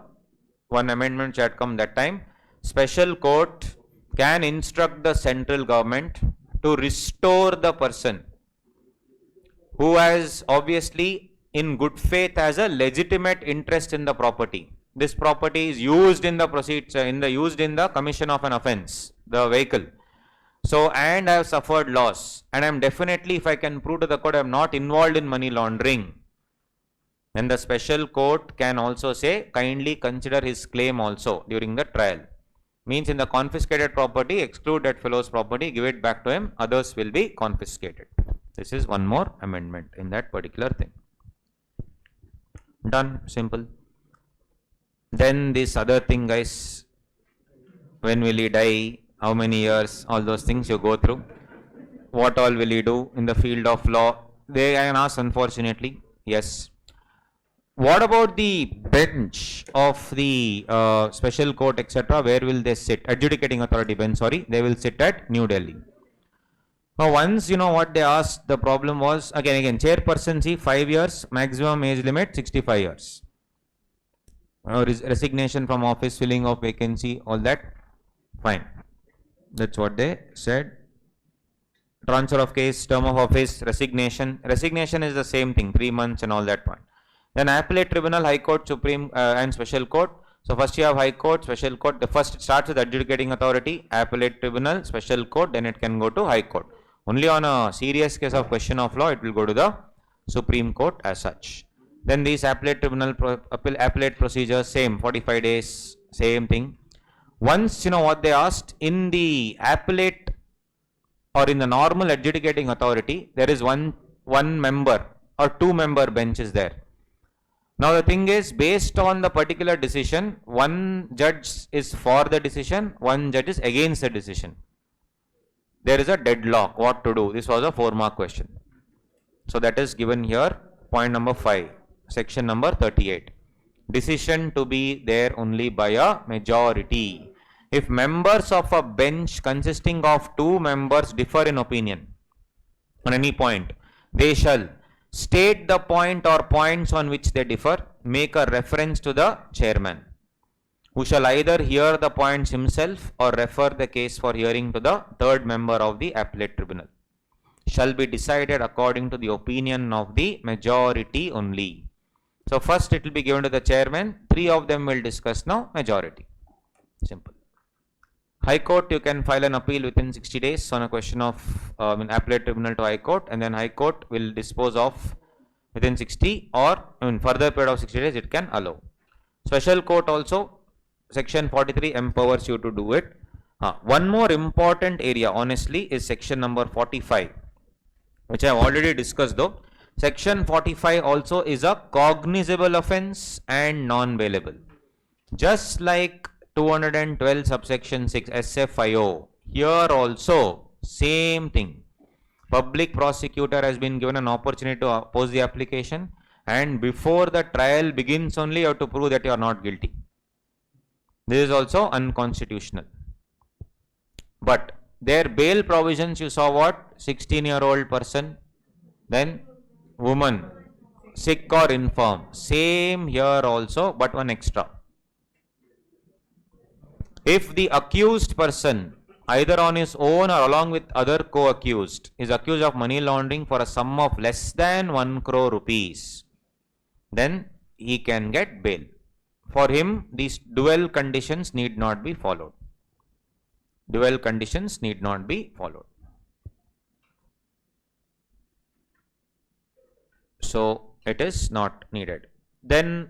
one amendment which had come that time. Special court can instruct the central government to restore the person who has obviously in good faith has a legitimate interest in the property. This property is used in the proceeds, used in the commission of an offence, the vehicle. So, and I have suffered loss, and I am definitely, if I can prove to the court, I am not involved in money laundering. Then the special court can also say, kindly consider his claim also during the trial. Means in the confiscated property, exclude that fellow's property, give it back to him, others will be confiscated. This is one more amendment in that particular thing. Done, simple. Then this other thing, guys, when will he die, how many years, all those things you go through. What all will he do in the field of law? They can ask, unfortunately, yes. What about the bench of the special court, etc.? Where will they sit? Adjudicating authority bench, sorry, they will sit at New Delhi. Now, once what they asked, the problem was again, chairpersoncy 5 years, maximum age limit 65 years. Resignation from office, filling of vacancy, all that, fine. That's what they said. Transfer of case, term of office, resignation. Resignation is the same thing, 3 months and all that point. Then appellate tribunal, high court, supreme and special court. So first you have high court, special court. The first starts with adjudicating authority, appellate tribunal, special court, then it can go to high court. Only on a serious case of question of law, it will go to the Supreme Court as such. Then these appellate tribunal, appellate procedures, same, 45 days, same thing. Once what they asked, in the appellate or in the normal adjudicating authority, there is one member or 2-member bench is there. Now the thing is, based on the particular decision, one judge is for the decision, one judge is against the decision. There is a deadlock, what to do? This was a 4-mark question. So that is given here, point number 5, section number 38. Decision to be there only by a majority. If members of a bench consisting of 2 members differ in opinion on any point, they shall state the point or points on which they differ, make a reference to the chairman, who shall either hear the points himself or refer the case for hearing to the 3rd member of the appellate tribunal. Shall be decided according to the opinion of the majority only. So first it will be given to the chairman, 3 of them will discuss now, majority. Simple. High Court, you can file an appeal within 60 days on a question of appellate tribunal to High Court, and then High Court will dispose of within 60 or further period of 60 days it can allow. Special Court also, section 43 empowers you to do it. One more important area honestly is section number 45, which I have already discussed though. Section 45 also is a cognizable offence and non-bailable. Just like 212 subsection 6 SFIO, here also same thing. Public prosecutor has been given an opportunity to oppose the application, and before the trial begins only you have to prove that you are not guilty. This is also unconstitutional. But their bail provisions, you saw what? 16-year-old person, then woman, sick or infirm. Same here also, but one extra. If the accused person, either on his own or along with other co-accused, is accused of money laundering for a sum of less than 1 crore rupees, then he can get bail. For him, these dual conditions need not be followed. dual conditions need not be followed. So it is not needed. Then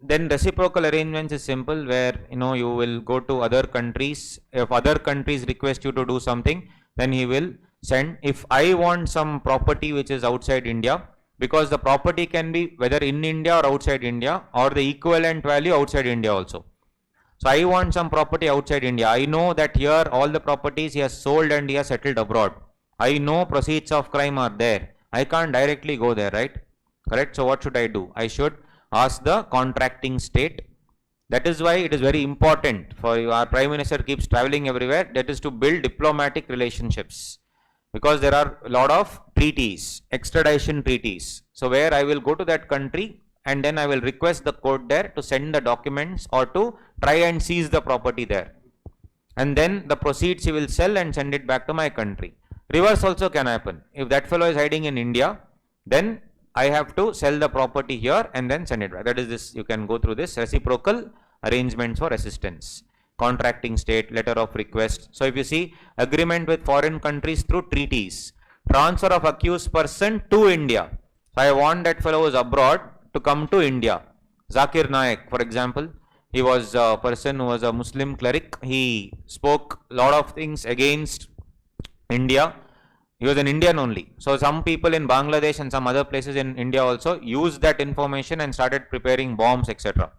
reciprocal arrangements is simple, where you will go to other countries. If other countries request you to do something, then he will send. If I want some property which is outside India, because the property can be whether in India or outside India, or the equivalent value outside India also. So I want some property outside India. I know that here all the properties he has sold and he has settled abroad. I know proceeds of crime are there. I can't directly go there, right? Correct? So what should I do? I should ask the contracting state. That is why it is very important for our Prime Minister keeps traveling everywhere. That is to build diplomatic relationships. Because there are a lot of treaties, extradition treaties. So where I will go to that country and then I will request the court there to send the documents or to try and seize the property there. And then the proceeds he will sell and send it back to my country. Reverse also can happen. If that fellow is hiding in India, then I have to sell the property here and then send it back. That is this, you can go through this reciprocal arrangements for assistance. Contracting state, letter of request. So if you see, agreement with foreign countries through treaties, transfer of accused person to India. So I want that fellow who is abroad to come to India. Zakir Naik, for example, he was a person who was a Muslim cleric. He spoke a lot of things against India. He was an Indian only. So some people in Bangladesh and some other places in India also used that information and started preparing bombs, etc.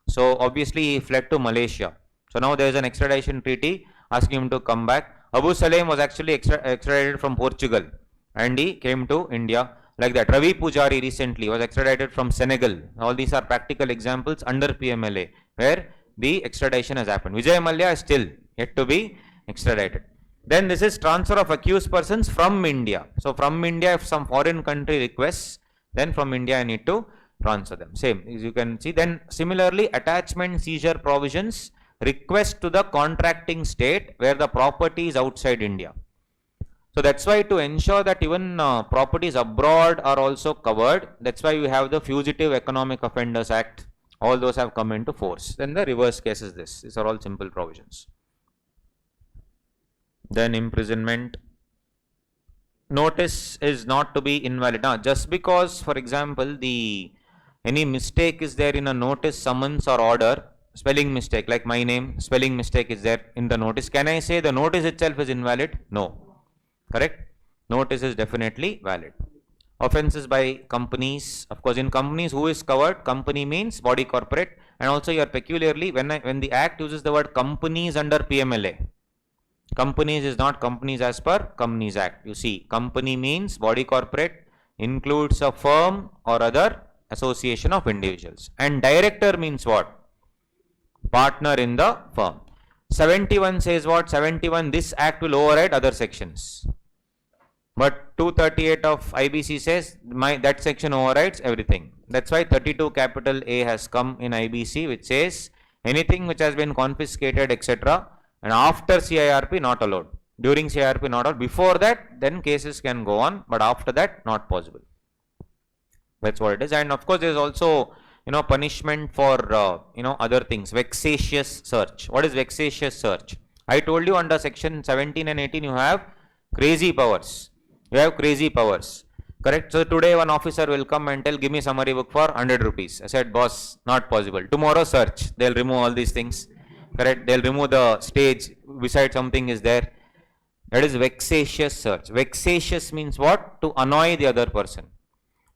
So obviously he fled to Malaysia. So now there is an extradition treaty asking him to come back. Abu Salem was actually extradited from Portugal and he came to India. Like that, Ravi Pujari recently was extradited from Senegal. All these are practical examples under PMLA where the extradition has happened. Vijay Mallya is still yet to be extradited. Then this is transfer of accused persons from India. So from India, if some foreign country requests, then from India I need to transfer them. Same as you can see. Then similarly, attachment seizure provisions, request to the contracting state where the property is outside India. So that's why, to ensure that even properties abroad are also covered, that's why we have the Fugitive Economic Offenders Act. All those have come into force. Then the reverse case is this. These are all simple provisions. Then imprisonment. Notice is not to be invalid. Now, just because, for example, any mistake is there in a notice, summons or order, spelling mistake, like my name, spelling mistake is there in the notice. Can I say the notice itself is invalid? No. Correct? Notice is definitely valid. Offenses by companies. Of course, in companies, who is covered? Company means body corporate. And also here peculiarly, when the Act uses the word companies under PMLA, companies is not companies as per Companies Act. You see, company means body corporate, includes a firm or other association of individuals. And director means what? Partner in the firm. 71 says what? 71, this Act will override other sections. But 238 of IBC says that section overrides everything. That's why 32 capital A has come in IBC, which says anything which has been confiscated, etc. and after CIRP not allowed. During CIRP not allowed. Before that, then cases can go on, but after that not possible. That's what it is. And of course, there is also punishment for other things. Vexatious search. What is vexatious search? I told you under section 17 and 18 you have crazy powers. You have crazy powers. Correct? So today one officer will come and tell, give me summary book for 100 rupees. I said, boss, not possible. Tomorrow search. They'll remove all these things. Correct? They'll remove the stage beside something is there. That is vexatious search. Vexatious means what? To annoy the other person.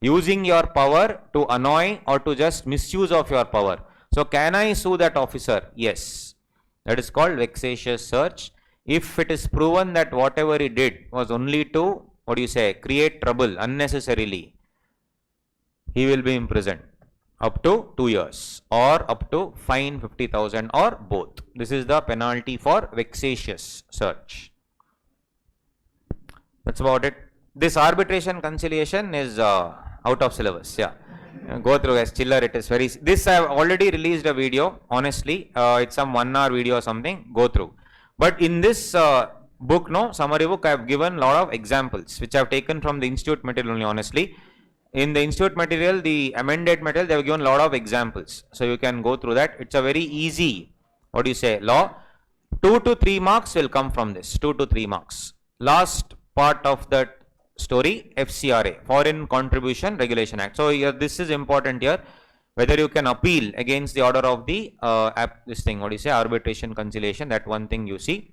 Using your power to annoy or to just misuse of your power. So can I sue that officer? Yes. That is called vexatious search. If it is proven that whatever he did was only to, create trouble unnecessarily, he will be imprisoned up to 2 years or up to fine 50,000 or both. This is the penalty for vexatious search. That's about it. This arbitration conciliation is out of syllabus. Yeah, go through as chiller. It is very. This I have already released a video. Honestly, it's some 1 hour video or something. Go through. But in this book, summary book, I have given a lot of examples which I have taken from the institute material only. Honestly, in the institute material, the amended material, they have given a lot of examples. So you can go through that. It's a very easy, law. 2 to 3 marks will come from this, 2 to 3 marks. Last part of that story, FCRA, Foreign Contribution Regulation Act. So here, this is important here, whether you can appeal against the order of the this thing, what do you say, arbitration conciliation, that one thing you see.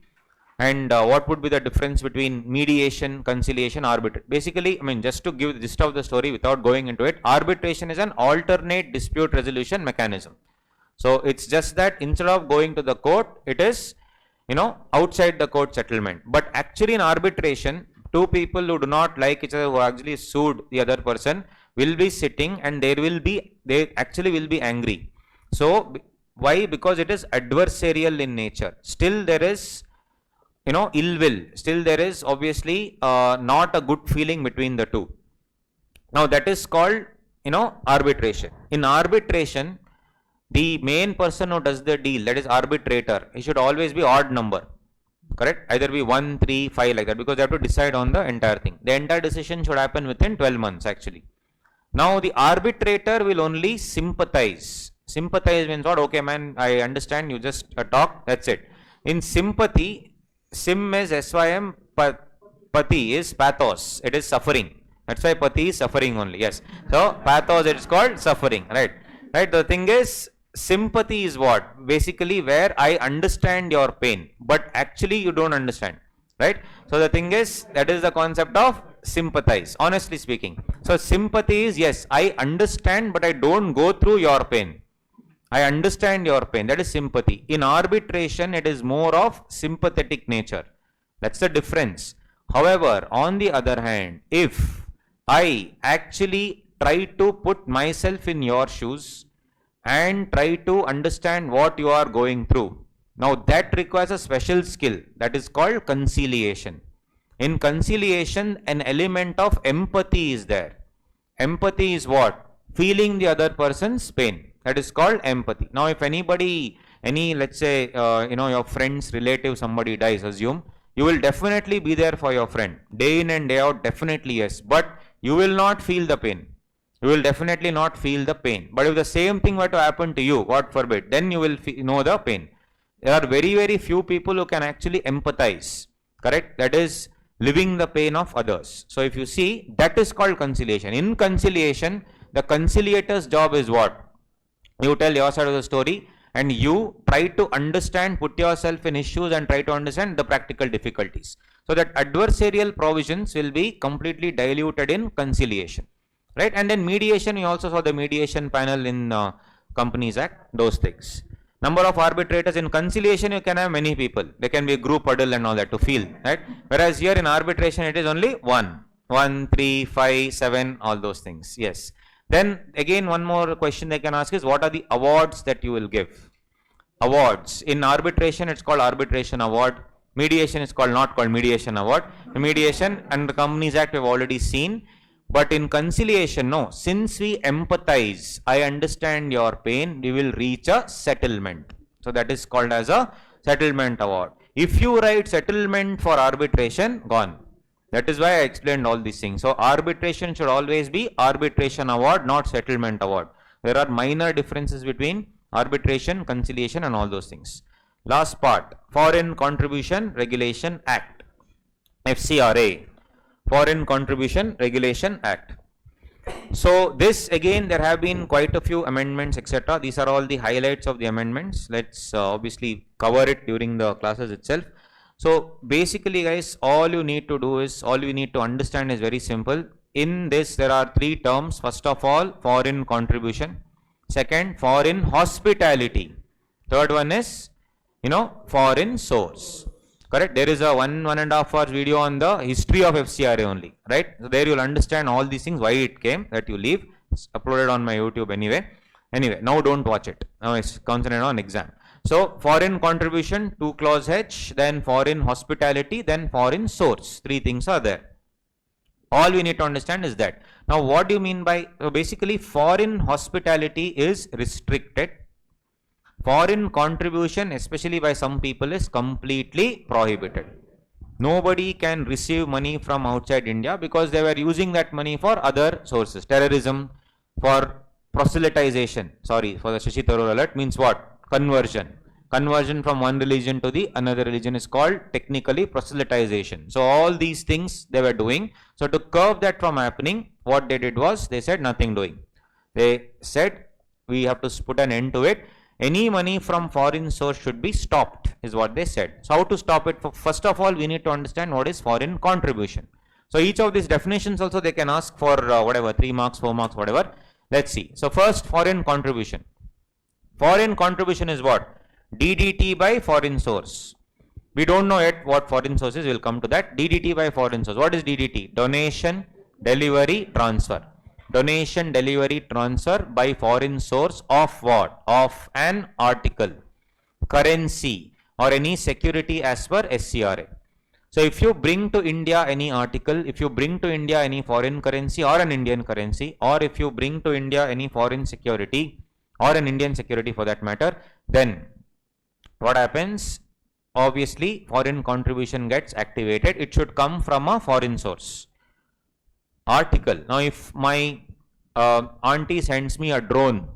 And what would be the difference between mediation, conciliation, arbitration? Basically, I mean, just to give the gist of the story without going into it, arbitration is an alternate dispute resolution mechanism. So it's just that instead of going to the court, it is, outside the court settlement. But actually in arbitration, two people who do not like each other, who actually sued the other person, will be sitting and they actually will be angry. So why? Because it is adversarial in nature. Still there is, ill will. Still there is obviously not a good feeling between the two. Now that is called, arbitration. In arbitration, the main person who does the deal, that is arbitrator, he should always be odd number, correct? Either be 1, 3, 5 like that, because they have to decide on the entire thing. The entire decision should happen within 12 months actually. Now the arbitrator will only sympathize. Sympathize means what? Okay man, I understand, you just talk, that's it. In sympathy, sim is SYM, pati is pathos, it is suffering. That's why pati is suffering only, yes. So pathos, it is called suffering, right? Right, the thing is, sympathy is what? Basically where I understand your pain, but actually you don't understand, right? So the thing is, that is the concept of sympathize, honestly speaking. So sympathy is, yes, I understand, but I don't go through your pain. I understand your pain, that is sympathy. In arbitration, it is more of sympathetic nature. That's the difference. However, on the other hand, if I actually try to put myself in your shoes and try to understand what you are going through, now that requires a special skill that is called conciliation. In conciliation, an element of empathy is there. Empathy is what? Feeling the other person's pain. That is called empathy. Now if let's say, your friend's relative, somebody dies, assume, you will definitely be there for your friend. Day in and day out, definitely yes. But you will not feel the pain. You will definitely not feel the pain. But if the same thing were to happen to you, God forbid, then you will know the pain. There are very, very few people who can actually empathize, correct? That is living the pain of others. So if you see, that is called conciliation. In conciliation, the conciliator's job is what? You tell your side of the story and you try to understand, put yourself in his shoes and try to understand the practical difficulties. So that adversarial provisions will be completely diluted in conciliation. Right, and then mediation, you also saw the mediation panel in Companies Act, those things. Number of arbitrators. In conciliation, you can have many people. There can be a group huddle and all that to feel, right? Whereas here in arbitration, it is only 1, 3, 5, 7, all those things. Yes. Then again, one more question they can ask is, what are the awards that you will give? Awards. In arbitration, it's called arbitration award. Mediation is not called mediation award. Mediation and the Companies Act we've already seen. But in conciliation, no, since we empathize, I understand your pain, we will reach a settlement. So that is called as a settlement award. If you write settlement for arbitration, gone. That is why I explained all these things. So arbitration should always be arbitration award, not settlement award. There are minor differences between arbitration, conciliation and all those things. Last part, Foreign Contribution Regulation Act, FCRA. Foreign Contribution Regulation Act. So this again, there have been quite a few amendments, etc. These are all the highlights of the amendments. Let's obviously cover it during the classes itself. So basically guys, all you need to understand is very simple. In this there are 3 terms. First of all, foreign contribution. Second, foreign hospitality. Third one is, foreign source. Correct? There is a 1.5 hours video on the history of FCRA only, right? So there you'll understand all these things, why it came, that you leave. It's uploaded on my YouTube anyway. Anyway, now don't watch it. Now it's concentrated on exam. So foreign contribution, 2 clause H, then foreign hospitality, then foreign source. 3 things are there. All we need to understand is that. Now what do you mean by, basically foreign hospitality is restricted. Foreign contribution, especially by some people, is completely prohibited. Nobody can receive money from outside India because they were using that money for other sources. Terrorism, for proselytization. Sorry for the Shashi Tharoor alert, means what? Conversion. Conversion from one religion to the another religion is called technically proselytization. So all these things they were doing. So to curb that from happening, what they did was they said nothing doing. They said we have to put an end to it. Any money from foreign source should be stopped, is what they said. So how to stop it? First of all, we need to understand what is foreign contribution. So each of these definitions also they can ask for whatever, 3 marks, 4 marks, whatever. Let's see. So first, foreign contribution. Foreign contribution is what? DDT by foreign source. We don't know yet what foreign source is. We'll come to that. DDT by foreign source. What is DDT? Donation, delivery, transfer. Donation, delivery, transfer by foreign source of what? Of an article, currency, or any security as per SCRA. So if you bring to India any article, if you bring to India any foreign currency or an Indian currency, or if you bring to India any foreign security or an Indian security for that matter, then what happens? Obviously, foreign contribution gets activated. It should come from a foreign source. Article. Now, if my auntie sends me a drone,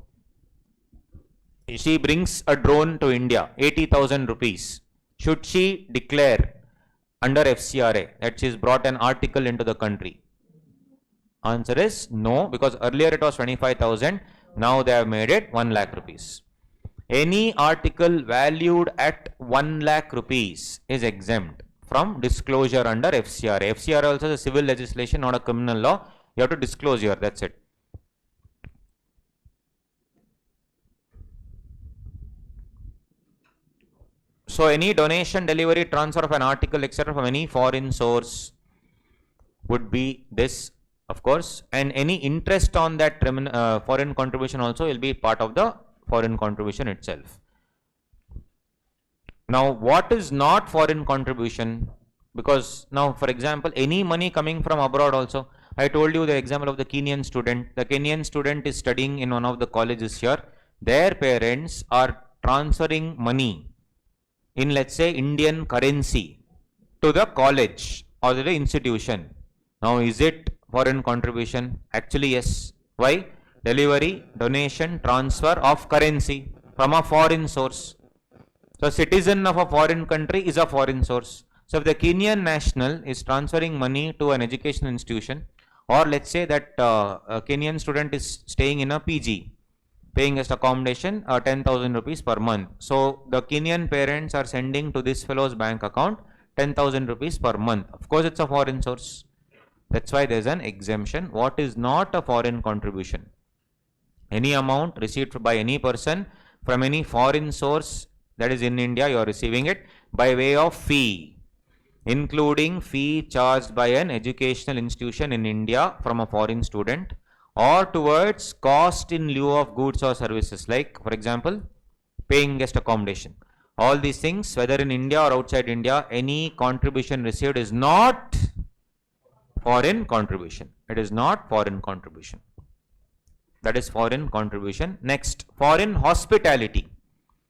she brings a drone to India, 80,000 rupees. Should she declare under FCRA that she has brought an article into the country? Answer is no, because earlier it was 25,000. Now they have made it 1 lakh rupees. Any article valued at 1 lakh rupees is exempt from disclosure under FCRA. FCRA also is a civil legislation, not a criminal law. You have to disclose here, that's it. So any donation, delivery, transfer of an article, etc. from any foreign source would be this, of course, and any interest on that foreign contribution also will be part of the foreign contribution itself. Now, what is not foreign contribution? Because now, for example, any money coming from abroad also, I told you the example of the Kenyan student. The Kenyan student is studying in one of the colleges here. Their parents are transferring money in, let's say, Indian currency to the college or the institution. Now, is it foreign contribution? Actually, yes. Why? Delivery, donation, transfer of currency from a foreign source. So, a citizen of a foreign country is a foreign source. So, if the Kenyan national is transferring money to an educational institution, or let's say that a Kenyan student is staying in a PG, paying as accommodation 10,000 rupees per month. So, the Kenyan parents are sending to this fellow's bank account 10,000 rupees per month. Of course, it's a foreign source. That's why there's an exemption. What is not a foreign contribution? Any amount received by any person from any foreign source that is in India, you are receiving it by way of fee, including fee charged by an educational institution in India from a foreign student, or towards cost in lieu of goods or services, like, for example, paying guest accommodation. All these things, whether in India or outside India, any contribution received is not foreign contribution. It is not foreign contribution. That is foreign contribution. Next, foreign hospitality.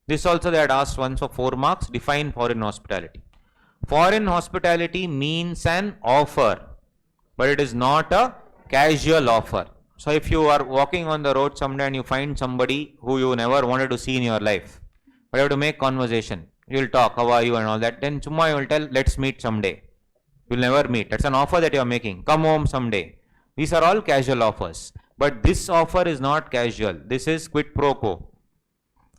This also they had asked once for 4 marks. Define foreign hospitality. Foreign hospitality means an offer, but it is not a casual offer. So if you are walking on the road someday and you find somebody who you never wanted to see in your life, but you have to make conversation, you will talk, how are you and all that, then tomorrow you will tell, let's meet someday. You will never meet. That's an offer that you are making. Come home someday. These are all casual offers. But this offer is not casual. This is quid pro quo.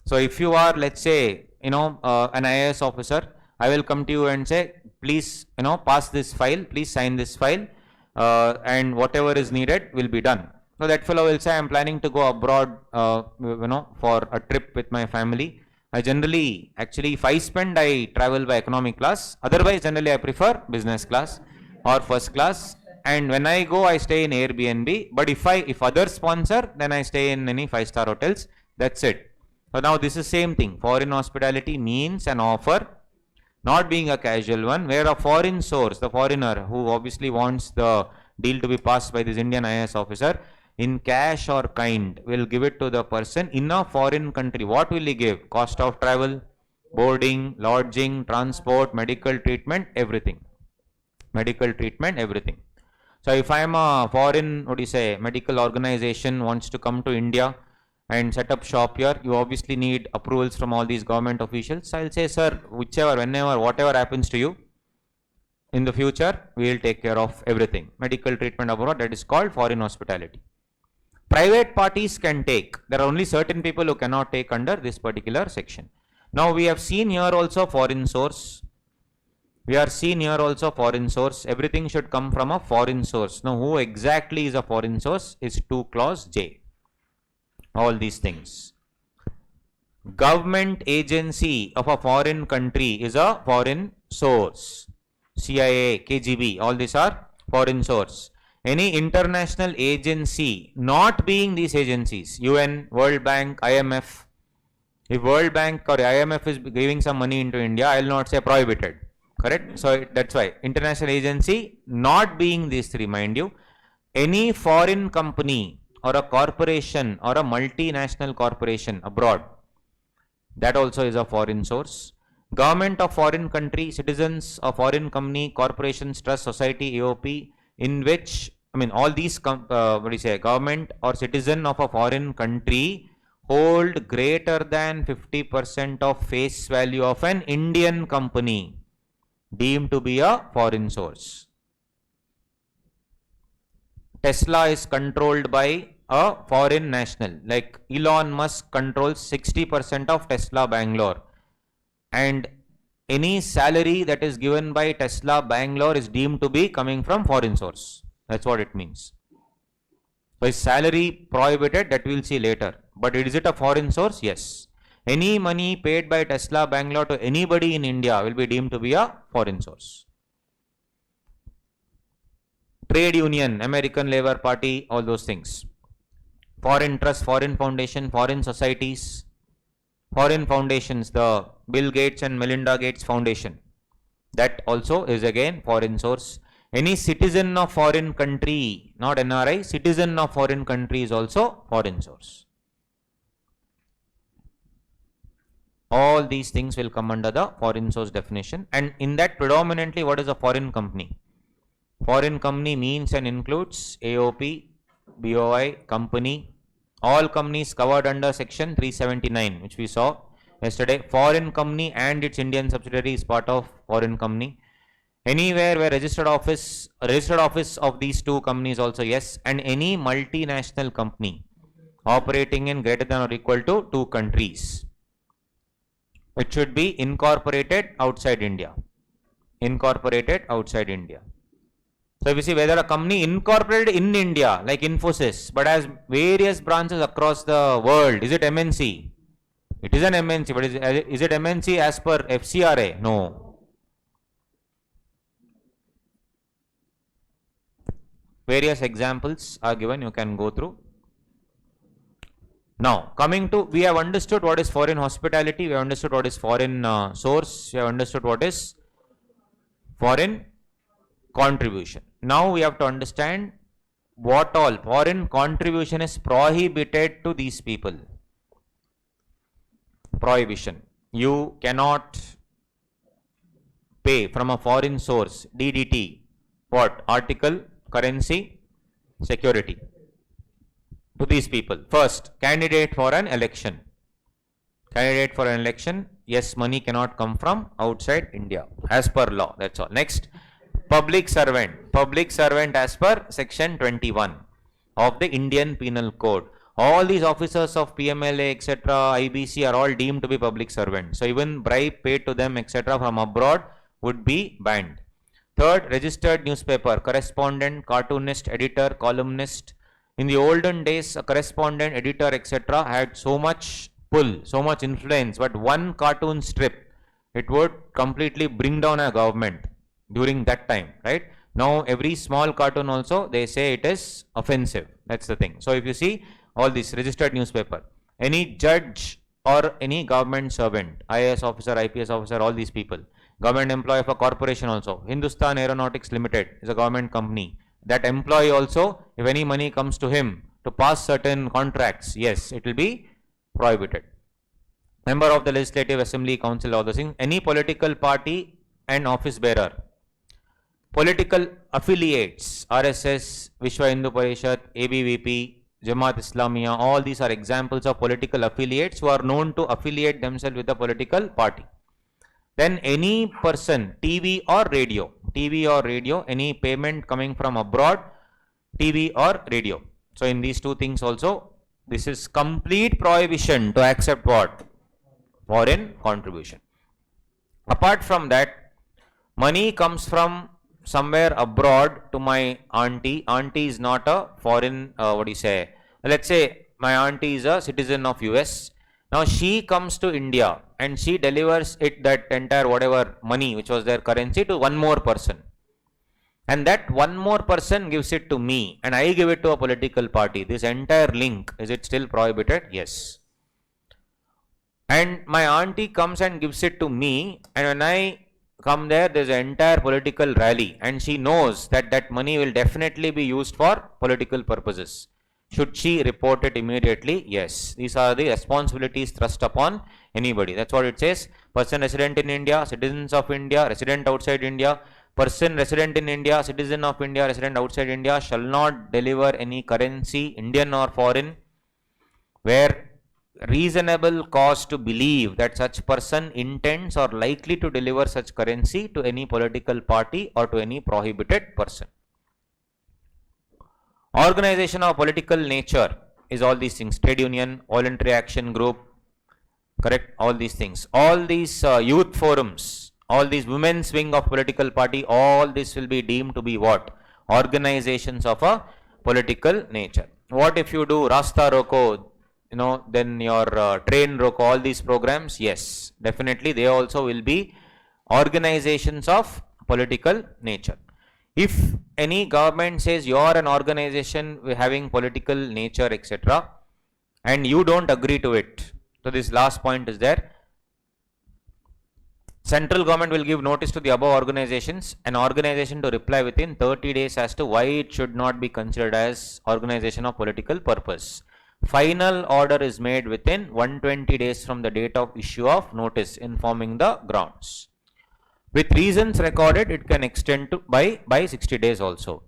So if you are, let's say, an IAS officer, I will come to you and say, please, pass this file, please sign this file, and whatever is needed will be done. So that fellow will say, I am planning to go abroad, for a trip with my family. I generally, actually, if I spend, I travel by economic class. Otherwise, generally, I prefer business class or first class. And when I go, I stay in Airbnb. But if others sponsor, then I stay in any 5-star hotels. That's it. So now this is same thing. Foreign hospitality means an offer, not being a casual one, where a foreign source, the foreigner who obviously wants the deal to be passed by this Indian IAS officer, in cash or kind, will give it to the person in a foreign country. What will he give? Cost of travel, boarding, lodging, transport, medical treatment, everything. Medical treatment, everything. So if I am a foreign, medical organization wants to come to India and set up shop here, you obviously need approvals from all these government officials. I'll say, sir, whichever, whenever, whatever happens to you in the future, we will take care of everything. Medical treatment abroad, that is called foreign hospitality. Private parties can take. There are only certain people who cannot take under this particular section. Now we have seen here also foreign source. We are seen here also foreign source. Everything should come from a foreign source. Now who exactly is a foreign source is 2 clause J. All these things. Government agency of a foreign country is a foreign source. CIA, KGB, all these are foreign source. Any international agency not being these agencies, UN, World Bank, IMF. If World Bank or IMF is giving some money into India, I will not say prohibited. Correct? So that's why international agency not being these three, mind you. Any foreign company or a corporation or a multinational corporation abroad, that also is a foreign source. Government of foreign country, citizens of foreign company, corporations, trust, society, AOP, in which, all these, government or citizen of a foreign country hold greater than 50% of face value of an Indian company, deemed to be a foreign source. Tesla is controlled by a foreign national, like Elon Musk controls 60% of Tesla Bangalore, and any salary that is given by Tesla Bangalore is deemed to be coming from foreign source. That's what it means. So is salary prohibited? That we'll see later. But is it a foreign source? Yes. Any money paid by Tesla Bangalore to anybody in India will be deemed to be a foreign source. Trade union, American Labour Party, all those things. Foreign trust, foreign foundation, foreign societies, foreign foundations, the Bill Gates and Melinda Gates Foundation. That also is again foreign source. Any citizen of foreign country, not NRI, citizen of foreign country is also foreign source. All these things will come under the foreign source definition, and in that predominantly what is a foreign company? Foreign company means and includes AOP, BOI, company, all companies covered under section 379, which we saw yesterday. Foreign company and its Indian subsidiary is part of foreign company. Anywhere where registered office of these two companies also, yes, and any multinational company operating in greater than or equal to 2 countries. It should be incorporated outside India. Incorporated outside India. So if you see whether a company incorporated in India, like Infosys, but has various branches across the world, is it MNC? It is an MNC, but is it MNC as per FCRA? No. Various examples are given, you can go through. Now, coming to, we have understood what is foreign hospitality, we have understood what is foreign source, we have understood what is foreign contribution. Now we have to understand what all foreign contribution is prohibited to these people. Prohibition. You cannot pay from a foreign source, DDT, what? Article, currency, security, to these people. First, candidate for an election. Candidate for an election, yes, money cannot come from outside India, as per law, that's all. Next, public servant. Public servant as per section 21 of the Indian Penal Code. All these officers of PMLA, etc., IBC are all deemed to be public servants. So even bribe paid to them, etc., from abroad would be banned. Third, registered newspaper, correspondent, cartoonist, editor, columnist. In the olden days, a correspondent, editor, etc., had so much pull, so much influence, but one cartoon strip, it would completely bring down a government during that time, right? Now every small cartoon also, they say it is offensive. That's the thing. So if you see all this registered newspaper, any judge or any government servant, IAS officer, IPS officer, all these people, government employee of a corporation also, Hindustan Aeronautics Limited is a government company. That employee also, if any money comes to him to pass certain contracts, yes, it will be prohibited. Member of the Legislative Assembly, Council, all those things, any political party and office bearer. Political affiliates, RSS, Vishwa Hindu Parishad, ABVP, Jamaat Islamiyah, all these are examples of political affiliates who are known to affiliate themselves with a political party. Then any person, TV or radio, any payment coming from abroad, TV or radio. So in these two things also, this is complete prohibition to accept what? Foreign contribution. Apart from that, money comes from somewhere abroad to my auntie. Auntie is not a foreign, let's say my auntie is a citizen of US. Now she comes to India and she delivers that entire whatever money which was their currency to one more person. And that one more person gives it to me and I give it to a political party. This entire link, is it still prohibited? Yes. And my auntie comes and gives it to me, and when I come there, there's an entire political rally and she knows that that money will definitely be used for political purposes. Should she report it immediately? Yes. These are the responsibilities thrust upon anybody. That's what it says. Person resident in India, citizens of India, resident outside India. Person resident in India, citizen of India, resident outside India shall not deliver any currency, Indian or foreign, where reasonable cause to believe that such person intends or likely to deliver such currency to any political party or to any prohibited person. Organization of political nature is all these things, trade union, voluntary action group, correct, all these things. All these youth forums, all these women's wing of political party, all this will be deemed to be what? Organizations of a political nature. What if you do Rasta Roko, then your train Roko, all these programs? Yes, definitely they also will be organizations of political nature. If any government says you are an organization having political nature, etc., and you don't agree to it, so this last point is there. Central government will give notice to the above organizations, an organization to reply within 30 days as to why it should not be considered as organization of political purpose. Final order is made within 120 days from the date of issue of notice informing the grounds. With reasons recorded, it can extend to by 60 days also.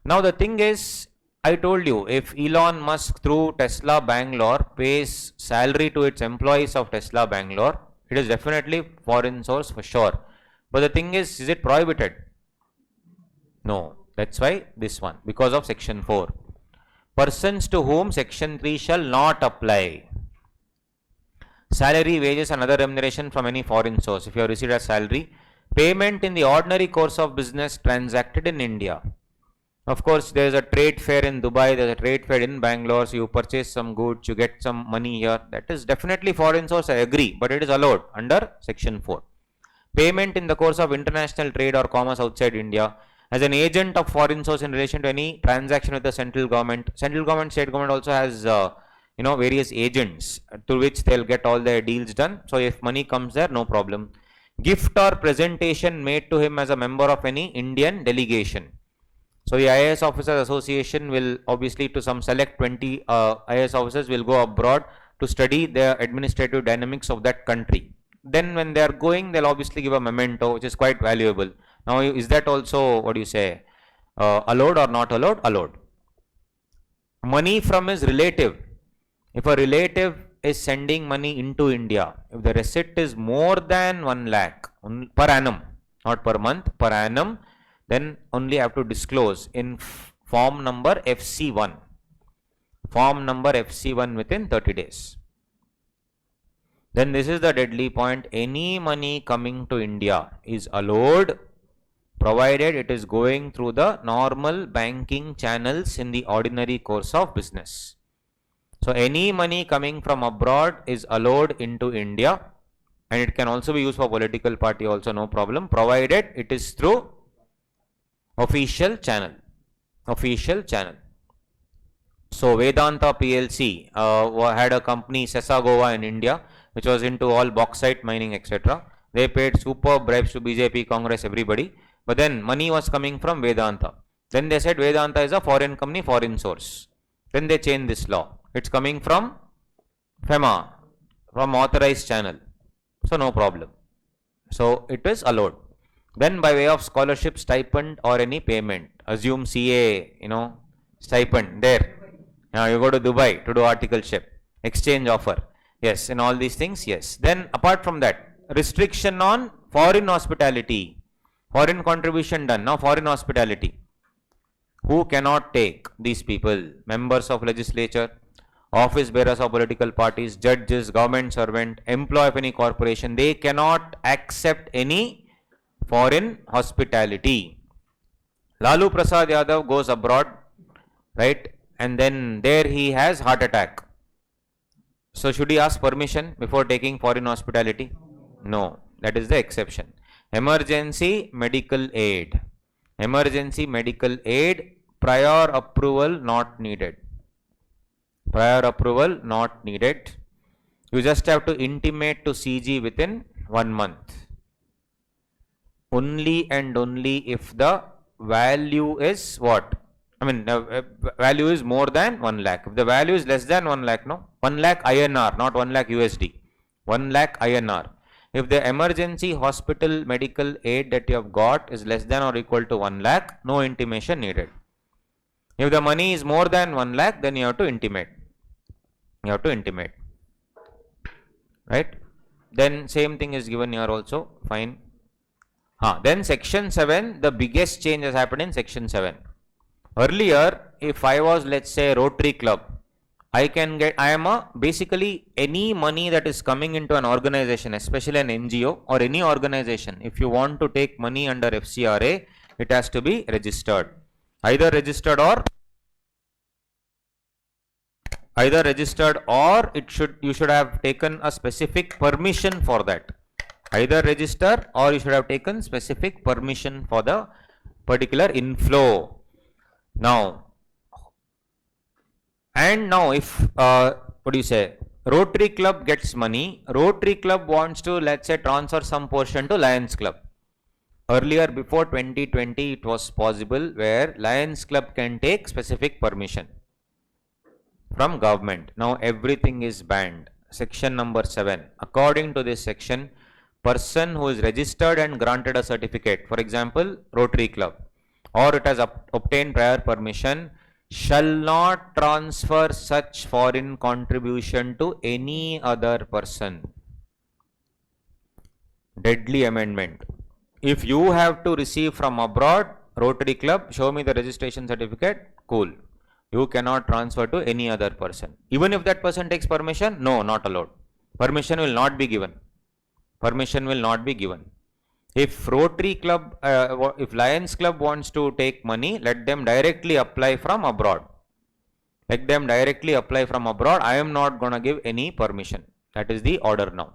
Now the thing is, I told you, if Elon Musk through Tesla Bangalore pays salary to its employees of Tesla Bangalore, it is definitely foreign source for sure. But the thing is it prohibited? No. That's why this one, because of section 4. Persons to whom section 3 shall not apply. Salary, wages and other remuneration from any foreign source. If you have received a salary, payment in the ordinary course of business transacted in India. Of course, there is a trade fair in Dubai, there is a trade fair in Bangalore, so you purchase some goods, you get some money here. That is definitely foreign source, I agree, but it is allowed under section 4. Payment in the course of international trade or commerce outside India as an agent of foreign source in relation to any transaction with the central government. Central government, state government also has various agents through which they will get all their deals done. So if money comes there, no problem. Gift or presentation made to him as a member of any Indian delegation. So the IAS Officers Association will obviously, to some select 20 IAS officers will go abroad to study the administrative dynamics of that country. Then when they are going, they'll obviously give a memento, which is quite valuable. Now, is that also, allowed or not allowed? Allowed. Money from his relative. If a relative is sending money into India, if the receipt is more than 1 lakh per annum, not per month, per annum, then only have to disclose in form number FC1. Form number FC1 within 30 days. Then this is the deadly point. Any money coming to India is allowed, provided it is going through the normal banking channels in the ordinary course of business. So any money coming from abroad is allowed into India, and it can also be used for political party also, no problem, provided it is through official channel. Official channel. So Vedanta PLC had a company, Sesagova in India, which was into all bauxite mining, etc. They paid superb bribes to BJP, Congress, everybody. But then money was coming from Vedanta. Then they said Vedanta is a foreign company, foreign source. Then they changed this law. It's coming from FEMA, from authorized channel. So no problem. So it is allowed. Then by way of scholarship, stipend or any payment, assume CA, stipend there. Now you go to Dubai to do articleship, exchange offer. Yes, in all these things, yes. Then apart from that, restriction on foreign hospitality, foreign contribution done. Now foreign hospitality. Who cannot take? These people, members of legislature, office bearers of political parties, judges, government servant, employee of any corporation, they cannot accept any foreign hospitality. Lalu Prasad Yadav goes abroad, right? And then there he has heart attack. So should he ask permission before taking foreign hospitality? No, that is the exception. Emergency medical aid. Emergency medical aid, prior approval not needed. Prior approval not needed. You just have to intimate to CG within 1 month. Only and only if the value is what? I mean, value is more than 1 lakh. If the value is less than 1 lakh, no? 1 lakh INR, not 1 lakh USD. 1 lakh INR. If the emergency hospital medical aid that you have got is less than or equal to 1 lakh, no intimation needed. If the money is more than 1 lakh, then you have to intimate. You have to intimate. Right? Then same thing is given here also. Fine. Then section 7, the biggest change has happened in section 7. Earlier, if I was, let's say, Rotary Club, I am basically any money that is coming into an organization, especially an NGO or any organization, if you want to take money under FCRA, it has to be registered. Either registered or you should have taken a specific permission for that. Either register or you should have taken specific permission for the particular inflow. Now, if what do you say, Rotary Club gets money, Rotary Club wants to, let's say, transfer some portion to Lions Club. Earlier, before 2020, it was possible where Lions Club can take specific permission from government. Now everything is banned. Section number 7. According to this section, person who is registered and granted a certificate, for example, Rotary Club, or it has obtained prior permission, shall not transfer such foreign contribution to any other person. Deadly amendment. If you have to receive from abroad, Rotary Club, show me the registration certificate, cool. You cannot transfer to any other person. Even if that person takes permission, no, not allowed. Permission will not be given. Permission will not be given. If Rotary Club, if Lions Club wants to take money, let them directly apply from abroad. Let them directly apply from abroad. I am not going to give any permission. That is the order now.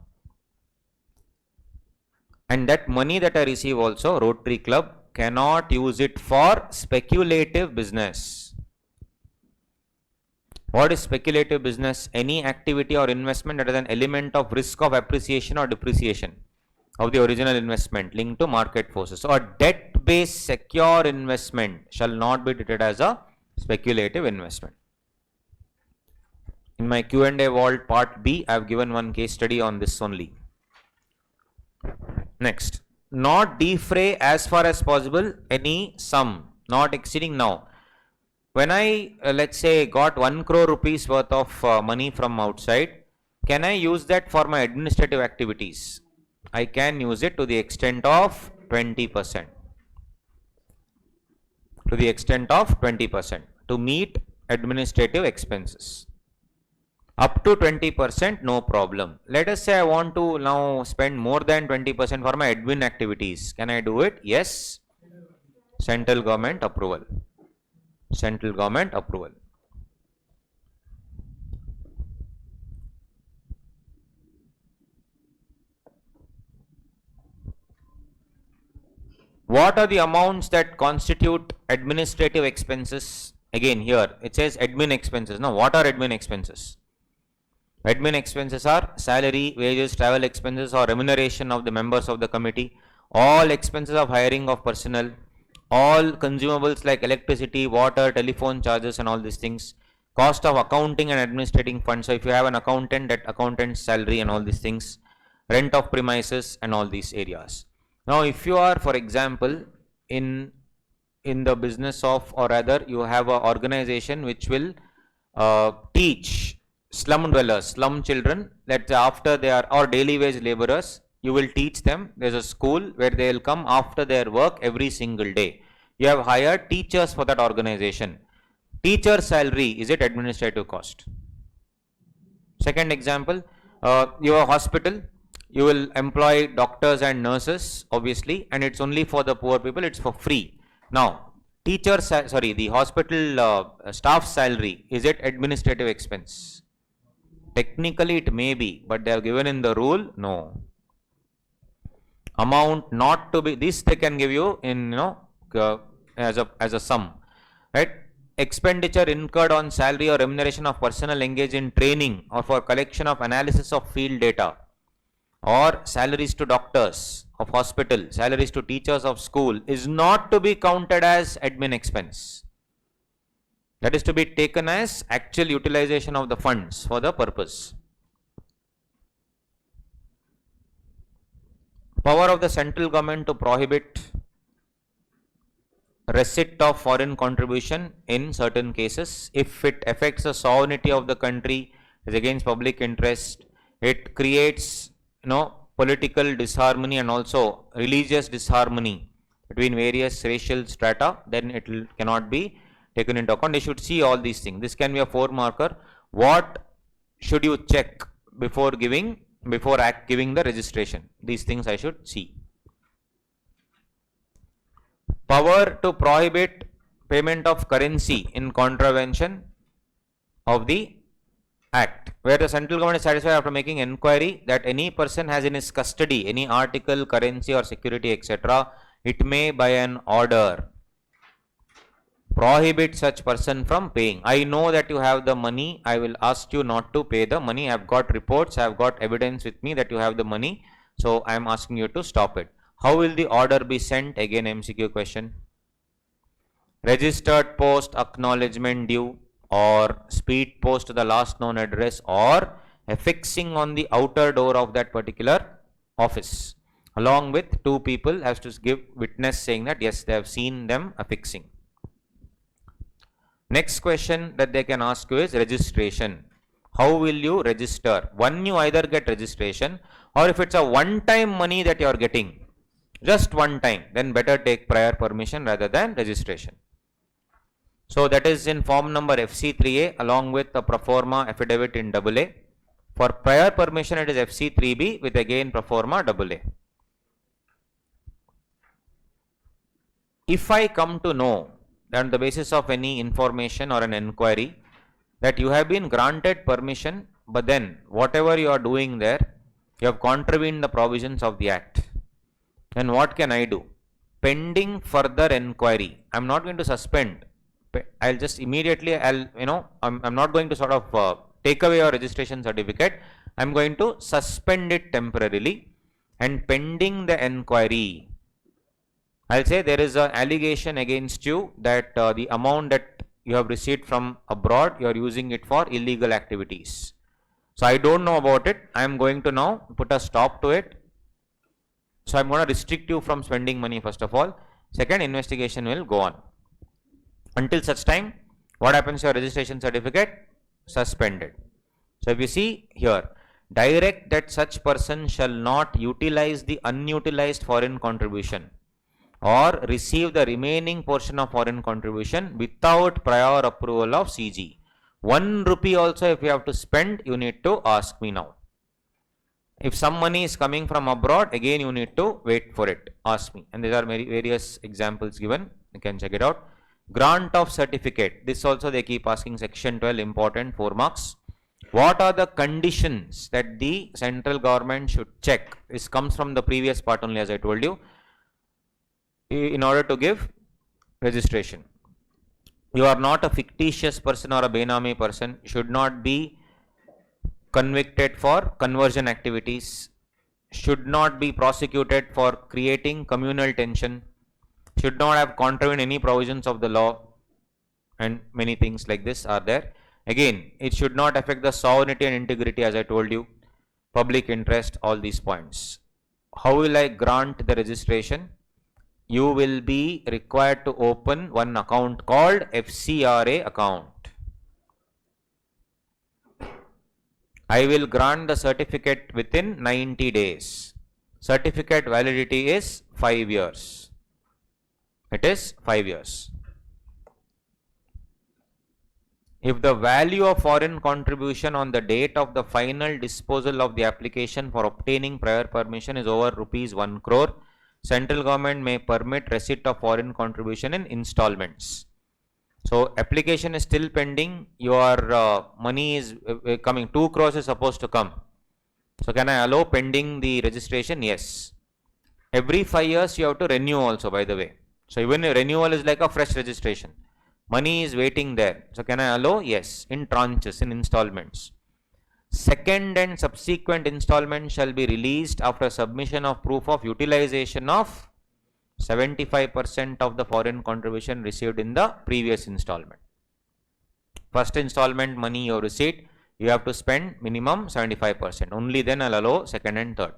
And that money that I receive also, Rotary Club cannot use it for speculative business. What is speculative business? Any activity or investment that has an element of risk of appreciation or depreciation of the original investment linked to market forces. So a debt-based secure investment shall not be treated as a speculative investment. In my Q&A vault part B, I have given one case study on this only. Next, not defray as far as possible any sum not exceeding now. When I let's say got 1 crore rupees worth of money from outside, can I use that for my administrative activities? I can use it to the extent of 20%. To the extent of 20% to meet administrative expenses. Up to 20%, no problem. Let us say I want to now spend more than 20% for my admin activities. Can I do it? Yes. Central government approval. Central government approval. What are the amounts that constitute administrative expenses? Again, here it says admin expenses. Now, what are admin expenses? Admin expenses are salary, wages, travel expenses or remuneration of the members of the committee, all expenses of hiring of personnel, all consumables like electricity, water, telephone charges and all these things, cost of accounting and administrating funds. So if you have an accountant, that accountant's salary and all these things, rent of premises and all these areas. Now, if you are, for example, in the business of, or rather you have an organization which will teach slum dwellers, slum children, that after they are, or daily wage laborers, you will teach them. There's a school where they will come after their work every single day. You have hired teachers for that organization. Teacher salary, is it administrative cost? Second example, your hospital, you will employ doctors and nurses, obviously, and it's only for the poor people, it's for free. Now, the hospital staff salary, is it administrative expense? Technically it may be, but they have given in the rule, no. Amount not to be, this they can give you in, as a sum, right? Expenditure incurred on salary or remuneration of personnel engaged in training or for collection of analysis of field data, or salaries to doctors of hospital, salaries to teachers of school, is not to be counted as admin expense. That is to be taken as actual utilization of the funds for the purpose. Power of the central government to prohibit receipt of foreign contribution in certain cases. If it affects the sovereignty of the country, is against public interest, it creates political disharmony and also religious disharmony between various racial strata, then it cannot be taken into account. They should see all these things. This can be a 4 marker. What should you check before giving the registration? These things I should see. Power to prohibit payment of currency in contravention of the Act, where the central government is satisfied after making inquiry that any person has in his custody any article, currency or security, etc., it may by an order prohibit such person from paying. I know that you have the money, I will ask you not to pay the money. I have got reports, I have got evidence with me that you have the money, so I am asking you to stop it. How will the order be sent? Again, MCQ question. Registered post, acknowledgement due, or speed post to the last known address, or affixing on the outer door of that particular office, along with 2 people has to give witness saying that yes, they have seen them affixing. Next question that they can ask you is registration. How will you register? One, you either get registration, or if it's a one-time money that you are getting, just one time, then better take prior permission rather than registration. So that is in form number FC3A along with the proforma affidavit in AA. For prior permission it is FC3B with again proforma AA. If I come to know on the basis of any information or an inquiry that you have been granted permission, but then whatever you are doing there, you have contravened the provisions of the Act, then what can I do? Pending further inquiry, I am not going to suspend. I'll just immediately, I'm not going to sort of take away your registration certificate. I'm going to suspend it temporarily, and pending the inquiry, I'll say there is an allegation against you that the amount that you have received from abroad, you are using it for illegal activities. So I don't know about it. I am going to now put a stop to it. So I'm going to restrict you from spending money first of all. Second, investigation will go on. Until such time, what happens to your registration certificate? Suspended. So if you see here, direct that such person shall not utilize the unutilized foreign contribution or receive the remaining portion of foreign contribution without prior approval of CG. 1 rupee also if you have to spend, you need to ask me now. If some money is coming from abroad, again you need to wait for it, ask me. And these are various examples given, you can check it out. Grant of certificate, this also they keep asking, section 12, important, 4 marks. What are the conditions that the central government should check? This comes from the previous part only, as I told you, in order to give registration. You are not a fictitious person or a benami person, should not be convicted for conversion activities, should not be prosecuted for creating communal tension, should not have contravened any provisions of the law, and many things like this are there. Again, it should not affect the sovereignty and integrity, as I told you, public interest, all these points. How will I grant the registration? You will be required to open one account called FCRA account. I will grant the certificate within 90 days. Certificate validity is 5 years. It is 5 years. If the value of foreign contribution on the date of the final disposal of the application for obtaining prior permission is over rupees 1 crore, central government may permit receipt of foreign contribution in installments. So application is still pending, your money is coming, 2 crores is supposed to come. So can I allow pending the registration? Yes. Every 5 years you have to renew also, by the way. So even a renewal is like a fresh registration. Money is waiting there. So can I allow? Yes. In tranches, in installments. Second and subsequent installment shall be released after submission of proof of utilization of 75% of the foreign contribution received in the previous installment. First installment money you received, you have to spend minimum 75%. Only then I'll allow second and third.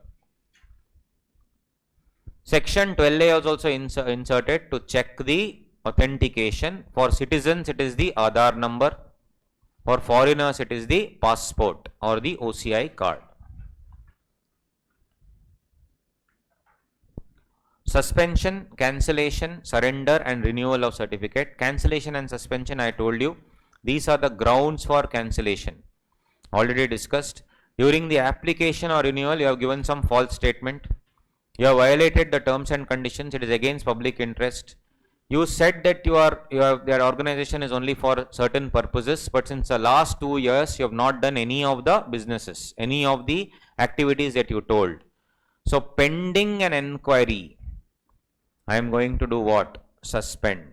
Section 12A was also inserted to check the authentication. For citizens it is the Aadhaar number. For foreigners it is the passport or the OCI card. Suspension, cancellation, surrender and renewal of certificate. Cancellation and suspension, I told you, these are the grounds for cancellation. Already discussed. During the application or renewal, you have given some false statement. You have violated the terms and conditions. It is against public interest. You said that their organization is only for certain purposes, but since the last 2 years, you have not done any of the businesses, any of the activities that you told. So pending an inquiry, I am going to do what? Suspend.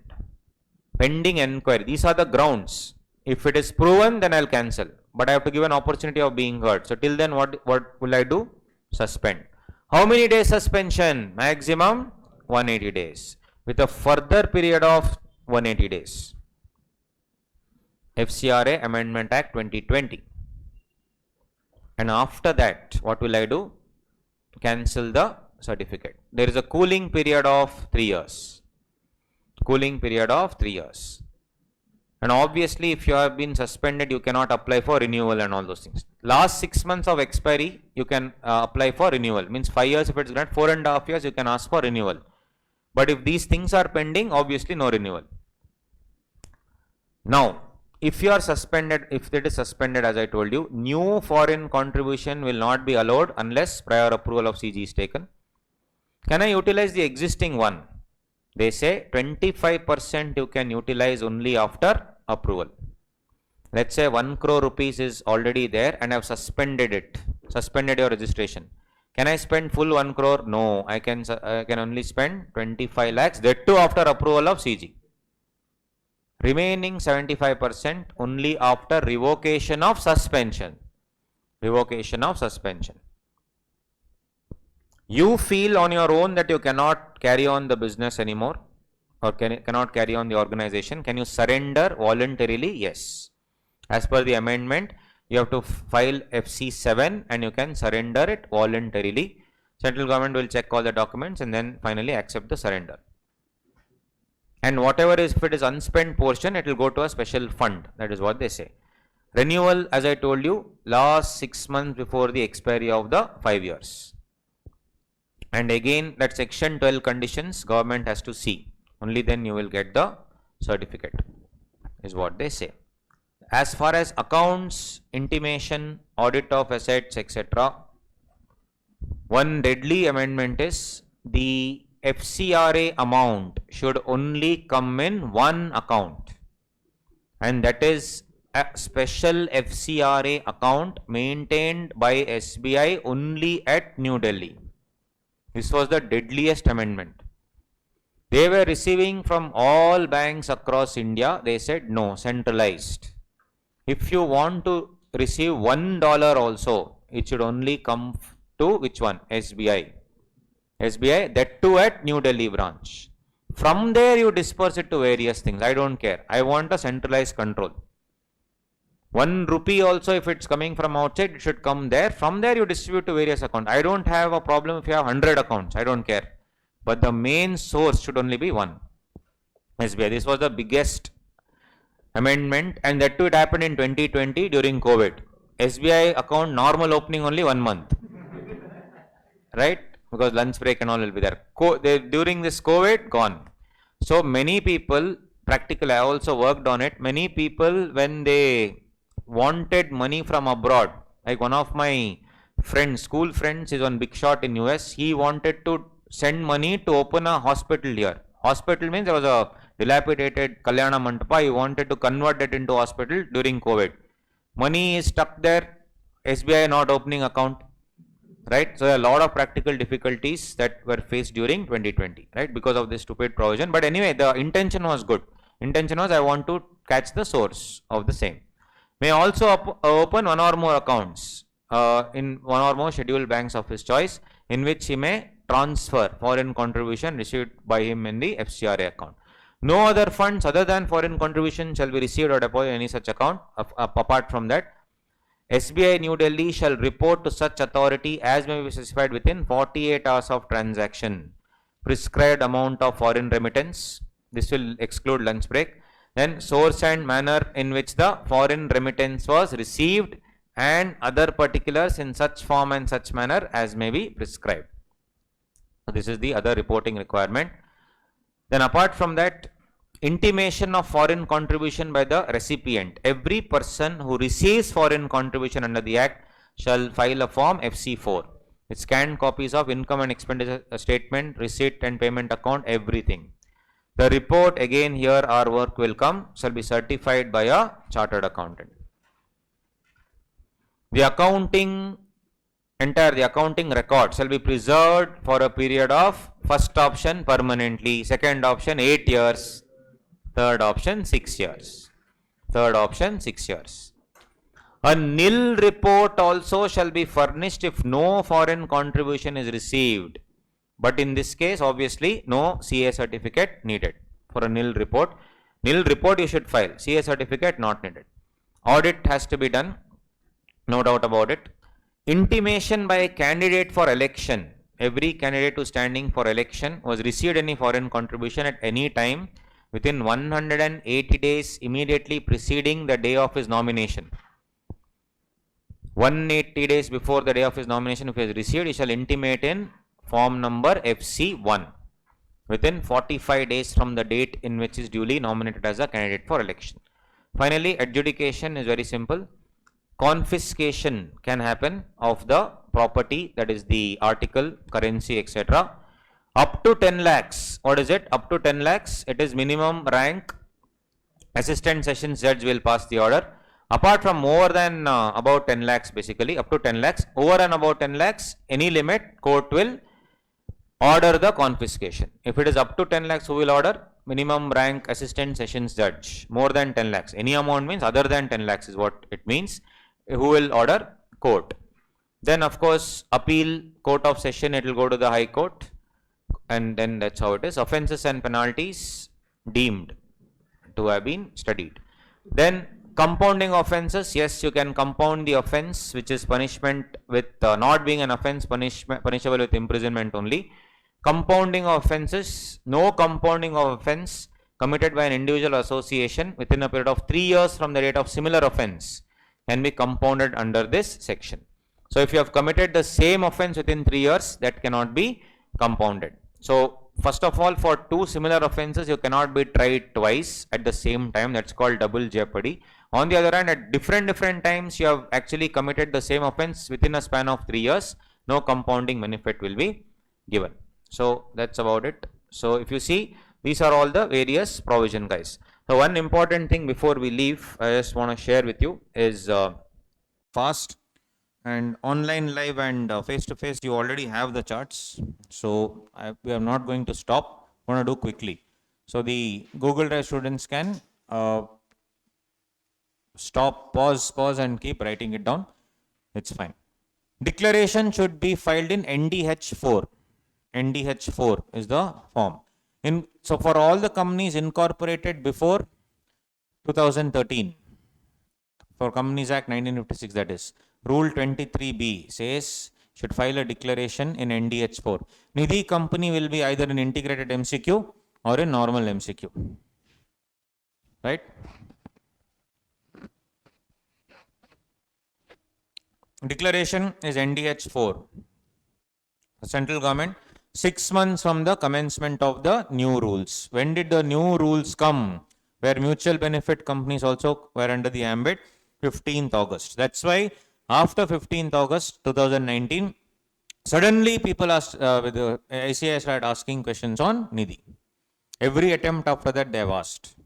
Pending inquiry. These are the grounds. If it is proven, then I'll cancel. But I have to give an opportunity of being heard. So till then, what will I do? Suspend. How many days suspension? Maximum 180 days. With a further period of 180 days. FCRA Amendment Act 2020. And after that, what will I do? Cancel the certificate. There is a cooling period of 3 years. Cooling period of 3 years. And obviously, if you have been suspended, you cannot apply for renewal and all those things. Last 6 months of expiry, you can apply for renewal. Means 5 years if it's granted, 4.5 years, you can ask for renewal. But if these things are pending, obviously no renewal. Now, if you are suspended, if it is suspended as I told you, new foreign contribution will not be allowed unless prior approval of CG is taken. Can I utilize the existing one? They say 25% you can utilize only after approval. Let's say 1 crore rupees is already there and I have suspended it, suspended your registration. Can I spend full 1 crore? No, I can only spend 25 lakhs, that too after approval of CG. Remaining 75% only after revocation of suspension. Revocation of suspension. You feel on your own that you cannot carry on the business anymore or cannot carry on the organization. Can you surrender voluntarily? Yes. As per the amendment, you have to file FC7 and you can surrender it voluntarily. Central government will check all the documents and then finally accept the surrender. And whatever is, if it is unspent portion, it will go to a special fund. That is what they say. Renewal, as I told you, last 6 months before the expiry of the 5 years. And again, that section 12 conditions government has to see. Only then you will get the certificate, is what they say. As far as accounts, intimation, audit of assets, etc., one deadly amendment is the FCRA amount should only come in one account, and that is a special FCRA account maintained by SBI only at New Delhi. This was the deadliest amendment. They were receiving from all banks across India. They said no, centralized. If you want to receive $1 also, it should only come to which one? SBI. SBI, that too at New Delhi branch. From there you disperse it to various things. I don't care. I want a centralized control. 1 rupee also, if it's coming from outside, it should come there. From there you distribute to various accounts. I don't have a problem if you have 100 accounts. I don't care. But the main source should only be one. SBI. This was the biggest amendment, and that too it happened in 2020 during COVID. SBI account normal opening only 1 month, right? Because lunch break and all will be there. During this COVID, gone. So many people, practically, I also worked on it. Many people, when they wanted money from abroad, like one of my friends, school friends, is on big shot in US. He wanted to send money to open a hospital here. Hospital means there was a dilapidated Kalyana Mandapa. He wanted to convert it into hospital during COVID. Money is stuck there. SBI not opening account, right? So a lot of practical difficulties that were faced during 2020, right? Because of this stupid provision. But anyway, the intention was good. Intention was I want to catch the source of the same. May also open one or more accounts in one or more scheduled banks of his choice, in which he may transfer foreign contribution received by him in the FCRA account. No other funds other than foreign contribution shall be received or deposited in any such account. Apart from that, SBI New Delhi shall report to such authority as may be specified within 48 hours of transaction prescribed amount of foreign remittance. This will exclude lunch break. Then source and manner in which the foreign remittance was received and other particulars in such form and such manner as may be prescribed. So this is the other reporting requirement. Then apart from that, intimation of foreign contribution by the recipient. Every person who receives foreign contribution under the Act shall file a form FC4 with scanned copies of income and expenditure statement, receipt and payment account, everything. The report, again here our work will come, shall be certified by a chartered accountant. The accounting record shall be preserved for a period of, first option permanently, second option 8 years, third option 6 years. Third option 6 years. A nil report also shall be furnished if no foreign contribution is received. But in this case, obviously, no CA certificate needed for a nil report. Nil report you should file. CA certificate not needed. Audit has to be done. No doubt about it. Intimation by a candidate for election. Every candidate who standing for election was received any foreign contribution at any time within 180 days immediately preceding the day of his nomination. 180 days before the day of his nomination, if he has received, he shall intimate in form number FC1 within 45 days from the date in which he is duly nominated as a candidate for election. Finally, adjudication is very simple. Confiscation can happen of the property, that is the article, currency, etc. Up to 10 lakhs. What is it? Up to 10 lakhs. It is minimum rank. Assistant Sessions Judge will pass the order. Apart from more than about 10 lakhs, basically up to 10 lakhs, over and about 10 lakhs, any limit, court will order the confiscation. If it is up to 10 lakhs, who will order? Minimum rank Assistant Sessions Judge. More than 10 lakhs. Any amount means other than 10 lakhs is what it means. Who will order? Court. Then of course, appeal, court of session, it will go to the High Court. And then that's how it is. Offences and penalties deemed to have been studied. Then compounding offences, yes, you can compound the offence, which is punishment with not being an offence, punishable with imprisonment only. Compounding offences, no compounding of offence committed by an individual association within a period of 3 years from the date of similar offence can be compounded under this section. So if you have committed the same offence within 3 years, that cannot be compounded. So first of all, for two similar offences, you cannot be tried twice at the same time. That's called double jeopardy. On the other hand, at different times, you have actually committed the same offence within a span of 3 years. No compounding benefit will be given. So that's about it. So if you see, these are all the various provision, guys. So one important thing before we leave, I just want to share with you is fast and online live and face to face. You already have the charts. So we are not going to stop. I want to do quickly. So the Google Drive students can stop, pause and keep writing it down. It's fine. Declaration should be filed in NDH4. NDH4 is the form. So for all the companies incorporated before 2013, for Companies Act 1956, that is, Rule 23B says should file a declaration in NDH4. Nidhi Company will be either in integrated MCQ or in normal MCQ. Right? Declaration is NDH4. The central government, 6 months from the commencement of the new rules. When did the new rules come? Where mutual benefit companies also were under the ambit? 15th August. That's why after 15th August 2019, suddenly people asked, with the ICI started asking questions on Nidhi. Every attempt after that they have asked.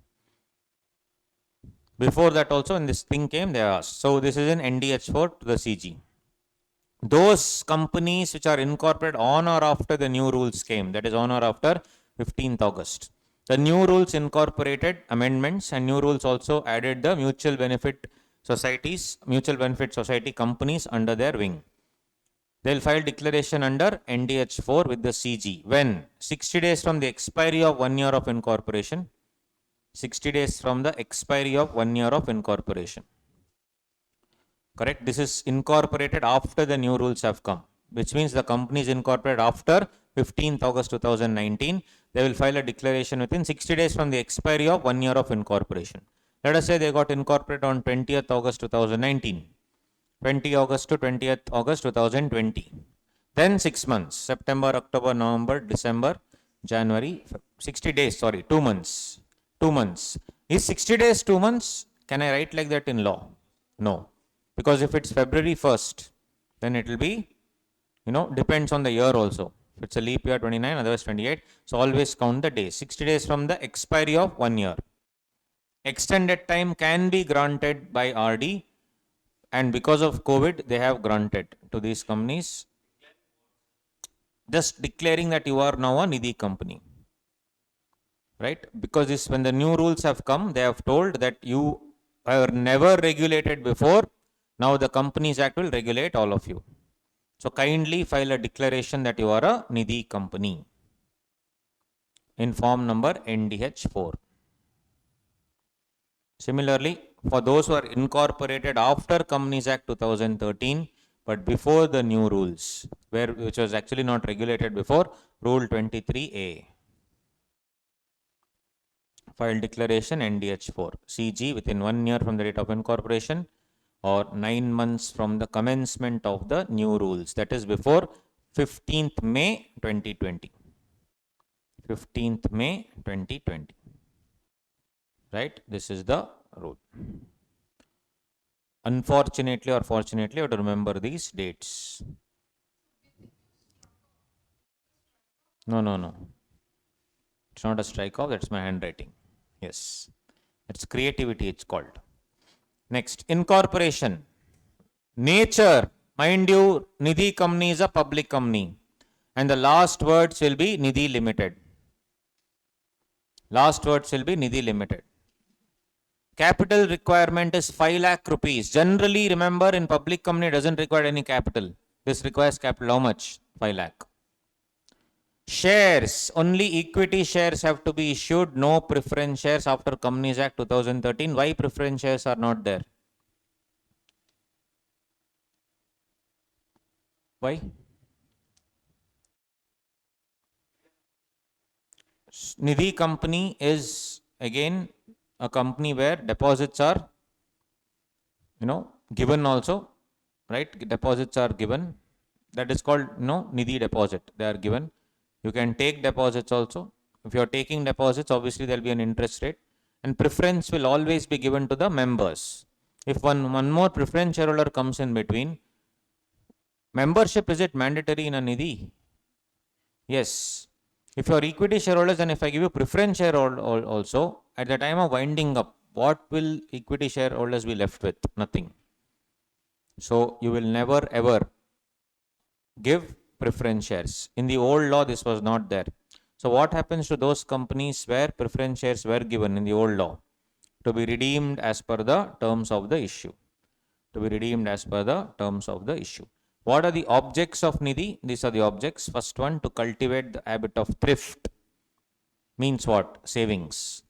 Before that also, when this thing came, they asked. So this is an NDH4 to the CG. Those companies which are incorporated on or after the new rules came, that is on or after 15th August. The new rules incorporated amendments, and new rules also added the mutual benefit societies, mutual benefit society companies under their wing. They will file declaration under NDH4 with the CG. When? 60 days from the expiry of 1 year of incorporation. 60 days from the expiry of 1 year of incorporation. Correct? This is incorporated after the new rules have come, which means the company is incorporated after 15th August 2019. They will file a declaration within 60 days from the expiry of 1 year of incorporation. Let us say they got incorporated on 20th August 2019. 20 August to 20th August 2020. Then 6 months, September, October, November, December, January, 60 days, sorry, 2 months. 2 months. Is 60 days 2 months? Can I write like that in law? No. Because if it's February 1st, then it will be, depends on the year also. If it's a leap year, 29, otherwise 28. So always count the days. 60 days from the expiry of 1 year. Extended time can be granted by RD, and because of COVID, they have granted to these companies, just declaring that you are now a Nidhi company. Right? Because this, when the new rules have come, they have told that you were never regulated before. Now the Companies Act will regulate all of you. So kindly file a declaration that you are a Nidhi company in form number NDH4. Similarly, for those who are incorporated after Companies Act 2013, but before the new rules, which was actually not regulated before, Rule 23A. File declaration NDH4. CG within 1 year from the date of incorporation, or 9 months from the commencement of the new rules. That is before 15th May 2020. 15th May 2020. Right? This is the rule. Unfortunately or fortunately, you have to remember these dates. No. It's not a strike off, that's my handwriting. Yes. It's creativity, it's called. Next, incorporation. Nature. Mind you, Nidhi Company is a public company. And the last words will be Nidhi Limited. Last words will be Nidhi Limited. Capital requirement is 5 lakh rupees. Generally, remember, in public company, doesn't require any capital. This requires capital. How much? 5 lakh. Shares. Only equity shares have to be issued. No preference shares after Companies Act 2013. Why preference shares are not there? Why? Nidhi Company is again a company where deposits are, given also, right? Deposits are given. That is called, Nidhi deposit. They are given. You can take deposits also. If you are taking deposits, obviously there will be an interest rate, and preference will always be given to the members. If one more preference shareholder comes in between, membership, is it mandatory in a Nidhi? Yes. If you are equity shareholders, and if I give you preference share also, at the time of winding up, what will equity shareholders be left with? Nothing. So you will never ever give preference shares. In the old law, this was not there. So what happens to those companies where preference shares were given in the old law? To be redeemed as per the terms of the issue. To be redeemed as per the terms of the issue. What are the objects of Nidhi? These are the objects. First one, to cultivate the habit of thrift. Means what? Savings.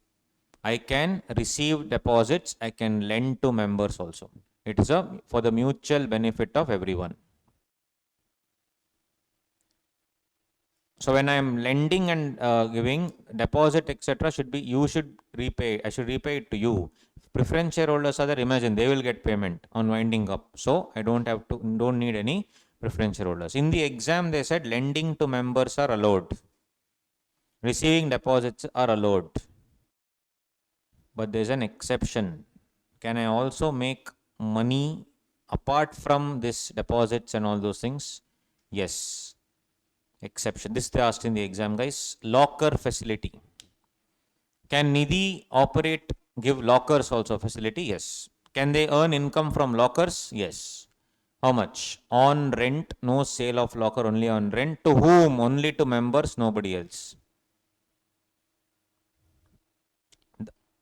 I can receive deposits. I can lend to members also. It is for the mutual benefit of everyone. So when I am lending and giving deposit, etc., you should repay. I should repay it to you. preference shareholders are there, imagine they will get payment on winding up. So I don't need any preference shareholders. In the exam, they said lending to members are allowed. Receiving deposits are allowed. But there's an exception. Can I also make money apart from this deposits and all those things? Yes. Exception. This they asked in the exam, guys. Locker facility. Can Nidhi operate, give lockers also facility? Yes. Can they earn income from lockers? Yes. How much? On rent, no sale of locker, only on rent. To whom? Only to members, nobody else.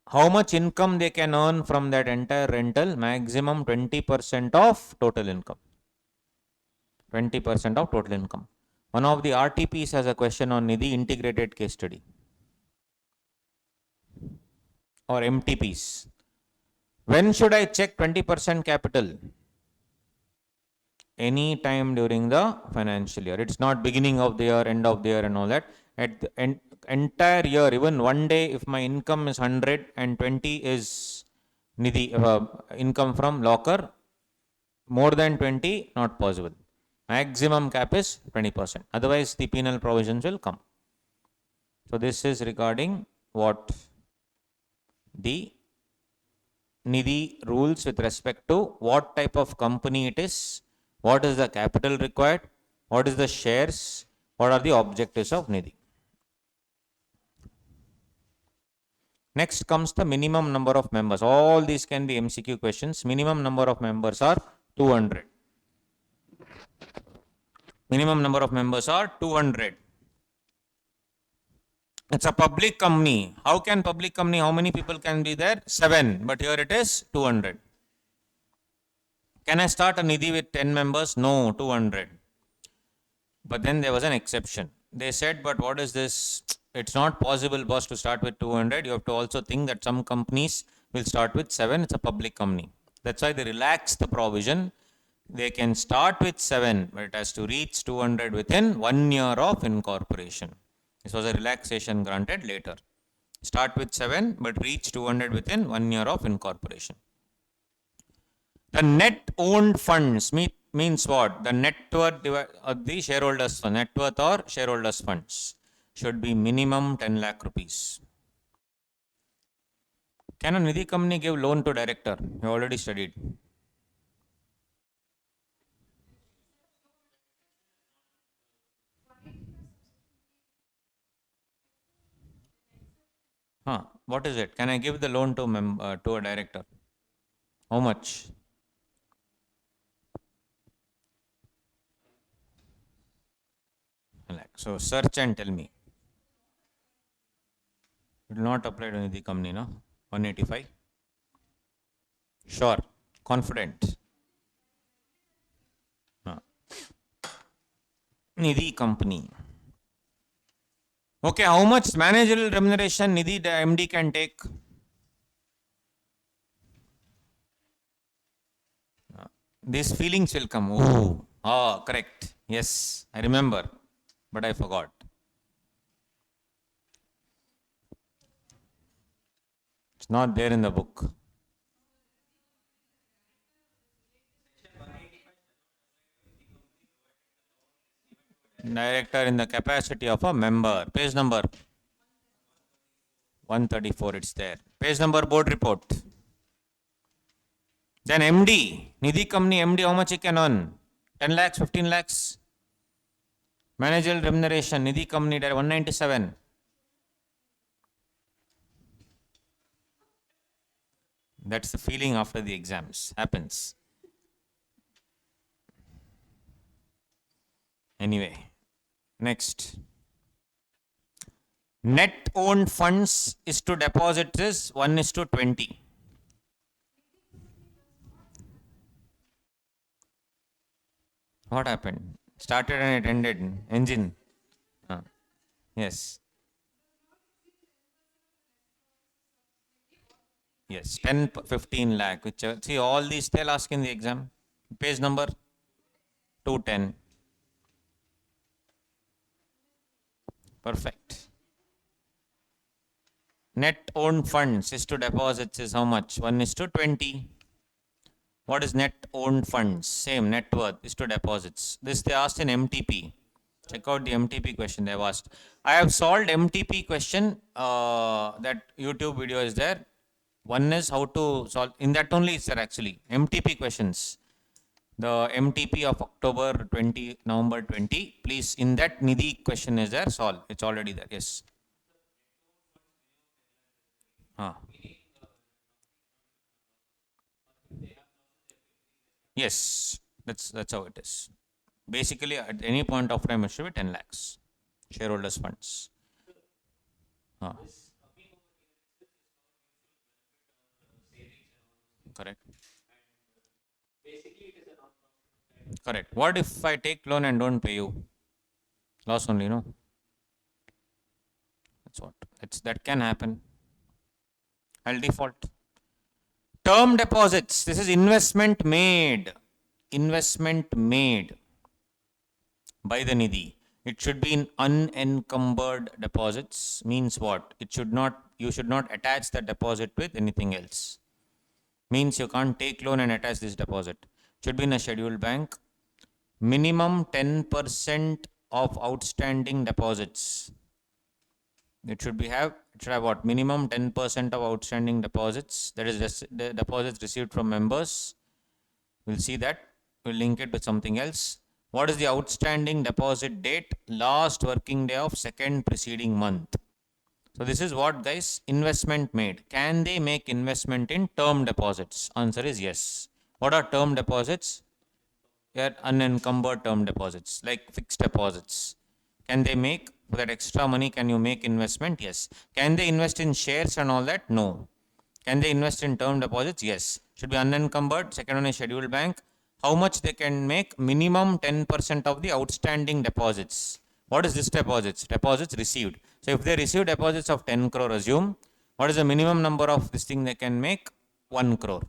How much income they can earn from that entire rental? Maximum 20% of total income. 20% of total income. One of the RTPs has a question on Nidhi integrated case study. Or MTPs. When should I check 20% capital? Any time during the financial year. It's not beginning of the year, end of the year and all that. At the entire year, even one day, if my income is 100 and 20 is Nidhi, income from locker, more than 20, not possible. Maximum cap is 20%. Otherwise, the penal provisions will come. So this is regarding what the Nidhi rules with respect to what type of company it is, what is the capital required, what is the shares, what are the objectives of Nidhi. Next comes the minimum number of members. All these can be MCQ questions. Minimum number of members are 200. Minimum number of members are 200. It's a public company. How can public company, how many people can be there? 7. But here it is 200. Can I start a Nidhi with 10 members? No, 200. But then there was an exception. They said, but what is this? It's not possible, boss, to start with 200. You have to also think that some companies will start with 7. It's a public company. That's why they relaxed the provision. They can start with 7, but it has to reach 200 within 1 year of incorporation. This was a relaxation granted later. Start with 7, but reach 200 within 1 year of incorporation. The net owned funds means what? The net worth of the shareholders' fund, net worth or shareholders' funds should be minimum 10 lakh rupees. Can a Nidhi company give loan to director? You already studied. What is it? Can I give the loan to a director? How much? So search and tell me. It will not apply to Nidhi company, no? 185. Sure. Confident. Nidhi company. Okay, how much managerial remuneration Nidhi the MD can take? These feelings will come. Oh, correct. Yes, I remember, but I forgot. It's not there in the book. Director in the capacity of a member. Page number 134, it's there. Page number, board report. Then MD, Nidhi company MD, how much he can earn? 10 lakhs, 15 lakhs? Managerial remuneration, Nidhi company, 197. That's the feeling after the exams. Happens. Anyway, next. Net owned funds is to deposit is 1:20. What happened? Started and it ended. Engine. Yes. Yes. 10, 15 lakh. Whichever. See, all these they'll ask in the exam. Page number 210. Perfect. Net owned funds is to deposits is how much? 1:20. What is net owned funds? Same, net worth is to deposits. This they asked in MTP. Check out the MTP question they have asked. I have solved MTP question. That YouTube video is there. One is how to solve. In that only is there actually. MTP questions. The MTP of October 20, November 20. Please, in that Nidhi question is there. Solve. It's already there. Yes. Yes. That's how it is. Basically, at any point of time, it should be 10 lakhs. Shareholders' funds. Correct. Correct. What if I take loan and don't pay you? Loss only, no? That's what. That can happen. I'll default. Term deposits. This is investment made. Investment made by the Nidhi. It should be in unencumbered deposits. Means what? You should not attach the deposit with anything else. Means you can't take loan and attach this deposit. It should be in a scheduled bank. Minimum 10% of outstanding deposits. It should have what? Minimum 10% of outstanding deposits. That is the deposits received from members. We'll see that. We'll link it with something else. What is the outstanding deposit date? Last working day of second preceding month. So this is what, guys, investment made. Can they make investment in term deposits? Answer is yes. What are term deposits? They are unencumbered term deposits, like fixed deposits. Can they make, for that extra money, can you make investment? Yes. Can they invest in shares and all that? No. Can they invest in term deposits? Yes. Should be unencumbered. Second one is scheduled bank. How much they can make? Minimum 10% of the outstanding deposits. What is this deposits? Deposits received. So if they receive deposits of 10 crore, assume, what is the minimum number of this thing they can make? 1 crore.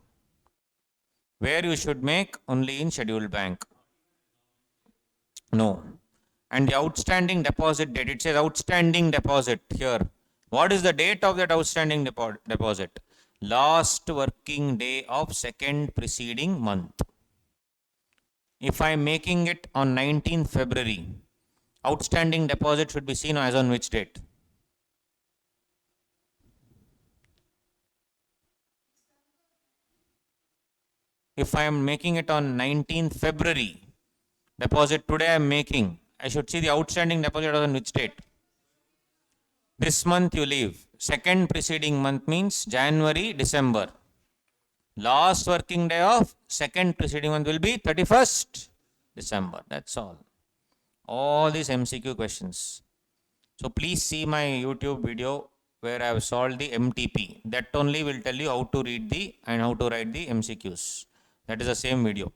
Where you should make? Only in scheduled bank. No. And the outstanding deposit date, it says outstanding deposit here. What is the date of that outstanding deposit? Last working day of second preceding month. If I am making it on 19th February, outstanding deposit should be seen as on which date? If I am making it on 19th February, deposit today I am making, I should see the outstanding deposit on which date? This month you leave. Second preceding month means January, December. Last working day of second preceding month will be 31st December. That's all. All these MCQ questions. So please see my YouTube video where I have solved the MTP. That only will tell you how to read and how to write the MCQs. That is the same video.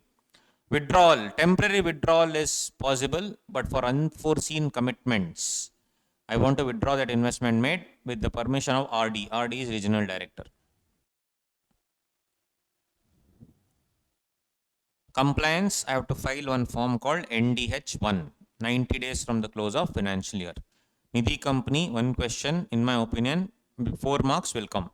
Withdrawal. Temporary withdrawal is possible, but for unforeseen commitments, I want to withdraw that investment made with the permission of RD. RD is Regional Director. Compliance, I have to file one form called NDH1, 90 days from the close of financial year. Nidhi Company, one question, in my opinion, 4 marks will come.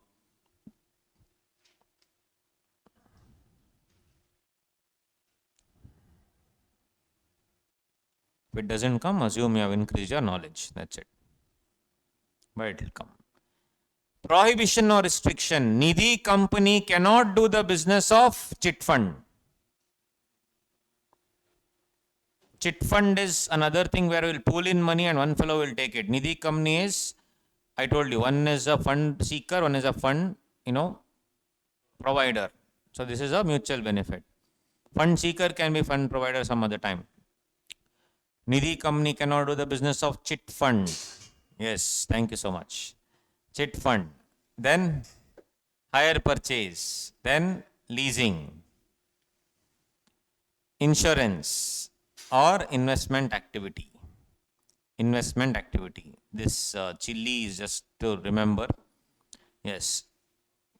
If it doesn't come, assume you have increased your knowledge. That's it. But it will come. Prohibition or restriction. Nidhi Company cannot do the business of chit fund. Chit fund is another thing where we'll pool in money and one fellow will take it. Nidhi Company is, I told you, one is a fund seeker, one is a fund, provider. So this is a mutual benefit. Fund seeker can be fund provider some other time. Nidhi Company cannot do the business of chit fund. Yes, thank you so much. Chit fund. Then hire purchase. Then leasing. Insurance or investment activity. Investment activity. This chili is just to remember. Yes.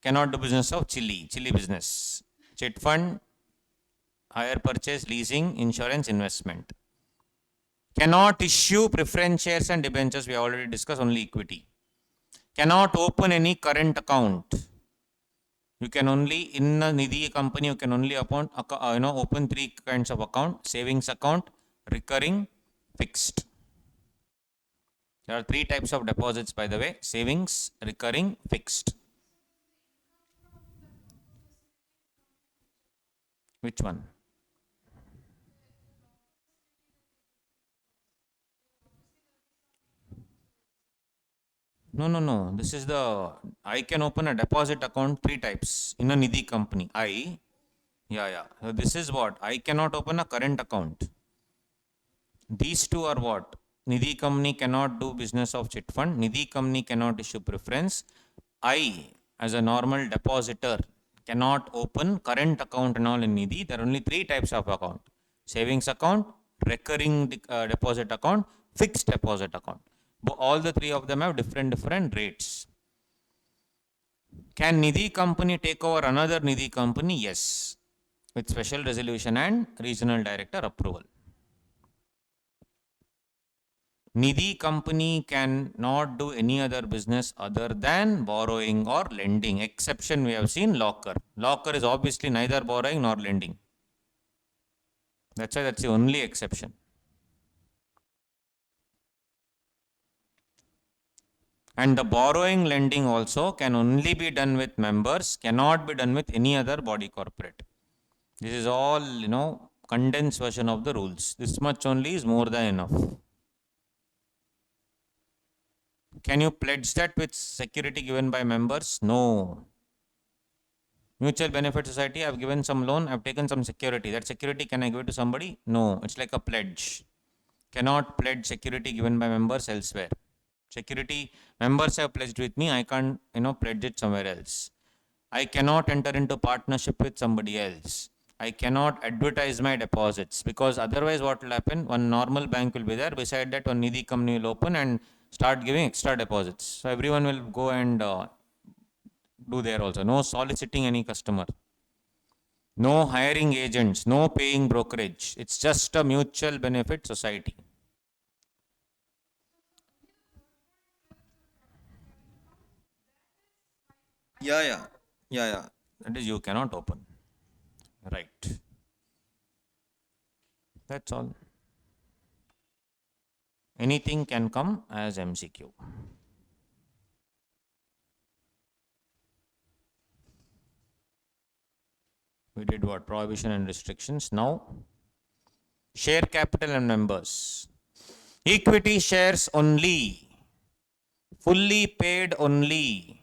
Cannot do business of chili business. Chit fund, hire purchase, leasing, insurance, investment. Cannot issue preference shares and debentures. We already discussed only equity. cannot open any current account. You can only, in a Nidhi company, you can only open three kinds of account: savings account, recurring, fixed. There are three types of deposits, by the way: savings, recurring, fixed. Which one? No. This is I can open a deposit account three types in a Nidhi company. Yeah. So this is what? I cannot open a current account. These two are what? Nidhi company cannot do business of chit fund. Nidhi company cannot issue preference. I, as a normal depositor, cannot open current account and all in Nidhi. There are only three types of account: savings account, recurring deposit account, fixed deposit account. But all the three of them have different rates. Can Nidhi company take over another Nidhi company? Yes, with special resolution and regional director approval. Nidhi company cannot do any other business other than borrowing or lending. Exception we have seen, locker. Locker is obviously neither borrowing nor lending. That's why that's the only exception. And the borrowing lending also can only be done with members, cannot be done with any other body corporate. This is all, condensed version of the rules. This much only is more than enough. Can you pledge that with security given by members? No. Mutual benefit society, I've given some loan, I've taken some security. That security, can I give it to somebody? No. It's like a pledge. Cannot pledge security given by members elsewhere. Security, members have pledged with me, I can't, pledge it somewhere else. I cannot enter into partnership with somebody else. I cannot advertise my deposits, because otherwise what will happen? One normal bank will be there. Beside that, one Nidhi company will open and start giving extra deposits. So everyone will go and do there also. No soliciting any customer. No hiring agents. No paying brokerage. It's just a mutual benefit society. Yeah. That is, you cannot open. Right. That's all. Anything can come as MCQ. We did what? Prohibition and restrictions. Now, share capital and members. Equity shares only. Fully paid only.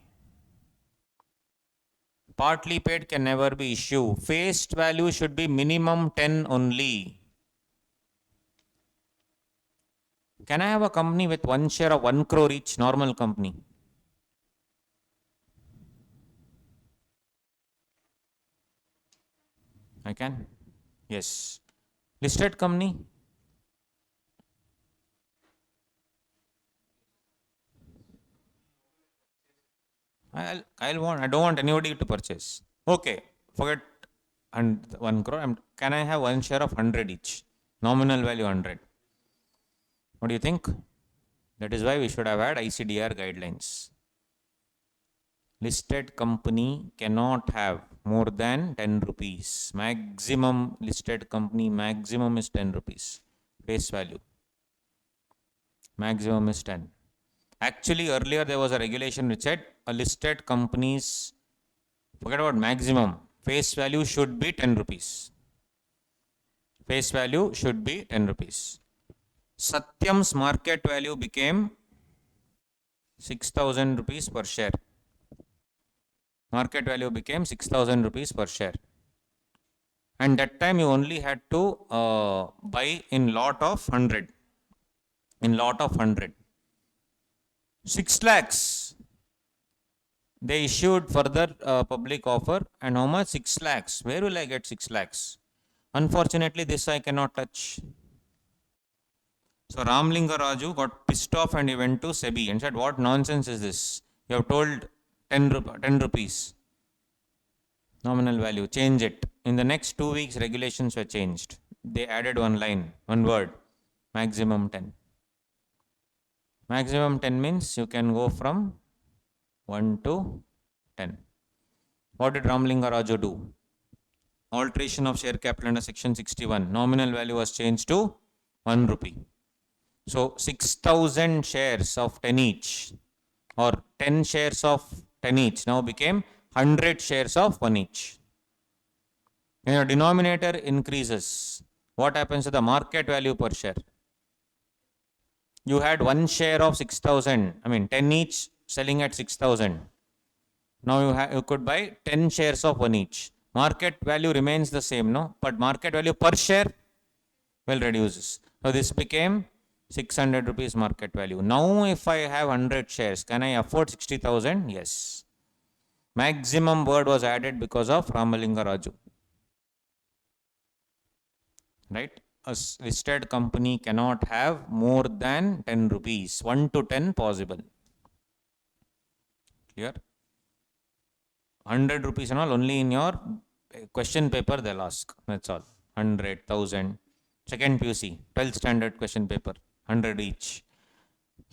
Partly paid can never be issued. Face value should be minimum 10 only. Can I have a company with one share of 1 crore each? Normal company. I can? Yes. Listed company? I don't want anybody to purchase. Okay, forget and 1 crore. Can I have one share of 100 each? Nominal value 100. What do you think? That is why we should have had ICDR guidelines. Listed company cannot have more than 10 rupees. Maximum listed company, maximum is 10 rupees. Face value. Maximum is 10. Actually, earlier there was a regulation which said a listed company's, forget about maximum, face value should be 10 rupees. Face value should be 10 rupees. Satyam's market value became 6,000 rupees per share. Market value became 6,000 rupees per share. And that time you only had to buy in lot of 100. In lot of 100. 6 lakhs. They issued further public offer, and how much? 6 lakhs. Where will I get 6 lakhs? Unfortunately, this I cannot touch. So Ramlinga Raju got pissed off and he went to SEBI and said, what nonsense is this? You have told 10 rupees. Nominal value. Change it. In the next 2 weeks, regulations were changed. They added one line, one word. Maximum 10. Maximum 10 means you can go from 1 to 10. What did Ramalinga Raju do? Alteration of share capital under section 61. Nominal value was changed to 1 rupee. So 6,000 shares of 10 each or 10 shares of 10 each now became 100 shares of 1 each. When your denominator increases, what happens to the market value per share? You had 1 share of 6,000, 10 each selling at 6,000. Now you could buy 10 shares of 1 each. Market value remains the same, no? But market value per share will reduces. So this became 600 rupees market value. Now if I have 100 shares, can I afford 60,000? Yes. Maximum word was added because of Ramalinga Raju. Right? A listed company cannot have more than 10 rupees. 1 to 10 possible. Clear? 100 rupees and all only in your question paper they'll ask. That's all. 100, 1000. Second PUC, 12th standard question paper. 100 each.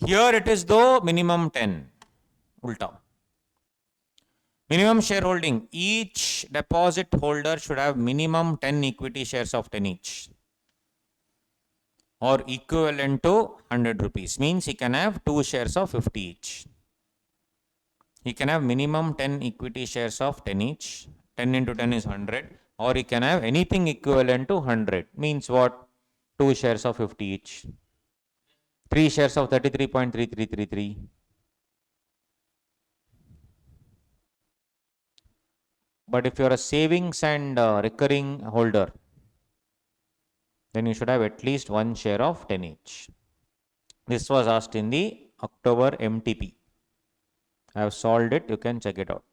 Here it is though minimum 10. Ulta. Minimum shareholding. Each deposit holder should have minimum 10 equity shares of 10 each. Or equivalent to 100 rupees. Means he can have 2 shares of 50 each. He can have minimum 10 equity shares of 10 each. 10 into 10 is 100. Or he can have anything equivalent to 100. Means what? 2 shares of 50 each. 3 shares of 33.3333. But if you are a savings and recurring holder, then you should have at least 1 share of 10 each. This was asked in the October MTP. I have solved it. You can check it out.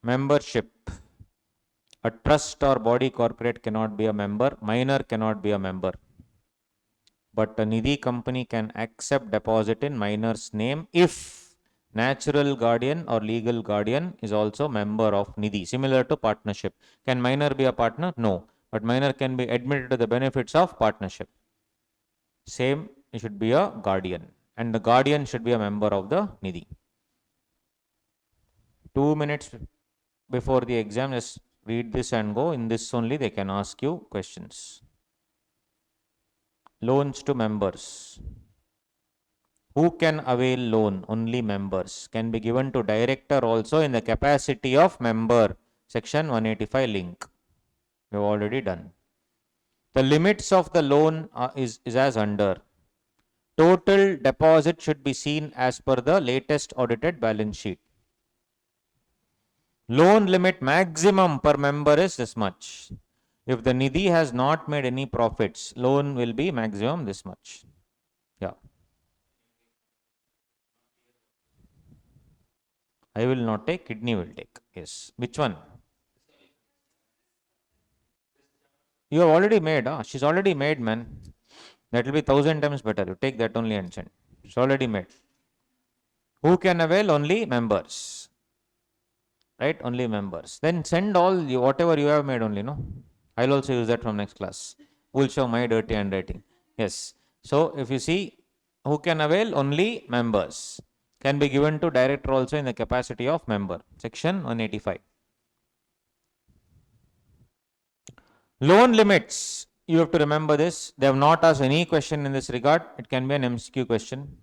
Membership. A trust or body corporate cannot be a member. Minor cannot be a member. But a Nidhi company can accept deposit in minor's name if natural guardian or legal guardian is also member of Nidhi. Similar to partnership. Can minor be a partner? No. But minor can be admitted to the benefits of partnership. Same, it should be a guardian. And the guardian should be a member of the Nidhi. 2 minutes before the exam, just read this and go. In this only they can ask you questions. Loans to members. Who can avail loan? Only members. Can be given to director also in the capacity of member. Section 185 link. We have already done. The limits of the loan is as under. Total deposit should be seen as per the latest audited balance sheet. Loan limit maximum per member is this much. If the Nidhi has not made any profits, loan will be maximum this much. Yeah. I will not take, kidney will take. Yes. Which one? You have already made. She's already made, man. That will be 1,000 times better. You take that only and send. It's already made. Who can avail? Only members. Right? Only members. Then send all whatever you have made only, no? I'll also use that from next class. We'll show my dirty handwriting. Yes. So if you see, who can avail? Only members. Can be given to director also in the capacity of member. Section 185. Loan limits. You have to remember this. They have not asked any question in this regard. It can be an MCQ question.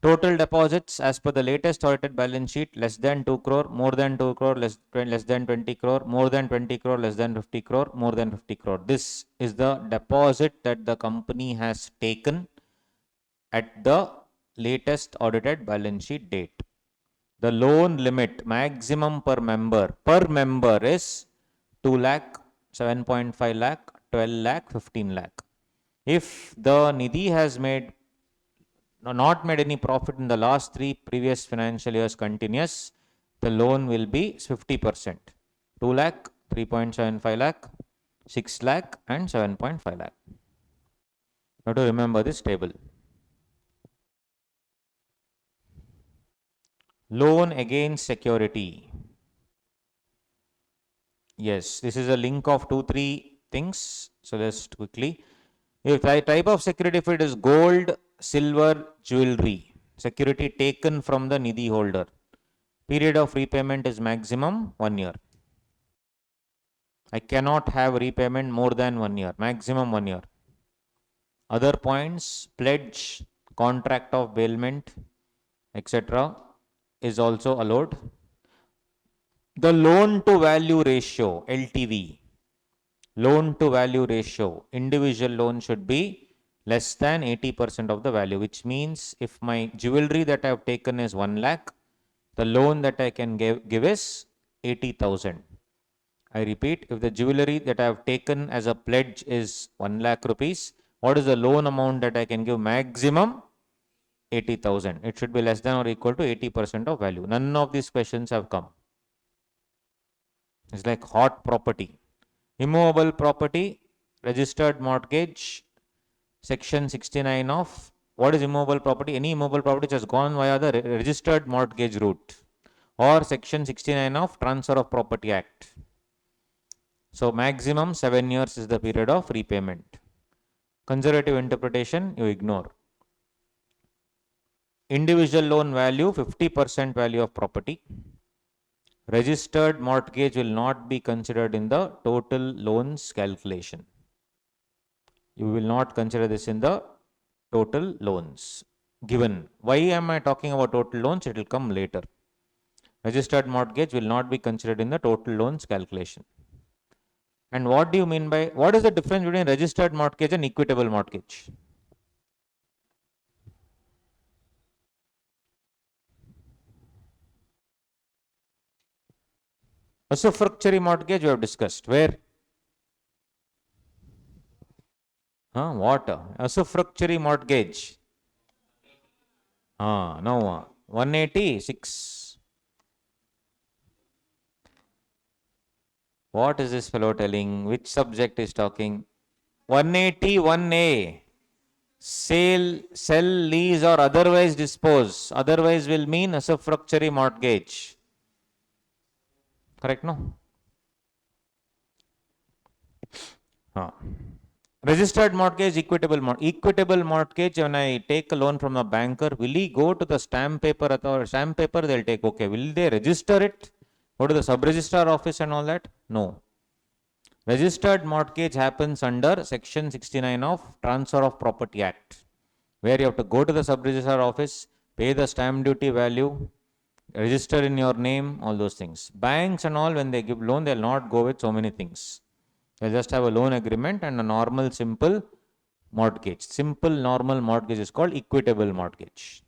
Total deposits as per the latest audited balance sheet, less than 2 crore, more than 2 crore, less than 20 crore, more than 20 crore, less than 50 crore, more than 50 crore. This is the deposit that the company has taken at the latest audited balance sheet date. The loan limit maximum per member is 2 lakh, 7.5 lakh, 12 lakh, 15 lakh. If the Nidhi has not made any profit in the last 3 previous financial years continuous, the loan will be 50%. 2 lakh, 3.75 lakh, 6 lakh and 7.5 lakh. You have to remember this table. Loan against security. Yes, this is a link of 2-3 things. So let's quickly. If type of security, if it is gold, silver jewelry, security taken from the Nidhi holder. Period of repayment is maximum 1 year. I cannot have repayment more than 1 year, maximum 1 year. Other points, pledge, contract of bailment, etc. is also allowed. The loan to value ratio, LTV, loan to value ratio, individual loan should be less than 80% of the value, which means if my jewelry that I have taken is 1 lakh, the loan that I can give is 80,000. I repeat, if the jewelry that I have taken as a pledge is 1 lakh rupees, what is the loan amount that I can give? Maximum 80,000. It should be less than or equal to 80% of value. None of these questions have come. It's like hot property. Immovable property, registered mortgage, section 69 of what is immovable property? Any immovable property which has gone via the registered mortgage route, or section 69 of Transfer of Property Act. So maximum 7 years is the period of repayment. Conservative interpretation you ignore. Individual loan value 50% value of property. Registered mortgage will not be considered in the total loans calculation. You will not consider this in the total loans given. Why am I talking about total loans? It will come later. Registered mortgage will not be considered in the total loans calculation. And what do you mean by, what is the difference between registered mortgage and equitable mortgage? Usufructuary mortgage we have discussed. Where? What? Usufructuary mortgage. No. 186. What is this fellow telling? Which subject is talking? 181A. Sale, sell, lease or otherwise dispose. Otherwise will mean usufructuary mortgage. Correct, no? Registered mortgage, equitable mortgage. Equitable mortgage, when I take a loan from a banker, will he go to the stamp paper or stamp paper they'll take? Okay. Will they register it? Go to the sub-registrar office and all that? No. Registered mortgage happens under section 69 of Transfer of Property Act, where you have to go to the sub-registrar office, pay the stamp duty value, register in your name, all those things. Banks and all, when they give loan, they'll not go with so many things. They'll just have a loan agreement and a normal simple mortgage. Simple normal mortgage is called equitable mortgage.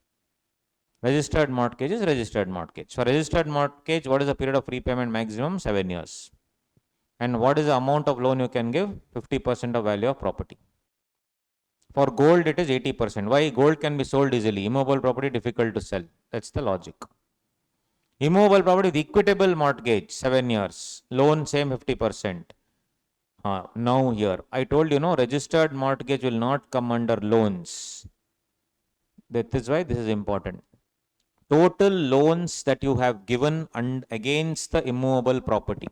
Registered mortgage is registered mortgage. For registered mortgage, what is the period of repayment? Maximum 7 years. And what is the amount of loan you can give? 50% of value of property. For gold, it is 80%. Why? Gold can be sold easily. Immovable property, difficult to sell. That's the logic. Immovable property with equitable mortgage, 7 years. Loan, same 50%. Now here, I told you, no, registered mortgage will not come under loans. That is why this is important. Total loans that you have given against the immovable property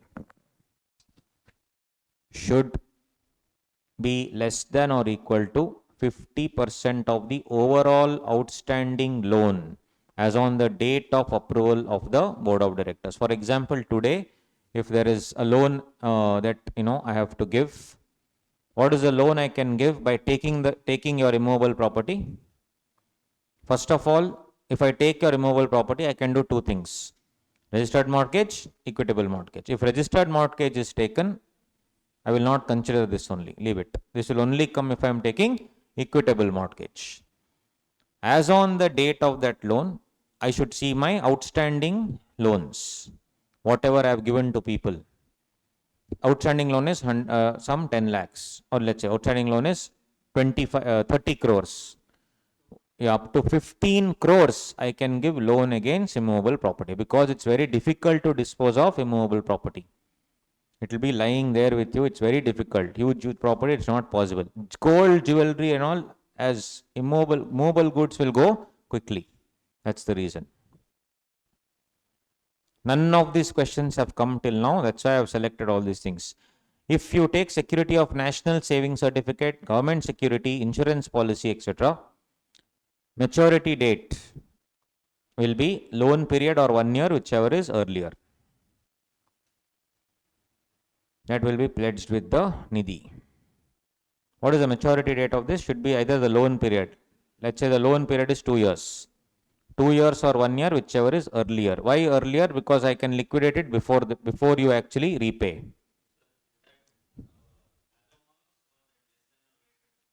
should be less than or equal to 50% of the overall outstanding loan as on the date of approval of the board of directors. For example, today, if there is a loan that I have to give, what is the loan I can give by taking your immovable property? First of all, if I take your immovable property, I can do two things: registered mortgage, equitable mortgage. If registered mortgage is taken, I will not consider this only. Leave it. This will only come if I am taking equitable mortgage. As on the date of that loan, I should see my outstanding loans, whatever I have given to people. Outstanding loan is some 10 lakhs, or let's say outstanding loan is 30 crores. Up to 15 crores I can give loan against immovable property, because it's very difficult to dispose of immovable property. It will be lying there with you. It's very difficult. Huge property, it's not possible. Gold, jewelry and all, as movable goods will go quickly. That's the reason. None of these questions have come till now. That's why I have selected all these things. If you take security of national savings certificate, government security, insurance policy, etc., Maturity date will be loan period or 1 year, whichever is earlier. That will be pledged with the Nidhi. What is the maturity date of this? Should be either the loan period. Let's say the loan period is 2 years. 2 years or 1 year, whichever is earlier. Why earlier? Because I can liquidate it before you actually repay.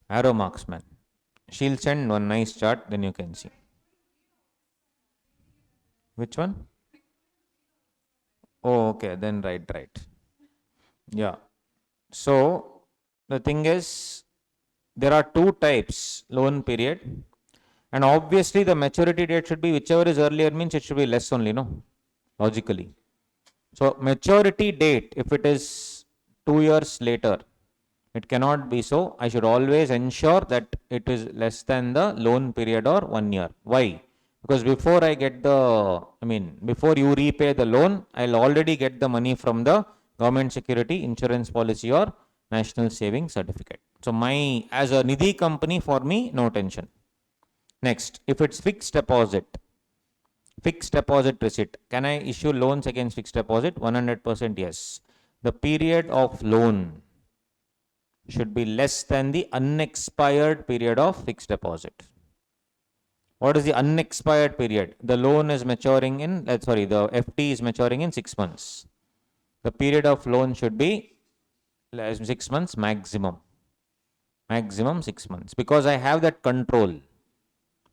Arrow marksman. She'll send one nice chart, then you can see. Which one? Oh, okay, then right. Yeah. So, the thing is, there are two types loan period, and obviously the maturity date should be whichever is earlier, means it should be less only, no? Logically. So, maturity date, if it is 2 years later, it cannot be so. I should always ensure that it is less than the loan period or 1 year. Why? Because before before you repay the loan, I'll already get the money from the government security, insurance policy or national saving certificate. So as a Nidhi company, for me, no tension. Next, if it's fixed deposit receipt, can I issue loans against fixed deposit? 100% yes. The period of loan should be less than the unexpired period of fixed deposit. What is the unexpired period? The loan is maturing in, the FD is maturing in 6 months. The period of loan should be 6 months maximum. Maximum 6 months. Because I have that control.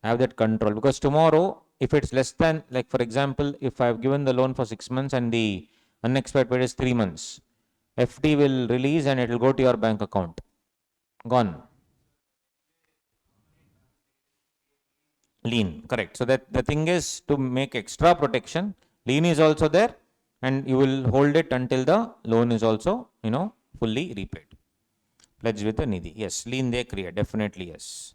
Because tomorrow, if it's less than, like for example, if I've given the loan for 6 months and the unexpired period is 3 months, FD will release and it will go to your bank account. Gone. Lien, correct. So that the thing is to make extra protection, lien is also there and you will hold it until the loan is also, fully repaid. Pledge with the Nidhi. Yes, lien they create, definitely yes.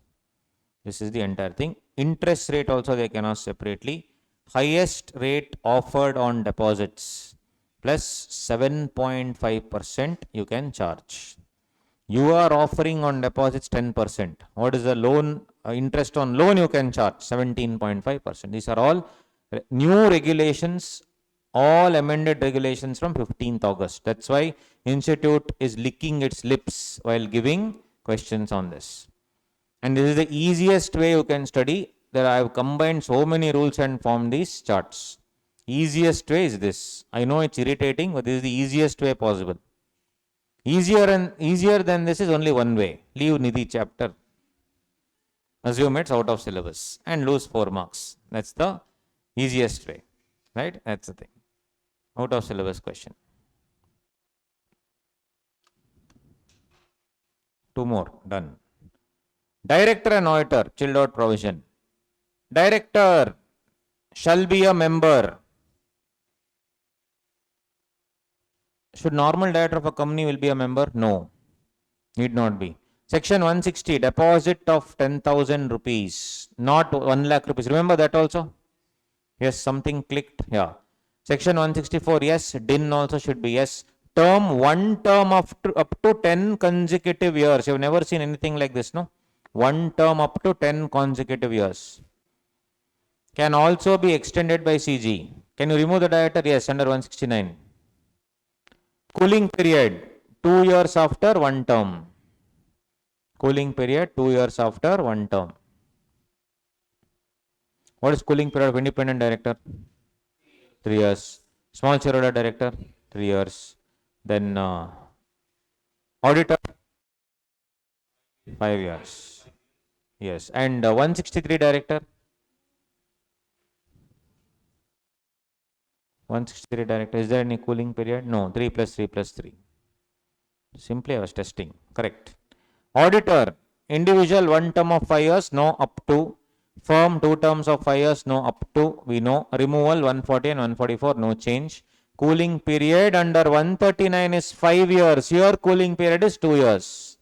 This is the entire thing. Interest rate also they can ask separately. Highest rate offered on deposits plus 7.5% you can charge. You are offering on deposits 10%. What is the loan? Interest on loan you can charge 17.5%. These are all new regulations, all amended regulations from 15th August. That's why Institute is licking its lips while giving questions on this. And this is the easiest way you can study. There I have combined so many rules and formed these charts. Easiest way is this. I know it's irritating, but this is the easiest way possible. Easier than this is only one way. Leave Nidhi chapter. Assume it's out of syllabus and lose 4 marks. That's the easiest way. Right? That's the thing. Out of syllabus question. 2 more. Done. Director and auditor. Chilled out provision. Director shall be a member. Should normal director of a company will be a member? No. Need not be. Section 160, deposit of 10,000 rupees, not 1 lakh rupees. Remember that also? Yes, something clicked. Yeah. Section 164, yes. DIN also should be yes. One term up to 10 consecutive years. You've never seen anything like this, no? 1 term up to 10 consecutive years. Can also be extended by CG. Can you remove the director? Yes, under 169. Cooling period, 2 years after 1 term. Cooling period, 2 years after 1 term. What is cooling period of independent director? 3 years. Small shareholder director, 3 years. Then auditor, 5 years. Yes. And 163 director? 163 director. Is there any cooling period? No. 3 plus 3 plus 3. Simply I was testing. Correct. Auditor, individual 1 term of 5 years, no up to. Firm 2 terms of 5 years, no up to. We know. Removal 140 and 144, no change. Cooling period under 139 is 5 years. Here cooling period is 2 years.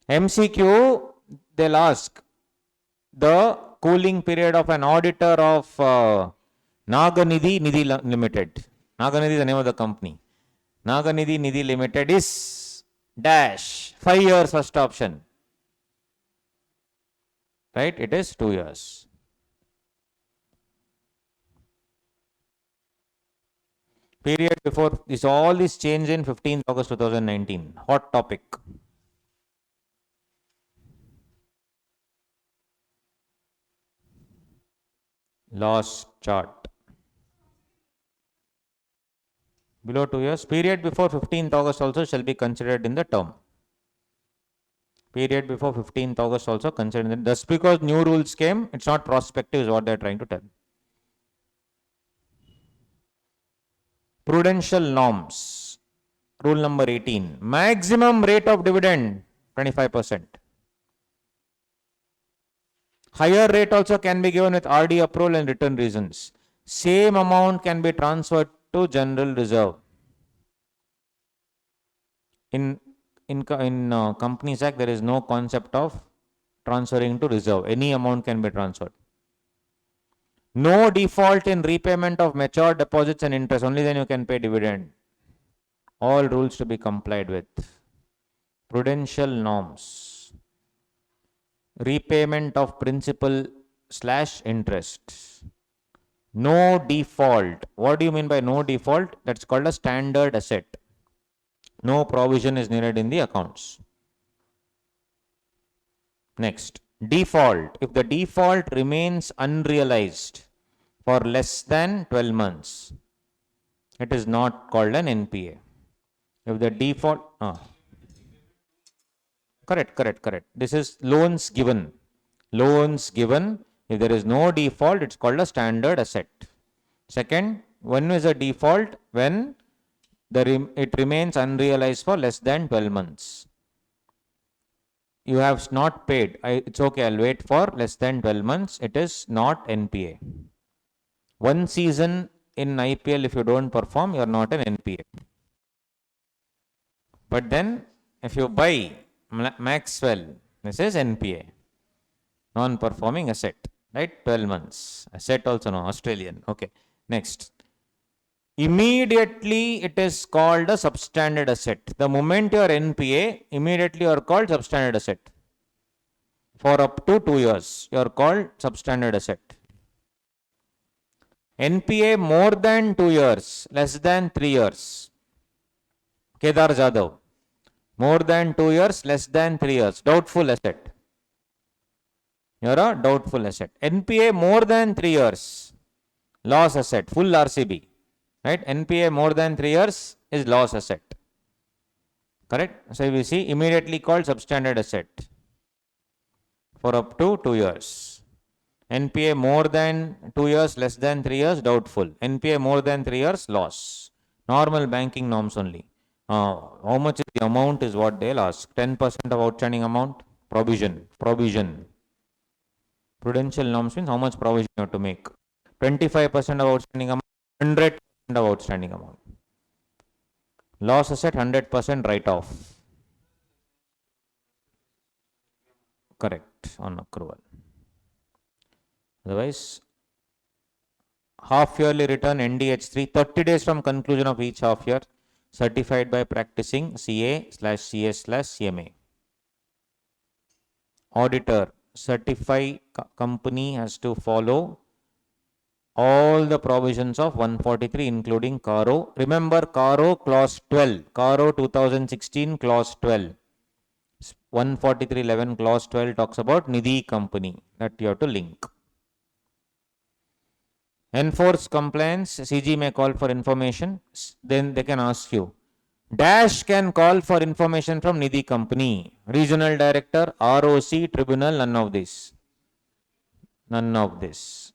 MCQ, they'll ask the cooling period of an auditor of Naganidhi Limited. Naganidhi is the name of the company. Naganidhi Nidhi Limited is dash 5 years first option. right? It is 2 years. Period before this, all this change in 15th August 2019. Hot topic. Loss chart. Below 2 years. Period before 15th August also shall be considered in the term. Period before 15th August also considered in the, just because new rules came, it's not prospective is what they're trying to tell. Prudential norms. Rule number 18. Maximum rate of dividend 25%. Higher rate also can be given with RD approval and written reasons. Same amount can be transferred to general reserve. In Companies Act, there is no concept of transferring to reserve. Any amount can be transferred. No default in repayment of matured deposits and interest. Only then you can pay dividend. All rules to be complied with. Prudential norms. Repayment of principal / interest. No default. What do you mean by no default? That's called a standard asset. No provision is needed in the accounts. Next, default. If the default remains unrealized for less than 12 months, it is not called an NPA. If the default, correct. This is loans given. Loans given. If there is no default, it's called a standard asset. Second, when is a default? When it remains unrealized for less than 12 months. You have not paid. It's okay, I'll wait for less than 12 months. It is not NPA. One season in IPL, if you don't perform, you are not an NPA. But then, if you buy Maxwell, this is NPA. Non-performing asset. Right? 12 months. Asset also no, Australian. Okay. Next. Immediately it is called a substandard asset. The moment you are NPA, immediately you are called substandard asset. For up to 2 years, you are called substandard asset. NPA more than 2 years, less than 3 years. Kedar Jadhav. More than 2 years, less than 3 years. Doubtful asset. You are a doubtful asset. NPA more than 3 years. Loss asset. Full RCB. Right? NPA more than 3 years is loss asset. Correct? So we see immediately called substandard asset for up to 2 years. NPA more than 2 years, less than 3 years, doubtful. NPA more than 3 years, loss. Normal banking norms only. How much is the amount is what they'll ask. 10% of outstanding amount, provision. Prudential norms means how much provision you have to make. 25% of outstanding amount, 100% of outstanding amount. Loss asset, 100% write-off. Correct, on accrual. Otherwise, half-yearly return NDH3, 30 days from conclusion of each half-year, certified by practicing CA/CS/CMA. Auditor, certify company has to follow all the provisions of 143 including CARO. Remember CARO clause 12, CARO 2016 clause 12. 143.11 clause 12 talks about Nidhi Company that you have to link. Enforce compliance, CG may call for information, then they can ask you. Dash can call for information from Nidhi Company. Regional Director, ROC, Tribunal, none of this. None of this.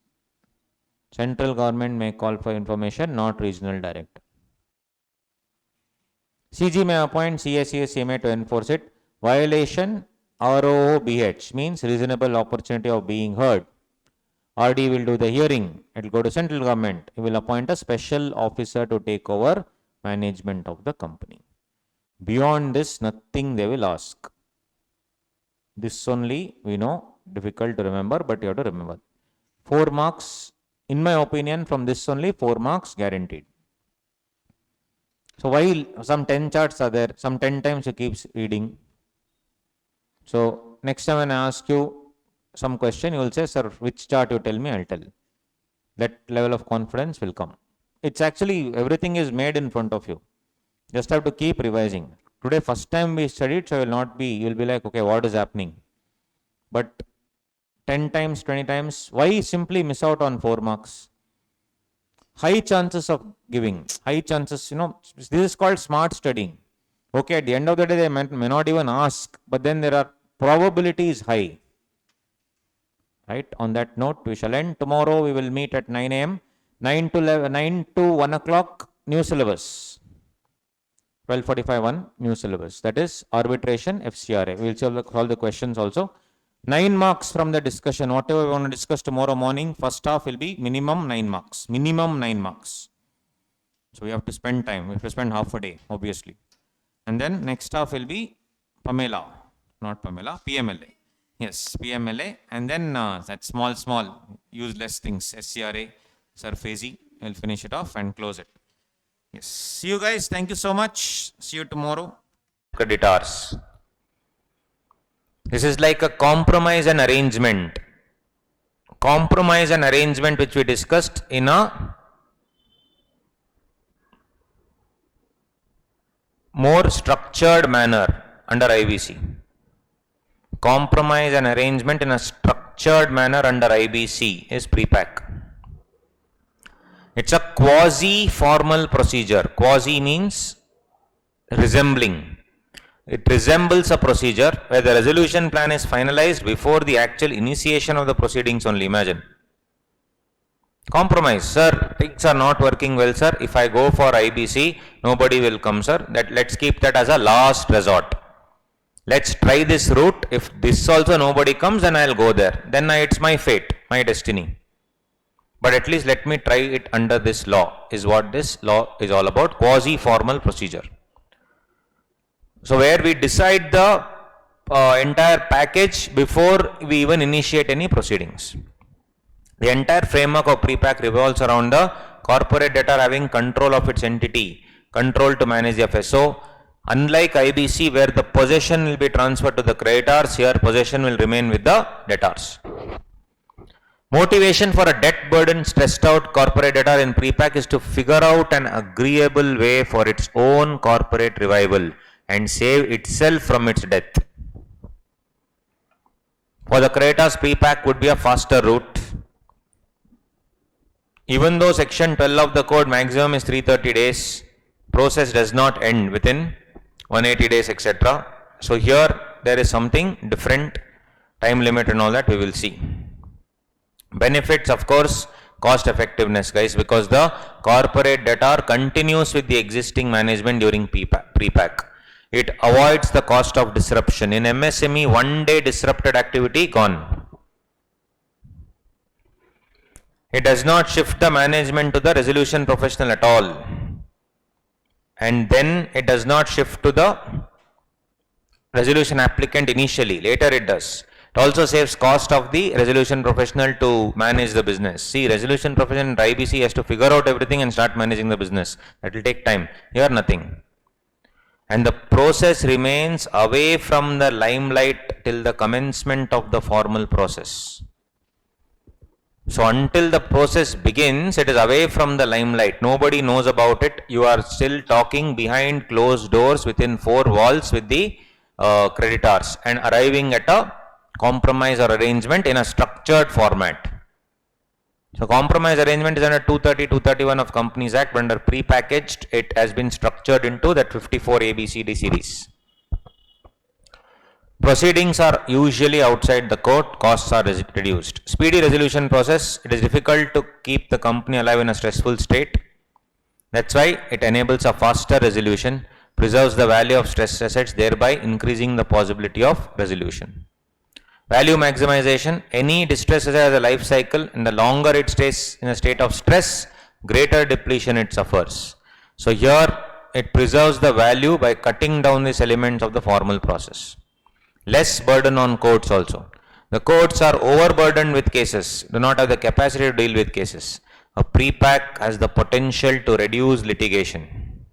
Central government may call for information, not Regional Director. CG may appoint CSA, CMA to enforce it. Violation, ROBH means reasonable opportunity of being heard. RD will do the hearing. It will go to central government. He will appoint a special officer to take over management of the company. Beyond this, nothing they will ask. This only we know, difficult to remember, but you have to remember. 4 marks, in my opinion, from this only 4 marks guaranteed. So while some 10 charts are there, some 10 times you keep reading. So next time when I ask you, some question, you will say, sir, which chart you tell me, I'll tell. That level of confidence will come. It's actually, everything is made in front of you. Just have to keep revising. Today, first time we studied, so you will be like, okay, what is happening? But 10 times, 20 times, why simply miss out on 4 marks? High chances of giving, high chances, this is called smart studying. Okay, at the end of the day, they may not even ask, but then there are probabilities high. Right, on that note, we shall end. Tomorrow we will meet at 9 a.m. 9 to 1 o'clock, new syllabus. 12:45 1, new syllabus. That is arbitration, FCRA. We will solve the questions also. 9 marks from the discussion. Whatever we want to discuss tomorrow morning, first half will be minimum 9 marks. Minimum 9 marks. So we have to spend time. We have to spend half a day, obviously. And then next half will be PMLA. Not PMLA, PMLA. Yes, PMLA, and then that small useless things, SCRA, SURFACE. We'll finish it off and close it. Yes, see you guys. Thank you so much. See you tomorrow. Creditors. This is like a compromise and arrangement. Compromise and arrangement which we discussed in a more structured manner under IBC. Compromise and arrangement in a structured manner under IBC is pre-pack. It's a quasi-formal procedure. Quasi means resembling. It resembles a procedure where the resolution plan is finalized before the actual initiation of the proceedings only. Imagine. Compromise. Sir, things are not working well, sir. If I go for IBC, nobody will come, sir. Let's keep that as a last resort. Let's try this route. If this also nobody comes, then I'll go there. Then it's my fate, my destiny. But at least let me try it under this law, is what this law is all about. Quasi-formal procedure. So where we decide the entire package before we even initiate any proceedings. The entire framework of pre-pack revolves around the corporate debtor having control of its entity, control to manage the FSO. Unlike IBC, where the possession will be transferred to the creditors, here possession will remain with the debtors. Motivation for a debt-burdened, stressed-out corporate debtor in pre-pack is to figure out an agreeable way for its own corporate revival and save itself from its death. For the creditors, pre-pack would be a faster route. Even though section 12 of the code maximum is 330 days, process does not end within 180 days, etc. So here there is something different, time limit and all that we will see. Benefits, of course, cost effectiveness, guys, because the corporate debtor continues with the existing management during pre-pack. It avoids the cost of disruption. In MSME, 1 day disrupted activity gone. It does not shift the management to the resolution professional at all. And then it does not shift to the resolution applicant initially. Later it does. It also saves cost of the resolution professional to manage the business. See, resolution professional in IBC has to figure out everything and start managing the business. That will take time. Here nothing. And the process remains away from the limelight till the commencement of the formal process. So until the process begins, it is away from the limelight. Nobody knows about it. You are still talking behind closed doors within 4 walls with the creditors and arriving at a compromise or arrangement in a structured format. So compromise arrangement is under 230, 231 of Companies Act, but under pre-packaged, it has been structured into that 54 ABCD series. Proceedings are usually outside the court, costs are reduced. Speedy resolution process, it is difficult to keep the company alive in a stressful state. That's why it enables a faster resolution, preserves the value of stressed assets, thereby increasing the possibility of resolution. Value maximization, any distress asset has a life cycle, and the longer it stays in a state of stress, greater depletion it suffers. So here it preserves the value by cutting down these elements of the formal process. Less burden on courts also. The courts are overburdened with cases, do not have the capacity to deal with cases. A pre-pack has the potential to reduce litigation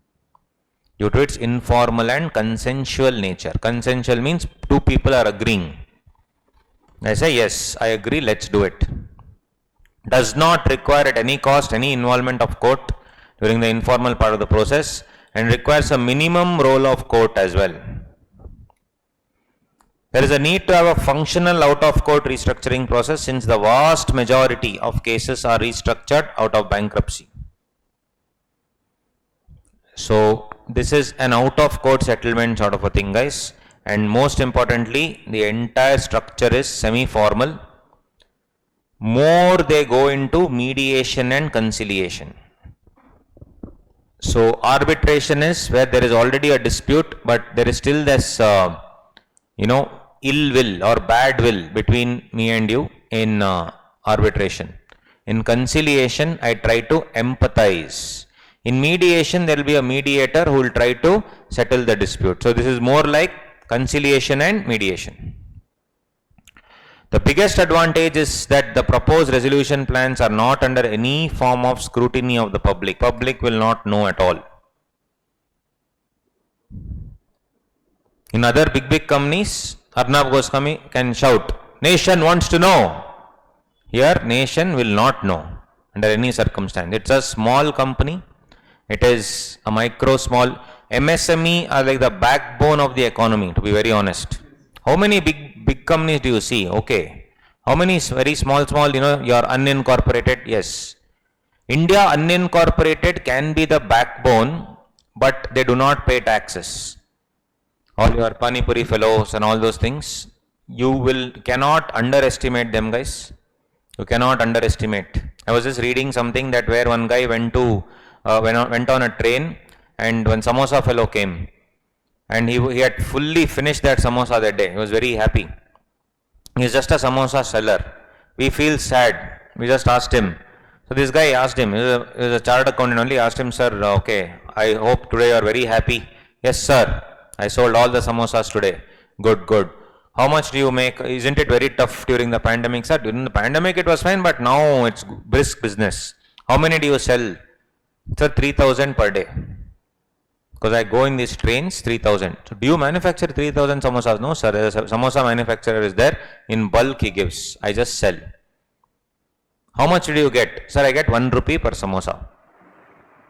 due to its informal and consensual nature. Consensual means 2 people are agreeing. I say yes, I agree, let's do it. Does not require at any cost any involvement of court during the informal part of the process and requires a minimum role of court as well. There is a need to have a functional out of court restructuring process since the vast majority of cases are restructured out of bankruptcy. So this is an out of court settlement sort of a thing, guys, and most importantly the entire structure is semi-formal. More they go into mediation and conciliation. So arbitration is where there is already a dispute but there is still this ill will or bad will between me and you in arbitration. In conciliation, I try to empathize. In mediation, there will be a mediator who will try to settle the dispute. So this is more like conciliation and mediation. The biggest advantage is that the proposed resolution plans are not under any form of scrutiny of the public. Public will not know at all. In other big companies, Arnab Goswami can shout, nation wants to know. Here, nation will not know under any circumstance. It's a small company. It is a micro, small. MSME are like the backbone of the economy, to be very honest. How many big companies do you see? Okay. How many very small, you're unincorporated? Yes. India unincorporated can be the backbone, but they do not pay taxes. All your Pani Puri fellows and all those things, you cannot underestimate them, guys. You cannot underestimate. I was just reading something that where one guy went on a train, and when samosa fellow came, and he had fully finished that samosa that day. He was very happy. He is just a samosa seller. We feel sad. We just asked him. So this guy asked him, he was a chartered accountant only, asked him, sir, okay, I hope today you are very happy. Yes, sir. I sold all the samosas today. Good, good. How much do you make? Isn't it very tough during the pandemic, sir? During the pandemic it was fine, but now it's brisk business. How many do you sell? Sir, 3,000 per day. Because I go in these trains, 3,000. So do you manufacture 3,000 samosas? No, sir. A samosa manufacturer is there. In bulk he gives. I just sell. How much do you get? Sir, I get 1 rupee per samosa.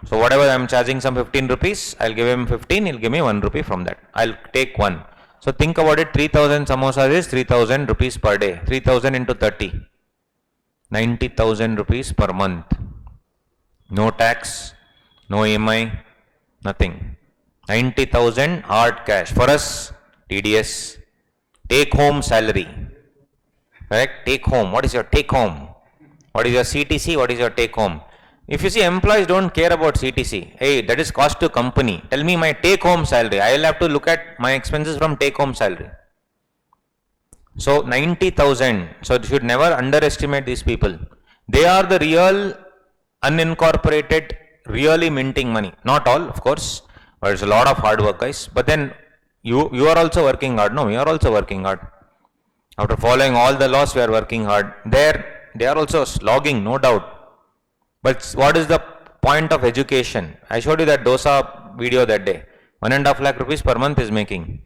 So whatever I am charging some 15 rupees, I'll give him 15, he'll give me 1 rupee from that. I'll take one. So think about it, 3,000 samosas is 3,000 rupees per day. 3,000 into 30. 90,000 rupees per month. No tax, no EMI, nothing. 90,000 hard cash. For us, TDS, take home salary. Correct? Take home. What is your take home? What is your CTC? What is your take home? If you see employees don't care about CTC, hey, that is cost to company. Tell me my take home salary. I will have to look at my expenses from take home salary. So 90,000. So you should never underestimate these people. They are the real unincorporated, really minting money. Not all, of course, but it's a lot of hard work, guys. But then you are also working hard. No, we are also working hard. After following all the laws, we are working hard. They are also slogging, no doubt. But what is the point of education? I showed you that dosa video that day. 1.5 lakh rupees per month is making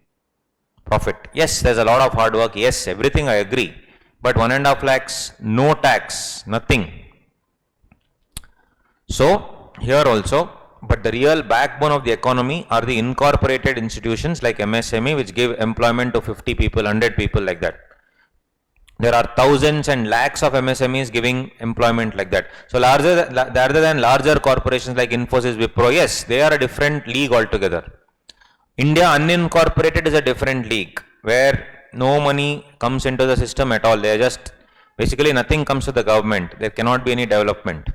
profit. Yes, there's a lot of hard work. Yes, everything I agree. But 1.5 lakhs, no tax, nothing. So, here also, but the real backbone of the economy are the incorporated institutions like MSME, which give employment to 50 people, 100 people, like that. There are thousands and lakhs of MSMEs giving employment like that. So rather than larger corporations like Infosys, Wipro, yes, they are a different league altogether. India unincorporated is a different league where no money comes into the system at all. They are just, basically nothing comes to the government. There cannot be any development.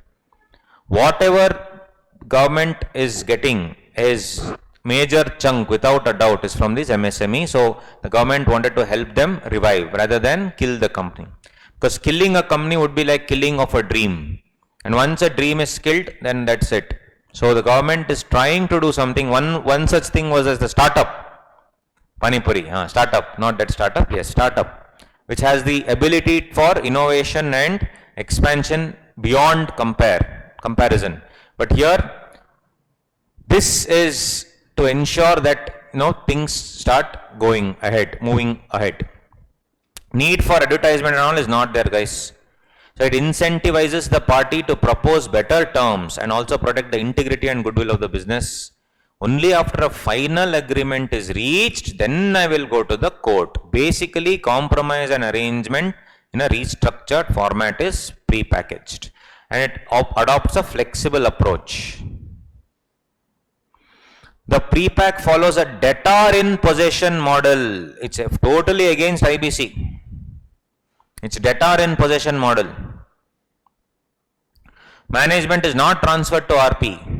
Whatever government is getting is major chunk, without a doubt, is from this MSME. So the government wanted to help them revive rather than kill the company. Because killing a company would be like killing of a dream. And once a dream is killed, then that's it. So the government is trying to do something. One such thing was as the startup. Panipuri, startup, not that startup, yes, startup, which has the ability for innovation and expansion beyond comparison. But here, this is to ensure that things start going ahead, moving ahead. Need for advertisement and all is not there, guys. So it incentivizes the party to propose better terms and also protect the integrity and goodwill of the business. Only after a final agreement is reached, then I will go to the court. Basically, compromise and arrangement in a restructured format is pre-packaged, and it adopts a flexible approach. The pre-pack follows a debtor in possession model. It's totally against IBC. It's debtor in possession model. Management is not transferred to RP.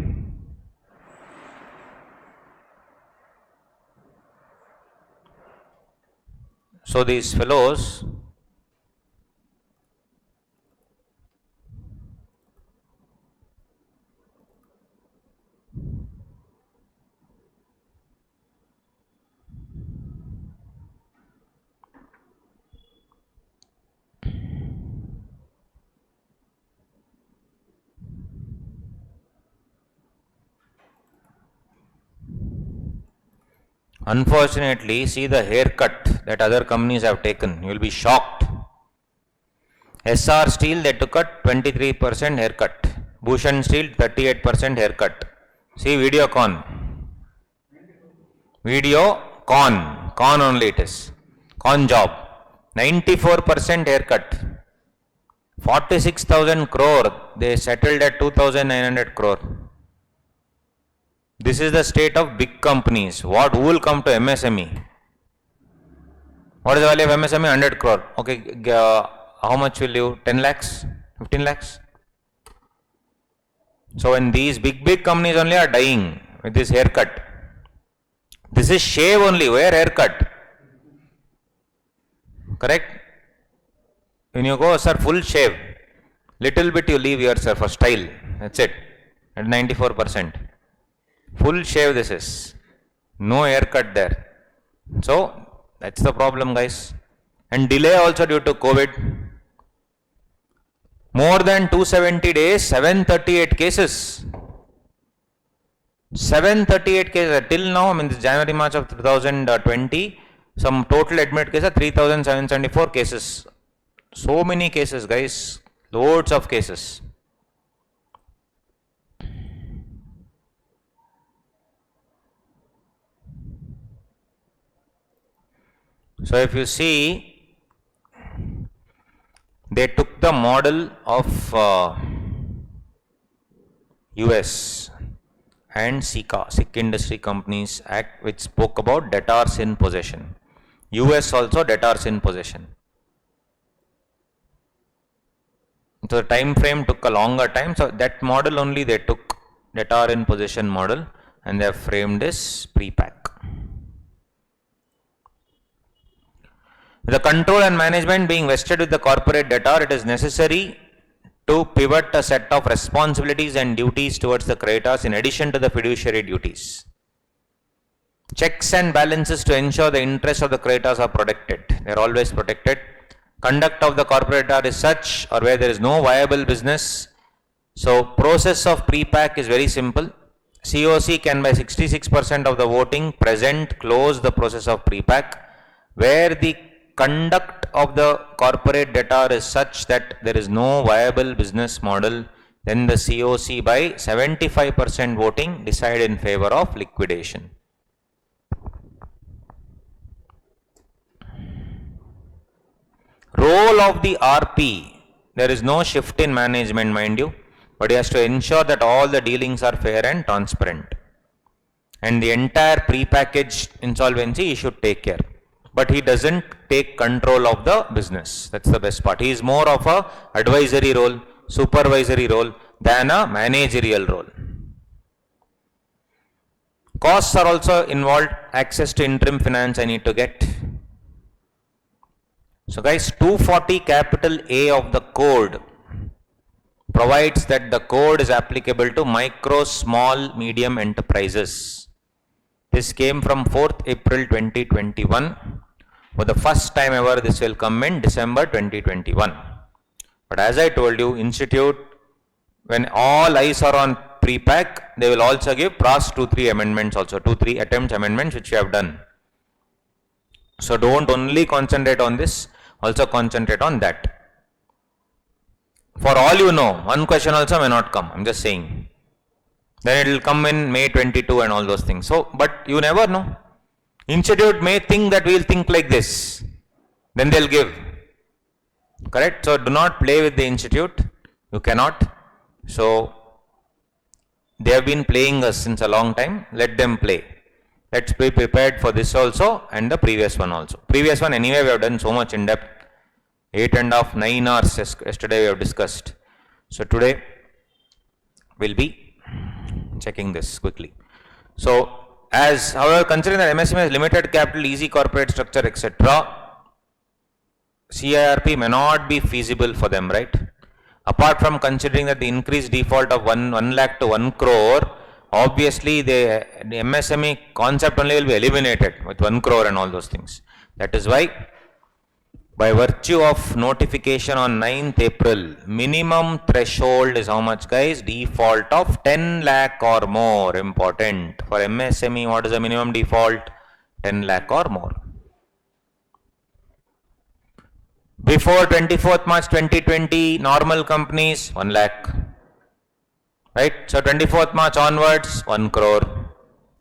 So these fellows unfortunately see the haircut that other companies have taken. You will be shocked. SR Steel, they took a 23% haircut. Bhushan Steel, 38% haircut. See Videocon. Con only it is. Con job. 94% haircut. 46,000 crore. They settled at 2,900 crore. This is the state of big companies. Who will come to MSME? What is the value of MSME? 100 crore. Okay, how much will you? 10 lakhs? 15 lakhs? So when these big companies only are dying with this haircut. This is shave only. Where haircut? Correct? When you go, sir, full shave. Little bit you leave here, sir, for style. That's it. At 94%. Full shave this is. No haircut there. So, that's the problem, guys. And delay also due to COVID. More than 270 days, 738 cases. 738 cases. Till now, I mean, this January, March of 2020, some total admitted cases, 3,774 cases. So many cases, guys. Loads of cases. So if you see, they took the model of US and SICA, Sikh Industry Companies Act, which spoke about debtors in possession. US also debtors in possession. So the time frame took a longer time. So that model only they took, debtor in possession model, and they have framed this pre-pack. The control and management being vested with the corporate debtor, it is necessary to pivot a set of responsibilities and duties towards the creditors in addition to the fiduciary duties. Checks and balances to ensure the interests of the creditors are protected. They are always protected. Conduct of the corporate debtor is such or where there is no viable business. So process of pre-pack is very simple. COC can by 66% of the voting present close the process of pre-pack, where the conduct of the corporate debtor is such that there is no viable business model, then the COC by 75% voting decide in favor of liquidation. Role of the RP, there is no shift in management, mind you, but he has to ensure that all the dealings are fair and transparent. And the entire pre-packaged insolvency he should take care. But he doesn't take control of the business. That's the best part. He is more of a advisory role, supervisory role than a managerial role. Costs are also involved. Access to interim finance I need to get. So guys, 240 capital A of the code provides that the code is applicable to micro, small, medium enterprises. This came from 4th April 2021. For the first time ever, this will come in December 2021. But as I told you, Institute, when all eyes are on pre-pack, they will also give PRAS 2-3 amendments also, 2-3 attempts amendments which we have done. So don't only concentrate on this. Also concentrate on that. For all you know, one question also may not come. I'm just saying. Then it will come in May 22 and all those things. So, but you never know. Institute may think that we will think like this. Then they'll give. Correct? So, do not play with the institute. You cannot. So, they have been playing us since a long time. Let them play. Let's be prepared for this also and the previous one also. Previous one anyway we have done so much in depth. 8.5, 9 hours yesterday we have discussed. So today we'll be checking this quickly. So as however considering that MSME has limited capital, easy corporate structure, etc., CIRP may not be feasible for them, right? Apart from considering that the increased default of 1 lakh to 1 crore, obviously the MSME concept only will be eliminated with 1 crore and all those things. That is why by virtue of notification on 9th April, minimum threshold is how much, guys? Default of 10 lakh or more. Important. For MSME, what is the minimum default? 10 lakh or more. Before 24th March 2020, normal companies 1 lakh. Right? So 24th March onwards 1 crore.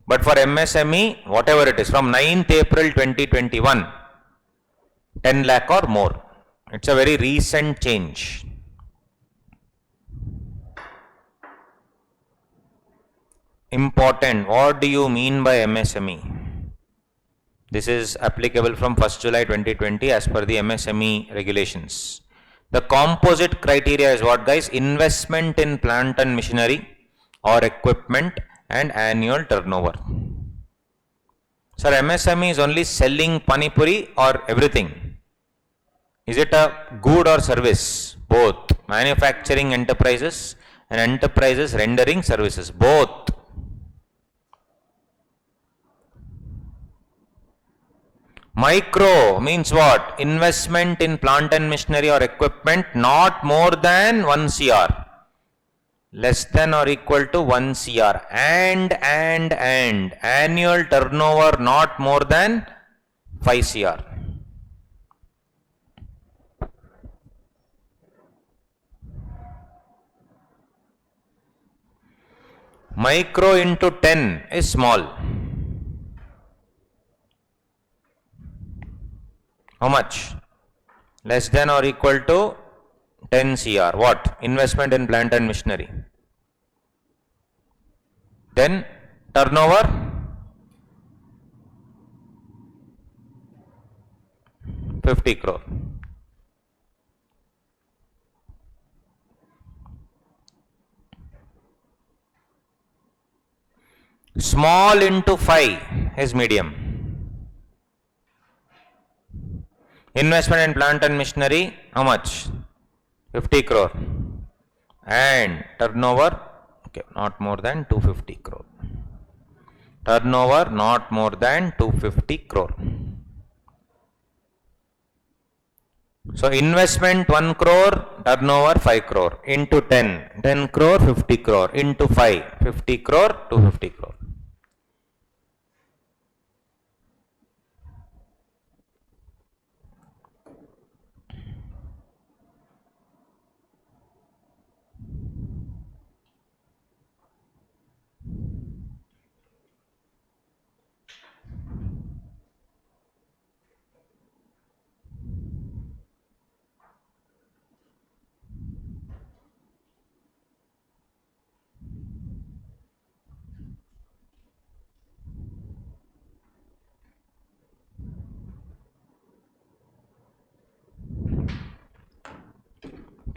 But for MSME, whatever it is, from 9th April 2021, 10 lakh or more. It's a very recent change. Important. What do you mean by MSME? This is applicable from 1st July 2020 as per the MSME regulations. The composite criteria is what, guys? Investment in plant and machinery or equipment and annual turnover. Sir, MSME is only selling panipuri or everything? Is it a good or service? Both. Manufacturing enterprises and enterprises rendering services. Both. Micro means what? Investment in plant and machinery or equipment not more than 1 CR. Less than or equal to 1 CR. And annual turnover not more than 5 CR. Micro into 10 is small. How much? Less than or equal to 10 CR. What? Investment in plant and machinery. Then turnover 50 crore. Small into 5 is medium. Investment in plant and machinery, how much? 50 crore. And turnover, okay, not more than 250 crore. Turnover not more than 250 crore. So investment 1 crore, turnover 5 crore. Into 10, 10 crore, 50 crore. Into 5, 50 crore, 250 crore.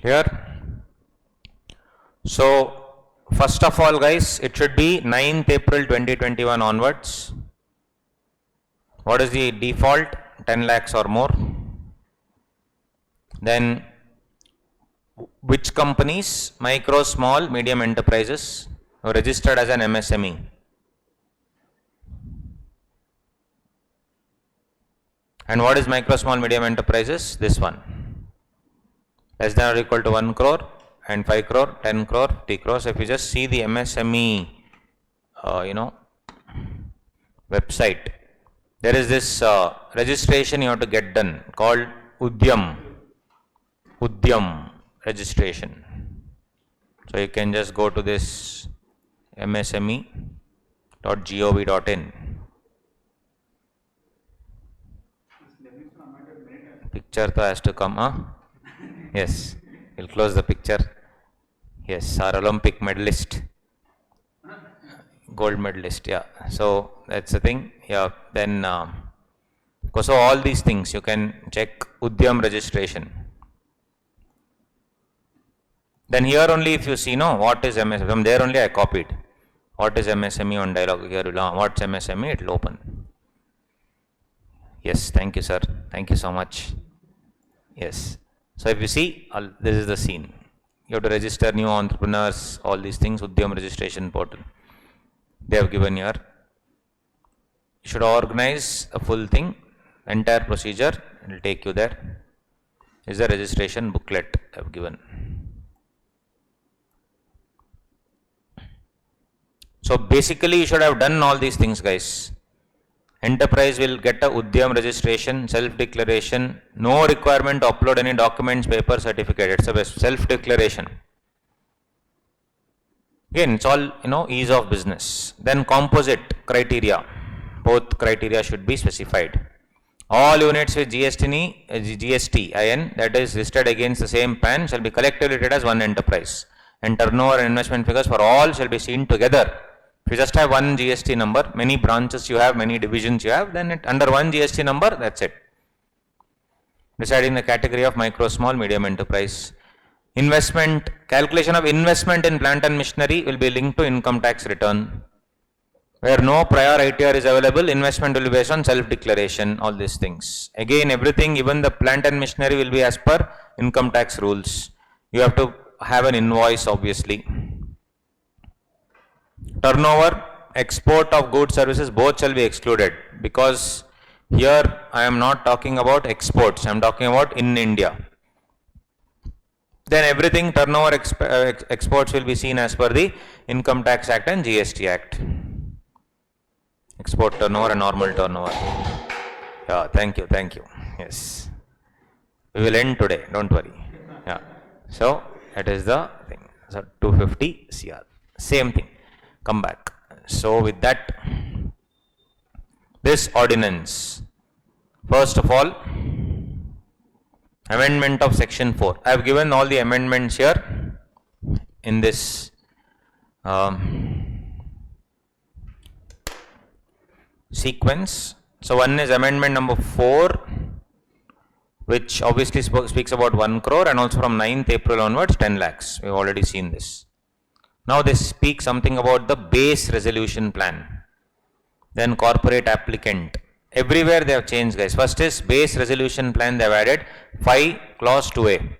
Clear? So, first of all, guys, it should be 9th April 2021 onwards. What is the default? 10 lakhs or more. Then, which companies? Micro, small, medium enterprises are registered as an MSME. And what is micro, small, medium enterprises? This one. Less than or equal to 1 crore and 5 crore, 10 crore, 50 crores. If you just see the MSME, website, there is this registration you have to get done called Udyam registration. So you can just go to this msme.gov.in. Picture to has to come, huh? Yes, we'll close the picture. Yes, our Olympic medalist, gold medalist, yeah. So that's the thing, yeah. Then, so all these things you can check Udyam registration. Then here only if you see, no, what is MSME, from there only I copied. What is MSME on dialog, here what's MSME, it will open. Yes, thank you sir, thank you so much. Yes, so if you see, this is the scene. You have to register new entrepreneurs, all these things, Udyam registration portal. They have given here. You should organize a full thing, entire procedure, it will take you there. Is the registration booklet I have given. So basically you should have done all these things, guys. Enterprise will get a Udyam registration, self-declaration, no requirement to upload any documents, paper, certificate. It's a self-declaration. Again, it's all, ease of business. Then composite criteria. Both criteria should be specified. All units with GST-IN that is listed against the same PAN shall be collectively treated as one enterprise. And turnover and investment figures for all shall be seen together. If you just have one GST number, many branches you have, many divisions you have, then under one GST number, that's it. Deciding the category of micro, small, medium enterprise. Investment, calculation of investment in plant and machinery will be linked to income tax return. Where no prior ITR is available, investment will be based on self-declaration, all these things. Again, everything, even the plant and machinery will be as per income tax rules. You have to have an invoice, obviously. Turnover, export of goods, services, both shall be excluded, because here I am not talking about exports, I am talking about in India. Then everything, turnover, exports will be seen as per the Income Tax Act and GST Act. Export turnover and normal turnover. Yeah, thank you. Yes. We will end today, don't worry. Yeah. So, that is the thing. So, 250 CR. Same thing. Come back. So, with that, this ordinance, first of all, amendment of section 4. I have given all the amendments here in this sequence. So, one is amendment number 4, which obviously speaks about 1 crore, and also from 9th April onwards 10 lakhs. We have already seen this. Now this speaks something about the base resolution plan. Then corporate applicant. Everywhere they have changed, guys. First is base resolution plan, they have added 5 clause 2A.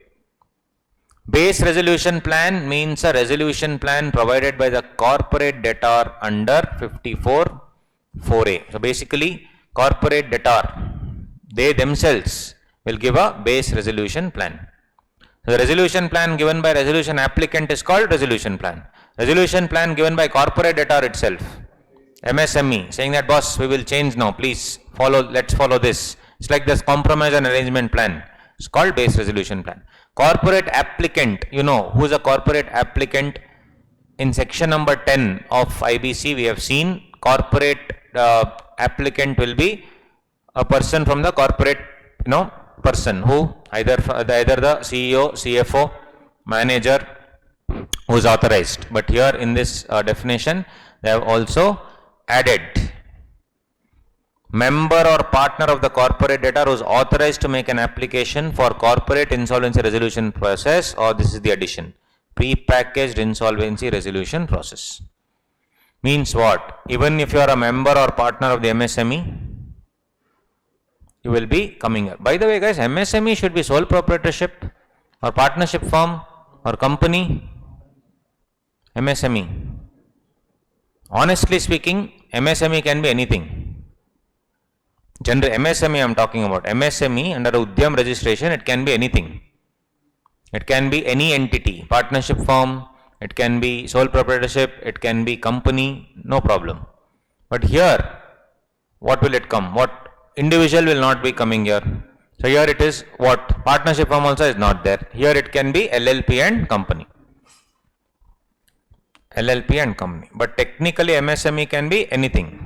Base resolution plan means a resolution plan provided by the corporate debtor under 54(4)(a). So basically, corporate debtor, they themselves will give a base resolution plan. So the resolution plan given by resolution applicant is called resolution plan. Resolution plan given by corporate debtor itself, MSME, saying that boss, we will change now, please follow, let's follow this. It's like this compromise and arrangement plan. It's called base resolution plan. Corporate applicant, who is a corporate applicant? In section number 10 of IBC, we have seen corporate applicant will be a person from the corporate, person who either the CEO, CFO, manager who is authorized. But here in this definition, they have also added member or partner of the corporate debtor who is authorized to make an application for corporate insolvency resolution process, or this is the addition, pre-packaged insolvency resolution process. Means what? Even if you are a member or partner of the MSME, you will be coming here. By the way, guys, MSME should be sole proprietorship or partnership firm or company. MSME. Honestly speaking, MSME can be anything. General MSME I am talking about. MSME under Udyam registration, it can be anything. It can be any entity, partnership firm, it can be sole proprietorship, it can be company, no problem. But here, what will it come? What individual will not be coming here. So here it is what? Partnership firm also is not there. Here it can be LLP and company. LLP and company. But technically MSME can be anything.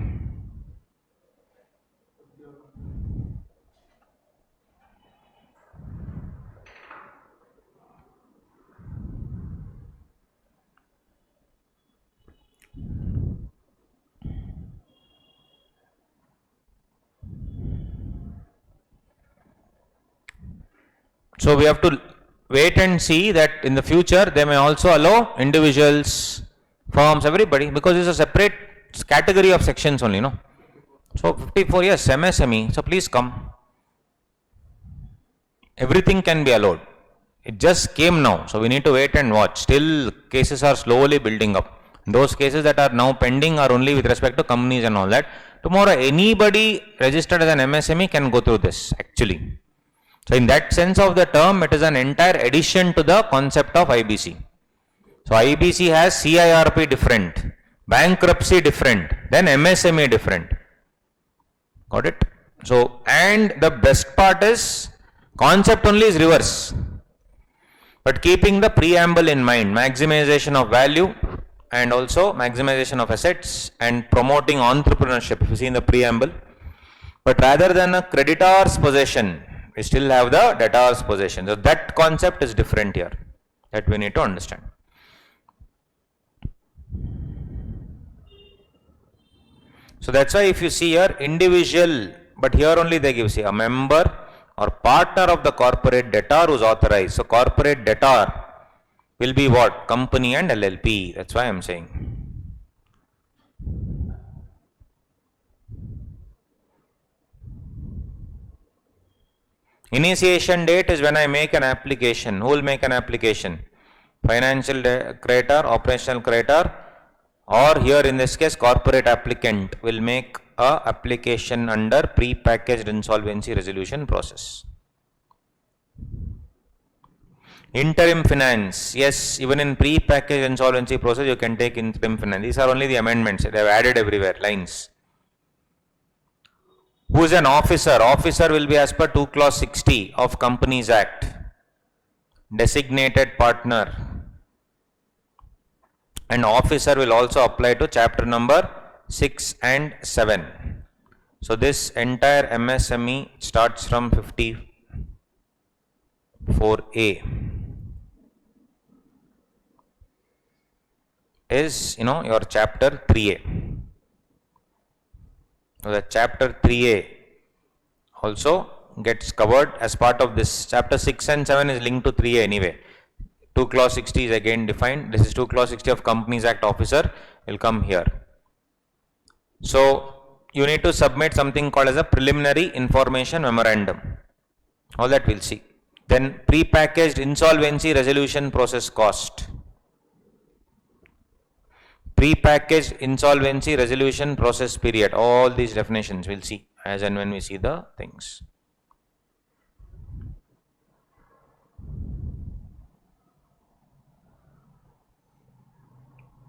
So we have to wait and see that in the future they may also allow individuals, firms, everybody, because it's a separate category of sections only, no? So 54 years, MSME, so please come. Everything can be allowed. It just came now, so we need to wait and watch. Still cases are slowly building up. Those cases that are now pending are only with respect to companies and all that. Tomorrow anybody registered as an MSME can go through this actually. So in that sense of the term, it is an entire addition to the concept of IBC. So IBC has CIRP different, bankruptcy different, then MSME different. Got it? So, and the best part is, concept only is reverse. But keeping the preamble in mind, maximization of value and also maximization of assets and promoting entrepreneurship, if you see in the preamble. But rather than a creditor's possession, we still have the debtor's possession. So that concept is different here. That we need to understand. So that's why if you see here, individual, but here only they give, see, a member or partner of the corporate debtor who is authorized. So corporate debtor will be what? Company and LLP. That's why I am saying. Initiation date is when I make an application. Who will make an application? Financial creditor, operational creditor, or here in this case corporate applicant will make a application under pre-packaged insolvency resolution process. Interim finance, yes, even in pre-packaged insolvency process you can take interim finance. These are only the amendments, they have added everywhere lines. Who is an officer? Officer will be as per 2 clause 60 of Companies Act. Designated partner. And officer will also apply to chapter number 6 and 7. So this entire MSME starts from 54A. Is, your chapter 3A. So the chapter 3A also gets covered as part of this. Chapter 6 and 7 is linked to 3A anyway. 2 clause 60 is again defined. This is 2 clause 60 of Companies Act officer will come here. So you need to submit something called as a preliminary information memorandum. All that we'll see. Then pre-packaged insolvency resolution process cost. Pre-packaged insolvency resolution process period. All these definitions we'll see as and when we see the things.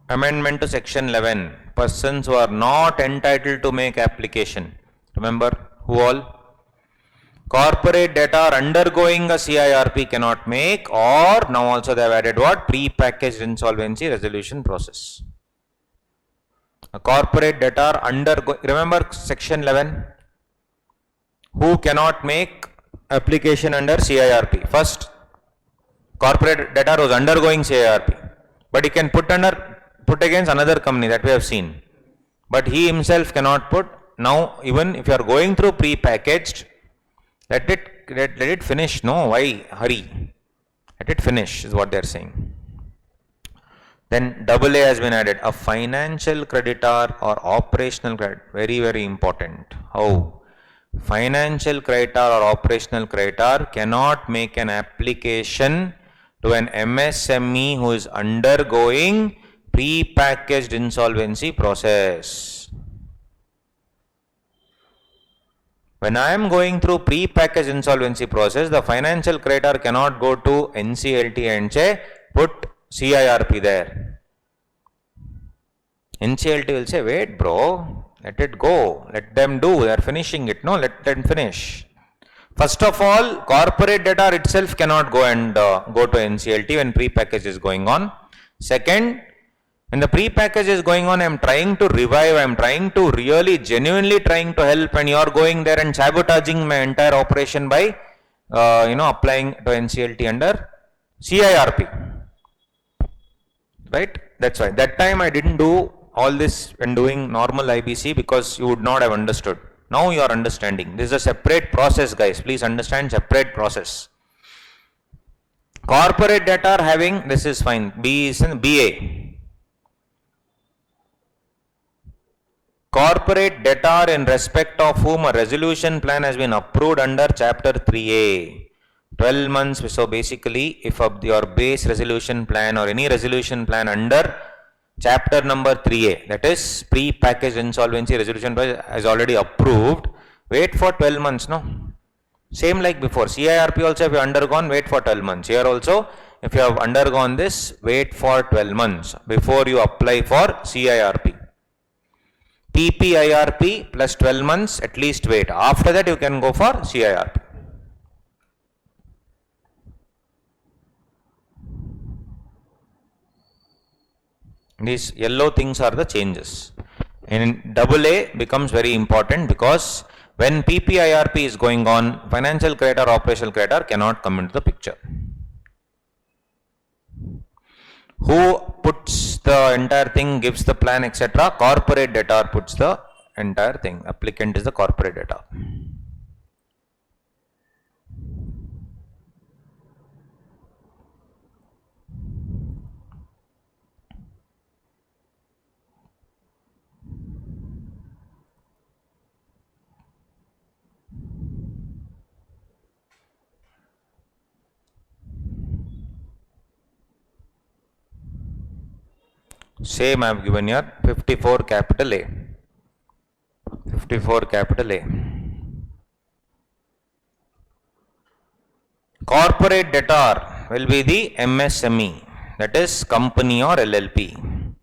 Amendment to section 11. Persons who are not entitled to make application. Remember who all? Corporate debtor undergoing a CIRP cannot make, or now also they have added what? Pre-packaged insolvency resolution process. A corporate debtor remember section 11? Who cannot make application under CIRP? First, corporate debtor was undergoing CIRP, but he can put against another company, that we have seen. But he himself cannot put. Now, even if you are going through pre-packaged, let it finish. No, why hurry? Let it finish is what they are saying. Then AA has been added. A financial creditor or operational creditor. Very, very important. How? Financial creditor or operational creditor cannot make an application to an MSME who is undergoing pre-packaged insolvency process. When I am going through pre-packaged insolvency process, the financial creditor cannot go to NCLT and say, put CIRP there. NCLT will say, wait bro, let it go, let them do, they are finishing it, no, let them finish. First of all, corporate debtor itself cannot go and go to NCLT when pre-package is going on. Second, when the pre-package is going on, I am trying to revive, I am trying to really genuinely trying to help, and you are going there and sabotaging my entire operation by applying to NCLT under CIRP. Right? That's why. That time I didn't do all this when doing normal IBC because you would not have understood. Now you are understanding. This is a separate process, guys. Please understand, separate process. Corporate debtor having, this is fine. B is in BA. Corporate debtor in respect of whom a resolution plan has been approved under chapter 3A. 12 months. So basically, if your base resolution plan or any resolution plan under chapter number 3A, that is pre-packaged insolvency resolution plan, is already approved, wait for 12 months, no? Same like before. CIRP also, if you have undergone, wait for 12 months. Here also, if you have undergone this, wait for 12 months before you apply for CIRP. PPIRP plus 12 months, at least wait. After that, you can go for CIRP. These yellow things are the changes. And AA becomes very important because when PPIRP is going on, financial creditor, operational creditor cannot come into the picture. Who puts the entire thing, gives the plan, etc.? Corporate debtor puts the entire thing. Applicant is the corporate debtor. Same I have given here, 54 capital A. 54 capital A. Corporate debtor will be the MSME, that is company or LLP.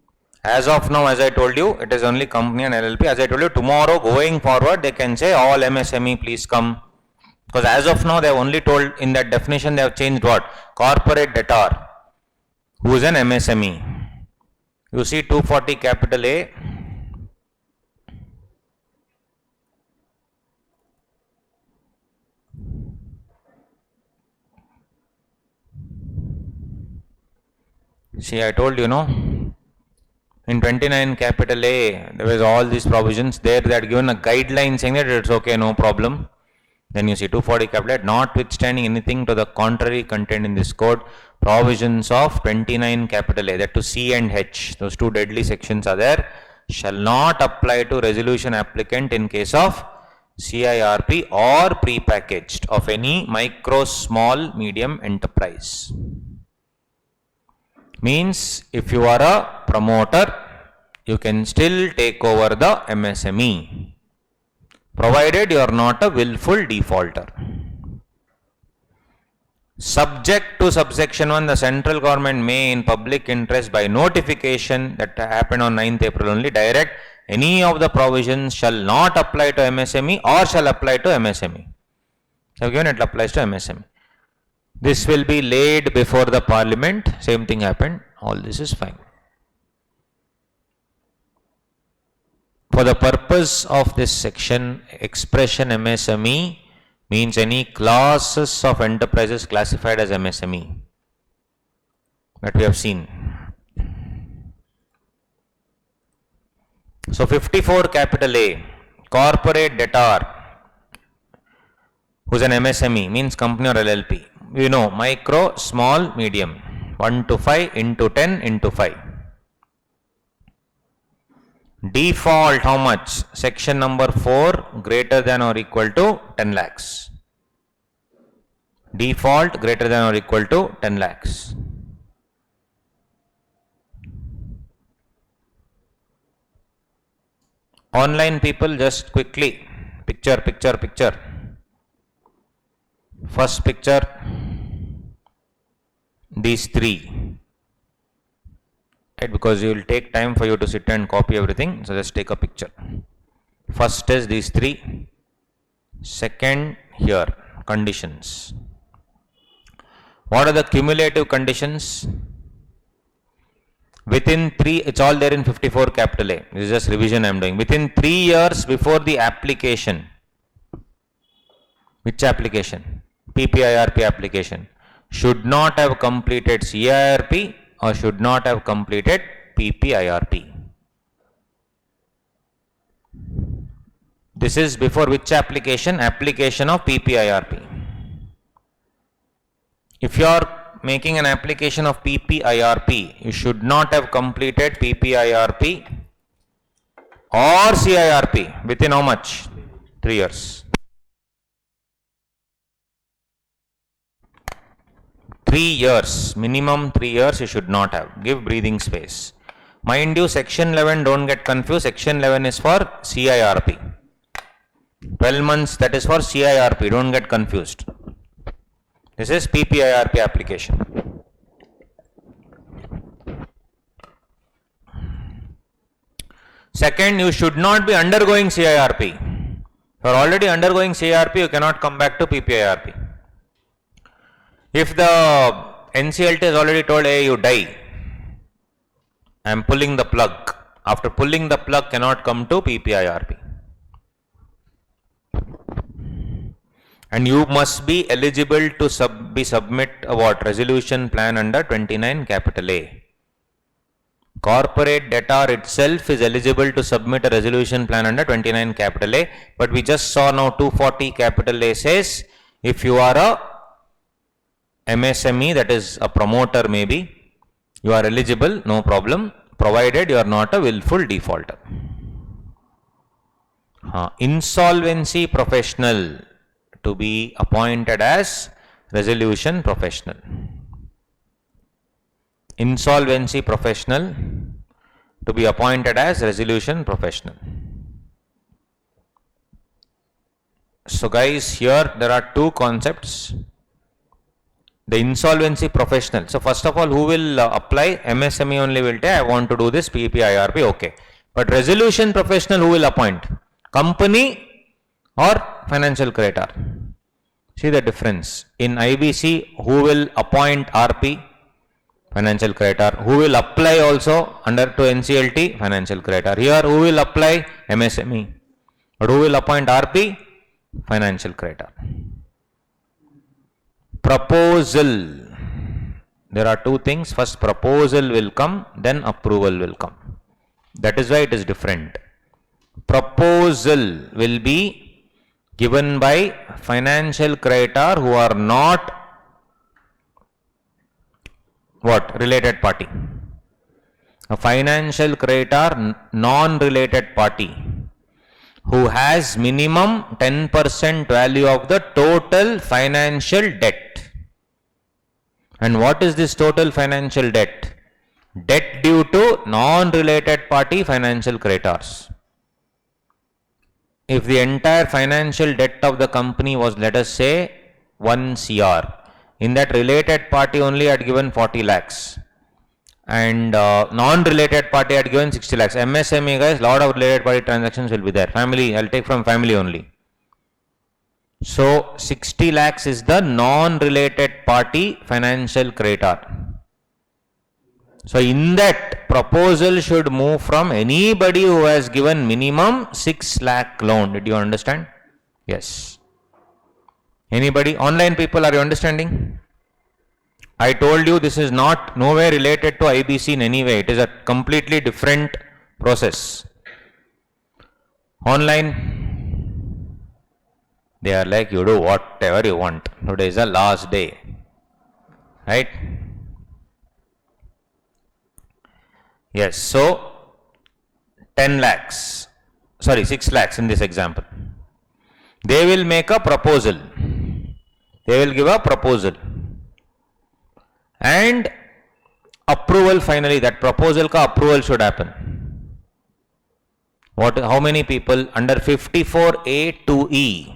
As of now, as I told you, it is only company and LLP. As I told you, tomorrow going forward, they can say all MSME please come. Because as of now, they have only told in that definition, they have changed what? Corporate debtor, who is an MSME. You see 240 capital A. See, I told you, no? In 29 capital A, there was all these provisions. There they had given a guideline saying that it's okay, no problem. Then you see 240 capital A, notwithstanding anything to the contrary contained in this code, provisions of 29 capital A, that to C and H, those two deadly sections are there, shall not apply to resolution applicant in case of CIRP or pre-packaged of any micro, small, medium enterprise. Means if you are a promoter, you can still take over the MSME, provided you are not a willful defaulter. Subject to subsection 1, the central government may in public interest by notification that happened on 9th April only direct any of the provisions shall not apply to MSME or shall apply to MSME. So given it applies to MSME. This will be laid before the parliament. Same thing happened. All this is fine. For the purpose of this section, expression MSME means any classes of enterprises classified as MSME that we have seen. So 54 capital A, corporate debtor, who is an MSME, means company or LLP. You know, micro, small, medium, 1 to 5 into 10 into 5. Default how much? Section number 4 greater than or equal to 10 lakhs. Default greater than or equal to 10 lakhs. Online people, just quickly, picture. First picture, these three. Right, because you will take time for you to sit and copy everything, so just take a picture. First is these three. Second here, conditions. What are the cumulative conditions? Within 3, it's all there in 54 capital A. This is just revision I am doing. Within 3 years before the application. Which application? PPIRP application. Should not have completed CIRP or should not have completed PPIRP. This is before which application? Application of PPIRP. If you are making an application of PPIRP, you should not have completed PPIRP or CIRP within how much? 3 years. 3 years, minimum 3 years you should not have. Give breathing space. Mind you, section 11, don't get confused, section 11 is for CIRP. 12 months, that is for CIRP, don't get confused. This is PPIRP application. Second, you should not be undergoing CIRP. If you are already undergoing CIRP, you cannot come back to PPIRP. If the NCLT has already told, hey, you die, I am pulling the plug. After pulling the plug, cannot come to PPIRP. And you must be eligible to submit a resolution plan under 29 capital A. Corporate debtor itself is eligible to submit a resolution plan under 29 capital A, but we just saw now 240 capital A says if you are a MSME, that is a promoter maybe, you are eligible, no problem, provided you are not a willful defaulter. Insolvency professional to be appointed as resolution professional. Insolvency professional to be appointed as resolution professional. So guys, here there are two concepts. The insolvency professional. So first of all, who will apply? MSME only will say, I want to do this PPIRP, okay. But resolution professional, who will appoint? Company or financial creditor? See the difference. In IBC, who will appoint RP? Financial creditor. Who will apply also under to NCLT? Financial creditor. Here, who will apply? MSME. But who will appoint RP? Financial creditor. Proposal. There are two things. First, proposal will come, then approval will come. That is why it is different. Proposal will be given by financial creditor who are not what? Related party. A financial creditor, non-related party, who has minimum 10% value of the total financial debt. And what is this total financial debt? Debt due to non-related party financial creditors. If the entire financial debt of the company was, let us say, 1 CR, in that related party only had given 40 lakhs. And non-related party had given 60 lakhs. MSME guys, lot of related party transactions will be there. Family, I'll take from family only. So 60 lakhs is the non-related party financial creditor. So in that, proposal should move from anybody who has given minimum 6 lakh loan. Did you understand? Yes. Anybody? Online people, are you understanding? I told you this is not nowhere related to IBC in any way. It is a completely different process. Online, they are like, you do whatever you want. Today is the last day. Right? Yes. So, 10 lakhs. Sorry, 6 lakhs in this example. They will make a proposal. They will give a proposal. And approval finally, that proposal ka approval should happen. What? How many people? Under 54A to E.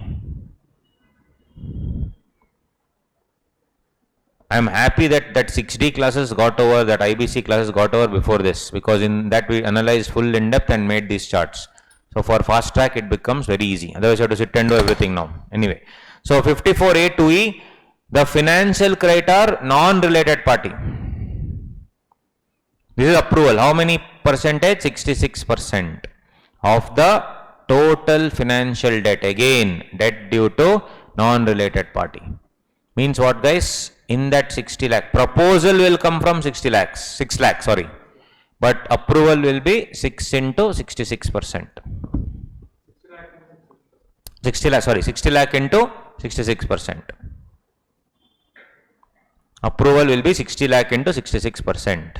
I am happy that 6D classes got over, that IBC classes got over before this, because in that we analyzed full in depth and made these charts. So for fast track it becomes very easy. Otherwise you have to sit and do everything now. Anyway, So 54A2E, the financial creditor non-related party. This is approval. How many percentage? 66% of the total financial debt. Again, debt due to non-related party. Means what, guys? In that 60 lakh, proposal will come from 60 lakhs, 6 lakhs, sorry. But approval will be 6 into 66%. 60 lakh, sorry, 60 lakh into 66%. Approval will be 60 lakh into 66%.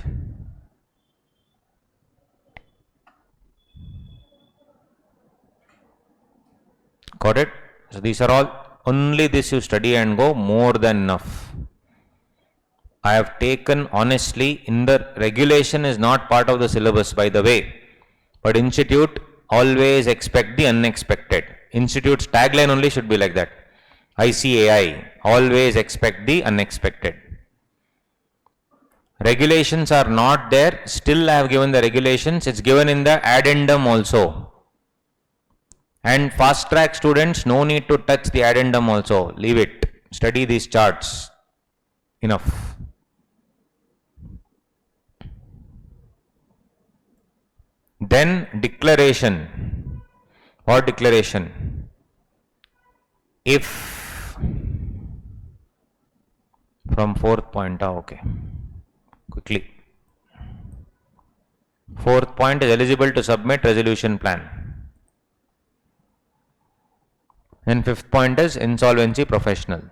Got it? So these are all, only this you study and go, more than enough. I have taken, honestly, in the regulation is not part of the syllabus, by the way, but institute always expect the unexpected. Institute's tagline only should be like that. ICAI, always expect the unexpected. Regulations are not there, still I have given the regulations, it's given in the addendum also. And fast track students, no need to touch the addendum also, leave it, study these charts, enough. Then declaration. What declaration? If from fourth point, okay, quickly. Fourth point is eligible to submit resolution plan. And fifth point is insolvency professional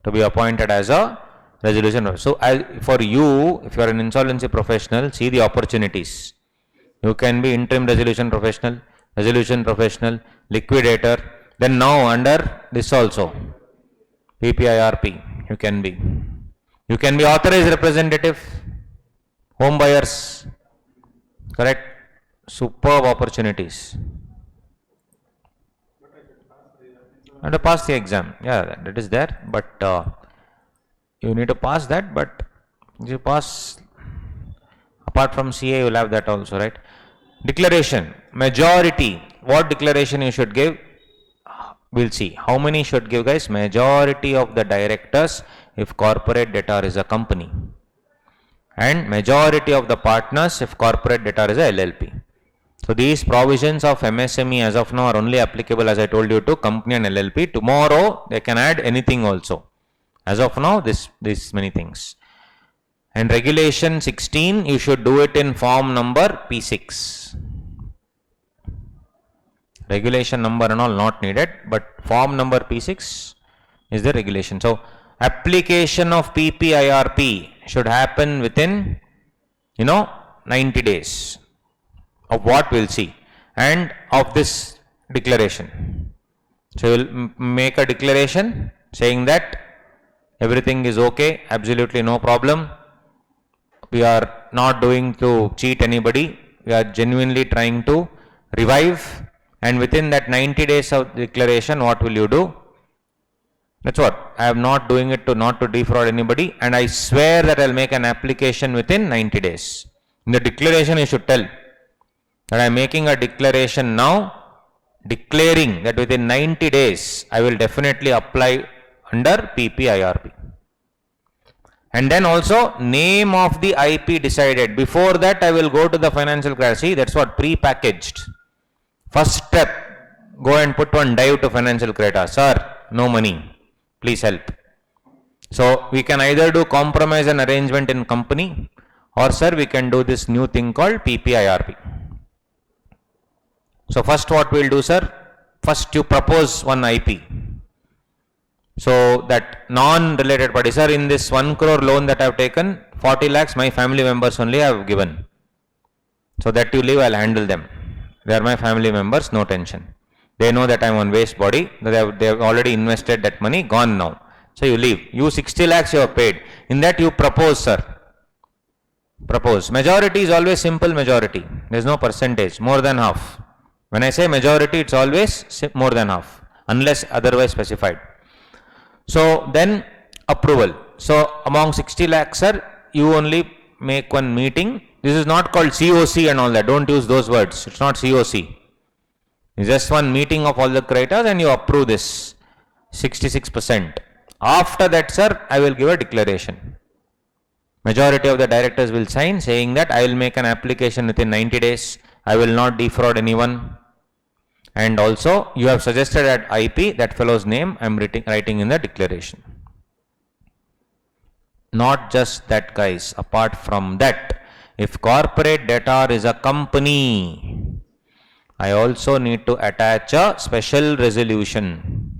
to be appointed as a resolution. So for you, if you are an insolvency professional, see the opportunities. You can be interim resolution professional, liquidator. Then now under this also, PPIRP, you can be. You can be authorized representative, home buyers, correct? Superb opportunities. And to pass the exam, yeah, that is there, but you need to pass that, but you pass, apart from CA, you will have that also, right? Declaration, majority, what declaration you should give? We'll see. How many should give, guys? Majority of the directors if corporate debtor is a company, and majority of the partners if corporate debtor is a LLP. So these provisions of MSME as of now are only applicable, as I told you, to company and LLP. Tomorrow they can add anything also. As of now, this many things. And regulation 16, you should do it in form number P6. Regulation number and all not needed, but form number P6 is the regulation. So application of PPIRP should happen within, 90 days. Of what we'll see, and of this declaration. So you'll make a declaration saying that everything is okay, absolutely no problem. We are not doing to cheat anybody. We are genuinely trying to revive, and within that 90 days of declaration, what will you do? That's what. I am not doing it not to defraud anybody, and I swear that I'll make an application within 90 days. In the declaration, you should tell that I am making a declaration now, declaring that within 90 days I will definitely apply under PPIRP. And then also name of the IP decided. Before that I will go to the financial creditor. See, that's what, pre-packaged. First step, go and put one dive to financial creditor. Sir, no money, please help. So we can either do compromise and arrangement in company, or sir, we can do this new thing called PPIRP. So first what we will do, sir, first you propose one IP. So that non-related party, sir, in this 1 crore loan that I have taken, 40 lakhs my family members only I have given. So that you leave, I will handle them. They are my family members, no tension. They know that I am on waste body, they have already invested that money, gone now. So you leave. You 60 lakhs you have paid. In that you propose, sir. Propose. Majority is always simple majority. There is no percentage, more than half. When I say majority, it's always more than half, unless otherwise specified. So then approval. So among 60 lakhs, sir, you only make one meeting. This is not called COC and all that. Don't use those words. It's not COC. It's just one meeting of all the creditors and you approve this. 66%. After that, sir, I will give a declaration. Majority of the directors will sign saying that I will make an application within 90 days. I will not defraud anyone. And also, you have suggested at IP, that fellow's name I am writing in the declaration. Not just that, guys. Apart from that, if corporate debtor is a company, I also need to attach a special resolution.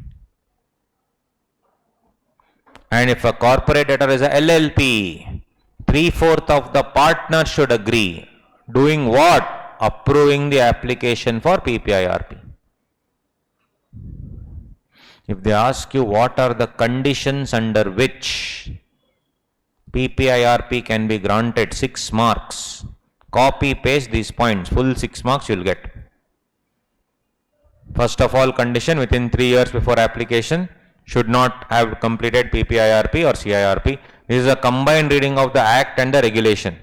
And if a corporate debtor is a LLP, 3/4 of the partners should agree. Doing what? Approving the application for PPIRP. If they ask you what are the conditions under which PPIRP can be granted, 6 marks. Copy paste these points, full 6 marks you will get. First of all, condition within 3 years before application should not have completed PPIRP or CIRP. This is a combined reading of the Act and the regulation.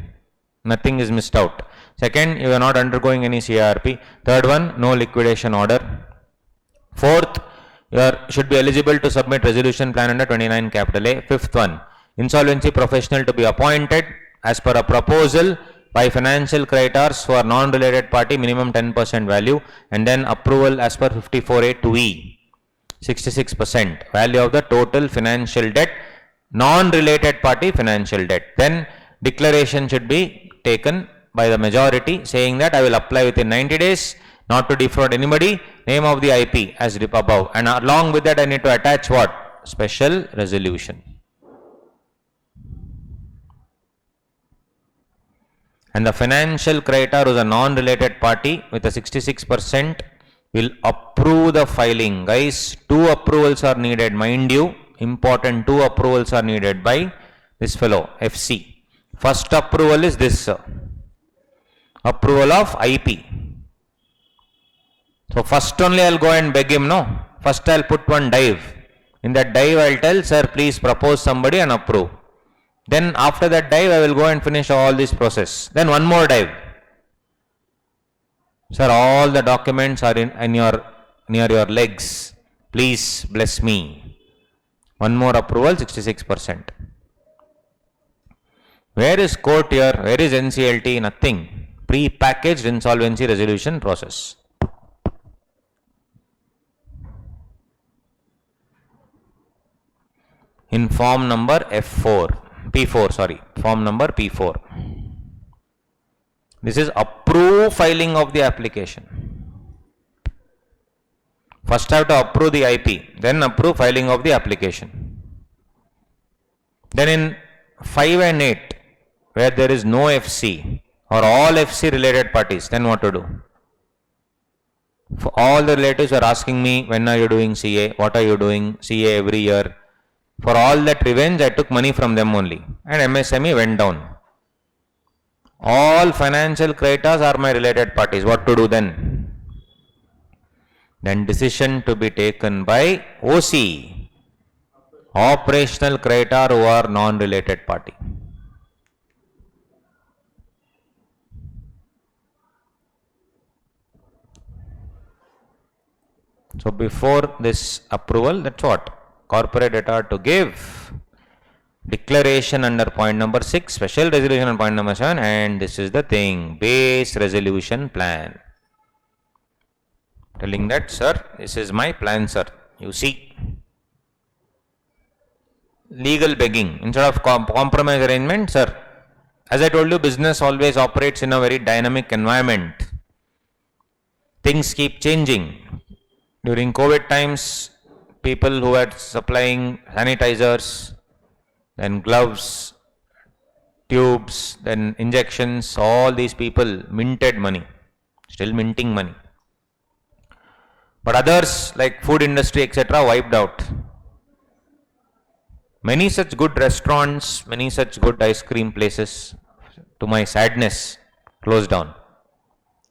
Nothing is missed out. Second, you are not undergoing any CIRP. Third one, no liquidation order. Fourth, you should be eligible to submit resolution plan under 29 capital A. Fifth one, insolvency professional to be appointed as per a proposal by financial creditors who are non-related party, minimum 10% value, and then approval as per 54A 2E. 66% value of the total financial debt, non-related party financial debt. Then declaration should be taken by the majority saying that I will apply within 90 days, not to defraud anybody, name of the IP as above, and along with that I need to attach what? Special resolution. And the financial creditor who is a non-related party with a 66% will approve the filing. Guys, 2 approvals are needed, mind you, important 2 approvals are needed by this fellow, FC. First approval is this, approval of IP. So first only I will go and beg him, no? First I will put one dive. In that dive I will tell, sir, please propose somebody and approve. Then after that dive I will go and finish all this process. Then one more dive. Sir, all the documents are near your legs. Please bless me. One more approval, 66%. Where is court here? Where is NCLT? Nothing. Pre-packaged insolvency resolution process. In form number form number P4. This is approve filing of the application. First I have to approve the IP, then approve filing of the application. Then in 5 and 8, where there is no FC or all FC related parties, then what to do? For all the relatives are asking me, when are you doing CA? What are you doing? CA every year. For all that revenge, I took money from them only, and MSME went down. All financial creditors are my related parties. What to do then? Then decision to be taken by OC, operational creditor who are non-related party. So before this approval, that's what? Corporate debtor to give declaration under point number 6, special resolution on point number 7, and this is the thing, base resolution plan. Telling that, sir, this is my plan, sir. You see. Legal begging. Instead of compromise arrangement, sir, as I told you, business always operates in a very dynamic environment. Things keep changing. During COVID times, people who were supplying sanitizers, then gloves, tubes, then injections, all these people minted money, still minting money. But others like food industry, etc., wiped out. Many such good restaurants, many such good ice cream places, to my sadness, closed down.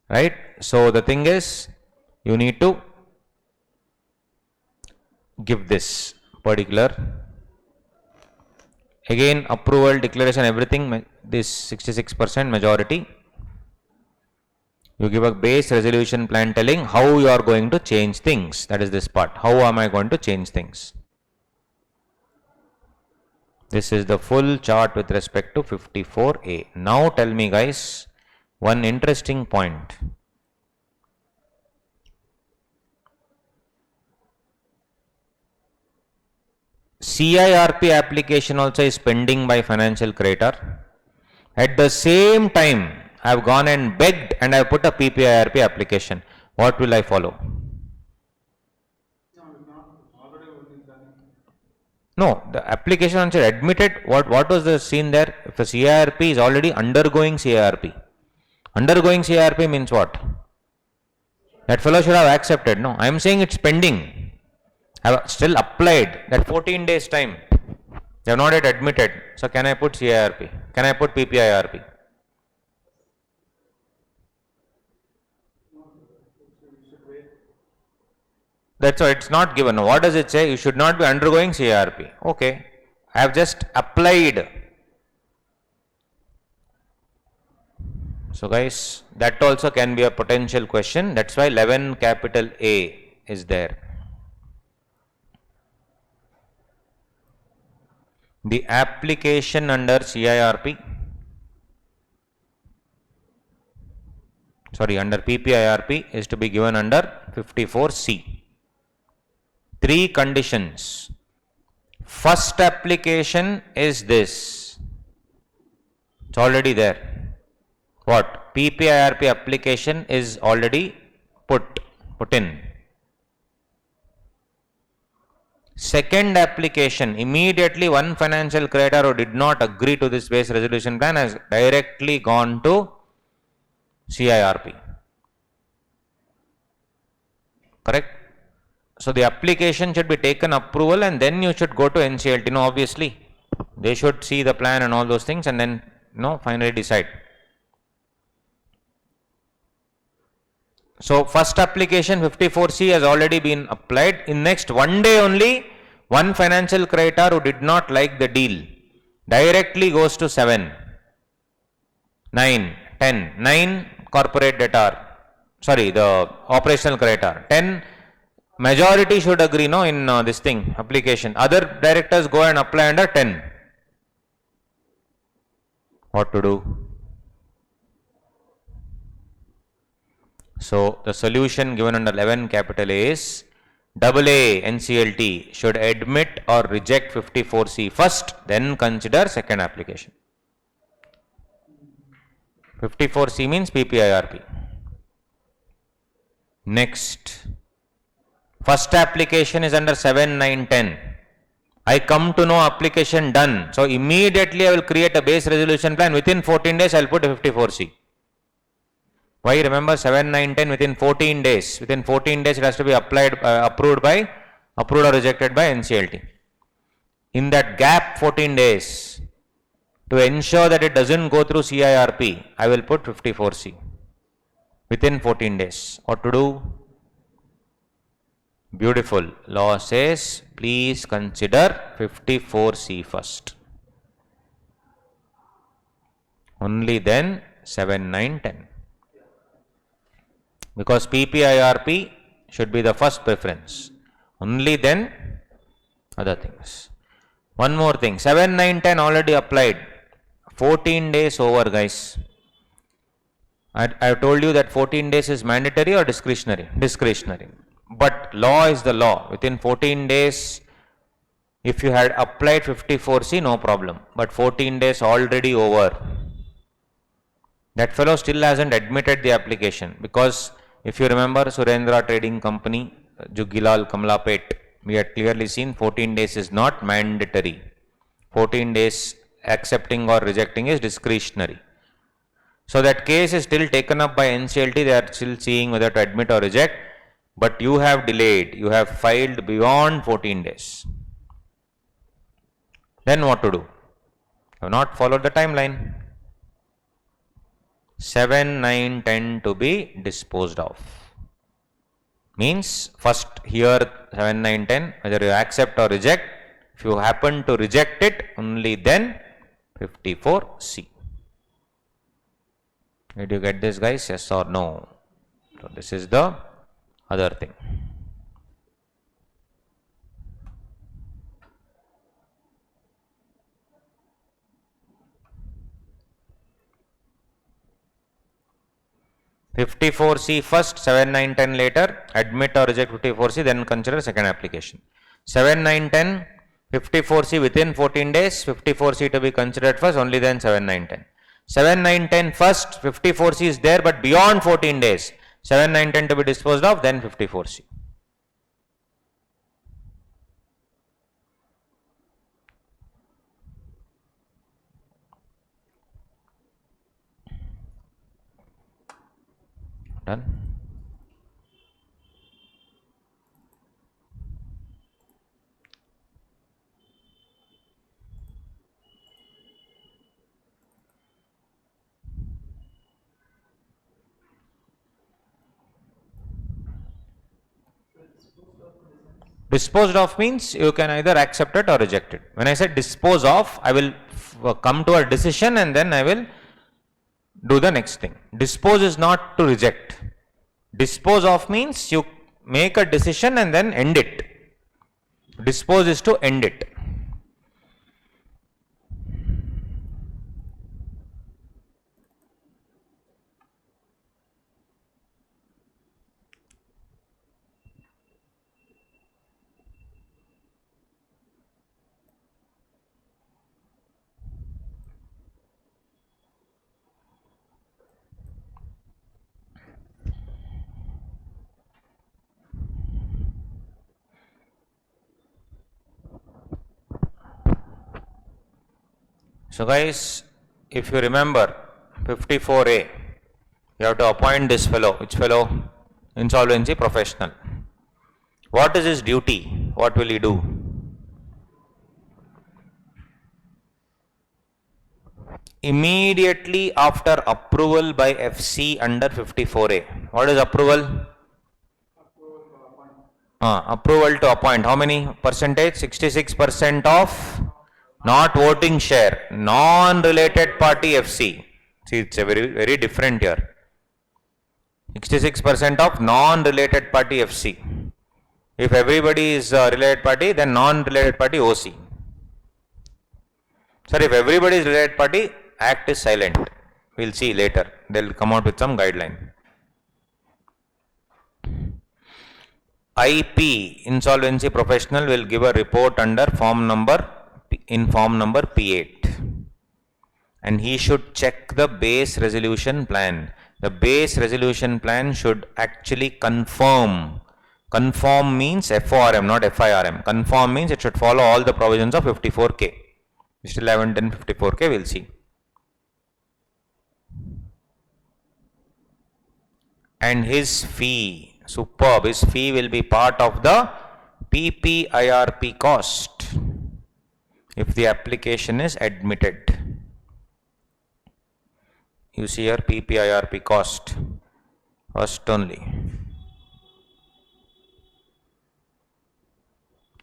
Right? So the thing is, you need to give this particular, again approval, declaration, everything, this 66% majority. You give a base resolution plan telling how you are going to change things. That is this part. How am I going to change things? This is the full chart with respect to 54A. Now tell me guys, one interesting point. CIRP application also is pending by financial creditor. At the same time, I have gone and begged and I have put a PPIRP application. What will I follow? No, the application answer admitted. What was the scene there? If a CIRP is already undergoing CIRP. Undergoing CIRP means what? That fellow should have accepted. No, I am saying it's pending. I have still applied that 14 days time. They have not yet admitted. So can I put CIRP? Can I put PPIRP? That's why it's not given. What does it say? You should not be undergoing CIRP. Okay. I have just applied. So guys, that also can be a potential question. That's why 11 capital A is there. The application under CIRP, under PPIRP is to be given under 54C. 3 conditions. First application is this. It's already there. What? PPIRP application is already put in. Second application, immediately one financial creditor who did not agree to this base resolution plan has directly gone to CIRP. Correct? So the application should be taken approval and then you should go to NCLT. No, obviously, they should see the plan and all those things and then finally decide. So first application 54C has already been applied. In next one day only, one financial creditor who did not like the deal directly goes to 7, 9, 10. 9 corporate debtor, the operational creditor. 10 majority should agree in this thing application. Other directors go and apply under 10. What to do? So the solution given under 11 capital A is AA NCLT should admit or reject 54C first, then consider second application. 54C means PPIRP. Next, first application is under 7, 9, 10. I come to know application done. So immediately I will create a base resolution plan. Within 14 days I will put a 54C. Why? Remember 7, 9, 10 within 14 days. Within 14 days it has to be approved or rejected by NCLT. In that gap 14 days, to ensure that it doesn't go through CIRP, I will put 54C. Within 14 days. What to do? Beautiful. Law says, please consider 54C first. Only then 7, 9, 10. Because PPIRP should be the first preference. Only then other things. One more thing. 7, 9, 10 already applied. 14 days over, guys. I have told you that 14 days is mandatory or discretionary? Discretionary. But law is the law. Within 14 days, if you had applied 54C, no problem. But 14 days already over. That fellow still hasn't admitted the application, because if you remember Surendra Trading Company, Juggilal Kamalapet, we had clearly seen 14 days is not mandatory. 14 days accepting or rejecting is discretionary. So that case is still taken up by NCLT. They are still seeing whether to admit or reject. But you have delayed. You have filed beyond 14 days. Then what to do? You have not followed the timeline. 7, 9, 10 to be disposed of. Means first here 7, 9, 10, whether you accept or reject. If you happen to reject it, only then 54C. Did you get this, guys? Yes or no? So this is the other thing. (54C) first, 7, 9, 10 later. Admit or reject 54C, then consider second application. 7, 9, 10, 54C within 14 days, 54C to be considered first, only then 7, 9, 10. 7, 9, 10 first, 54C is there, but beyond 14 days. 7, 9, 10 to be disposed of, then 54C. Done. Disposed of means you can either accept it or reject it. When I said dispose of, I will come to a decision and then I will do the next thing. Dispose is not to reject. Dispose of means you make a decision and then end it. Dispose is to end it. So guys, if you remember 54A, you have to appoint this fellow. Which fellow? Insolvency professional. What is his duty? What will he do? Immediately after approval by FC under 54A. What is approval? Approval to appoint. How many percentage? 66% of not voting share, non-related party FC. See, it's a very different here. 66% of non-related party FC. If everybody is related party, then non-related party OC. Sir, if everybody is related party, act is silent. We'll see later. They'll come out with some guideline. IP, insolvency professional, will give a report under form number P8, and he should check the base resolution plan. The base resolution plan should actually conform. Conform means FORM, not FIRM. Conform means it should follow all the provisions of 54K. We still haven't done 54K, we'll see. And his fee, superb, his fee will be part of the PPIRP cost if the application is admitted. You see here PPIRP cost, first only.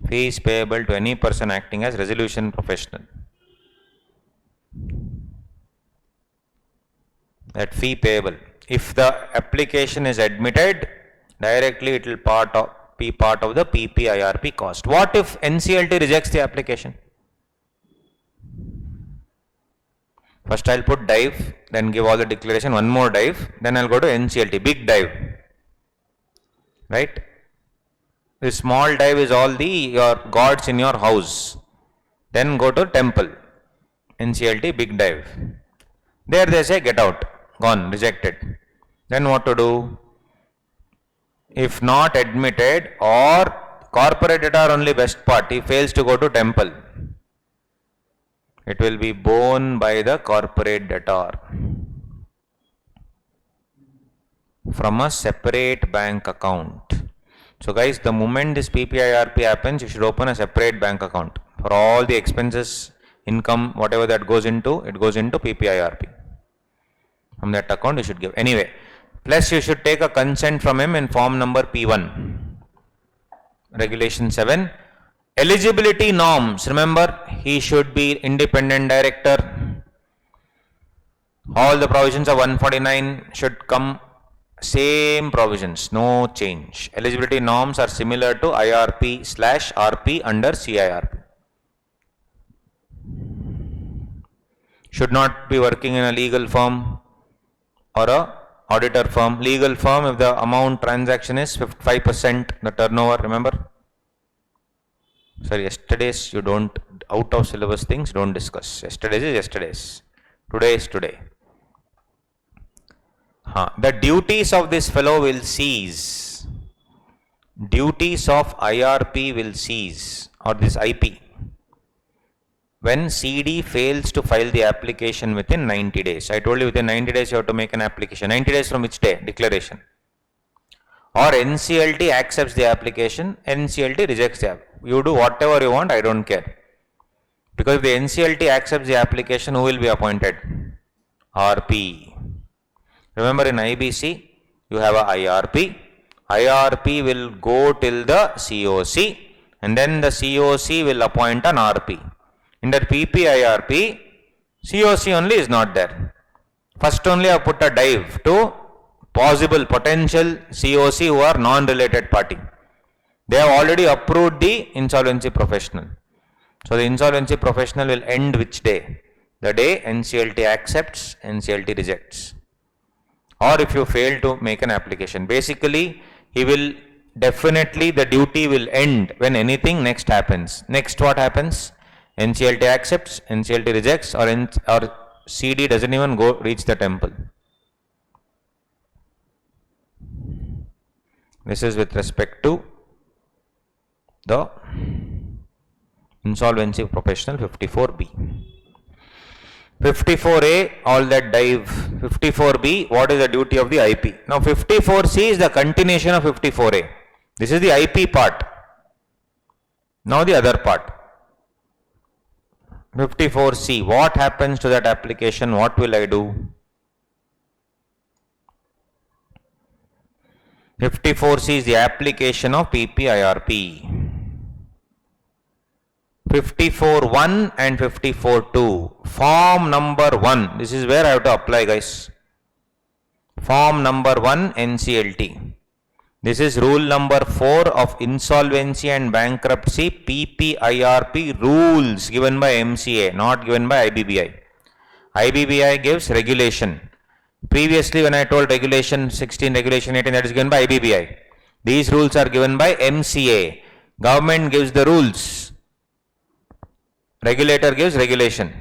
Fee is payable to any person acting as resolution professional. That fee payable. If the application is admitted, directly it will be part of the PPIRP cost. What if NCLT rejects the application? First I'll put dive, then give all the declaration, one more dive, then I'll go to NCLT, big dive. Right? The small dive is all your gods in your house. Then go to temple, NCLT, big dive. There they say get out, gone, rejected. Then what to do? If not admitted or corporate debtor only best part, he fails to go to temple, it will be borne by the corporate debtor from a separate bank account. So guys, the moment this PPIRP happens, you should open a separate bank account for all the expenses, income, whatever that goes into, it goes into PPIRP. From that account you should give. Anyway, plus you should take a consent from him in form number P1. Regulation 7. Eligibility norms. Remember, he should be independent director, All the provisions of 149 should come same provisions, no change. Eligibility norms are similar to IRP/RP under CIRP. Should not be working in a legal firm or a auditor firm. Legal firm, if the amount transaction is 5% the turnover, remember? Sorry, yesterday's you don't, out of syllabus things don't discuss. Yesterday's is yesterday's. Today is today. The duties of this fellow will cease. Duties of IRP will cease, or this IP, when CD fails to file the application within 90 days. I told you within 90 days you have to make an application. 90 days from which day? Declaration. Or NCLT accepts the application, NCLT rejects the application. You do whatever you want, I don't care. Because if the NCLT accepts the application, who will be appointed? RP. Remember in IBC, you have a IRP. IRP will go till the COC, and then the COC will appoint an RP. In that PPIRP, COC only is not there. First only I put a dive to possible potential COC who are non-related party. They have already approved the insolvency professional. So the insolvency professional will end which day? The day NCLT accepts, NCLT rejects. Or if you fail to make an application. Basically, he will definitely, the duty will end when anything next happens. Next what happens? NCLT accepts, NCLT rejects, or CD doesn't even go reach the temple. This is with respect to the insolvency professional 54B. 54A, all that dive. 54B, what is the duty of the IP? Now 54C is the continuation of 54A. This is the IP part. Now the other part. 54C, what happens to that application? What will I do? 54C is the application of PPIRP. 54.1 and 54.2. Form number 1. This is where I have to apply, guys. Form number 1 NCLT. This is rule number 4 of insolvency and bankruptcy PPIRP rules given by MCA, not given by IBBI. IBBI gives regulation. Previously when I told regulation 16, regulation 18, that is given by IBBI. These rules are given by MCA. Government gives the rules. Regulator gives regulation.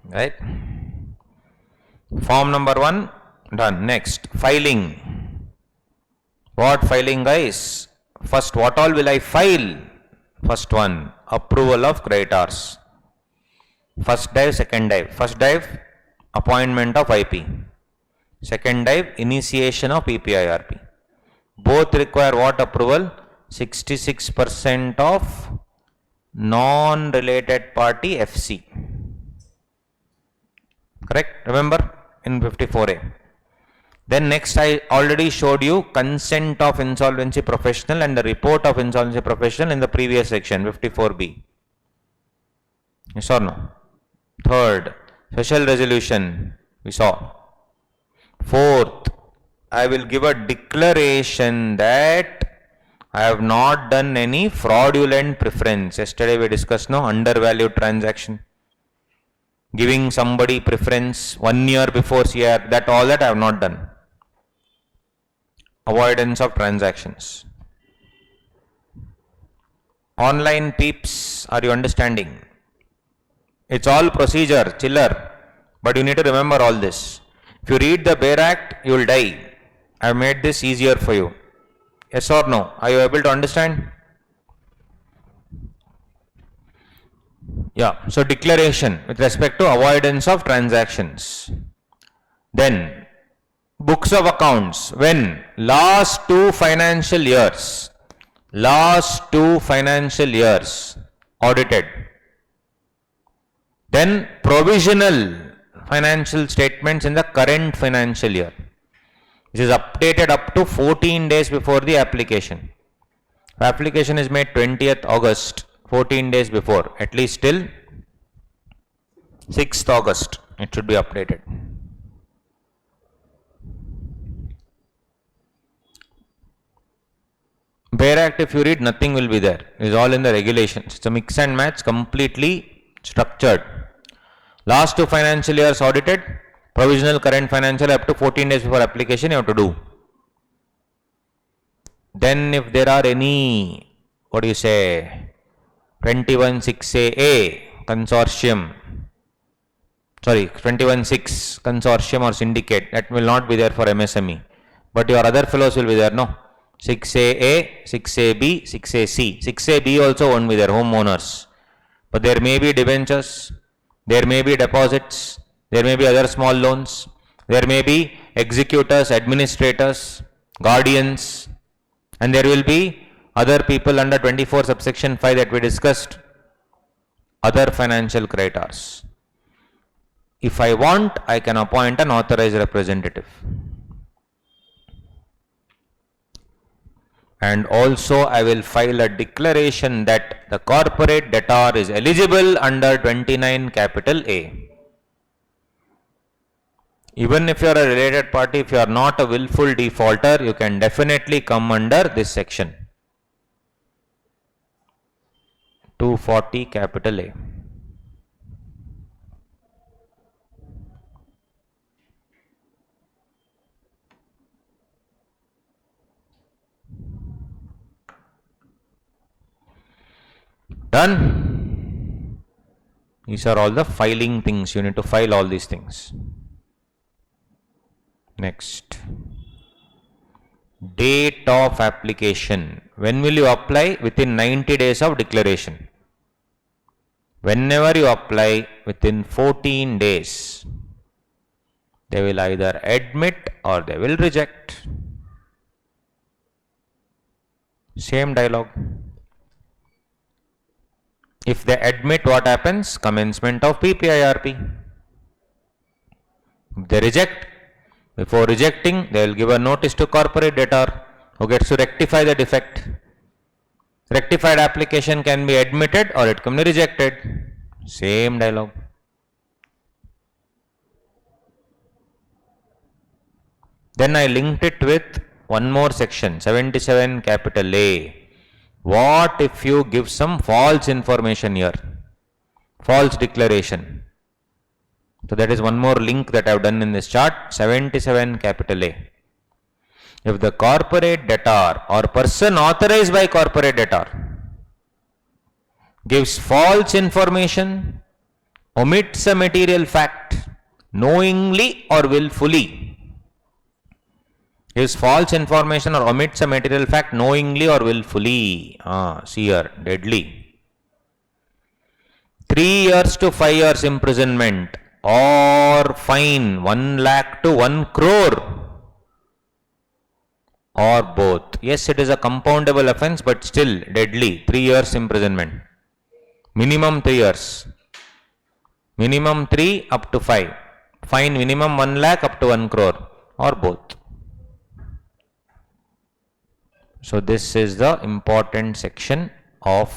Right? Form number 1 done. Next, filing. What filing, guys? First, what all will I file? First one, approval of creditors. First dive, second dive. First dive, appointment of IP. Second dive, initiation of PPIRP. Both require what approval? 66% of non-related party FC. Correct? Remember in 54A. Then next I already showed you consent of insolvency professional and the report of insolvency professional in the previous section 54B. Yes or no? Third, special resolution we saw. Fourth, I will give a declaration that I have not done any fraudulent preference. Yesterday we discussed undervalued transaction. Giving somebody preference 1 year before CR, all that I have not done. Avoidance of transactions. Online peeps, are you understanding? It's all procedure, chiller, but you need to remember all this. If you read the Bare Act, you will die. I have made this easier for you. Yes or no? Are you able to understand? Yeah. So declaration with respect to avoidance of transactions. Then books of accounts when last two financial years audited. Then provisional financial statements in the current financial year, which is updated up to 14 days before the application. If application is made 20th August, 14 days before, at least till 6th August, it should be updated. Bare Act, if you read, nothing will be there. It is all in the regulations. It's a mix and match, completely structured. Last two financial years audited, provisional current financial up to 14 days before application you have to do. Then if there are any, 21(6)A consortium, 21(6) consortium or syndicate, that will not be there for MSME. But your other fellows will be there, no? 6AA, 6AB, 6AC. 6AB also won't be there, homeowners. But there may be debentures, there may be deposits, there may be other small loans, there may be executors, administrators, guardians, and there will be other people under 24 subsection 5 that we discussed, other financial creditors. If I want, I can appoint an authorized representative. And also I will file a declaration that the corporate debtor is eligible under 29 capital A. Even if you are a related party, if you are not a willful defaulter, you can definitely come under this section. 240 capital A. Done? These are all the filing things. You need to file all these things. Next. Date of application. When will you apply? Within 90 days of declaration. Whenever you apply within 14 days, they will either admit or they will reject. Same dialogue. If they admit, what happens? Commencement of PPIRP. If they reject, before rejecting, they will give a notice to corporate debtor who gets to rectify the defect. Rectified application can be admitted or it can be rejected. Same dialogue. Then I linked it with one more section, 77 capital A. What if you give some false information here? False declaration. So that is one more link that I have done in this chart, 77 capital A. If the corporate debtor or person authorized by corporate debtor gives false information, omits a material fact, knowingly or willfully, gives false information or omits a material fact knowingly or willfully, see here, deadly. 3 years to 5 years imprisonment or fine 1 lakh to 1 crore or both. Yes, it is a compoundable offence, but still deadly. 3 years imprisonment. Minimum 3 years. Minimum 3 up to 5. Fine minimum 1 lakh up to 1 crore or both. So this is the important section of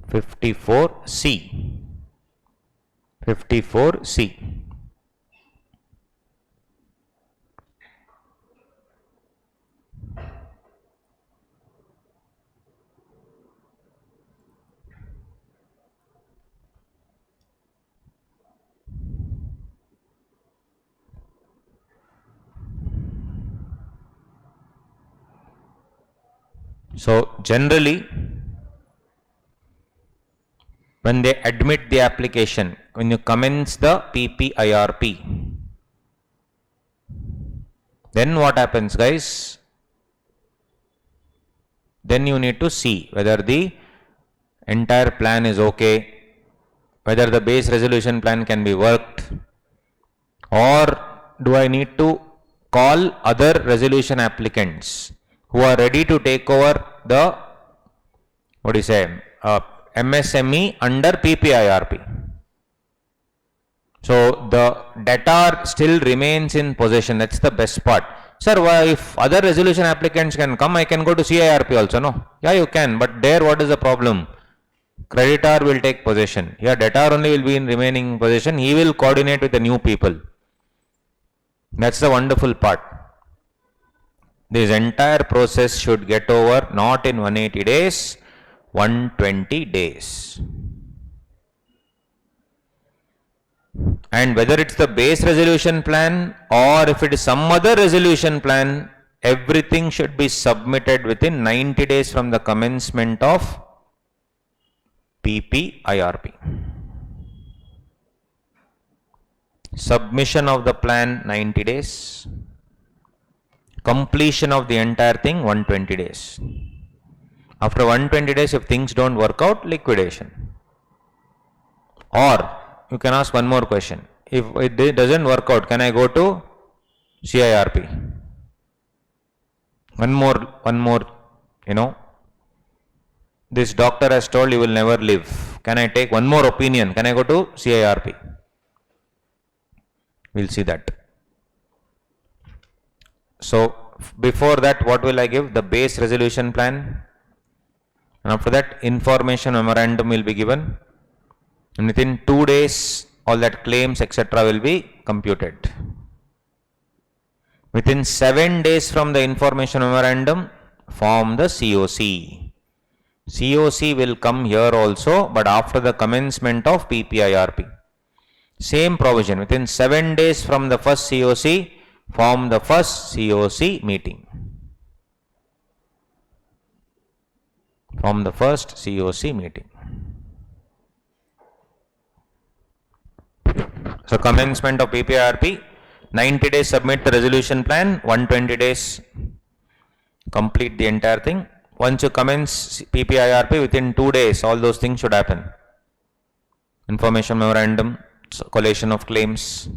54C. 54C. So generally, when they admit the application, when you commence the PPIRP, then what happens, guys? Then you need to see whether the entire plan is okay, whether the base resolution plan can be worked, or do I need to call other resolution applicants who are ready to take over the, what do you say, MSME under PPIRP. So the debtor still remains in possession. That's the best part. Sir, if other resolution applicants can come, I can go to CIRP also, no? Yeah, you can, but there what is the problem? Creditor will take possession. Here debtor only will be in remaining possession. He will coordinate with the new people. That's the wonderful part. This entire process should get over not in 180 days, 120 days. And whether it's the base resolution plan or if it is some other resolution plan, everything should be submitted within 90 days from the commencement of PPIRP. Submission of the plan 90 days. Completion of the entire thing 120 days. After 120 days, if things don't work out, liquidation. Or you can ask one more question. If it doesn't work out, can I go to CIRP? One more, this doctor has told you will never live. Can I take one more opinion? Can I go to CIRP? We'll see that. So before that, what will I give? The base resolution plan. And after that, information memorandum will be given. And within 2 days, all that claims, etc. will be computed. Within 7 days from the information memorandum, form the COC. COC will come here also, but after the commencement of PPIRP. Same provision. Within 7 days from the first COC, form the first COC meeting. From the first COC meeting. So commencement of PPIRP, 90 days submit the resolution plan, 120 days complete the entire thing. Once you commence PPIRP, within 2 days, all those things should happen. Information memorandum, collation of claims.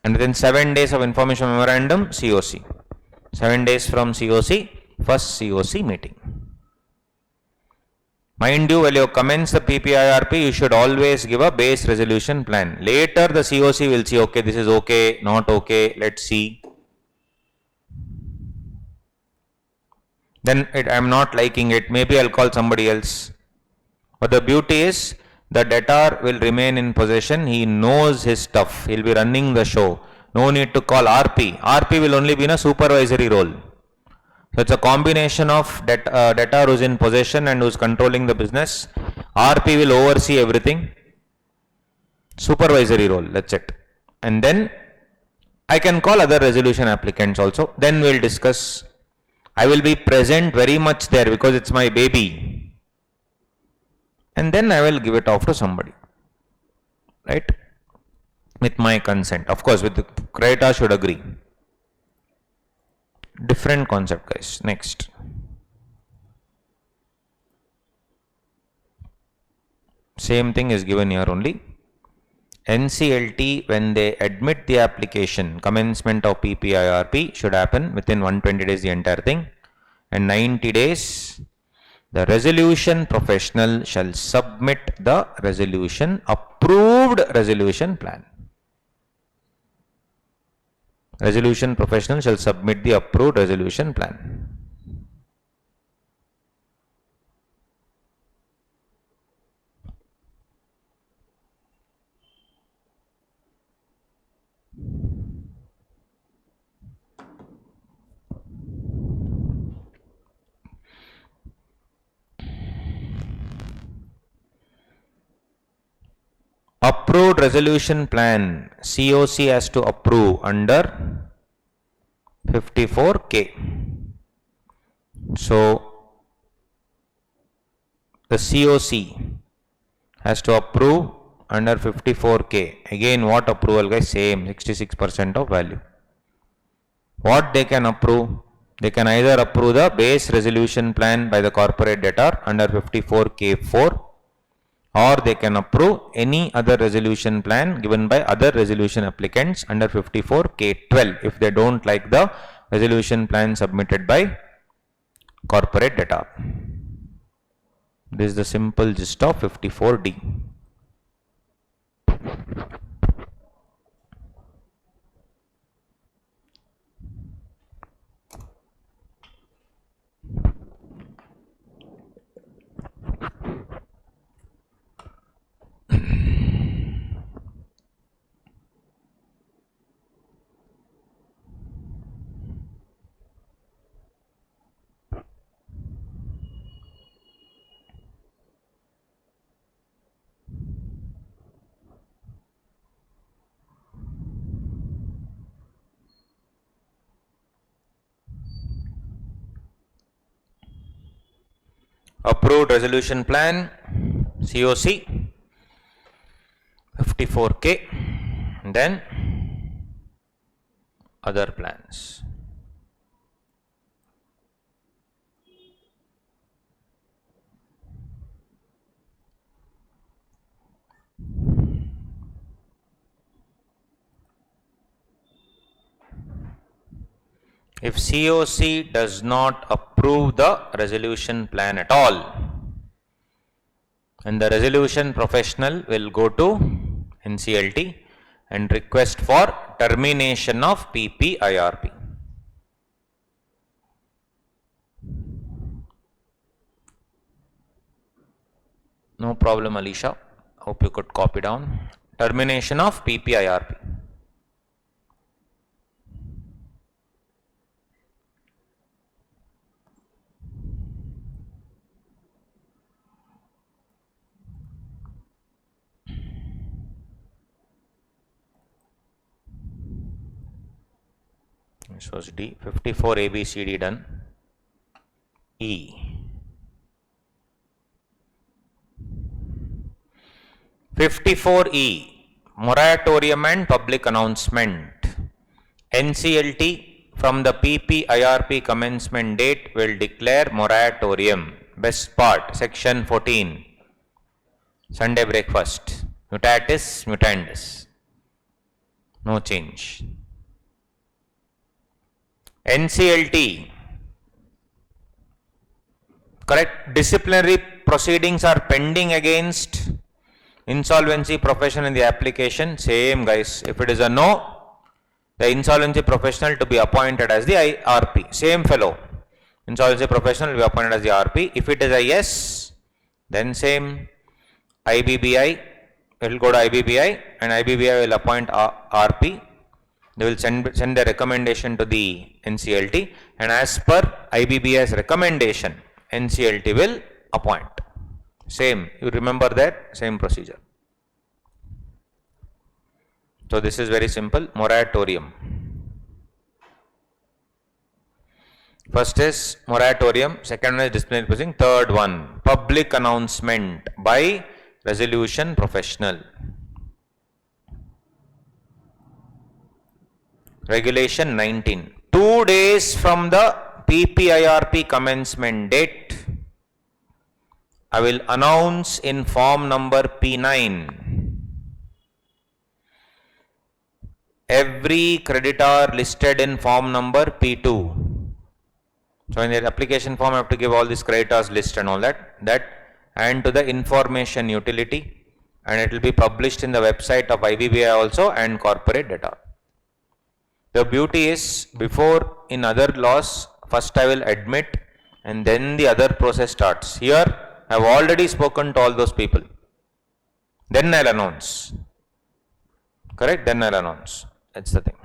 And within 7 days of information memorandum, COC. 7 days from COC, first COC meeting. Mind you, while you commence the PPIRP, you should always give a base resolution plan. Later the COC will see, okay, this is okay, not okay, let's see. Then I am not liking it, maybe I'll call somebody else. But the beauty is, the debtor will remain in possession, he knows his stuff, he'll be running the show. No need to call RP. RP will only be in a supervisory role. So it's a combination of debtor who's in possession and who's controlling the business. RP will oversee everything. Supervisory role, that's it. And then I can call other resolution applicants also. Then we'll discuss. I will be present very much there because it's my baby. And then I will give it off to somebody. Right? With my consent. Of course, with the creditor should agree. Different concept, guys. Next. Same thing is given here only. NCLT, when they admit the application, commencement of PPIRP should happen within 120 days, the entire thing. And 90 days, the resolution professional shall submit the resolution, approved resolution plan. Resolution professional shall submit the approved resolution plan. Approved resolution plan, COC has to approve under 54K. So the COC has to approve under 54K. Again, what approval guys? Same, 66% of value. What they can approve? They can either approve the base resolution plan by the corporate debtor under 54K4, or they can approve any other resolution plan given by other resolution applicants under 54K12 if they don't like the resolution plan submitted by corporate debtor. This is the simple gist of 54D. Approved resolution plan, COC, 54K, then other plans. If COC does not approve the resolution plan at all, and the resolution professional will go to NCLT and request for termination of PPIRP. No problem, Alisha. Hope you could copy down. Termination of PPIRP. This was D. 54 ABCD done. E. 54E. Moratorium and public announcement. NCLT from the PPIRP commencement date will declare moratorium. Best part, section 14. Sunday breakfast. Mutatis mutandis. No change. NCLT, correct, disciplinary proceedings are pending against insolvency professional in the application. Same guys, if it is a no, the insolvency professional to be appointed as the RP. Same fellow, insolvency professional will be appointed as the RP. If it is a yes, then same, IBBI will go to IBBI and IBBI will appoint RP. They will send a recommendation to the NCLT, and as per IBBI's recommendation, NCLT will appoint. Same, you remember that, same procedure. So this is very simple, moratorium. First is moratorium, second one is disciplinary proceeding, third one, public announcement by resolution professional. Regulation 19. 2 days from the PPIRP commencement date, I will announce in form number P9 every creditor listed in form number P2. So in the application form I have to give all these creditors list and all that and to the information utility, and it will be published in the website of IBBI also and corporate data. The beauty is, before in other laws, first I will admit and then the other process starts. Here I have already spoken to all those people. Then I will announce. Correct? Then I will announce. That's the thing.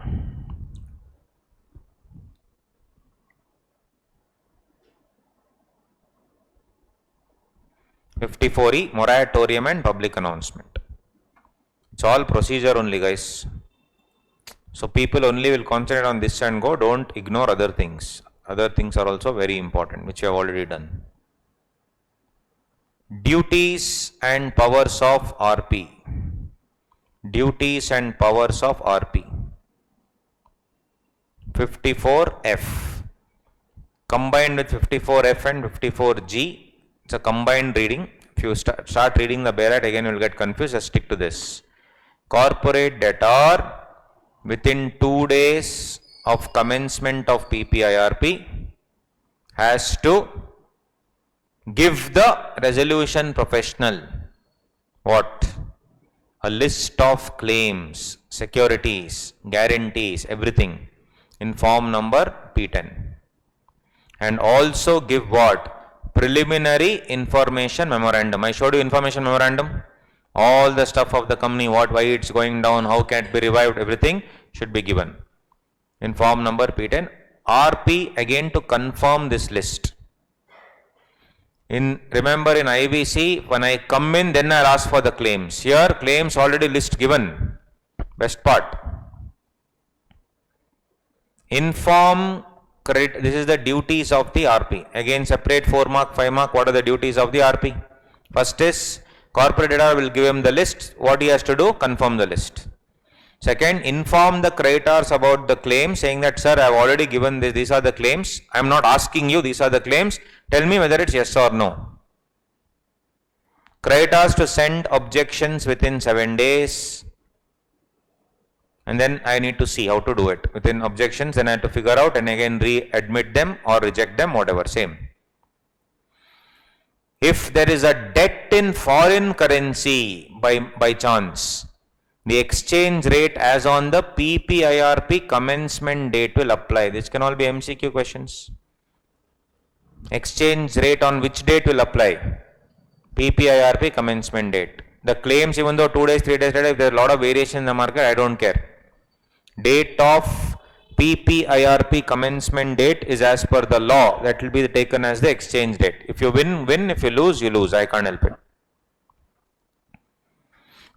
(54E) moratorium and public announcement. It's all procedure only, guys. So people only will concentrate on this and go, don't ignore other things. Other things are also very important, which you have already done. Duties and powers of RP. Duties and powers of RP. 54F. Combined with 54F and 54G. It's a combined reading. If you start reading the Barat again, you will get confused. Just stick to this. Corporate debtor within 2 days of commencement of PPIRP has to give the resolution professional what? A list of claims, securities, guarantees, everything in form number P10. And also give what? Preliminary information memorandum. I showed you information memorandum. All the stuff of the company, what, why it's going down, how can it be revived, everything should be given in form number P10. RP again to confirm this list. Remember in IBC, when I come in, then I'll ask for the claims. Here, claims already list given. Best part. Inform credit. This is the duties of the RP. Again, separate 4 mark, 5 mark. What are the duties of the RP? First is corporate debtor will give him the list. What he has to do? Confirm the list. Second, inform the creditors about the claim, saying that, sir, I have already given this, these are the claims. I am not asking you, these are the claims. Tell me whether it's yes or no. Creditors to send objections within 7 days. And then I need to see how to do it. Within objections, then I have to figure out and again re-admit them or reject them, whatever, same. If there is a debt in foreign currency by chance, the exchange rate as on the PPIRP commencement date will apply. This can all be MCQ questions. Exchange rate on which date will apply? PPIRP commencement date. The claims, even though 2 days, 3 days later, if there is a lot of variation in the market, I don't care. Date of PPIRP commencement date is as per the law. That will be taken as the exchange date. If you win. If you lose, you lose. I can't help it.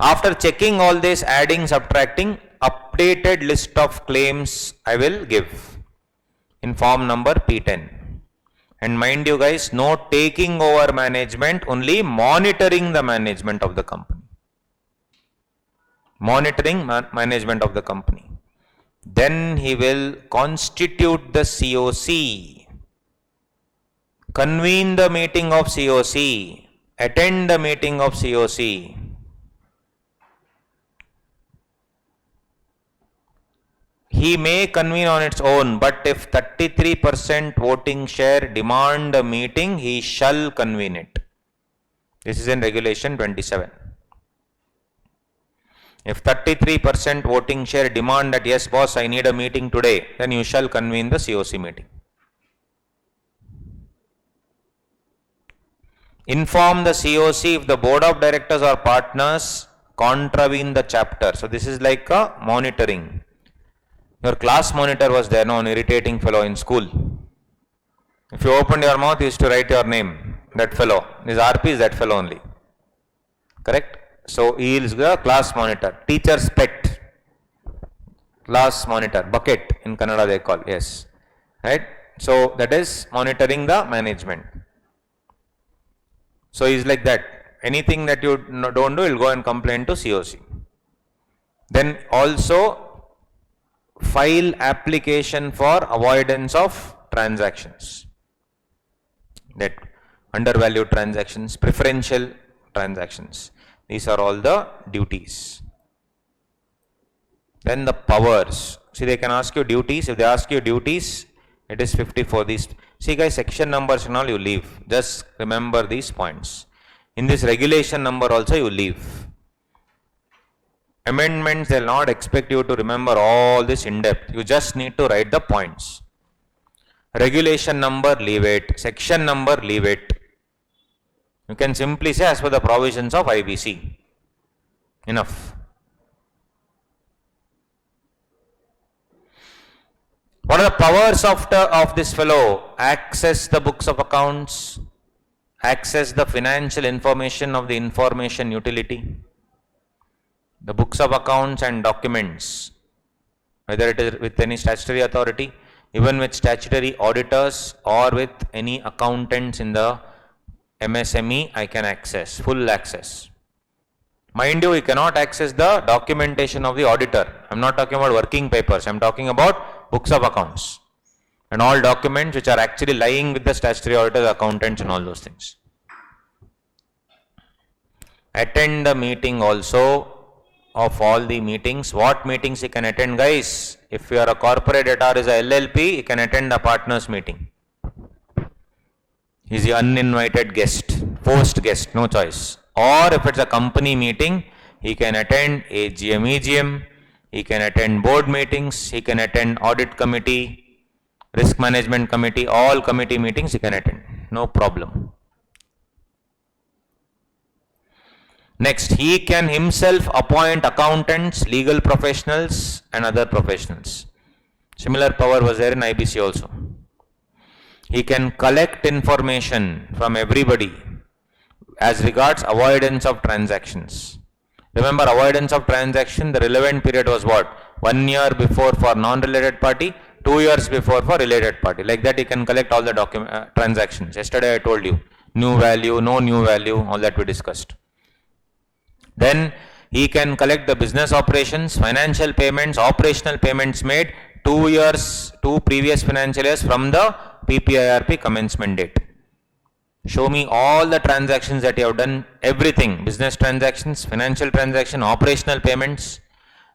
After checking all this, adding, subtracting, updated list of claims I will give in form number P10. And mind you guys, no taking over management, only monitoring the management of the company. Monitoring management of the company. Then he will constitute the COC, convene the meeting of COC, attend the meeting of COC. He may convene on its own, but if 33% voting share demand a meeting, he shall convene it. This is in Regulation 27. If 33% voting share demand that, yes boss, I need a meeting today, then you shall convene the COC meeting. Inform the COC if the board of directors or partners contravene the chapter. So this is like a monitoring. Your class monitor was there, no, an irritating fellow in school. If you opened your mouth, you used to write your name, that fellow. This RP is that fellow only. Correct? So he is the class monitor. Teacher's pet. Class monitor. Bucket in Kannada they call. Yes. Right? So that is monitoring the management. So he is like that. Anything that you don't do, he will go and complain to COC. Then also file application for avoidance of transactions, that undervalued transactions, preferential transactions. These are all the duties. Then the powers. See, they can ask you duties. If they ask you duties, it is 54. These, see guys, section numbers and all you leave. Just remember these points. In this regulation number also you leave. Amendments, they will not expect you to remember all this in depth. You just need to write the points. Regulation number, leave it. Section number, leave it. You can simply say as per the provisions of IBC. Enough. What are the powers of this fellow? Access the books of accounts, access the financial information of the information utility, the books of accounts and documents, whether it is with any statutory authority, even with statutory auditors or with any accountants in the MSME, I can access, full access. Mind you, he cannot access the documentation of the auditor. I'm not talking about working papers. I'm talking about books of accounts and all documents which are actually lying with the statutory auditors, accountants and all those things. Attend the meeting also of all the meetings. What meetings he can attend, guys? If you are a corporate or is a LLP, he can attend the partners meeting. He is the uninvited guest, forced guest, no choice. Or if it's a company meeting, he can attend AGM, EGM, he can attend board meetings, he can attend audit committee, risk management committee, all committee meetings he can attend, no problem. Next, he can himself appoint accountants, legal professionals and other professionals. Similar power was there in IBC also. He can collect information from everybody as regards avoidance of transactions. Remember, avoidance of transaction, the relevant period was what? 1 year before for non-related party, 2 years before for related party. Like that he can collect all the transactions. Yesterday I told you, new value, no new value, all that we discussed. Then he can collect the business operations, financial payments, operational payments made 2 previous financial years from the PPIRP commencement date. Show me all the transactions that you have done, everything, business transactions, financial transaction, operational payments,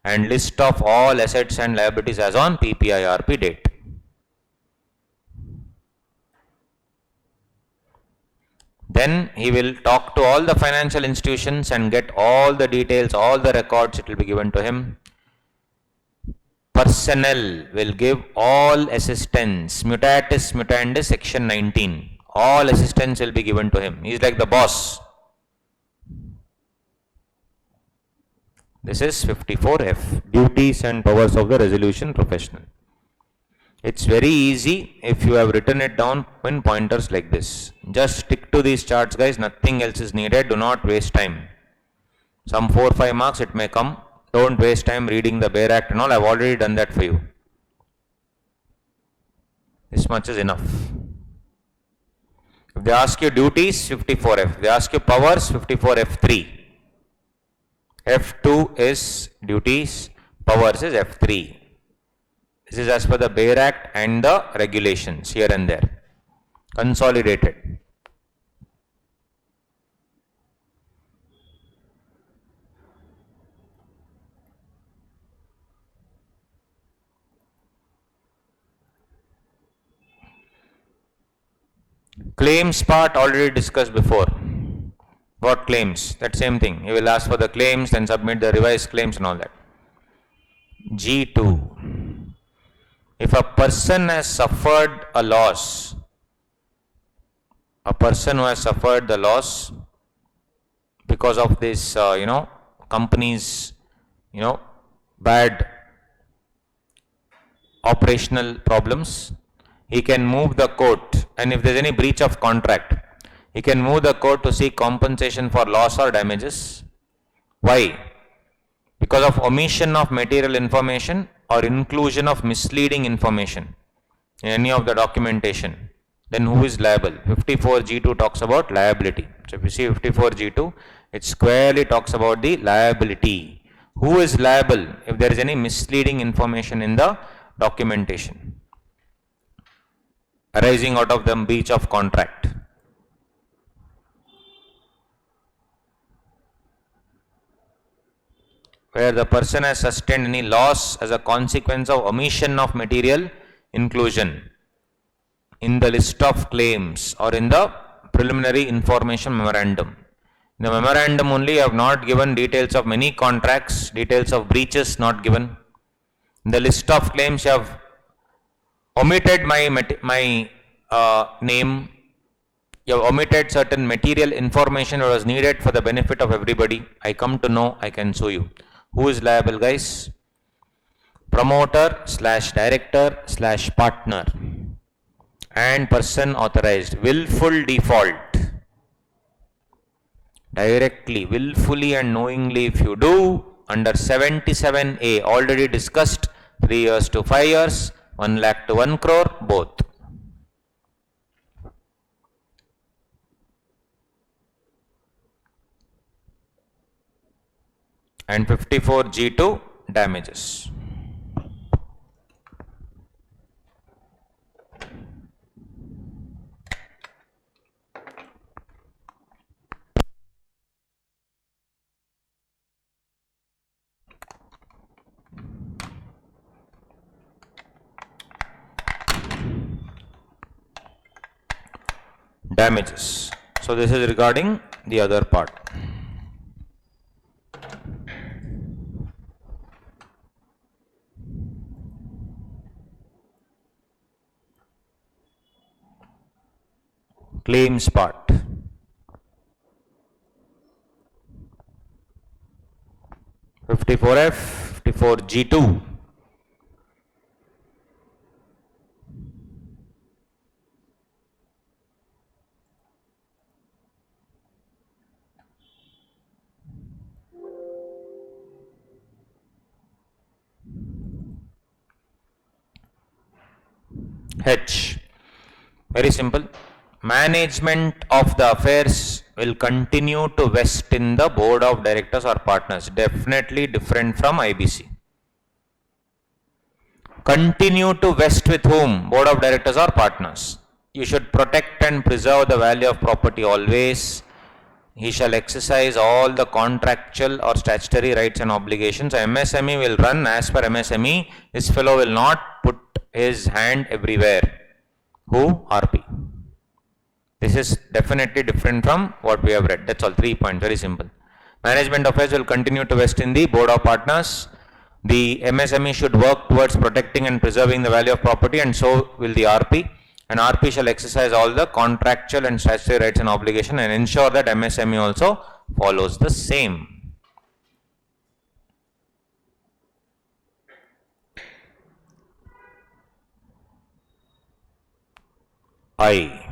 and list of all assets and liabilities as on PPIRP date. Then he will talk to all the financial institutions and get all the details, all the records, it will be given to him. Personnel will give all assistance, mutatis mutandis, section 19. All assistance will be given to him. He is like the boss. This is 54F, duties and powers of the resolution professional. It's very easy if you have written it down in pointers like this. Just stick to these charts, guys. Nothing else is needed. Do not waste time. Some 4 or 5 marks it may come. Don't waste time reading the Bare Act and all. I've already done that for you. This much is enough. If they ask you duties, 54F. If they ask you powers, 54F3. F2 is duties, powers is F3. This is as per the Bare Act and the regulations here and there. Consolidated. Claims part already discussed before. What claims? That same thing. He will ask for the claims, then submit the revised claims and all that. G2. If a person has suffered a loss, a person who has suffered the loss because of this, company's, bad operational problems, he can move the court, and if there is any breach of contract, he can move the court to seek compensation for loss or damages. Why? Because of omission of material information or inclusion of misleading information in any of the documentation. Then who is liable? 54G2 talks about liability. So if you see 54G2, it squarely talks about the liability. Who is liable if there is any misleading information in the documentation arising out of the breach of contract? Where the person has sustained any loss as a consequence of omission of material inclusion in the list of claims or in the preliminary information memorandum. In the memorandum only, you have not given details of many contracts, details of breaches not given. In the list of claims, you have omitted my name, you have omitted certain material information that was needed for the benefit of everybody. I come to know, I can sue you. Who is liable, guys? Promoter / director / partner and person authorized. Willful default. Directly, willfully and knowingly if you do, under 77A, already discussed, 3 years to 5 years, 1 lakh to 1 crore, both. and 54G2 damages. Damages. So this is regarding the other part. Claims part. (54F), 54G2. H. Very simple. Management of the affairs will continue to vest in the board of directors or partners. Definitely different from IBC. Continue to vest with whom? Board of directors or partners. You should protect and preserve the value of property always. He shall exercise all the contractual or statutory rights and obligations. MSME will run as per MSME. This fellow will not put his hand everywhere. Who? RP. This is definitely different from what we have read. That's all. 3 points. Very simple. Management affairs will continue to vest in the board of partners. The MSME should work towards protecting and preserving the value of property, and so will the RP. And RP shall exercise all the contractual and statutory rights and obligation and ensure that MSME also follows the same. I.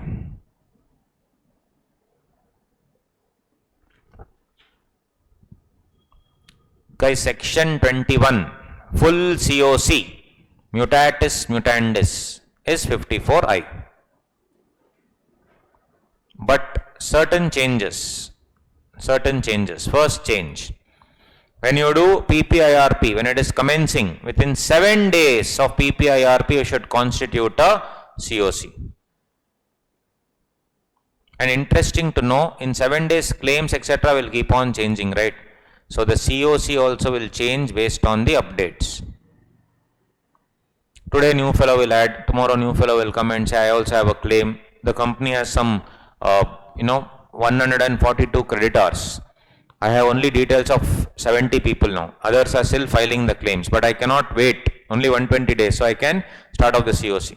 Guys, section 21, full COC, mutatis mutandis, is 54I. But certain changes. First change. When you do PPIRP, when it is commencing, within 7 days of PPIRP, you should constitute a COC. And interesting to know, in 7 days, claims etc. will keep on changing, right? So the COC also will change based on the updates. Today new fellow will add, tomorrow new fellow will come and say I also have a claim. The company has some 142 creditors. I have only details of 70 people now. Others are still filing the claims, but I cannot wait only 120 days, so I can start off the COC.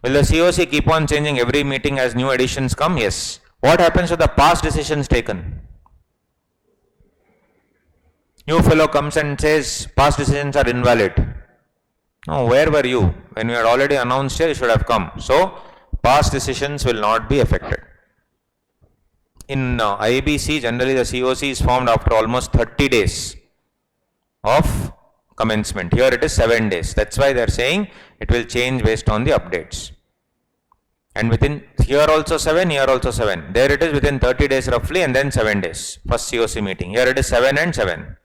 Will the COC keep on changing every meeting as new additions come? Yes. What happens to the past decisions taken? New fellow comes and says past decisions are invalid. No, where were you? When you had already announced here, you should have come. So, past decisions will not be affected. In IBC, generally the COC is formed after almost 30 days of commencement. Here it is 7 days. That's why they are saying it will change based on the updates. And within here also 7, here also 7. There it is within 30 days roughly, and then 7 days. First COC meeting. Here it is 7 and 7.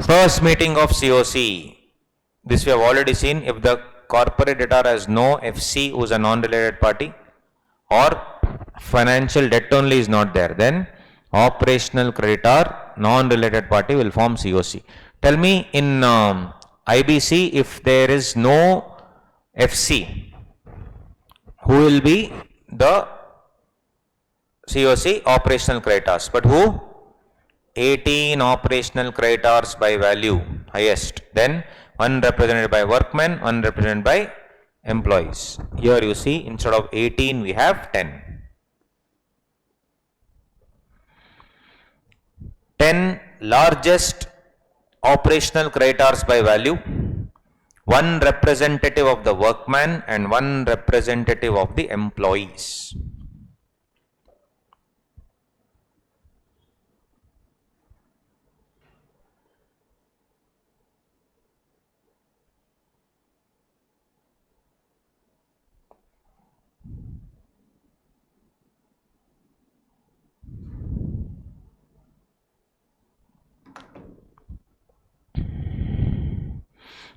First meeting of COC. This we have already seen. If the corporate debtor has no FC who is a non-related party, or financial debt only is not there, then operational creditor, non-related party will form COC. Tell me in IBC, if there is no FC, who will be the COC? Operational creditors. But who? 18 operational creditors by value, highest. Then one represented by workmen, one represented by employees. Here you see, instead of 18 we have 10. 10 largest operational creditors by value, one representative of the workman and one representative of the employees.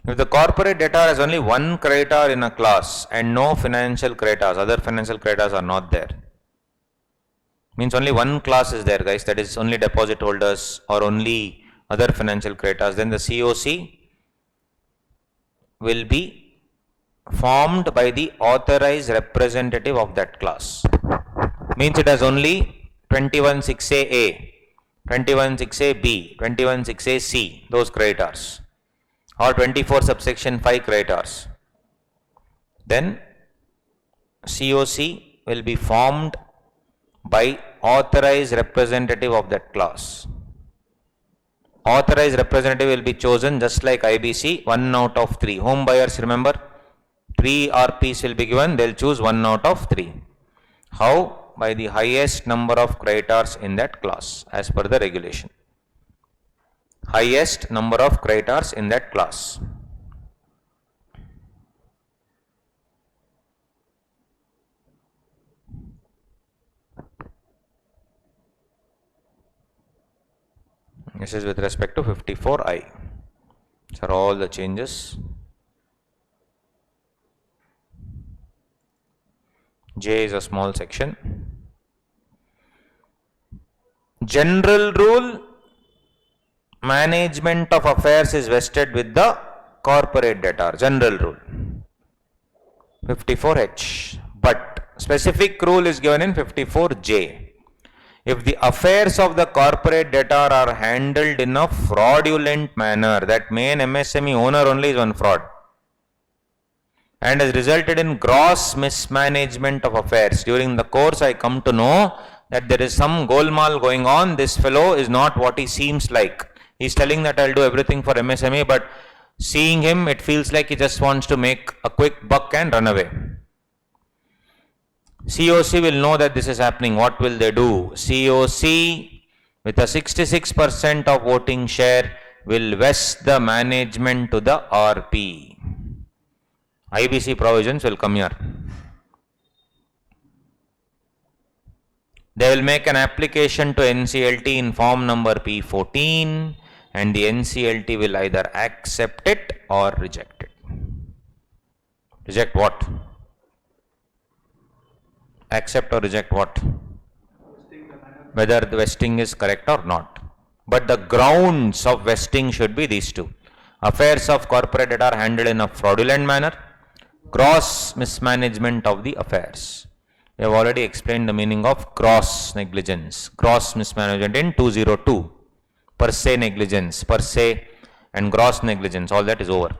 If the corporate debtor has only one creditor in a class and no financial creditors, other financial creditors are not there, means only one class is there, guys, that is only deposit holders or only other financial creditors, then the COC will be formed by the authorized representative of that class. Means it has only 21(6)(a), 21(6)(b), 21(6)(c), those creditors, or 24 subsection 5 creditors. Then COC will be formed by authorized representative of that class. Authorized representative will be chosen just like IBC, 1 out of 3. Home buyers, remember, 3 RPs will be given, they will choose 1 out of 3. How? By the highest number of creditors in that class as per the regulation. Highest number of creditors in that class. This is with respect to 54I. These are all the changes. J is a small section. General rule, management of affairs is vested with the corporate debtor. General rule. 54H. But specific rule is given in 54J. If the affairs of the corporate debtor are handled in a fraudulent manner, that main MSME owner only is one fraud, and has resulted in gross mismanagement of affairs. During the course, I come to know that there is some golmaal going on. This fellow is not what he seems like. He is telling that I'll do everything for MSME, but seeing him, it feels like he just wants to make a quick buck and run away. COC will know that this is happening. What will they do? COC with a 66% of voting share will vest the management to the RP. IBC provisions will come here. They will make an application to NCLT in form number P14, and the NCLT will either accept it or reject it. Reject what? Accept or reject what? Whether the vesting is correct or not. But the grounds of vesting should be these two. Affairs of corporate debt are handled in a fraudulent manner. Gross mismanagement of the affairs. We have already explained the meaning of gross negligence. Gross mismanagement in 202. Per se negligence, per se and gross negligence, all that is over.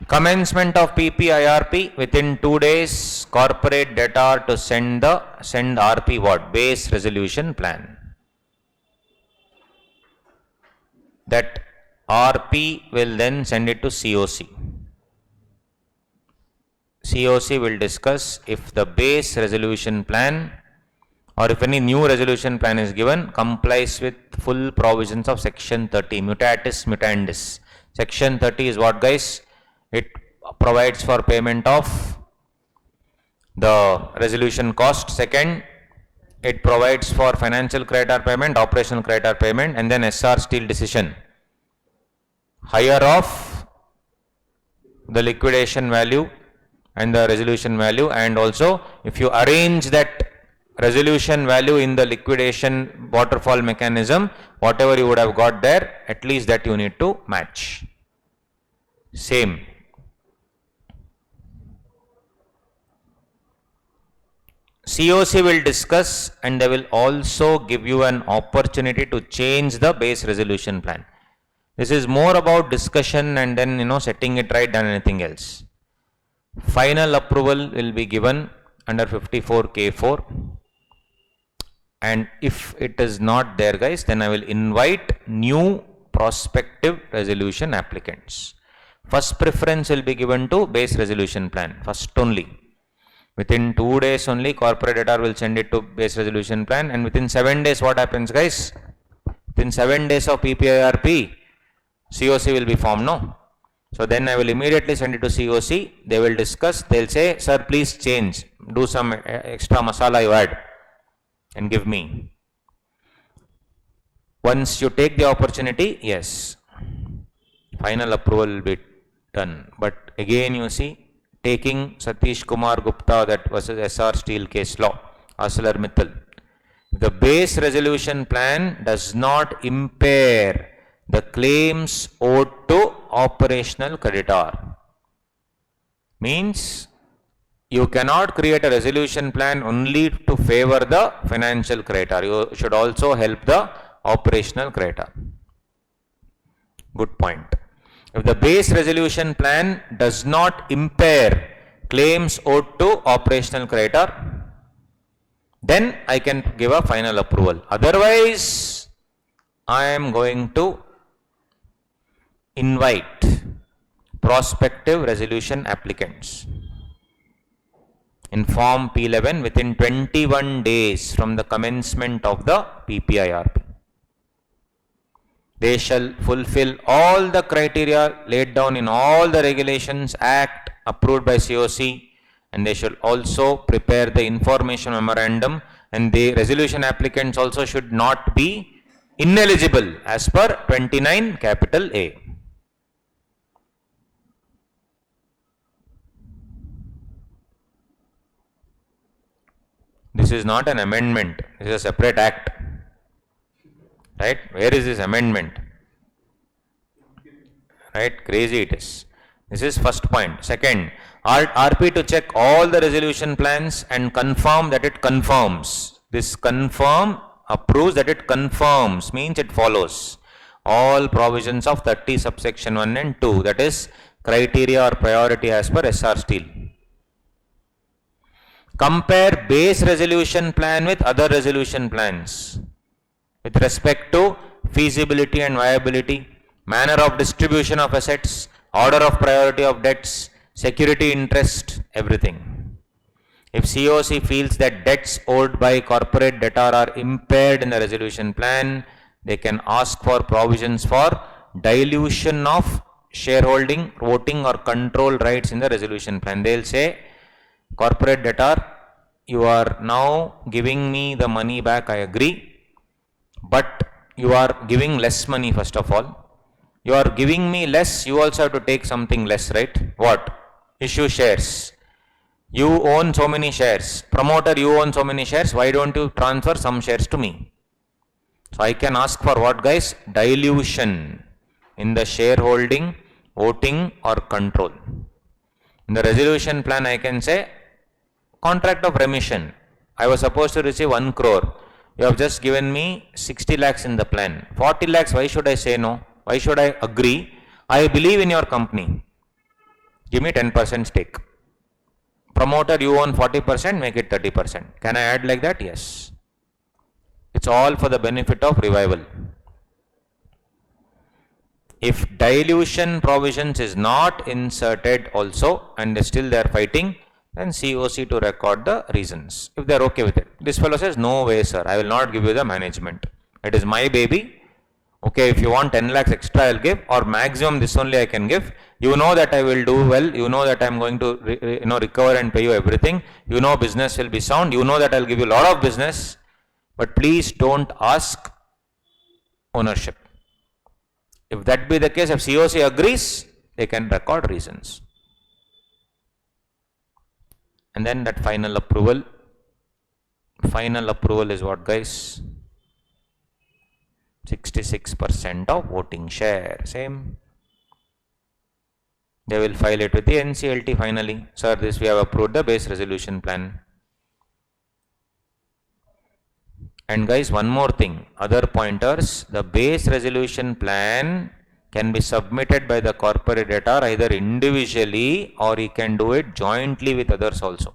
Commencement of PPIRP within 2 days, corporate debtor to send RP what? Base resolution plan. That RP will then send it to COC. COC will discuss if the base resolution plan or if any new resolution plan is given complies with full provisions of section 30, mutatis mutandis. Section 30 is what, guys? It provides for payment of the resolution cost. Second, it provides for financial creditor payment, operational creditor payment, and then SR Steel decision. Higher of the liquidation value and the resolution value, and also if you arrange that resolution value in the liquidation waterfall mechanism, whatever you would have got there, at least that you need to match. Same. COC will discuss, and they will also give you an opportunity to change the base resolution plan. This is more about discussion and then setting it right than anything else. Final approval will be given under 54K4, and if it is not there, guys, then I will invite new prospective resolution applicants. First preference will be given to base resolution plan, first only. Within 2 days only, corporate debtor will send it to base resolution plan, and within 7 days, what happens, guys? Within 7 days of PPIRP, COC will be formed, no? So then I will immediately send it to COC. They will discuss. They'll say, sir, please change. Do some extra masala you add and give me. Once you take the opportunity, yes, final approval will be done. But again, you see, taking Satish Kumar Gupta, that versus SR Steel case law, ArcelorMittal. The base resolution plan does not impair the claims owed to operational creditor. Means you cannot create a resolution plan only to favor the financial creditor. You should also help the operational creditor. Good point. If the base resolution plan does not impair claims owed to operational creditor, then I can give a final approval. Otherwise, I am going to invite prospective resolution applicants in Form P11 within 21 days from the commencement of the PPIRP. They shall fulfill all the criteria laid down in all the regulations, act approved by COC, and they should also prepare the information memorandum, and the resolution applicants also should not be ineligible as per 29 capital A. This is not an amendment, this is a separate act. Right? Where is this amendment? Right? Crazy it is. This is first point. Second, RP to check all the resolution plans and confirm that it conforms. This confirm approves that it conforms, means it follows all provisions of 30 subsection 1 and 2, that is criteria or priority as per SR Steel. Compare base resolution plan with other resolution plans with respect to feasibility and viability, manner of distribution of assets, order of priority of debts, security interest, everything. If COC feels that debts owed by corporate debtor are impaired in the resolution plan, they can ask for provisions for dilution of shareholding, voting or control rights in the resolution plan. They'll say, corporate debtor, you are now giving me the money back, I agree, but you are giving less money first of all. You are giving me less, you also have to take something less, right? What? Issue shares. You own so many shares. Promoter, you own so many shares. Why don't you transfer some shares to me? So I can ask for what, guys? Dilution in the shareholding, voting or control. In the resolution plan, I can say contract of remission. I was supposed to receive 1 crore. You have just given me 60 lakhs in the plan. 40 lakhs, why should I say no? Why should I agree? I believe in your company. Give me 10% stake. Promoter, you own 40%, make it 30%. Can I add like that? Yes. It's all for the benefit of revival. If dilution provisions is not inserted also and still they are fighting, then COC to record the reasons, if they are okay with it. This fellow says, no way sir, I will not give you the management. It is my baby. Okay, if you want 10 lakhs extra, I'll give, or maximum this only I can give. You know that I will do well. You know that I'm going to recover and pay you everything. You know business will be sound. You know that I'll give you a lot of business. But please don't ask ownership. If that be the case, if COC agrees, they can record reasons. And then that final approval is what, guys? 66% of voting share. Same. They will file it with the NCLT finally. Sir, this we have approved the base resolution plan. And guys, one more thing, other pointers, the base resolution plan can be submitted by the corporate debtor either individually or he can do it jointly with others also.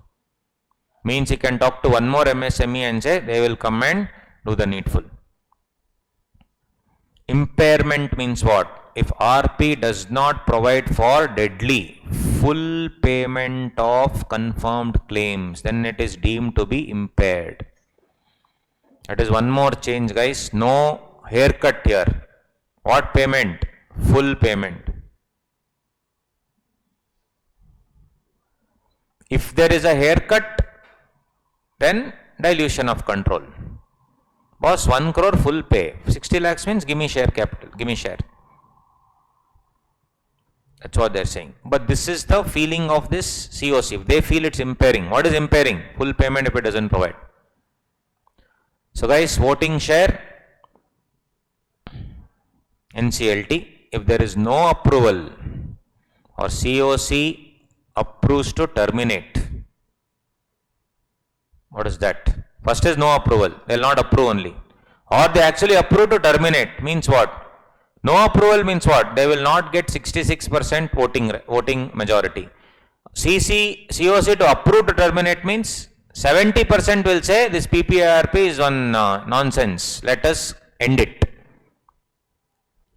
Means he can talk to one more MSME and say they will come and do the needful. Impairment means what? if RP does not provide for deadly full payment of confirmed claims, then it is deemed to be impaired. That is one more change, guys. No haircut here. What payment? Full payment. If there is a haircut, then dilution of control. Boss, 1 crore full pay. 60 lakhs means give me share capital, give me share. That's what they're saying. But this is the feeling of this COC. They feel it's impairing. What is impairing? Full payment if it doesn't provide. So guys, voting share, NCLT, if there is no approval or COC approves to terminate. What is that? First is no approval. They will not approve only. Or they actually approve to terminate. Means what? No approval means what? They will not get 66% voting majority. COC to approve to terminate means 70% will say this PPIRP is on nonsense. Let us end it.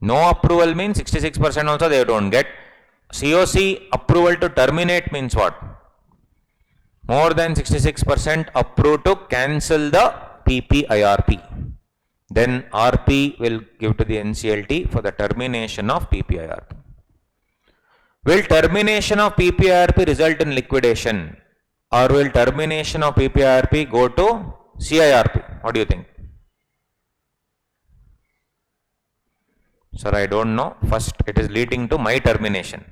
No approval means 66% also they don't get. COC approval to terminate means what? More than 66% approve to cancel the PPIRP. Then RP will give to the NCLT for the termination of PPIRP. Will termination of PPIRP result in liquidation? Or will termination of PPIRP go to CIRP? What do you think? Sir, I don't know. First, it is leading to my termination.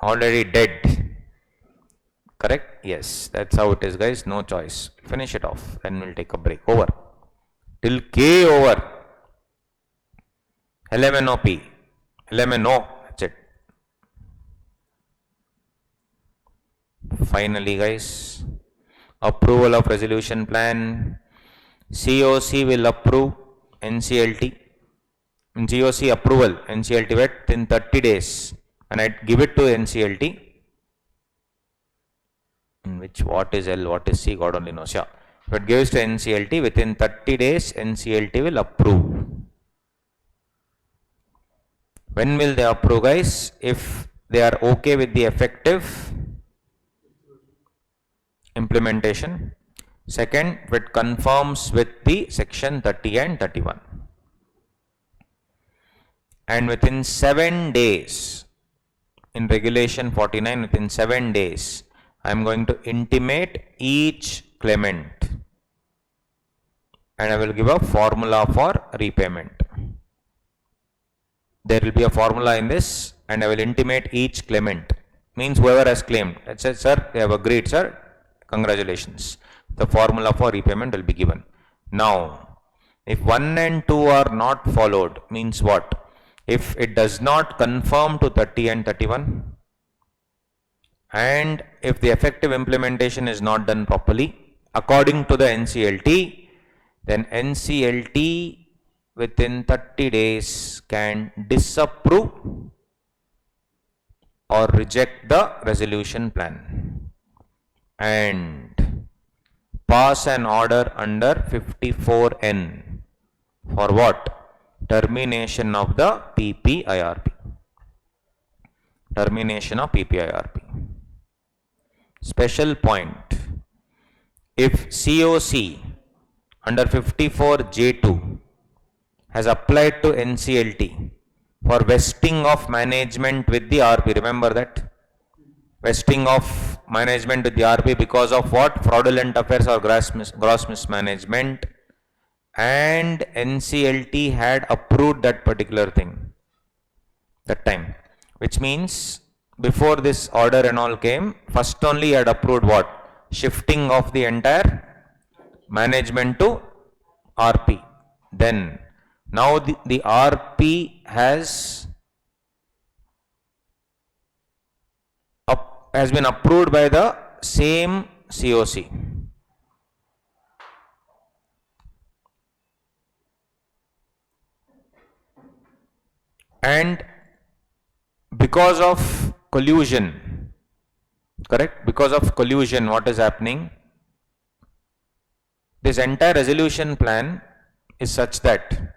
Already dead. Correct? Yes, that's how it is, guys. No choice. Finish it off. Then we'll take a break. Over. Till K over. LMNOP. LMNO. That's it. Finally, guys. Approval of resolution plan. COC will approve NCLT. GOC approval, NCLT within 30 days, and I give it to NCLT. Which what is L, what is C, God only knows. Yeah. If it gives to NCLT within 30 days, NCLT will approve. When will they approve, guys? If they are okay with the effective implementation. Second, if it conforms with the section 30 and 31. And within 7 days, in regulation 49, within 7 days, I am going to intimate each claimant and I will give a formula for repayment. There will be a formula in this and I will intimate each claimant. Means whoever has claimed. That says, sir, they have agreed, sir. Congratulations. The formula for repayment will be given. Now, if 1 and 2 are not followed, means what? If it does not conform to 30 and 31, and if the effective implementation is not done properly, according to the NCLT, then NCLT within 30 days can disapprove or reject the resolution plan and pass an order under 54N for what? Termination of the PPIRP. Termination of PPIRP. Special point. If COC under 54J2 has applied to NCLT for vesting of management with the RP, remember that? Vesting of management with the RP because of what? Fraudulent affairs or gross mismanagement. And NCLT had approved that particular thing that time, which means before this order and all came, first only had approved what? Shifting of the entire management to RP. Then now the RP has been approved by the same COC. And because of collusion, correct? Because of collusion, what is happening? This entire resolution plan is such that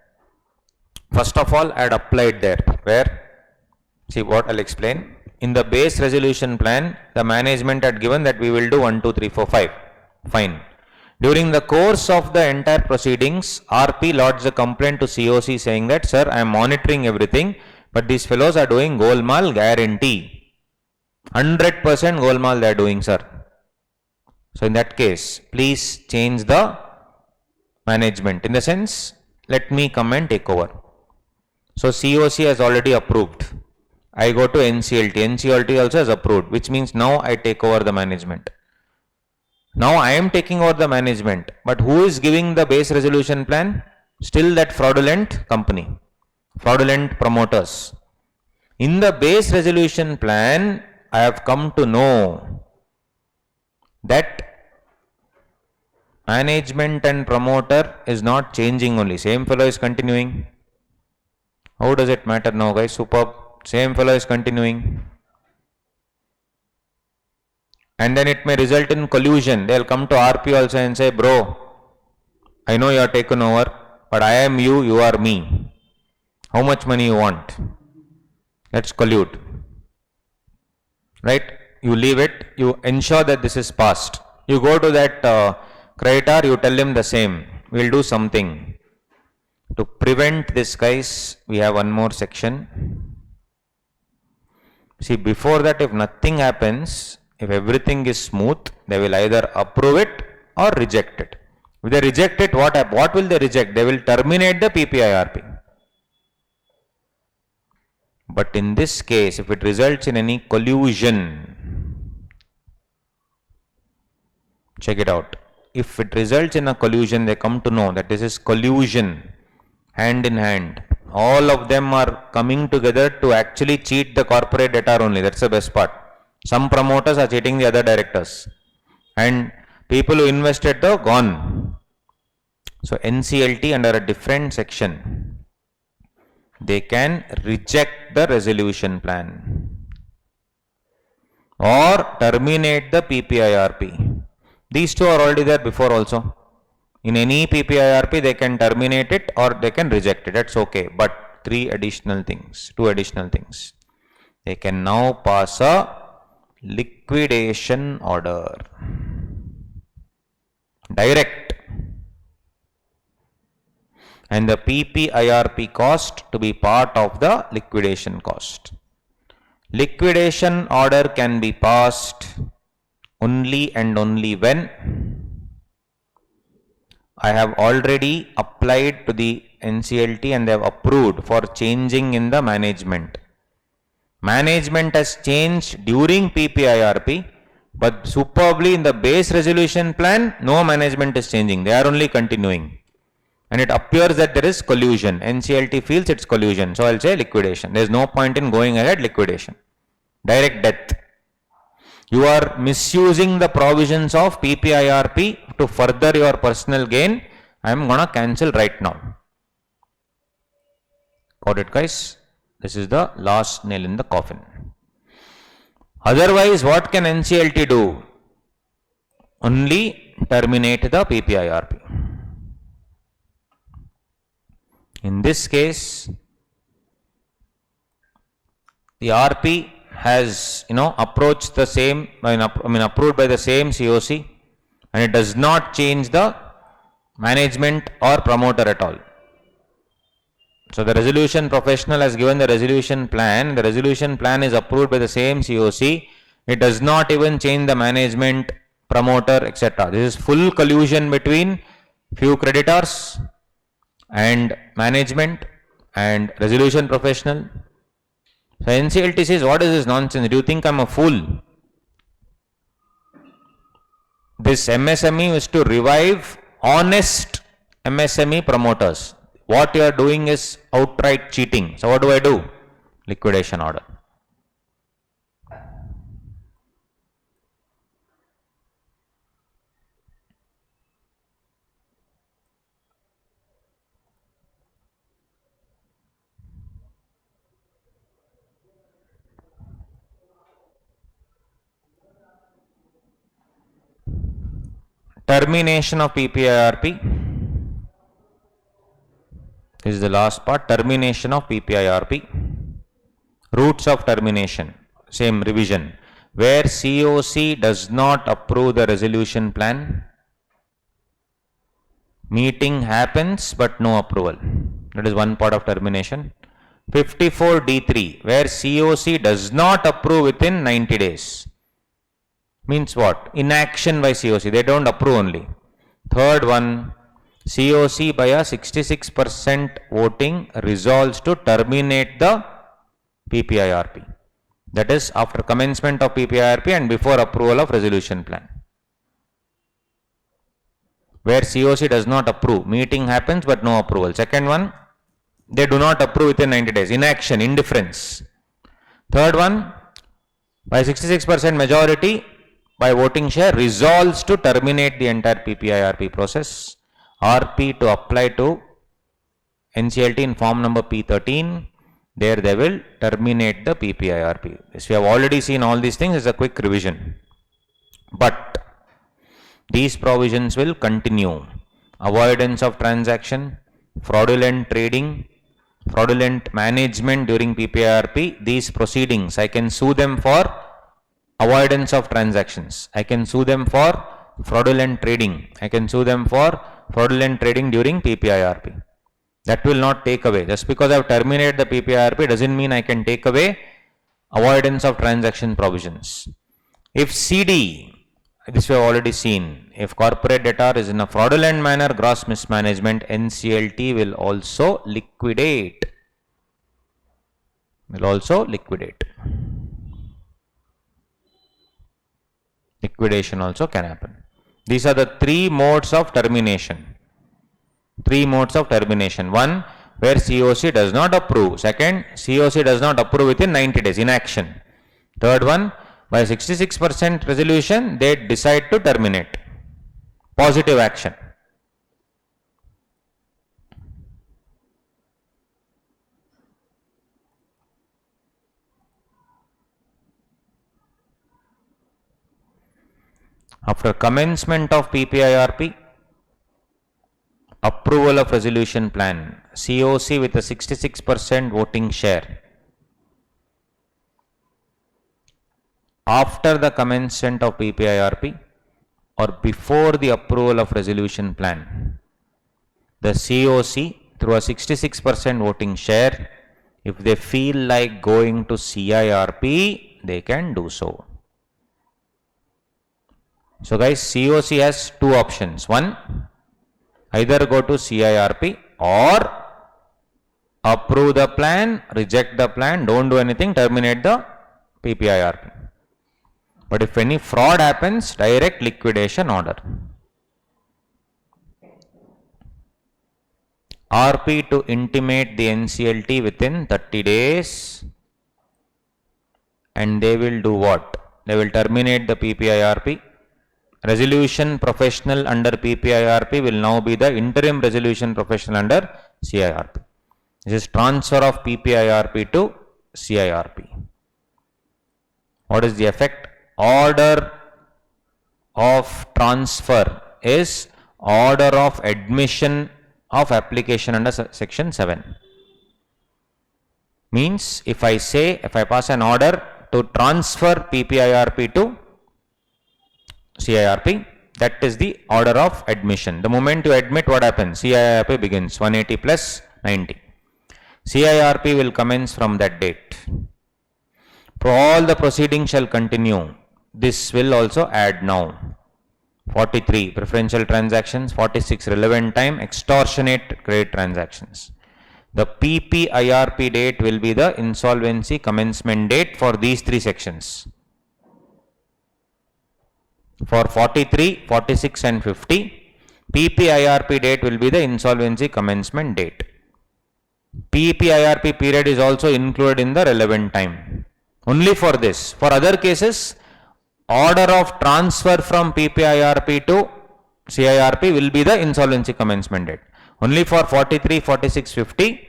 First of all, I had applied there. Where? See what I'll explain. In the base resolution plan, the management had given that we will do 1, 2, 3, 4, 5. Fine. During the course of the entire proceedings, RP lodged a complaint to COC saying that, sir, I am monitoring everything, but these fellows are doing golmaal guarantee. 100% golmaal they are doing, sir. So in that case, please change the management. In the sense, let me come and take over. So COC has already approved. I go to NCLT. NCLT also has approved, which means now I take over the management. Now I am taking over the management, but who is giving the base resolution plan? Still that fraudulent company, fraudulent promoters. In the base resolution plan, I have come to know that management and promoter is not changing only. Same fellow is continuing. How does it matter now, guys? Superb. Same fellow is continuing. And then it may result in collusion. They'll come to RP also and say, bro, I know you are taken over, but I am you, you are me. How much money you want? Let's collude. Right? You leave it, you ensure that this is passed. You go to that creditor, you tell him the same. We'll do something. To prevent this, guys, we have one more section. See, before that, if nothing happens, if everything is smooth, they will either approve it or reject it. If they reject it, what will they reject? They will terminate the PPIRP. But in this case, if it results in any collusion, check it out. If it results in a collusion, they come to know that this is collusion, hand in hand. All of them are coming together to actually cheat the corporate debtor only. That's the best part. Some promoters are cheating the other directors. And people who invested though, gone. So NCLT under a different section, they can reject the resolution plan or terminate the PPIRP. These two are already there before also. In any PPIRP, they can terminate it or they can reject it. That's okay. But two additional things. They can now pass a liquidation order. Direct. And the PPIRP cost to be part of the liquidation cost. Liquidation order can be passed only and only when I have already applied to the NCLT and they have approved for changing in the management. Management has changed during PPIRP, but superbly in the base resolution plan, no management is changing. They are only continuing. And it appears that there is collusion. NCLT feels it's collusion. So I'll say liquidation. There is no point in going ahead liquidation. Direct death. You are misusing the provisions of PPIRP to further your personal gain. I am gonna cancel right now. Got it, guys? This is the last nail in the coffin. Otherwise, what can NCLT do? Only terminate the PPIRP. In this case, the RP has approached the same, approved by the same COC, and it does not change the management or promoter at all. So the resolution professional has given the resolution plan. The resolution plan is approved by the same COC. It does not even change the management, promoter, etc. This is full collusion between few creditors and management and resolution professional. So NCLT says, what is this nonsense? Do you think I'm a fool? This MSME is to revive honest MSME promoters. What you are doing is outright cheating. So what do? Liquidation order. Termination of PPIRP. This is the last part, termination of PPIRP. Routes of termination, same revision. Where COC does not approve the resolution plan, meeting happens but no approval. That is one part of termination. 54D3, where COC does not approve within 90 days. Means what? Inaction by COC, they don't approve only. Third one, COC by a 66% voting resolves to terminate the PPIRP. That is after commencement of PPIRP and before approval of resolution plan. Where COC does not approve, meeting happens but no approval. Second one, they do not approve within 90 days. Inaction, indifference. Third one, by 66% majority, by voting share, resolves to terminate the entire PPIRP process. RP to apply to NCLT in form number P13. There they will terminate the PPIRP. This we have already seen all these things as a quick revision. But these provisions will continue. Avoidance of transaction, fraudulent trading, fraudulent management during PPIRP. These proceedings, I can sue them for avoidance of transactions. I can sue them for fraudulent trading. I can sue them for fraudulent trading during PPIRP. That will not take away. Just because I have terminated the PPIRP doesn't mean I can take away avoidance of transaction provisions. If CD, this we have already seen, if corporate debtor is in a fraudulent manner, gross mismanagement, NCLT will also liquidate. Liquidation also can happen. These are the three modes of termination. One, where COC does not approve. Second, COC does not approve within 90 days, inaction. Third one, by 66% resolution, they decide to terminate. Positive action. After commencement of PPIRP, approval of resolution plan, COC with a 66% voting share. After the commencement of PPIRP or before the approval of resolution plan, the COC through a 66% voting share, if they feel like going to CIRP, they can do so. So guys, COC has two options. One, either go to CIRP or approve the plan, reject the plan, don't do anything, terminate the PPIRP. But if any fraud happens, direct liquidation order. RP to intimate the NCLT within 30 days and they will do what? They will terminate the PPIRP. Resolution professional under PPIRP will now be the interim resolution professional under CIRP. This is transfer of PPIRP to CIRP. What is the effect? Order of transfer is order of admission of application under section 7. Means if I pass an order to transfer PPIRP to CIRP, that is the order of admission. The moment you admit, what happens? CIRP begins 180 plus 90. CIRP will commence from that date. For all the proceedings shall continue. This will also add now. 43 preferential transactions, 46 relevant time, extortionate credit transactions. The PPIRP date will be the insolvency commencement date for these three sections. For 43, 46 and 50, PPIRP date will be the insolvency commencement date. PPIRP period is also included in the relevant time. Only for this. For other cases, order of transfer from PPIRP to CIRP will be the insolvency commencement date. Only for 43, 46, 50,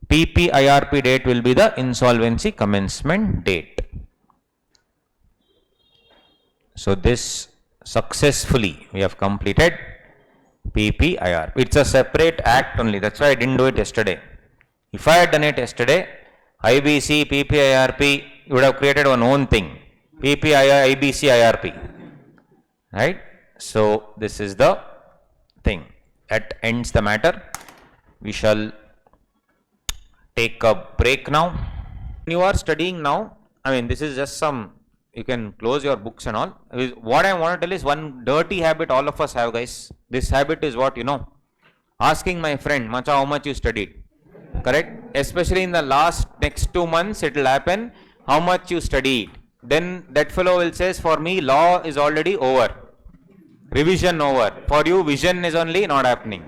PPIRP date will be the insolvency commencement date. So this successfully we have completed PPIRP. It's a separate act only. That's why I didn't do it yesterday. If I had done it yesterday, IBC, PPIRP, you would have created one own thing. PPIR, IBC, IRP. Right? So, this is the thing. That ends the matter. We shall take a break now. When you are studying now, I mean, this is just some, you can close your books and all. What I want to tell is one dirty habit all of us have, guys. This habit is what, asking my friend, Macha, how much you studied? Correct? Especially in the next 2 months, it will happen, how much you studied. Then that fellow will say, for me, law is already over. Revision over. For you, vision is only not happening.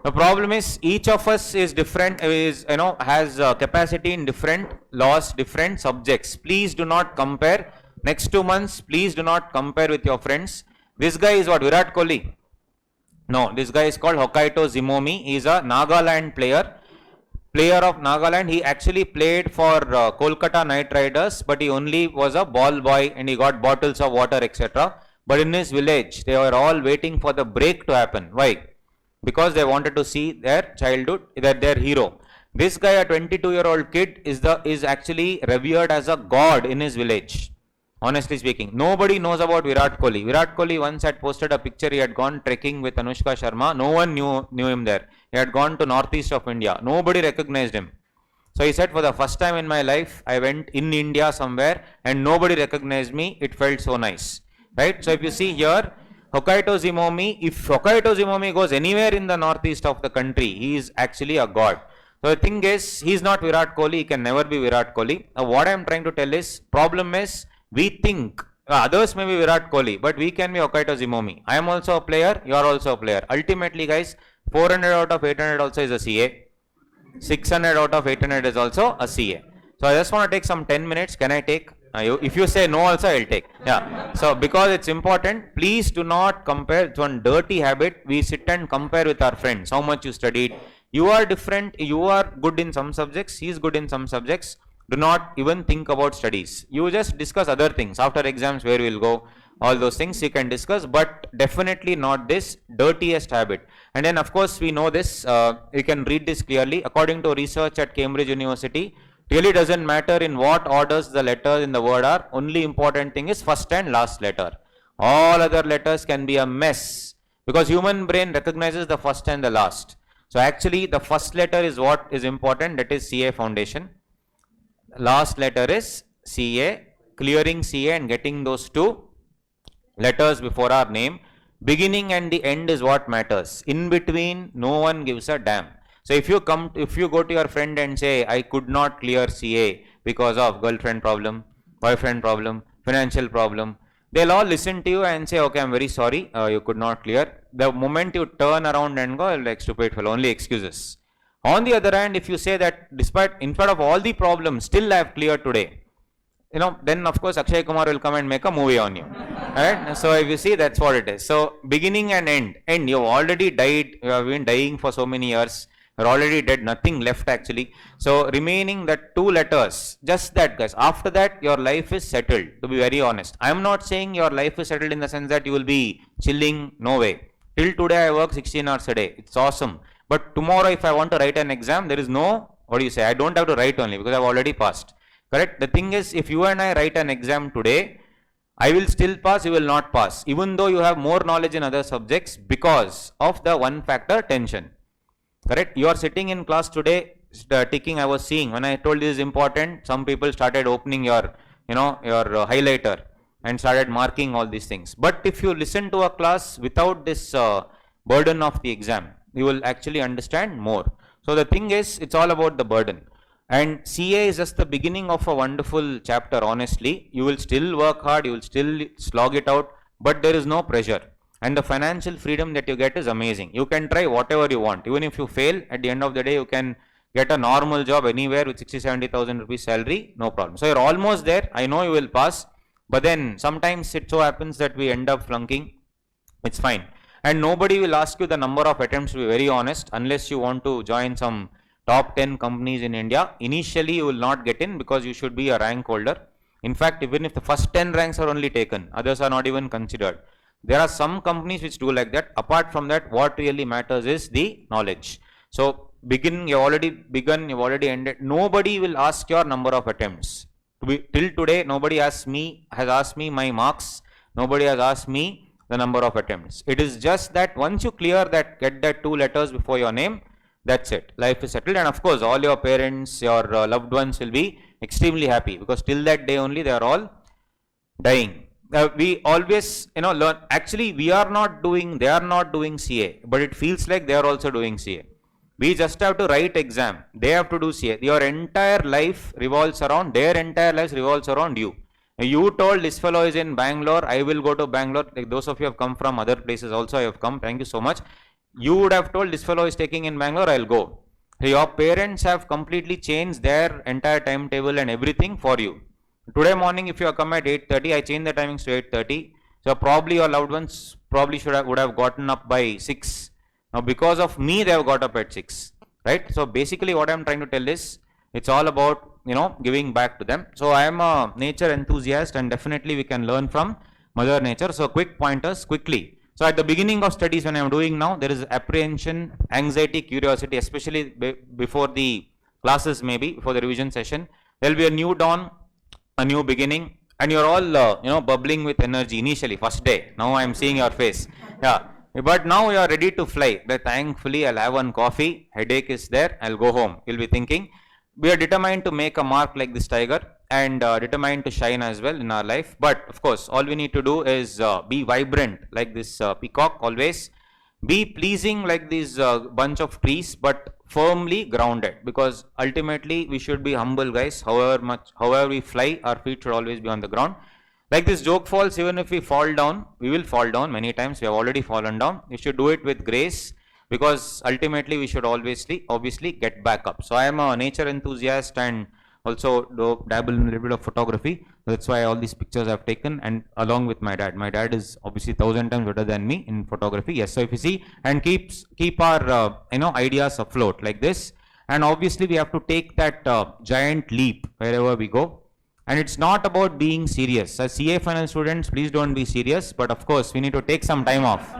The problem is each of us is different, has capacity in different laws, different subjects. Please do not compare. Next 2 months, please do not compare with your friends. This guy is what, Virat Kohli? No, this guy is called Hokkaido Zimomi. He is a Nagaland player of Nagaland. He actually played for Kolkata Knight Riders, but he only was a ball boy and he got bottles of water, etc. But in his village, they were all waiting for the break to happen. Why? Because they wanted to see their childhood, their hero. This guy, a 22-year-old kid, is actually revered as a god in his village. Honestly speaking, nobody knows about Virat Kohli. Virat Kohli once had posted a picture. He had gone trekking with Anushka Sharma. No one knew him there. He had gone to northeast of India. Nobody recognized him. So he said, for the first time in my life, I went in India somewhere and nobody recognized me. It felt so nice. Right? So if you see here, Hokkaido Zimomi, if Hokkaido Zimomi goes anywhere in the northeast of the country, he is actually a god. So the thing is, he is not Virat Kohli, he can never be Virat Kohli. Now what I am trying to tell is, problem is, we think, others may be Virat Kohli, but we can be Hokkaido Zimomi. I am also a player, you are also a player. Ultimately guys, 400 out of 800 also is a CA. 600 out of 800 is also a CA. So I just want to take some 10 minutes, can I take? If you say no also, I'll take. Yeah. So because it's important, please do not compare. It's one dirty habit. We sit and compare with our friends. How much you studied. You are different. You are good in some subjects. He is good in some subjects. Do not even think about studies. You just discuss other things. After exams, where we'll go. All those things you can discuss. But definitely not this dirtiest habit. And then of course, we know this. You can read this clearly. According to research at Cambridge University, really doesn't matter in what orders the letters in the word are. Only important thing is first and last letter. All other letters can be a mess because human brain recognizes the first and the last. So actually the first letter is what is important, that is CA foundation. Last letter is CA, clearing CA and getting those two letters before our name. Beginning and the end is what matters. In between, no one gives a damn. So if you go to your friend and say, I could not clear CA because of girlfriend problem, boyfriend problem, financial problem, they'll all listen to you and say, okay, I'm very sorry, you could not clear. The moment you turn around and go, like stupid fellow, only excuses. On the other hand, if you say that in spite of all the problems, still I have cleared today, then of course Jayakumar will come and make a movie on you. Alright? So if you see, that's what it is. So beginning and end, you've already died, you have been dying for so many years. You're already dead, nothing left actually. So remaining that two letters, just that guys. After that, your life is settled, to be very honest. I'm not saying your life is settled in the sense that you will be chilling, no way. Till today I work 16 hours a day, it's awesome. But tomorrow if I want to write an exam, there is no, I don't have to write only because I've already passed. Correct? The thing is, if you and I write an exam today, I will still pass, you will not pass. Even though you have more knowledge in other subjects because of the one factor, tension. Correct? You are sitting in class today, ticking. I was seeing when I told this is important, some people started opening your highlighter and started marking all these things. But if you listen to a class without this burden of the exam, you will actually understand more. So the thing is, it's all about the burden. And CA is just the beginning of a wonderful chapter, honestly. You will still work hard, you will still slog it out, but there is no pressure. And the financial freedom that you get is amazing. You can try whatever you want. Even if you fail, at the end of the day, you can get a normal job anywhere with 60,000-70,000 rupees salary, no problem. So you're almost there. I know you will pass, but then sometimes it so happens that we end up flunking. It's fine. And nobody will ask you the number of attempts, to be very honest, unless you want to join some top 10 companies in India. Initially, you will not get in because you should be a rank holder. In fact, even if the first 10 ranks are only taken, others are not even considered. There are some companies which do like that. Apart from that, what really matters is the knowledge. So you've already begun, you've already ended. Nobody will ask your number of attempts. Till today, nobody has asked me my marks. Nobody has asked me the number of attempts. It is just that once you clear that, get that 2 letters before your name, that's it. Life is settled, and of course, all your parents, your loved ones will be extremely happy, because till that day only they are all dying. We always, learn. Actually, they are not doing CA, but it feels like they are also doing CA. We just have to write exam. They have to do CA. Your entire life revolves around, their entire life revolves around you. You told this fellow is in Bangalore, I will go to Bangalore. Like those of you have come from other places also, I have come. Thank you so much. You would have told this fellow is taking in Bangalore, I'll go. Your parents have completely changed their entire timetable and everything for you. Today morning, if you have come at 8:30, I changed the timings to 8:30. So probably your loved ones probably would have gotten up by 6. Now because of me, they have got up at 6, right? So basically what I'm trying to tell is, it's all about, giving back to them. So I am a nature enthusiast, and definitely we can learn from Mother Nature. So quick pointers quickly. So at the beginning of studies, when I am doing now, there is apprehension, anxiety, curiosity, especially before the classes, maybe before the revision session. There will be a new dawn, a new beginning, and you're all, bubbling with energy initially, first day. Now I am seeing your face. Yeah. But now you are ready to fly. But thankfully, I'll have one coffee, headache is there, I'll go home. You'll be thinking, we are determined to make a mark like this tiger, and determined to shine as well in our life. But of course, all we need to do is be vibrant like this peacock always. Be pleasing like this bunch of trees, but firmly grounded, because ultimately we should be humble, guys. However we fly, our feet should always be on the ground. Like this joke falls, even if we fall down, we will fall down many times. We have already fallen down. We should do it with grace, because ultimately we should obviously get back up. So I am a nature enthusiast, and also dabble in a little bit of photography. That's why all these pictures I've taken, and along with my dad. My dad is obviously 1,000 times better than me in photography. Yes, so if you see, and keep our ideas afloat like this. And obviously we have to take that giant leap wherever we go. And it's not about being serious. As CA final students, please don't be serious. But of course, we need to take some time off,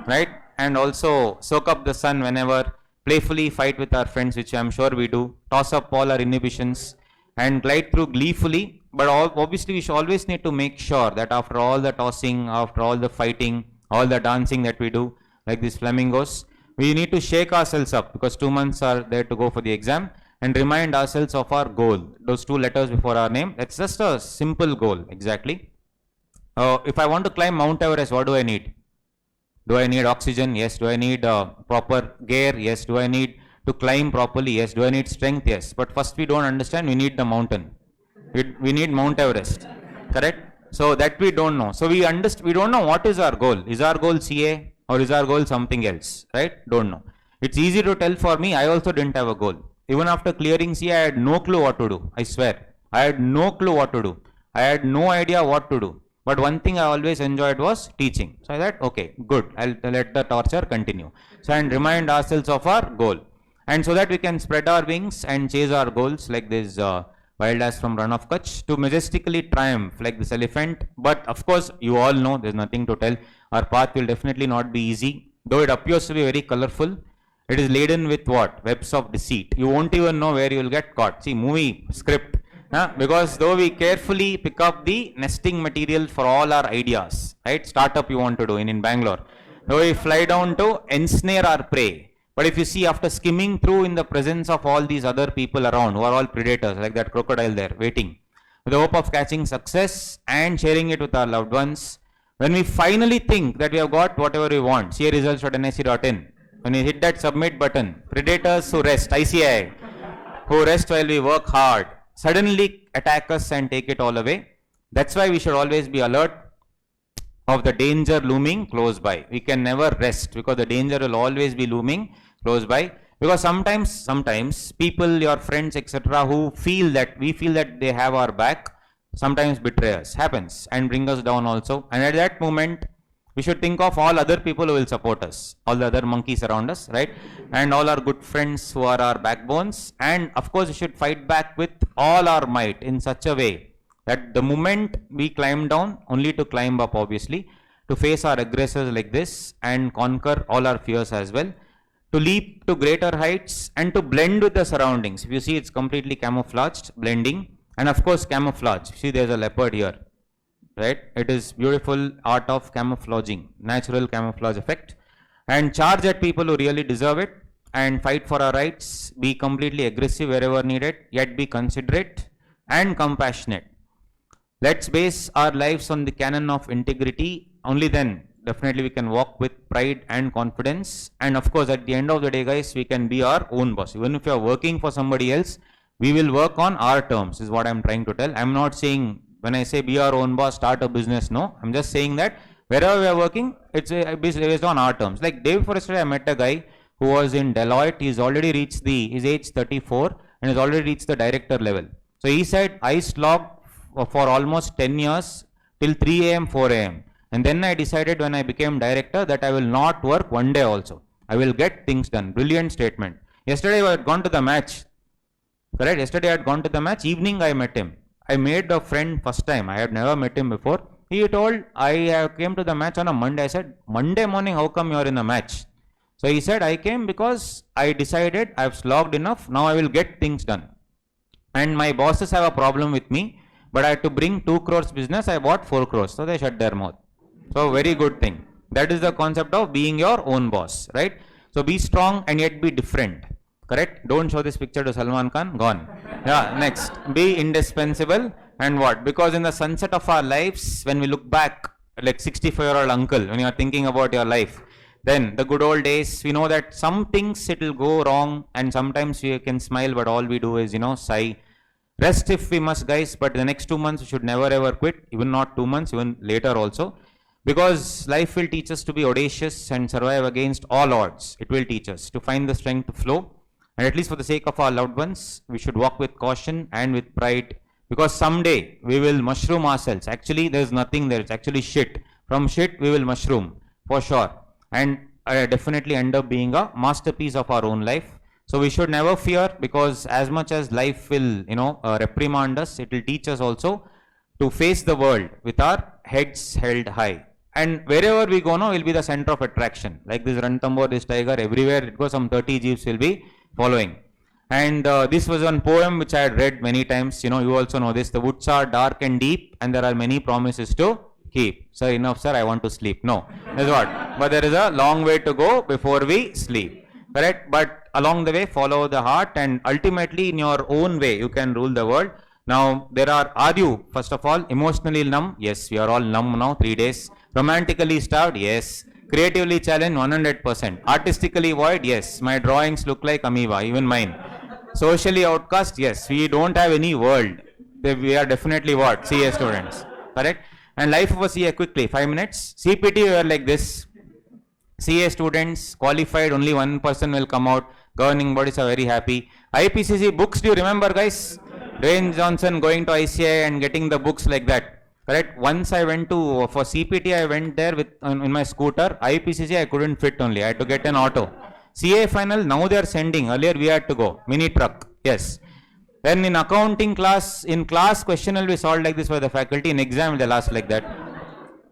right? And also soak up the sun whenever, playfully fight with our friends, which I'm sure we do. Toss up all our inhibitions and glide through gleefully. But obviously, we should always need to make sure that after all the tossing, after all the fighting, all the dancing that we do, like these flamingos, we need to shake ourselves up, because 2 months are there to go for the exam. And remind ourselves of our goal, those 2 letters before our name. That's just a simple goal, exactly. If I want to climb Mount Everest, what do I need? Do I need oxygen? Yes. Do I need proper gear? Yes. Do I need to climb properly? Yes. Do I need strength? Yes. But first we don't understand, we need the mountain. We need Mount Everest, correct? So that we don't know. So we don't know what is our goal. Is our goal CA, or is our goal something else, right? Don't know. It's easy to tell for me. I also didn't have a goal. Even after clearing CA, I had no clue what to do. I swear. I had no clue what to do. I had no idea what to do. But one thing I always enjoyed was teaching. So I thought, okay, good. I'll let the torture continue. So and remind ourselves of our goal. And so that we can spread our wings and chase our goals like this wild ass from Run of Kutch, to majestically triumph like this elephant. But of course, you all know, there's nothing to tell. Our path will definitely not be easy. Though it appears to be very colorful, it is laden with what? Webs of deceit. You won't even know where you will get caught. See, movie script. Because though we carefully pick up the nesting material for all our ideas, right? Startup you want to do in Bangalore. Though we fly down to ensnare our prey. But if you see, after skimming through in the presence of all these other people around, who are all predators, like that crocodile there, waiting, with the hope of catching success and sharing it with our loved ones, when we finally think that we have got whatever we want, caresults.nic.in, when you hit that submit button, predators who rest, ICI, who rest while we work hard, suddenly attack us and take it all away. That's why we should always be alert of the danger looming close by. We can never rest, because the danger will always be looming close by. Because sometimes people, your friends, etc., who feel that they have our back, sometimes betray us, happens, and bring us down also. And at that moment, we should think of all other people who will support us, all the other monkeys around us, right? And all our good friends who are our backbones. And of course, we should fight back with all our might in such a way that the moment we climb down, only to climb up, obviously, to face our aggressors like this and conquer all our fears as well, to leap to greater heights and to blend with the surroundings. If you see, it's completely camouflaged, blending, and of course camouflage. See, there's a leopard here, right? It is beautiful art of camouflaging, natural camouflage effect, and charge at people who really deserve it and fight for our rights, be completely aggressive wherever needed, yet be considerate and compassionate. Let's base our lives on the canon of integrity. Only then definitely we can walk with pride and confidence. And of course, at the end of the day, guys, we can be our own boss. Even if you are working for somebody else, we will work on our terms, is what I'm trying to tell. I'm not saying when I say be our own boss, start a business. No, I'm just saying that wherever we are working, it's based on our terms. Like day before yesterday, I met a guy who was in Deloitte. He's already reached his age 34 and has already reached the director level. So he said, I slogged for almost 10 years till 3 a.m., 4 a.m. And then I decided when I became director that I will not work one day also. I will get things done. Brilliant statement. Yesterday I had gone to the match. Correct? Yesterday I had gone to the match. Evening I met him. I made a friend first time. I had never met him before. He told, I came to the match on a Monday. I said, Monday morning, how come you are in a match? So he said, I came because I decided I have slogged enough. Now I will get things done. And my bosses have a problem with me. But I had to bring 2 crores business, I bought 4 crores. So they shut their mouth. So very good thing. That is the concept of being your own boss, right? So be strong and yet be different. Correct? Don't show this picture to Salman Khan. Gone. Yeah, next. Be indispensable and what? Because in the sunset of our lives, when we look back, like 65-year-old uncle, when you are thinking about your life, then the good old days, we know that some things it will go wrong and sometimes we can smile, but all we do is, sigh. Rest if we must, guys, but the next 2 months we should never ever quit, even not 2 months, even later also. Because life will teach us to be audacious and survive against all odds. It will teach us to find the strength to flow. And at least for the sake of our loved ones, we should walk with caution and with pride. Because someday we will mushroom ourselves. Actually, there is nothing there. It's actually shit. From shit, we will mushroom, for sure. And definitely end up being a masterpiece of our own life. So we should never fear, because as much as life will, reprimand us, it will teach us also to face the world with our heads held high. And wherever we go now, we'll be the center of attraction. Like this Ranthambore, this tiger, everywhere it goes, some 30 jeeps will be following. And this was one poem which I had read many times. You also know this. The woods are dark and deep, and there are many promises to keep. Sir, enough, sir, I want to sleep. No, that's what. But there is a long way to go before we sleep. Correct? But along the way, follow the heart, and ultimately in your own way, you can rule the world. Now, are you, first of all, emotionally numb? Yes, we are all numb now, 3 days. Romantically starved? Yes. Creatively challenged? 100%. Artistically void? Yes. My drawings look like amoeba, even mine. Socially outcast? Yes. We don't have any world. We are definitely what? CA students. Correct? And life of a CA quickly, 5 minutes. CPT, we are like this. CA students qualified, only 1 person will come out. Governing bodies are very happy. IPCC books, do you remember, guys? Dwayne Johnson going to ICI and getting the books like that. Correct? Once I went for CPT, I went there in my scooter. IPCC, I couldn't fit only. I had to get an auto. CA final, now they are sending. Earlier we had to go. Mini truck. Yes. Then in accounting class, question will be solved like this by the faculty. In exam, they'll ask like that.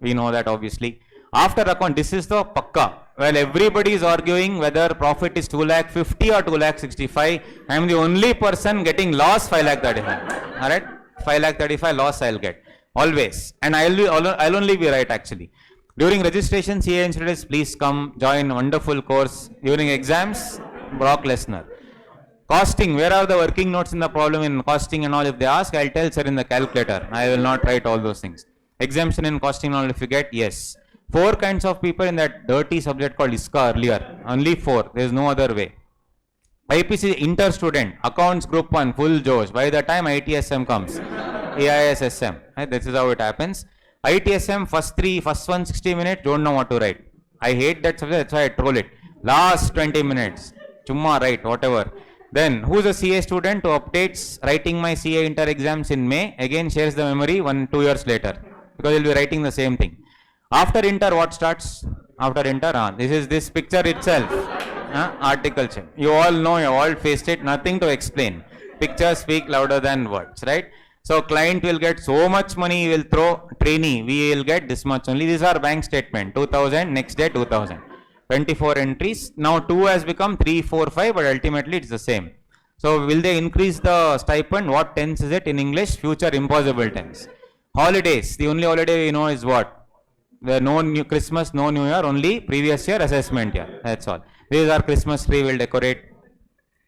We know that obviously. After account, this is the pakka. Well, everybody is arguing whether profit is 2,50,000 or 2,65,000. I am the only person getting loss 5,35,000. Alright? 5,35,000 loss I'll get. Always. And I'll only be right actually. During registration, CA institutes, please come join wonderful course. During exams, Brock Lesnar. Costing, where are the working notes in the problem in costing and all? If they ask, I'll tell, sir, in the calculator. I will not write all those things. Exemption in costing and all, if you get, yes. 4 kinds of people in that dirty subject called ISCA earlier. Only 4. There is no other way. IPC inter student, accounts group 1, full Josh. By the time ITSM comes, AISSM. This is how it happens. ITSM, first 160 minutes, don't know what to write. I hate that subject, that's why I troll it. Last 20 minutes, chumma write, whatever. Then, who's a CA student who updates writing my CA inter exams in May, again shares the memory 2 years later, because he'll be writing the same thing. After inter, what starts? After inter, this is this picture itself. Article check. You all know, you all faced it, nothing to explain. Pictures speak louder than words, right? So client will get so much money, he will throw trainee, we will get this much only. These are bank statement, 2000, next day 2000. 24 entries. Now 2 has become 3, 4, 5, but ultimately it's the same. So will they increase the stipend? What tense is it in English? Future impossible tense. Holidays. The only holiday we know is what? No new Christmas, no New Year, only previous year assessment year. That's all. These are Christmas tree will decorate.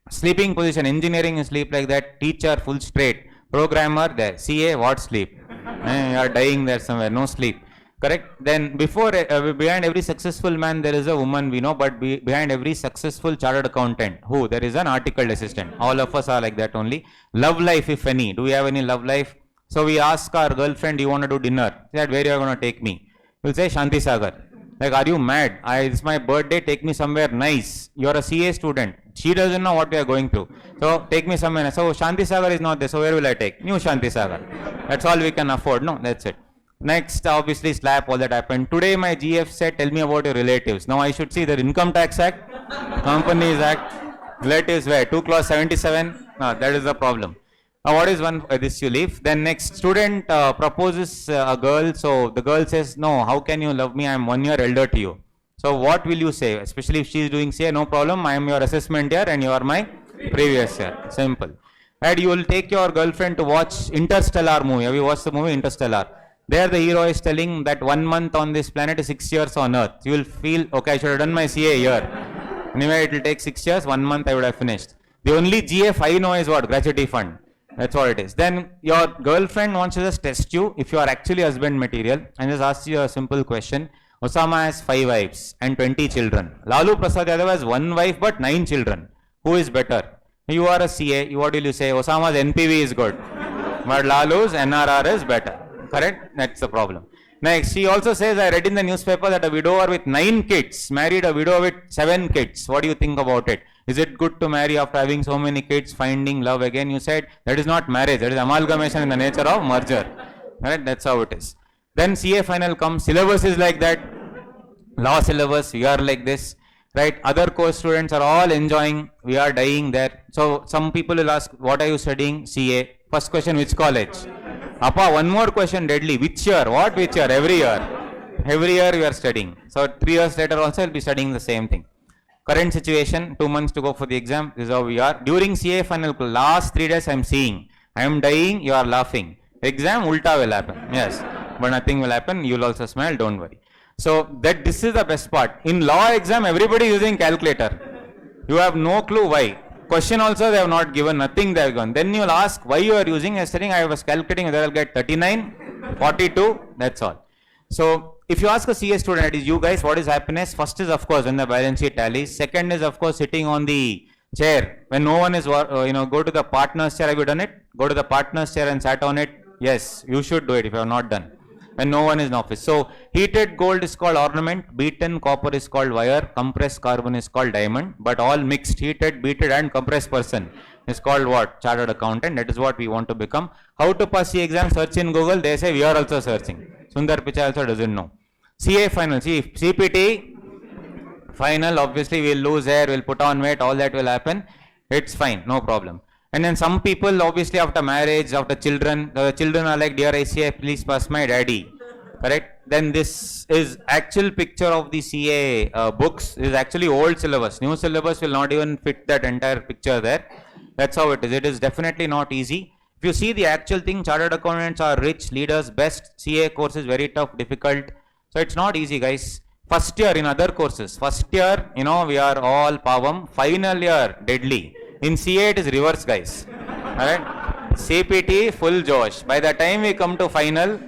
Sleeping position. Engineering is sleep like that. Teacher full straight. Programmer there. CA what sleep? You are dying there somewhere. No sleep. Correct? Then behind every successful man there is a woman we know, but behind every successful chartered accountant, who? There is an articled assistant. All of us are like that only. Love life, if any. Do we have any love life? So we ask our girlfriend, do you want to do dinner? She said, where are you going to take me? We'll say Shanti Sagar. Like, are you mad? It's my birthday, take me somewhere nice. You are a CA student. She doesn't know what we are going through. So take me somewhere nice. So Shanti Sagar is not there. So where will I take? New Shanti Sagar. That's all we can afford. No, that's it. Next, obviously, slap, all that happened. Today, my GF said, tell me about your relatives. Now, I should see the Income Tax Act, Companies Act, relatives where? 2 clause 77. That is the problem. Now, what is one, this you leave. Then next, student proposes a girl. So, the girl says, no, how can you love me? I am 1 year elder to you. So, what will you say? Especially if she is doing CA, no problem. I am your assessment year and you are my previous year. Simple. Right, you will take your girlfriend to watch Interstellar movie. Have you watched the movie Interstellar? There the hero is telling that 1 month on this planet is 6 years on earth. You will feel, okay, I should have done my CA here. Anyway, it will take 6 years, 1 month I would have finished. The only GF I know is what? Gratuity fund. That's what it is. Then your girlfriend wants to just test you if you are actually husband material and just ask you a simple question. Osama has 5 wives and 20 children. Lalu Prasad Yadav has 1 wife but 9 children. Who is better? You are a CA. What will you say? Osama's NPV is good, but Lalu's NRR is better. Correct? That's the problem. Next, she also says, I read in the newspaper that a widower with 9 kids married a widower with 7 kids. What do you think about it? Is it good to marry after having so many kids, finding love again? You said that is not marriage, that is amalgamation in the nature of merger. Right? That's how it is. Then CA final comes, syllabus is like that. Law syllabus, we are like this. Right? Other course students are all enjoying, we are dying there. So some people will ask, what are you studying? CA. First question, which college? Appa, one more question deadly. Which year? What which year? Every year. Every year you are studying. So 3 years later also you will be studying the same thing. Current situation, 2 months to go for the exam. This is how we are. During CA final, last 3 days I am seeing. I am dying, you are laughing. Exam, ulta will happen. Yes. But nothing will happen. You will also smile, don't worry. So this is the best part. In law exam, everybody is using calculator. You have no clue why. Question also they have not given, nothing they have given. Then you will ask why you are using. Yesterday I was calculating whether I will get 39, 42, that's all. So if you ask a CA student, that is you guys, what is happiness? First is of course when the balance sheet tallies. Second is of course sitting on the chair. When no one is, go to the partner's chair. Have you done it? Go to the partner's chair and sat on it. Yes, you should do it if you have not done. When no one is in office. So heated gold is called ornament, beaten copper is called wire, compressed carbon is called diamond, but all mixed, heated, beaten and compressed person is called what? Chartered accountant. That is what we want to become. How to pass the exam? Search in Google. They say we are also searching. Sundar Pichai also doesn't know. CA final. See, CPT final, obviously we will lose hair, we will put on weight, all that will happen. It's fine, no problem. And then some people, obviously after marriage, after children, the children are like, dear ICA, please pass my daddy. Correct? Then this is actual picture of the CA books. This is actually old syllabus. New syllabus will not even fit that entire picture there. That's how it is. It is definitely not easy. If you see the actual thing, chartered accountants are rich, leaders, best. CA course is very tough, difficult. So it's not easy, guys. First year in other courses. First year, we are all pavam. Final year, deadly. In CA, it is reverse, guys. Alright? CPT, full josh. By the time we come to final,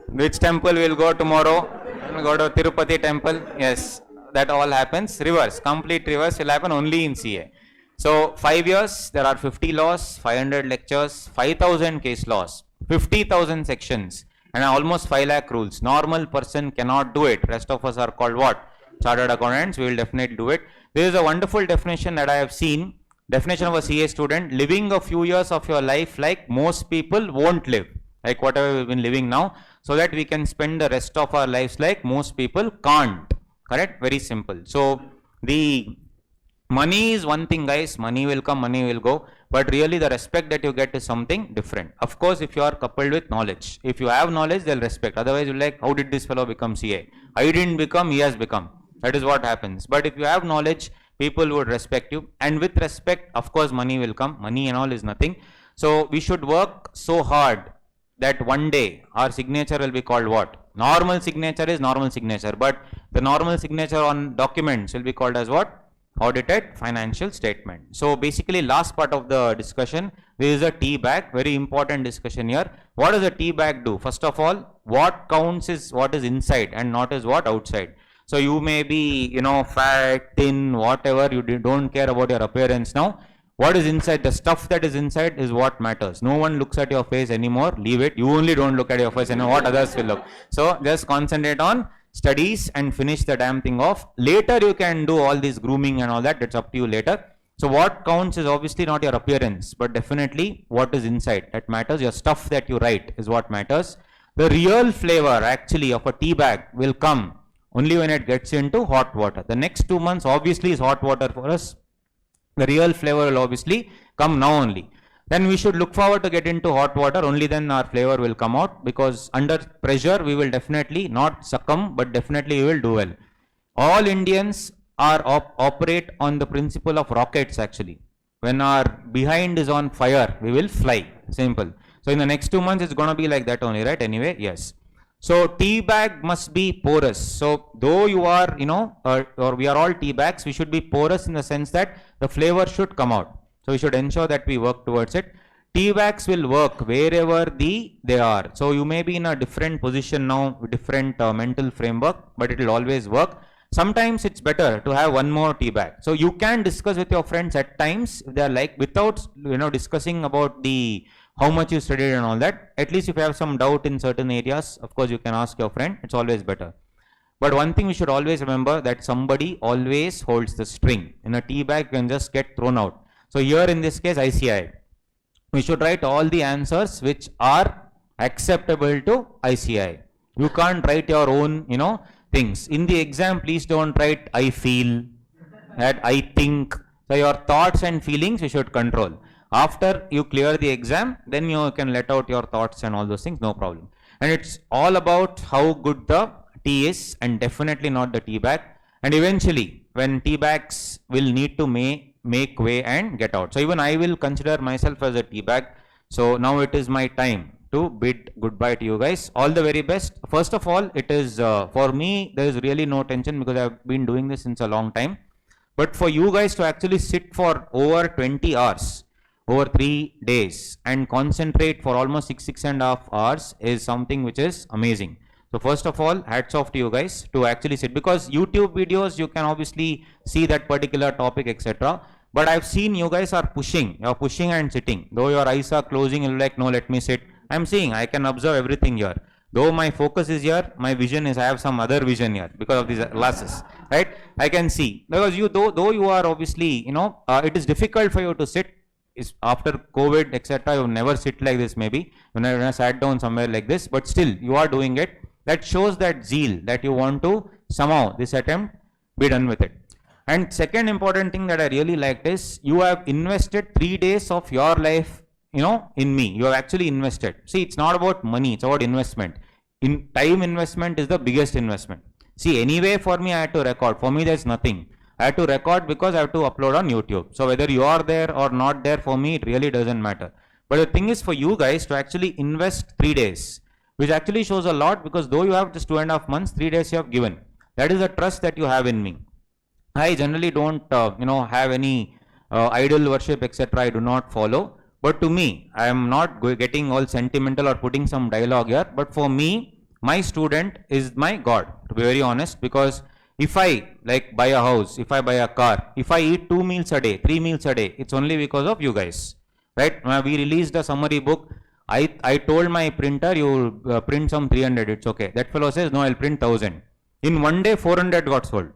which temple will go tomorrow? We'll go to Tirupati temple. Yes, that all happens. Reverse. Complete reverse will happen only in CA. So, 5 years, there are 50 laws, 500 lectures, 5,000 case laws, 50,000 sections, and almost 5 lakh rules. Normal person cannot do it. Rest of us are called what? Chartered accountants. We will definitely do it. There is a wonderful definition that I have seen. Definition of a CA student: living a few years of your life like most people won't live, like whatever we've been living now, so that we can spend the rest of our lives like most people can't. Correct? Very simple. So the money is one thing, guys. Money will come, money will go. but really the respect that you get is something different. Of course, if you are coupled with knowledge, if you have knowledge, they'll respect. Otherwise, you're like, how did this fellow become CA? I didn't become, he has become. That is what happens. But if you have knowledge, people would respect you. And with respect, of course, money will come. Money and all is nothing. So we should work so hard that one day our signature will be called what? Normal signature is normal signature, but the normal signature on documents will be called as what? Audited financial statement. So basically last part of the discussion, there is a T bag, very important discussion here. What does a T bag do? First of all, what counts is what is inside and not is what outside. So you may be, you know, fat, thin, whatever, you don't care about your appearance now. What is inside, the stuff that is inside is what matters. No one looks at your face anymore, leave it. You only don't look at your face and what others will look. So just concentrate on studies and finish the damn thing off. Later you can do all this grooming and all that, that's up to you later. So what counts is obviously not your appearance, but definitely what is inside, that matters. Your stuff that you write is what matters. The real flavor actually of a tea bag will come only when it gets into hot water. The next 2 months obviously is hot water for us. The real flavor will obviously come now only. Then we should look forward to get into hot water, only then our flavor will come out, because under pressure we will definitely not succumb, but definitely we will do well. All Indians are operate on the principle of rockets actually. When our behind is on fire, we will fly, simple. So in the next 2 months it's going to be like that only, right? Anyway, yes. So tea bag must be porous. So though you are, you know, or we are all tea bags, we should be porous in the sense that the flavor should come out. So we should ensure that we work towards it. Tea bags will work wherever they are. So you may be in a different position now, different mental framework, but it will always work. Sometimes it's better to have one more tea bag. So you can discuss with your friends at times, if they are like, without, you know, discussing about the how much you studied and all that. At least if you have some doubt in certain areas, of course you can ask your friend, it's always better. But one thing we should always remember, that somebody always holds the string. In a tea bag you can just get thrown out. So here in this case ICI, we should write all the answers which are acceptable to ICI. You can't write your own, you know, things. In the exam, please don't write I feel, that I think. So your thoughts and feelings you should control. After you clear the exam, then you can let out your thoughts and all those things, no problem. And it's all about how good the tea is, and definitely not the tea bag. And eventually, when tea bags will need to make way and get out. So even I will consider myself as a tea bag. So now it is my time to bid goodbye to you guys. All the very best. First of all, it is for me, there is really no tension because I've been doing this since a long time. But for you guys to actually sit for over 20 hours, over 3 days, and concentrate for almost 6.5 hours is something which is amazing. So first of all, hats off to you guys to actually sit, because YouTube videos you can obviously see that particular topic, etc. But I've seen you guys are pushing, you're pushing and sitting. Though your eyes are closing, you're like, no, let me sit. I'm seeing, I can observe everything here. Though my focus is here, my vision is, I have some other vision here because of these glasses, right? I can see, because you, though you are obviously, you know, it is difficult for you to sit. Is after COVID, etc. You never sit like this maybe. You never sat down somewhere like this, but still you are doing it. That shows that zeal that you want to somehow this attempt be done with it. And second important thing that I really liked is you have invested 3 days of your life, you know, in me. You have actually invested. See, it's not about money, it's about investment. In time investment is the biggest investment. See, anyway for me I had to record. For me there's nothing. I have to record because I have to upload on YouTube. So whether you are there or not there, for me it really doesn't matter. But the thing is for you guys to actually invest 3 days, which actually shows a lot, because though you have just 2.5 months, 3 days you have given. That is a trust that you have in me. I generally don't, you know, have any idol worship, etc. I do not follow. But to me, I am not getting all sentimental or putting some dialogue here. But for me, my student is my God, to be very honest, because if I like buy a house, if I buy a car, if I eat 2 meals a day, 3 meals a day, it's only because of you guys, right? We released a summary book. I told my printer, you print some 300, it's okay. That fellow says, no, I'll print 1000. In one day, 400 got sold,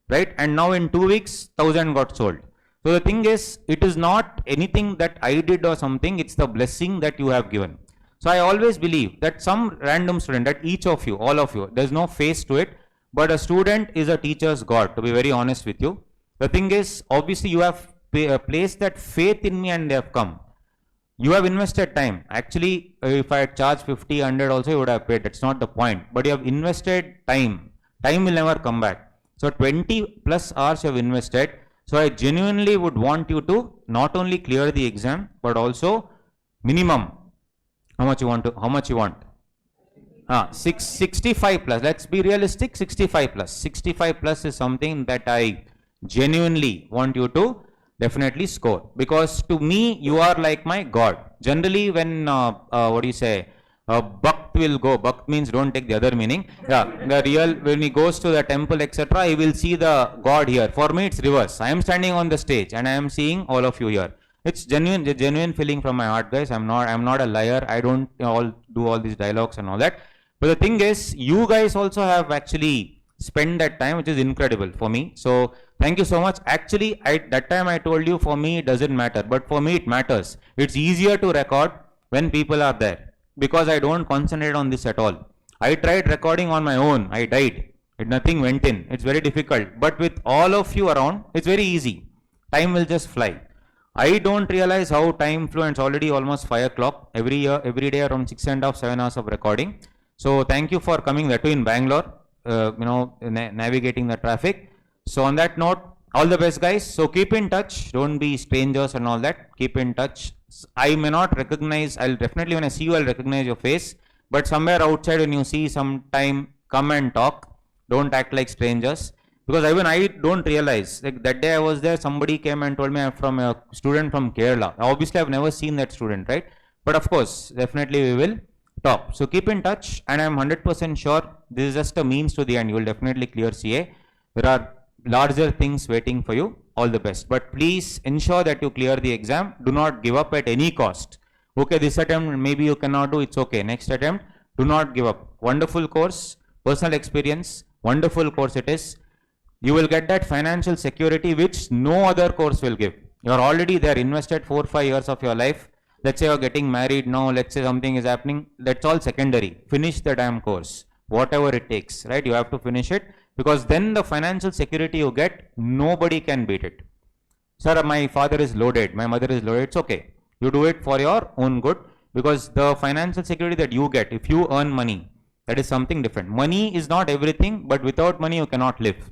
right? And now in 2 weeks, 1000 got sold. So the thing is, it is not anything that I did or something, it's the blessing that you have given. So I always believe that some random student, that each of you, all of you, there's no face to it. But a student is a teacher's God, to be very honest with you. The thing is, obviously you have placed that faith in me and they have come. You have invested time. Actually, if I had charged 50, 100 also, you would have paid. That's not the point. But you have invested time. Time will never come back. So 20 plus hours you have invested. So I genuinely would want you to not only clear the exam, but also minimum. How much you want to? How much you want? 65 plus. Let's be realistic. 65 plus. 65 plus is something that I genuinely want you to definitely score, because to me you are like my god. Generally when what do you say, bhakt will go, bhakt means don't take the other meaning, the real, when he goes to the temple etc, he will see the god here. For me it's reverse. I am standing on the stage and I am seeing all of you here. It's genuine feeling from my heart, guys. I'm not a liar. I don't do all these dialogues and all that. But the thing is, you guys also have actually spent that time, which is incredible for me. So thank you so much. Actually, that time I told you, for me it doesn't matter, but for me it matters. It's easier to record when people are there, because I don't concentrate on this at all. I tried recording on my own. I died. Nothing went in. It's very difficult. But with all of you around, it's very easy. Time will just fly. I don't realize how time flew, and it's already almost 5 o'clock. Every day around 6.5, 7 hours of recording. So thank you for coming, that too in Bangalore, navigating the traffic. So on that note, all the best, guys. So keep in touch. Don't be strangers and all that. Keep in touch. I may not recognize, I'll definitely, when I see you, I'll recognize your face. But somewhere outside, when you see sometime, come and talk. Don't act like strangers. Because even I don't realize, like that day I was there, somebody came and told me I'm from a student from Kerala. Obviously, I've never seen that student, right? But of course, definitely we will talk. So keep in touch, and I'm 100% sure this is just a means to the end. You will definitely clear CA. There are larger things waiting for you. All the best. But please ensure that you clear the exam. Do not give up at any cost. Okay, this attempt maybe you cannot do, it's okay. Next attempt, do not give up. Wonderful course, personal experience, wonderful course it is. You will get that financial security which no other course will give. You are already there, invested 4-5 years of your life. Let's say you are getting married now, let's say something is happening, that's all secondary. Finish the damn course, whatever it takes, right? You have to finish it, because then the financial security you get, nobody can beat it. Sir, my father is loaded, my mother is loaded, it's okay. You do it for your own good, because the financial security that you get, if you earn money, that is something different. Money is not everything, but without money you cannot live.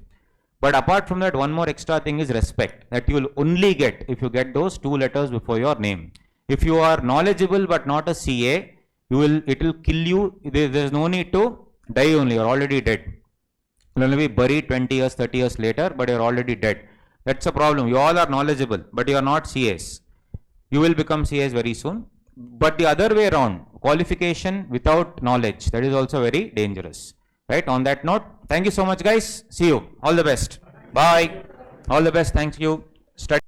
But apart from that, one more extra thing is respect, that you will only get if you get those 2 letters before your name. If you are knowledgeable but not a CA, it will kill you. There's no need to die only, you're already dead. You'll only be buried 20 years, 30 years later, but you're already dead. That's a problem. You all are knowledgeable, but you are not CAs. You will become CAs very soon. But the other way around, qualification without knowledge, that is also very dangerous. Right? On that note, thank you so much, guys. See you. All the best. Bye. All the best. Thank you. Study.